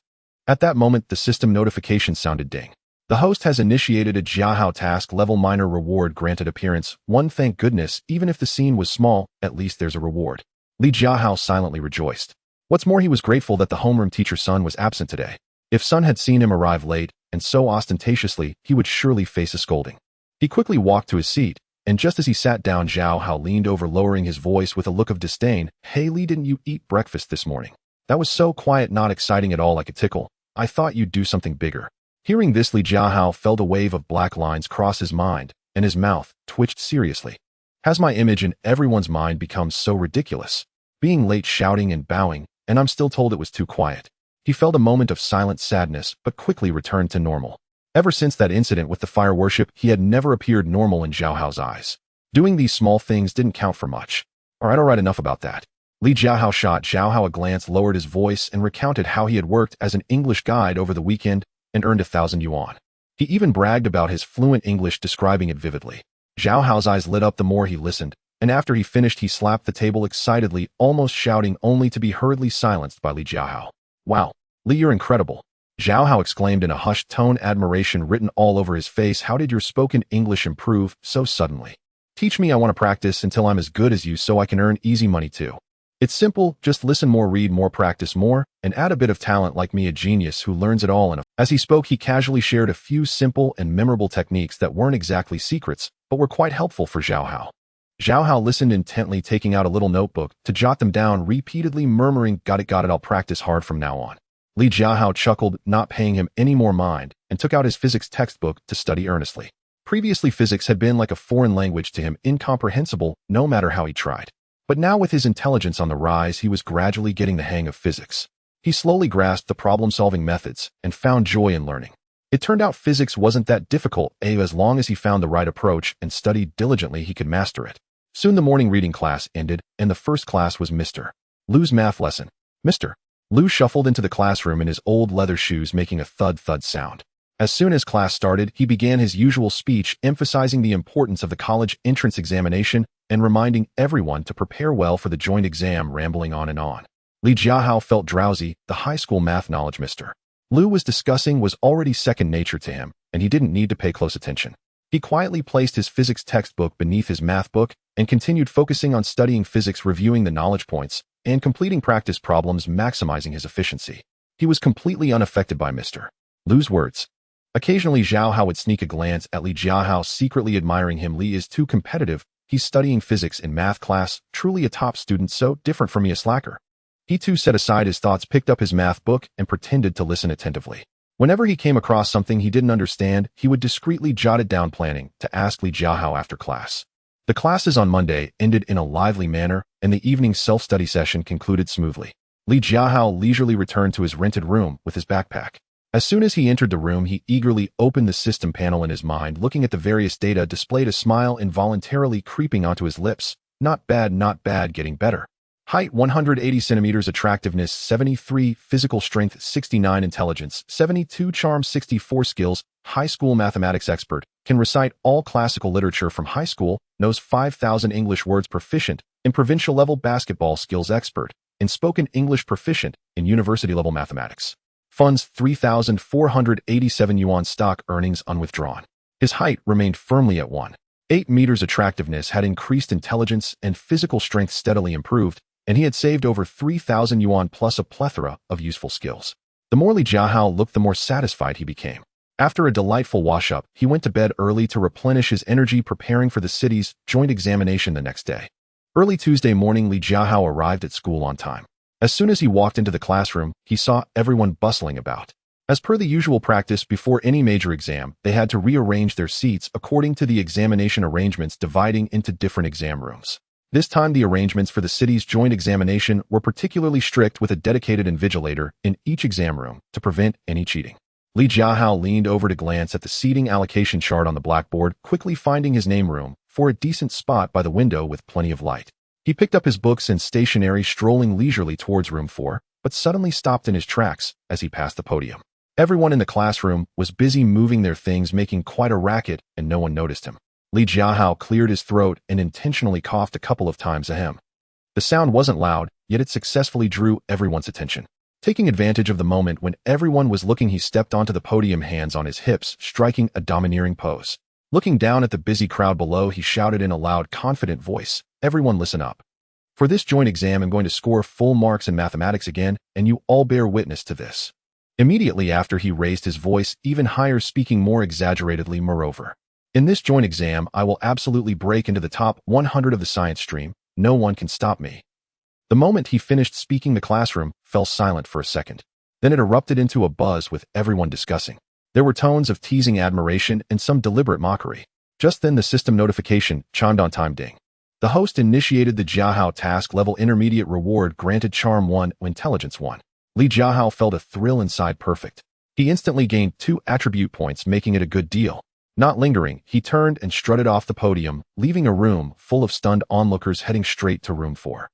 Speaker 1: At that moment, the system notification sounded. Ding. The host has initiated a Jiahao task level, minor reward granted, appearance 1. Thank goodness, even if the scene was small, at least there's a reward. Li Jiahao silently rejoiced. What's more, he was grateful that the homeroom teacher Sun was absent today. If Sun had seen him arrive late, and so ostentatiously, he would surely face a scolding. He quickly walked to his seat, and just as he sat down, Jiahao leaned over, lowering his voice with a look of disdain. Hey Li, didn't you eat breakfast this morning? That was so quiet, not exciting at all, like a tickle. I thought you'd do something bigger. Hearing this, Li Jiahao felt a wave of black lines cross his mind, and his mouth twitched seriously. Has my image in everyone's mind become so ridiculous? Being late, shouting and bowing, and I'm still told it was too quiet. He felt a moment of silent sadness, but quickly returned to normal. Ever since that incident with the fire worship, he had never appeared normal in Jiahao's eyes. Doing these small things didn't count for much. Alright, enough about that. Li Jiahao shot Jiahao a glance, lowered his voice, and recounted how he had worked as an English guide over the weekend and earned 1,000 yuan. He even bragged about his fluent English, describing it vividly. Jiahao's eyes lit up the more he listened, and after he finished, he slapped the table excitedly, almost shouting, only to be hurriedly silenced by Li Jiahao. Wow, Li, you're incredible. Jiahao exclaimed in a hushed tone, admiration written all over his face. How did your spoken English improve so suddenly? Teach me, I want to practice until I'm as good as you so I can earn easy money too. It's simple, just listen more, read more, practice more, and add a bit of talent like me, a genius who learns it all. As he spoke, he casually shared a few simple and memorable techniques that weren't exactly secrets, but were quite helpful for Jiahao. Jiahao listened intently, taking out a little notebook to jot them down, repeatedly murmuring, got it, I'll practice hard from now on. Li Jiahao chuckled, not paying him any more mind, and took out his physics textbook to study earnestly. Previously, physics had been like a foreign language to him, incomprehensible no matter how he tried. But now, with his intelligence on the rise, he was gradually getting the hang of physics. He slowly grasped the problem-solving methods and found joy in learning. It turned out physics wasn't that difficult, as long as he found the right approach and studied diligently, he could master it. Soon the morning reading class ended, and the first class was Mr. Lu's math lesson. Mr. Lu shuffled into the classroom in his old leather shoes, making a thud-thud sound. As soon as class started, he began his usual speech emphasizing the importance of the college entrance examination and reminding everyone to prepare well for the joint exam, rambling on and on. Li Jiahao felt drowsy. The high school math knowledge Mr. Liu was discussing was already second nature to him, and he didn't need to pay close attention. He quietly placed his physics textbook beneath his math book and continued focusing on studying physics, reviewing the knowledge points, and completing practice problems, maximizing his efficiency. He was completely unaffected by Mr. Liu's words. Occasionally, Jiahao would sneak a glance at Li Jiahao, secretly admiring him. Li is too competitive. He's studying physics in math class, truly a top student, so different from me, a slacker. He too set aside his thoughts, picked up his math book, and pretended to listen attentively. Whenever he came across something he didn't understand, he would discreetly jot it down, planning to ask Li Jiahao after class. The classes on Monday ended in a lively manner, and the evening self-study session concluded smoothly. Li Jiahao leisurely returned to his rented room with his backpack. As soon as he entered the room, he eagerly opened the system panel in his mind, looking at the various data displayed, a smile involuntarily creeping onto his lips. Not bad, getting better. Height 180 centimeters, attractiveness 73, physical strength 69, intelligence 72, charm 64, skills, high school mathematics expert, can recite all classical literature from high school, knows 5,000 English words, proficient in provincial level basketball skills, expert in spoken English, proficient in university level mathematics. Funds 3,487 yuan, stock earnings unwithdrawn. His height remained firmly at 1.8 meters, attractiveness had increased, intelligence and physical strength steadily improved, and he had saved over 3,000 yuan plus a plethora of useful skills. The more Li Jiahao looked, the more satisfied he became. After a delightful wash-up, he went to bed early to replenish his energy, preparing for the city's joint examination the next day. Early Tuesday morning, Li Jiahao arrived at school on time. As soon as he walked into the classroom, he saw everyone bustling about. As per the usual practice before any major exam, they had to rearrange their seats according to the examination arrangements, dividing into different exam rooms. This time, the arrangements for the city's joint examination were particularly strict, with a dedicated invigilator in each exam room to prevent any cheating. Li Jiahao leaned over to glance at the seating allocation chart on the blackboard, quickly finding his name room for a decent spot by the window with plenty of light. He picked up his books and stationery, strolling leisurely towards room 4, but suddenly stopped in his tracks as he passed the podium. Everyone in the classroom was busy moving their things, making quite a racket, and no one noticed him. Li Jiahao cleared his throat and intentionally coughed a couple of times. Ahem. The sound wasn't loud, yet it successfully drew everyone's attention. Taking advantage of the moment when everyone was looking, he stepped onto the podium, hands on his hips, striking a domineering pose. Looking down at the busy crowd below, he shouted in a loud, confident voice, "Everyone listen up. For this joint exam, I'm going to score full marks in mathematics again, and you all bear witness to this." Immediately after, he raised his voice even higher, speaking more exaggeratedly, "Moreover, in this joint exam, I will absolutely break into the top 100 of the science stream. No one can stop me." The moment he finished speaking, the classroom fell silent for a second. Then it erupted into a buzz, with everyone discussing. There were tones of teasing, admiration, and some deliberate mockery. Just then, the system notification chimed on time. Ding. The host initiated the Jiahao task level intermediate, reward granted, charm 1, intelligence 1. Li Jiahao felt a thrill inside. Perfect. He instantly gained 2 attribute points, making it a good deal. Not lingering, he turned and strutted off the podium, leaving a room full of stunned onlookers, heading straight to room 4.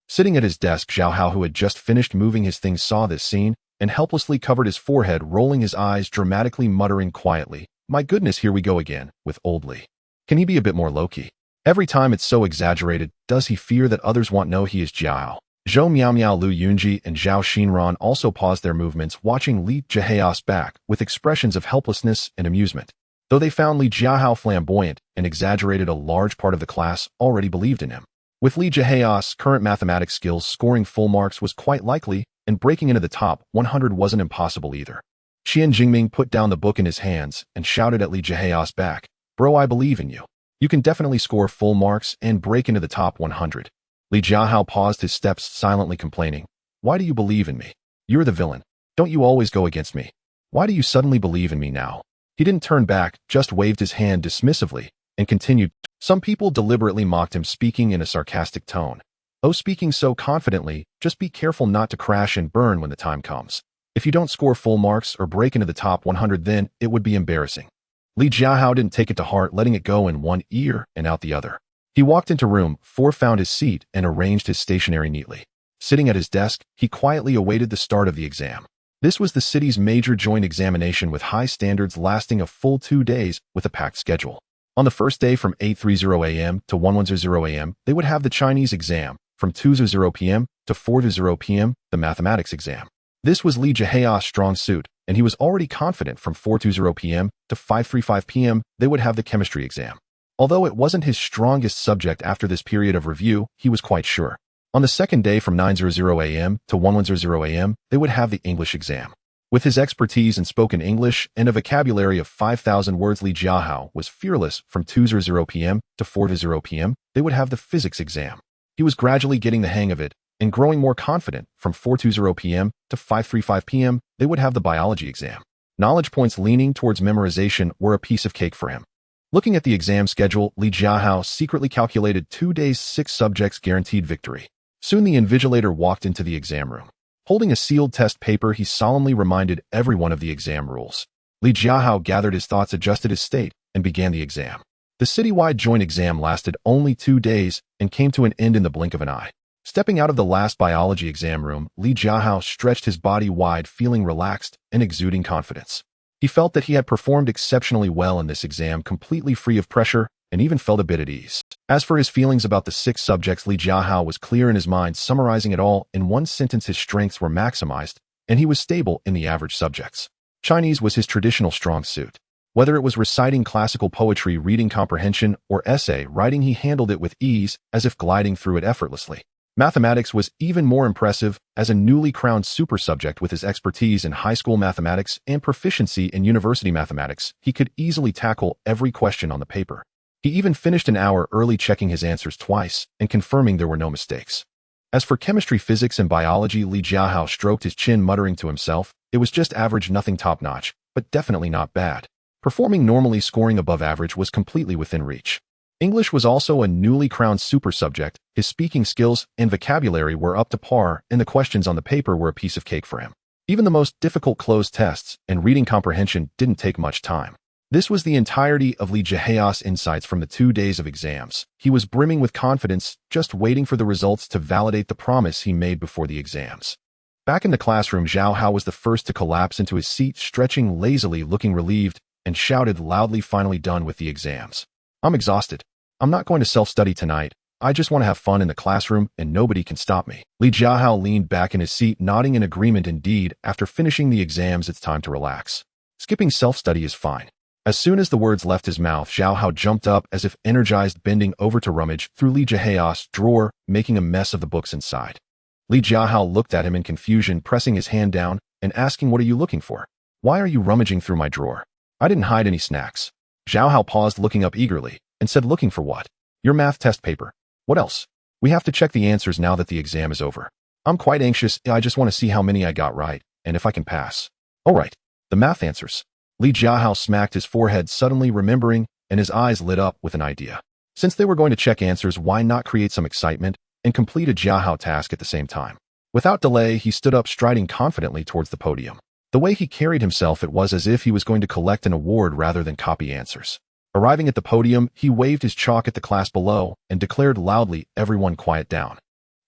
Speaker 1: Sitting at his desk, Jiahao, who had just finished moving his things, saw this scene and helplessly covered his forehead, rolling his eyes dramatically, muttering quietly, "My goodness, here we go again with old Li. Can he be a bit more low-key? Every time it's so exaggerated. Does he fear that others won't know he is Jiahao?" Zhou Miaomiao, Lu Yunji, and Zhao Xinran also paused their movements, watching Li Jiahao's back with expressions of helplessness and amusement. Though they found Li Jiahao flamboyant and exaggerated, a large part of the class already believed in him. With Li Jiahao's current mathematics skills, scoring full marks was quite likely, and breaking into the top 100 wasn't impossible either. Qian Jingming put down the book in his hands and shouted at Li Jiahao's back, "Bro, I believe in you. You can definitely score full marks and break into the top 100. Li Jiahao paused his steps, silently complaining, "Why do you believe in me? You're the villain. Don't you always go against me? Why do you suddenly believe in me now?" He didn't turn back, just waved his hand dismissively, and continued. Some people deliberately mocked him, speaking in a sarcastic tone. "Oh, speaking so confidently, just be careful not to crash and burn when the time comes. If you don't score full marks or break into the top 100, then it would be embarrassing." Li Jiahao didn't take it to heart, letting it go in one ear and out the other. He walked into room 4, found his seat, and arranged his stationery neatly. Sitting at his desk, he quietly awaited the start of the exam. This was the city's major joint examination with high standards lasting a full 2 days with a packed schedule. On the first day from 8:30 a.m. to 1:10 a.m., they would have the Chinese exam. From 2:00 p.m. to 4:00 p.m., the mathematics exam. This was Li Jiahao's strong suit, and he was already confident from 4:20 p.m. to 5:35 p.m. they would have the chemistry exam. Although it wasn't his strongest subject after this period of review, he was quite sure. On the second day from 9:00 a.m. to 1:10 a.m., they would have the English exam. With his expertise in spoken English and a vocabulary of 5,000 words, Li Jiahao was fearless. From 2:00 p.m. to 4:00 p.m., they would have the physics exam. He was gradually getting the hang of it and growing more confident. From 4:20 p.m. to 5:35 p.m., they would have the biology exam. Knowledge points leaning towards memorization were a piece of cake for him. Looking at the exam schedule, Li Jiahao secretly calculated 2 days, 6 subjects guaranteed victory. Soon the invigilator walked into the exam room. Holding a sealed test paper, he solemnly reminded everyone of the exam rules. Li Jiahao gathered his thoughts, adjusted his state, and began the exam. The citywide joint exam lasted only 2 days and came to an end in the blink of an eye. Stepping out of the last biology exam room, Li Jiahao stretched his body wide, feeling relaxed and exuding confidence. He felt that he had performed exceptionally well in this exam, completely free of pressure, and even felt a bit at ease. As for his feelings about the 6 subjects, Li Jiahao was clear in his mind, summarizing it all in one sentence: his strengths were maximized, and he was stable in the average subjects. Chinese was his traditional strong suit. Whether it was reciting classical poetry, reading comprehension, or essay writing, he handled it with ease, as if gliding through it effortlessly. Mathematics was even more impressive. As a newly crowned super subject with his expertise in high school mathematics and proficiency in university mathematics, he could easily tackle every question on the paper. He even finished an hour early, checking his answers twice and confirming there were no mistakes. As for chemistry, physics, and biology, Li Jiahao stroked his chin, muttering to himself, it was just average, nothing top-notch, but definitely not bad. Performing normally, scoring above average was completely within reach. English was also a newly crowned super subject. His speaking skills and vocabulary were up to par, and the questions on the paper were a piece of cake for him. Even the most difficult closed tests and reading comprehension didn't take much time. This was the entirety of Li Jiahao's insights from the 2 days of exams. He was brimming with confidence, just waiting for the results to validate the promise he made before the exams. Back in the classroom, Zhao Hao was the first to collapse into his seat, stretching lazily, looking relieved, and shouted loudly, finally done with the exams. I'm exhausted. I'm not going to self-study tonight. I just want to have fun in the classroom, and nobody can stop me. Li Jiahao leaned back in his seat, nodding in agreement. Indeed, after finishing the exams, it's time to relax. Skipping self-study is fine. As soon as the words left his mouth, Zhao Hao jumped up as if energized, bending over to rummage through Li Jiahao's drawer, making a mess of the books inside. Li Jiahao looked at him in confusion, pressing his hand down and asking, "What are you looking for? Why are you rummaging through my drawer?" "I didn't hide any snacks." Zhao Hao paused, looking up eagerly, and said, "Looking for what?" "Your math test paper." "What else?" "We have to check the answers now that the exam is over. I'm quite anxious. I just want to see how many I got right, and if I can pass." "All right, the math answers." Li Jiahao smacked his forehead, suddenly remembering, and his eyes lit up with an idea. Since they were going to check answers, why not create some excitement and complete a Jiahao task at the same time? Without delay, he stood up, striding confidently towards the podium. The way he carried himself, it was as if he was going to collect an award rather than copy answers. Arriving at the podium, he waved his chalk at the class below and declared loudly, "Everyone quiet down."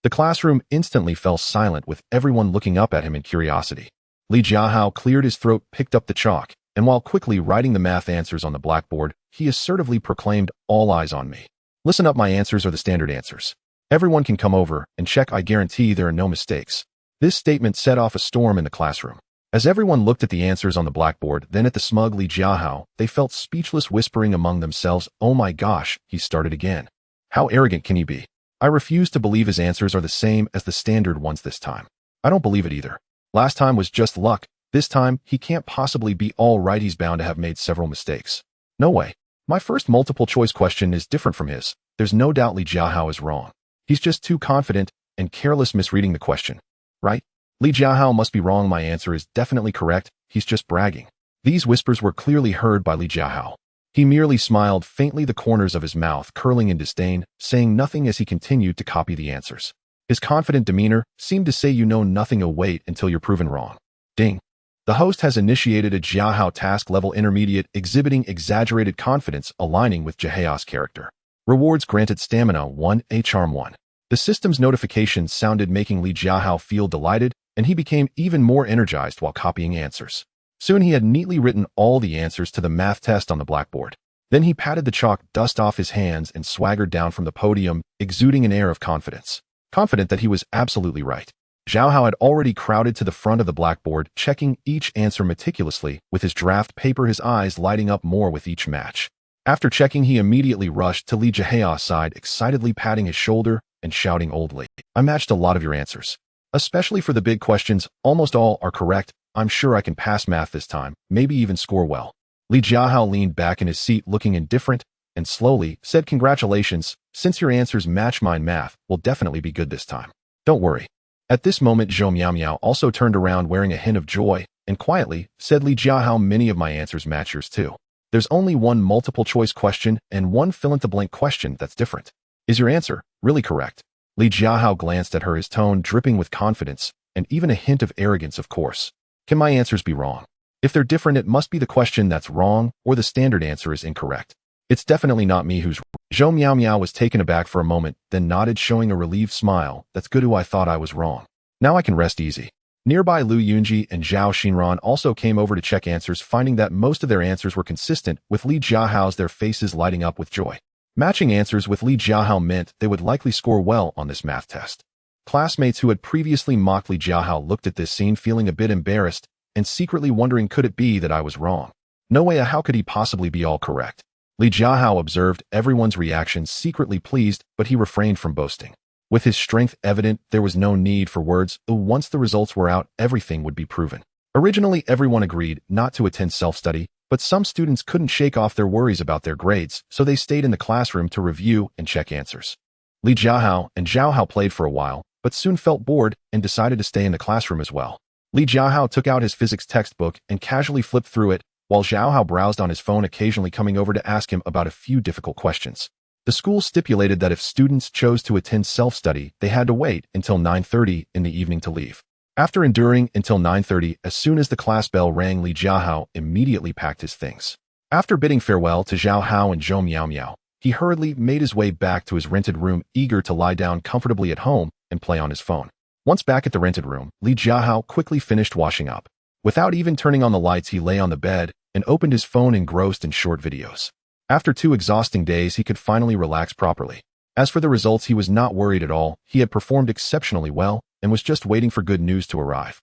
Speaker 1: The classroom instantly fell silent, with everyone looking up at him in curiosity. Li Jiahao cleared his throat, picked up the chalk, and while quickly writing the math answers on the blackboard, he assertively proclaimed, "All eyes on me. Listen up, my answers are the standard answers. Everyone can come over and check. I guarantee there are no mistakes." This statement set off a storm in the classroom. As everyone looked at the answers on the blackboard, then at the smug Li Jiahao, they felt speechless, whispering among themselves, "Oh my gosh, he started again. How arrogant can he be? I refuse to believe his answers are the same as the standard ones this time. I don't believe it either. Last time was just luck. This time, he can't possibly be all right. He's bound to have made several mistakes. No way. My first multiple choice question is different from his. There's no doubt Li Jiahao is wrong. He's just too confident and careless, misreading the question. Right? Li Jiahao must be wrong. My answer is definitely correct. He's just bragging." These whispers were clearly heard by Li Jiahao. He merely smiled faintly, the corners of his mouth curling in disdain, saying nothing as he continued to copy the answers. His confident demeanor seemed to say, "You know nothing. Wait until you're proven wrong." Ding. The host has initiated a Jiahao task level intermediate, exhibiting exaggerated confidence aligning with Jiahao's character. Rewards granted: stamina 1, a charm 1. The system's notification sounded, making Li Jiahao feel delighted. and he became even more energized while copying answers. Soon he had neatly written all the answers to the math test on the blackboard. Then he patted the chalk dust off his hands and swaggered down from the podium, exuding an air of confidence. Confident that he was absolutely right. Jiahao had already crowded to the front of the blackboard, checking each answer meticulously, with his draft paper, his eyes lighting up more with each match. After checking, he immediately rushed to Li Jiahao's side, excitedly patting his shoulder and shouting oldly, "I matched a lot of your answers. Especially for the big questions, almost all are correct. I'm sure I can pass math this time, maybe even score well." Li Jiahao leaned back in his seat looking indifferent and slowly said, "Congratulations, since your answers match mine, math will definitely be good this time. Don't worry." At this moment, Zhou Miao also turned around wearing a hint of joy and quietly said, "Li Jiahao, many of my answers match yours too. There's only one multiple-choice question and one fill-in-the-blank question that's different. Is your answer really correct?" Li Jiahao glanced at her, his tone dripping with confidence and even a hint of arrogance. "Of course. Can my answers be wrong? If they're different, it must be the question that's wrong or the standard answer is incorrect. It's definitely not me who's wrong." Zhou Miao was taken aback for a moment, then nodded, showing a relieved smile. "That's good. I thought I was wrong. Now I can rest easy." Nearby, Lu Yunji and Zhao Xinran also came over to check answers, finding that most of their answers were consistent with Li Jiahao's, their faces lighting up with joy. Matching answers with Li Jiahao meant they would likely score well on this math test. Classmates who had previously mocked Li Jiahao looked at this scene feeling a bit embarrassed and secretly wondering, could it be that I was wrong? No way, how could he possibly be all correct? Li Jiahao observed everyone's reactions, secretly pleased, but he refrained from boasting. With his strength evident, there was no need for words. Once the results were out, everything would be proven. Originally, everyone agreed not to attend self-study, but some students couldn't shake off their worries about their grades, so they stayed in the classroom to review and check answers. Li Jiahao and Zhao Hao played for a while, but soon felt bored and decided to stay in the classroom as well. Li Jiahao took out his physics textbook and casually flipped through it, while Zhao Hao browsed on his phone, occasionally coming over to ask him about a few difficult questions. The school stipulated that if students chose to attend self-study, they had to wait until 9:30 in the evening to leave. After enduring until 9:30, as soon as the class bell rang, Li Jiahao immediately packed his things. After bidding farewell to Zhao Hao and Zhou Miao, he hurriedly made his way back to his rented room, eager to lie down comfortably at home and play on his phone. Once back at the rented room, Li Jiahao quickly finished washing up. Without even turning on the lights, he lay on the bed and opened his phone, engrossed in short videos. After 2 exhausting days, he could finally relax properly. As for the results, he was not worried at all. He had performed exceptionally well and was just waiting for good news to arrive.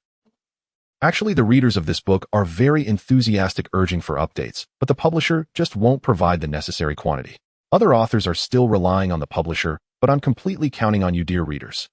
Speaker 1: Actually, the readers of this book are very enthusiastic, urging for updates, but the publisher just won't provide the necessary quantity. Other authors are still relying on the publisher, but I'm completely counting on you, dear readers.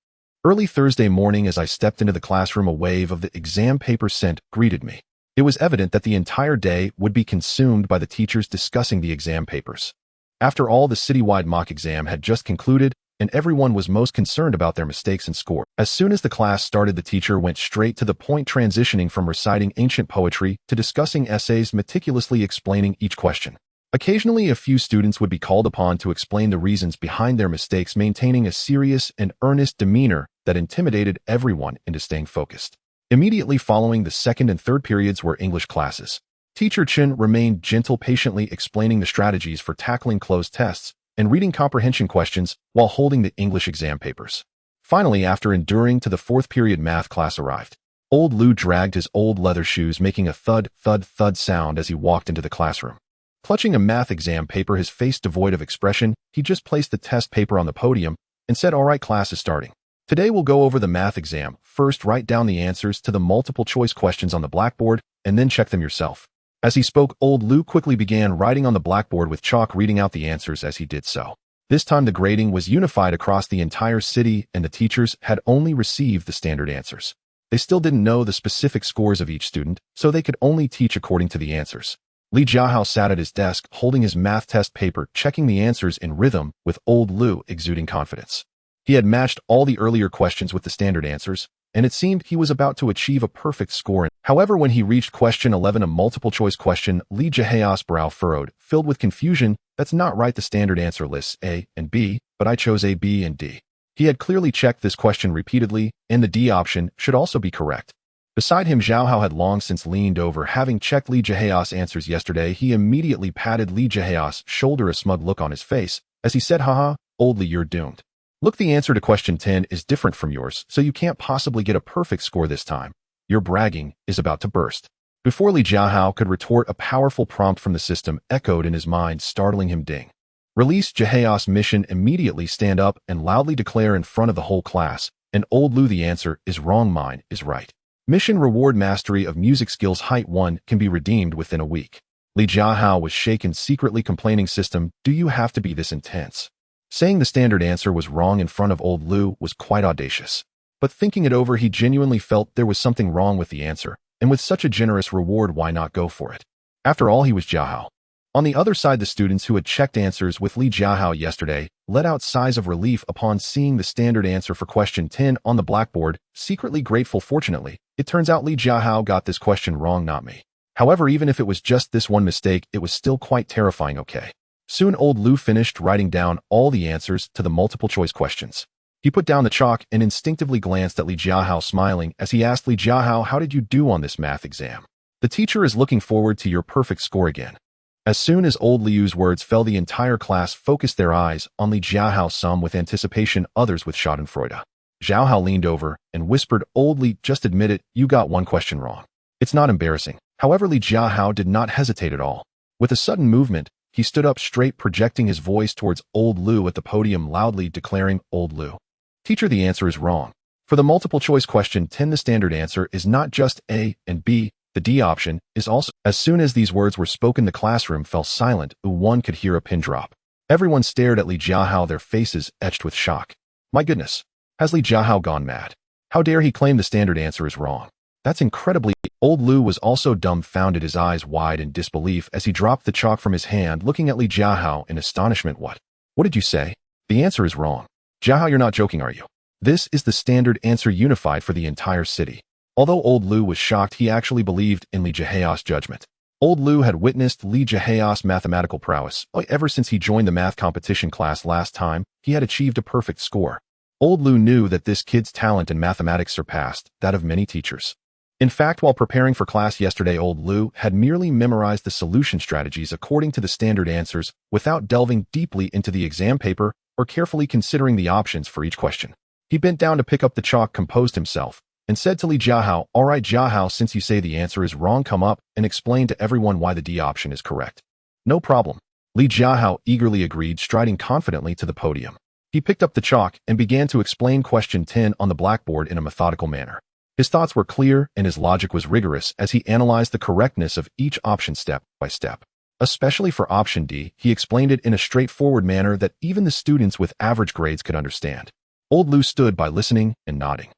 Speaker 1: Early Thursday morning, as I stepped into the classroom, a wave of the exam paper scent greeted me. It was evident that the entire day would be consumed by the teachers discussing the exam papers. After all, the citywide mock exam had just concluded, and everyone was most concerned about their mistakes and score. As soon as the class started, the teacher went straight to the point, transitioning from reciting ancient poetry to discussing essays, meticulously explaining each question. Occasionally, a few students would be called upon to explain the reasons behind their mistakes, maintaining a serious and earnest demeanor that intimidated everyone into staying focused. Immediately following, the second and third periods were English classes. Teacher Chen remained gentle, patiently explaining the strategies for tackling closed tests and reading comprehension questions while holding the English exam papers. Finally, after enduring to the fourth period, math class arrived. Old Lu dragged his old leather shoes, making a thud, thud, thud sound as he walked into the classroom. Clutching a math exam paper, his face devoid of expression, he just placed the test paper on the podium and said, "All right, class is starting. Today we'll go over the math exam. First, write down the answers to the multiple-choice questions on the blackboard, and then check them yourself." As he spoke, old Lu quickly began writing on the blackboard with chalk, reading out the answers as he did so. This time the grading was unified across the entire city, and the teachers had only received the standard answers. They still didn't know the specific scores of each student, so they could only teach according to the answers. Li Jiahao sat at his desk, holding his math test paper, checking the answers in rhythm, with old Lu exuding confidence. He had matched all the earlier questions with the standard answers, and it seemed he was about to achieve a perfect score. However, when he reached question 11, a multiple-choice question, Li Jiahao's brow furrowed, filled with confusion. "That's not right. The standard answer lists A and B, but I chose A, B, and D." He had clearly checked this question repeatedly, and the D option should also be correct. Beside him, Zhao Hao had long since leaned over. Having checked Li Jiahao's answers yesterday, he immediately patted Li Jiahao's shoulder, a smug look on his face, as he said, "Haha, old Li, you're doomed. Look, the answer to question 10 is different from yours, so you can't possibly get a perfect score this time. Your bragging is about to burst. Before Li Jiahao could retort, a powerful prompt from the system echoed in his mind, startling him. Ding. Release Jiahao's mission immediately. Stand up and loudly declare in front of the whole class. And old Lu, the answer is wrong. Mine is right. Mission reward: mastery of music skills height 1 can be redeemed within a week. Li Jiahao was shaken, secretly complaining, system, do you have to be this intense? Saying the standard answer was wrong in front of old Lu was quite audacious. But thinking it over, he genuinely felt there was something wrong with the answer, and with such a generous reward, why not go for it? After all, he was Jiahao. On the other side, the students who had checked answers with Li Jiahao yesterday let out sighs of relief upon seeing the standard answer for question 10 on the blackboard, secretly grateful. Fortunately, it turns out Li Jiahao got this question wrong, not me. However, even if it was just this one mistake, it was still quite terrifying. Okay. Soon old Lu finished writing down all the answers to the multiple choice questions. He put down the chalk and instinctively glanced at Li Jiahao, smiling as he asked, Li Jiahao, how did you do on this math exam? The teacher is looking forward to your perfect score again. As soon as old Liu's words fell, the entire class focused their eyes on Li Jiahao, some with anticipation, others with schadenfreude. Jiahao leaned over and whispered, old Li, just admit it, you got one question wrong. It's not embarrassing. However, Li Jiahao did not hesitate at all. With a sudden movement, he stood up straight, projecting his voice towards old Lu at the podium, loudly declaring, old Lu. Teacher, the answer is wrong. For the multiple choice question 10, the standard answer is not just A and B, the D option is also. As soon as these words were spoken, the classroom fell silent. One could hear a pin drop. Everyone stared at Li Jiahao, their faces etched with shock. My goodness, has Li Jiahao gone mad? How dare he claim the standard answer is wrong? That's incredibly. Old Lu was also dumbfounded, his eyes wide in disbelief as he dropped the chalk from his hand, looking at Li Jiahao in astonishment. What did you say? The answer is wrong. Jiahao, you're not joking, are you? This is the standard answer, unified for the entire city. Although old Lu was shocked, he actually believed in Li Jiahao's judgment. Old Lu had witnessed Li Jiahao's mathematical prowess. Ever since he joined the math competition class last time, he had achieved a perfect score. Old Lu knew that this kid's talent in mathematics surpassed that of many teachers. In fact, while preparing for class yesterday, old Lu had merely memorized the solution strategies according to the standard answers without delving deeply into the exam paper or carefully considering the options for each question. He bent down to pick up the chalk, composed himself, and said to Li Jiahao, all right, Jiahao, since you say the answer is wrong, come up and explain to everyone why the D option is correct. No problem. Li Jiahao eagerly agreed, striding confidently to the podium. He picked up the chalk and began to explain question 10 on the blackboard in a methodical manner. His thoughts were clear and his logic was rigorous as he analyzed the correctness of each option step by step. Especially for option D, he explained it in a straightforward manner that even the students with average grades could understand. Old Lu stood by, listening and nodding.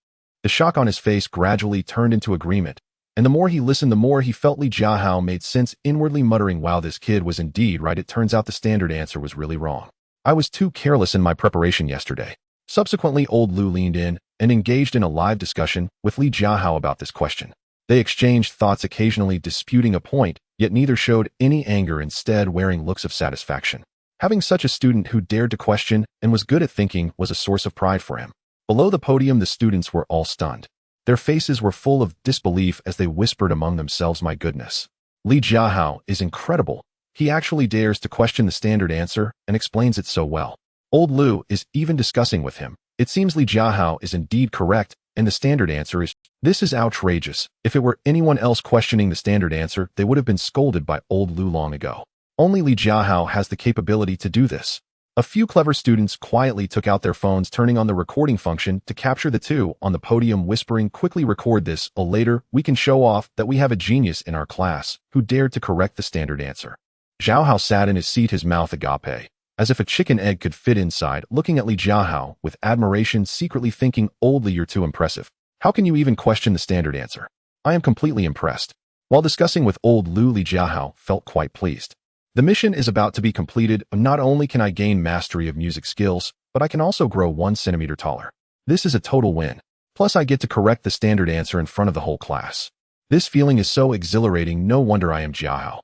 Speaker 1: The shock on his face gradually turned into agreement, and the more he listened, the more he felt Li Jiahao made sense, inwardly muttering, wow, this kid was indeed right. It turns out the standard answer was really wrong. I was too careless in my preparation yesterday. Subsequently, old Lu leaned in and engaged in a live discussion with Li Jiahao about this question. They exchanged thoughts, occasionally disputing a point, yet neither showed any anger, instead wearing looks of satisfaction. Having such a student who dared to question and was good at thinking was a source of pride for him. Below the podium, the students were all stunned. Their faces were full of disbelief as they whispered among themselves, my goodness. Li Jiahao is incredible. He actually dares to question the standard answer and explains it so well. Old Lu is even discussing with him. It seems Li Jiahao is indeed correct, and the standard answer is, this is outrageous. If it were anyone else questioning the standard answer, they would have been scolded by old Lu long ago. Only Li Jiahao has the capability to do this. A few clever students quietly took out their phones, turning on the recording function to capture the two on the podium, whispering, quickly record this, or later we can show off that we have a genius in our class who dared to correct the standard answer. Jiahao sat in his seat, his mouth agape, as if a chicken egg could fit inside, looking at Li Jiahao with admiration, secretly thinking, old Li, you're too impressive. How can you even question the standard answer? I am completely impressed. While discussing with old Lu, Li Jiahao felt quite pleased. The mission is about to be completed. Not only can I gain mastery of music skills, but I can also grow 1 centimeter taller. This is a total win. Plus, I get to correct the standard answer in front of the whole class. This feeling is so exhilarating, no wonder I am Jiahao.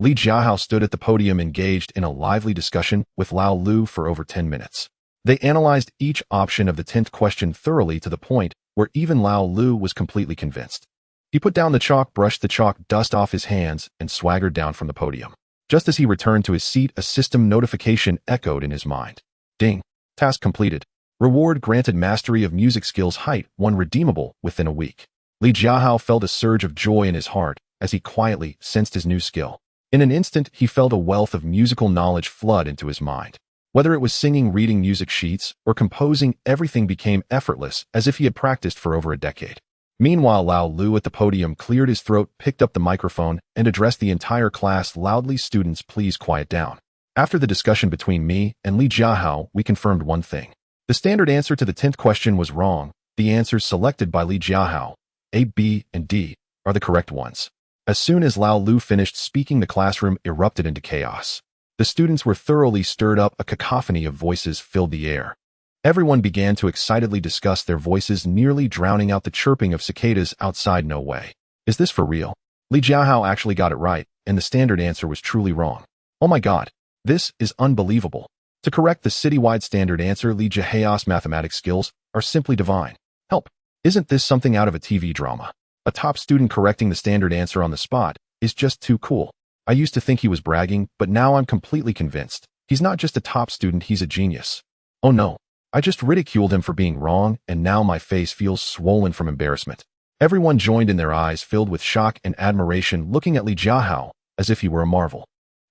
Speaker 1: Li Jiahao stood at the podium, engaged in a lively discussion with Lao Lu for over 10 minutes. They analyzed each option of the 10th question thoroughly, to the point where even Lao Lu was completely convinced. He put down the chalk, brushed the chalk dust off his hands, and swaggered down from the podium. Just as he returned to his seat, a system notification echoed in his mind. Ding. Task completed. Reward granted mastery of music skills height 1 redeemable within a week. Li Jiahao felt a surge of joy in his heart as he quietly sensed his new skill. In an instant, he felt a wealth of musical knowledge flood into his mind. Whether it was singing, reading music sheets, or composing, everything became effortless as if he had practiced for over a decade. Meanwhile, Lao Lu at the podium cleared his throat, picked up the microphone, and addressed the entire class loudly. Students, please quiet down. After the discussion between me and Li Jiahao, we confirmed one thing. The standard answer to the 10th question was wrong. The answers selected by Li Jiahao, A, B, and D, are the correct ones. As soon as Lao Lu finished speaking, the classroom erupted into chaos. The students were thoroughly stirred up. A cacophony of voices filled the air. Everyone began to excitedly discuss their voices, nearly drowning out the chirping of cicadas outside. No way. Is this for real? Li Jiahao actually got it right, and the standard answer was truly wrong. Oh my god. This is unbelievable. To correct the citywide standard answer, Li Jiahao's mathematics skills are simply divine. Help. Isn't this something out of a TV drama? A top student correcting the standard answer on the spot is just too cool. I used to think he was bragging, but now I'm completely convinced. He's not just a top student, he's a genius. Oh no. I just ridiculed him for being wrong, and now my face feels swollen from embarrassment. Everyone joined in, their eyes filled with shock and admiration, looking at Li Jiahao as if he were a marvel.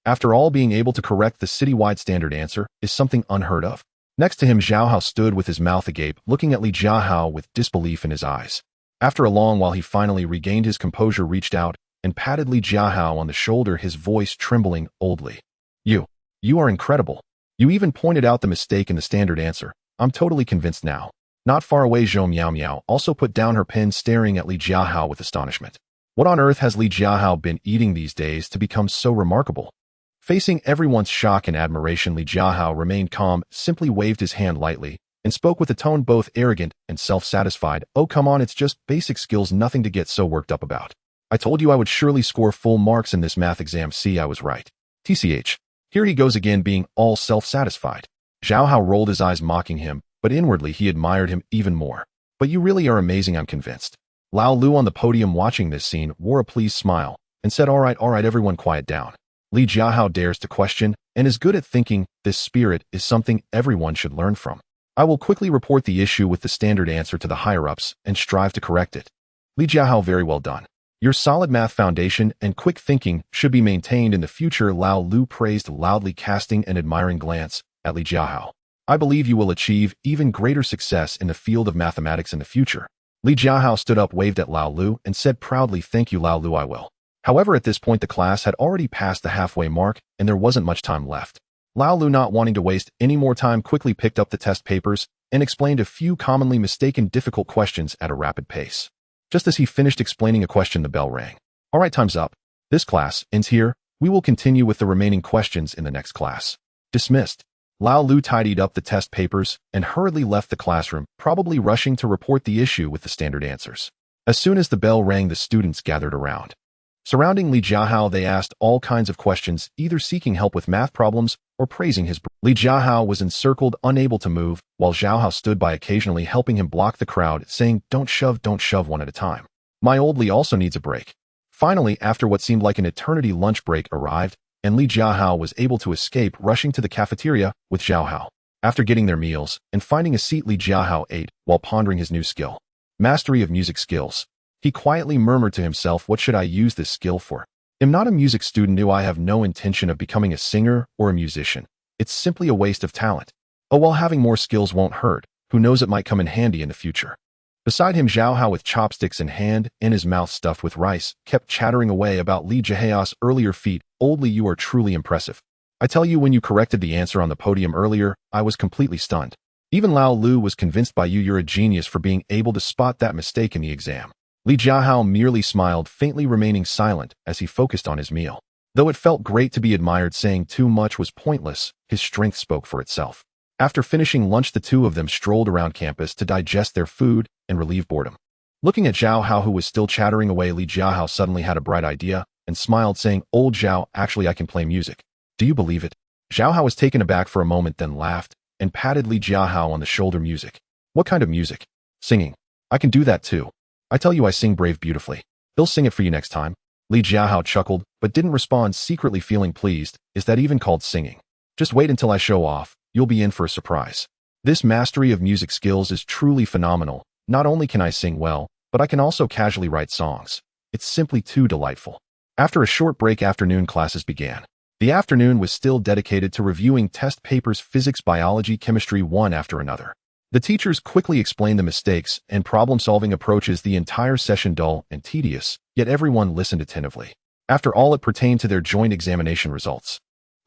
Speaker 1: After all, being able to correct the citywide standard answer is something unheard of. Next to him, Jiahao stood with his mouth agape, looking at Li Jiahao with disbelief in his eyes. After a long while, he finally regained his composure, reached out, and patted Li Jiahao on the shoulder, his voice trembling oldly. You are incredible. You even pointed out the mistake in the standard answer. I'm totally convinced now. Not far away, Zhou Miao Miao also put down her pen, staring at Li Jiahao with astonishment. What on earth has Li Jiahao been eating these days to become so remarkable? Facing everyone's shock and admiration, Li Jiahao remained calm, simply waved his hand lightly, and spoke with a tone both arrogant and self-satisfied. Oh, come on, it's just basic skills, nothing to get so worked up about. I told you I would surely score full marks in this math exam. See, I was right. TCH. Here he goes again, being all self-satisfied. Jiahao rolled his eyes, mocking him, but inwardly he admired him even more. But you really are amazing, I'm convinced. Lao Lu on the podium watching this scene wore a pleased smile and said, all right, everyone quiet down. Li Jiahao dares to question and is good at thinking. This spirit is something everyone should learn from. I will quickly report the issue with the standard answer to the higher-ups and strive to correct it. Li Jiahao, very well done. Your solid math foundation and quick thinking should be maintained in the future. Lao Lu praised loudly, casting an admiring glance at Li Jiahao. I believe you will achieve even greater success in the field of mathematics in the future. Li Jiahao stood up, waved at Lao Lu, and said proudly, thank you, Lao Lu, I will. However, at this point the class had already passed the halfway mark and there wasn't much time left. Lao Lu, not wanting to waste any more time, quickly picked up the test papers and explained a few commonly mistaken difficult questions at a rapid pace. Just as he finished explaining a question, the bell rang. All right, time's up. This class ends here. We will continue with the remaining questions in the next class. Dismissed. Lao Lu tidied up the test papers and hurriedly left the classroom, probably rushing to report the issue with the standard answers. As soon as the bell rang, the students gathered around. Surrounding Li Jiahao, they asked all kinds of questions, either seeking help with math problems or praising his. Li Jiahao was encircled, unable to move, while Jiahao stood by, occasionally helping him block the crowd, saying, don't shove one at a time. My old Li also needs a break. Finally, after what seemed like an eternity, lunch break arrived, and Li Jiahao was able to escape, rushing to the cafeteria with Jiahao. After getting their meals and finding a seat, Li Jiahao ate while pondering his new skill. Mastery of music skills. He quietly murmured to himself, what should I use this skill for? I'm not a music student. I have no intention of becoming a singer or a musician. It's simply a waste of talent. Oh, well, having more skills won't hurt. Who knows, it might come in handy in the future. Beside him, Jiahao, with chopsticks in hand and his mouth stuffed with rice, kept chattering away about Li Jiahao's earlier feat. Old Li, you are truly impressive. I tell you, when you corrected the answer on the podium earlier, I was completely stunned. Even Lao Lu was convinced by you. You're a genius for being able to spot that mistake in the exam. Li Jiahao merely smiled, faintly remaining silent as he focused on his meal. Though it felt great to be admired, saying too much was pointless, his strength spoke for itself. After finishing lunch, the two of them strolled around campus to digest their food and relieve boredom. Looking at Jiahao, who was still chattering away, Li Jiahao suddenly had a bright idea and smiled, saying, Old Zhao, actually I can play music. Do you believe it? Jiahao was taken aback for a moment, then laughed and patted Li Jiahao on the shoulder. Music? What kind of music? Singing. I can do that too. I tell you, I sing brave beautifully. He'll sing it for you next time. Li Jiahao chuckled, but didn't respond, secretly feeling pleased. Is that even called singing? Just wait until I show off. You'll be in for a surprise. This mastery of music skills is truly phenomenal. Not only can I sing well, but I can also casually write songs. It's simply too delightful. After a short break, afternoon classes began. The afternoon was still dedicated to reviewing test papers, physics, biology, chemistry, one after another. The teachers quickly explained the mistakes and problem-solving approaches, the entire session dull and tedious, yet everyone listened attentively. After all, it pertained to their joint examination results.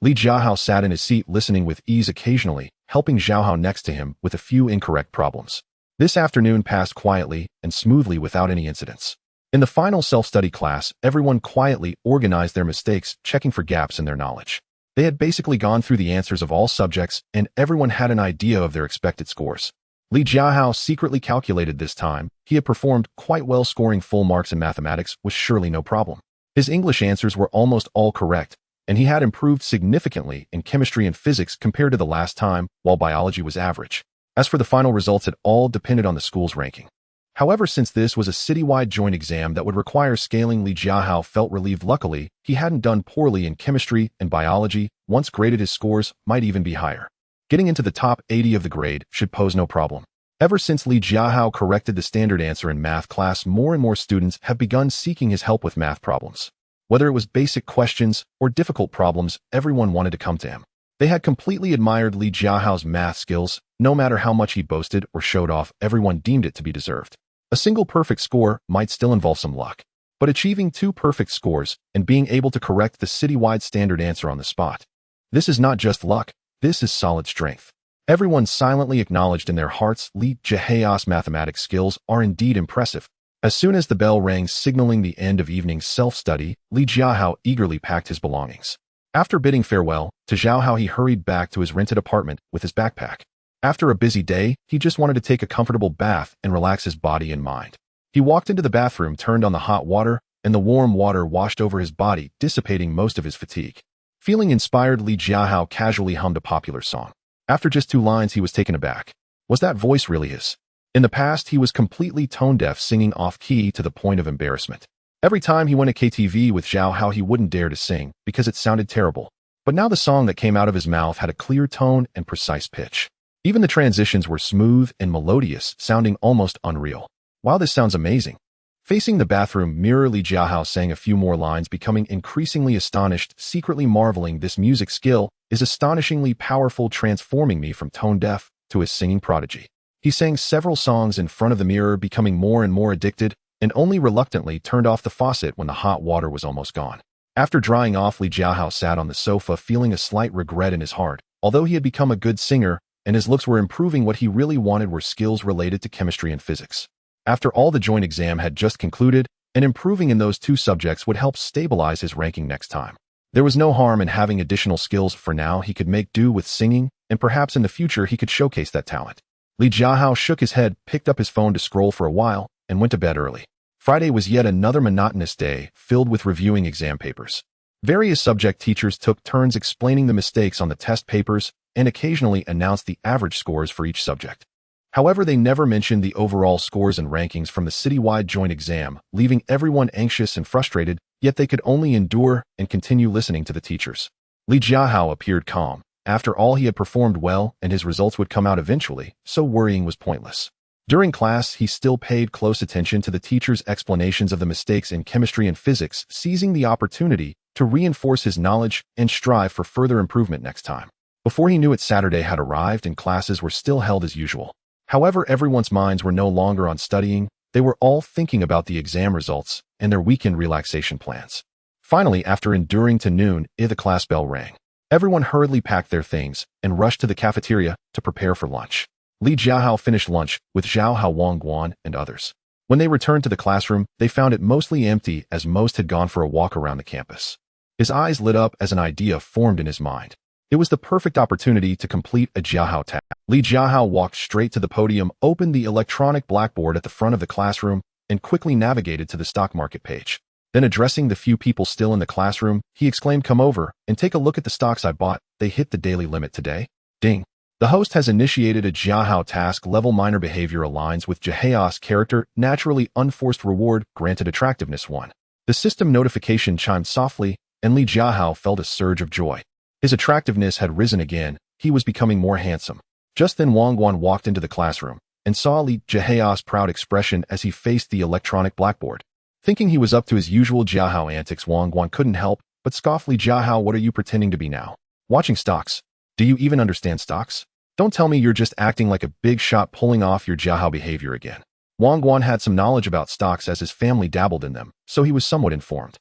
Speaker 1: Li Jiahao sat in his seat listening with ease, occasionally helping Jiahao next to him with a few incorrect problems. This afternoon passed quietly and smoothly without any incidents. In the final self-study class, everyone quietly organized their mistakes, checking for gaps in their knowledge. They had basically gone through the answers of all subjects, and everyone had an idea of their expected scores. Li Jiahao secretly calculated this time. He had performed quite well, scoring full marks in mathematics was surely no problem. His English answers were almost all correct, and he had improved significantly in chemistry and physics compared to the last time, while biology was average. As for the final results, it all depended on the school's ranking. However, since this was a citywide joint exam that would require scaling, Li Jiahao felt relieved. Luckily, he hadn't done poorly in chemistry and biology. Once graded, his scores might even be higher. Getting into the top 80 of the grade should pose no problem. Ever since Li Jiahao corrected the standard answer in math class, more and more students have begun seeking his help with math problems. Whether it was basic questions or difficult problems, everyone wanted to come to him. They had completely admired Li Jiahao's math skills. No matter how much he boasted or showed off, everyone deemed it to be deserved. A single perfect score might still involve some luck, but achieving 2 perfect scores and being able to correct the citywide standard answer on the spot, this is not just luck, this is solid strength. Everyone silently acknowledged in their hearts Li Jiahao's mathematics skills are indeed impressive. As soon as the bell rang signaling the end of evening self-study, Li Jiahao eagerly packed his belongings. After bidding farewell to Jiahao, he hurried back to his rented apartment with his backpack. After a busy day, he just wanted to take a comfortable bath and relax his body and mind. He walked into the bathroom, turned on the hot water, and the warm water washed over his body, dissipating most of his fatigue. Feeling inspired, Li Jiahao casually hummed a popular song. After just 2 lines, he was taken aback. Was that voice really his? In the past, he was completely tone-deaf, singing off-key to the point of embarrassment. Every time he went to KTV with Jiahao, he wouldn't dare to sing because it sounded terrible. But now the song that came out of his mouth had a clear tone and precise pitch. Even the transitions were smooth and melodious, sounding almost unreal. Wow, this sounds amazing. Facing the bathroom mirror, Li Jiahao sang a few more lines, becoming increasingly astonished, secretly marveling. This music skill is astonishingly powerful, transforming me from tone-deaf to a singing prodigy. He sang several songs in front of the mirror, becoming more and more addicted, and only reluctantly turned off the faucet when the hot water was almost gone. After drying off, Li Jiahao sat on the sofa, feeling a slight regret in his heart. Although he had become a good singer, and his looks were improving, what he really wanted were skills related to chemistry and physics. After all, the joint exam had just concluded, and improving in those 2 subjects would help stabilize his ranking next time. There was no harm in having additional skills. For now, he could make do with singing, and perhaps in the future he could showcase that talent. Li Jiahao shook his head, picked up his phone to scroll for a while, and went to bed early. Friday was yet another monotonous day, filled with reviewing exam papers. Various subject teachers took turns explaining the mistakes on the test papers and occasionally announced the average scores for each subject. However, they never mentioned the overall scores and rankings from the citywide joint exam, leaving everyone anxious and frustrated, yet they could only endure and continue listening to the teachers. Li Jiahao appeared calm. After all, he had performed well, and his results would come out eventually, so worrying was pointless. During class, he still paid close attention to the teacher's explanations of the mistakes in chemistry and physics, seizing the opportunity to reinforce his knowledge and strive for further improvement next time. Before he knew it, Saturday had arrived and classes were still held as usual. However, everyone's minds were no longer on studying. They were all thinking about the exam results and their weekend relaxation plans. Finally, after enduring to noon, the class bell rang. Everyone hurriedly packed their things and rushed to the cafeteria to prepare for lunch. Li Jiahao finished lunch with Jiahao, Wang Guan, and others. When they returned to the classroom, they found it mostly empty, as most had gone for a walk around the campus. His eyes lit up as an idea formed in his mind. It was the perfect opportunity to complete a Jiahao task. Li Jiahao walked straight to the podium, opened the electronic blackboard at the front of the classroom, and quickly navigated to the stock market page. Then, addressing the few people still in the classroom, he exclaimed, "Come over and take a look at the stocks I bought. They hit the daily limit today." Ding. The host has initiated a Jiahao task. Level minor behavior aligns with Jiahao's character. Naturally unforced reward granted attractiveness 1. The system notification chimed softly, and Li Jiahao felt a surge of joy. His attractiveness had risen again. He was becoming more handsome. Just then Wang Guan walked into the classroom and saw Li Jiahao's proud expression as he faced the electronic blackboard. Thinking he was up to his usual Jiahao antics, Wang Guan couldn't help but scoff. Li Jiahao, what are you pretending to be now? Watching stocks? Do you even understand stocks? Don't tell me you're just acting like a big shot pulling off your Jiahao behavior again. Wang Guan had some knowledge about stocks as his family dabbled in them, so he was somewhat informed.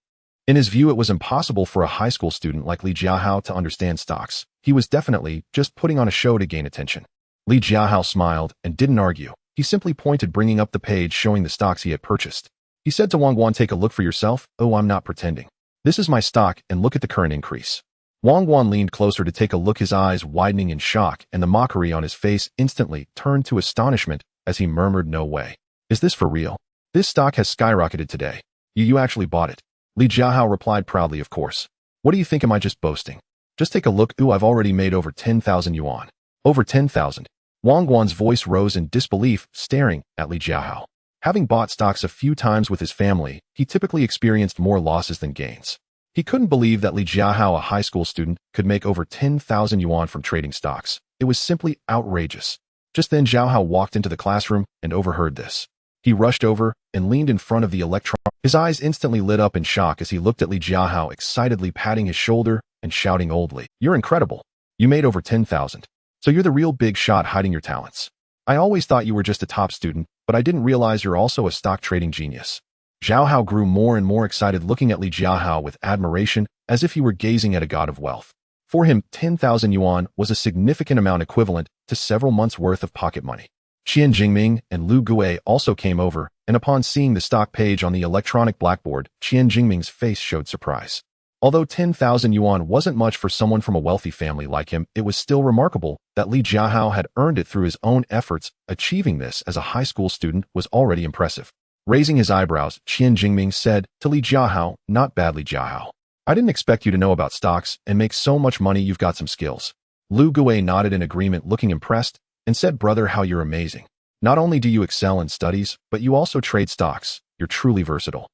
Speaker 1: In his view, it was impossible for a high school student like Li Jiahao to understand stocks. He was definitely just putting on a show to gain attention. Li Jiahao smiled and didn't argue. He simply pointed, bringing up the page showing the stocks he had purchased. He said to Wang Guan, take a look for yourself. Oh, I'm not pretending. This is my stock, and look at the current increase. Wang Guan leaned closer to take a look, his eyes widening in shock, and the mockery on his face instantly turned to astonishment as he murmured, no way. Is this for real? This stock has skyrocketed today. You actually bought it. Li Jiahao replied proudly, of course. What do you think, am I just boasting? Just take a look. Ooh, I've already made over 10,000 yuan. Over 10,000. Wang Guan's voice rose in disbelief, staring at Li Jiahao. Having bought stocks a few times with his family, he typically experienced more losses than gains. He couldn't believe that Li Jiahao, a high school student, could make over 10,000 yuan from trading stocks. It was simply outrageous. Just then Jiahao walked into the classroom and overheard this. He rushed over and leaned in front of the electron. His eyes instantly lit up in shock as he looked at Li Jiahao, excitedly patting his shoulder and shouting oldly, you're incredible. You made over 10,000. So you're the real big shot hiding your talents. I always thought you were just a top student, but I didn't realize you're also a stock trading genius. Jiahao grew more and more excited, looking at Li Jiahao with admiration, as if he were gazing at a god of wealth. For him, 10,000 yuan was a significant amount, equivalent to several months' worth of pocket money. Qian Jingming and Lu Gui also came over, and upon seeing the stock page on the electronic blackboard, Qian Jingming's face showed surprise. Although 10,000 yuan wasn't much for someone from a wealthy family like him, it was still remarkable that Li Jiahao had earned it through his own efforts. Achieving this as a high school student was already impressive. Raising his eyebrows, Qian Jingming said to Li Jiahao, not bad, Li Jiahao. I didn't expect you to know about stocks and make so much money. You've got some skills. Lu Gui nodded in agreement, looking impressed, and said, brother, how you're amazing. Not only do you excel in studies, but you also trade stocks. You're truly versatile.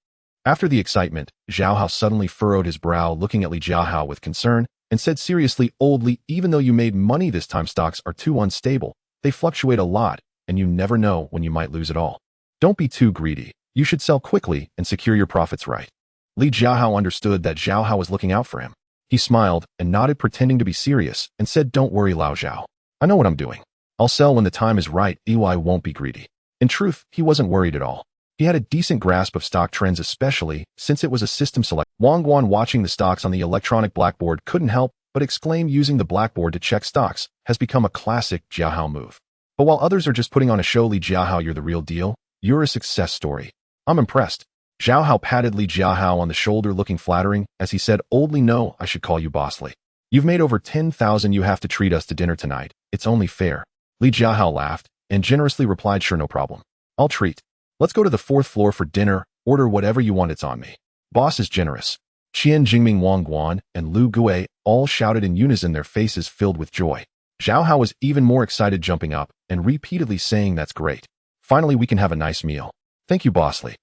Speaker 1: After the excitement, Jiahao suddenly furrowed his brow, looking at Li Jiahao with concern, and said seriously, old Li, even though you made money this time, stocks are too unstable. They fluctuate a lot, and you never know when you might lose it all. Don't be too greedy. You should sell quickly and secure your profits right. Li Jiahao understood that Jiahao was looking out for him. He smiled and nodded, pretending to be serious, and said, don't worry, Lao Zhao. I know what I'm doing. I'll sell when the time is right. I won't be greedy. In truth, he wasn't worried at all. He had a decent grasp of stock trends, especially since it was a system select. Wang Guan, watching the stocks on the electronic blackboard, couldn't help but exclaim, using the blackboard to check stocks has become a classic Jiahao move. But while others are just putting on a show, Li Jiahao, you're the real deal. You're a success story. I'm impressed. Jiahao patted Li Jiahao on the shoulder, looking flattering, as he said, oldly, no, I should call you bossly. You've made over 10,000. You have to treat us to dinner tonight. It's only fair. Li Jiahao laughed and generously replied, sure, no problem. I'll treat. Let's go to the 4th floor for dinner. Order whatever you want, it's on me. Boss is generous. Qian Jingming, Wang Guan, and Lu Gui all shouted in unison, their faces filled with joy. Jiahao was even more excited, jumping up and repeatedly saying, that's great. Finally, we can have a nice meal. Thank you, bossly.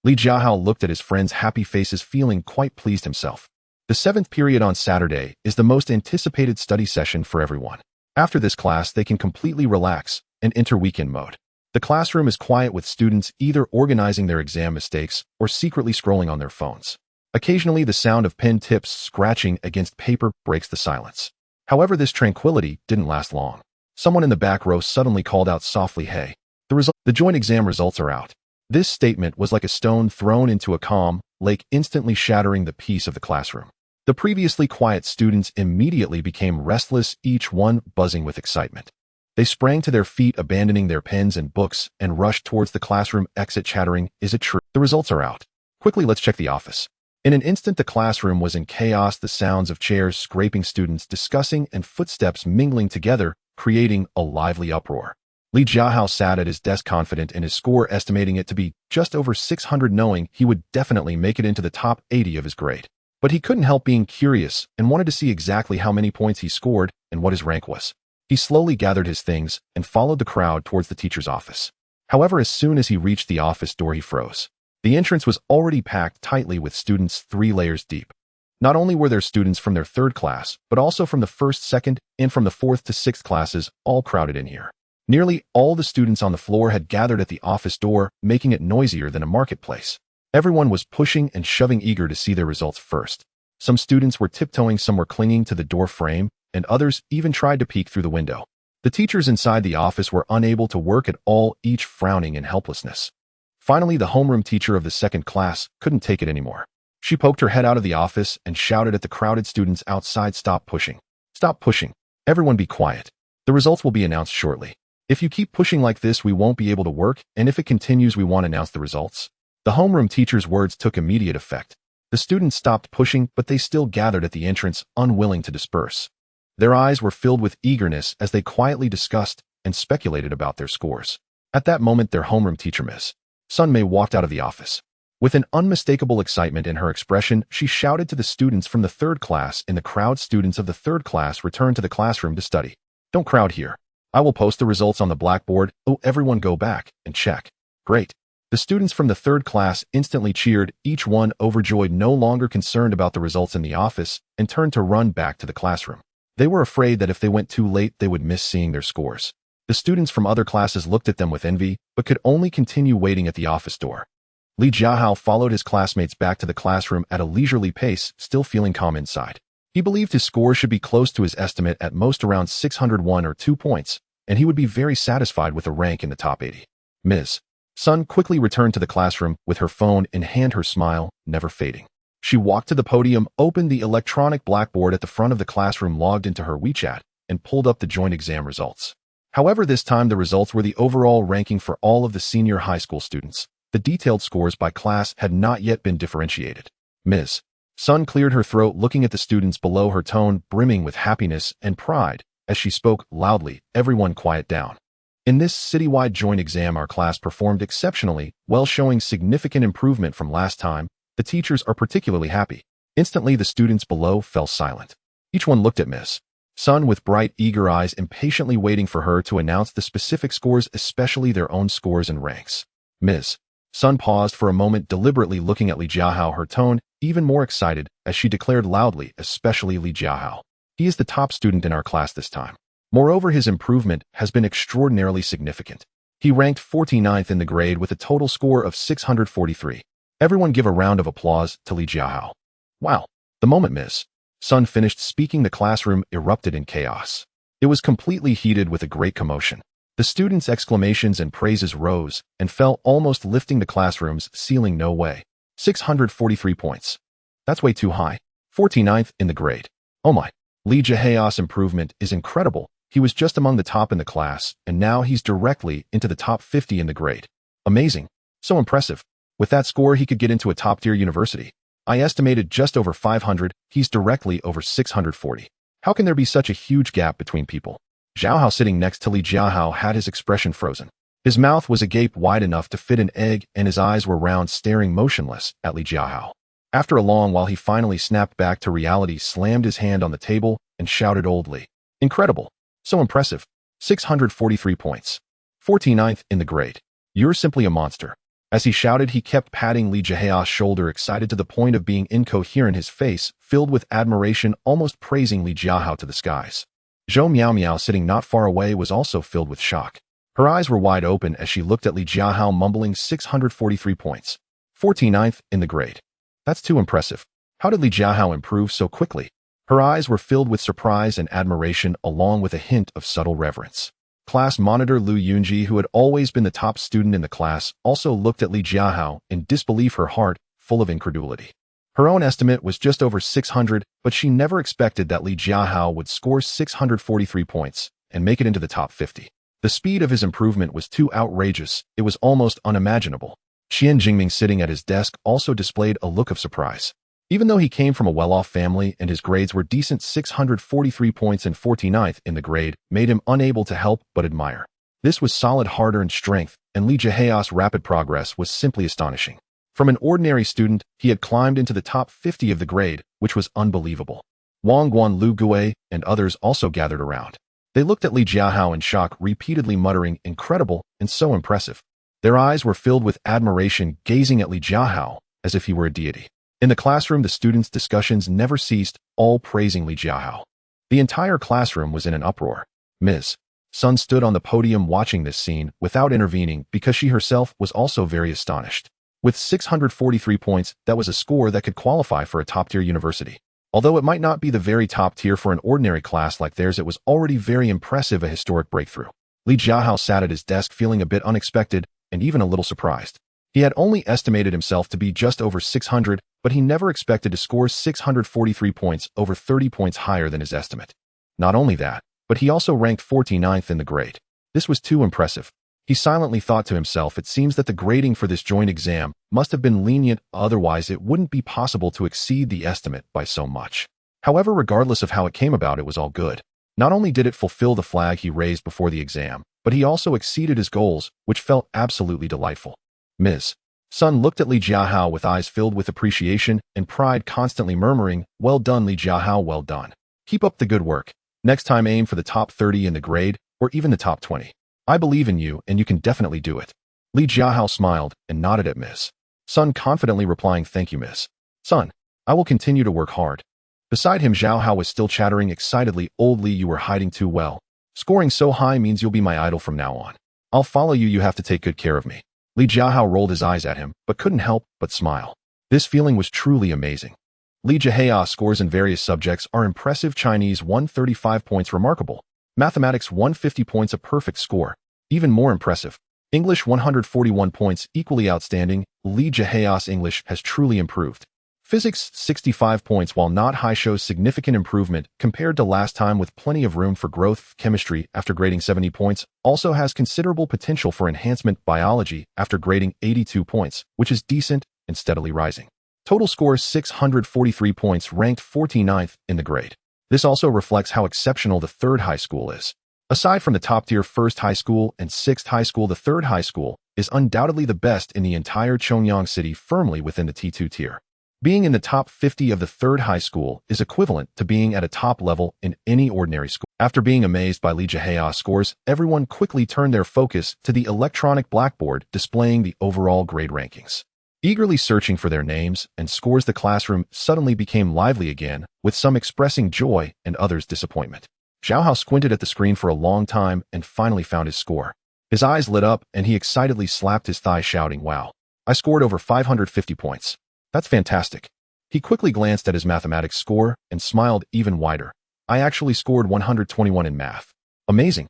Speaker 1: Li Jiahao looked at his friends' happy faces, feeling quite pleased himself. The 7th period on Saturday is the most anticipated study session for everyone. After this class, they can completely relax and enter weekend mode. The classroom is quiet, with students either organizing their exam mistakes or secretly scrolling on their phones. Occasionally, the sound of pen tips scratching against paper breaks the silence. However, this tranquility didn't last long. Someone in the back row suddenly called out softly, hey, the joint exam results are out. This statement was like a stone thrown into a calm lake, instantly shattering the peace of the classroom. The previously quiet students immediately became restless, each one buzzing with excitement. They sprang to their feet, abandoning their pens and books, and rushed towards the classroom exit, chattering, is it true? The results are out. Quickly, let's check the office. In an instant, the classroom was in chaos, the sounds of chairs scraping, students discussing, and footsteps mingling together, creating a lively uproar. Li Jiahao sat at his desk, confident in his score, estimating it to be just over 600, knowing he would definitely make it into the top 80 of his grade. But he couldn't help being curious and wanted to see exactly how many points he scored and what his rank was. He slowly gathered his things and followed the crowd towards the teacher's office. However, as soon as he reached the office door, he froze. The entrance was already packed tightly with students 3 layers deep. Not only were there students from their third class, but also from the first, second, and from the fourth to sixth classes, all crowded in here. Nearly all the students on the floor had gathered at the office door, making it noisier than a marketplace. Everyone was pushing and shoving, eager to see their results first. Some students were tiptoeing, some were clinging to the door frame, and others even tried to peek through the window. The teachers inside the office were unable to work at all, each frowning in helplessness. Finally, the homeroom teacher of the second class couldn't take it anymore. She poked her head out of the office and shouted at the crowded students outside, "Stop pushing. Stop pushing. Everyone be quiet. The results will be announced shortly. If you keep pushing like this, we won't be able to work, and if it continues, we won't announce the results." The homeroom teacher's words took immediate effect. The students stopped pushing, but they still gathered at the entrance, unwilling to disperse. Their eyes were filled with eagerness as they quietly discussed and speculated about their scores. At that moment, their homeroom teacher, Ms. Sun Mei, walked out of the office. With an unmistakable excitement in her expression, she shouted to the students from the third class in the crowd. Students of the third class, returned to the classroom to study. Don't crowd here. I will post the results on the blackboard. Oh, everyone go back and check. Great. The students from the third class instantly cheered, each one overjoyed, no longer concerned about the results in the office, and turned to run back to the classroom. They were afraid that if they went too late, they would miss seeing their scores. The students from other classes looked at them with envy, but could only continue waiting at the office door. Li Jiahao followed his classmates back to the classroom at a leisurely pace, still feeling calm inside. He believed his score should be close to his estimate, at most around 601 or 2 points, and he would be very satisfied with a rank in the top 80. Ms. Sun quickly returned to the classroom with her phone in hand, her smile never fading. She walked to the podium, opened the electronic blackboard at the front of the classroom, logged into her WeChat, and pulled up the joint exam results. However, this time the results were the overall ranking for all of the senior high school students. The detailed scores by class had not yet been differentiated. Ms. Sun cleared her throat, looking at the students below, her tone brimming with happiness and pride as she spoke loudly, "Everyone quiet down. In this citywide joint exam, our class performed exceptionally well, showing significant improvement from last time. The teachers are particularly happy." Instantly, the students below fell silent. Each one looked at Ms. Sun with bright, eager eyes, impatiently waiting for her to announce the specific scores, especially their own scores and ranks. Ms. Sun paused for a moment, deliberately looking at Li Jiahao, her tone even more excited as she declared loudly, "Especially Li Jiahao. He is the top student in our class this time. Moreover, his improvement has been extraordinarily significant. He ranked 49th in the grade with a total score of 643. Everyone give a round of applause to Li Jiahao." Wow. The moment Ms. Sun finished speaking, the classroom erupted in chaos. It was completely heated with a great commotion. The students' exclamations and praises rose and fell, almost lifting the classroom's ceiling. No way. 643 points. That's way too high. 49th in the grade. Oh my. Li Jiahao's improvement is incredible. He was just among the top in the class, and now he's directly into the top 50 in the grade. Amazing. So impressive. With that score, he could get into a top-tier university. I estimated just over 500, he's directly over 640. How can there be such a huge gap between people? Jiahao, sitting next to Li Jiahao, had his expression frozen. His mouth was agape, wide enough to fit an egg, and his eyes were round, staring motionless at Li Jiahao. After a long while, he finally snapped back to reality, slammed his hand on the table, and shouted oldly, "Incredible. So impressive. 643 points. 49th in the grade. You're simply a monster." As he shouted, he kept patting Li Jiahao's shoulder, excited to the point of being incoherent, his face filled with admiration, almost praising Li Jiahao to the skies. Zhou Miao Miao, sitting not far away, was also filled with shock. Her eyes were wide open as she looked at Li Jiahao, mumbling, 643 points. 49th in the grade. That's too impressive. How did Li Jiahao improve so quickly? Her eyes were filled with surprise and admiration, along with a hint of subtle reverence. Class monitor Lu Yunji, who had always been the top student in the class, also looked at Li Jiahao in disbelief, her heart full of incredulity. Her own estimate was just over 600, but she never expected that Li Jiahao would score 643 points and make it into the top 50. The speed of his improvement was too outrageous, it was almost unimaginable. Qian Jingming, sitting at his desk, also displayed a look of surprise. Even though he came from a well-off family and his grades were decent, 643 points and 49th in the grade made him unable to help but admire. This was solid hard-earned strength, and Li Jiahao's rapid progress was simply astonishing. From an ordinary student, he had climbed into the top 50 of the grade, which was unbelievable. Wang Guan, Lu Gui, and others also gathered around. They looked at Li Jiahao in shock, repeatedly muttering, "Incredible and so impressive." Their eyes were filled with admiration, gazing at Li Jiahao as if he were a deity. In the classroom, the students' discussions never ceased, all praising Li Jiahao. The entire classroom was in an uproar. Ms. Sun stood on the podium watching this scene without intervening because she herself was also very astonished. With 643 points, that was a score that could qualify for a top-tier university. Although it might not be the very top tier for an ordinary class like theirs, it was already very impressive, a historic breakthrough. Li Jiahao sat at his desk feeling a bit unexpected and even a little surprised. He had only estimated himself to be just over 600, but he never expected to score 643 points, over 30 points higher than his estimate. Not only that, but he also ranked 49th in the grade. This was too impressive. He silently thought to himself, it seems that the grading for this joint exam must have been lenient, otherwise it wouldn't be possible to exceed the estimate by so much. However, regardless of how it came about, it was all good. Not only did it fulfill the flag he raised before the exam, but he also exceeded his goals, which felt absolutely delightful. Ms. Sun looked at Li Jiahao with eyes filled with appreciation and pride, constantly murmuring, "Well done, Li Jiahao, well done. Keep up the good work. Next time aim for the top 30 in the grade, or even the top 20. I believe in you and you can definitely do it." Li Jiahao smiled and nodded at Ms. Sun, confidently replying, "Thank you, Ms. Sun. I will continue to work hard." Beside him, Jiahao was still chattering excitedly, "Old Li, you were hiding too well. Scoring so high means you'll be my idol from now on. I'll follow you, you have to take good care of me." Li Jiahao rolled his eyes at him, but couldn't help but smile. This feeling was truly amazing. Li Jiahao's scores in various subjects are impressive. Chinese 135 points, remarkable. Mathematics 150 points, a perfect score. Even more impressive. English 141 points, equally outstanding. Li Jiahao's English has truly improved. Physics 65 points, while not high, shows significant improvement compared to last time with plenty of room for growth. Chemistry, after grading 70 points, also has considerable potential for enhancement. Biology, after grading 82 points, which is decent and steadily rising. Total score 643 points, ranked 49th in the grade. This also reflects how exceptional the third high school is. Aside from the top-tier first high school and sixth high school, the third high school is undoubtedly the best in the entire Chongyang city, firmly within the T2 tier. Being in the top 50 of the third high school is equivalent to being at a top level in any ordinary school. After being amazed by Li Jiahao's scores, everyone quickly turned their focus to the electronic blackboard displaying the overall grade rankings. Eagerly searching for their names and scores, the classroom suddenly became lively again, with some expressing joy and others disappointment. Jiahao squinted at the screen for a long time and finally found his score. His eyes lit up and he excitedly slapped his thigh, shouting, "Wow! I scored over 550 points. That's fantastic." He quickly glanced at his mathematics score and smiled even wider. "I actually scored 121 in math. Amazing.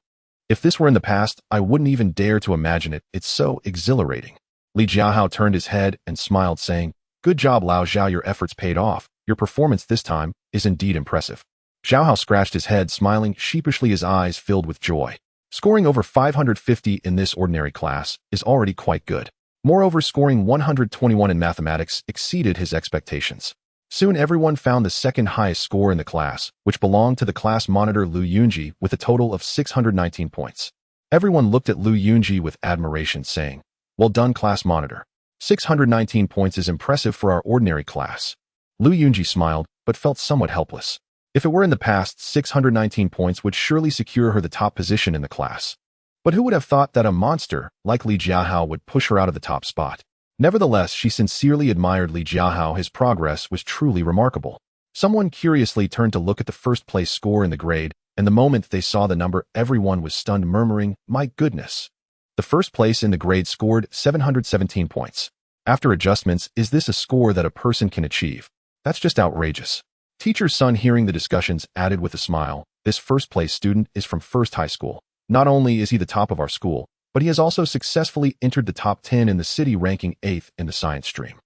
Speaker 1: If this were in the past, I wouldn't even dare to imagine it. It's so exhilarating." Li Jiahao turned his head and smiled, saying, "Good job, Lao Zhao, your efforts paid off. Your performance this time is indeed impressive." Jiahao scratched his head, smiling sheepishly, his eyes filled with joy. Scoring over 550 in this ordinary class is already quite good. Moreover, scoring 121 in mathematics exceeded his expectations. Soon everyone found the second highest score in the class, which belonged to the class monitor Lu Yunji, with a total of 619 points. Everyone looked at Lu Yunji with admiration, saying, "Well done, class monitor. 619 points is impressive for our ordinary class." Lu Yunji smiled, but felt somewhat helpless. If it were in the past, 619 points would surely secure her the top position in the class. But who would have thought that a monster like Li Jiahao would push her out of the top spot? Nevertheless, she sincerely admired Li Jiahao. His progress was truly remarkable. Someone curiously turned to look at the first-place score in the grade, and the moment they saw the number, everyone was stunned, murmuring, "My goodness! The first place in the grade scored 717 points. After adjustments, is this a score that a person can achieve? That's just outrageous." Teacher Sun, hearing the discussions, added with a smile, "This first-place student is from First High School. Not only is he the top of our school, but he has also successfully entered the top 10 in the city, ranking 8th in the science stream."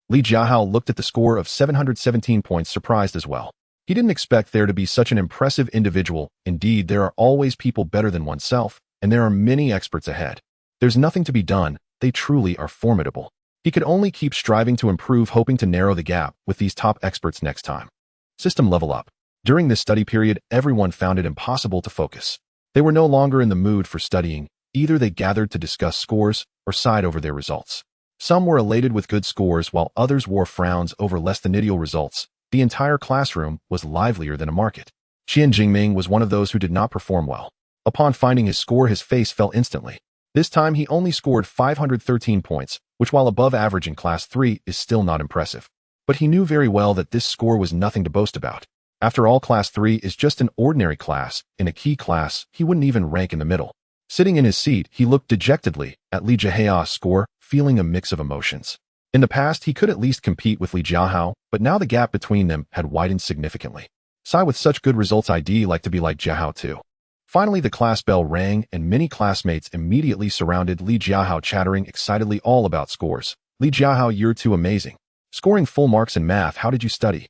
Speaker 1: Li Jiahao looked at the score of 717 points, surprised as well. He didn't expect there to be such an impressive individual. Indeed, there are always people better than oneself, and there are many experts ahead. There's nothing to be done. They truly are formidable. He could only keep striving to improve, hoping to narrow the gap with these top experts next time. System level up. During this study period, everyone found it impossible to focus. They were no longer in the mood for studying. Either they gathered to discuss scores or sighed over their results. Some were elated with good scores, while others wore frowns over less than ideal results. The entire classroom was livelier than a market. Qian Jingming was one of those who did not perform well. Upon finding his score, his face fell instantly. This time he only scored 513 points, which, while above average in class 3, is still not impressive. But he knew very well that this score was nothing to boast about. After all, Class 3 is just an ordinary class. In a key class, he wouldn't even rank in the middle. Sitting in his seat, he looked dejectedly at Li Jiahao's score, feeling a mix of emotions. In the past, he could at least compete with Li Jiahao, but now the gap between them had widened significantly. With such good results, I'd like to be like Jiahao too. Finally, the class bell rang, and many classmates immediately surrounded Li Jiahao, chattering excitedly all about scores. Li Jiahao, you're too amazing. Scoring full marks in math, how did you study?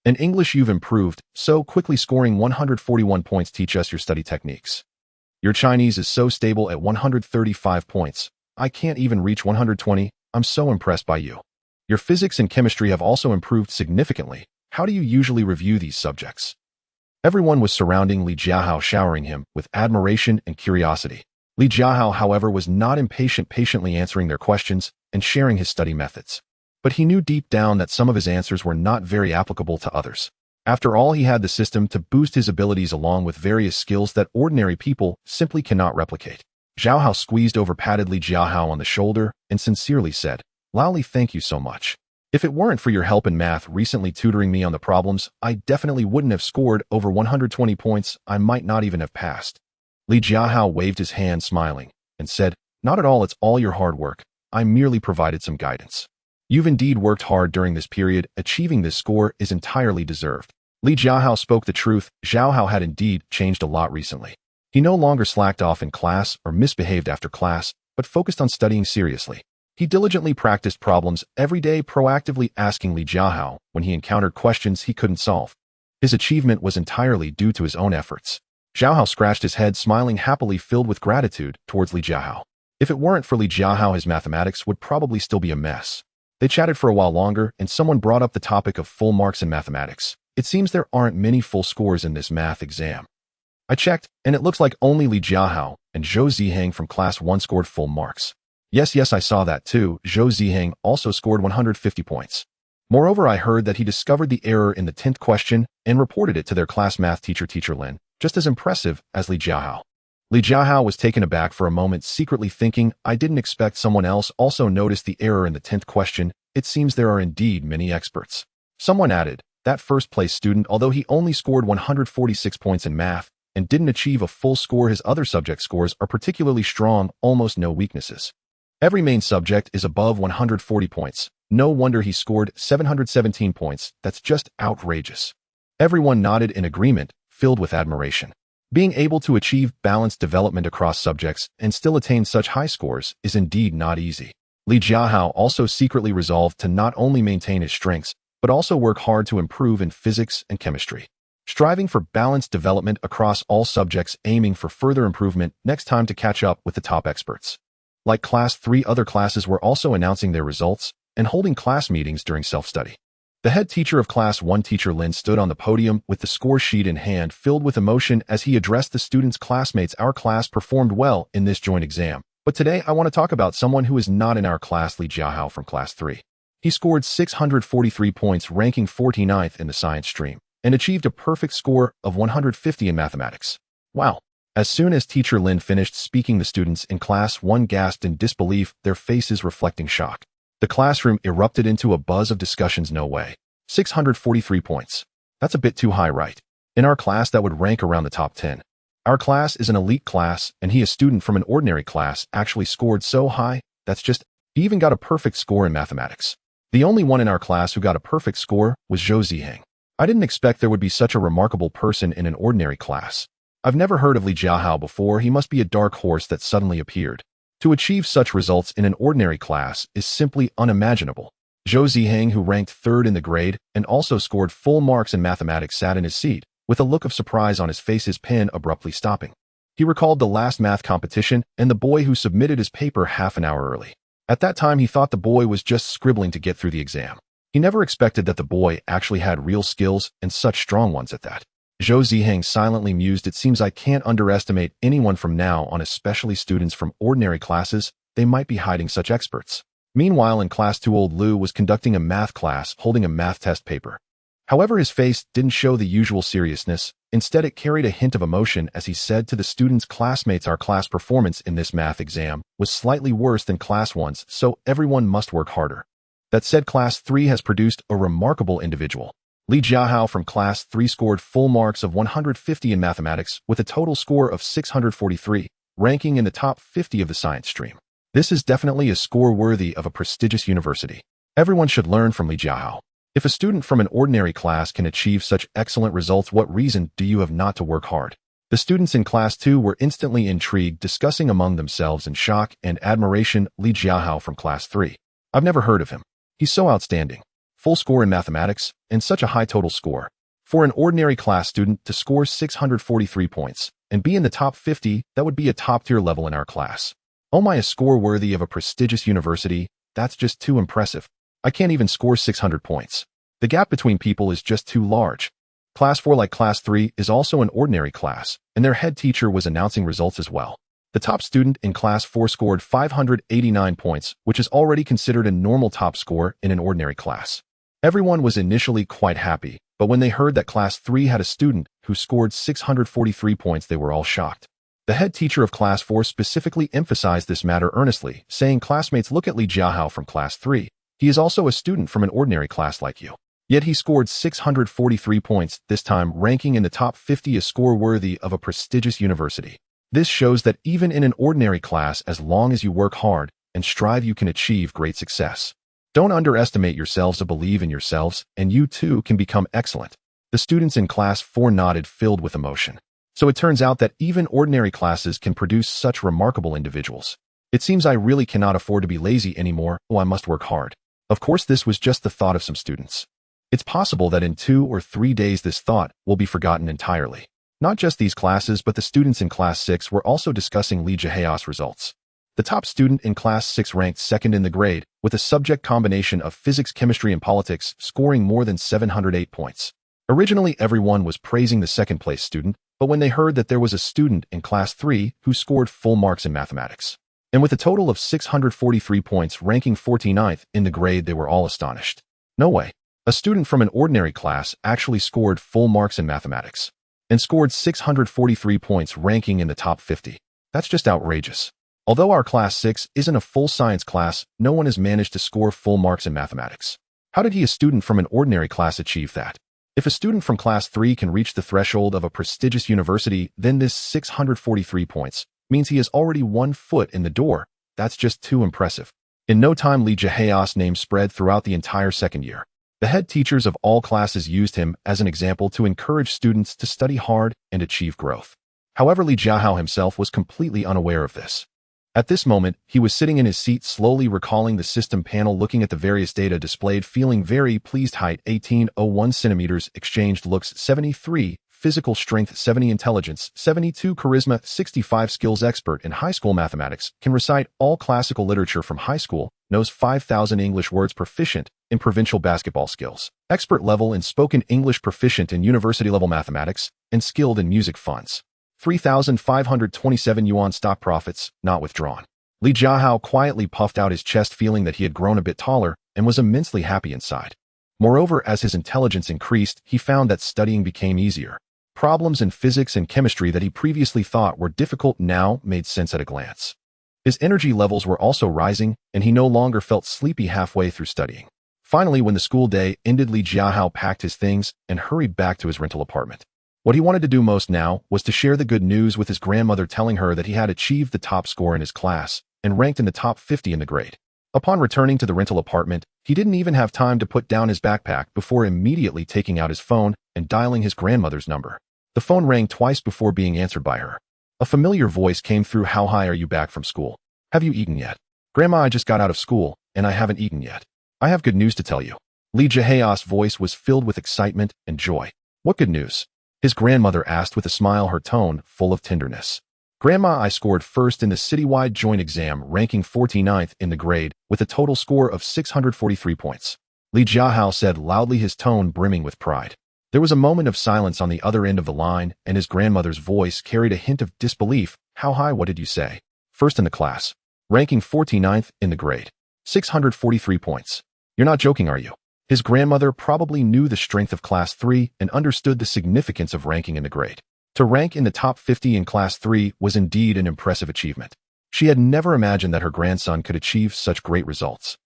Speaker 1: In English, you've improved so quickly, scoring 141 points. Teach us your study techniques. Your Chinese is so stable at 135 points. I can't even reach 120. I'm so impressed by you. Your physics and chemistry have also improved significantly. How do you usually review these subjects? Everyone was surrounding Li Jiahao, showering him with admiration and curiosity. Li Jiahao, however, was not impatient, patiently answering their questions and sharing his study methods. But he knew deep down that some of his answers were not very applicable to others. After all, he had the system to boost his abilities along with various skills that ordinary people simply cannot replicate. Jiahao squeezed over, patted Li Jiahao on the shoulder, and sincerely said, "Li, thank you so much. If it weren't for your help in math recently tutoring me on the problems, I definitely wouldn't have scored over 120 points. I might not even have passed." Li Jiahao waved his hand, smiling, and said, "Not at all, it's all your hard work. I merely provided some guidance. You've indeed worked hard during this period. Achieving this score is entirely deserved." Li Jiahao spoke the truth. Jiahao had indeed changed a lot recently. He no longer slacked off in class or misbehaved after class, but focused on studying seriously. He diligently practiced problems every day, proactively asking Li Jiahao when he encountered questions he couldn't solve. His achievement was entirely due to his own efforts. Jiahao scratched his head, smiling happily, filled with gratitude towards Li Jiahao. If it weren't for Li Jiahao, his mathematics would probably still be a mess. They chatted for a while longer, and someone brought up the topic of full marks in mathematics. It seems there aren't many full scores in this math exam. I checked, and it looks like only Li Jiahao and Zhou Ziheng from Class 1 scored full marks. Yes, I saw that too. Zhou Ziheng also scored 150 points. Moreover, I heard that he discovered the error in the 10th question and reported it to their class math teacher, Teacher Lin, just as impressive as Li Jiahao. Li Jiahao was taken aback for a moment, secretly thinking, I didn't expect someone else also noticed the error in the 10th question. It seems there are indeed many experts. Someone added, that first-place student, although he only scored 146 points in math and didn't achieve a full score, his other subject scores are particularly strong, almost no weaknesses. Every main subject is above 140 points. No wonder he scored 717 points. That's just outrageous. Everyone nodded in agreement, filled with admiration. Being able to achieve balanced development across subjects and still attain such high scores is indeed not easy. Li Jiahao also secretly resolved to not only maintain his strengths, but also work hard to improve in physics and chemistry. Striving for balanced development across all subjects, aiming for further improvement next time to catch up with the top experts. Like Class 3, other classes were also announcing their results and holding class meetings during self-study. The head teacher of Class 1, Teacher Lin, stood on the podium with the score sheet in hand, filled with emotion as he addressed the students' classmates. Our class performed well in this joint exam, but today I want to talk about someone who is not in our class, Li Jiahao from Class 3. He scored 643 points, ranking 49th in the science stream, and achieved a perfect score of 150 in mathematics. Wow! As soon as Teacher Lin finished speaking, the students in Class 1 gasped in disbelief, their faces reflecting shock. The classroom erupted into a buzz of discussions. No way. 643 points. That's a bit too high, right? In our class, that would rank around the top 10. Our class is an elite class, and he, a student from an ordinary class, actually scored so high. He even got a perfect score in mathematics. The only one in our class who got a perfect score was Zhou Ziheng. I didn't expect there would be such a remarkable person in an ordinary class. I've never heard of Li Jiahao before. He must be a dark horse that suddenly appeared. To achieve such results in an ordinary class is simply unimaginable. Zhou Ziheng, who ranked 3rd in the grade and also scored full marks in mathematics, sat in his seat with a look of surprise on his face, his pen abruptly stopping. He recalled the last math competition and the boy who submitted his paper half an hour early. At that time, he thought the boy was just scribbling to get through the exam. He never expected that the boy actually had real skills, and such strong ones at that. Zhou Ziheng silently mused, it seems I can't underestimate anyone from now on, especially students from ordinary classes. They might be hiding such experts. Meanwhile, in Class 2, old Lu was conducting a math class, holding a math test paper. However, his face didn't show the usual seriousness. Instead, it carried a hint of emotion as he said to the students' classmates, our class performance in this math exam was slightly worse than Class 1's, so everyone must work harder. That said, Class 3 has produced a remarkable individual. Li Jiahao from Class 3 scored full marks of 150 in mathematics with a total score of 643, ranking in the top 50 of the science stream. This is definitely a score worthy of a prestigious university. Everyone should learn from Li Jiahao. If a student from an ordinary class can achieve such excellent results, what reason do you have not to work hard? The students in Class 2 were instantly intrigued, discussing among themselves in shock and admiration. Li Jiahao from Class 3. I've never heard of him. He's so outstanding. Full score in mathematics, and such a high total score. For an ordinary class student to score 643 points and be in the top 50, that would be a top-tier level in our class. Oh my, a score worthy of a prestigious university, that's just too impressive. I can't even score 600 points. The gap between people is just too large. Class 4, like Class 3, is also an ordinary class, and their head teacher was announcing results as well. The top student in Class 4 scored 589 points, which is already considered a normal top score in an ordinary class. Everyone was initially quite happy, but when they heard that Class 3 had a student who scored 643 points, they were all shocked. The head teacher of Class 4 specifically emphasized this matter earnestly, saying, "Classmates, look at Li Jiahao from Class 3. He is also a student from an ordinary class like you. Yet he scored 643 points, this time ranking in the top 50, a score worthy of a prestigious university. This shows that even in an ordinary class, as long as you work hard and strive, you can achieve great success. Don't underestimate yourselves, to believe in yourselves, and you too can become excellent." The students in Class 4 nodded, filled with emotion. So it turns out that even ordinary classes can produce such remarkable individuals. It seems I really cannot afford to be lazy anymore. Oh, I must work hard. Of course, this was just the thought of some students. It's possible that in 2 or 3 days this thought will be forgotten entirely. Not just these classes, but the students in Class 6 were also discussing Li Jiahao's results. The top student in Class 6 ranked second in the grade, with a subject combination of physics, chemistry, and politics, scoring more than 708 points. Originally, everyone was praising the second-place student, but when they heard that there was a student in Class 3 who scored full marks in mathematics, and with a total of 643 points, ranking 49th in the grade, they were all astonished. No way. A student from an ordinary class actually scored full marks in mathematics and scored 643 points, ranking in the top 50. That's just outrageous. Although our Class 6 isn't a full science class, no one has managed to score full marks in mathematics. How did a student from an ordinary class achieve that? If a student from Class 3 can reach the threshold of a prestigious university, then this 643 points means he has already 1 foot in the door. That's just too impressive. In no time, Li Jiahao's name spread throughout the entire second year. The head teachers of all classes used him as an example to encourage students to study hard and achieve growth. However, Li Jiahao himself was completely unaware of this. At this moment, he was sitting in his seat, slowly recalling the system panel, looking at the various data displayed, feeling very pleased. Height 1801 centimeters, exchanged looks 73, physical strength 70, intelligence 72, charisma 65, skills expert in high school mathematics, can recite all classical literature from high school, knows 5,000 English words, proficient in provincial basketball skills, expert level in spoken English, proficient in university level mathematics, and skilled in music funds. 3,527 yuan stock profits, not withdrawn. Li Jiahao quietly puffed out his chest, feeling that he had grown a bit taller and was immensely happy inside. Moreover, as his intelligence increased, he found that studying became easier. Problems in physics and chemistry that he previously thought were difficult now made sense at a glance. His energy levels were also rising, and he no longer felt sleepy halfway through studying. Finally, when the school day ended, Li Jiahao packed his things and hurried back to his rental apartment. What he wanted to do most now was to share the good news with his grandmother, telling her that he had achieved the top score in his class and ranked in the top 50 in the grade. Upon returning to the rental apartment, he didn't even have time to put down his backpack before immediately taking out his phone and dialing his grandmother's number. The phone rang twice before being answered by her. A familiar voice came through. "How high are you back from school? Have you eaten yet?" "Grandma, I just got out of school, and I haven't eaten yet. I have good news to tell you." Li Jiahao's voice was filled with excitement and joy. "What good news?" his grandmother asked with a smile, her tone full of tenderness. "Grandma, I scored first in the citywide joint exam, ranking 49th in the grade, with a total score of 643 points. Li Jiahao said loudly, his tone brimming with pride. There was a moment of silence on the other end of the line, and his grandmother's voice carried a hint of disbelief. "How high? What did you say?" "First in the class. Ranking 49th in the grade. 643 points. You're not joking, are you?" His grandmother probably knew the strength of Class 3 and understood the significance of ranking in the grade. To rank in the top 50 in Class 3 was indeed an impressive achievement. She had never imagined that her grandson could achieve such great results.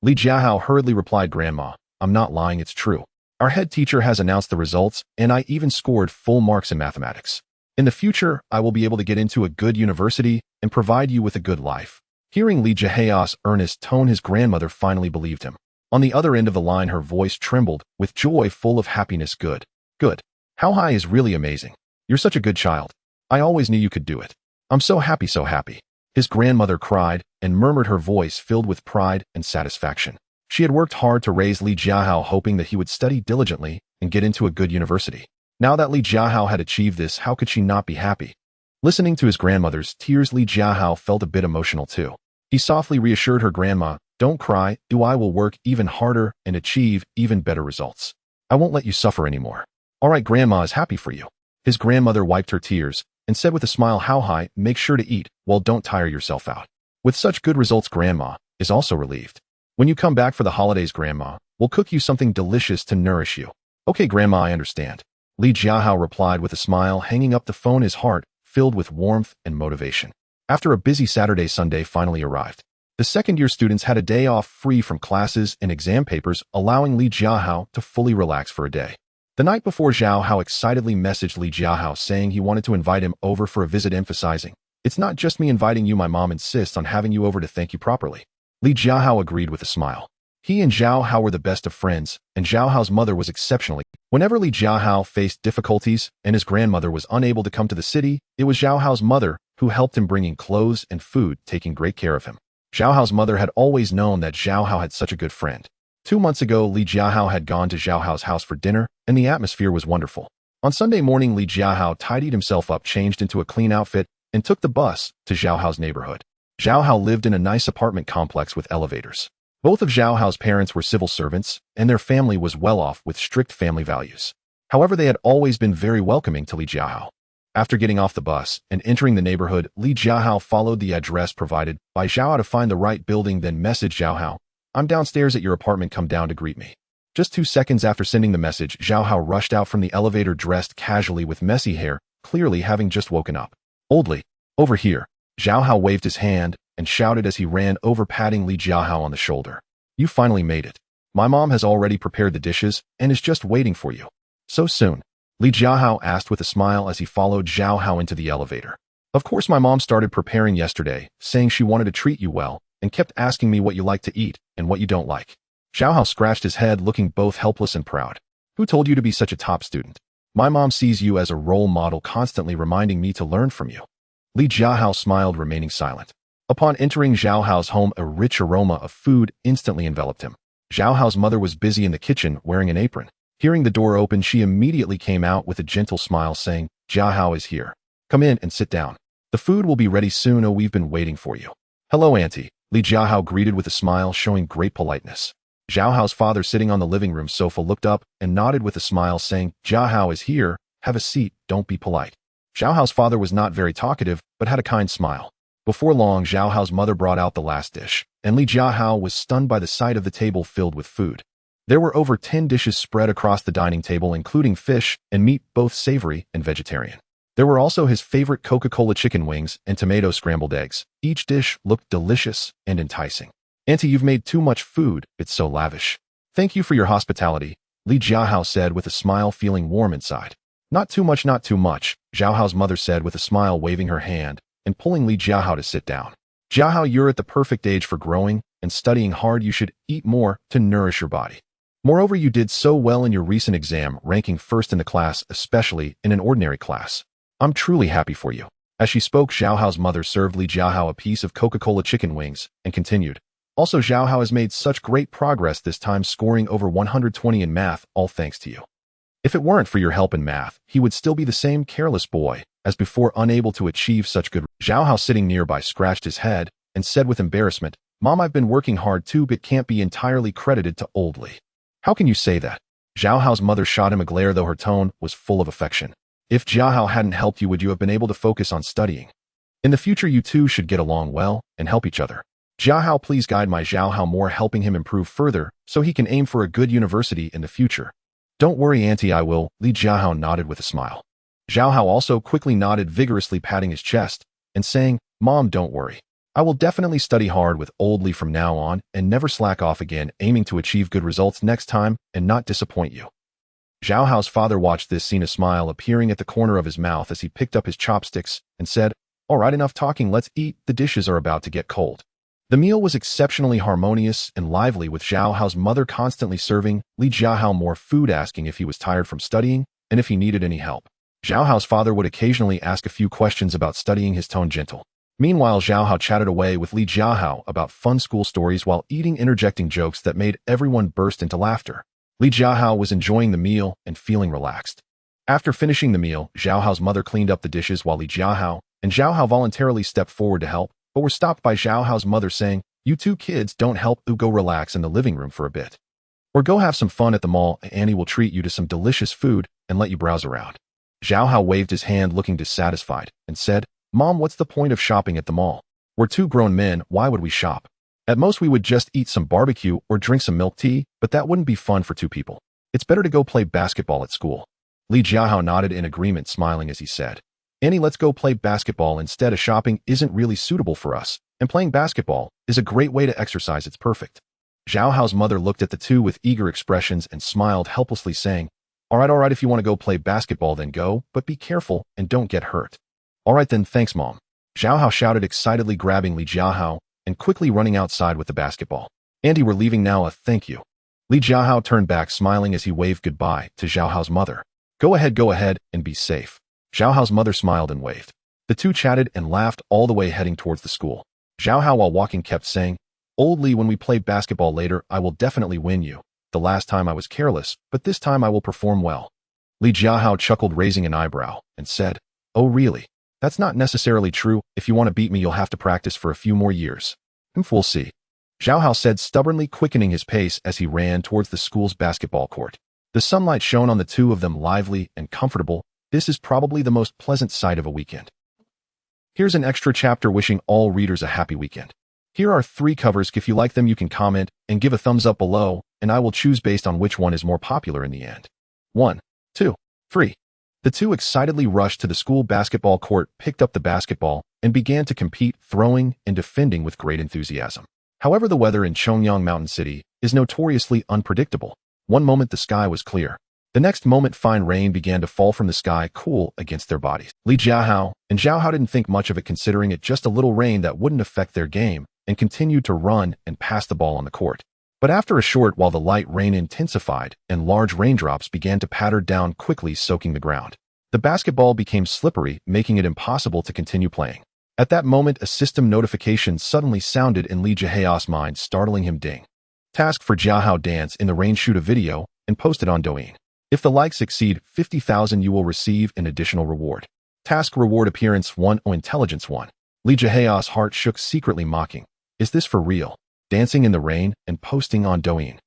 Speaker 1: Li Jiahao hurriedly replied, Grandma, I'm not lying, it's true. Our head teacher has announced the results, and I even scored full marks in mathematics. In the future, I will be able to get into a good university and provide you with a good life. Hearing Li Jiahao's earnest tone, his grandmother finally believed him. On the other end of the line, her voice trembled with joy, full of happiness. Good. Good. How high is really amazing. You're such a good child. I always knew you could do it. I'm so happy, so happy. His grandmother cried and murmured, her voice filled with pride and satisfaction. She had worked hard to raise Li Jiahao, hoping that he would study diligently and get into a good university. Now that Li Jiahao had achieved this, how could she not be happy? Listening to his grandmother's tears, Li Jiahao felt a bit emotional too. He softly reassured her, Grandma, don't cry, I will work even harder and achieve even better results. I won't let you suffer anymore. All right, Grandma is happy for you. His grandmother wiped her tears and said with a smile, How high, make sure to eat, well, don't tire yourself out. With such good results, Grandma is also relieved. When you come back for the holidays, Grandma will cook you something delicious to nourish you. Okay, Grandma, I understand. Li Jiahao replied with a smile, hanging up the phone, his heart filled with warmth and motivation. After a busy Saturday, Sunday finally arrived. The second-year students had a day off free from classes and exam papers, allowing Li Jiahao to fully relax for a day. The night before, Jiahao excitedly messaged Li Jiahao saying he wanted to invite him over for a visit, emphasizing, It's not just me inviting you, my mom insists on having you over to thank you properly. Li Jiahao agreed with a smile. He and Jiahao were the best of friends, and Jiahao's mother was exceptionally. Whenever Li Jiahao faced difficulties and his grandmother was unable to come to the city, it was Jiahao's mother who helped him, bringing clothes and food, taking great care of him. Jiahao's mother had always known that Jiahao had such a good friend. 2 months ago, Li Jiahao had gone to Jiahao's house for dinner, and the atmosphere was wonderful. On Sunday morning, Li Jiahao tidied himself up, changed into a clean outfit, and took the bus to Jiahao's neighborhood. Jiahao lived in a nice apartment complex with elevators. Both of Jiahao's parents were civil servants, and their family was well off with strict family values. However, they had always been very welcoming to Li Jiahao. After getting off the bus and entering the neighborhood, Li Jiahao followed the address provided by Jiahao to find the right building, then messaged Jiahao, I'm downstairs at your apartment, come down to greet me. Just 2 seconds after sending the message, Jiahao rushed out from the elevator dressed casually with messy hair, clearly having just woken up. Oldly, over here. Jiahao waved his hand and shouted as he ran over, patting Li Jiahao on the shoulder. You finally made it. My mom has already prepared the dishes and is just waiting for you. So soon? Li Jiahao asked with a smile as he followed Jiahao into the elevator. Of course, my mom started preparing yesterday, saying she wanted to treat you well, and kept asking me what you like to eat and what you don't like. Jiahao scratched his head, looking both helpless and proud. Who told you to be such a top student? My mom sees you as a role model, constantly reminding me to learn from you. Li Jiahao smiled, remaining silent. Upon entering Jiahao's home, a rich aroma of food instantly enveloped him. Jiahao's mother was busy in the kitchen, wearing an apron. Hearing the door open, she immediately came out with a gentle smile, saying, Jiahao is here. Come in and sit down. The food will be ready soon. Oh, we've been waiting for you. Hello, Auntie. Li Jiahao greeted with a smile, showing great politeness. Jiahao's father, sitting on the living room sofa, looked up and nodded with a smile, saying, Jiahao is here. Have a seat. Don't be polite. Jiahao's father was not very talkative, but had a kind smile. Before long, Jiahao's mother brought out the last dish, and Li Jiahao was stunned by the sight of the table filled with food. There were over 10 dishes spread across the dining table, including fish and meat, both savory and vegetarian. There were also his favorite Coca-Cola chicken wings and tomato scrambled eggs. Each dish looked delicious and enticing. Auntie, you've made too much food. It's so lavish. Thank you for your hospitality, Li Jiahao said with a smile, feeling warm inside. Not too much, not too much, Jiahao's mother said with a smile, waving her hand and pulling Li Jiahao to sit down. Jiahao, you're at the perfect age for growing and studying hard. You should eat more to nourish your body. Moreover, you did so well in your recent exam, ranking first in the class, especially in an ordinary class. I'm truly happy for you. As she spoke, Jiahao's mother served Li Jiahao a piece of Coca-Cola chicken wings and continued. Also, Jiahao has made such great progress this time, scoring over 120 in math, all thanks to you. If it weren't for your help in math, he would still be the same careless boy as before, unable to achieve such good. Jiahao, sitting nearby, scratched his head and said with embarrassment, Mom, I've been working hard too, but can't be entirely credited to old Li. How can you say that? Jiahao's mother shot him a glare, though her tone was full of affection. If Jiahao hadn't helped you, would you have been able to focus on studying? In the future, you two should get along well and help each other. Jiahao, please guide my Jiahao more, helping him improve further so he can aim for a good university in the future. Don't worry, Auntie, I will. Li Jiahao nodded with a smile. Jiahao also quickly nodded, vigorously patting his chest and saying, Mom, don't worry. I will definitely study hard with old Li from now on and never slack off again, aiming to achieve good results next time and not disappoint you. Jiahao's father watched this scene, a smile appearing at the corner of his mouth as he picked up his chopsticks and said, "All right, enough talking, let's eat, the dishes are about to get cold." The meal was exceptionally harmonious and lively, with Jiahao's mother constantly serving Li Jiahao more food, asking if he was tired from studying and if he needed any help. Jiahao's father would occasionally ask a few questions about studying, his tone gentle. Meanwhile, Jiahao chatted away with Li Jiahao about fun school stories while eating, interjecting jokes that made everyone burst into laughter. Li Jiahao was enjoying the meal and feeling relaxed. After finishing the meal, Jiahao's mother cleaned up the dishes while Li Jiahao and Jiahao voluntarily stepped forward to help, but were stopped by Jiahao's mother saying, "You two kids don't help, go relax in the living room for a bit. Or go have some fun at the mall, Annie will treat you to some delicious food and let you browse around." Jiahao waved his hand looking dissatisfied and said, "Mom, what's the point of shopping at the mall? We're two grown men, why would we shop? At most we would just eat some barbecue or drink some milk tea, but that wouldn't be fun for two people. It's better to go play basketball at school." Li Jiahao nodded in agreement, smiling as he said, "Annie, let's go play basketball instead of shopping isn't really suitable for us, and playing basketball is a great way to exercise, it's perfect." Jiahao's mother looked at the two with eager expressions and smiled helplessly, saying, all right, if you want to go play basketball then go, but be careful and don't get hurt." "All right then, thanks Mom," Jiahao shouted excitedly, grabbing Li Jiahao and quickly running outside with the basketball. "Andy, we're leaving now, thank you." Li Jiahao turned back smiling as he waved goodbye to Jiahao's mother. Go ahead, and be safe." Jiahao's mother smiled and waved. The two chatted and laughed all the way heading towards the school. Jiahao, while walking, kept saying, "Old Li, when we play basketball later, I will definitely win you. The last time I was careless, but this time I will perform well." Li Jiahao chuckled, raising an eyebrow, and said, "Oh really? That's not necessarily true. If you want to beat me, you'll have to practice for a few more years." "We'll see," Jiahao said, stubbornly quickening his pace as he ran towards the school's basketball court. The sunlight shone on the two of them, lively and comfortable. This is probably the most pleasant sight of a weekend. Here's an extra chapter wishing all readers a happy weekend. Here are 3 covers. If you like them, you can comment and give a thumbs up below, and I will choose based on which one is more popular in the end. 1, 2, 3. The two excitedly rushed to the school basketball court, picked up the basketball, and began to compete, throwing and defending with great enthusiasm. However, the weather in Chongyang Mountain City is notoriously unpredictable. One moment the sky was clear. The next moment fine rain began to fall from the sky, cool against their bodies. Li Jiahao and Jiahao didn't think much of it, considering it just a little rain that wouldn't affect their game, and continued to run and pass the ball on the court. But after a short while the light rain intensified and large raindrops began to patter down quickly, soaking the ground. The basketball became slippery, making it impossible to continue playing. At that moment, a system notification suddenly sounded in Li Jiahao's mind, startling him. Ding. Task for Jiahao: dance in the rain, shoot a video, and post it on Douyin. If the likes exceed 50,000, you will receive an additional reward. Task reward: appearance 1 or intelligence 1. Li Jiahao's heart shook, secretly mocking. Is this for real? Dancing in the rain and posting on Douyin.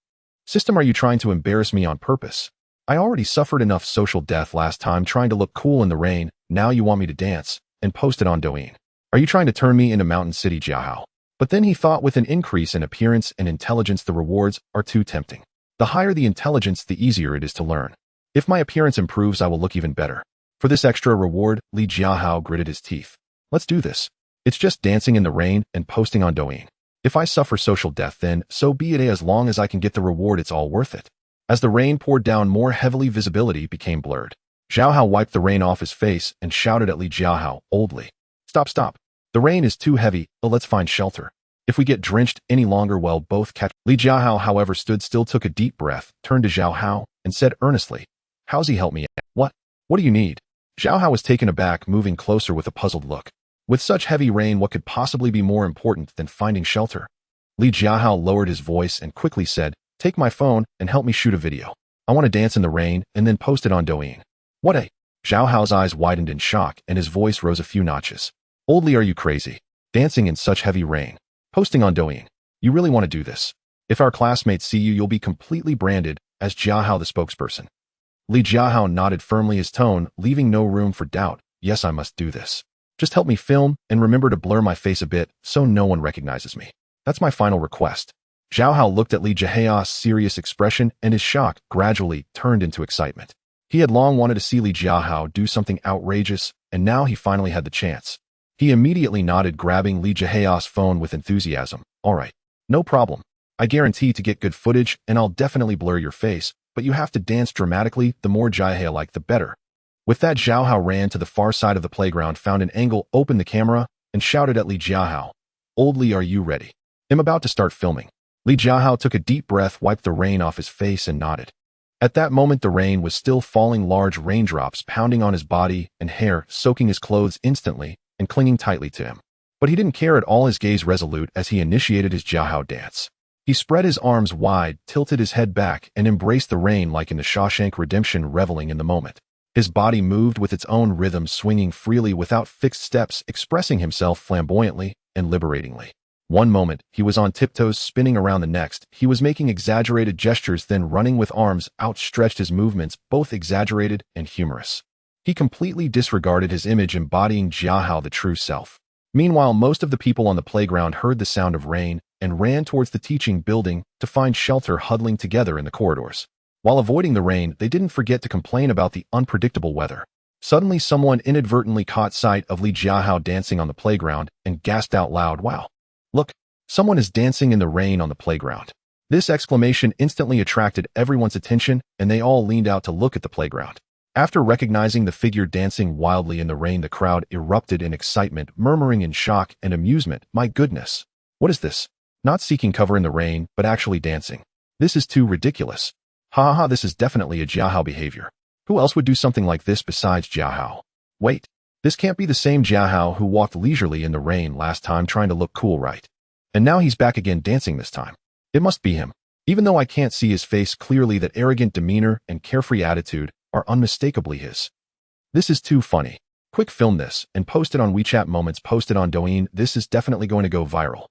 Speaker 1: System, are you trying to embarrass me on purpose? I already suffered enough social death last time trying to look cool in the rain, now you want me to dance and post it on Douyin. Are you trying to turn me into Mountain City Jiahao? But then he thought, with an increase in appearance and intelligence, the rewards are too tempting. The higher the intelligence, the easier it is to learn. If my appearance improves, I will look even better. For this extra reward, Li Jiahao gritted his teeth. Let's do this. It's just dancing in the rain and posting on Douyin. If I suffer social death, then so be it. As long as I can get the reward, it's all worth it. As the rain poured down more heavily, visibility became blurred. Jiahao wiped the rain off his face and shouted at Li Jiahao, oldly. Stop. The rain is too heavy, let's find shelter. If we get drenched any longer, well, both catch. Li Jiahao, however, stood still, took a deep breath, turned to Jiahao, and said earnestly, how's he help me? What do you need? Jiahao was taken aback, moving closer with a puzzled look. With such heavy rain, what could possibly be more important than finding shelter? Li Jiahao lowered his voice and quickly said, take my phone and help me shoot a video. I want to dance in the rain and then post it on Douyin. What a... Jiahao's eyes widened in shock and his voice rose a few notches. Old Li, are you crazy? Dancing in such heavy rain. Posting on Douyin. You really want to do this? If our classmates see you, you'll be completely branded as Jiahao the spokesperson. Li Jiahao nodded firmly, his tone leaving no room for doubt. Yes, I must do this. Just help me film and remember to blur my face a bit so no one recognizes me. That's my final request. Jiahao looked at Li Jiahao's serious expression and his shock gradually turned into excitement. He had long wanted to see Li Jiahao do something outrageous, and now he finally had the chance. He immediately nodded, grabbing Li Jiahao's phone with enthusiasm. All right, no problem. I guarantee to get good footage, and I'll definitely blur your face, but you have to dance dramatically. The more Jiahao-like, the better. With that, Jiahao ran to the far side of the playground, found an angle, opened the camera, and shouted at Li Jiahao, "Old Li, are you ready? I'm about to start filming." Li Jiahao took a deep breath, wiped the rain off his face, and nodded. At that moment, the rain was still falling, large raindrops pounding on his body and hair, soaking his clothes instantly and clinging tightly to him. But he didn't care at all, his gaze resolute as he initiated his Jiahao dance. He spread his arms wide, tilted his head back, and embraced the rain like in the Shawshank Redemption, reveling in the moment. His body moved with its own rhythm, swinging freely without fixed steps, expressing himself flamboyantly and liberatingly. One moment, he was on tiptoes, spinning around; the next, he was making exaggerated gestures, then running with arms outstretched, his movements both exaggerated and humorous. He completely disregarded his image, embodying Jiahao, the true self. Meanwhile, most of the people on the playground heard the sound of rain and ran towards the teaching building to find shelter, huddling together in the corridors. While avoiding the rain, they didn't forget to complain about the unpredictable weather. Suddenly, someone inadvertently caught sight of Li Jiahao dancing on the playground and gasped out loud, "Wow! Look, someone is dancing in the rain on the playground." This exclamation instantly attracted everyone's attention, and they all leaned out to look at the playground. After recognizing the figure dancing wildly in the rain, the crowd erupted in excitement, murmuring in shock and amusement, "My goodness! What is this? Not seeking cover in the rain, but actually dancing. This is too ridiculous. Ha ha ha, this is definitely a Jiahao behavior. Who else would do something like this besides Jiahao? Wait, this can't be the same Jiahao who walked leisurely in the rain last time trying to look cool, right? And now he's back again dancing this time. It must be him. Even though I can't see his face clearly, that arrogant demeanor and carefree attitude are unmistakably his. This is too funny. Quick, film this and post it on WeChat Moments, post it on Douyin. This is definitely going to go viral."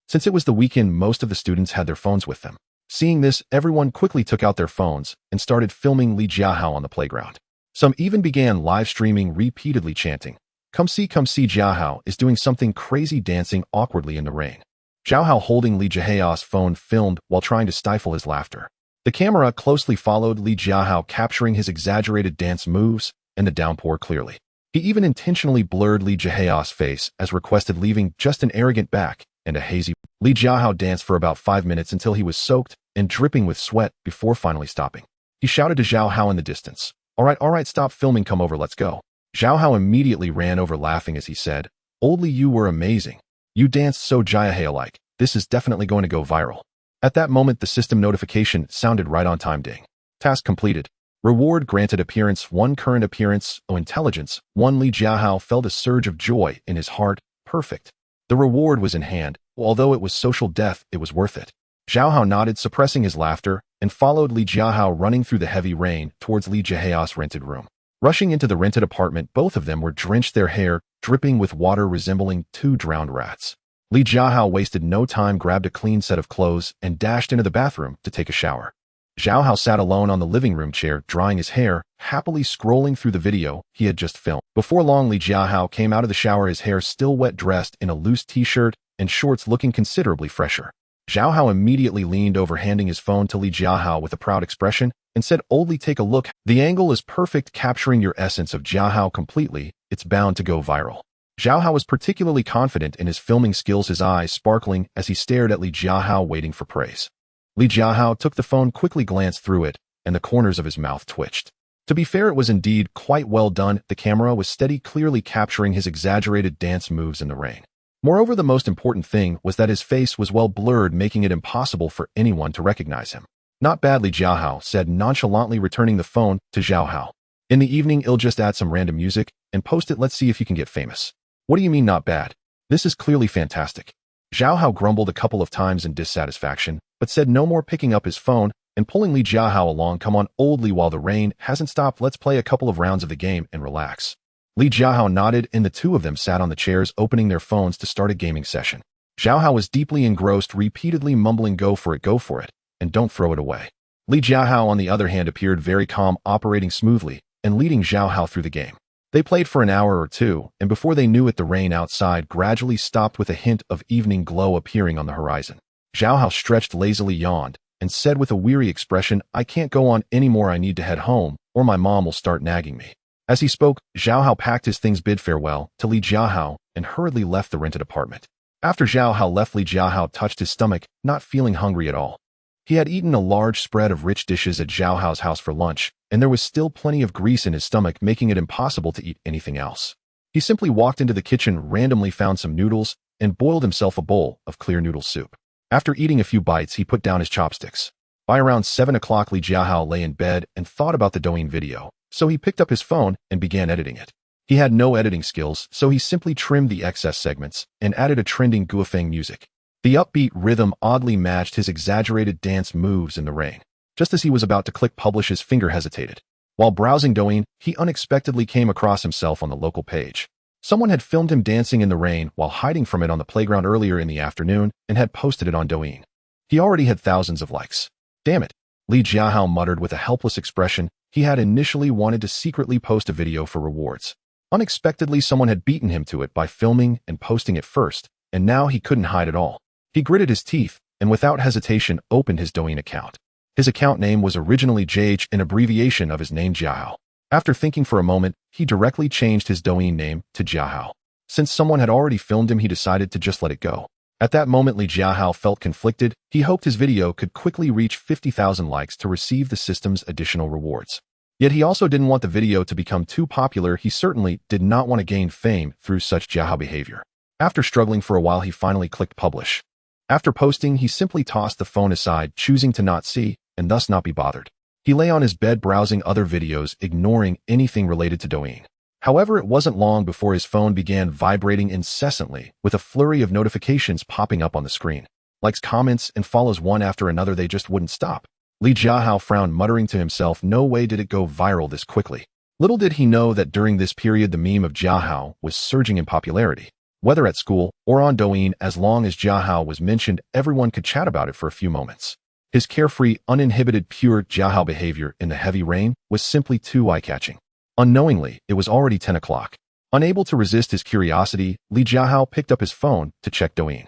Speaker 1: Since it was the weekend, most of the students had their phones with them. Seeing this, everyone quickly took out their phones and started filming Li Jiahao on the playground. Some even began live streaming, repeatedly chanting, come see Jiahao is doing something crazy, dancing awkwardly in the rain." Jiahao, holding Li Jiahao's phone, filmed while trying to stifle his laughter. The camera closely followed Li Jiahao, capturing his exaggerated dance moves and the downpour clearly. He even intentionally blurred Li Jiahao's face as requested, leaving just an arrogant back and a hazy. Li Jiahao danced for about 5 minutes until he was soaked and dripping with sweat before finally stopping. He shouted to Zhao Hao in the distance, all right, stop filming, come over, let's go." Zhao Hao immediately ran over, laughing as he said, "Old Li, you were amazing. You danced so Jiahao-like. This is definitely going to go viral." At that moment, the system notification sounded right on time. Ding. Task completed. Reward granted. Appearance 1, current appearance, intelligence 1. Li Jiahao felt a surge of joy in his heart. Perfect. The reward was in hand. Although it was social death, it was worth it. Zhao Hao nodded, suppressing his laughter, and followed Li Jiahao, running through the heavy rain towards Li Jiahao's rented room. Rushing into the rented apartment, both of them were drenched, their hair dripping with water, resembling 2 drowned rats. Li Jiahao wasted no time, grabbed a clean set of clothes, and dashed into the bathroom to take a shower. Zhao Hao sat alone on the living room chair, drying his hair, happily scrolling through the video he had just filmed. Before long, Li Jiahao came out of the shower, his hair still wet, dressed in a loose t-shirt and shorts, looking considerably fresher. Zhao Hao immediately leaned over, handing his phone to Li Jiahao with a proud expression, and said, "Old Li, take a look. The angle is perfect, capturing your essence of Jiahao completely. It's bound to go viral." Zhao Hao was particularly confident in his filming skills, his eyes sparkling as he stared at Li Jiahao, waiting for praise. Li Jiahao took the phone, quickly glanced through it, and the corners of his mouth twitched. To be fair, it was indeed quite well done. The camera was steady, clearly capturing his exaggerated dance moves in the rain. Moreover, the most important thing was that his face was well blurred, making it impossible for anyone to recognize him. "Not bad," Li Jiahao said, nonchalantly returning the phone to Zhao Hao. "In the evening, I'll just add some random music and post it. Let's see if you can get famous." "What do you mean not bad? This is clearly fantastic." Zhao Hao grumbled a couple of times in dissatisfaction, but said no more, picking up his phone and pulling Li Jiahao along. "Come on, Old Li, while the rain hasn't stopped, let's play a couple of rounds of the game and relax." Li Jiahao nodded, and the two of them sat on the chairs, opening their phones to start a gaming session. Zhao Hao was deeply engrossed, repeatedly mumbling, go for it, and don't throw it away." Li Jiahao, on the other hand, appeared very calm, operating smoothly and leading Zhao Hao through the game. They played for an hour or two, and before they knew it, the rain outside gradually stopped, with a hint of evening glow appearing on the horizon. Zhao Hao stretched lazily, yawned, and said with a weary expression, "I can't go on anymore. I need to head home, or my mom will start nagging me." As he spoke, Jiahao packed his things, bid farewell to Li Jiahao, and hurriedly left the rented apartment. After Jiahao left, Li Jiahao touched his stomach, not feeling hungry at all. He had eaten a large spread of rich dishes at Jiahao's house for lunch, and there was still plenty of grease in his stomach, making it impossible to eat anything else. He simply walked into the kitchen, randomly found some noodles, and boiled himself a bowl of clear noodle soup. After eating a few bites, he put down his chopsticks. By around 7 o'clock, Li Jiahao lay in bed and thought about the Douyin video, so he picked up his phone and began editing it. He had no editing skills, so he simply trimmed the excess segments and added a trending Guofeng music. The upbeat rhythm oddly matched his exaggerated dance moves in the rain. Just as he was about to click publish, his finger hesitated. While browsing Douyin, he unexpectedly came across himself on the local page. Someone had filmed him dancing in the rain while hiding from it on the playground earlier in the afternoon and had posted it on Douyin. He already had thousands of likes. Damn it, Li Jiahao muttered with a helpless expression. He had initially wanted to secretly post a video for rewards. Unexpectedly, someone had beaten him to it by filming and posting it first, and now he couldn't hide it all. He gritted his teeth and without hesitation opened his Douyin account. His account name was originally JH, an abbreviation of his name Jiahao. After thinking for a moment, he directly changed his Douyin name to Jiahao. Since someone had already filmed him, he decided to just let it go. At that moment, Li Jiahao felt conflicted. He hoped his video could quickly reach 50,000 likes to receive the system's additional rewards. Yet he also didn't want the video to become too popular. He certainly did not want to gain fame through such Jiahao behavior. After struggling for a while, he finally clicked publish. After posting, he simply tossed the phone aside, choosing to not see and thus not be bothered. He lay on his bed browsing other videos, ignoring anything related to Douyin. However, it wasn't long before his phone began vibrating incessantly, with a flurry of notifications popping up on the screen. Likes, comments, and follows one after another, they just wouldn't stop. Li Jiahao frowned, muttering to himself, no way did it go viral this quickly. Little did he know that during this period the meme of Jiahao was surging in popularity. Whether at school or on Douyin, as long as Jiahao was mentioned, everyone could chat about it for a few moments. His carefree, uninhibited, pure Jiahao behavior in the heavy rain was simply too eye-catching. Unknowingly, it was already 10 o'clock. Unable to resist his curiosity, Li Jiahao picked up his phone to check Douyin.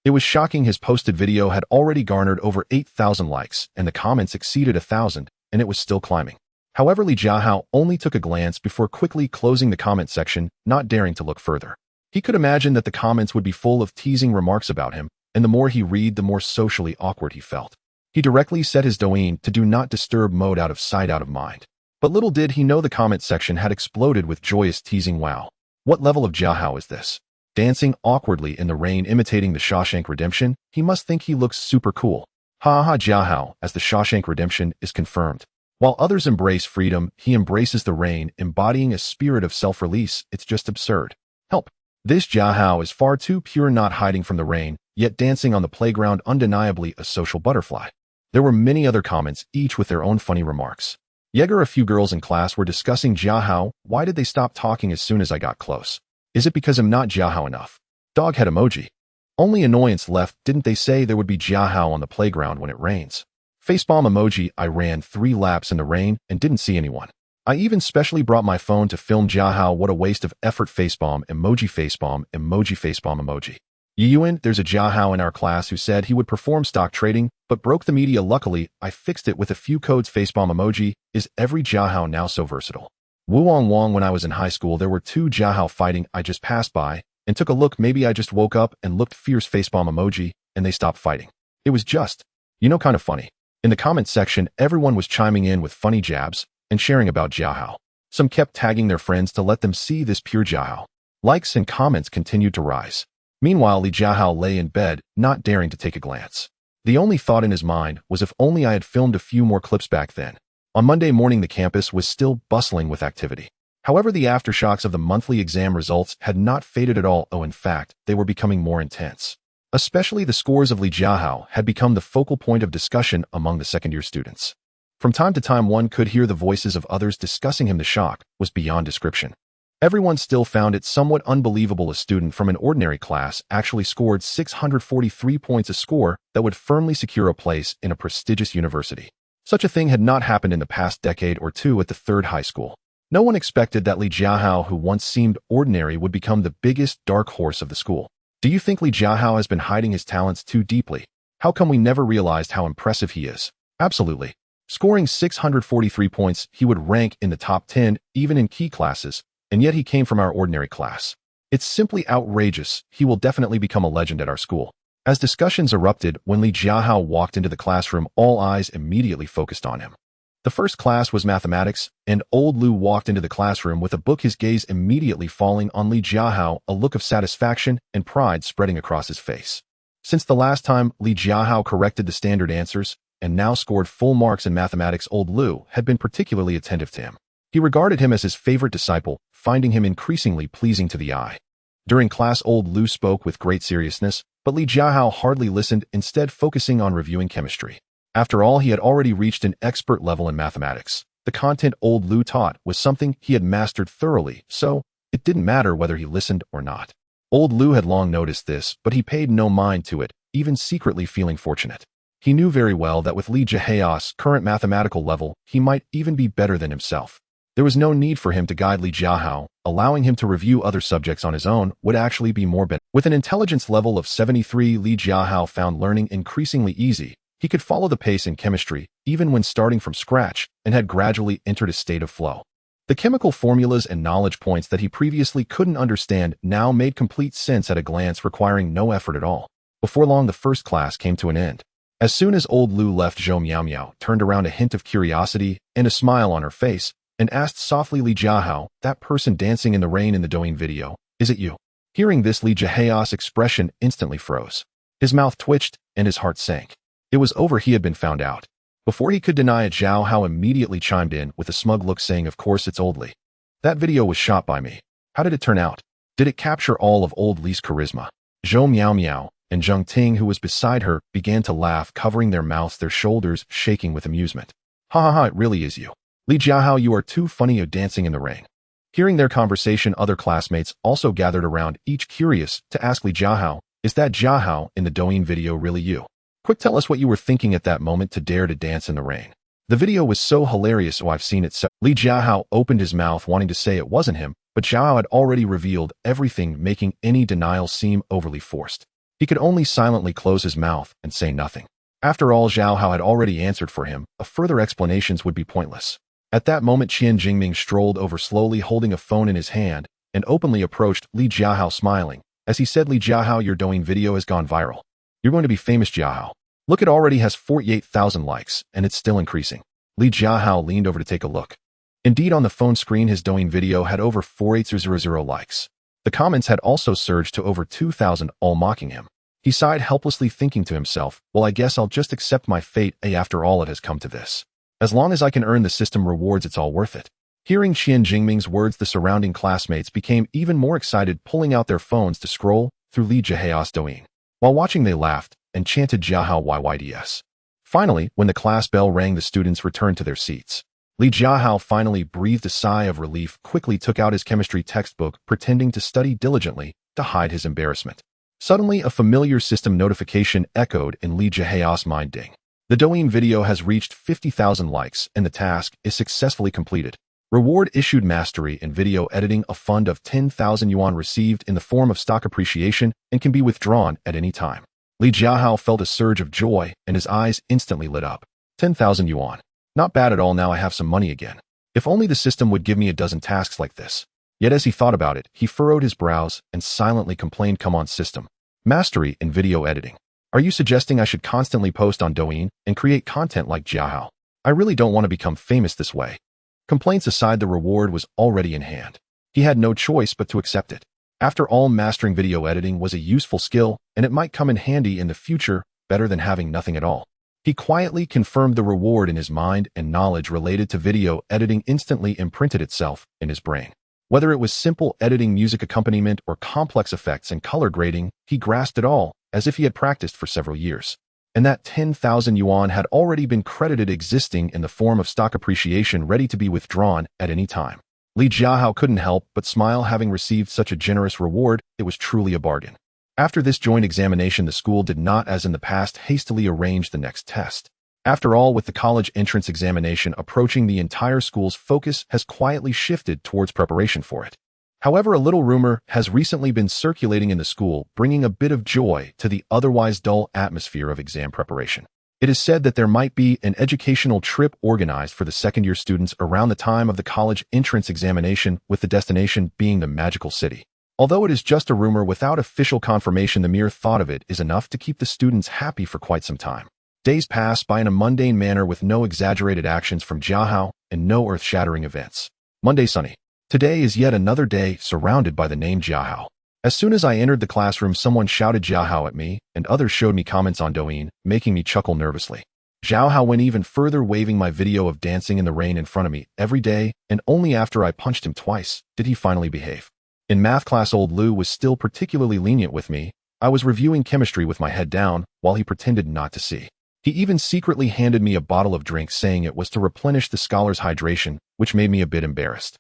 Speaker 1: It was shocking. His posted video had already garnered over 8,000 likes, and the comments exceeded 1,000, and it was still climbing. However, Li Jiahao only took a glance before quickly closing the comment section, not daring to look further. He could imagine that the comments would be full of teasing remarks about him, and the more he read, the more socially awkward he felt. He directly set his Douyin to do not disturb mode, out of sight, out of mind. But little did he know the comment section had exploded with joyous teasing. Wow, what level of Jiahao is this? Dancing awkwardly in the rain, imitating the Shawshank Redemption, he must think he looks super cool. Ha ha, Jiahao, as the Shawshank Redemption is confirmed. While others embrace freedom, he embraces the rain, embodying a spirit of self-release. It's just absurd. Help. This Jiahao is far too pure, not hiding from the rain, yet dancing on the playground, undeniably a social butterfly. There were many other comments, each with their own funny remarks. Yeager, a few girls in class were discussing Jiahao. Why did they stop talking as soon as I got close? Is it because I'm not Jiahao enough? Dog head emoji. Only annoyance left. Didn't they say there would be Jiahao on the playground when it rains? Facepalm emoji. I ran 3 laps in the rain and didn't see anyone. I even specially brought my phone to film Jiahao. What a waste of effort. Facepalm emoji, facepalm emoji, facepalm emoji. Yiyuan, there's a Jiahao in our class who said he would perform stock trading, but broke the media. Luckily, I fixed it with a few codes. Facepalm emoji. Is every Jiahao now so versatile? Wuong Wong, when I was in high school, there were 2 Jiahao fighting. I just passed by and took a look. Maybe I just woke up and looked fierce. Facepalm emoji, and they stopped fighting. It was just, kind of funny. In the comments section, everyone was chiming in with funny jabs and sharing about Jiahao. Some kept tagging their friends to let them see this pure Jiahao. Likes and comments continued to rise. Meanwhile, Li Jiahao lay in bed, not daring to take a glance. The only thought in his mind was, if only I had filmed a few more clips back then. On Monday morning, the campus was still bustling with activity. However, the aftershocks of the monthly exam results had not faded at all. In fact, they were becoming more intense. Especially the scores of Li Jiahao had become the focal point of discussion among the second-year students. From time to time, one could hear the voices of others discussing him. The shock was beyond description. Everyone still found it somewhat unbelievable a student from an ordinary class actually scored 643 points, a score that would firmly secure a place in a prestigious university. Such a thing had not happened in the past decade or two at the third high school. No one expected that Li Jiahao, who once seemed ordinary, would become the biggest dark horse of the school. Do you think Li Jiahao has been hiding his talents too deeply? How come we never realized how impressive he is? Absolutely. Scoring 643 points, he would rank in the top 10, even in key classes, and yet he came from our ordinary class. It's simply outrageous. He will definitely become a legend at our school. As discussions erupted, when Li Jiahao walked into the classroom, all eyes immediately focused on him. The first class was mathematics, and old Lu walked into the classroom with a book, his gaze immediately falling on Li Jiahao, a look of satisfaction and pride spreading across his face. Since the last time Li Jiahao corrected the standard answers and now scored full marks in mathematics, old Lu had been particularly attentive to him. He regarded him as his favorite disciple, finding him increasingly pleasing to the eye. During class, old Lu spoke with great seriousness, but Li Jiahao hardly listened, instead focusing on reviewing chemistry. After all, he had already reached an expert level in mathematics. The content old Lu taught was something he had mastered thoroughly, so it didn't matter whether he listened or not. Old Lu had long noticed this, but he paid no mind to it, even secretly feeling fortunate. He knew very well that with Li Jiahao's current mathematical level, he might even be better than himself. There was no need for him to guide Li Jiahao. Allowing him to review other subjects on his own would actually be more beneficial. With an intelligence level of 73, Li Jiahao found learning increasingly easy. He could follow the pace in chemistry, even when starting from scratch, and had gradually entered a state of flow. The chemical formulas and knowledge points that he previously couldn't understand now made complete sense at a glance, requiring no effort at all. Before long, the first class came to an end. As soon as old Lu left, Zhou Miaomiao turned around, a hint of curiosity and a smile on her face, and asked softly, Li Jiahao, that person dancing in the rain in the Douyin video, is it you? Hearing this, Li Jiahao's expression instantly froze. His mouth twitched and his heart sank. It was over, he had been found out. Before he could deny it, Zhao Hao immediately chimed in with a smug look, saying, of course it's old Li. That video was shot by me. How did it turn out? Did it capture all of old Li's charisma? Zhou Miaomiao and Zheng Ting, who was beside her, began to laugh, covering their mouths, their shoulders shaking with amusement. Ha ha ha, it really is you. Li Jiahao, you are too funny, dancing in the rain. Hearing their conversation, other classmates also gathered around, each curious to ask Li Jiahao, is that Jiahao in the Douyin video really you? Quick, tell us what you were thinking at that moment to dare to dance in the rain. The video was so hilarious, I've seen it. Li Jiahao opened his mouth wanting to say it wasn't him, but Zhao had already revealed everything, making any denial seem overly forced. He could only silently close his mouth and say nothing. After all, Zhao Hao had already answered for him. Further explanations would be pointless. At that moment, Qian Jingming strolled over slowly, holding a phone in his hand, and openly approached Li Jiahao, smiling. As he said, Li Jiahao, your Douyin video has gone viral. You're going to be famous, Jiahao. Look, it already has 48,000 likes, and it's still increasing. Li Jiahao leaned over to take a look. Indeed, on the phone screen, his Douyin video had over 48,000 likes. The comments had also surged to over 2,000, all mocking him. He sighed helplessly, thinking to himself, well, I guess I'll just accept my fate. After all, it has come to this. As long as I can earn the system rewards, it's all worth it. Hearing Qian Jingming's words, the surrounding classmates became even more excited, pulling out their phones to scroll through Li Jiahao's Douyin. While watching, they laughed and chanted Jiahao YYDS. Finally, when the class bell rang, the students returned to their seats. Li Jiahao finally breathed a sigh of relief, quickly took out his chemistry textbook, pretending to study diligently to hide his embarrassment. Suddenly, a familiar system notification echoed in Li Jiahao's mind. Ding. The Douyin video has reached 50,000 likes, and the task is successfully completed. Reward issued: mastery in video editing. A fund of 10,000 yuan received in the form of stock appreciation and can be withdrawn at any time. Li Jiahao felt a surge of joy, and his eyes instantly lit up. 10,000 yuan. Not bad at all, now I have some money again. If only the system would give me a dozen tasks like this. Yet as he thought about it, he furrowed his brows and silently complained, come on system. Mastery in video editing. Are you suggesting I should constantly post on Douyin and create content like Jiahao? I really don't want to become famous this way. Complaints aside, the reward was already in hand. He had no choice but to accept it. After all, mastering video editing was a useful skill, and it might come in handy in the future, better than having nothing at all. He quietly confirmed the reward in his mind, and knowledge related to video editing instantly imprinted itself in his brain. Whether it was simple editing, music accompaniment, or complex effects and color grading, he grasped it all, as if he had practiced for several years. And that 10,000 yuan had already been credited, existing in the form of stock appreciation, ready to be withdrawn at any time. Li Jiahao couldn't help but smile, having received such a generous reward. It was truly a bargain. After this joint examination, the school did not, as in the past, hastily arrange the next test. After all, with the college entrance examination approaching, the entire school's focus has quietly shifted towards preparation for it. However, a little rumor has recently been circulating in the school, bringing a bit of joy to the otherwise dull atmosphere of exam preparation. It is said that there might be an educational trip organized for the second-year students around the time of the college entrance examination, with the destination being the magical city. Although it is just a rumor without official confirmation, the mere thought of it is enough to keep the students happy for quite some time. Days pass by in a mundane manner with no exaggerated actions from Jiahao and no earth-shattering events. Monday, sunny. Today is yet another day surrounded by the name Jiahao. As soon as I entered the classroom, someone shouted Jiahao at me, and others showed me comments on Douyin, making me chuckle nervously. Jiahao went even further, waving my video of dancing in the rain in front of me every day, and only after I punched him twice did he finally behave. In math class, old Lu was still particularly lenient with me. I was reviewing chemistry with my head down, while he pretended not to see. He even secretly handed me a bottle of drink, saying it was to replenish the scholar's hydration, which made me a bit embarrassed.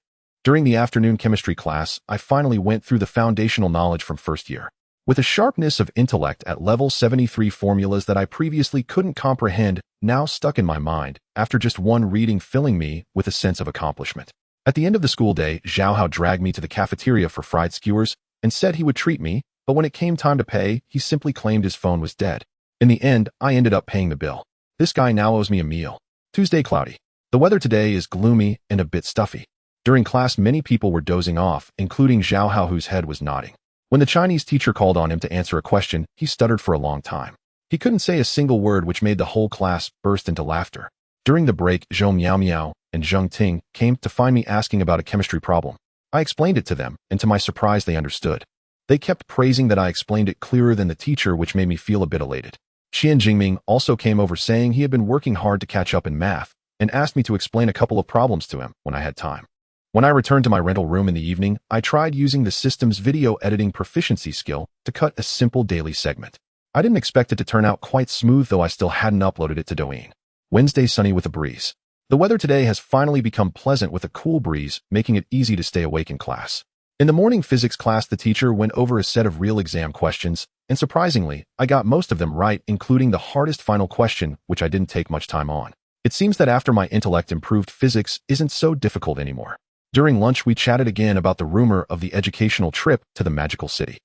Speaker 1: During the afternoon chemistry class, I finally went through the foundational knowledge from first year. With a sharpness of intellect at level 73, formulas that I previously couldn't comprehend now stuck in my mind, after just one reading, filling me with a sense of accomplishment. At the end of the school day, Jiahao dragged me to the cafeteria for fried skewers and said he would treat me, but when it came time to pay, he simply claimed his phone was dead. In the end, I ended up paying the bill. This guy now owes me a meal. Tuesday, cloudy. The weather today is gloomy and a bit stuffy. During class, many people were dozing off, including Jiahao, whose head was nodding. When the Chinese teacher called on him to answer a question, he stuttered for a long time. He couldn't say a single word, which made the whole class burst into laughter. During the break, Zhou Miao Miao and Zheng Ting came to find me asking about a chemistry problem. I explained it to them, and to my surprise, they understood. They kept praising that I explained it clearer than the teacher, which made me feel a bit elated. Xian Jingming also came over, saying he had been working hard to catch up in math, and asked me to explain a couple of problems to him when I had time. When I returned to my rental room in the evening, I tried using the system's video editing proficiency skill to cut a simple daily segment. I didn't expect it to turn out quite smooth, though I still hadn't uploaded it to Douyin. Wednesday, sunny with a breeze. The weather today has finally become pleasant with a cool breeze, making it easy to stay awake in class. In the morning physics class, the teacher went over a set of real exam questions, and surprisingly, I got most of them right, including the hardest final question, which I didn't take much time on. It seems that after my intellect improved, physics isn't so difficult anymore. During lunch, we chatted again about the rumor of the educational trip to the magical city.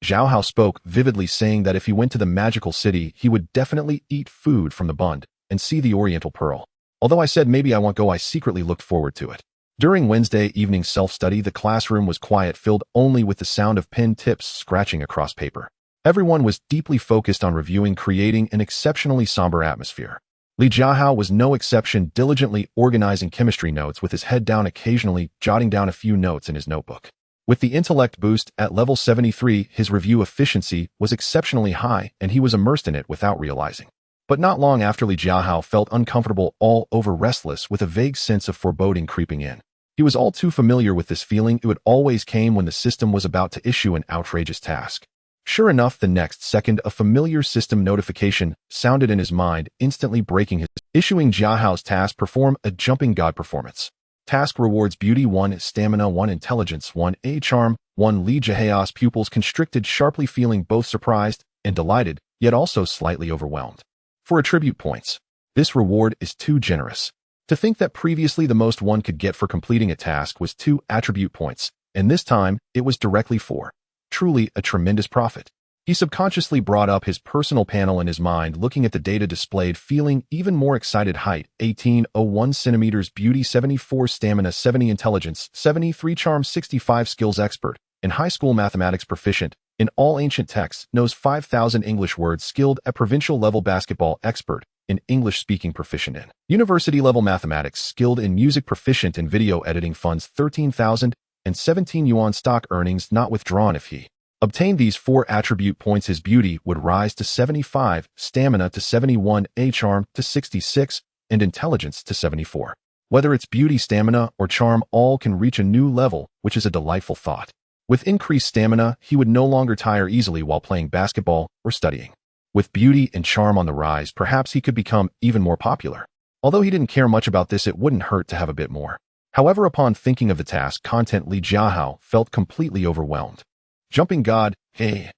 Speaker 1: Jiahao spoke vividly, saying that if he went to the magical city, he would definitely eat food from the bund and see the Oriental Pearl. Although I said maybe I won't go, I secretly looked forward to it. During Wednesday evening self-study, the classroom was quiet, filled only with the sound of pen tips scratching across paper. Everyone was deeply focused on reviewing, creating an exceptionally somber atmosphere. Li Jiahao was no exception, diligently organizing chemistry notes with his head down, occasionally jotting down a few notes in his notebook. With the intellect boost at level 73, his review efficiency was exceptionally high, and he was immersed in it without realizing. But not long after, Li Jiahao felt uncomfortable, all over restless, with a vague sense of foreboding creeping in. He was all too familiar with this feeling. It always came when the system was about to issue an outrageous task. Sure enough, the next second, a familiar system notification sounded in his mind, instantly breaking his issuing Jiahao's task: perform a jumping god performance. Task rewards: beauty 1, stamina 1, intelligence 1, a charm 1. Li Jiahao's pupils constricted sharply, feeling both surprised and delighted, yet also slightly overwhelmed. For attribute points, this reward is too generous. To think that previously the most one could get for completing a task was 2 attribute points, and this time it was directly 4. Truly a tremendous profit. He subconsciously brought up his personal panel in his mind, looking at the data displayed, feeling even more excited. Height 18.01 centimeters, beauty 74, stamina 70, intelligence 73, charm 65, skills expert, in high school mathematics proficient, in all ancient texts, knows 5,000 English words, skilled at provincial level, basketball expert, in English speaking, proficient in university level mathematics, skilled in music, proficient in video editing, funds 13,000 and 17 yuan, stock earnings not withdrawn. If he obtained these 4 attribute points, his beauty would rise to 75, stamina to 71, a charm to 66, and intelligence to 74. Whether it's beauty, stamina, or charm, all can reach a new level, which is a delightful thought. With increased stamina, he would no longer tire easily while playing basketball or studying. With beauty and charm on the rise, perhaps he could become even more popular. Although he didn't care much about this, it wouldn't hurt to have a bit more. However, upon thinking of the task content, Li Jiahao felt completely overwhelmed. Jumping God, hey.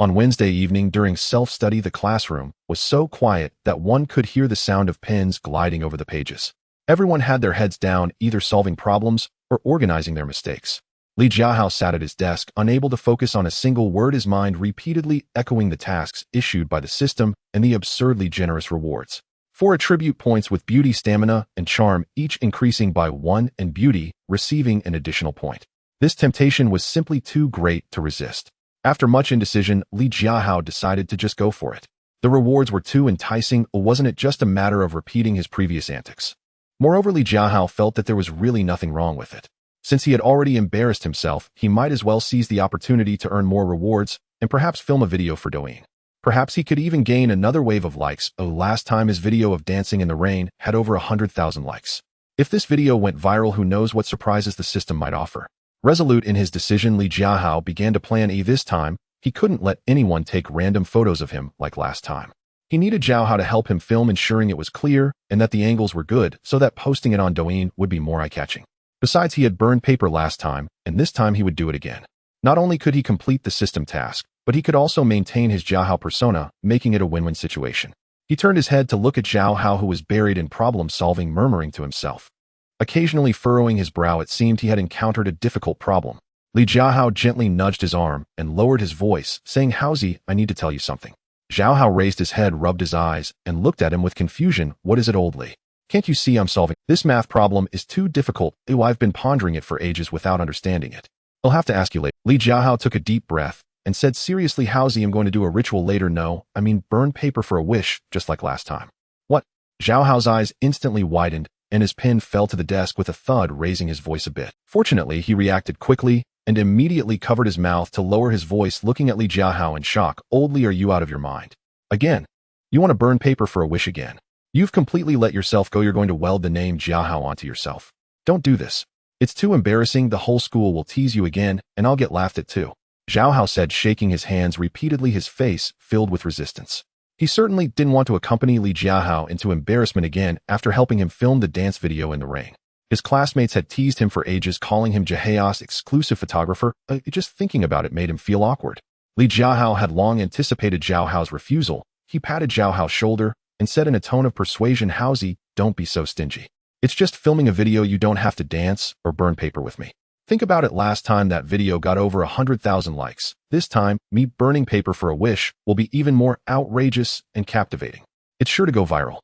Speaker 1: On Wednesday evening during self-study, the classroom was so quiet that one could hear the sound of pens gliding over the pages. Everyone had their heads down, either solving problems or organizing their mistakes. Li Jiahao sat at his desk, unable to focus on a single word, his mind repeatedly echoing the tasks issued by the system and the absurdly generous rewards. 4 attribute points with beauty, stamina, and charm, each increasing by 1, and beauty, receiving an additional point. This temptation was simply too great to resist. After much indecision, Li Jiahao decided to just go for it. The rewards were too enticing, or wasn't it just a matter of repeating his previous antics? Moreover, Li Jiahao felt that there was really nothing wrong with it. Since he had already embarrassed himself, he might as well seize the opportunity to earn more rewards and perhaps film a video for Douyin. Perhaps he could even gain another wave of likes. Last time his video of dancing in the rain had over 100,000 likes. If this video went viral, who knows what surprises the system might offer. Resolute in his decision, Li Jiahao began to plan. This time, he couldn't let anyone take random photos of him like last time. He needed Jiahao to help him film, ensuring it was clear and that the angles were good so that posting it on Douyin would be more eye-catching. Besides, he had burned paper last time, and this time he would do it again. Not only could he complete the system task, but he could also maintain his Jiahao persona, making it a win-win situation. He turned his head to look at Jiahao, who was buried in problem-solving, murmuring to himself. Occasionally furrowing his brow, it seemed he had encountered a difficult problem. Li Jiahao gently nudged his arm and lowered his voice, saying, "Haozi, I need to tell you something." Jiahao raised his head, rubbed his eyes, and looked at him with confusion. "What is it, old Li? Can't you see I'm solving? This math problem is too difficult. I've been pondering it for ages without understanding it. I'll have to ask you later." Li Jiahao took a deep breath and said, "Seriously, Haozi, I'm going to do a ritual later." "No, I mean burn paper for a wish, just like last time." "What?" Jiahao's eyes instantly widened, and his pen fell to the desk with a thud, raising his voice a bit. Fortunately, he reacted quickly and immediately covered his mouth to lower his voice, looking at Li Jiahao in shock. "Old Li, are you out of your mind? Again? You want to burn paper for a wish again? You've completely let yourself go. You're going to weld the name Jiahao onto yourself. Don't do this. It's too embarrassing. The whole school will tease you again, and I'll get laughed at too." Jiahao said, shaking his hands repeatedly, his face filled with resistance. He certainly didn't want to accompany Li Jiahao into embarrassment again after helping him film the dance video in the rain. His classmates had teased him for ages, calling him Jiahao's exclusive photographer. Just thinking about it made him feel awkward. Li Jiahao had long anticipated Jiahao's refusal. He patted Jiahao's shoulder and said in a tone of persuasion, "Haozi, don't be so stingy. It's just filming a video. You don't have to dance or burn paper with me. Think about it. Last time that video got over 100,000 likes. This time, me burning paper for a wish will be even more outrageous and captivating. It's sure to go viral.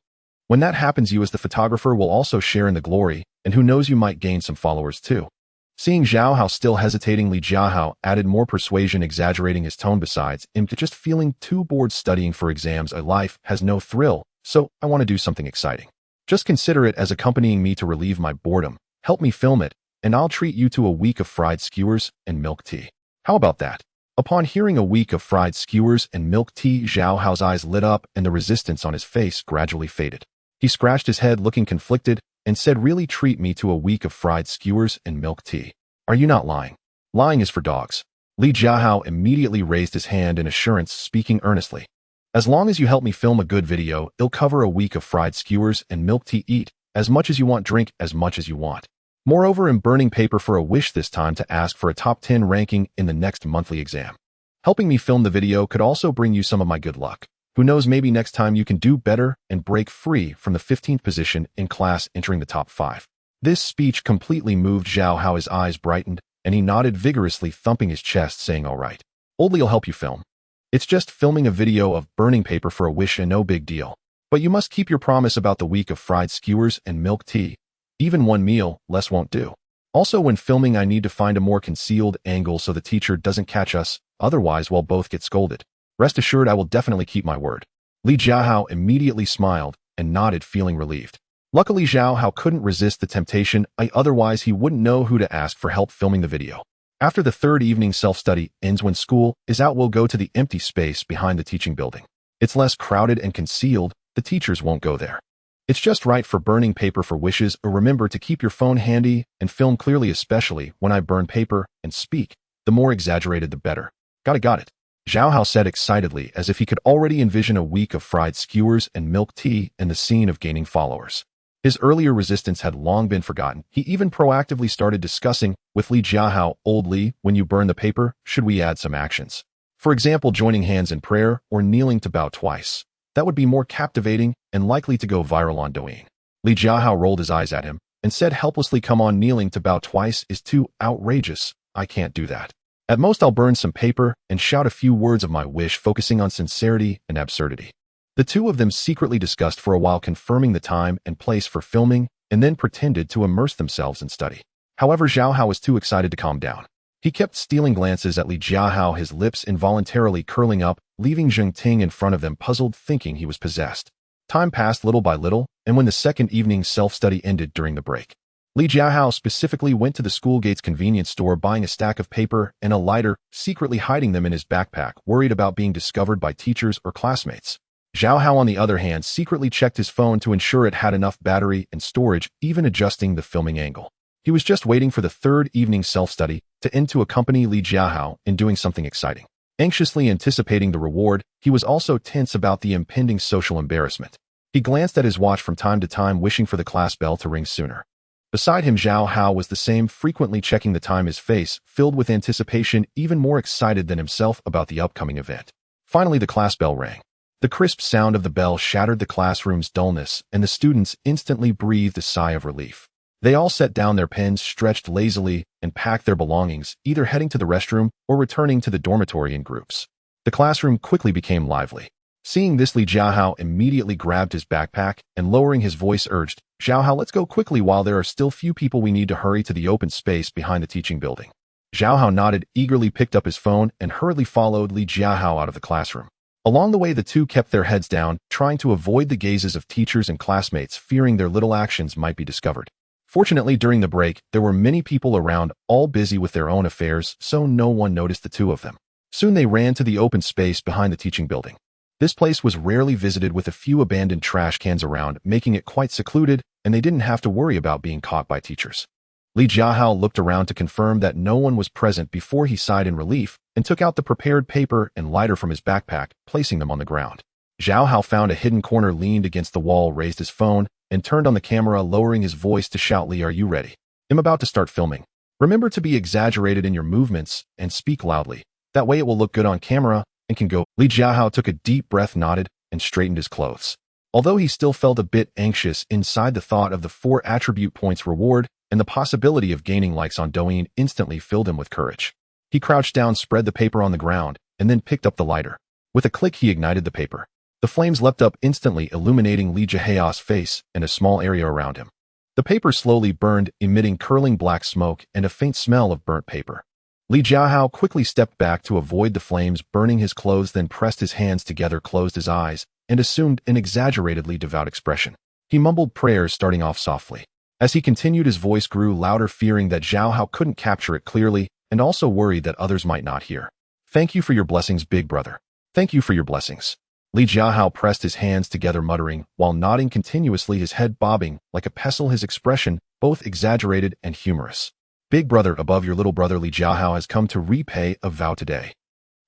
Speaker 1: When that happens, you as the photographer will also share in the glory, and who knows, you might gain some followers too." Seeing Jiahao still hesitating, Li Jiahao added more persuasion, exaggerating his tone. "Besides, I'm just feeling too bored studying for exams. A life has no thrill, so I want to do something exciting. Just consider it as accompanying me to relieve my boredom. Help me film it, and I'll treat you to a week of fried skewers and milk tea. How about that?" Upon hearing a week of fried skewers and milk tea, Jiahao's eyes lit up and the resistance on his face gradually faded. He scratched his head, looking conflicted, and said, "Really, treat me to a week of fried skewers and milk tea? Are you not lying? Lying is for dogs." Li Jiahao immediately raised his hand in assurance, speaking earnestly. "As long as you help me film a good video, it'll cover a week of fried skewers and milk tea. Eat as much as you want, drink as much as you want. Moreover, I'm burning paper for a wish this time to ask for a top 10 ranking in the next monthly exam. Helping me film the video could also bring you some of my good luck. Who knows, maybe next time you can do better and break free from the 15th position in class, entering the top 5. This speech completely moved Jiahao. His eyes brightened, and he nodded vigorously, thumping his chest, saying, "All right. Old Li'll help you film. It's just filming a video of burning paper for a wish and no big deal. But you must keep your promise about the week of fried skewers and milk tea. Even one meal less won't do. Also, when filming, I need to find a more concealed angle so the teacher doesn't catch us, otherwise we'll both get scolded. Rest assured, I will definitely keep my word." Li Jiahao immediately smiled and nodded, feeling relieved. Luckily, Jiahao couldn't resist the temptation. Otherwise, he wouldn't know who to ask for help filming the video. After the third evening, self-study ends. When school is out, we'll go to the empty space behind the teaching building. It's less crowded and concealed. The teachers won't go there. It's just right for burning paper for wishes. Remember to keep your phone handy and film clearly, especially when I burn paper and speak. The more exaggerated, the better. Got it. Jiahao said excitedly, as if he could already envision a week of fried skewers and milk tea and the scene of gaining followers. His earlier resistance had long been forgotten. He even proactively started discussing with Li Jiahao, "Old Li, when you burn the paper, should we add some actions? For example, joining hands in prayer or kneeling to bow twice. That would be more captivating and likely to go viral on Douyin." Li Jiahao rolled his eyes at him and said helplessly, "Come on, kneeling to bow twice is too outrageous. I can't do that. At most I'll burn some paper and shout a few words of my wish, focusing on sincerity and absurdity. The two of them secretly discussed for a while, confirming the time and place for filming, and then pretended to immerse themselves in study. However, Jiahao was too excited to calm down. He kept stealing glances at Li Jiahao, his lips involuntarily curling up, leaving Zheng Ting in front of them puzzled, thinking he was possessed. Time passed little by little, and when the second evening's self-study ended during the break, Li Jiahao specifically went to the school gate's convenience store, buying a stack of paper and a lighter, secretly hiding them in his backpack, worried about being discovered by teachers or classmates. Jiahao, on the other hand, secretly checked his phone to ensure it had enough battery and storage, even adjusting the filming angle. He was just waiting for the third evening self-study to end to accompany Li Jiahao in doing something exciting. Anxiously anticipating the reward, he was also tense about the impending social embarrassment. He glanced at his watch from time to time, wishing for the class bell to ring sooner. Beside him, Jiahao was the same, frequently checking the time, his face filled with anticipation, even more excited than himself about the upcoming event. Finally, the class bell rang. The crisp sound of the bell shattered the classroom's dullness, and the students instantly breathed a sigh of relief. They all set down their pens, stretched lazily, and packed their belongings, either heading to the restroom or returning to the dormitory in groups. The classroom quickly became lively. Seeing this, Li Jiahao immediately grabbed his backpack and, lowering his voice, urged, "Jiahao, let's go quickly while there are still few people. We need to hurry to the open space behind the teaching building." Jiahao nodded, eagerly picked up his phone, and hurriedly followed Li Jiahao out of the classroom. Along the way, the two kept their heads down, trying to avoid the gazes of teachers and classmates, fearing their little actions might be discovered. Fortunately, during the break, there were many people around, all busy with their own affairs, so no one noticed the two of them. Soon they ran to the open space behind the teaching building. This place was rarely visited, with a few abandoned trash cans around, making it quite secluded, and they didn't have to worry about being caught by teachers. Li Jiahao looked around to confirm that no one was present before he sighed in relief and took out the prepared paper and lighter from his backpack, placing them on the ground. Jiahao found a hidden corner, leaned against the wall, raised his phone, and turned on the camera, lowering his voice to shout, "Li, are you ready? I'm about to start filming. Remember to be exaggerated in your movements and speak loudly. That way it will look good on camera and can go." Li Jiahao took a deep breath, nodded, and straightened his clothes. Although he still felt a bit anxious inside, the thought of the 4 attribute points reward and the possibility of gaining likes on Douyin instantly filled him with courage. He crouched down, spread the paper on the ground, and then picked up the lighter. With a click, he ignited the paper. The flames leapt up instantly, illuminating Li Jiahao's face and a small area around him. The paper slowly burned, emitting curling black smoke and a faint smell of burnt paper. Li Jiahao quickly stepped back to avoid the flames burning his clothes, then pressed his hands together, closed his eyes, and assumed an exaggeratedly devout expression. He mumbled prayers, starting off softly. As he continued, his voice grew louder, fearing that Jiahao couldn't capture it clearly, and also worried that others might not hear. "Thank you for your blessings, big brother. Thank you for your blessings." Li Jiahao pressed his hands together, muttering, while nodding continuously, his head bobbing like a pestle, his expression both exaggerated and humorous. "Big brother, above your little brother Li Jiahao has come to repay a vow today.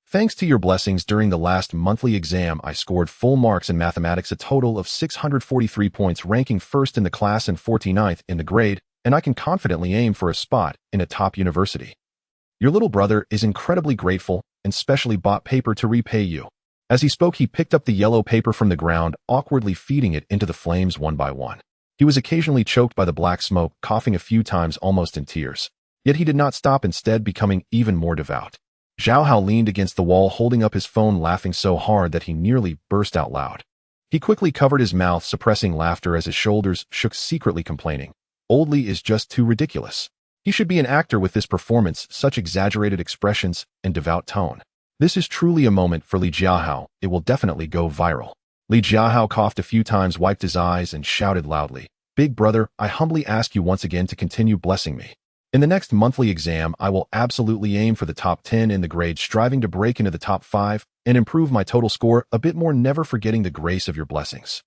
Speaker 1: Thanks to your blessings during the last monthly exam, I scored full marks in mathematics, a total of 643 points, ranking first in the class and 49th in the grade, and I can confidently aim for a spot in a top university. Your little brother is incredibly grateful and specially bought paper to repay you." As he spoke, he picked up the yellow paper from the ground, awkwardly feeding it into the flames one by one. He was occasionally choked by the black smoke, coughing a few times, almost in tears. Yet he did not stop, instead becoming even more devout. Jiahao leaned against the wall, holding up his phone, laughing so hard that he nearly burst out loud. He quickly covered his mouth, suppressing laughter as his shoulders shook, secretly complaining, "Old Li is just too ridiculous. He should be an actor with this performance, such exaggerated expressions and devout tone. This is truly a moment for Li Jiahao. It will definitely go viral." Li Jiahao coughed a few times, wiped his eyes, and shouted loudly, "Big brother, I humbly ask you once again to continue blessing me. In the next monthly exam, I will absolutely aim for the top 10 in the grade, striving to break into the top 5 and improve my total score a bit more, never forgetting the grace of your blessings."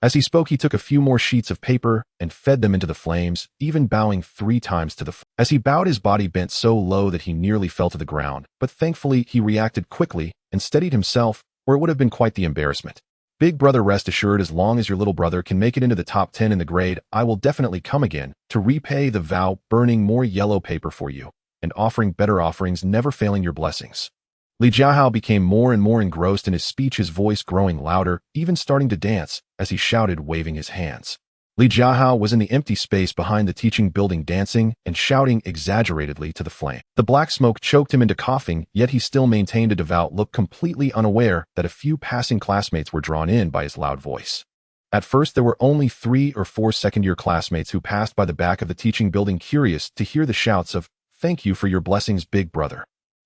Speaker 1: As he spoke, he took a few more sheets of paper and fed them into the flames, even bowing 3 times to the floor. As he bowed, his body bent so low that he nearly fell to the ground, but thankfully he reacted quickly and steadied himself, or it would have been quite the embarrassment. "Big brother, rest assured, as long as your little brother can make it into the top 10 in the grade, I will definitely come again to repay the vow, burning more yellow paper for you and offering better offerings, never failing your blessings." Li Jiahao became more and more engrossed in his speech, his voice growing louder, even starting to dance as he shouted, waving his hands. Li Jiahao was in the empty space behind the teaching building dancing and shouting exaggeratedly to the flame. The black smoke choked him into coughing, yet he still maintained a devout look, completely unaware that a few passing classmates were drawn in by his loud voice. At first, there were only 3 or 4 second-year classmates who passed by the back of the teaching building, curious to hear the shouts of, "Thank you for your blessings, big brother."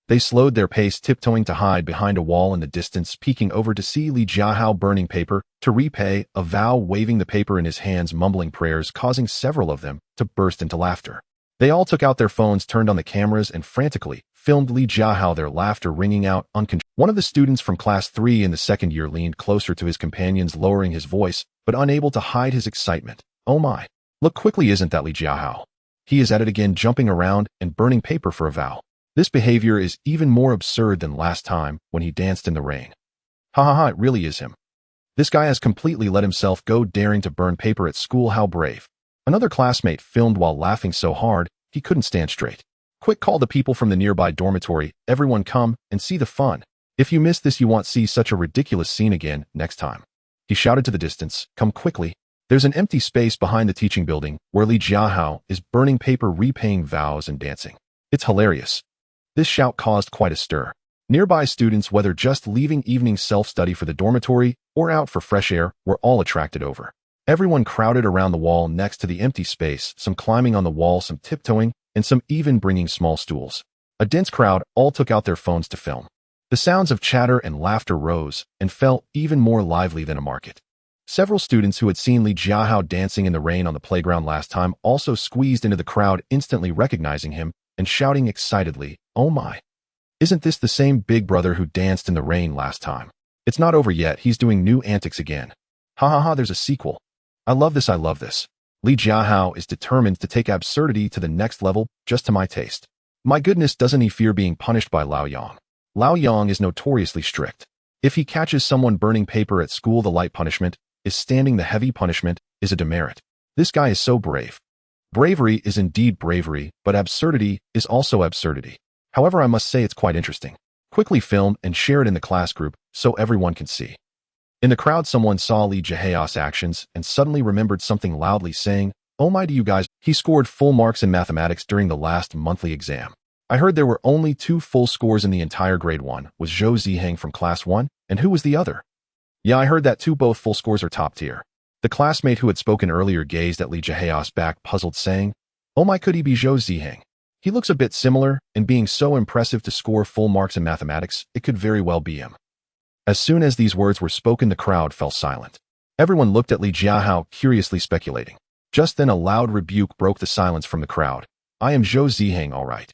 Speaker 1: They slowed their pace, tiptoeing to hide behind a wall in the distance, peeking over to see Li Jiahao burning paper to repay a vow, waving the paper in his hands, mumbling prayers, causing several of them to burst into laughter. They all took out their phones, turned on the cameras, and frantically filmed Li Jiahao, their laughter ringing out uncontrollably. One of the students from class 3 in the second year leaned closer to his companions, lowering his voice, but unable to hide his excitement. "Oh my! Look quickly, isn't that Li Jiahao? He is at it again, jumping around and burning paper for a vow. This behavior is even more absurd than last time when he danced in the rain. Ha ha ha, it really is him. This guy has completely let himself go, daring to burn paper at school. How brave." Another classmate filmed while laughing so hard he couldn't stand straight. "Quick, call the people from the nearby dormitory. Everyone come and see the fun. If you missed this, you won't see such a ridiculous scene again next time." He shouted to the distance, "Come quickly." There's an empty space behind the teaching building where Li Jiahao is burning paper, repaying vows, and dancing. It's hilarious. This shout caused quite a stir. Nearby students, whether just leaving evening self-study for the dormitory or out for fresh air, were all attracted over. Everyone crowded around the wall next to the empty space, some climbing on the wall, some tiptoeing, and some even bringing small stools. A dense crowd all took out their phones to film. The sounds of chatter and laughter rose and fell, even more lively than a market. Several students who had seen Li Jiahao dancing in the rain on the playground last time also squeezed into the crowd, instantly recognizing him and shouting excitedly, "Oh my! Isn't this the same big brother who danced in the rain last time? It's not over yet, he's doing new antics again. Ha ha ha, there's a sequel. I love this, I love this." Li Jiahao is determined to take absurdity to the next level, just to my taste. My goodness, doesn't he fear being punished by Lao Yang? Lao Yang is notoriously strict. If he catches someone burning paper at school, the light punishment is standing, the heavy punishment is a demerit. This guy is so brave. Bravery is indeed bravery, but absurdity is also absurdity. However, I must say it's quite interesting. Quickly film and share it in the class group so everyone can see. In the crowd, someone saw Li Jiahao's actions and suddenly remembered something, loudly saying, "Oh my, do you guys..." He scored full marks in mathematics during the last monthly exam. I heard there were only 2 full scores in the entire grade. One was Zhou Ziheng from class 1, and who was the other? Yeah, I heard that too. Both full scores are top tier. The classmate who had spoken earlier gazed at Li Jiahao's back, puzzled, saying, "Oh my, could he be Zhou Ziheng? He looks a bit similar, and being so impressive to score full marks in mathematics, it could very well be him." As soon as these words were spoken, the crowd fell silent. Everyone looked at Li Jiahao, curiously speculating. Just then a loud rebuke broke the silence from the crowd. "I am Zhou Ziheng, all right."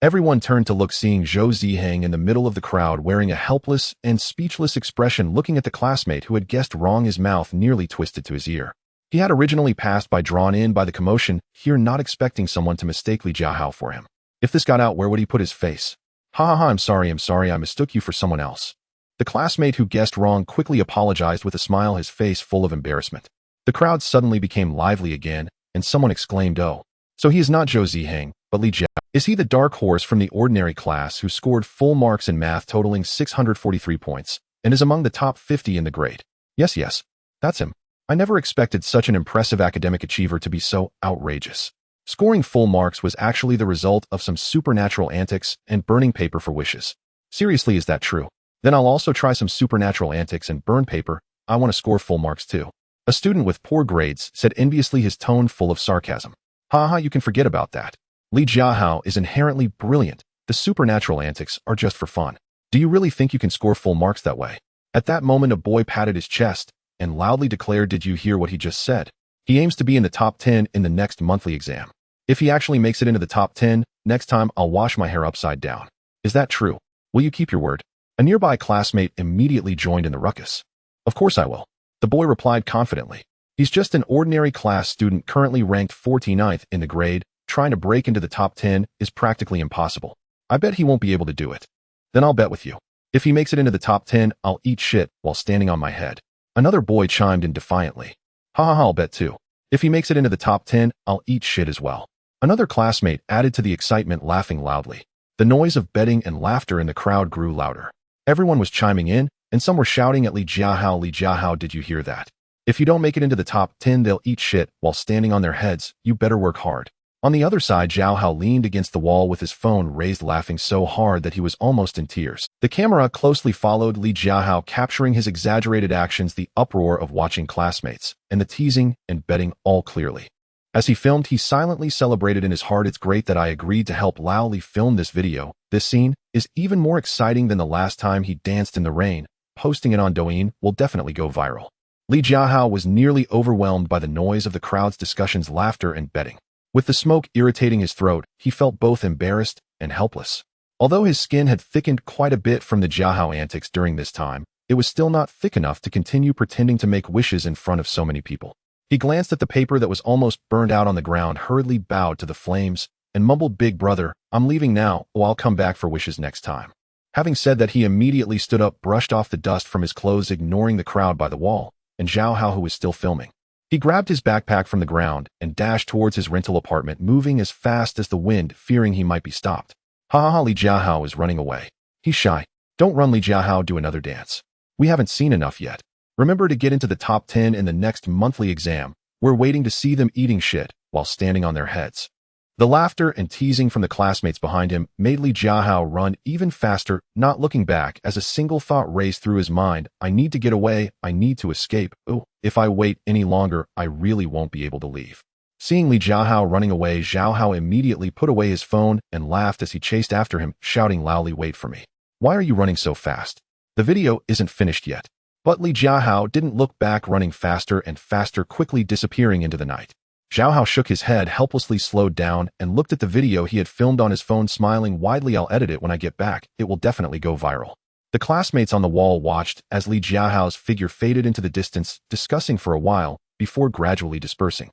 Speaker 1: Everyone turned to look, seeing Zhou Ziheng in the middle of the crowd, wearing a helpless and speechless expression, looking at the classmate who had guessed wrong, his mouth nearly twisted to his ear. He had originally passed by, drawn in by the commotion, here not expecting someone to mistake Li Jiahao for him. If this got out, where would he put his face? "Ha ha ha, I'm sorry, I mistook you for someone else." The classmate who guessed wrong quickly apologized with a smile, his face full of embarrassment. The crowd suddenly became lively again, and someone exclaimed, "Oh, so he is not Zhou Ziheng, but Li Jiahao. Is he the dark horse from the ordinary class who scored full marks in math totaling 643 points, and is among the top 50 in the grade?" Yes, that's him. I never expected such an impressive academic achiever to be so outrageous. Scoring full marks was actually the result of some supernatural antics and burning paper for wishes. Seriously, is that true? Then I'll also try some supernatural antics and burn paper. I want to score full marks too. A student with poor grades said enviously, his tone full of sarcasm. "Ha, you can forget about that. Li Jiahao is inherently brilliant. The supernatural antics are just for fun. Do you really think you can score full marks that way?" At that moment, a boy patted his chest and loudly declared, "Did you hear what he just said? He aims to be in the top 10 in the next monthly exam. If he actually makes it into the top 10, next time I'll wash my hair upside down. Is that true? Will you keep your word?" A nearby classmate immediately joined in the ruckus. "Of course I will," the boy replied confidently. He's just an ordinary class student, currently ranked 49th in the grade. Trying to break into the top 10 is practically impossible. I bet he won't be able to do it. Then I'll bet with you. If he makes it into the top 10, I'll eat shit while standing on my head. Another boy chimed in defiantly. Ha, I'll bet too. If he makes it into the top 10, I'll eat shit as well. Another classmate added to the excitement, laughing loudly. The noise of betting and laughter in the crowd grew louder. Everyone was chiming in, and some were shouting at Li Jiahao, "Li Jiahao, did you hear that? If you don't make it into the top 10, they'll eat shit while standing on their heads. You better work hard. On the other side, Jiahao leaned against the wall with his phone raised, laughing so hard that he was almost in tears. The camera closely followed Li Jiahao, capturing his exaggerated actions, the uproar of watching classmates, and the teasing and betting all clearly. As he filmed, he silently celebrated in his heart. It's great that I agreed to help Lao Li film this video. This scene is even more exciting than the last time he danced in the rain. Posting it on Douyin will definitely go viral. Li Jiahao was nearly overwhelmed by the noise of the crowd's discussions, laughter, and betting. With the smoke irritating his throat, he felt both embarrassed and helpless. Although his skin had thickened quite a bit from the Jiahao antics during this time, it was still not thick enough to continue pretending to make wishes in front of so many people. He glanced at the paper that was almost burned out on the ground, hurriedly bowed to the flames, and mumbled, "Big brother, I'm leaving now. Oh, I'll come back for wishes next time." Having said that, he immediately stood up, brushed off the dust from his clothes, ignoring the crowd by the wall, and Jiahao, who was still filming. He grabbed his backpack from the ground and dashed towards his rental apartment, moving as fast as the wind, fearing he might be stopped. Ha, Li Jiahao is running away. He's shy. Don't run, Li Jiahao, do another dance. We haven't seen enough yet. Remember to get into the top 10 in the next monthly exam. We're waiting to see them eating shit while standing on their heads. The laughter and teasing from the classmates behind him made Li Jiahao run even faster, not looking back, as a single thought raced through his mind. I need to get away. I need to escape. Oh, if I wait any longer, I really won't be able to leave. Seeing Li Jiahao running away, Jiahao immediately put away his phone and laughed as he chased after him, shouting loudly, "Wait for me. Why are you running so fast? The video isn't finished yet." But Li Jiahao didn't look back, running faster and faster, quickly disappearing into the night. Jiahao shook his head, helplessly slowed down, and looked at the video he had filmed on his phone, smiling widely. "I'll edit it when I get back. It will definitely go viral." The classmates on the wall watched as Li Jiahao's figure faded into the distance, discussing for a while before gradually dispersing.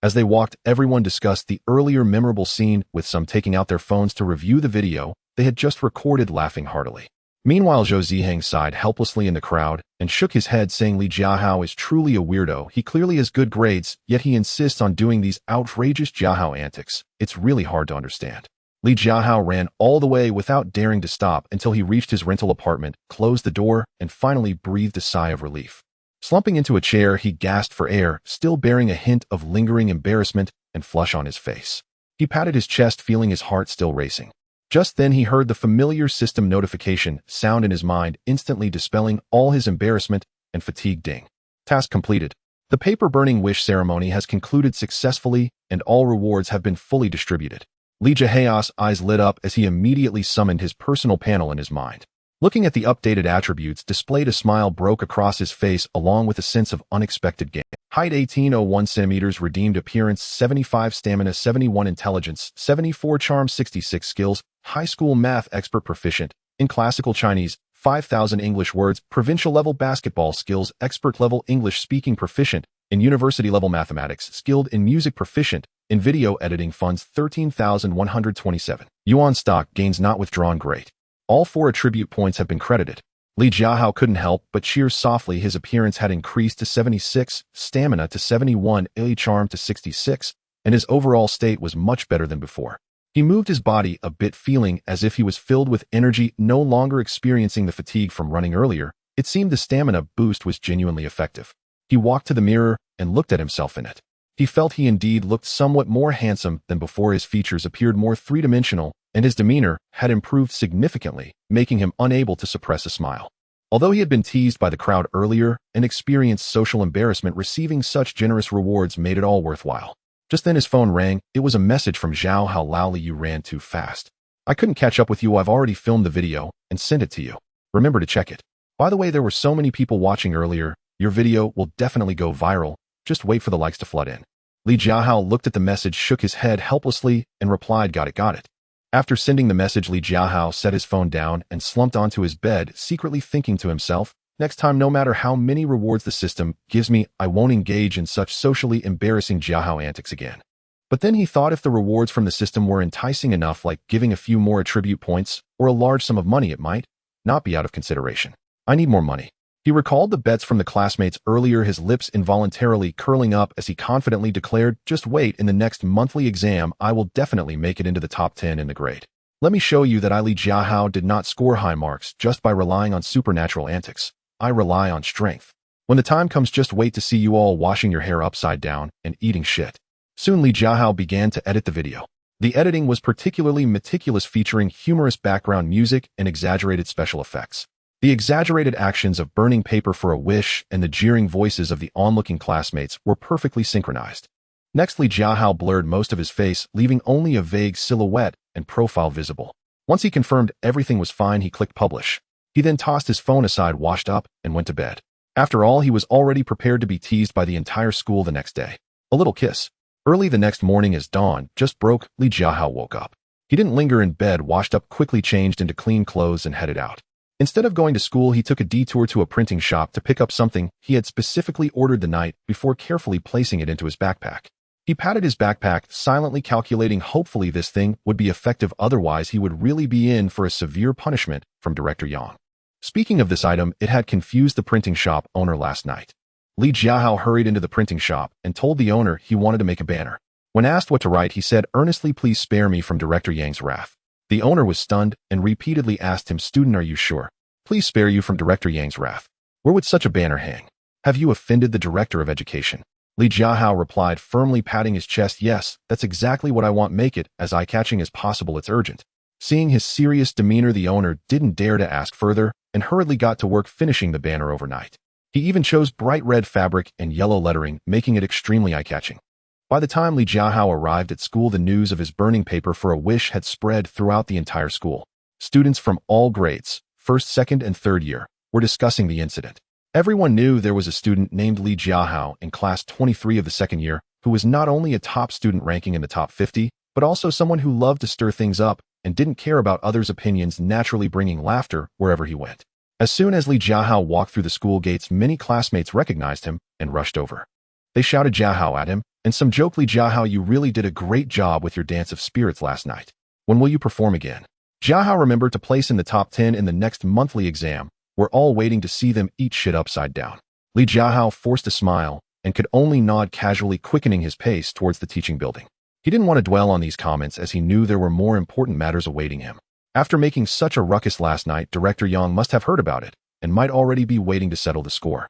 Speaker 1: As they walked, everyone discussed the earlier memorable scene, with some taking out their phones to review the video they had just recorded, laughing heartily. Meanwhile, Zhou Ziheng sighed helplessly in the crowd and shook his head, saying, "Li Jiahao is truly a weirdo. He clearly has good grades, yet he insists on doing these outrageous Jiahao antics. It's really hard to understand." Li Jiahao ran all the way without daring to stop until he reached his rental apartment, closed the door, and finally breathed a sigh of relief. Slumping into a chair, he gasped for air, still bearing a hint of lingering embarrassment and flush on his face. He patted his chest, feeling his heart still racing. Just then he heard the familiar system notification sound in his mind, instantly dispelling all his embarrassment and fatigue. Ding. Task completed. The paper-burning wish ceremony has concluded successfully, and all rewards have been fully distributed. Li Jiahao's eyes lit up as he immediately summoned his personal panel in his mind. Looking at the updated attributes displayed, a smile broke across his face, along with a sense of unexpected gain. Height 1801 centimeters, redeemed appearance 75, stamina 71, intelligence 74, charm 66, skills high school math expert, proficient in classical Chinese 5,000 English words, provincial level basketball skills expert, level English speaking proficient in university level mathematics, skilled in music, proficient in video editing, funds 13,127 yuan, stock gains not withdrawn. Great. All 4 attribute points have been credited. Li Jiahao couldn't help but cheer softly. His appearance had increased to 76, stamina to 71, charm to 66, and his overall state was much better than before. He moved his body a bit, feeling as if he was filled with energy, no longer experiencing the fatigue from running earlier. It seemed the stamina boost was genuinely effective. He walked to the mirror and looked at himself in it. He felt he indeed looked somewhat more handsome than before. His features appeared more three-dimensional, and his demeanor had improved significantly, making him unable to suppress a smile. Although he had been teased by the crowd earlier and experienced social embarrassment, receiving such generous rewards made it all worthwhile. Just then his phone rang. It was a message from Jiahao. "Laoli, you ran too fast. I couldn't catch up with you. I've already filmed the video and sent it to you. Remember to check it. By the way, there were so many people watching earlier. Your video will definitely go viral. Just wait for the likes to flood in." Li Jiahao looked at the message, shook his head helplessly, and replied, "Got it, got it." After sending the message, Li Jiahao set his phone down and slumped onto his bed, secretly thinking to himself, "Next time, no matter how many rewards the system gives me, I won't engage in such socially embarrassing Jiahao antics again." But then he thought if the rewards from the system were enticing enough, like giving a few more attribute points or a large sum of money, it might not be out of consideration. "I need more money." He recalled the bets from the classmates earlier, his lips involuntarily curling up as he confidently declared, "Just wait, in the next monthly exam, I will definitely make it into the top 10 in the grade. Let me show you that Li Jiahao did not score high marks just by relying on supernatural antics. I rely on strength." When the time comes, just wait to see you all washing your hair upside down and eating shit. Soon Li Jiahao began to edit the video. The editing was particularly meticulous, featuring humorous background music and exaggerated special effects. The exaggerated actions of burning paper for a wish and the jeering voices of the onlooking classmates were perfectly synchronized. Next, Li Jiahao blurred most of his face, leaving only a vague silhouette and profile visible. Once he confirmed everything was fine, he clicked publish. He then tossed his phone aside, washed up, and went to bed. After all, he was already prepared to be teased by the entire school the next day. A little kiss. Early the next morning, as dawn just broke, Li Jiahao woke up. He didn't linger in bed, washed up, quickly changed into clean clothes, and headed out. Instead of going to school, he took a detour to a printing shop to pick up something he had specifically ordered the night before, carefully placing it into his backpack. He patted his backpack, silently calculating hopefully this thing would be effective, otherwise he would really be in for a severe punishment from Director Yang. Speaking of this item, it had confused the printing shop owner last night. Li Jiahao hurried into the printing shop and told the owner he wanted to make a banner. When asked what to write, he said earnestly, "Please spare me from Director Yang's wrath." The owner was stunned and repeatedly asked him, "Student, are you sure? Please spare you from Director Yang's wrath. Where would such a banner hang? Have you offended the Director of Education?" Li Jiahao replied, firmly patting his chest, "Yes, that's exactly what I want. Make it as eye-catching as possible. It's urgent." Seeing his serious demeanor, the owner didn't dare to ask further and hurriedly got to work finishing the banner overnight. He even chose bright red fabric and yellow lettering, making it extremely eye-catching. By the time Li Jiahao arrived at school, the news of his burning paper for a wish had spread throughout the entire school. Students from all grades, first, second, and third year, were discussing the incident. Everyone knew there was a student named Li Jiahao in class 23 of the second year who was not only a top student ranking in the top 50, but also someone who loved to stir things up and didn't care about others' opinions, naturally bringing laughter wherever he went. As soon as Li Jiahao walked through the school gates, many classmates recognized him and rushed over. They shouted Jiahao at him, and some joked, "Li Jiahao, you really did a great job with your dance of spirits last night. When will you perform again?" Jiahao remembered to place in the top 10 in the next monthly exam. We're all waiting to see them eat shit upside down. Li Jiahao forced a smile and could only nod casually, quickening his pace towards the teaching building. He didn't want to dwell on these comments, as he knew there were more important matters awaiting him. After making such a ruckus last night, Director Yang must have heard about it and might already be waiting to settle the score.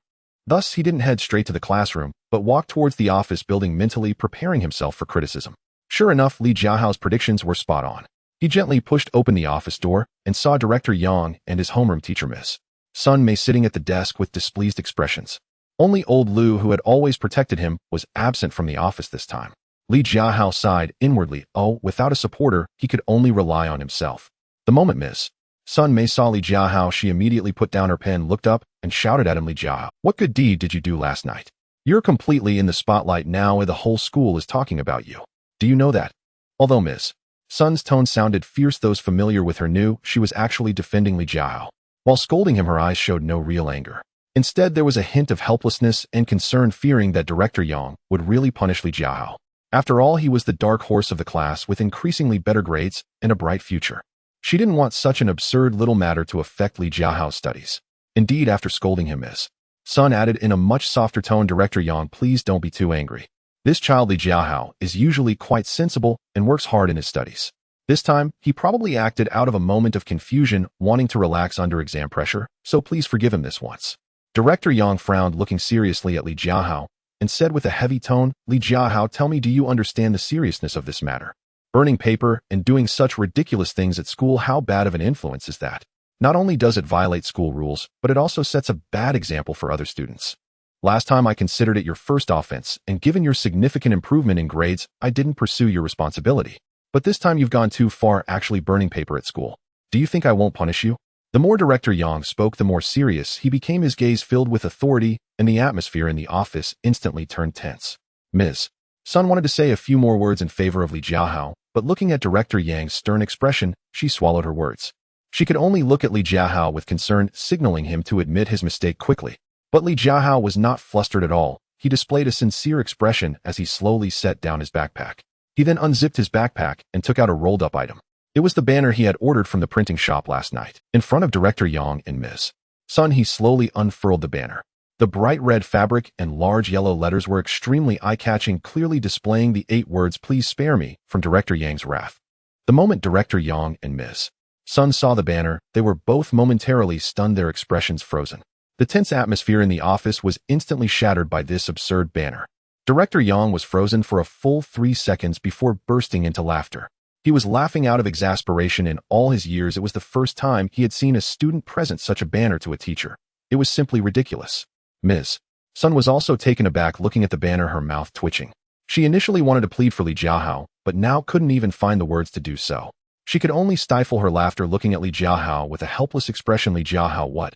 Speaker 1: Thus, he didn't head straight to the classroom, but walked towards the office building, mentally preparing himself for criticism. Sure enough, Li Jiahao's predictions were spot on. He gently pushed open the office door and saw Director Yang and his homeroom teacher, Miss Sun Mei, sitting at the desk with displeased expressions. Only old Lu, who had always protected him, was absent from the office this time. Li Jiahao sighed inwardly. Oh, without a supporter, he could only rely on himself. The moment Miss Sun Mei saw Li Jiahao, she immediately put down her pen, looked up, and shouted at him, "Li Jiahao, what good deed did you do last night? You're completely in the spotlight now, and the whole school is talking about you. Do you know that?" Although Miss Sun's tone sounded fierce, those familiar with her knew she was actually defending Li Jiahao. While scolding him, her eyes showed no real anger. Instead, there was a hint of helplessness and concern, fearing that Director Yang would really punish Li Jiahao. After all, he was the dark horse of the class with increasingly better grades and a bright future. She didn't want such an absurd little matter to affect Li Jiahao's studies. Indeed, after scolding him, Miss Sun added in a much softer tone, "Director Yang, please don't be too angry. This child Li Jiahao is usually quite sensible and works hard in his studies. This time, he probably acted out of a moment of confusion, wanting to relax under exam pressure, so please forgive him this once." Director Yang frowned, looking seriously at Li Jiahao, and said with a heavy tone, "Li Jiahao, tell me, do you understand the seriousness of this matter? Burning paper and doing such ridiculous things at school, how bad of an influence is that? Not only does it violate school rules, but it also sets a bad example for other students. Last time I considered it your first offense, and given your significant improvement in grades, I didn't pursue your responsibility. But this time you've gone too far, actually burning paper at school. Do you think I won't punish you?" The more Director Yang spoke, the more serious he became, his gaze filled with authority, and the atmosphere in the office instantly turned tense. Ms. Sun wanted to say a few more words in favor of Li Jiahao, but looking at Director Yang's stern expression, she swallowed her words. She could only look at Li Jiahao with concern, signaling him to admit his mistake quickly. But Li Jiahao was not flustered at all. He displayed a sincere expression as he slowly set down his backpack. He then unzipped his backpack and took out a rolled-up item. It was the banner he had ordered from the printing shop last night. In front of Director Yang and Ms. Sun, he slowly unfurled the banner. The bright red fabric and large yellow letters were extremely eye-catching, clearly displaying the 8 words, "Please spare me from Director Yang's wrath." The moment Director Yang and Ms. Sun saw the banner, they were both momentarily stunned, their expressions frozen. The tense atmosphere in the office was instantly shattered by this absurd banner. Director Yang was frozen for a full 3 seconds before bursting into laughter. He was laughing out of exasperation. In all his years, it was the first time he had seen a student present such a banner to a teacher. It was simply ridiculous. Ms. Sun was also taken aback looking at the banner, her mouth twitching. She initially wanted to plead for Li Jiahao, but now couldn't even find the words to do so. She could only stifle her laughter looking at Li Jiahao with a helpless expression. Li Jiahao, what?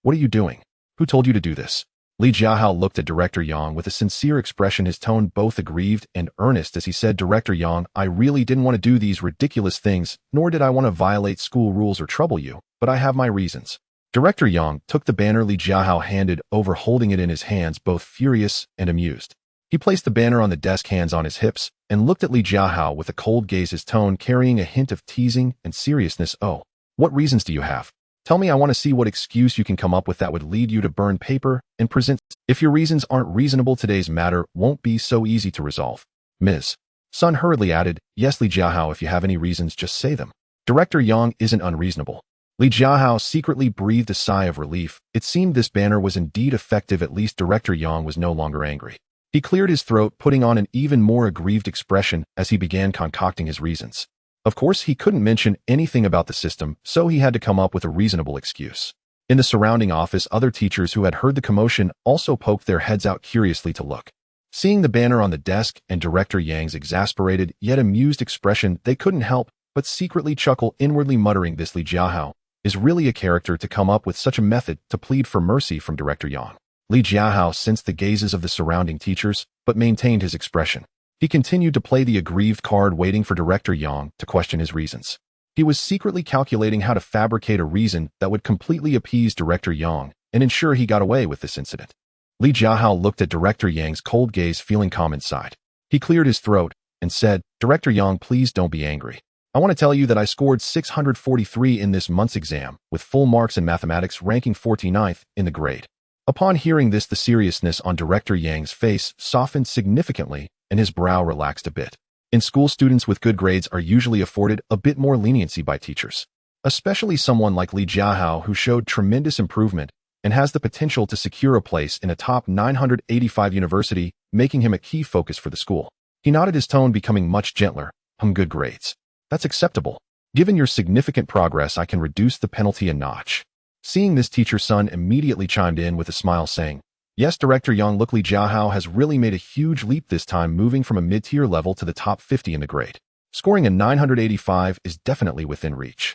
Speaker 1: What are you doing? Who told you to do this? Li Jiahao looked at Director Yang with a sincere expression, his tone both aggrieved and earnest as he said, Director Yang, I really didn't want to do these ridiculous things, nor did I want to violate school rules or trouble you, but I have my reasons. Director Yang took the banner Li Jiahao handed over, holding it in his hands, both furious and amused. He placed the banner on the desk, hands on his hips, and looked at Li Jiahao with a cold gaze, his tone carrying a hint of teasing and seriousness. Oh, what reasons do you have? Tell me, I want to see what excuse you can come up with that would lead you to burn paper and present. If your reasons aren't reasonable, today's matter won't be so easy to resolve. Ms. Sun hurriedly added, Yes, Li Jiahao, if you have any reasons, just say them. Director Yang isn't unreasonable. Li Jiahao secretly breathed a sigh of relief. It seemed this banner was indeed effective. At least Director Yang was no longer angry. He cleared his throat, putting on an even more aggrieved expression as he began concocting his reasons. Of course, he couldn't mention anything about the system, so he had to come up with a reasonable excuse. In the surrounding office, other teachers who had heard the commotion also poked their heads out curiously to look. Seeing the banner on the desk and Director Yang's exasperated yet amused expression, they couldn't help but secretly chuckle, inwardly muttering, This Li Jiahao is really a character to come up with such a method to plead for mercy from Director Yang. Li Jiahao sensed the gazes of the surrounding teachers, but maintained his expression. He continued to play the aggrieved card, waiting for Director Yang to question his reasons. He was secretly calculating how to fabricate a reason that would completely appease Director Yang and ensure he got away with this incident. Li Jiahao looked at Director Yang's cold gaze, feeling calm inside. He cleared his throat and said, Director Yang, please don't be angry. I want to tell you that I scored 643 in this month's exam, with full marks in mathematics, ranking 49th in the grade. Upon hearing this, the seriousness on Director Yang's face softened significantly and his brow relaxed a bit. In school, students with good grades are usually afforded a bit more leniency by teachers, especially someone like Li Jiahao, who showed tremendous improvement and has the potential to secure a place in a top 985 university, making him a key focus for the school. He nodded, his tone becoming much gentler. Good grades. That's acceptable. Given your significant progress, I can reduce the penalty a notch. Seeing this, Teacher Sun immediately chimed in with a smile, saying, Yes, Director Yang, look, Li Jiahao has really made a huge leap this time, moving from a mid-tier level to the top 50 in the grade. Scoring a 985 is definitely within reach.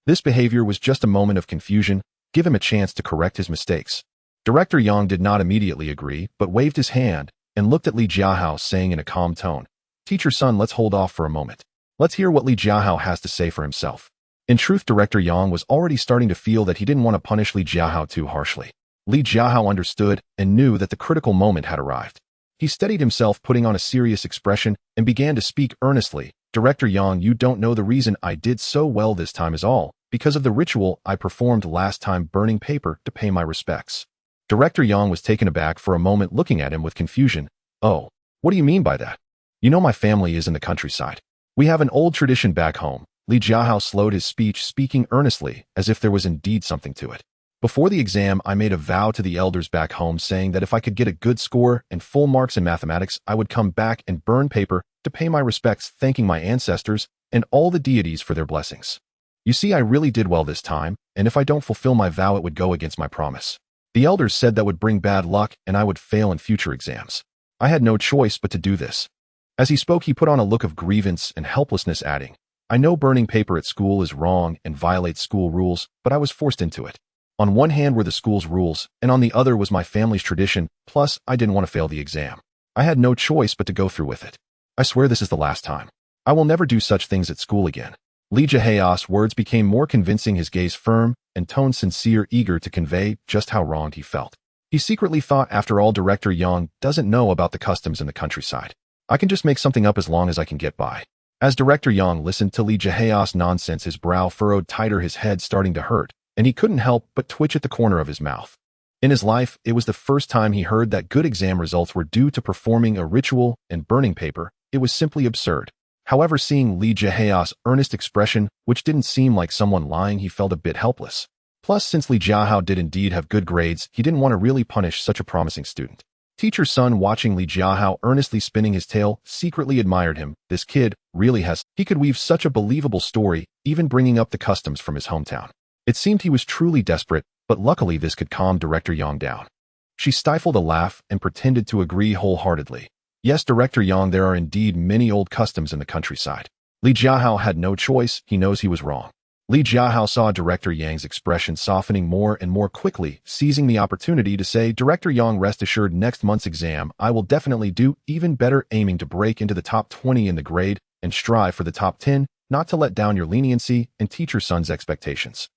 Speaker 1: This behavior was just a moment of confusion. Give him a chance to correct his mistakes. Director Yang did not immediately agree, but waved his hand and looked at Li Jiahao, saying in a calm tone, Teacher Sun, let's hold off for a moment. Let's hear what Li Jiahao has to say for himself. In truth, Director Yang was already starting to feel that he didn't want to punish Li Jiahao too harshly. Li Jiahao understood and knew that the critical moment had arrived. He steadied himself, putting on a serious expression, and began to speak earnestly. Director Yang, you don't know the reason I did so well this time is all because of the ritual I performed last time, burning paper to pay my respects. Director Yang was taken aback for a moment, looking at him with confusion. Oh, what do you mean by that? You know, my family is in the countryside. We have an old tradition back home. Li Jiahao slowed his speech, speaking earnestly, as if there was indeed something to it. Before the exam, I made a vow to the elders back home, saying that if I could get a good score and full marks in mathematics, I would come back and burn paper to pay my respects, thanking my ancestors and all the deities for their blessings. You see, I really did well this time, and if I don't fulfill my vow, it would go against my promise. The elders said that would bring bad luck and I would fail in future exams. I had no choice but to do this. As he spoke, he put on a look of grievance and helplessness, adding, I know burning paper at school is wrong and violates school rules, but I was forced into it. On one hand were the school's rules, and on the other was my family's tradition, plus I didn't want to fail the exam. I had no choice but to go through with it. I swear this is the last time. I will never do such things at school again. Li Jiahao's words became more convincing, his gaze firm and tone sincere, eager to convey just how wronged he felt. He secretly thought, after all, Director Yang doesn't know about the customs in the countryside. I can just make something up as long as I can get by. As Director Yang listened to Li Jiahao's nonsense, his brow furrowed tighter, his head starting to hurt, and he couldn't help but twitch at the corner of his mouth. In his life, it was the first time he heard that good exam results were due to performing a ritual and burning paper. It was simply absurd. However, seeing Li Jiahao's earnest expression, which didn't seem like someone lying, he felt a bit helpless. Plus, since Li Jiahao did indeed have good grades, he didn't want to really punish such a promising student. Teacher's son, watching Li Jiahao earnestly spinning his tail, secretly admired him. This kid really has. He could weave such a believable story, even bringing up the customs from his hometown. It seemed he was truly desperate, but luckily this could calm Director Yang down. She stifled a laugh and pretended to agree wholeheartedly. Yes, Director Yang, there are indeed many old customs in the countryside. Li Jiahao had no choice. He knows he was wrong. Li Jiahao saw Director Yang's expression softening more and more quickly, seizing the opportunity to say, Director Yang, rest assured, next month's exam, I will definitely do even better, aiming to break into the top 20 in the grade and strive for the top 10, not to let down your leniency and teacher son's expectations.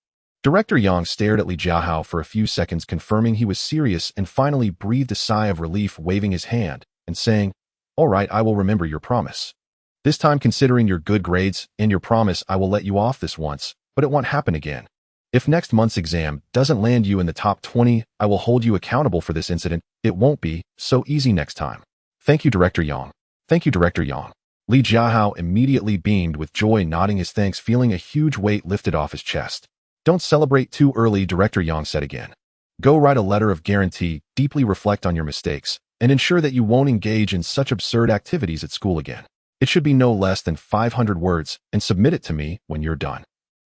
Speaker 1: Director Yang stared at Li Jiahao for a few seconds, confirming he was serious, and finally breathed a sigh of relief, waving his hand and saying, all right, I will remember your promise. This time, considering your good grades and your promise, I will let you off this once, but it won't happen again. If next month's exam doesn't land you in the top 20, I will hold you accountable for this incident. It won't be so easy next time. Thank you, Director Yang. Thank you, Director Yang. Li Jiahao immediately beamed with joy, nodding his thanks, feeling a huge weight lifted off his chest. Don't celebrate too early, Director Yang said again. Go write a letter of guarantee, deeply reflect on your mistakes, and ensure that you won't engage in such absurd activities at school again. It should be no less than 500 words, and submit it to me when you're done.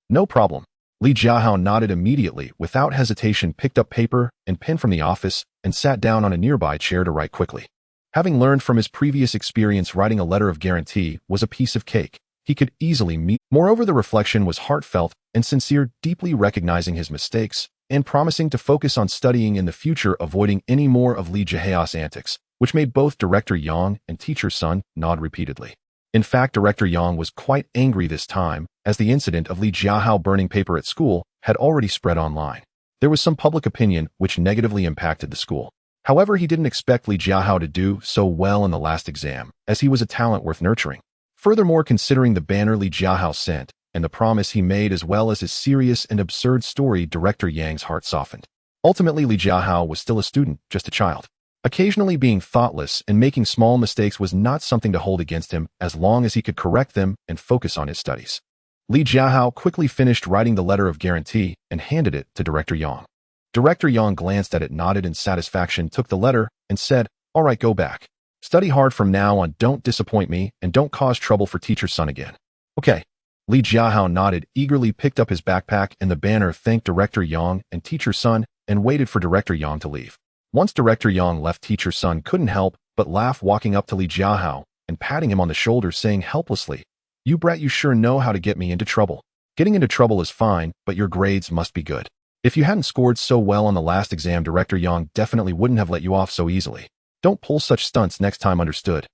Speaker 1: No problem. Li Jiahao nodded immediately, without hesitation, picked up paper and pen from the office, and sat down on a nearby chair to write quickly. Having learned from his previous experience, writing a letter of guarantee was a piece of cake. He could easily meet. Moreover, the reflection was heartfelt and sincere, deeply recognizing his mistakes and promising to focus on studying in the future, avoiding any more of Li Jiahao's antics, which made both Director Yang and teacher's son nod repeatedly. In fact, Director Yang was quite angry this time, as the incident of Li Jiahao burning paper at school had already spread online. There was some public opinion which negatively impacted the school. However, he didn't expect Li Jiahao to do so well in the last exam, as he was a talent worth nurturing. Furthermore, considering the banner Li Jiahao sent, and the promise he made, as well as his serious and absurd story, Director Yang's heart softened. Ultimately, Li Jiahao was still a student, just a child. Occasionally being thoughtless and making small mistakes was not something to hold against him, as long as he could correct them and focus on his studies. Li Jiahao quickly finished writing the letter of guarantee and handed it to Director Yang. Director Yang glanced at it, nodded in satisfaction, took the letter, and said, all right, go back. Study hard from now on, don't disappoint me, and don't cause trouble for teacher's son again. Okay. Li Jiahao nodded, eagerly picked up his backpack and the banner, thanked Director Yang and teacher's son, and waited for Director Yang to leave. Once Director Yang left, teacher's son couldn't help but laugh, walking up to Li Jiahao and patting him on the shoulder, saying helplessly, you brat, you sure know how to get me into trouble. Getting into trouble is fine, but your grades must be good. If you hadn't scored so well on the last exam, Director Yang definitely wouldn't have let you off so easily. Don't pull such stunts next time, understood?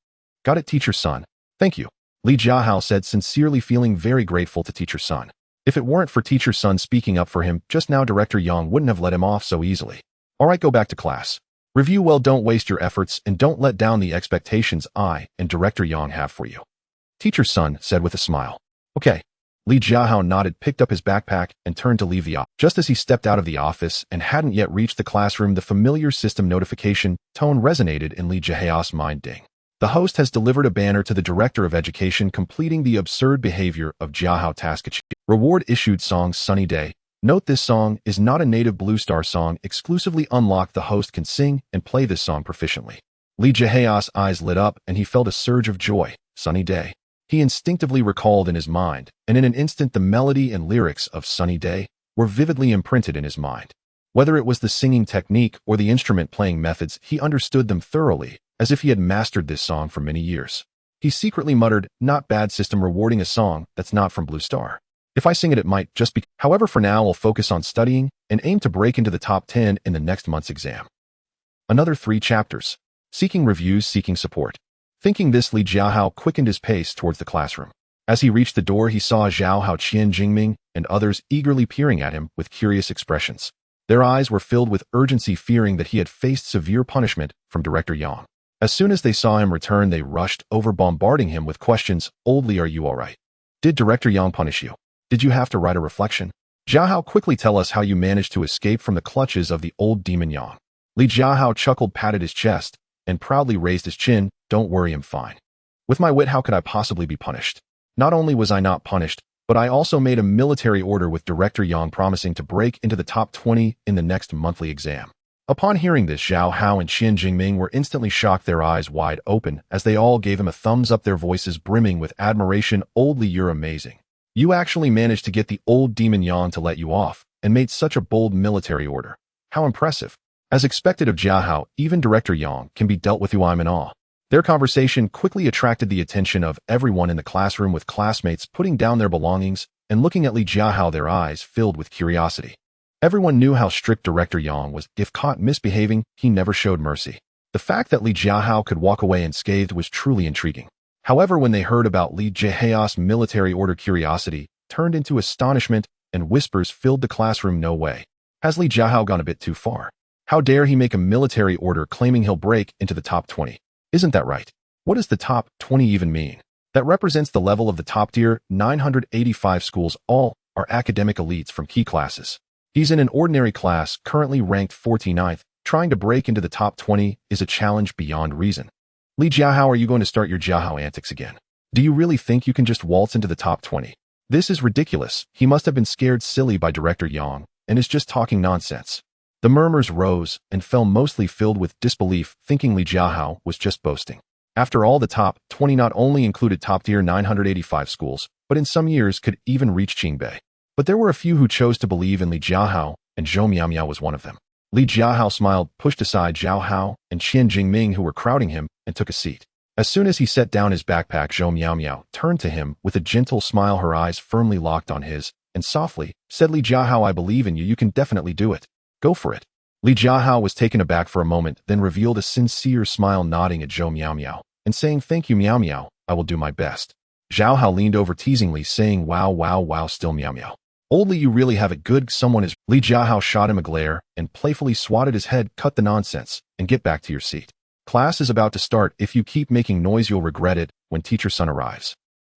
Speaker 1: Got it, teacher's son. Thank you. Li Jiahao said, sincerely, feeling very grateful to teacher's son. If it weren't for teacher's son speaking up for him just now, Director Yang wouldn't have let him off so easily. All right, go back to class. Review well, don't waste your efforts, and don't let down the expectations I and Director Yang have for you. Teacher's son said with a smile. Okay. Li Jiahao nodded, picked up his backpack, and turned to leave the office. Just as he stepped out of the office and hadn't yet reached the classroom, the familiar system notification tone resonated in Li Jiahao's mind. Ding. The host has delivered a banner to the Director of Education completing the absurd behavior of Jiahao task achieved. Reward issued. Song Sunny Day. Note, this song is not a native Blue Star song. Exclusively unlocked. The host can sing and play this song proficiently. Li Jiahao's eyes lit up and he felt a surge of joy. Sunny Day. He instinctively recalled in his mind, and in an instant the melody and lyrics of Sunny Day were vividly imprinted in his mind. Whether it was the singing technique or the instrument playing methods, he understood them thoroughly, as if he had mastered this song for many years. He secretly muttered, not bad system rewarding a song that's not from Blue Star. If I sing it, it might just be. However, for now I'll focus on studying and aim to break into the top 10 in the next month's exam. Another 3 chapters. Seeking reviews, seeking support. Thinking this, Li Jiahao quickened his pace towards the classroom. As he reached the door, he saw Zhao Hao, Qian Jingming, and others eagerly peering at him with curious expressions. Their eyes were filled with urgency, fearing that he had faced severe punishment from Director Yang. As soon as they saw him return, they rushed over, bombarding him with questions. Old Li, are you all right? Did Director Yang punish you? Did you have to write a reflection? Zhao Hao, quickly tell us how you managed to escape from the clutches of the old demon Yang. Li Jiahao chuckled, patted his chest, and proudly raised his chin. Don't worry, I'm fine. With my wit, how could I possibly be punished? Not only was I not punished, But I also made a military order with Director Yang promising to break into the top 20 in the next monthly exam. Upon hearing this, Zhao Hao and Qian Jingming were instantly shocked, their eyes wide open, as they all gave him a thumbs up, their voices brimming with admiration. Old Li, you're amazing. You actually managed to get the old demon Yang to let you off, and made such a bold military order. How impressive. As expected of Jiahao, even Director Yang can be dealt with. I'm in awe. Their conversation quickly attracted the attention of everyone in the classroom, with classmates putting down their belongings and looking at Li Jiahao, their eyes filled with curiosity. Everyone knew how strict Director Yang was. If caught misbehaving, he never showed mercy. The fact that Li Jiahao could walk away unscathed was truly intriguing. However, when they heard about Li Jiahao's military order, curiosity turned into astonishment and whispers filled the classroom. No way. Has Li Jiahao gone a bit too far? How dare he make a military order claiming he'll break into the top 20? Isn't that right? What does the top 20 even mean? That represents the level of the top tier 985 schools. All are academic elites from key classes. He's in an ordinary class, currently ranked 49th. Trying to break into the top 20 is a challenge beyond reason. Li Jiahao, are you going to start your Jiahao antics again? Do you really think you can just waltz into the top 20? This is ridiculous. He must have been scared silly by Director Yang and is just talking nonsense. The murmurs rose and fell, mostly filled with disbelief, thinking Li Jiahao was just boasting. After all, the top 20 not only included top-tier 985 schools, but in some years could even reach Qingbei. But there were a few who chose to believe in Li Jiahao, and Zhou Miaomiao was one of them. Li Jiahao smiled, pushed aside Zhao Hao and Qian Jingming, who were crowding him, and took a seat. As soon as he set down his backpack, Zhou Miaomiao turned to him with a gentle smile, her eyes firmly locked on his, and softly said, Li Jiahao, I believe in you. You can definitely do it. Go for it. Li Jiahao was taken aback for a moment, then revealed a sincere smile, nodding at Zhou Miaomiao and saying, Thank you, Miaomiao. I will do my best. Zhao Hao leaned over teasingly, saying, Wow, wow, wow, still Miaomiao. Old Li, you really have it good. Someone is. Li Jiahao shot him a glare and playfully swatted his head. Cut the nonsense and get back to your seat. Class is about to start. If you keep making noise, you'll regret it when Teacher Sun arrives.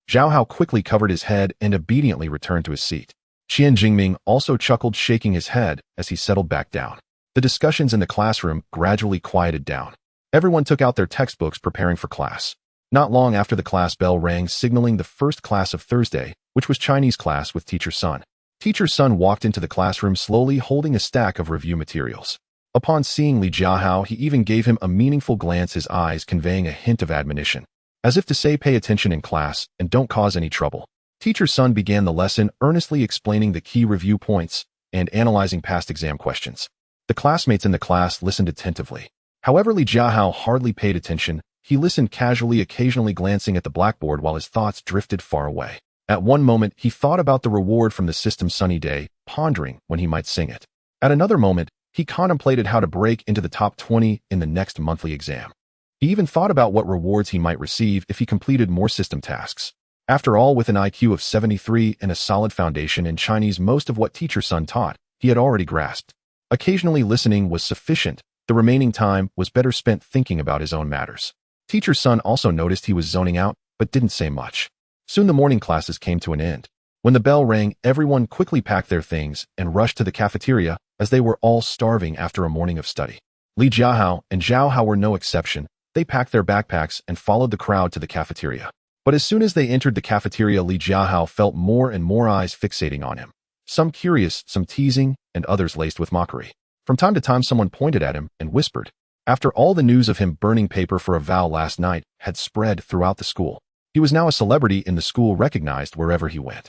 Speaker 1: Zhao Hao quickly covered his head and obediently returned to his seat. Qian Jingming also chuckled, shaking his head as he settled back down. The discussions in the classroom gradually quieted down. Everyone took out their textbooks, preparing for class. Not long after, the class bell rang, signaling the first class of Thursday, which was Chinese class with Teacher Sun. Teacher Sun walked into the classroom slowly, holding a stack of review materials. Upon seeing Li Jiahao, he even gave him a meaningful glance, his eyes conveying a hint of admonition, as if to say, pay attention in class and don't cause any trouble. Teacher Sun began the lesson, earnestly explaining the key review points and analyzing past exam questions. The classmates in the class listened attentively. However, Li Jiahao hardly paid attention. He listened casually, occasionally glancing at the blackboard while his thoughts drifted far away. At one moment, he thought about the reward from the system Sunny Day, pondering when he might sing it. At another moment, he contemplated how to break into the top 20 in the next monthly exam. He even thought about what rewards he might receive if he completed more system tasks. After all, with an IQ of 73 and a solid foundation in Chinese, most of what Teacher Sun taught, he had already grasped. Occasionally listening was sufficient. The remaining time was better spent thinking about his own matters. Teacher Sun also noticed he was zoning out, but didn't say much. Soon the morning classes came to an end. When the bell rang, everyone quickly packed their things and rushed to the cafeteria, as they were all starving after a morning of study. Li Jiahao and Zhao Hao were no exception. They packed their backpacks and followed the crowd to the cafeteria. But as soon as they entered the cafeteria, Li Jiahao felt more and more eyes fixating on him. Some curious, some teasing, and others laced with mockery. From time to time, someone pointed at him and whispered. After all, the news of him burning paper for a vow last night had spread throughout the school. He was now a celebrity in the school, recognized wherever he went.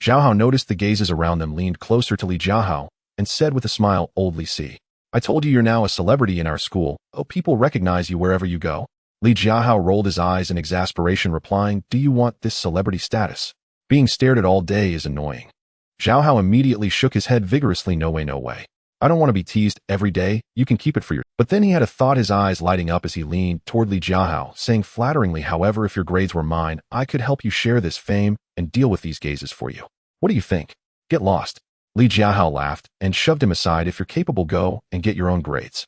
Speaker 1: Zhao Hao noticed the gazes around them, leaned closer to Li Jiahao, and said with a smile, Old Li, see. I told you, you're now a celebrity in our school. Oh, people recognize you wherever you go. Li Jiahao rolled his eyes in exasperation, replying, Do you want this celebrity status? Being stared at all day is annoying. Zhao Hao immediately shook his head vigorously. No way, no way. I don't want to be teased every day. You can keep it for your... But then he had a thought, his eyes lighting up as he leaned toward Li Jiahao, saying flatteringly, however, if your grades were mine, I could help you share this fame and deal with these gazes for you. What do you think? Get lost. Li Jiahao laughed and shoved him aside. If you're capable, go and get your own grades.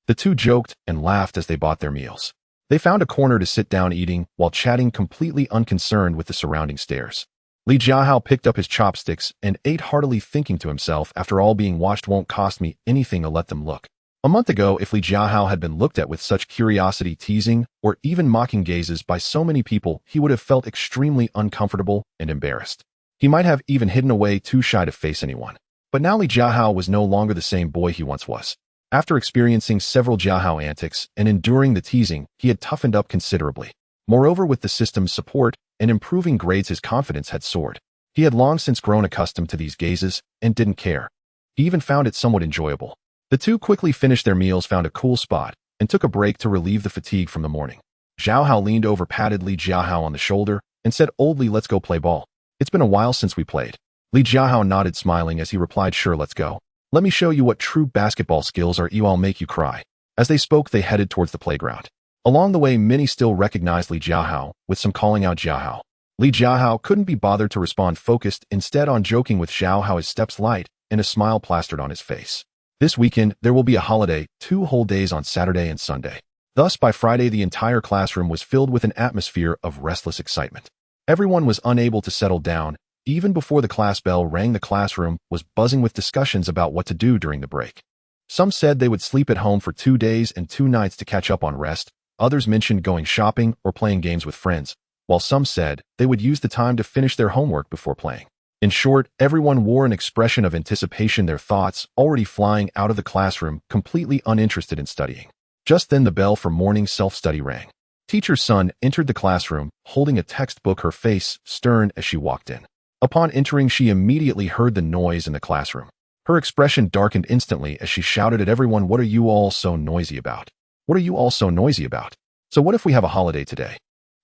Speaker 1: The two joked and laughed as they bought their meals. They found a corner to sit down, eating while chatting, completely unconcerned with the surrounding stares. Li Jiahao picked up his chopsticks and ate heartily, thinking to himself, after all, being watched won't cost me anything. I'll let them look. A month ago, if Li Jiahao had been looked at with such curiosity, teasing, or even mocking gazes by so many people, he would have felt extremely uncomfortable and embarrassed. He might have even hidden away too shy to face anyone. But now Li Jiahao was no longer the same boy he once was. After experiencing several Jiahao antics and enduring the teasing, he had toughened up considerably. Moreover, with the system's support and improving grades, his confidence had soared. He had long since grown accustomed to these gazes and didn't care. He even found it somewhat enjoyable. The two quickly finished their meals, found a cool spot, and took a break to relieve the fatigue from the morning. Jiahao leaned over, patted Li Jiahao on the shoulder, and said, "Old Li, let's go play ball. It's been a while since we played." Li Jiahao nodded, smiling as he replied, "Sure, let's go. Let me show you what true basketball skills are. I'll make you cry." As they spoke, they headed towards the playground. Along the way, many still recognized Li Jiahao, with some calling out Jiahao. Li Jiahao couldn't be bothered to respond, focused instead on joking with Jiahao, his steps light, and a smile plastered on his face. This weekend, there will be a holiday, 2 whole days on Saturday and Sunday. Thus, by Friday, the entire classroom was filled with an atmosphere of restless excitement. Everyone was unable to settle down. Even before the class bell rang, the classroom was buzzing with discussions about what to do during the break. Some said they would sleep at home for 2 days and 2 nights to catch up on rest. Others mentioned going shopping or playing games with friends, while some said they would use the time to finish their homework before playing. In short, everyone wore an expression of anticipation, their thoughts already flying out of the classroom, completely uninterested in studying. Just then, the bell for morning self-study rang. Teacher's son entered the classroom, holding a textbook, her face stern as she walked in. Upon entering, she immediately heard the noise in the classroom. Her expression darkened instantly as she shouted at everyone, "What are you all so noisy about? What are you all so noisy about? So what if we have a holiday today?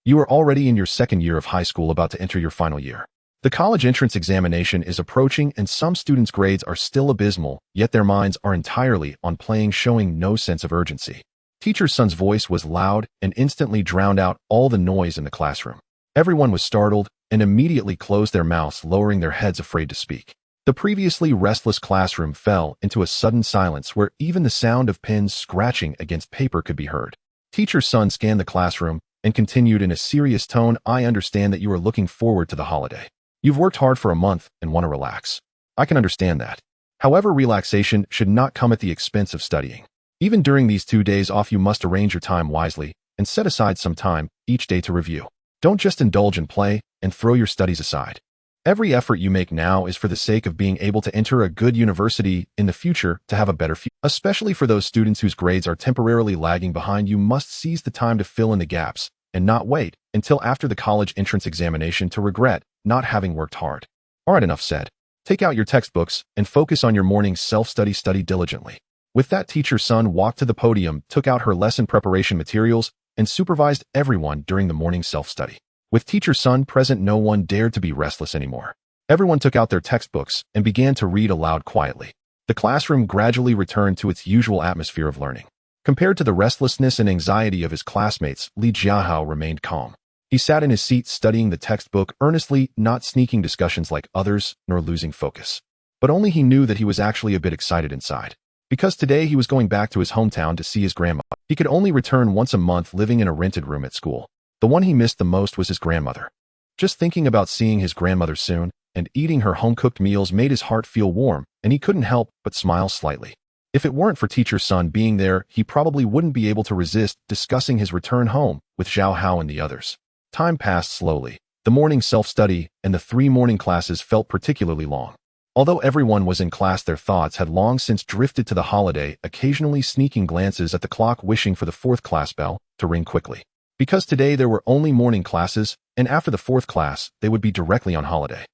Speaker 1: You are already in your 2nd year of high school, about to enter your final year. The college entrance examination is approaching, and some students' grades are still abysmal, yet their minds are entirely on playing, showing no sense of urgency." Teacher's son's voice was loud and instantly drowned out all the noise in the classroom. Everyone was startled and immediately closed their mouths, lowering their heads, afraid to speak. The previously restless classroom fell into a sudden silence where even the sound of pens scratching against paper could be heard. Teacher's son scanned the classroom and continued in a serious tone, "I understand that you are looking forward to the holiday. You've worked hard for a month and want to relax. I can understand that. However, relaxation should not come at the expense of studying. Even during these 2 days off, you must arrange your time wisely and set aside some time each day to review. Don't just indulge in play and throw your studies aside. Every effort you make now is for the sake of being able to enter a good university in the future, to have a better future. Especially for those students whose grades are temporarily lagging behind, you must seize the time to fill in the gaps and not wait until after the college entrance examination to regret not having worked hard." All right, enough said. Take out your textbooks and focus on your morning self-study. Study diligently. With that, teacher's son walked to the podium, took out her lesson preparation materials, and supervised everyone during the morning self-study. With teacher's son present, no one dared to be restless anymore. Everyone took out their textbooks and began to read aloud quietly. The classroom gradually returned to its usual atmosphere of learning. Compared to the restlessness and anxiety of his classmates, Li Jiahao remained calm. He sat in his seat studying the textbook earnestly, not sneaking discussions like others, nor losing focus. But only he knew that he was actually a bit excited inside. Because today he was going back to his hometown to see his grandma. He could only return once a month, living in a rented room at school. The one he missed the most was his grandmother. Just thinking about seeing his grandmother soon and eating her home-cooked meals made his heart feel warm, and he couldn't help but smile slightly. If it weren't for teacher's son being there, he probably wouldn't be able to resist discussing his return home with Jiahao and the others. Time passed slowly. The morning self-study and the 3 morning classes felt particularly long. Although everyone was in class, their thoughts had long since drifted to the holiday, occasionally sneaking glances at the clock, wishing for the 4th class bell to ring quickly. Because today there were only morning classes, and after the 4th class, they would be directly on holiday.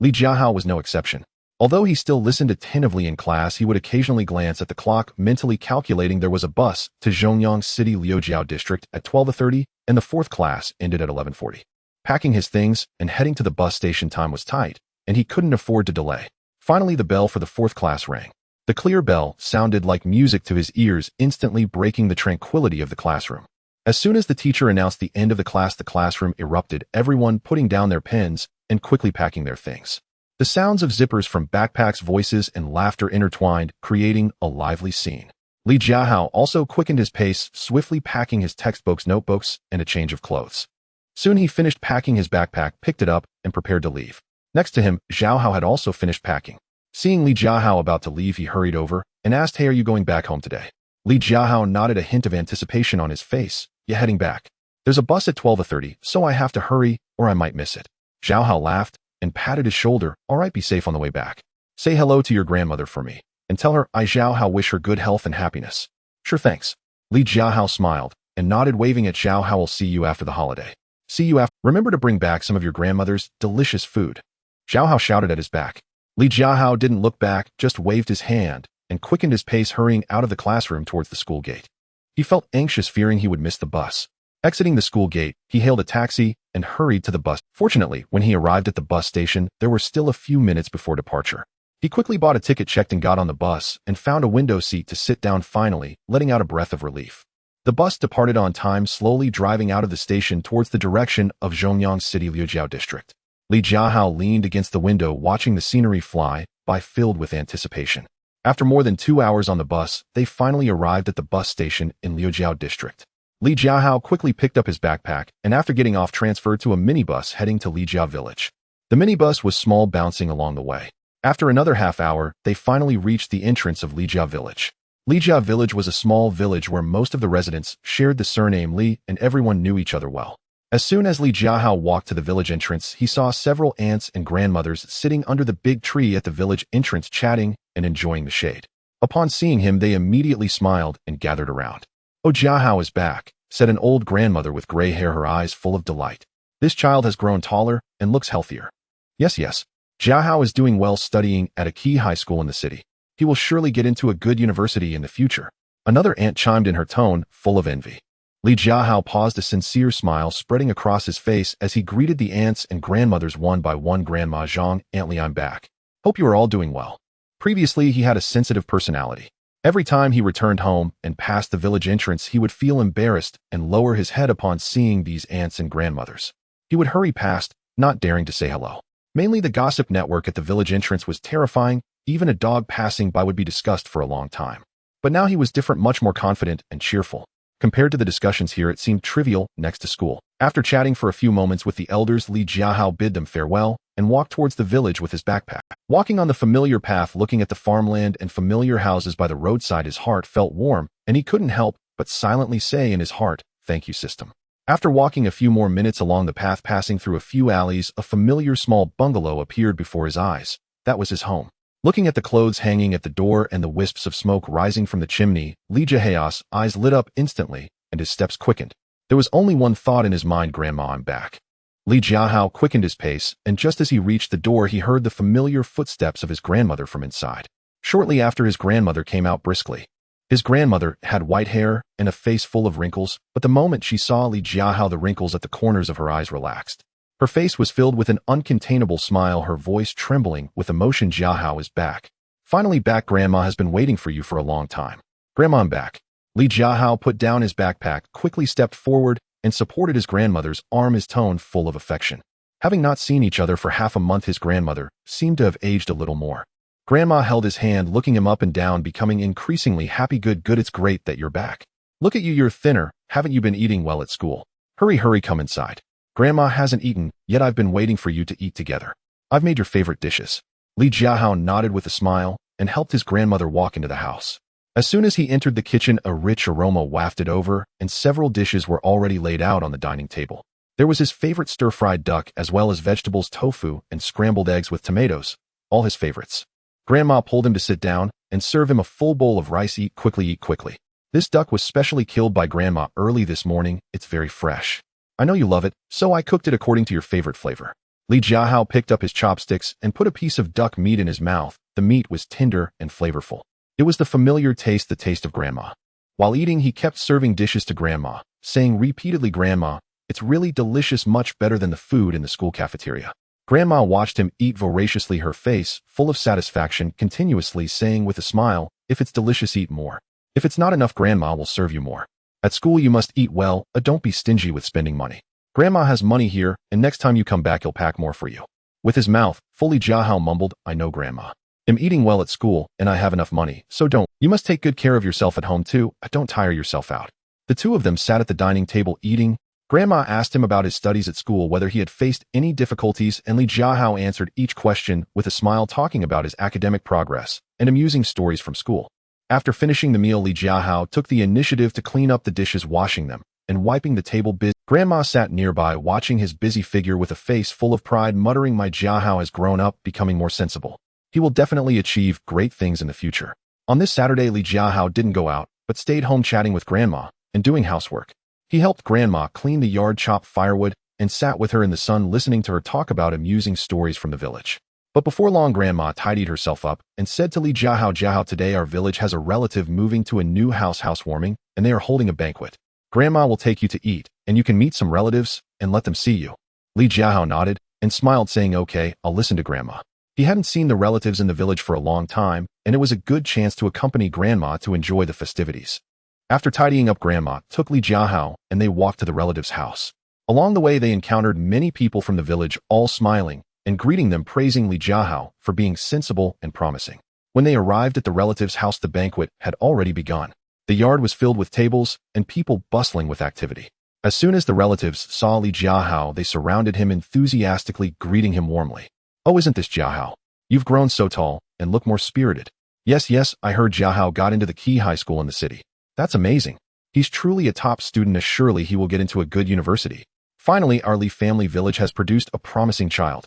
Speaker 1: Li Jiahao was no exception. Although he still listened attentively in class, he would occasionally glance at the clock, mentally calculating there was a bus to Zhongyang City Liujiao District at 12:30, and the 4th class ended at 11:40. Packing his things and heading to the bus station, time was tight, and he couldn't afford to delay. Finally, the bell for the 4th class rang. The clear bell sounded like music to his ears, instantly breaking the tranquility of the classroom. As soon as the teacher announced the end of the classroom erupted, everyone putting down their pens and quickly packing their things. The sounds of zippers from backpacks, voices, and laughter intertwined, creating a lively scene. Li Jiahao also quickened his pace, swiftly packing his textbooks, notebooks, and a change of clothes. Soon he finished packing his backpack, picked it up, and prepared to leave. Next to him, Jiahao had also finished packing. Seeing Li Jiahao about to leave, he hurried over and asked, "Hey, are you going back home today?" Li Jiahao nodded, a hint of anticipation on his face. "Yeah, heading back. There's a bus at 12:30, so I have to hurry or I might miss it." Jiahao laughed and patted his shoulder. All right, be safe on the way back. Say hello to your grandmother for me, and tell her I Jiahao wish her good health and happiness. Sure, thanks. Li Jiahao smiled and nodded, waving at Jiahao. Will see you after the holiday. See you after. Remember to bring back some of your grandmother's delicious food. Jiahao shouted at his back. Li Jiahao didn't look back, just waved his hand and quickened his pace, hurrying out of the classroom towards the school gate. He felt anxious, fearing he would miss the bus. Exiting the school gate, he hailed a taxi and hurried to the bus. Fortunately, when he arrived at the bus station, there were still a few minutes before departure. He quickly bought a ticket, checked, and got on the bus and found a window seat to sit down, finally, letting out a breath of relief. The bus departed on time, slowly driving out of the station towards the direction of Zhongyang City, Liujiao district. Li Jiahao leaned against the window, watching the scenery fly by, filled with anticipation. After more than 2 hours on the bus, they finally arrived at the bus station in Liujiao district. Li Jiahao quickly picked up his backpack and, after getting off, transferred to a minibus heading to Lijiao village. The minibus was small, bouncing along the way. After another half hour, they finally reached the entrance of Lijiao village. Lijiao village was a small village where most of the residents shared the surname Li, and everyone knew each other well. As soon as Li Jiahao walked to the village entrance, he saw several aunts and grandmothers sitting under the big tree at the village entrance, chatting and enjoying the shade. Upon seeing him, they immediately smiled and gathered around. "Oh, Jiahao is back," said an old grandmother with gray hair, her eyes full of delight. "This child has grown taller and looks healthier." Yes. Jiahao is doing well, studying at a key high school in the city. He will surely get into a good university in the future. Another aunt chimed in, her tone full of envy. Li Jiahao paused, a sincere smile spreading across his face as he greeted the aunts and grandmothers one by one. "Grandma Zhang, Aunt Li, I'm back. Hope you are all doing well." Previously, he had a sensitive personality. Every time he returned home and passed the village entrance, he would feel embarrassed and lower his head upon seeing these aunts and grandmothers. He would hurry past, not daring to say hello. Mainly the gossip network at the village entrance was terrifying. Even a dog passing by would be discussed for a long time. But now he was different, much more confident and cheerful. Compared to the discussions here, it seemed trivial next to school. After chatting for a few moments with the elders, Li Jiahao bid them farewell and walked towards the village with his backpack. Walking on the familiar path, looking at the farmland and familiar houses by the roadside, his heart felt warm, and he couldn't help but silently say in his heart, "Thank you, system." After walking a few more minutes along the path, passing through a few alleys, a familiar small bungalow appeared before his eyes. That was his home. Looking at the clothes hanging at the door and the wisps of smoke rising from the chimney, Li Jiahao's eyes lit up instantly, and his steps quickened. There was only one thought in his mind: "Grandma, I'm back." Li Jiahao quickened his pace, and just as he reached the door, he heard the familiar footsteps of his grandmother from inside. Shortly after, his grandmother came out briskly. His grandmother had white hair and a face full of wrinkles, but the moment she saw Li Jiahao, the wrinkles at the corners of her eyes relaxed. Her face was filled with an uncontainable smile, her voice trembling with emotion. "Jiahao is back. Finally back. Grandma has been waiting for you for a long time." "Grandma, I'm back." Li Jiahao put down his backpack, quickly stepped forward, and supported his grandmother's arm, his tone full of affection. Having not seen each other for half a month, his grandmother seemed to have aged a little more. Grandma held his hand, looking him up and down, becoming increasingly happy. Good, it's great that you're back. Look at you, you're thinner. Haven't you been eating well at school? Hurry, come inside. Grandma hasn't eaten, yet I've been waiting for you to eat together. I've made your favorite dishes." Li Jiahao nodded with a smile and helped his grandmother walk into the house. As soon as he entered the kitchen, a rich aroma wafted over, and several dishes were already laid out on the dining table. There was his favorite stir-fried duck, as well as vegetables, tofu, and scrambled eggs with tomatoes, all his favorites. Grandma pulled him to sit down and serve him a full bowl of rice. Eat quickly. This duck was specially killed by Grandma early this morning. It's very fresh. I know you love it, so I cooked it according to your favorite flavor." Li Jiahao picked up his chopsticks and put a piece of duck meat in his mouth. The meat was tender and flavorful. It was the familiar taste, the taste of Grandma. While eating, he kept serving dishes to Grandma, saying repeatedly, "Grandma, it's really delicious, much better than the food in the school cafeteria." Grandma watched him eat voraciously, her face full of satisfaction, continuously saying with a smile, "If it's delicious, eat more. If it's not enough, Grandma will serve you more. At school, you must eat well, don't be stingy with spending money. Grandma has money here, and next time you come back, he'll pack more for you." With his mouth full, Li Jiahao mumbled, "I know, Grandma. I'm eating well at school, and I have enough money, so don't. You must take good care of yourself at home, too. Don't tire yourself out." The two of them sat at the dining table eating. Grandma asked him about his studies at school, whether he had faced any difficulties, and Li Jiahao answered each question with a smile, talking about his academic progress and amusing stories from school. After finishing the meal, Li Jiahao took the initiative to clean up the dishes, washing them and wiping the table. Grandma sat nearby, watching his busy figure with a face full of pride, muttering, "My Jiahao has grown up, becoming more sensible. He will definitely achieve great things in the future." On this Saturday, Li Jiahao didn't go out, but stayed home chatting with Grandma and doing housework. He helped Grandma clean the yard, chop firewood, and sat with her in the sun, listening to her talk about amusing stories from the village. But before long, Grandma tidied herself up and said to Li Jiahao, "Jiahao, today our village has a relative moving to a new housewarming, and they are holding a banquet. Grandma will take you to eat, and you can meet some relatives and let them see you." Li Jiahao nodded and smiled, saying, "Okay, I'll listen to Grandma." He hadn't seen the relatives in the village for a long time, and it was a good chance to accompany Grandma to enjoy the festivities. After tidying up, Grandma took Li Jiahao and they walked to the relative's house. Along the way, they encountered many people from the village, all smiling and greeting them, praising Li Jiahao for being sensible and promising. When they arrived at the relative's house, the banquet had already begun. The yard was filled with tables and people bustling with activity. As soon as the relatives saw Li Jiahao, they surrounded him enthusiastically, greeting him warmly. "Oh, isn't this Jiahao? You've grown so tall and look more spirited." Yes, I heard Jiahao got into the key high school in the city. That's amazing. He's truly a top student. Surely he will get into a good university. Finally, our Li family village has produced a promising child."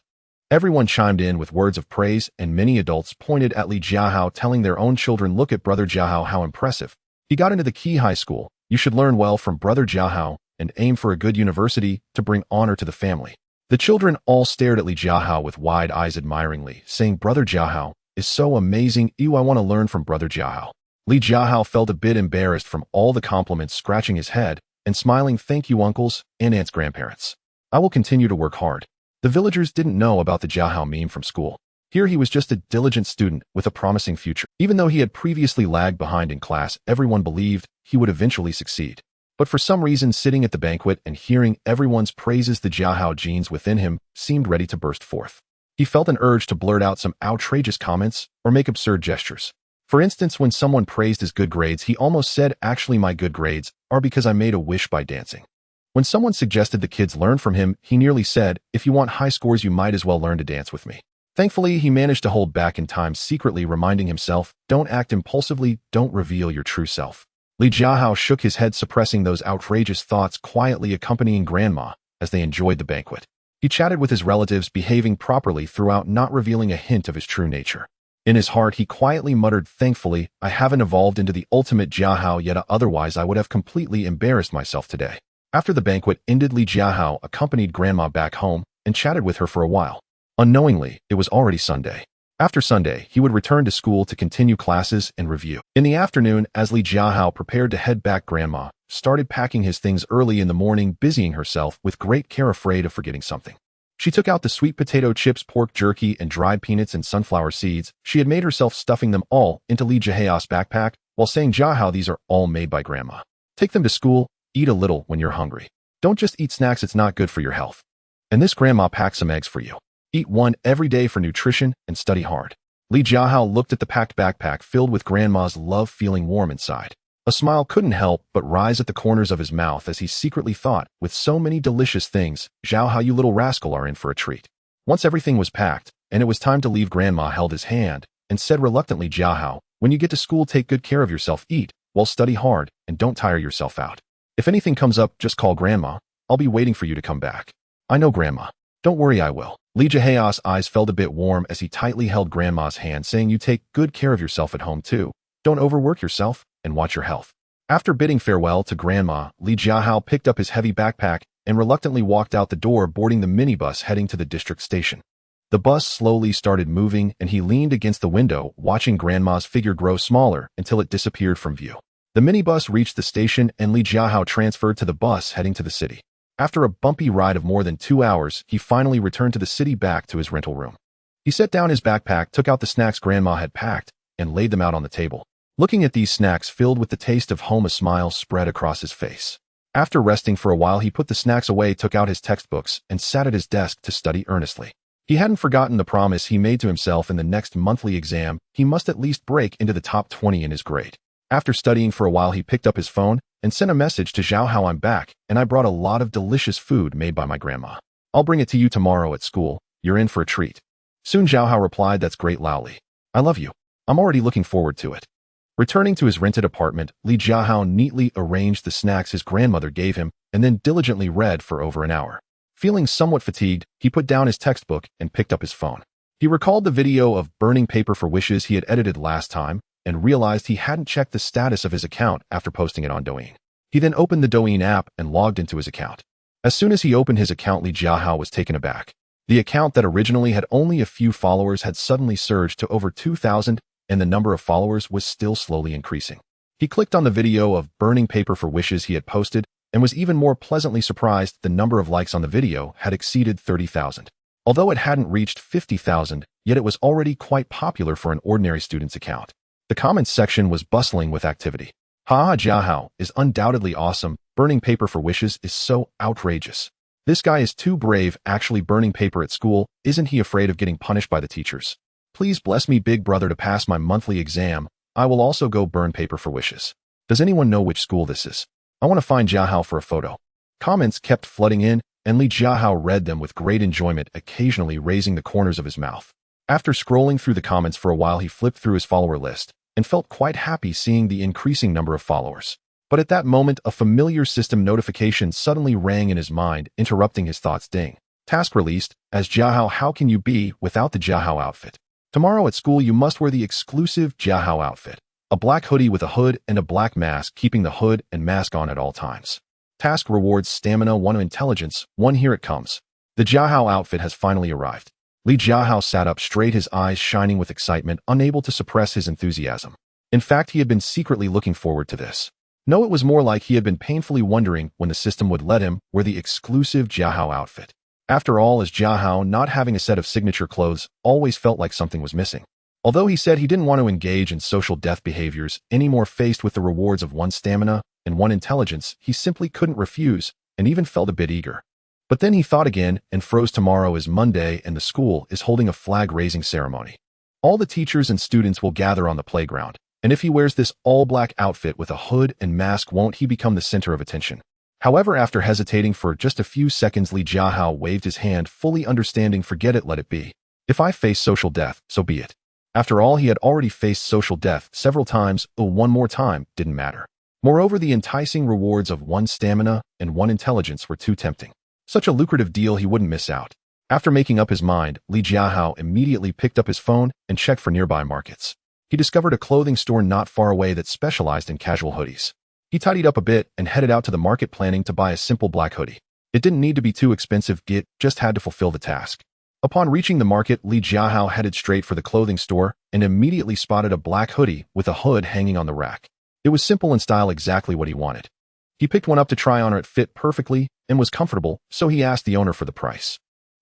Speaker 1: Everyone chimed in with words of praise, and many adults pointed at Li Jiahao, telling their own children, "Look at Brother Jiahao, how impressive. He got into the key high school. You should learn well from Brother Jiahao and aim for a good university to bring honor to the family." The children all stared at Li Jiahao with wide eyes admiringly, saying, "Brother Jiahao is so amazing. Ew, I want to learn from Brother Jiahao." Li Jiahao felt a bit embarrassed from all the compliments, scratching his head and smiling. "Thank you, uncles and aunts, grandparents. I will continue to work hard." The villagers didn't know about the Jiahao meme from school. Here he was just a diligent student with a promising future. Even though he had previously lagged behind in class, everyone believed he would eventually succeed. But for some reason, sitting at the banquet and hearing everyone's praises, the Jiahao genes within him seemed ready to burst forth. He felt an urge to blurt out some outrageous comments or make absurd gestures. For instance, when someone praised his good grades, he almost said, "Actually, my good grades are because I made a wish by dancing." When someone suggested the kids learn from him, he nearly said, "If you want high scores, you might as well learn to dance with me." Thankfully, he managed to hold back in time, secretly reminding himself, "Don't act impulsively, don't reveal your true self." Li Jiahao shook his head, suppressing those outrageous thoughts, quietly accompanying Grandma as they enjoyed the banquet. He chatted with his relatives, behaving properly throughout, not revealing a hint of his true nature. In his heart, he quietly muttered, "Thankfully, I haven't evolved into the ultimate Jiahao yet, otherwise I would have completely embarrassed myself today." After the banquet ended, Li Jiahao accompanied Grandma back home and chatted with her for a while. Unknowingly, it was already Sunday. After Sunday, he would return to school to continue classes and review. In the afternoon, as Li Jiahao prepared to head back, Grandma started packing his things early in the morning, busying herself with great care, afraid of forgetting something. She took out the sweet potato chips, pork jerky, and dried peanuts and sunflower seeds. She had made herself, stuffing them all into Li Jiahao's backpack, while saying, "Jiahao, these are all made by Grandma. Take them to school. Eat a little when you're hungry. Don't just eat snacks, it's not good for your health. And this, Grandma packed some eggs for you. Eat one every day for nutrition and study hard." Li Jiahao looked at the packed backpack filled with Grandma's love, feeling warm inside. A smile couldn't help but rise at the corners of his mouth as he secretly thought, with so many delicious things, "Jiahao, you little rascal, are in for a treat." Once everything was packed and it was time to leave, Grandma held his hand and said reluctantly, "Jiahao, when you get to school, take good care of yourself, eat well, study hard, and don't tire yourself out. If anything comes up, just call Grandma. I'll be waiting for you to come back." "I know, Grandma. Don't worry, I will." Li Jiahao's eyes felt a bit warm as he tightly held Grandma's hand, saying, "You take good care of yourself at home too. Don't overwork yourself and watch your health." After bidding farewell to Grandma, Li Jiahao picked up his heavy backpack and reluctantly walked out the door, boarding the minibus heading to the district station. The bus slowly started moving, and he leaned against the window, watching Grandma's figure grow smaller until it disappeared from view. The minibus reached the station, and Li Jiahao transferred to the bus heading to the city. After a bumpy ride of more than 2 hours, he finally returned to the city, back to his rental room. He set down his backpack, took out the snacks Grandma had packed, and laid them out on the table. Looking at these snacks filled with the taste of home, a smile spread across his face. After resting for a while, he put the snacks away, took out his textbooks, and sat at his desk to study earnestly. He hadn't forgotten the promise he made to himself: in the next monthly exam, he must at least break into the top 20 in his grade. After studying for a while, he picked up his phone and sent a message to Jiahao, "I'm back, and I brought a lot of delicious food made by my grandma. I'll bring it to you tomorrow at school. You're in for a treat." Soon Jiahao replied, "That's great, Lao Li. I love you. I'm already looking forward to it." Returning to his rented apartment, Li Jiahao neatly arranged the snacks his grandmother gave him and then diligently read for over an hour. Feeling somewhat fatigued, he put down his textbook and picked up his phone. He recalled the video of burning paper for wishes he had edited last time and realized he hadn't checked the status of his account after posting it on Douyin. He then opened the Douyin app and logged into his account. As soon as he opened his account, Li Jiahao was taken aback. The account that originally had only a few followers had suddenly surged to over 2,000, and the number of followers was still slowly increasing. He clicked on the video of burning paper for wishes he had posted and was even more pleasantly surprised the number of likes on the video had exceeded 30,000. Although it hadn't reached 50,000, yet it was already quite popular for an ordinary student's account. The comments section was bustling with activity. Haha, Jiahao is undoubtedly awesome. Burning paper for wishes is so outrageous. This guy is too brave actually burning paper at school. Isn't he afraid of getting punished by the teachers? Please bless me, big brother, to pass my monthly exam. I will also go burn paper for wishes. Does anyone know which school this is? I want to find Jiahao for a photo. Comments kept flooding in, and Li Jiahao read them with great enjoyment, occasionally raising the corners of his mouth. After scrolling through the comments for a while, he flipped through his follower list and felt quite happy seeing the increasing number of followers. But at that moment, a familiar system notification suddenly rang in his mind, interrupting his thoughts. Ding. Task released. As Jiahao, how can you be without the Jiahao outfit? Tomorrow at school, you must wear the exclusive Jiahao outfit. A black hoodie with a hood and a black mask, keeping the hood and mask on at all times. Task rewards stamina 1 intelligence 1. Here it comes. The Jiahao outfit has finally arrived. Li Jiahao sat up straight, his eyes shining with excitement, unable to suppress his enthusiasm. In fact, he had been secretly looking forward to this. No, it was more like he had been painfully wondering when the system would let him wear the exclusive Jiahao outfit. After all, as Jiahao, not having a set of signature clothes always felt like something was missing. Although he said he didn't want to engage in social death behaviors anymore, faced with the rewards of 1 stamina and 1 intelligence, he simply couldn't refuse and even felt a bit eager. But then he thought again and froze. Tomorrow is Monday and the school is holding a flag-raising ceremony. All the teachers and students will gather on the playground, and if he wears this all-black outfit with a hood and mask, won't he become the center of attention? However, after hesitating for just a few seconds, Li Jiahao waved his hand, fully understanding. Forget it, let it be. If I face social death, so be it. After all, he had already faced social death several times. One more time didn't matter. Moreover, the enticing rewards of 1 stamina and 1 intelligence were too tempting. Such a lucrative deal he wouldn't miss out. After making up his mind, Li Jiahao immediately picked up his phone and checked for nearby markets. He discovered a clothing store not far away that specialized in casual hoodies. He tidied up a bit and headed out to the market, planning to buy a simple black hoodie. It didn't need to be too expensive, it just had to fulfill the task. Upon reaching the market, Li Jiahao headed straight for the clothing store and immediately spotted a black hoodie with a hood hanging on the rack. It was simple in style, exactly what he wanted. He picked one up to try on. It fit perfectly and was comfortable, so he asked the owner for the price.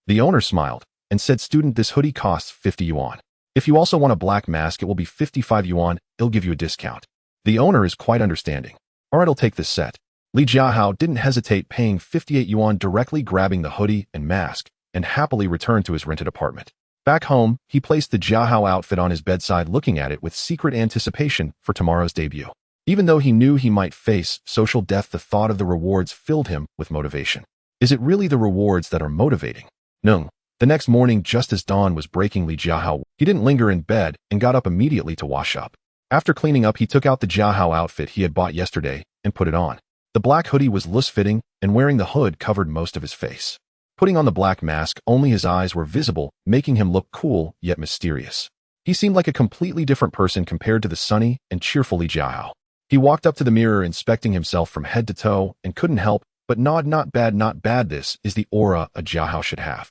Speaker 1: The owner smiled and said, "Student, this hoodie costs 50 yuan. If you also want a black mask, it will be 55 yuan. It'll give you a discount." The owner is quite understanding. "Alright, I'll take this set." Li Jiahao didn't hesitate, paying 58 yuan, directly grabbing the hoodie and mask, and happily returned to his rented apartment. Back home, he placed the Jiahao outfit on his bedside, looking at it with secret anticipation for tomorrow's debut. Even though he knew he might face social death, the thought of the rewards filled him with motivation. Is it really the rewards that are motivating? No. The next morning, just as dawn was breaking, Li Jiahao, he didn't linger in bed and got up immediately to wash up. After cleaning up, he took out the Jiahao outfit he had bought yesterday and put it on. The black hoodie was loose-fitting, and wearing the hood covered most of his face. Putting on the black mask, only his eyes were visible, making him look cool yet mysterious. He seemed like a completely different person compared to the sunny and cheerful Li Jiahao. He walked up to the mirror, inspecting himself from head to toe, and couldn't help but nod. Not bad, not bad. This is the aura a Jiahao should have.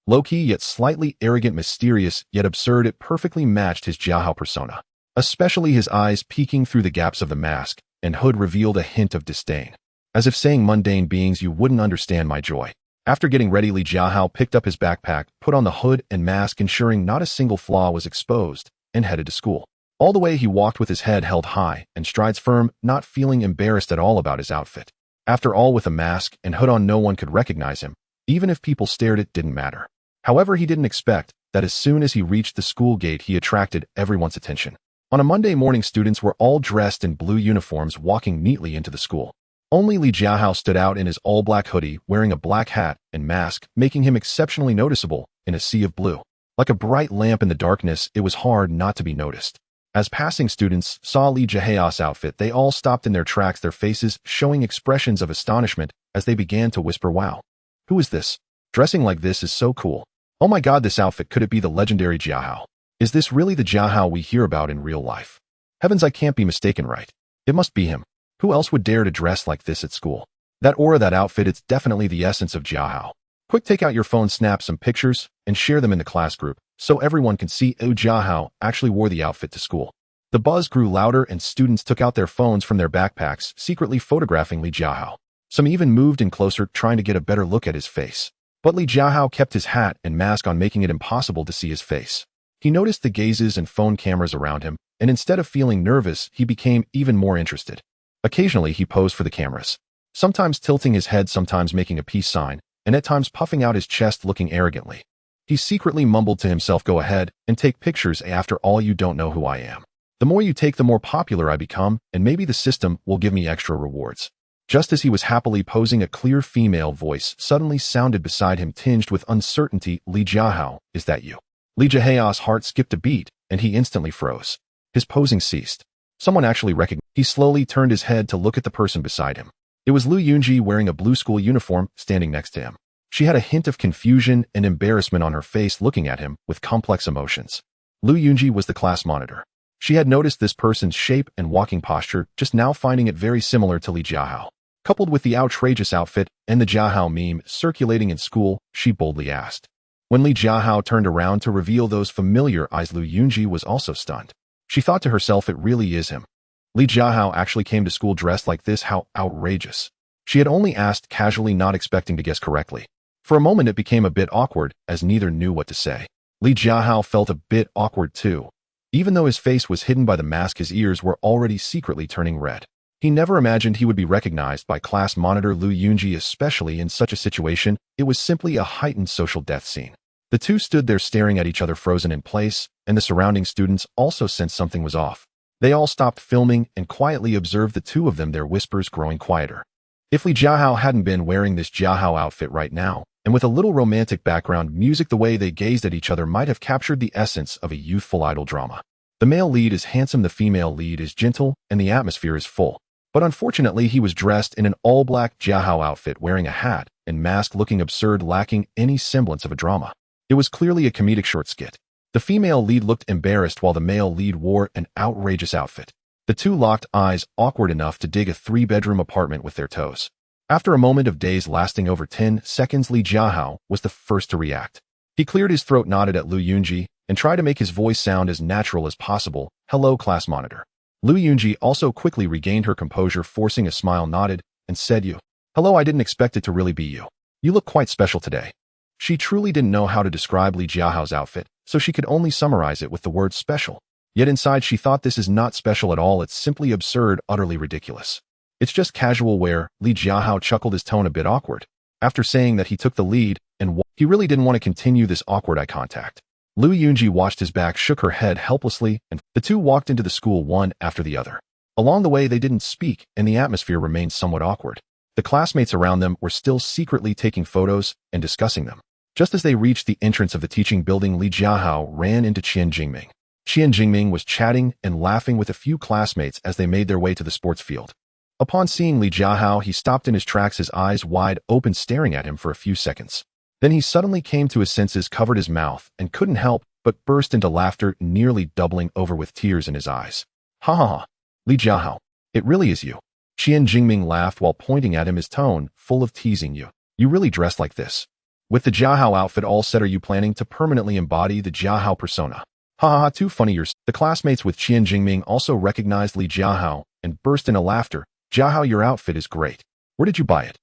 Speaker 1: Low-key yet slightly arrogant, mysterious yet absurd, it perfectly matched his Jiahao persona. Especially his eyes peeking through the gaps of the mask and hood revealed a hint of disdain. As if saying, "Mundane beings, you wouldn't understand my joy." After getting ready, Li Jiahao picked up his backpack, put on the hood and mask, ensuring not a single flaw was exposed, and headed to school. All the way he walked with his head held high and strides firm, not feeling embarrassed at all about his outfit. After all, with a mask and hood on, no one could recognize him. Even if people stared, it didn't matter. However, he didn't expect that as soon as he reached the school gate, he attracted everyone's attention. On a Monday morning, students were all dressed in blue uniforms, walking neatly into the school. Only Li Jiahao stood out in his all-black hoodie, wearing a black hat and mask, making him exceptionally noticeable in a sea of blue. Like a bright lamp in the darkness, it was hard not to be noticed. As passing students saw Li Jiahao's outfit, they all stopped in their tracks, their faces showing expressions of astonishment as they began to whisper, "Wow! Who is this? Dressing like this is so cool. Oh my god, this outfit, could it be the legendary Jiahao? Is this really the Jiahao we hear about in real life? Heavens, I can't be mistaken, right? It must be him. Who else would dare to dress like this at school? That aura, that outfit, it's definitely the essence of Jiahao. Quick, take out your phone, snap some pictures, and share them in the class group so everyone can see Jiahao actually wore the outfit to school." The buzz grew louder and students took out their phones from their backpacks, secretly photographing Li Jiahao. Some even moved in closer, trying to get a better look at his face. But Li Jiahao kept his hat and mask on, making it impossible to see his face. He noticed the gazes and phone cameras around him, and instead of feeling nervous, he became even more interested. Occasionally, he posed for the cameras, sometimes tilting his head, sometimes making a peace sign, and at times puffing out his chest, looking arrogantly. He secretly mumbled to himself, "Go ahead and take pictures. After all, you don't know who I am. The more you take, the more popular I become, and maybe the system will give me extra rewards." Just as he was happily posing, a clear female voice suddenly sounded beside him, tinged with uncertainty. "Li Jiahao, is that you?" Li Jiahao's heart skipped a beat, and he instantly froze. His posing ceased. Someone actually recognized. He slowly turned his head to look at the person beside him. It was Lu Yunji, wearing a blue school uniform, standing next to him. She had a hint of confusion and embarrassment on her face, looking at him with complex emotions. Lu Yunji was the class monitor. She had noticed this person's shape and walking posture, just now finding it very similar to Li Jiahao. Coupled with the outrageous outfit and the Jiahao meme circulating in school, she boldly asked. When Li Jiahao turned around to reveal those familiar eyes, Lu Yunji was also stunned. She thought to herself, it really is him. Li Jiahao actually came to school dressed like this, how outrageous. She had only asked casually, not expecting to guess correctly. For a moment it became a bit awkward, as neither knew what to say. Li Jiahao felt a bit awkward too. Even though his face was hidden by the mask, his ears were already secretly turning red. He never imagined he would be recognized by class monitor Lu Yunji, especially in such a situation. It was simply a heightened social death scene. The two stood there staring at each other, frozen in place, and the surrounding students also sensed something was off. They all stopped filming and quietly observed the two of them, their whispers growing quieter. If Li Jiahao hadn't been wearing this Jiahao outfit right now, and with a little romantic background music, the way they gazed at each other might have captured the essence of a youthful idol drama. The male lead is handsome, the female lead is gentle, and the atmosphere is full. But unfortunately, he was dressed in an all-black Jiahao outfit, wearing a hat and mask, looking absurd, lacking any semblance of a drama. It was clearly a comedic short skit. The female lead looked embarrassed while the male lead wore an outrageous outfit. The two locked eyes, awkward enough to dig a 3-bedroom apartment with their toes. After a moment of daze lasting over 10 seconds, Li Jiahao was the first to react. He cleared his throat, nodded at Lu Yunji, and tried to make his voice sound as natural as possible. "Hello, class monitor." Lu Yunji also quickly regained her composure, forcing a smile, nodded, and said, "You. Hello, I didn't expect it to really be you. You look quite special today." She truly didn't know how to describe Li Jiahao's outfit, so she could only summarize it with the word special. Yet inside she thought, this is not special at all, it's simply absurd, utterly ridiculous. It's just casual wear. Li Jiahao chuckled, his tone a bit awkward. After saying that, he took the lead, and he really didn't want to continue this awkward eye contact. Lu Yunji watched his back, shook her head helplessly, and the two walked into the school one after the other. Along the way they didn't speak, and the atmosphere remained somewhat awkward. The classmates around them were still secretly taking photos and discussing them. Just as they reached the entrance of the teaching building, Li Jiahao ran into Qian Jingming. Qian Jingming was chatting and laughing with a few classmates as they made their way to the sports field. Upon seeing Li Jiahao, he stopped in his tracks, his eyes wide open, staring at him for a few seconds. Then he suddenly came to his senses, covered his mouth, and couldn't help but burst into laughter, nearly doubling over with tears in his eyes. "Ha ha ha! Li Jiahao, it really is you." Qian Jingming laughed while pointing at him, his tone full of teasing. You really dress like this? With the Jiahao outfit all set, are you planning to permanently embody the Jiahao persona? Ha ha ha, too funny. The classmates with Qian Jingming also recognized Li Jiahao and burst into laughter. "Jiahao, your outfit is great. Where did you buy it?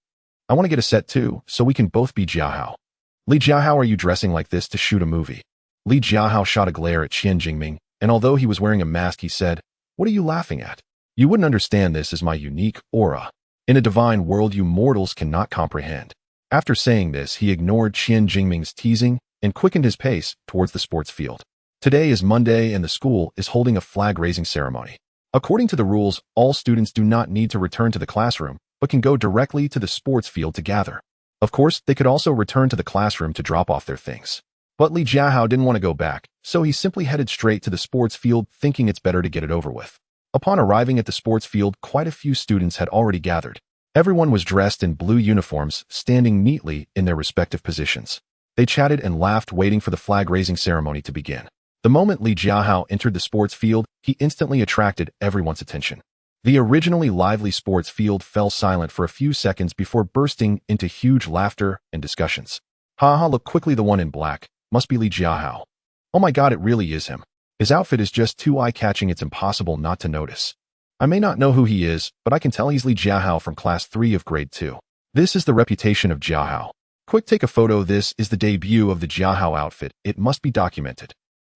Speaker 1: I want to get a set too, so we can both be Jiahao." "Li Jiahao, are you dressing like this to shoot a movie?" Li Jiahao shot a glare at Qian Jingming, and although he was wearing a mask, he said, "What are you laughing at? You wouldn't understand, this is my unique aura. In a divine world you mortals cannot comprehend." After saying this, he ignored Qian Jingming's teasing and quickened his pace towards the sports field. Today is Monday and the school is holding a flag-raising ceremony. According to the rules, all students do not need to return to the classroom, but can go directly to the sports field to gather. Of course, they could also return to the classroom to drop off their things. But Li Jiahao didn't want to go back, so he simply headed straight to the sports field, thinking it's better to get it over with. Upon arriving at the sports field, quite a few students had already gathered. Everyone was dressed in blue uniforms, standing neatly in their respective positions. They chatted and laughed, waiting for the flag-raising ceremony to begin. The moment Li Jiahao entered the sports field, he instantly attracted everyone's attention. The originally lively sports field fell silent for a few seconds before bursting into huge laughter and discussions. Haha, look quickly, the one in black. Must be Li Jiahao. Oh my god, it really is him. His outfit is just too eye-catching, it's impossible not to notice. I may not know who he is, but I can tell he's Li Jiahao from class 3 of grade 2. This is the reputation of Jiahao. Quick, take a photo. This is the debut of the Jiahao outfit. It must be documented.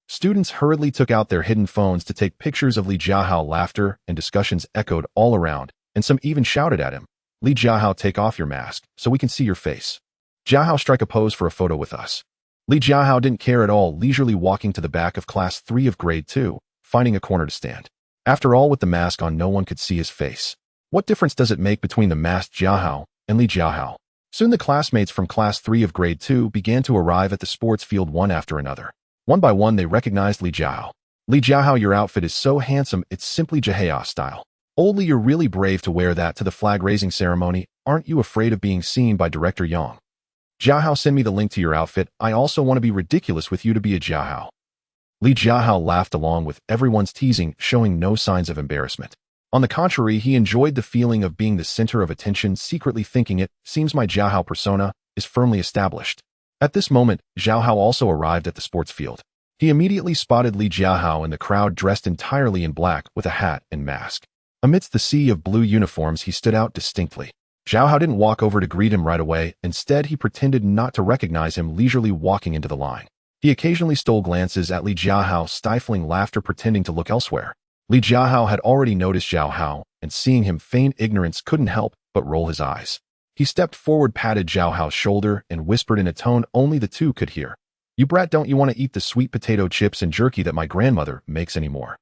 Speaker 1: Students hurriedly took out their hidden phones to take pictures of Li Jiahao. Laughter and discussions echoed all around, and some even shouted at him, Li Jiahao, take off your mask so we can see your face. Jiahao, strike a pose for a photo with us. Li Jiahao didn't care at all, leisurely walking to the back of class 3 of grade 2, finding a corner to stand. After all, with the mask on, no one could see his face. What difference does it make between the masked Jiahao and Li Jiahao? Soon the classmates from class 3 of grade 2 began to arrive at the sports field one after another. One by one, they recognized Li Jiahao. Li Jiahao, your outfit is so handsome, it's simply Jiahao style. Old Li, you're really brave to wear that to the flag-raising ceremony. Aren't you afraid of being seen by Director Yang? Jiahao, send me the link to your outfit. I also want to be ridiculous with you to be a Jiahao. Li Jiahao laughed along with everyone's teasing, showing no signs of embarrassment. On the contrary, he enjoyed the feeling of being the center of attention, secretly thinking, it seems my Jiahao persona is firmly established. At this moment, Jiahao also arrived at the sports field. He immediately spotted Li Jiahao in the crowd, dressed entirely in black with a hat and mask. Amidst the sea of blue uniforms, he stood out distinctly. Jiahao didn't walk over to greet him right away. Instead, he pretended not to recognize him, leisurely walking into the line. He occasionally stole glances at Li Jiahao, stifling laughter, pretending to look elsewhere. Li Jiahao had already noticed Jiahao, and seeing him feign ignorance, couldn't help but roll his eyes. He stepped forward, patted Jiahao's shoulder, and whispered in a tone only the two could hear, "You brat, don't you want to eat the sweet potato chips and jerky that my grandmother makes anymore?"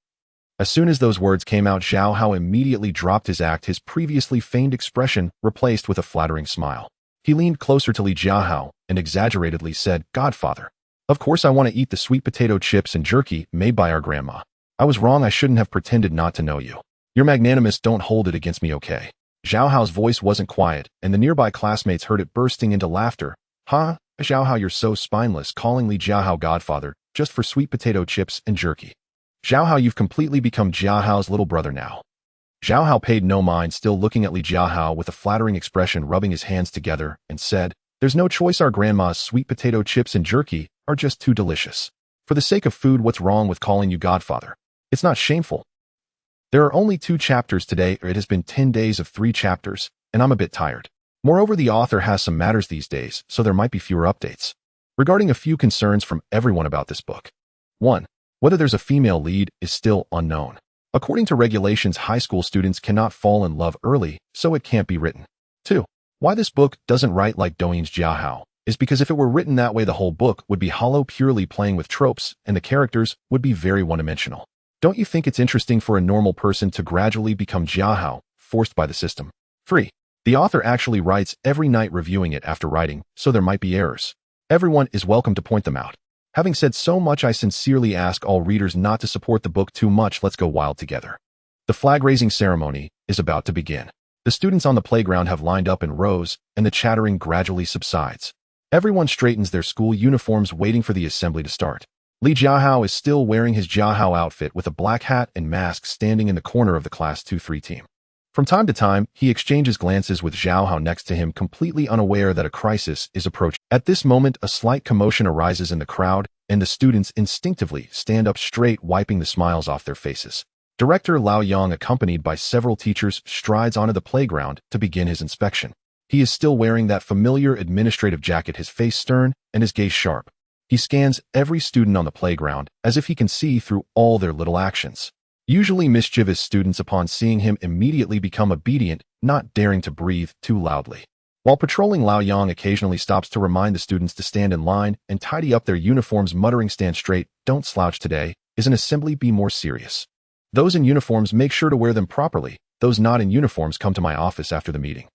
Speaker 1: As soon as those words came out, Jiahao immediately dropped his act, his previously feigned expression replaced with a flattering smile. He leaned closer to Li Jiahao and exaggeratedly said, "Godfather, of course I want to eat the sweet potato chips and jerky made by our grandma. I was wrong, I shouldn't have pretended not to know you. You're magnanimous, don't hold it against me, okay?" Jiahao's voice wasn't quiet, and the nearby classmates heard it, bursting into laughter. "Huh? Jiahao, you're so spineless, calling Li Jiahao godfather just for sweet potato chips and jerky. Jiahao, you've completely become Jiahao's little brother now." Jiahao paid no mind, still looking at Li Jiahao with a flattering expression, rubbing his hands together, and said, "There's no choice, our grandma's sweet potato chips and jerky are just too delicious. For the sake of food, what's wrong with calling you godfather? It's not shameful. There are only 2 chapters today, or it has been 10 days of 3 chapters, and I'm a bit tired. Moreover, the author has some matters these days, so there might be fewer updates. Regarding a few concerns from everyone about this book. 1. Whether there's a female lead is still unknown. According to regulations, high school students cannot fall in love early, so it can't be written. 2. Why this book doesn't write like Douyin's Jiahao is because if it were written that way, the whole book would be hollow, purely playing with tropes, and the characters would be very one-dimensional. Don't you think it's interesting for a normal person to gradually become Jiahao, forced by the system? 3. The author actually writes every night, reviewing it after writing, so there might be errors. Everyone is welcome to point them out. Having said so much, I sincerely ask all readers not to support the book too much. Let's go wild together. The flag-raising ceremony is about to begin. The students on the playground have lined up in rows, and the chattering gradually subsides. Everyone straightens their school uniforms, waiting for the assembly to start. Li Jiahao is still wearing his Jiahao outfit with a black hat and mask, standing in the corner of the Class 2-3 team. From time to time, he exchanges glances with Jiahao next to him, completely unaware that a crisis is approaching. At this moment, a slight commotion arises in the crowd, and the students instinctively stand up straight, wiping the smiles off their faces. Director Lao Yang, accompanied by several teachers, strides onto the playground to begin his inspection. He is still wearing that familiar administrative jacket, his face stern and his gaze sharp. He scans every student on the playground as if he can see through all their little actions. Usually mischievous students, upon seeing him, immediately become obedient, not daring to breathe too loudly. While patrolling, Lao Yang occasionally stops to remind the students to stand in line and tidy up their uniforms, muttering, "Stand straight, don't slouch, today is an assembly, be more serious. Those in uniforms, make sure to wear them properly. Those not in uniforms, come to my office after the meeting."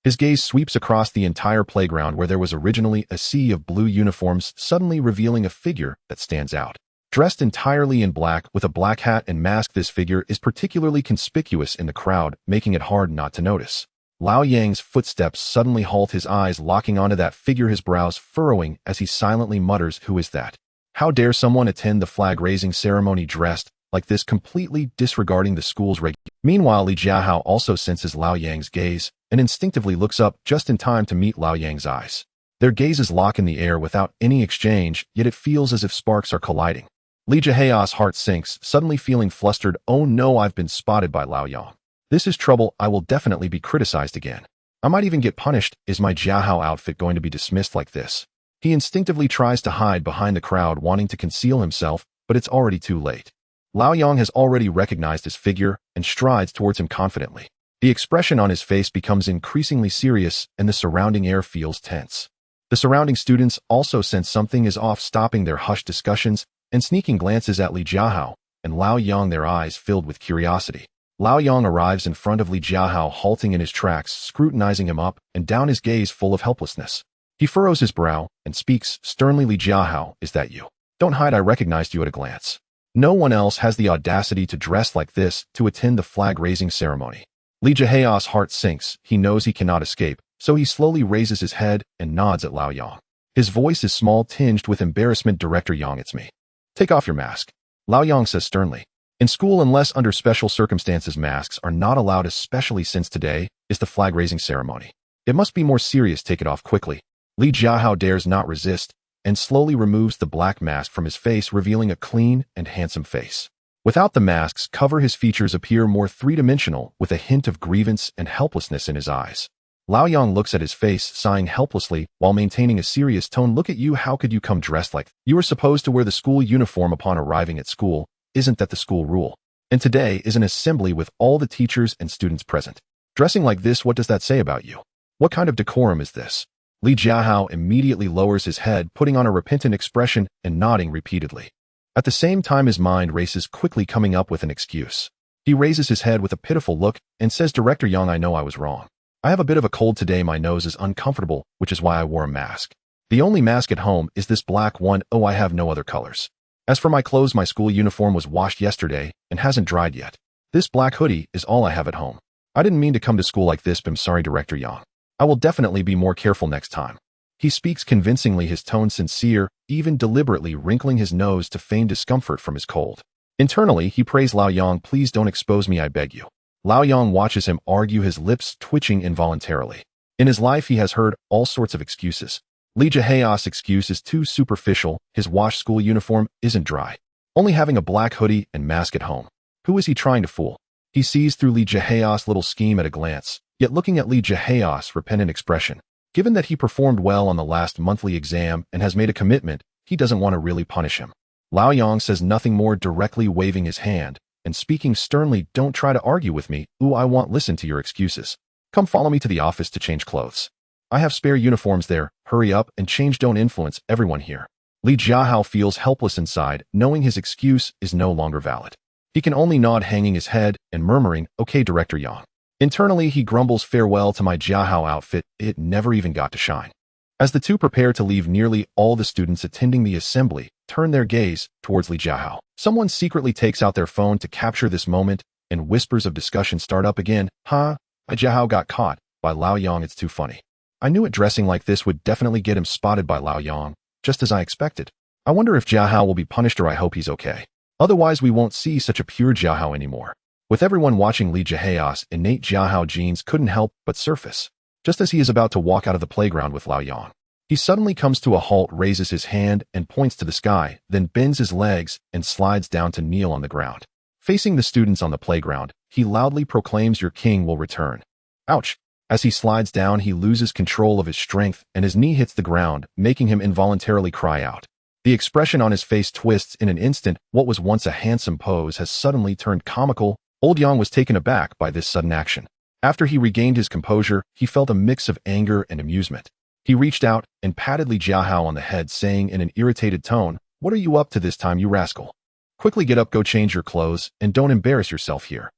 Speaker 1: His gaze sweeps across the entire playground where there was originally a sea of blue uniforms, suddenly revealing a figure that stands out. Dressed entirely in black with a black hat and mask, this figure is particularly conspicuous in the crowd, making it hard not to notice. Lao Yang's footsteps suddenly halt, his eyes locking onto that figure, his brows furrowing as he silently mutters, "Who is that? How dare someone attend the flag-raising ceremony dressed like this, completely disregarding the school's regulations?" Meanwhile, Li Jiahao also senses Lao Yang's gaze and instinctively looks up just in time to meet Lao Yang's eyes. Their gazes lock in the air without any exchange, yet it feels as if sparks are colliding. Li Jiahao's heart sinks, suddenly feeling flustered. "Oh no, I've been spotted by Lao Yang. This is trouble. I will definitely be criticized again. I might even get punished. Is my Jiahao outfit going to be dismissed like this?" He instinctively tries to hide behind the crowd, wanting to conceal himself, but it's already too late. Lao Yang has already recognized his figure and strides towards him confidently. The expression on his face becomes increasingly serious, and the surrounding air feels tense. The surrounding students also sense something is off, stopping their hushed discussions and sneaking glances at Li Jiahao and Lao Yang, their eyes filled with curiosity. Lao Yang arrives in front of Li Jiahao, halting in his tracks, scrutinizing him up and down, his gaze full of helplessness. He furrows his brow and speaks sternly, "Li Jiahao, is that you? Don't hide, I recognized you at a glance. No one else has the audacity to dress like this to attend the flag-raising ceremony." Li Jiahao's heart sinks. He knows he cannot escape, so he slowly raises his head and nods at Lao Yang. His voice is small, tinged with embarrassment. "Director Yang, it's me. Take off your mask," Lao Yang says sternly. In school, unless under special circumstances, masks are not allowed, especially since today is the flag-raising ceremony. It must be more serious. Take it off quickly. Li Jiahao dares not resist and slowly removes the black mask from his face, revealing a clean and handsome face. Without the mask's cover, his features appear more three-dimensional, with a hint of grievance and helplessness in his eyes. Lao Yang looks at his face, sighing helplessly while maintaining a serious tone. "Look at you, how could you come dressed like that? You were supposed to wear the school uniform upon arriving at school. Isn't that the school rule? And today is an assembly with all the teachers and students present. Dressing like this, what does that say about you? What kind of decorum is this?" Li Jiahao immediately lowers his head, putting on a repentant expression and nodding repeatedly. At the same time, his mind races quickly, coming up with an excuse. He raises his head with a pitiful look and says, "Director Yang, I know I was wrong. I have a bit of a cold today. My nose is uncomfortable, which is why I wore a mask. The only mask at home is this black one. Oh, I have no other colors. As for my clothes, my school uniform was washed yesterday and hasn't dried yet. This black hoodie is all I have at home. I didn't mean to come to school like this, but I'm sorry, Director Yang. I will definitely be more careful next time." He speaks convincingly, his tone sincere, even deliberately wrinkling his nose to feign discomfort from his cold. Internally, he prays Lao Yang, "Please don't expose me, I beg you." Lao Yang watches him argue, his lips twitching involuntarily. In his life, he has heard all sorts of excuses. Li Jiahao's excuse is too superficial. His washed school uniform isn't dry. Only having a black hoodie and mask at home. Who is he trying to fool? He sees through Li Jiahao's little scheme at a glance, yet looking at Li Jiahao's repentant expression. Given that he performed well on the last monthly exam and has made a commitment, he doesn't want to really punish him. Lao Yang says nothing more, directly waving his hand and speaking sternly, "Don't try to argue with me. Ooh, I won't listen to your excuses. Come follow me to the office to change clothes. I have spare uniforms there. Hurry up and change. Don't influence everyone here." Li Jiahao feels helpless inside, knowing his excuse is no longer valid. He can only nod, hanging his head and murmuring, "Okay, Director Yang." Internally, he grumbles, "Farewell to my Jiahao outfit. It never even got to shine." As the two prepare to leave, nearly all the students attending the assembly turn their gaze towards Li Jiahao. Someone secretly takes out their phone to capture this moment, and whispers of discussion start up again. "Huh? My Jiahao got caught by Lao Yang. It's too funny. I knew it. Dressing like this would definitely get him spotted by Lao Yang, just as I expected. I wonder if Jiahao will be punished, or I hope he's okay. Otherwise, we won't see such a pure Jiahao anymore." With everyone watching, Li Jiahao's innate Jiahao genes couldn't help but surface. Just as he is about to walk out of the playground with Lao Yang, he suddenly comes to a halt, raises his hand and points to the sky, then bends his legs and slides down to kneel on the ground. Facing the students on the playground, he loudly proclaims, "Your king will return." Ouch! As he slides down, he loses control of his strength and his knee hits the ground, making him involuntarily cry out. The expression on his face twists in an instant. What was once a handsome pose has suddenly turned comical. Old Yang was taken aback by this sudden action. After he regained his composure, he felt a mix of anger and amusement. He reached out and patted Li Jiahao on the head, saying in an irritated tone, "What are you up to this time, you rascal? Quickly get up, go change your clothes, and don't embarrass yourself here."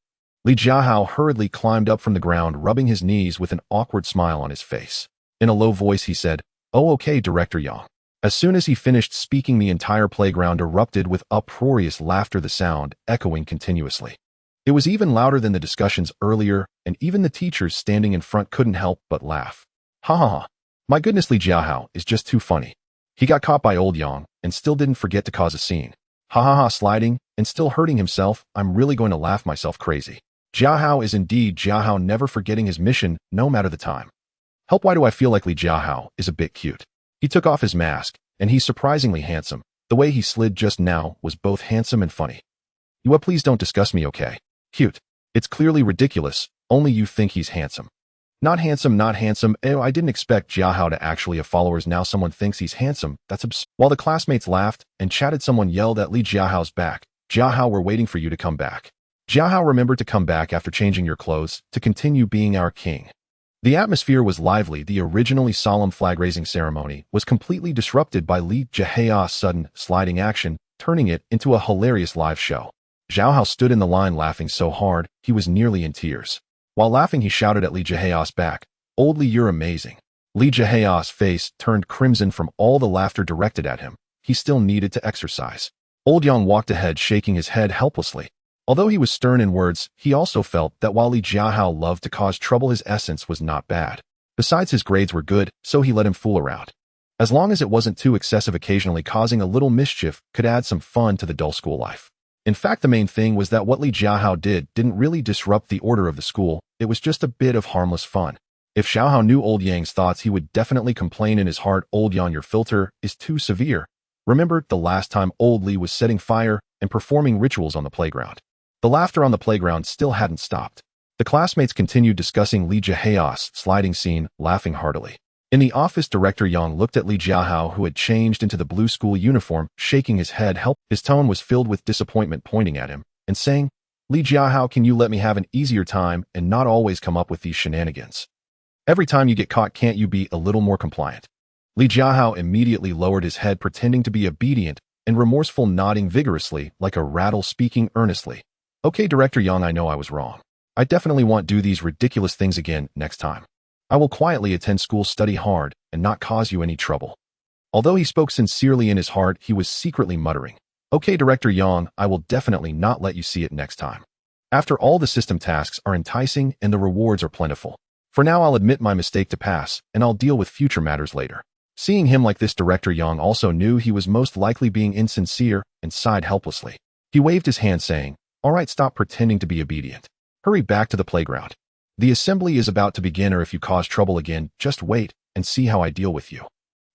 Speaker 1: Li Jiahao hurriedly climbed up from the ground, rubbing his knees with an awkward smile on his face. In a low voice, he said, "Oh, okay, Director Yang." As soon as he finished speaking, the entire playground erupted with uproarious laughter, the sound echoing continuously. It was even louder than the discussions earlier, and even the teachers standing in front couldn't help but laugh. Ha ha ha. My goodness, Li Jiahao is just too funny. He got caught by old Yang and still didn't forget to cause a scene. Ha ha ha, sliding and still hurting himself. I'm really going to laugh myself crazy. Jiahao is indeed Jiahao, never forgetting his mission, no matter the time. Help, why do I feel like Li Jiahao is a bit cute? He took off his mask, and he's surprisingly handsome. The way he slid just now was both handsome and funny. You please don't discuss me, okay? Cute. It's clearly ridiculous. Only you think he's handsome. Not handsome, not handsome. Ew, I didn't expect Jiahao to actually have followers. Now someone thinks he's handsome. That's absurd. While the classmates laughed and chatted, someone yelled at Li Jiahao's back. Jiahao, we're waiting for you to come back. Jiahao, remember to come back after changing your clothes to continue being our king. The atmosphere was lively. The originally solemn flag-raising ceremony was completely disrupted by Li Jiahao's sudden, sliding action, turning it into a hilarious live show. Jiahao stood in the line laughing so hard, he was nearly in tears. While laughing, he shouted at Li Jiahao's back, "Old Li, you're amazing." Li Jiahao's face turned crimson from all the laughter directed at him. He still needed to exercise. Old Yang walked ahead, shaking his head helplessly. Although he was stern in words, he also felt that while Li Jiahao loved to cause trouble, his essence was not bad. Besides, his grades were good, so he let him fool around. As long as it wasn't too excessive, occasionally causing a little mischief could add some fun to the dull school life. In fact, the main thing was that what Li Jiahao did didn't really disrupt the order of the school. It was just a bit of harmless fun. If Xiaohao knew old Yang's thoughts, he would definitely complain in his heart, "Old Yang, your filter is too severe." Remember the last time old Li was setting fire and performing rituals on the playground? The laughter on the playground still hadn't stopped. The classmates continued discussing Li Jiahao's sliding scene, laughing heartily. In the office, Director Yang looked at Li Jiahao, who had changed into the blue school uniform, shaking his head. His tone was filled with disappointment, pointing at him and saying, "Li Jiahao, can you let me have an easier time and not always come up with these shenanigans? Every time you get caught, can't you be a little more compliant?" Li Jiahao immediately lowered his head, pretending to be obedient and remorseful, nodding vigorously like a rattle, speaking earnestly. "Okay, Director Yang, I know I was wrong. I definitely won't do these ridiculous things again next time. I will quietly attend school, study hard, and not cause you any trouble." Although he spoke sincerely, in his heart he was secretly muttering, "Okay, Director Yang, I will definitely not let you see it next time." After all, the system tasks are enticing and the rewards are plentiful. For now, I'll admit my mistake to pass, and I'll deal with future matters later. Seeing him like this, Director Yang also knew he was most likely being insincere and sighed helplessly. He waved his hand, saying, "All right, stop pretending to be obedient. Hurry back to the playground. The assembly is about to begin, or if you cause trouble again, just wait and see how I deal with you."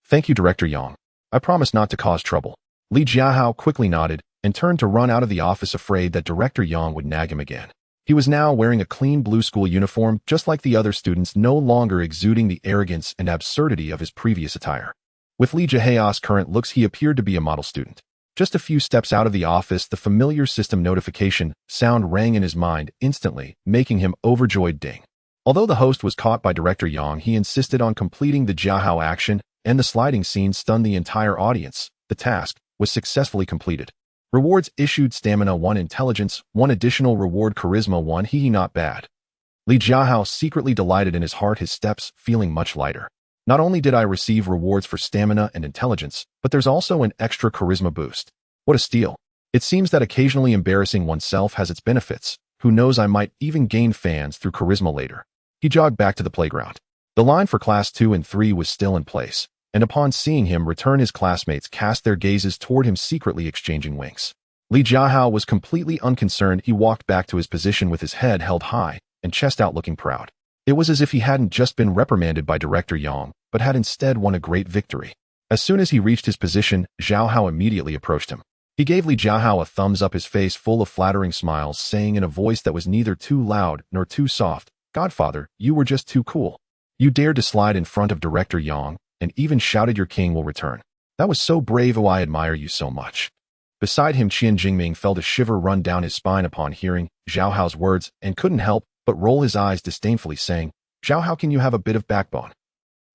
Speaker 1: "Thank you, Director Yang. I promise not to cause trouble." Li Jiahao quickly nodded and turned to run out of the office, afraid that Director Yang would nag him again. He was now wearing a clean blue school uniform, just like the other students, no longer exuding the arrogance and absurdity of his previous attire. With Li Jiahao's current looks, he appeared to be a model student. Just a few steps out of the office, the familiar system notification sound rang in his mind instantly, making him overjoyed. Ding. Although the host was caught by Director Yang, he insisted on completing the Jiahao action, and the sliding scene stunned the entire audience. The task was successfully completed. Rewards issued: Stamina 1, Intelligence 1, additional reward Charisma 1. Hee, not bad. Li Jiahao secretly delighted in his heart, his steps feeling much lighter. Not only did I receive rewards for Stamina and Intelligence, but there's also an extra Charisma boost. What a steal. It seems that occasionally embarrassing oneself has its benefits. Who knows, I might even gain fans through Charisma later. He jogged back to the playground. The line for Class 2 and 3 was still in place, and upon seeing him return, his classmates cast their gazes toward him, secretly exchanging winks. Li Jiahao was completely unconcerned. He walked back to his position with his head held high and chest out, looking proud. It was as if he hadn't just been reprimanded by Director Yang, but had instead won a great victory. As soon as he reached his position, Jiahao immediately approached him. He gave Li Jiahao a thumbs up, his face full of flattering smiles, saying in a voice that was neither too loud nor too soft, "Godfather, you were just too cool. You dared to slide in front of Director Yang, and even shouted your king will return. That was so brave. Oh, I admire you so much." Beside him, Qian Jingming felt a shiver run down his spine upon hearing Jiahao's words and couldn't help but roll his eyes disdainfully, saying, "Jiao, how can you have a bit of backbone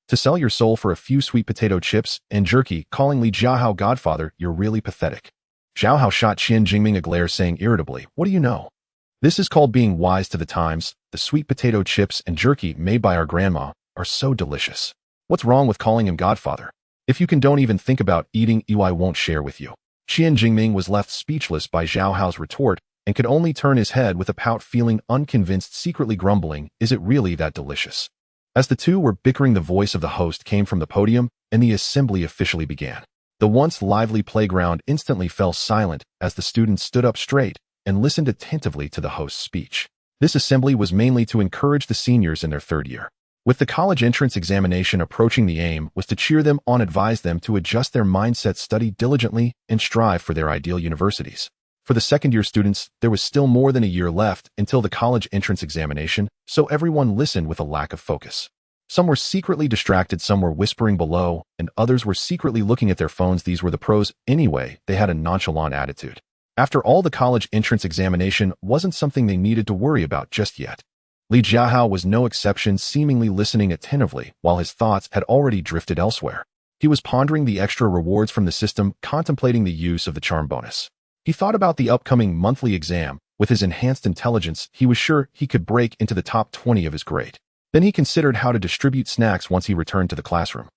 Speaker 1: to sell your soul for a few sweet potato chips and jerky?" Calling Li Jiahao Godfather, "You're really pathetic." Jiahao shot Qian Jingming a glare, saying irritably, "What do you know? This is called being wise to the times. The sweet potato chips and jerky made by our grandma are so delicious. What's wrong with calling him Godfather? If you don't even think about eating you, I won't share with you. Qian Jingming was left speechless by Zhao Hao's retort and could only turn his head with a pout, feeling unconvinced, secretly grumbling, is it really that delicious? As the two were bickering, the voice of the host came from the podium and the assembly officially began. The once lively playground instantly fell silent as the students stood up straight and listened attentively to the host's speech. This assembly was mainly to encourage the seniors in their third year. With the college entrance examination approaching, the aim was to cheer them on, advise them to adjust their mindset, study diligently, and strive for their ideal universities. For the second-year students, there was still more than a year left until the college entrance examination, so everyone listened with a lack of focus. Some were secretly distracted, some were whispering below, and others were secretly looking at their phones. These were the pros anyway. They had a nonchalant attitude. After all, the college entrance examination wasn't something they needed to worry about just yet. Li Jiahao was no exception, seemingly listening attentively while his thoughts had already drifted elsewhere. He was pondering the extra rewards from the system, contemplating the use of the charm bonus. He thought about the upcoming monthly exam. With his enhanced intelligence, he was sure he could break into the top 20 of his grade. Then he considered how to distribute snacks once he returned to the classroom.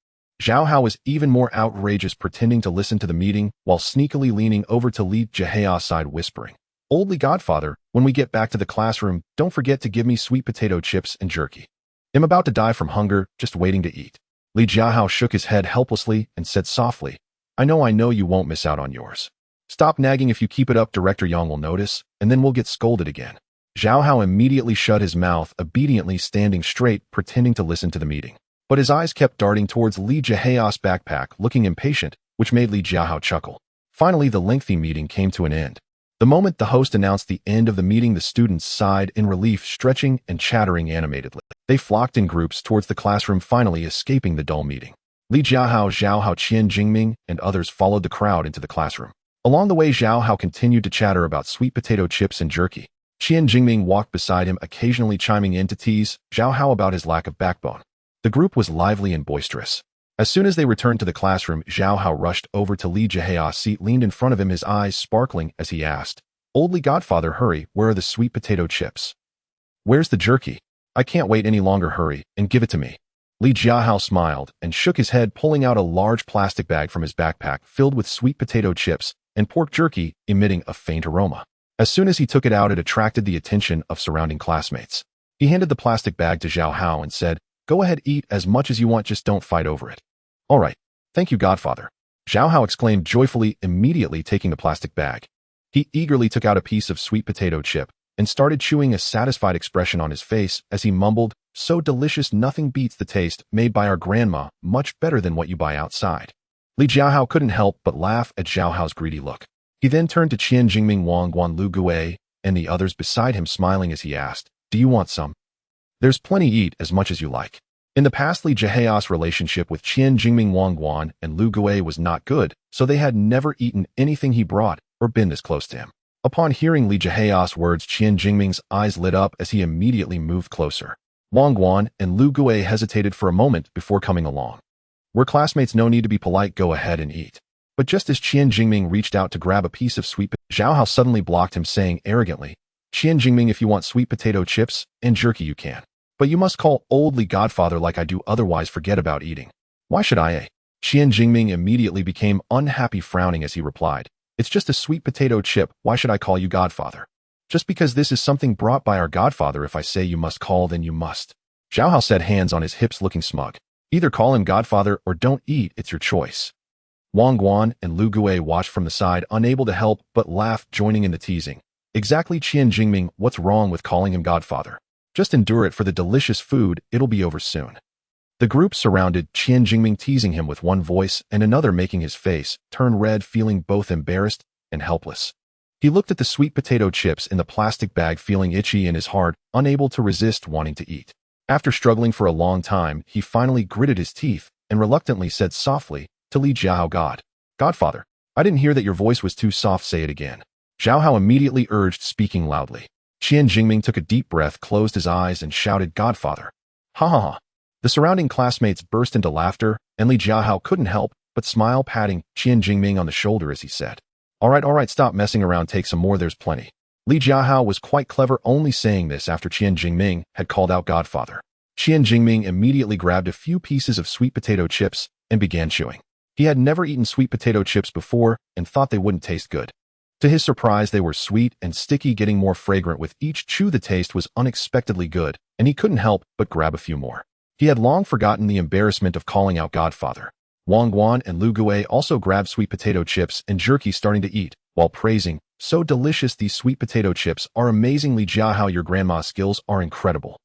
Speaker 1: Zhao Hao was even more outrageous, pretending to listen to the meeting while sneakily leaning over to Li Jiahao's side, whispering, "Old Li Godfather, when we get back to the classroom, don't forget to give me sweet potato chips and jerky. I'm about to die from hunger, just waiting to eat." Li Jiahao shook his head helplessly and said softly, I know you won't miss out on yours. Stop nagging. If you keep it up, Director Yang will notice, and then we'll get scolded again." Zhao Hao immediately shut his mouth, obediently standing straight, pretending to listen to the meeting. But his eyes kept darting towards Li Jiahao's backpack, looking impatient, which made Li Jiahao chuckle. Finally, the lengthy meeting came to an end. The moment the host announced the end of the meeting, the students sighed in relief, stretching and chattering animatedly. They flocked in groups towards the classroom, finally escaping the dull meeting. Li Jiahao, Zhao Hao, Qian Jingming, and others followed the crowd into the classroom. Along the way, Zhao Hao continued to chatter about sweet potato chips and jerky. Qian Jingming walked beside him, occasionally chiming in to tease Zhao Hao about his lack of backbone. The group was lively and boisterous. As soon as they returned to the classroom, Zhao Hao rushed over to Li Jiahao's seat, leaned in front of him, his eyes sparkling as he asked, "Old Li Godfather, hurry, where are the sweet potato chips? Where's the jerky? I can't wait any longer, hurry, and give it to me." Li Jiahao smiled and shook his head, pulling out a large plastic bag from his backpack filled with sweet potato chips and pork jerky, emitting a faint aroma. As soon as he took it out, it attracted the attention of surrounding classmates. He handed the plastic bag to Zhao Hao and said, "Go ahead, eat as much as you want, just don't fight over it." "All right. Thank you, Godfather." Zhao Hao exclaimed joyfully, immediately taking the plastic bag. He eagerly took out a piece of sweet potato chip and started chewing, a satisfied expression on his face as he mumbled, "So delicious, nothing beats the taste made by our grandma, much better than what you buy outside." Li Jiahao couldn't help but laugh at Zhao Hao's greedy look. He then turned to Qian Jingming, Wang Guan, Lu Gui, and the others beside him, smiling as he asked, "Do you want some? There's plenty, eat as much as you like." In the past, Li Jiahao's relationship with Qian Jingming, Wang Guan, and Lu Gui was not good, so they had never eaten anything he brought or been this close to him. Upon hearing Li Jiahao's words, Qian Jingming's eyes lit up as he immediately moved closer. Wang Guan and Lu Gui hesitated for a moment before coming along. "We're classmates, no need to be polite, go ahead and eat." But just as Qian Jingming reached out to grab a piece of sweet potato, Zhao Hao suddenly blocked him, saying arrogantly, "Qian Jingming, if you want sweet potato chips and jerky, you can. But you must call old Li Godfather like I do, otherwise forget about eating." "Why should I, eh?" Qian Jingming immediately became unhappy, frowning as he replied, "It's just a sweet potato chip, why should I call you Godfather? Just because this is something brought by our Godfather, if I say you must call, then you must." Zhao Hao said, hands on his hips, looking smug. "Either call him Godfather or don't eat, it's your choice." Wang Guan and Lu Gui watched from the side, unable to help but laugh, joining in the teasing. "Exactly, Qian Jingming, what's wrong with calling him Godfather? Just endure it for the delicious food, it'll be over soon." The group surrounded Qian Jingming, teasing him with one voice and another, making his face turn red, feeling both embarrassed and helpless. He looked at the sweet potato chips in the plastic bag, feeling itchy in his heart, unable to resist wanting to eat. After struggling for a long time, he finally gritted his teeth and reluctantly said softly to Li Jiahao, "Godfather, I didn't hear that your voice was too soft, say it again." Zhao Hao immediately urged, speaking loudly. Qian Jingming took a deep breath, closed his eyes, and shouted, "Godfather." "Ha ha ha." The surrounding classmates burst into laughter, and Li Jiahao couldn't help but smile, patting Qian Jingming on the shoulder as he said, all right, stop messing around, take some more, there's plenty." Li Jiahao was quite clever, only saying this after Qian Jingming had called out Godfather. Qian Jingming immediately grabbed a few pieces of sweet potato chips and began chewing. He had never eaten sweet potato chips before and thought they wouldn't taste good. To his surprise, they were sweet and sticky, getting more fragrant with each chew. The taste was unexpectedly good, and he couldn't help but grab a few more. He had long forgotten the embarrassment of calling out Godfather. Wang Guan and Lu Gui also grabbed sweet potato chips and jerky, starting to eat, while praising, "So delicious, these sweet potato chips are amazing. Li Jiahao, your grandma's skills are incredible."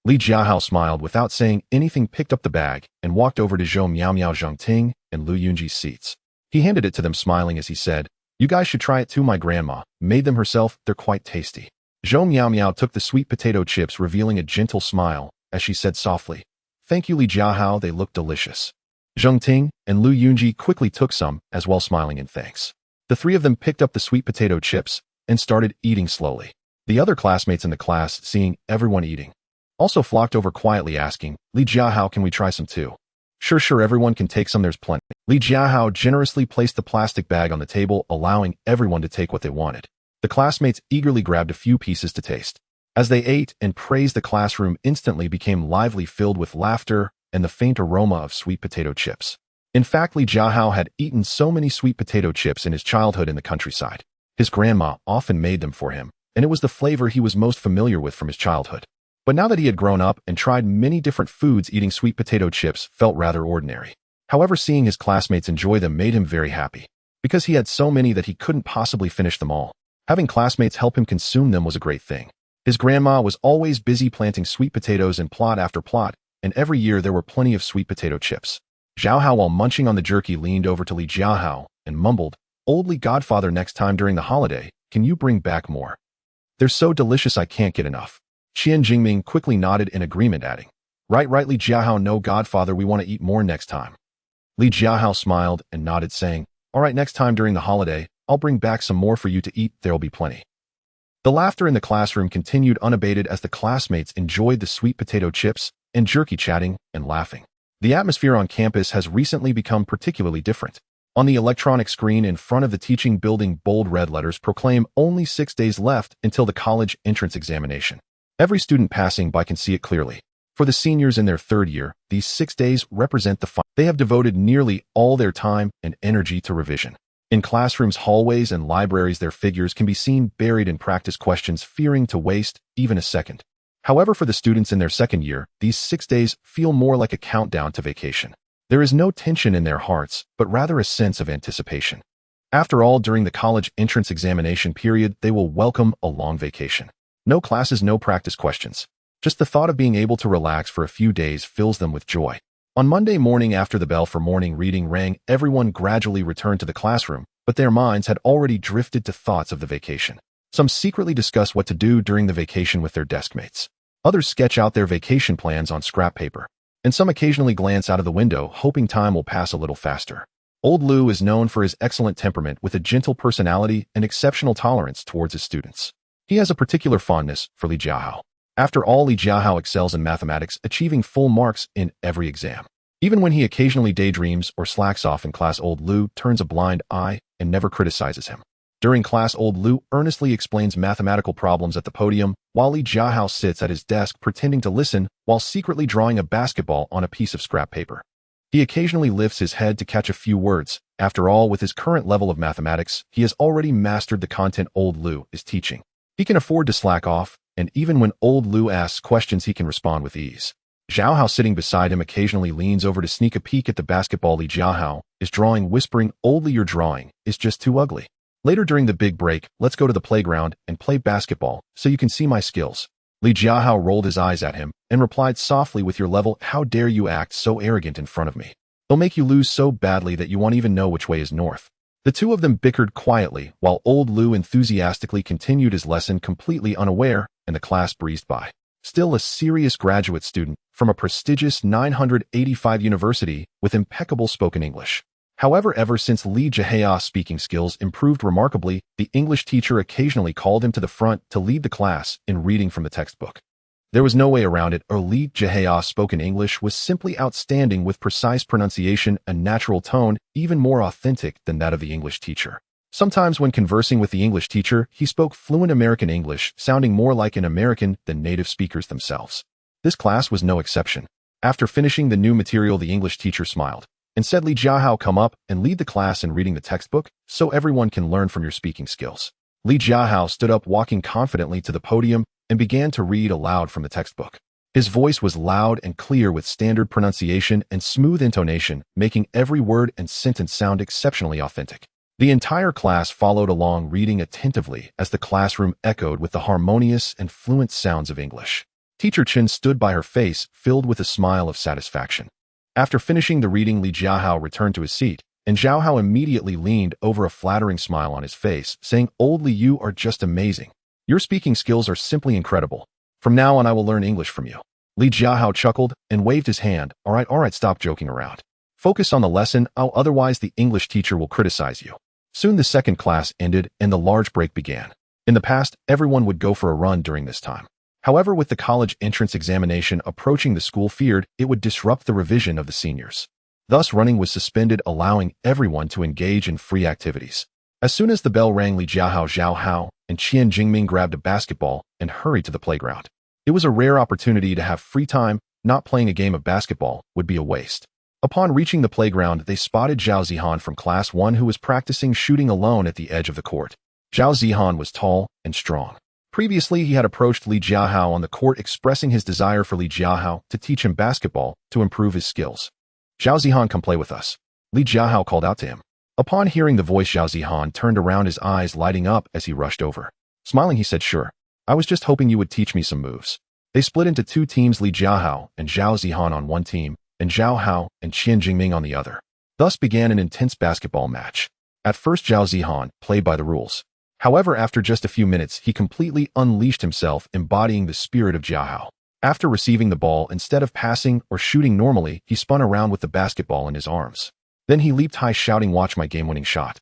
Speaker 1: Li Jiahao smiled without saying anything, picked up the bag, and walked over to Zhou Miao Miao, Zhang Ting, and Lu Yunji's seats. He handed it to them, smiling as he said, "You guys should try it too. My grandma made them herself. They're quite tasty." Zhou Miao Miao took the sweet potato chips, revealing a gentle smile, as she said softly, "Thank you, Li Jiahao, they look delicious." Zhang Ting and Lu Yunji quickly took some, as well, smiling in thanks. The three of them picked up the sweet potato chips and started eating slowly. The other classmates in the class, seeing everyone eating, also flocked over quietly, asking, "Li Jiahao, can we try some too?" Sure, everyone can take some, there's plenty." Li Jiahao generously placed the plastic bag on the table, allowing everyone to take what they wanted. The classmates eagerly grabbed a few pieces to taste. As they ate and praised, the classroom instantly became lively, filled with laughter and the faint aroma of sweet potato chips. In fact, Li Jiahao had eaten so many sweet potato chips in his childhood in the countryside. His grandma often made them for him, and it was the flavor he was most familiar with from his childhood. But now that he had grown up and tried many different foods, eating sweet potato chips felt rather ordinary. However, seeing his classmates enjoy them made him very happy, because he had so many that he couldn't possibly finish them all. Having classmates help him consume them was a great thing. His grandma was always busy planting sweet potatoes in plot after plot, and every year there were plenty of sweet potato chips. Jiahao, while munching on the jerky, leaned over to Li Jiahao and mumbled, "Old Li Godfather, next time during the holiday, can you bring back more? They're so delicious, I can't get enough." Qian Jingming quickly nodded in agreement, adding, Right, Li Jiahao, no, Godfather, we want to eat more next time." Li Jiahao smiled and nodded, saying, "All right, next time during the holiday, I'll bring back some more for you to eat, there'll be plenty." The laughter in the classroom continued unabated as the classmates enjoyed the sweet potato chips and jerky, chatting and laughing. The atmosphere on campus has recently become particularly different. On the electronic screen in front of the teaching building, bold red letters proclaim only 6 days left until the college entrance examination. Every student passing by can see it clearly. For the seniors in their third year, these 6 days represent the final. They have devoted nearly all their time and energy to revision. In classrooms, hallways, and libraries, their figures can be seen buried in practice questions, fearing to waste even a second. However, for the students in their second year, these 6 days feel more like a countdown to vacation. There is no tension in their hearts, but rather a sense of anticipation. After all, during the college entrance examination period, they will welcome a long vacation. No classes, no practice questions. Just the thought of being able to relax for a few days fills them with joy. On Monday morning, after the bell for morning reading rang, everyone gradually returned to the classroom, but their minds had already drifted to thoughts of the vacation. Some secretly discuss what to do during the vacation with their deskmates. Others sketch out their vacation plans on scrap paper. And some occasionally glance out of the window, hoping time will pass a little faster. Old Lu is known for his excellent temperament, with a gentle personality and exceptional tolerance towards his students. He has a particular fondness for Li Jiahao. After all, Li Jiahao excels in mathematics, achieving full marks in every exam. Even when he occasionally daydreams or slacks off in class, Old Lu turns a blind eye and never criticizes him. During class, Old Lu earnestly explains mathematical problems at the podium, while Li Jiahao sits at his desk pretending to listen while secretly drawing a basketball on a piece of scrap paper. He occasionally lifts his head to catch a few words. After all, with his current level of mathematics, he has already mastered the content Old Lu is teaching. He can afford to slack off, and even when Old Lu asks questions, he can respond with ease. Jiahao, sitting beside him, occasionally leans over to sneak a peek at the basketball Li Jiahao is drawing, whispering, "Old Li, your drawing is just too ugly. Later during the big break, let's go to the playground and play basketball so you can see my skills." Li Jiahao rolled his eyes at him and replied softly, "With your level, how dare you act so arrogant in front of me? They'll make you lose so badly that you won't even know which way is north." The two of them bickered quietly, while Old Lu enthusiastically continued his lesson, completely unaware, and the class breezed by. Still a serious graduate student from a prestigious 985 university with impeccable spoken English. However, ever since Li Jiahao's speaking skills improved remarkably, the English teacher occasionally called him to the front to lead the class in reading from the textbook. There was no way around it, or Li Jiahao's spoken English was simply outstanding, with precise pronunciation and natural tone, even more authentic than that of the English teacher. Sometimes when conversing with the English teacher, he spoke fluent American English, sounding more like an American than native speakers themselves. This class was no exception. After finishing the new material, the English teacher smiled and said, Li Jiahao, come up and lead the class in reading the textbook so everyone can learn from your speaking skills. Li Jiahao stood up, walking confidently to the podium, and began to read aloud from the textbook. His voice was loud and clear with standard pronunciation and smooth intonation, making every word and sentence sound exceptionally authentic. The entire class followed along, reading attentively as the classroom echoed with the harmonious and fluent sounds of English. Teacher Chen stood by, her face filled with a smile of satisfaction. After finishing the reading, Li Jiahao returned to his seat, and Zhao Hao immediately leaned over, a flattering smile on his face, saying, Old Li, you are just amazing. Your speaking skills are simply incredible. From now on, I will learn English from you. Li Jiahao chuckled and waved his hand. All right, stop joking around. Focus on the lesson, otherwise the English teacher will criticize you. Soon the second class ended and the large break began. In the past, everyone would go for a run during this time. However, with the college entrance examination approaching, the school feared it would disrupt the revision of the seniors. Thus, running was suspended, allowing everyone to engage in free activities. As soon as the bell rang, Li Jiahao, Zhao Hao, and Qian Jingming grabbed a basketball and hurried to the playground. It was a rare opportunity to have free time. Not playing a game of basketball would be a waste. Upon reaching the playground, they spotted Zhao Zihan from Class 1, who was practicing shooting alone at the edge of the court. Zhao Zihan was tall and strong. Previously, he had approached Li Jiahao on the court, expressing his desire for Li Jiahao to teach him basketball to improve his skills. Zhao Zihan, come play with us. Li Jiahao called out to him. Upon hearing the voice, Zhao Zihan turned around, his eyes lighting up as he rushed over. Smiling, he said, Sure. I was just hoping you would teach me some moves. They split into two teams, Li Jiahao and Zhao Zihan on one team, and Zhao Hao and Qian Jingming on the other. Thus began an intense basketball match. At first, Zhao Zihan played by the rules. However, after just a few minutes, he completely unleashed himself, embodying the spirit of Jiahao. After receiving the ball, instead of passing or shooting normally, he spun around with the basketball in his arms. Then he leaped high, shouting, Watch my game-winning shot.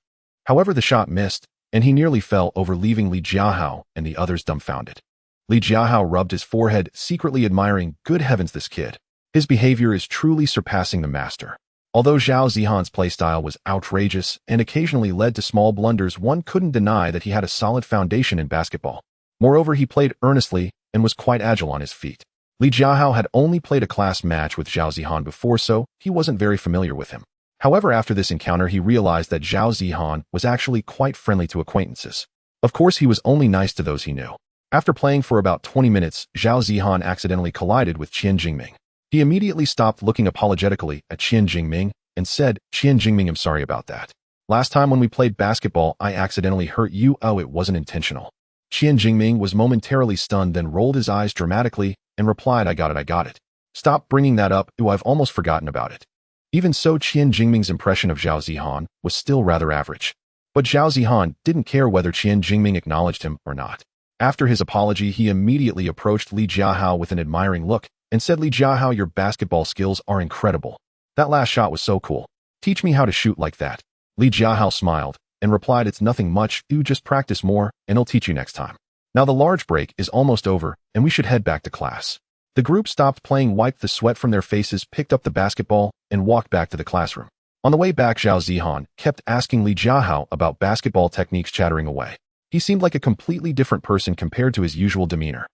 Speaker 1: However, the shot missed, and he nearly fell over, leaving Li Jiahao and the others dumbfounded. Li Jiahao rubbed his forehead, secretly admiring, Good heavens, this kid. His behavior is truly surpassing the master. Although Zhao Zihan's playstyle was outrageous and occasionally led to small blunders, one couldn't deny that he had a solid foundation in basketball. Moreover, he played earnestly and was quite agile on his feet. Li Jiahao had only played a class match with Zhao Zihan before, so he wasn't very familiar with him. However, after this encounter, he realized that Zhao Zihan was actually quite friendly to acquaintances. Of course, he was only nice to those he knew. After playing for about 20 minutes, Zhao Zihan accidentally collided with Qian Jingming. He immediately stopped, looking apologetically at Qian Jingming, and said, Qian Jingming, I'm sorry about that. Last time when we played basketball, I accidentally hurt you. Oh, it wasn't intentional. Qian Jingming was momentarily stunned, then rolled his eyes dramatically and replied, I got it. Stop bringing that up. Ooh, I've almost forgotten about it. Even so, Qian Jingming's impression of Zhao Zihan was still rather average. But Zhao Zihan didn't care whether Qian Jingming acknowledged him or not. After his apology, he immediately approached Li Jiahao with an admiring look and said, Li Jiahao, your basketball skills are incredible. That last shot was so cool. Teach me how to shoot like that. Li Jiahao smiled and replied, It's nothing much. You just practice more and I'll teach you next time. Now the large break is almost over and we should head back to class. The group stopped playing, wiped the sweat from their faces, picked up the basketball, and walked back to the classroom. On the way back, Zhao Zihan kept asking Li Jiahao about basketball techniques, chattering away. He seemed like a completely different person compared to his usual demeanor.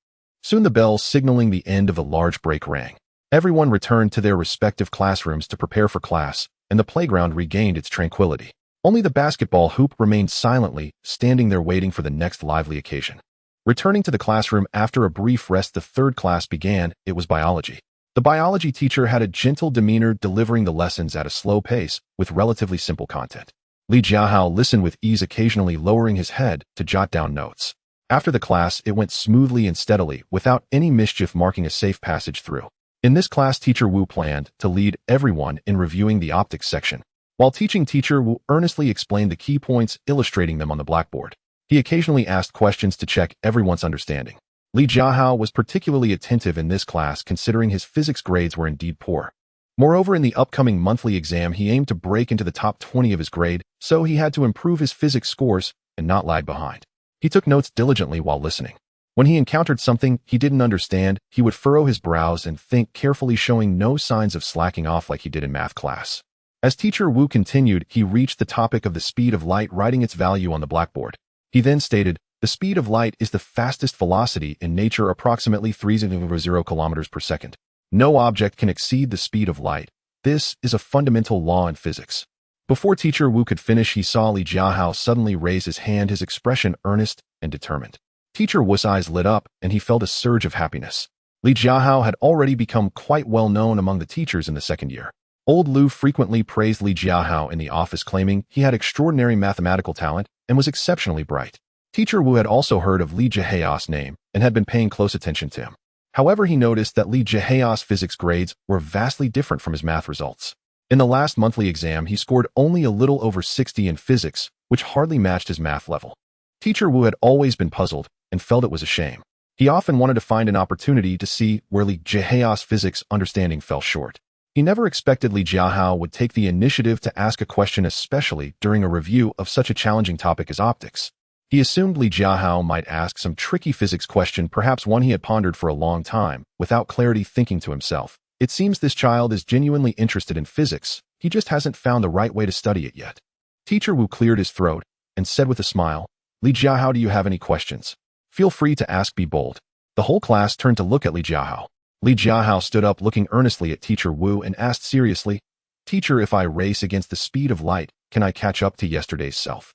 Speaker 1: Soon the bell signaling the end of the large break rang. Everyone returned to their respective classrooms to prepare for class, and the playground regained its tranquility. Only the basketball hoop remained silently, standing there waiting for the next lively occasion. Returning to the classroom after a brief rest, the third class began. It was biology. The biology teacher had a gentle demeanor, delivering the lessons at a slow pace with relatively simple content. Li Jiahao listened with ease, occasionally lowering his head to jot down notes. After the class, it went smoothly and steadily, without any mischief, marking a safe passage through. In this class, Teacher Wu planned to lead everyone in reviewing the optics section. While teaching, Teacher Wu earnestly explained the key points, illustrating them on the blackboard. He occasionally asked questions to check everyone's understanding. Li Jiahao was particularly attentive in this class, considering his physics grades were indeed poor. Moreover, in the upcoming monthly exam, he aimed to break into the top 20 of his grade, so he had to improve his physics scores and not lag behind. He took notes diligently while listening. When he encountered something he didn't understand, he would furrow his brows and think carefully, showing no signs of slacking off like he did in math class. As Teacher Wu continued, he reached the topic of the speed of light, writing its value on the blackboard. He then stated, "The speed of light is the fastest velocity in nature, approximately 3.0 kilometers per second. No object can exceed the speed of light. This is a fundamental law in physics." Before Teacher Wu could finish, he saw Li Jiahao suddenly raise his hand, his expression earnest and determined. Teacher Wu's eyes lit up, and he felt a surge of happiness. Li Jiahao had already become quite well known among the teachers in the second year. Old Lu frequently praised Li Jiahao in the office, claiming he had extraordinary mathematical talent and was exceptionally bright. Teacher Wu had also heard of Li Jiahao's name and had been paying close attention to him. However, he noticed that Li Jiahao's physics grades were vastly different from his math results. In the last monthly exam, he scored only a little over 60 in physics, which hardly matched his math level. Teacher Wu had always been puzzled and felt it was a shame. He often wanted to find an opportunity to see where Li Jiahao's physics understanding fell short. He never expected Li Jiahao would take the initiative to ask a question, especially during a review of such a challenging topic as optics. He assumed Li Jiahao might ask some tricky physics question, perhaps one he had pondered for a long time, without clarity, thinking to himself, "It seems this child is genuinely interested in physics, he just hasn't found the right way to study it yet." Teacher Wu cleared his throat and said with a smile, "Li Jiahao, do you have any questions? Feel free to ask, be bold." The whole class turned to look at Li Jiahao. Li Jiahao stood up, looking earnestly at Teacher Wu, and asked seriously, "Teacher, if I race against the speed of light, can I catch up to yesterday's self?"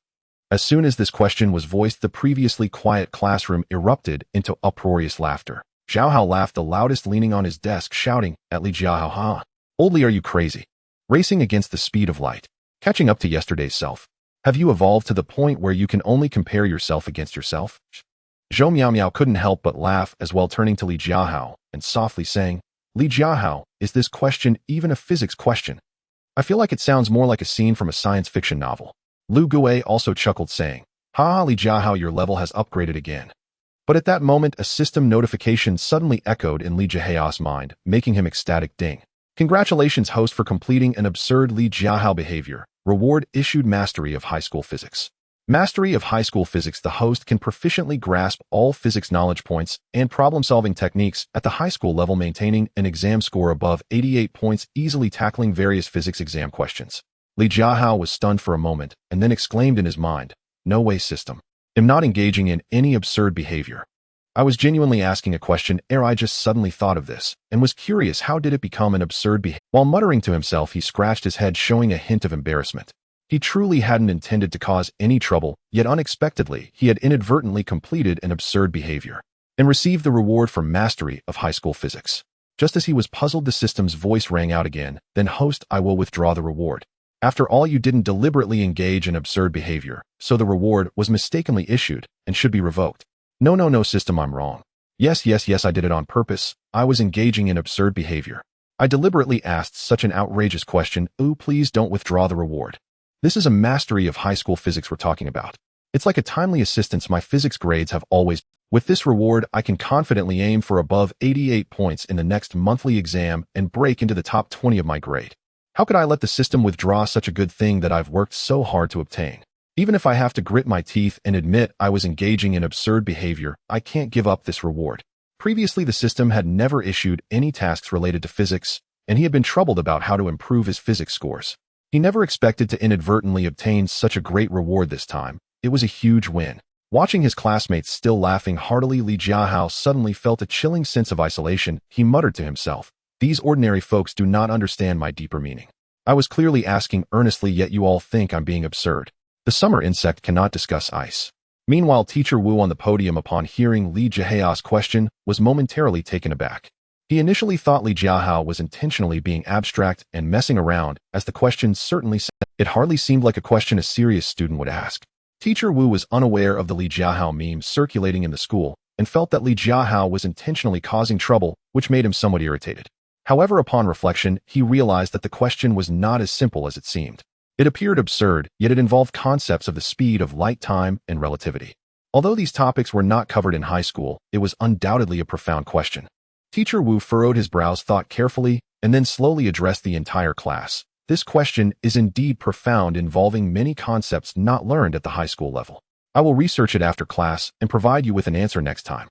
Speaker 1: As soon as this question was voiced, the previously quiet classroom erupted into uproarious laughter. Jiahao laughed the loudest, leaning on his desk, shouting at Li Jiahao, "Ha! Old Li, are you crazy? Racing against the speed of light? Catching up to yesterday's self? Have you evolved to the point where you can only compare yourself against yourself?" Zhou Miao couldn't help but laugh as well, turning to Li Jiahao and softly saying, "Li Jiahao, is this question even a physics question? I feel like it sounds more like a scene from a science fiction novel." Lu Gui also chuckled, saying, "Ha, Li Jiahao, your level has upgraded again." But at that moment, a system notification suddenly echoed in Li Jiahao's mind, making him ecstatic. Ding! "Congratulations, host, for completing an absurd Li Jiahao behavior. Reward issued: Mastery of High School Physics." Mastery of High School Physics. The host can proficiently grasp all physics knowledge points and problem-solving techniques at the high school level, maintaining an exam score above 88 points, easily tackling various physics exam questions. Li Jiahao was stunned for a moment and then exclaimed in his mind, "No way, system. I'm not engaging in any absurd behavior. I was genuinely asking a question. I just suddenly thought of this and was curious, how did it become an absurd behavior?" While muttering to himself, he scratched his head, showing a hint of embarrassment. He truly hadn't intended to cause any trouble, yet unexpectedly, he had inadvertently completed an absurd behavior and received the reward for mastery of high school physics. Just as he was puzzled, the system's voice rang out again, "Then host, I will withdraw the reward. After all, you didn't deliberately engage in absurd behavior, so the reward was mistakenly issued and should be revoked." No, system, I'm wrong. Yes, I did it on purpose. I was engaging in absurd behavior. I deliberately asked such an outrageous question. Please don't withdraw the reward. This is a mastery of high school physics we're talking about. It's like a timely assistance. My physics grades have always... With this reward, I can confidently aim for above 88 points in the next monthly exam and break into the top 20 of my grade. How could I let the system withdraw such a good thing that I've worked so hard to obtain? Even if I have to grit my teeth and admit I was engaging in absurd behavior, I can't give up this reward. Previously, the system had never issued any tasks related to physics, and he had been troubled about how to improve his physics scores. He never expected to inadvertently obtain such a great reward this time. It was a huge win. Watching his classmates still laughing heartily, Li Jiahao suddenly felt a chilling sense of isolation. He muttered to himself, "These ordinary folks do not understand my deeper meaning. I was clearly asking earnestly, yet you all think I'm being absurd. The summer insect cannot discuss ice." Meanwhile, Teacher Wu on the podium, upon hearing Li Jiahao's question, was momentarily taken aback. He initially thought Li Jiahao was intentionally being abstract and messing around, as the question certainly said. It hardly seemed like a question a serious student would ask. Teacher Wu was unaware of the Li Jiahao meme circulating in the school and felt that Li Jiahao was intentionally causing trouble, which made him somewhat irritated. However, upon reflection, he realized that the question was not as simple as it seemed. It appeared absurd, yet it involved concepts of the speed of light, time, and relativity. Although these topics were not covered in high school, it was undoubtedly a profound question. Teacher Wu furrowed his brows, thought carefully, and then slowly addressed the entire class. This question is indeed profound, involving many concepts not learned at the high school level. I will research it after class and provide you with an answer next time.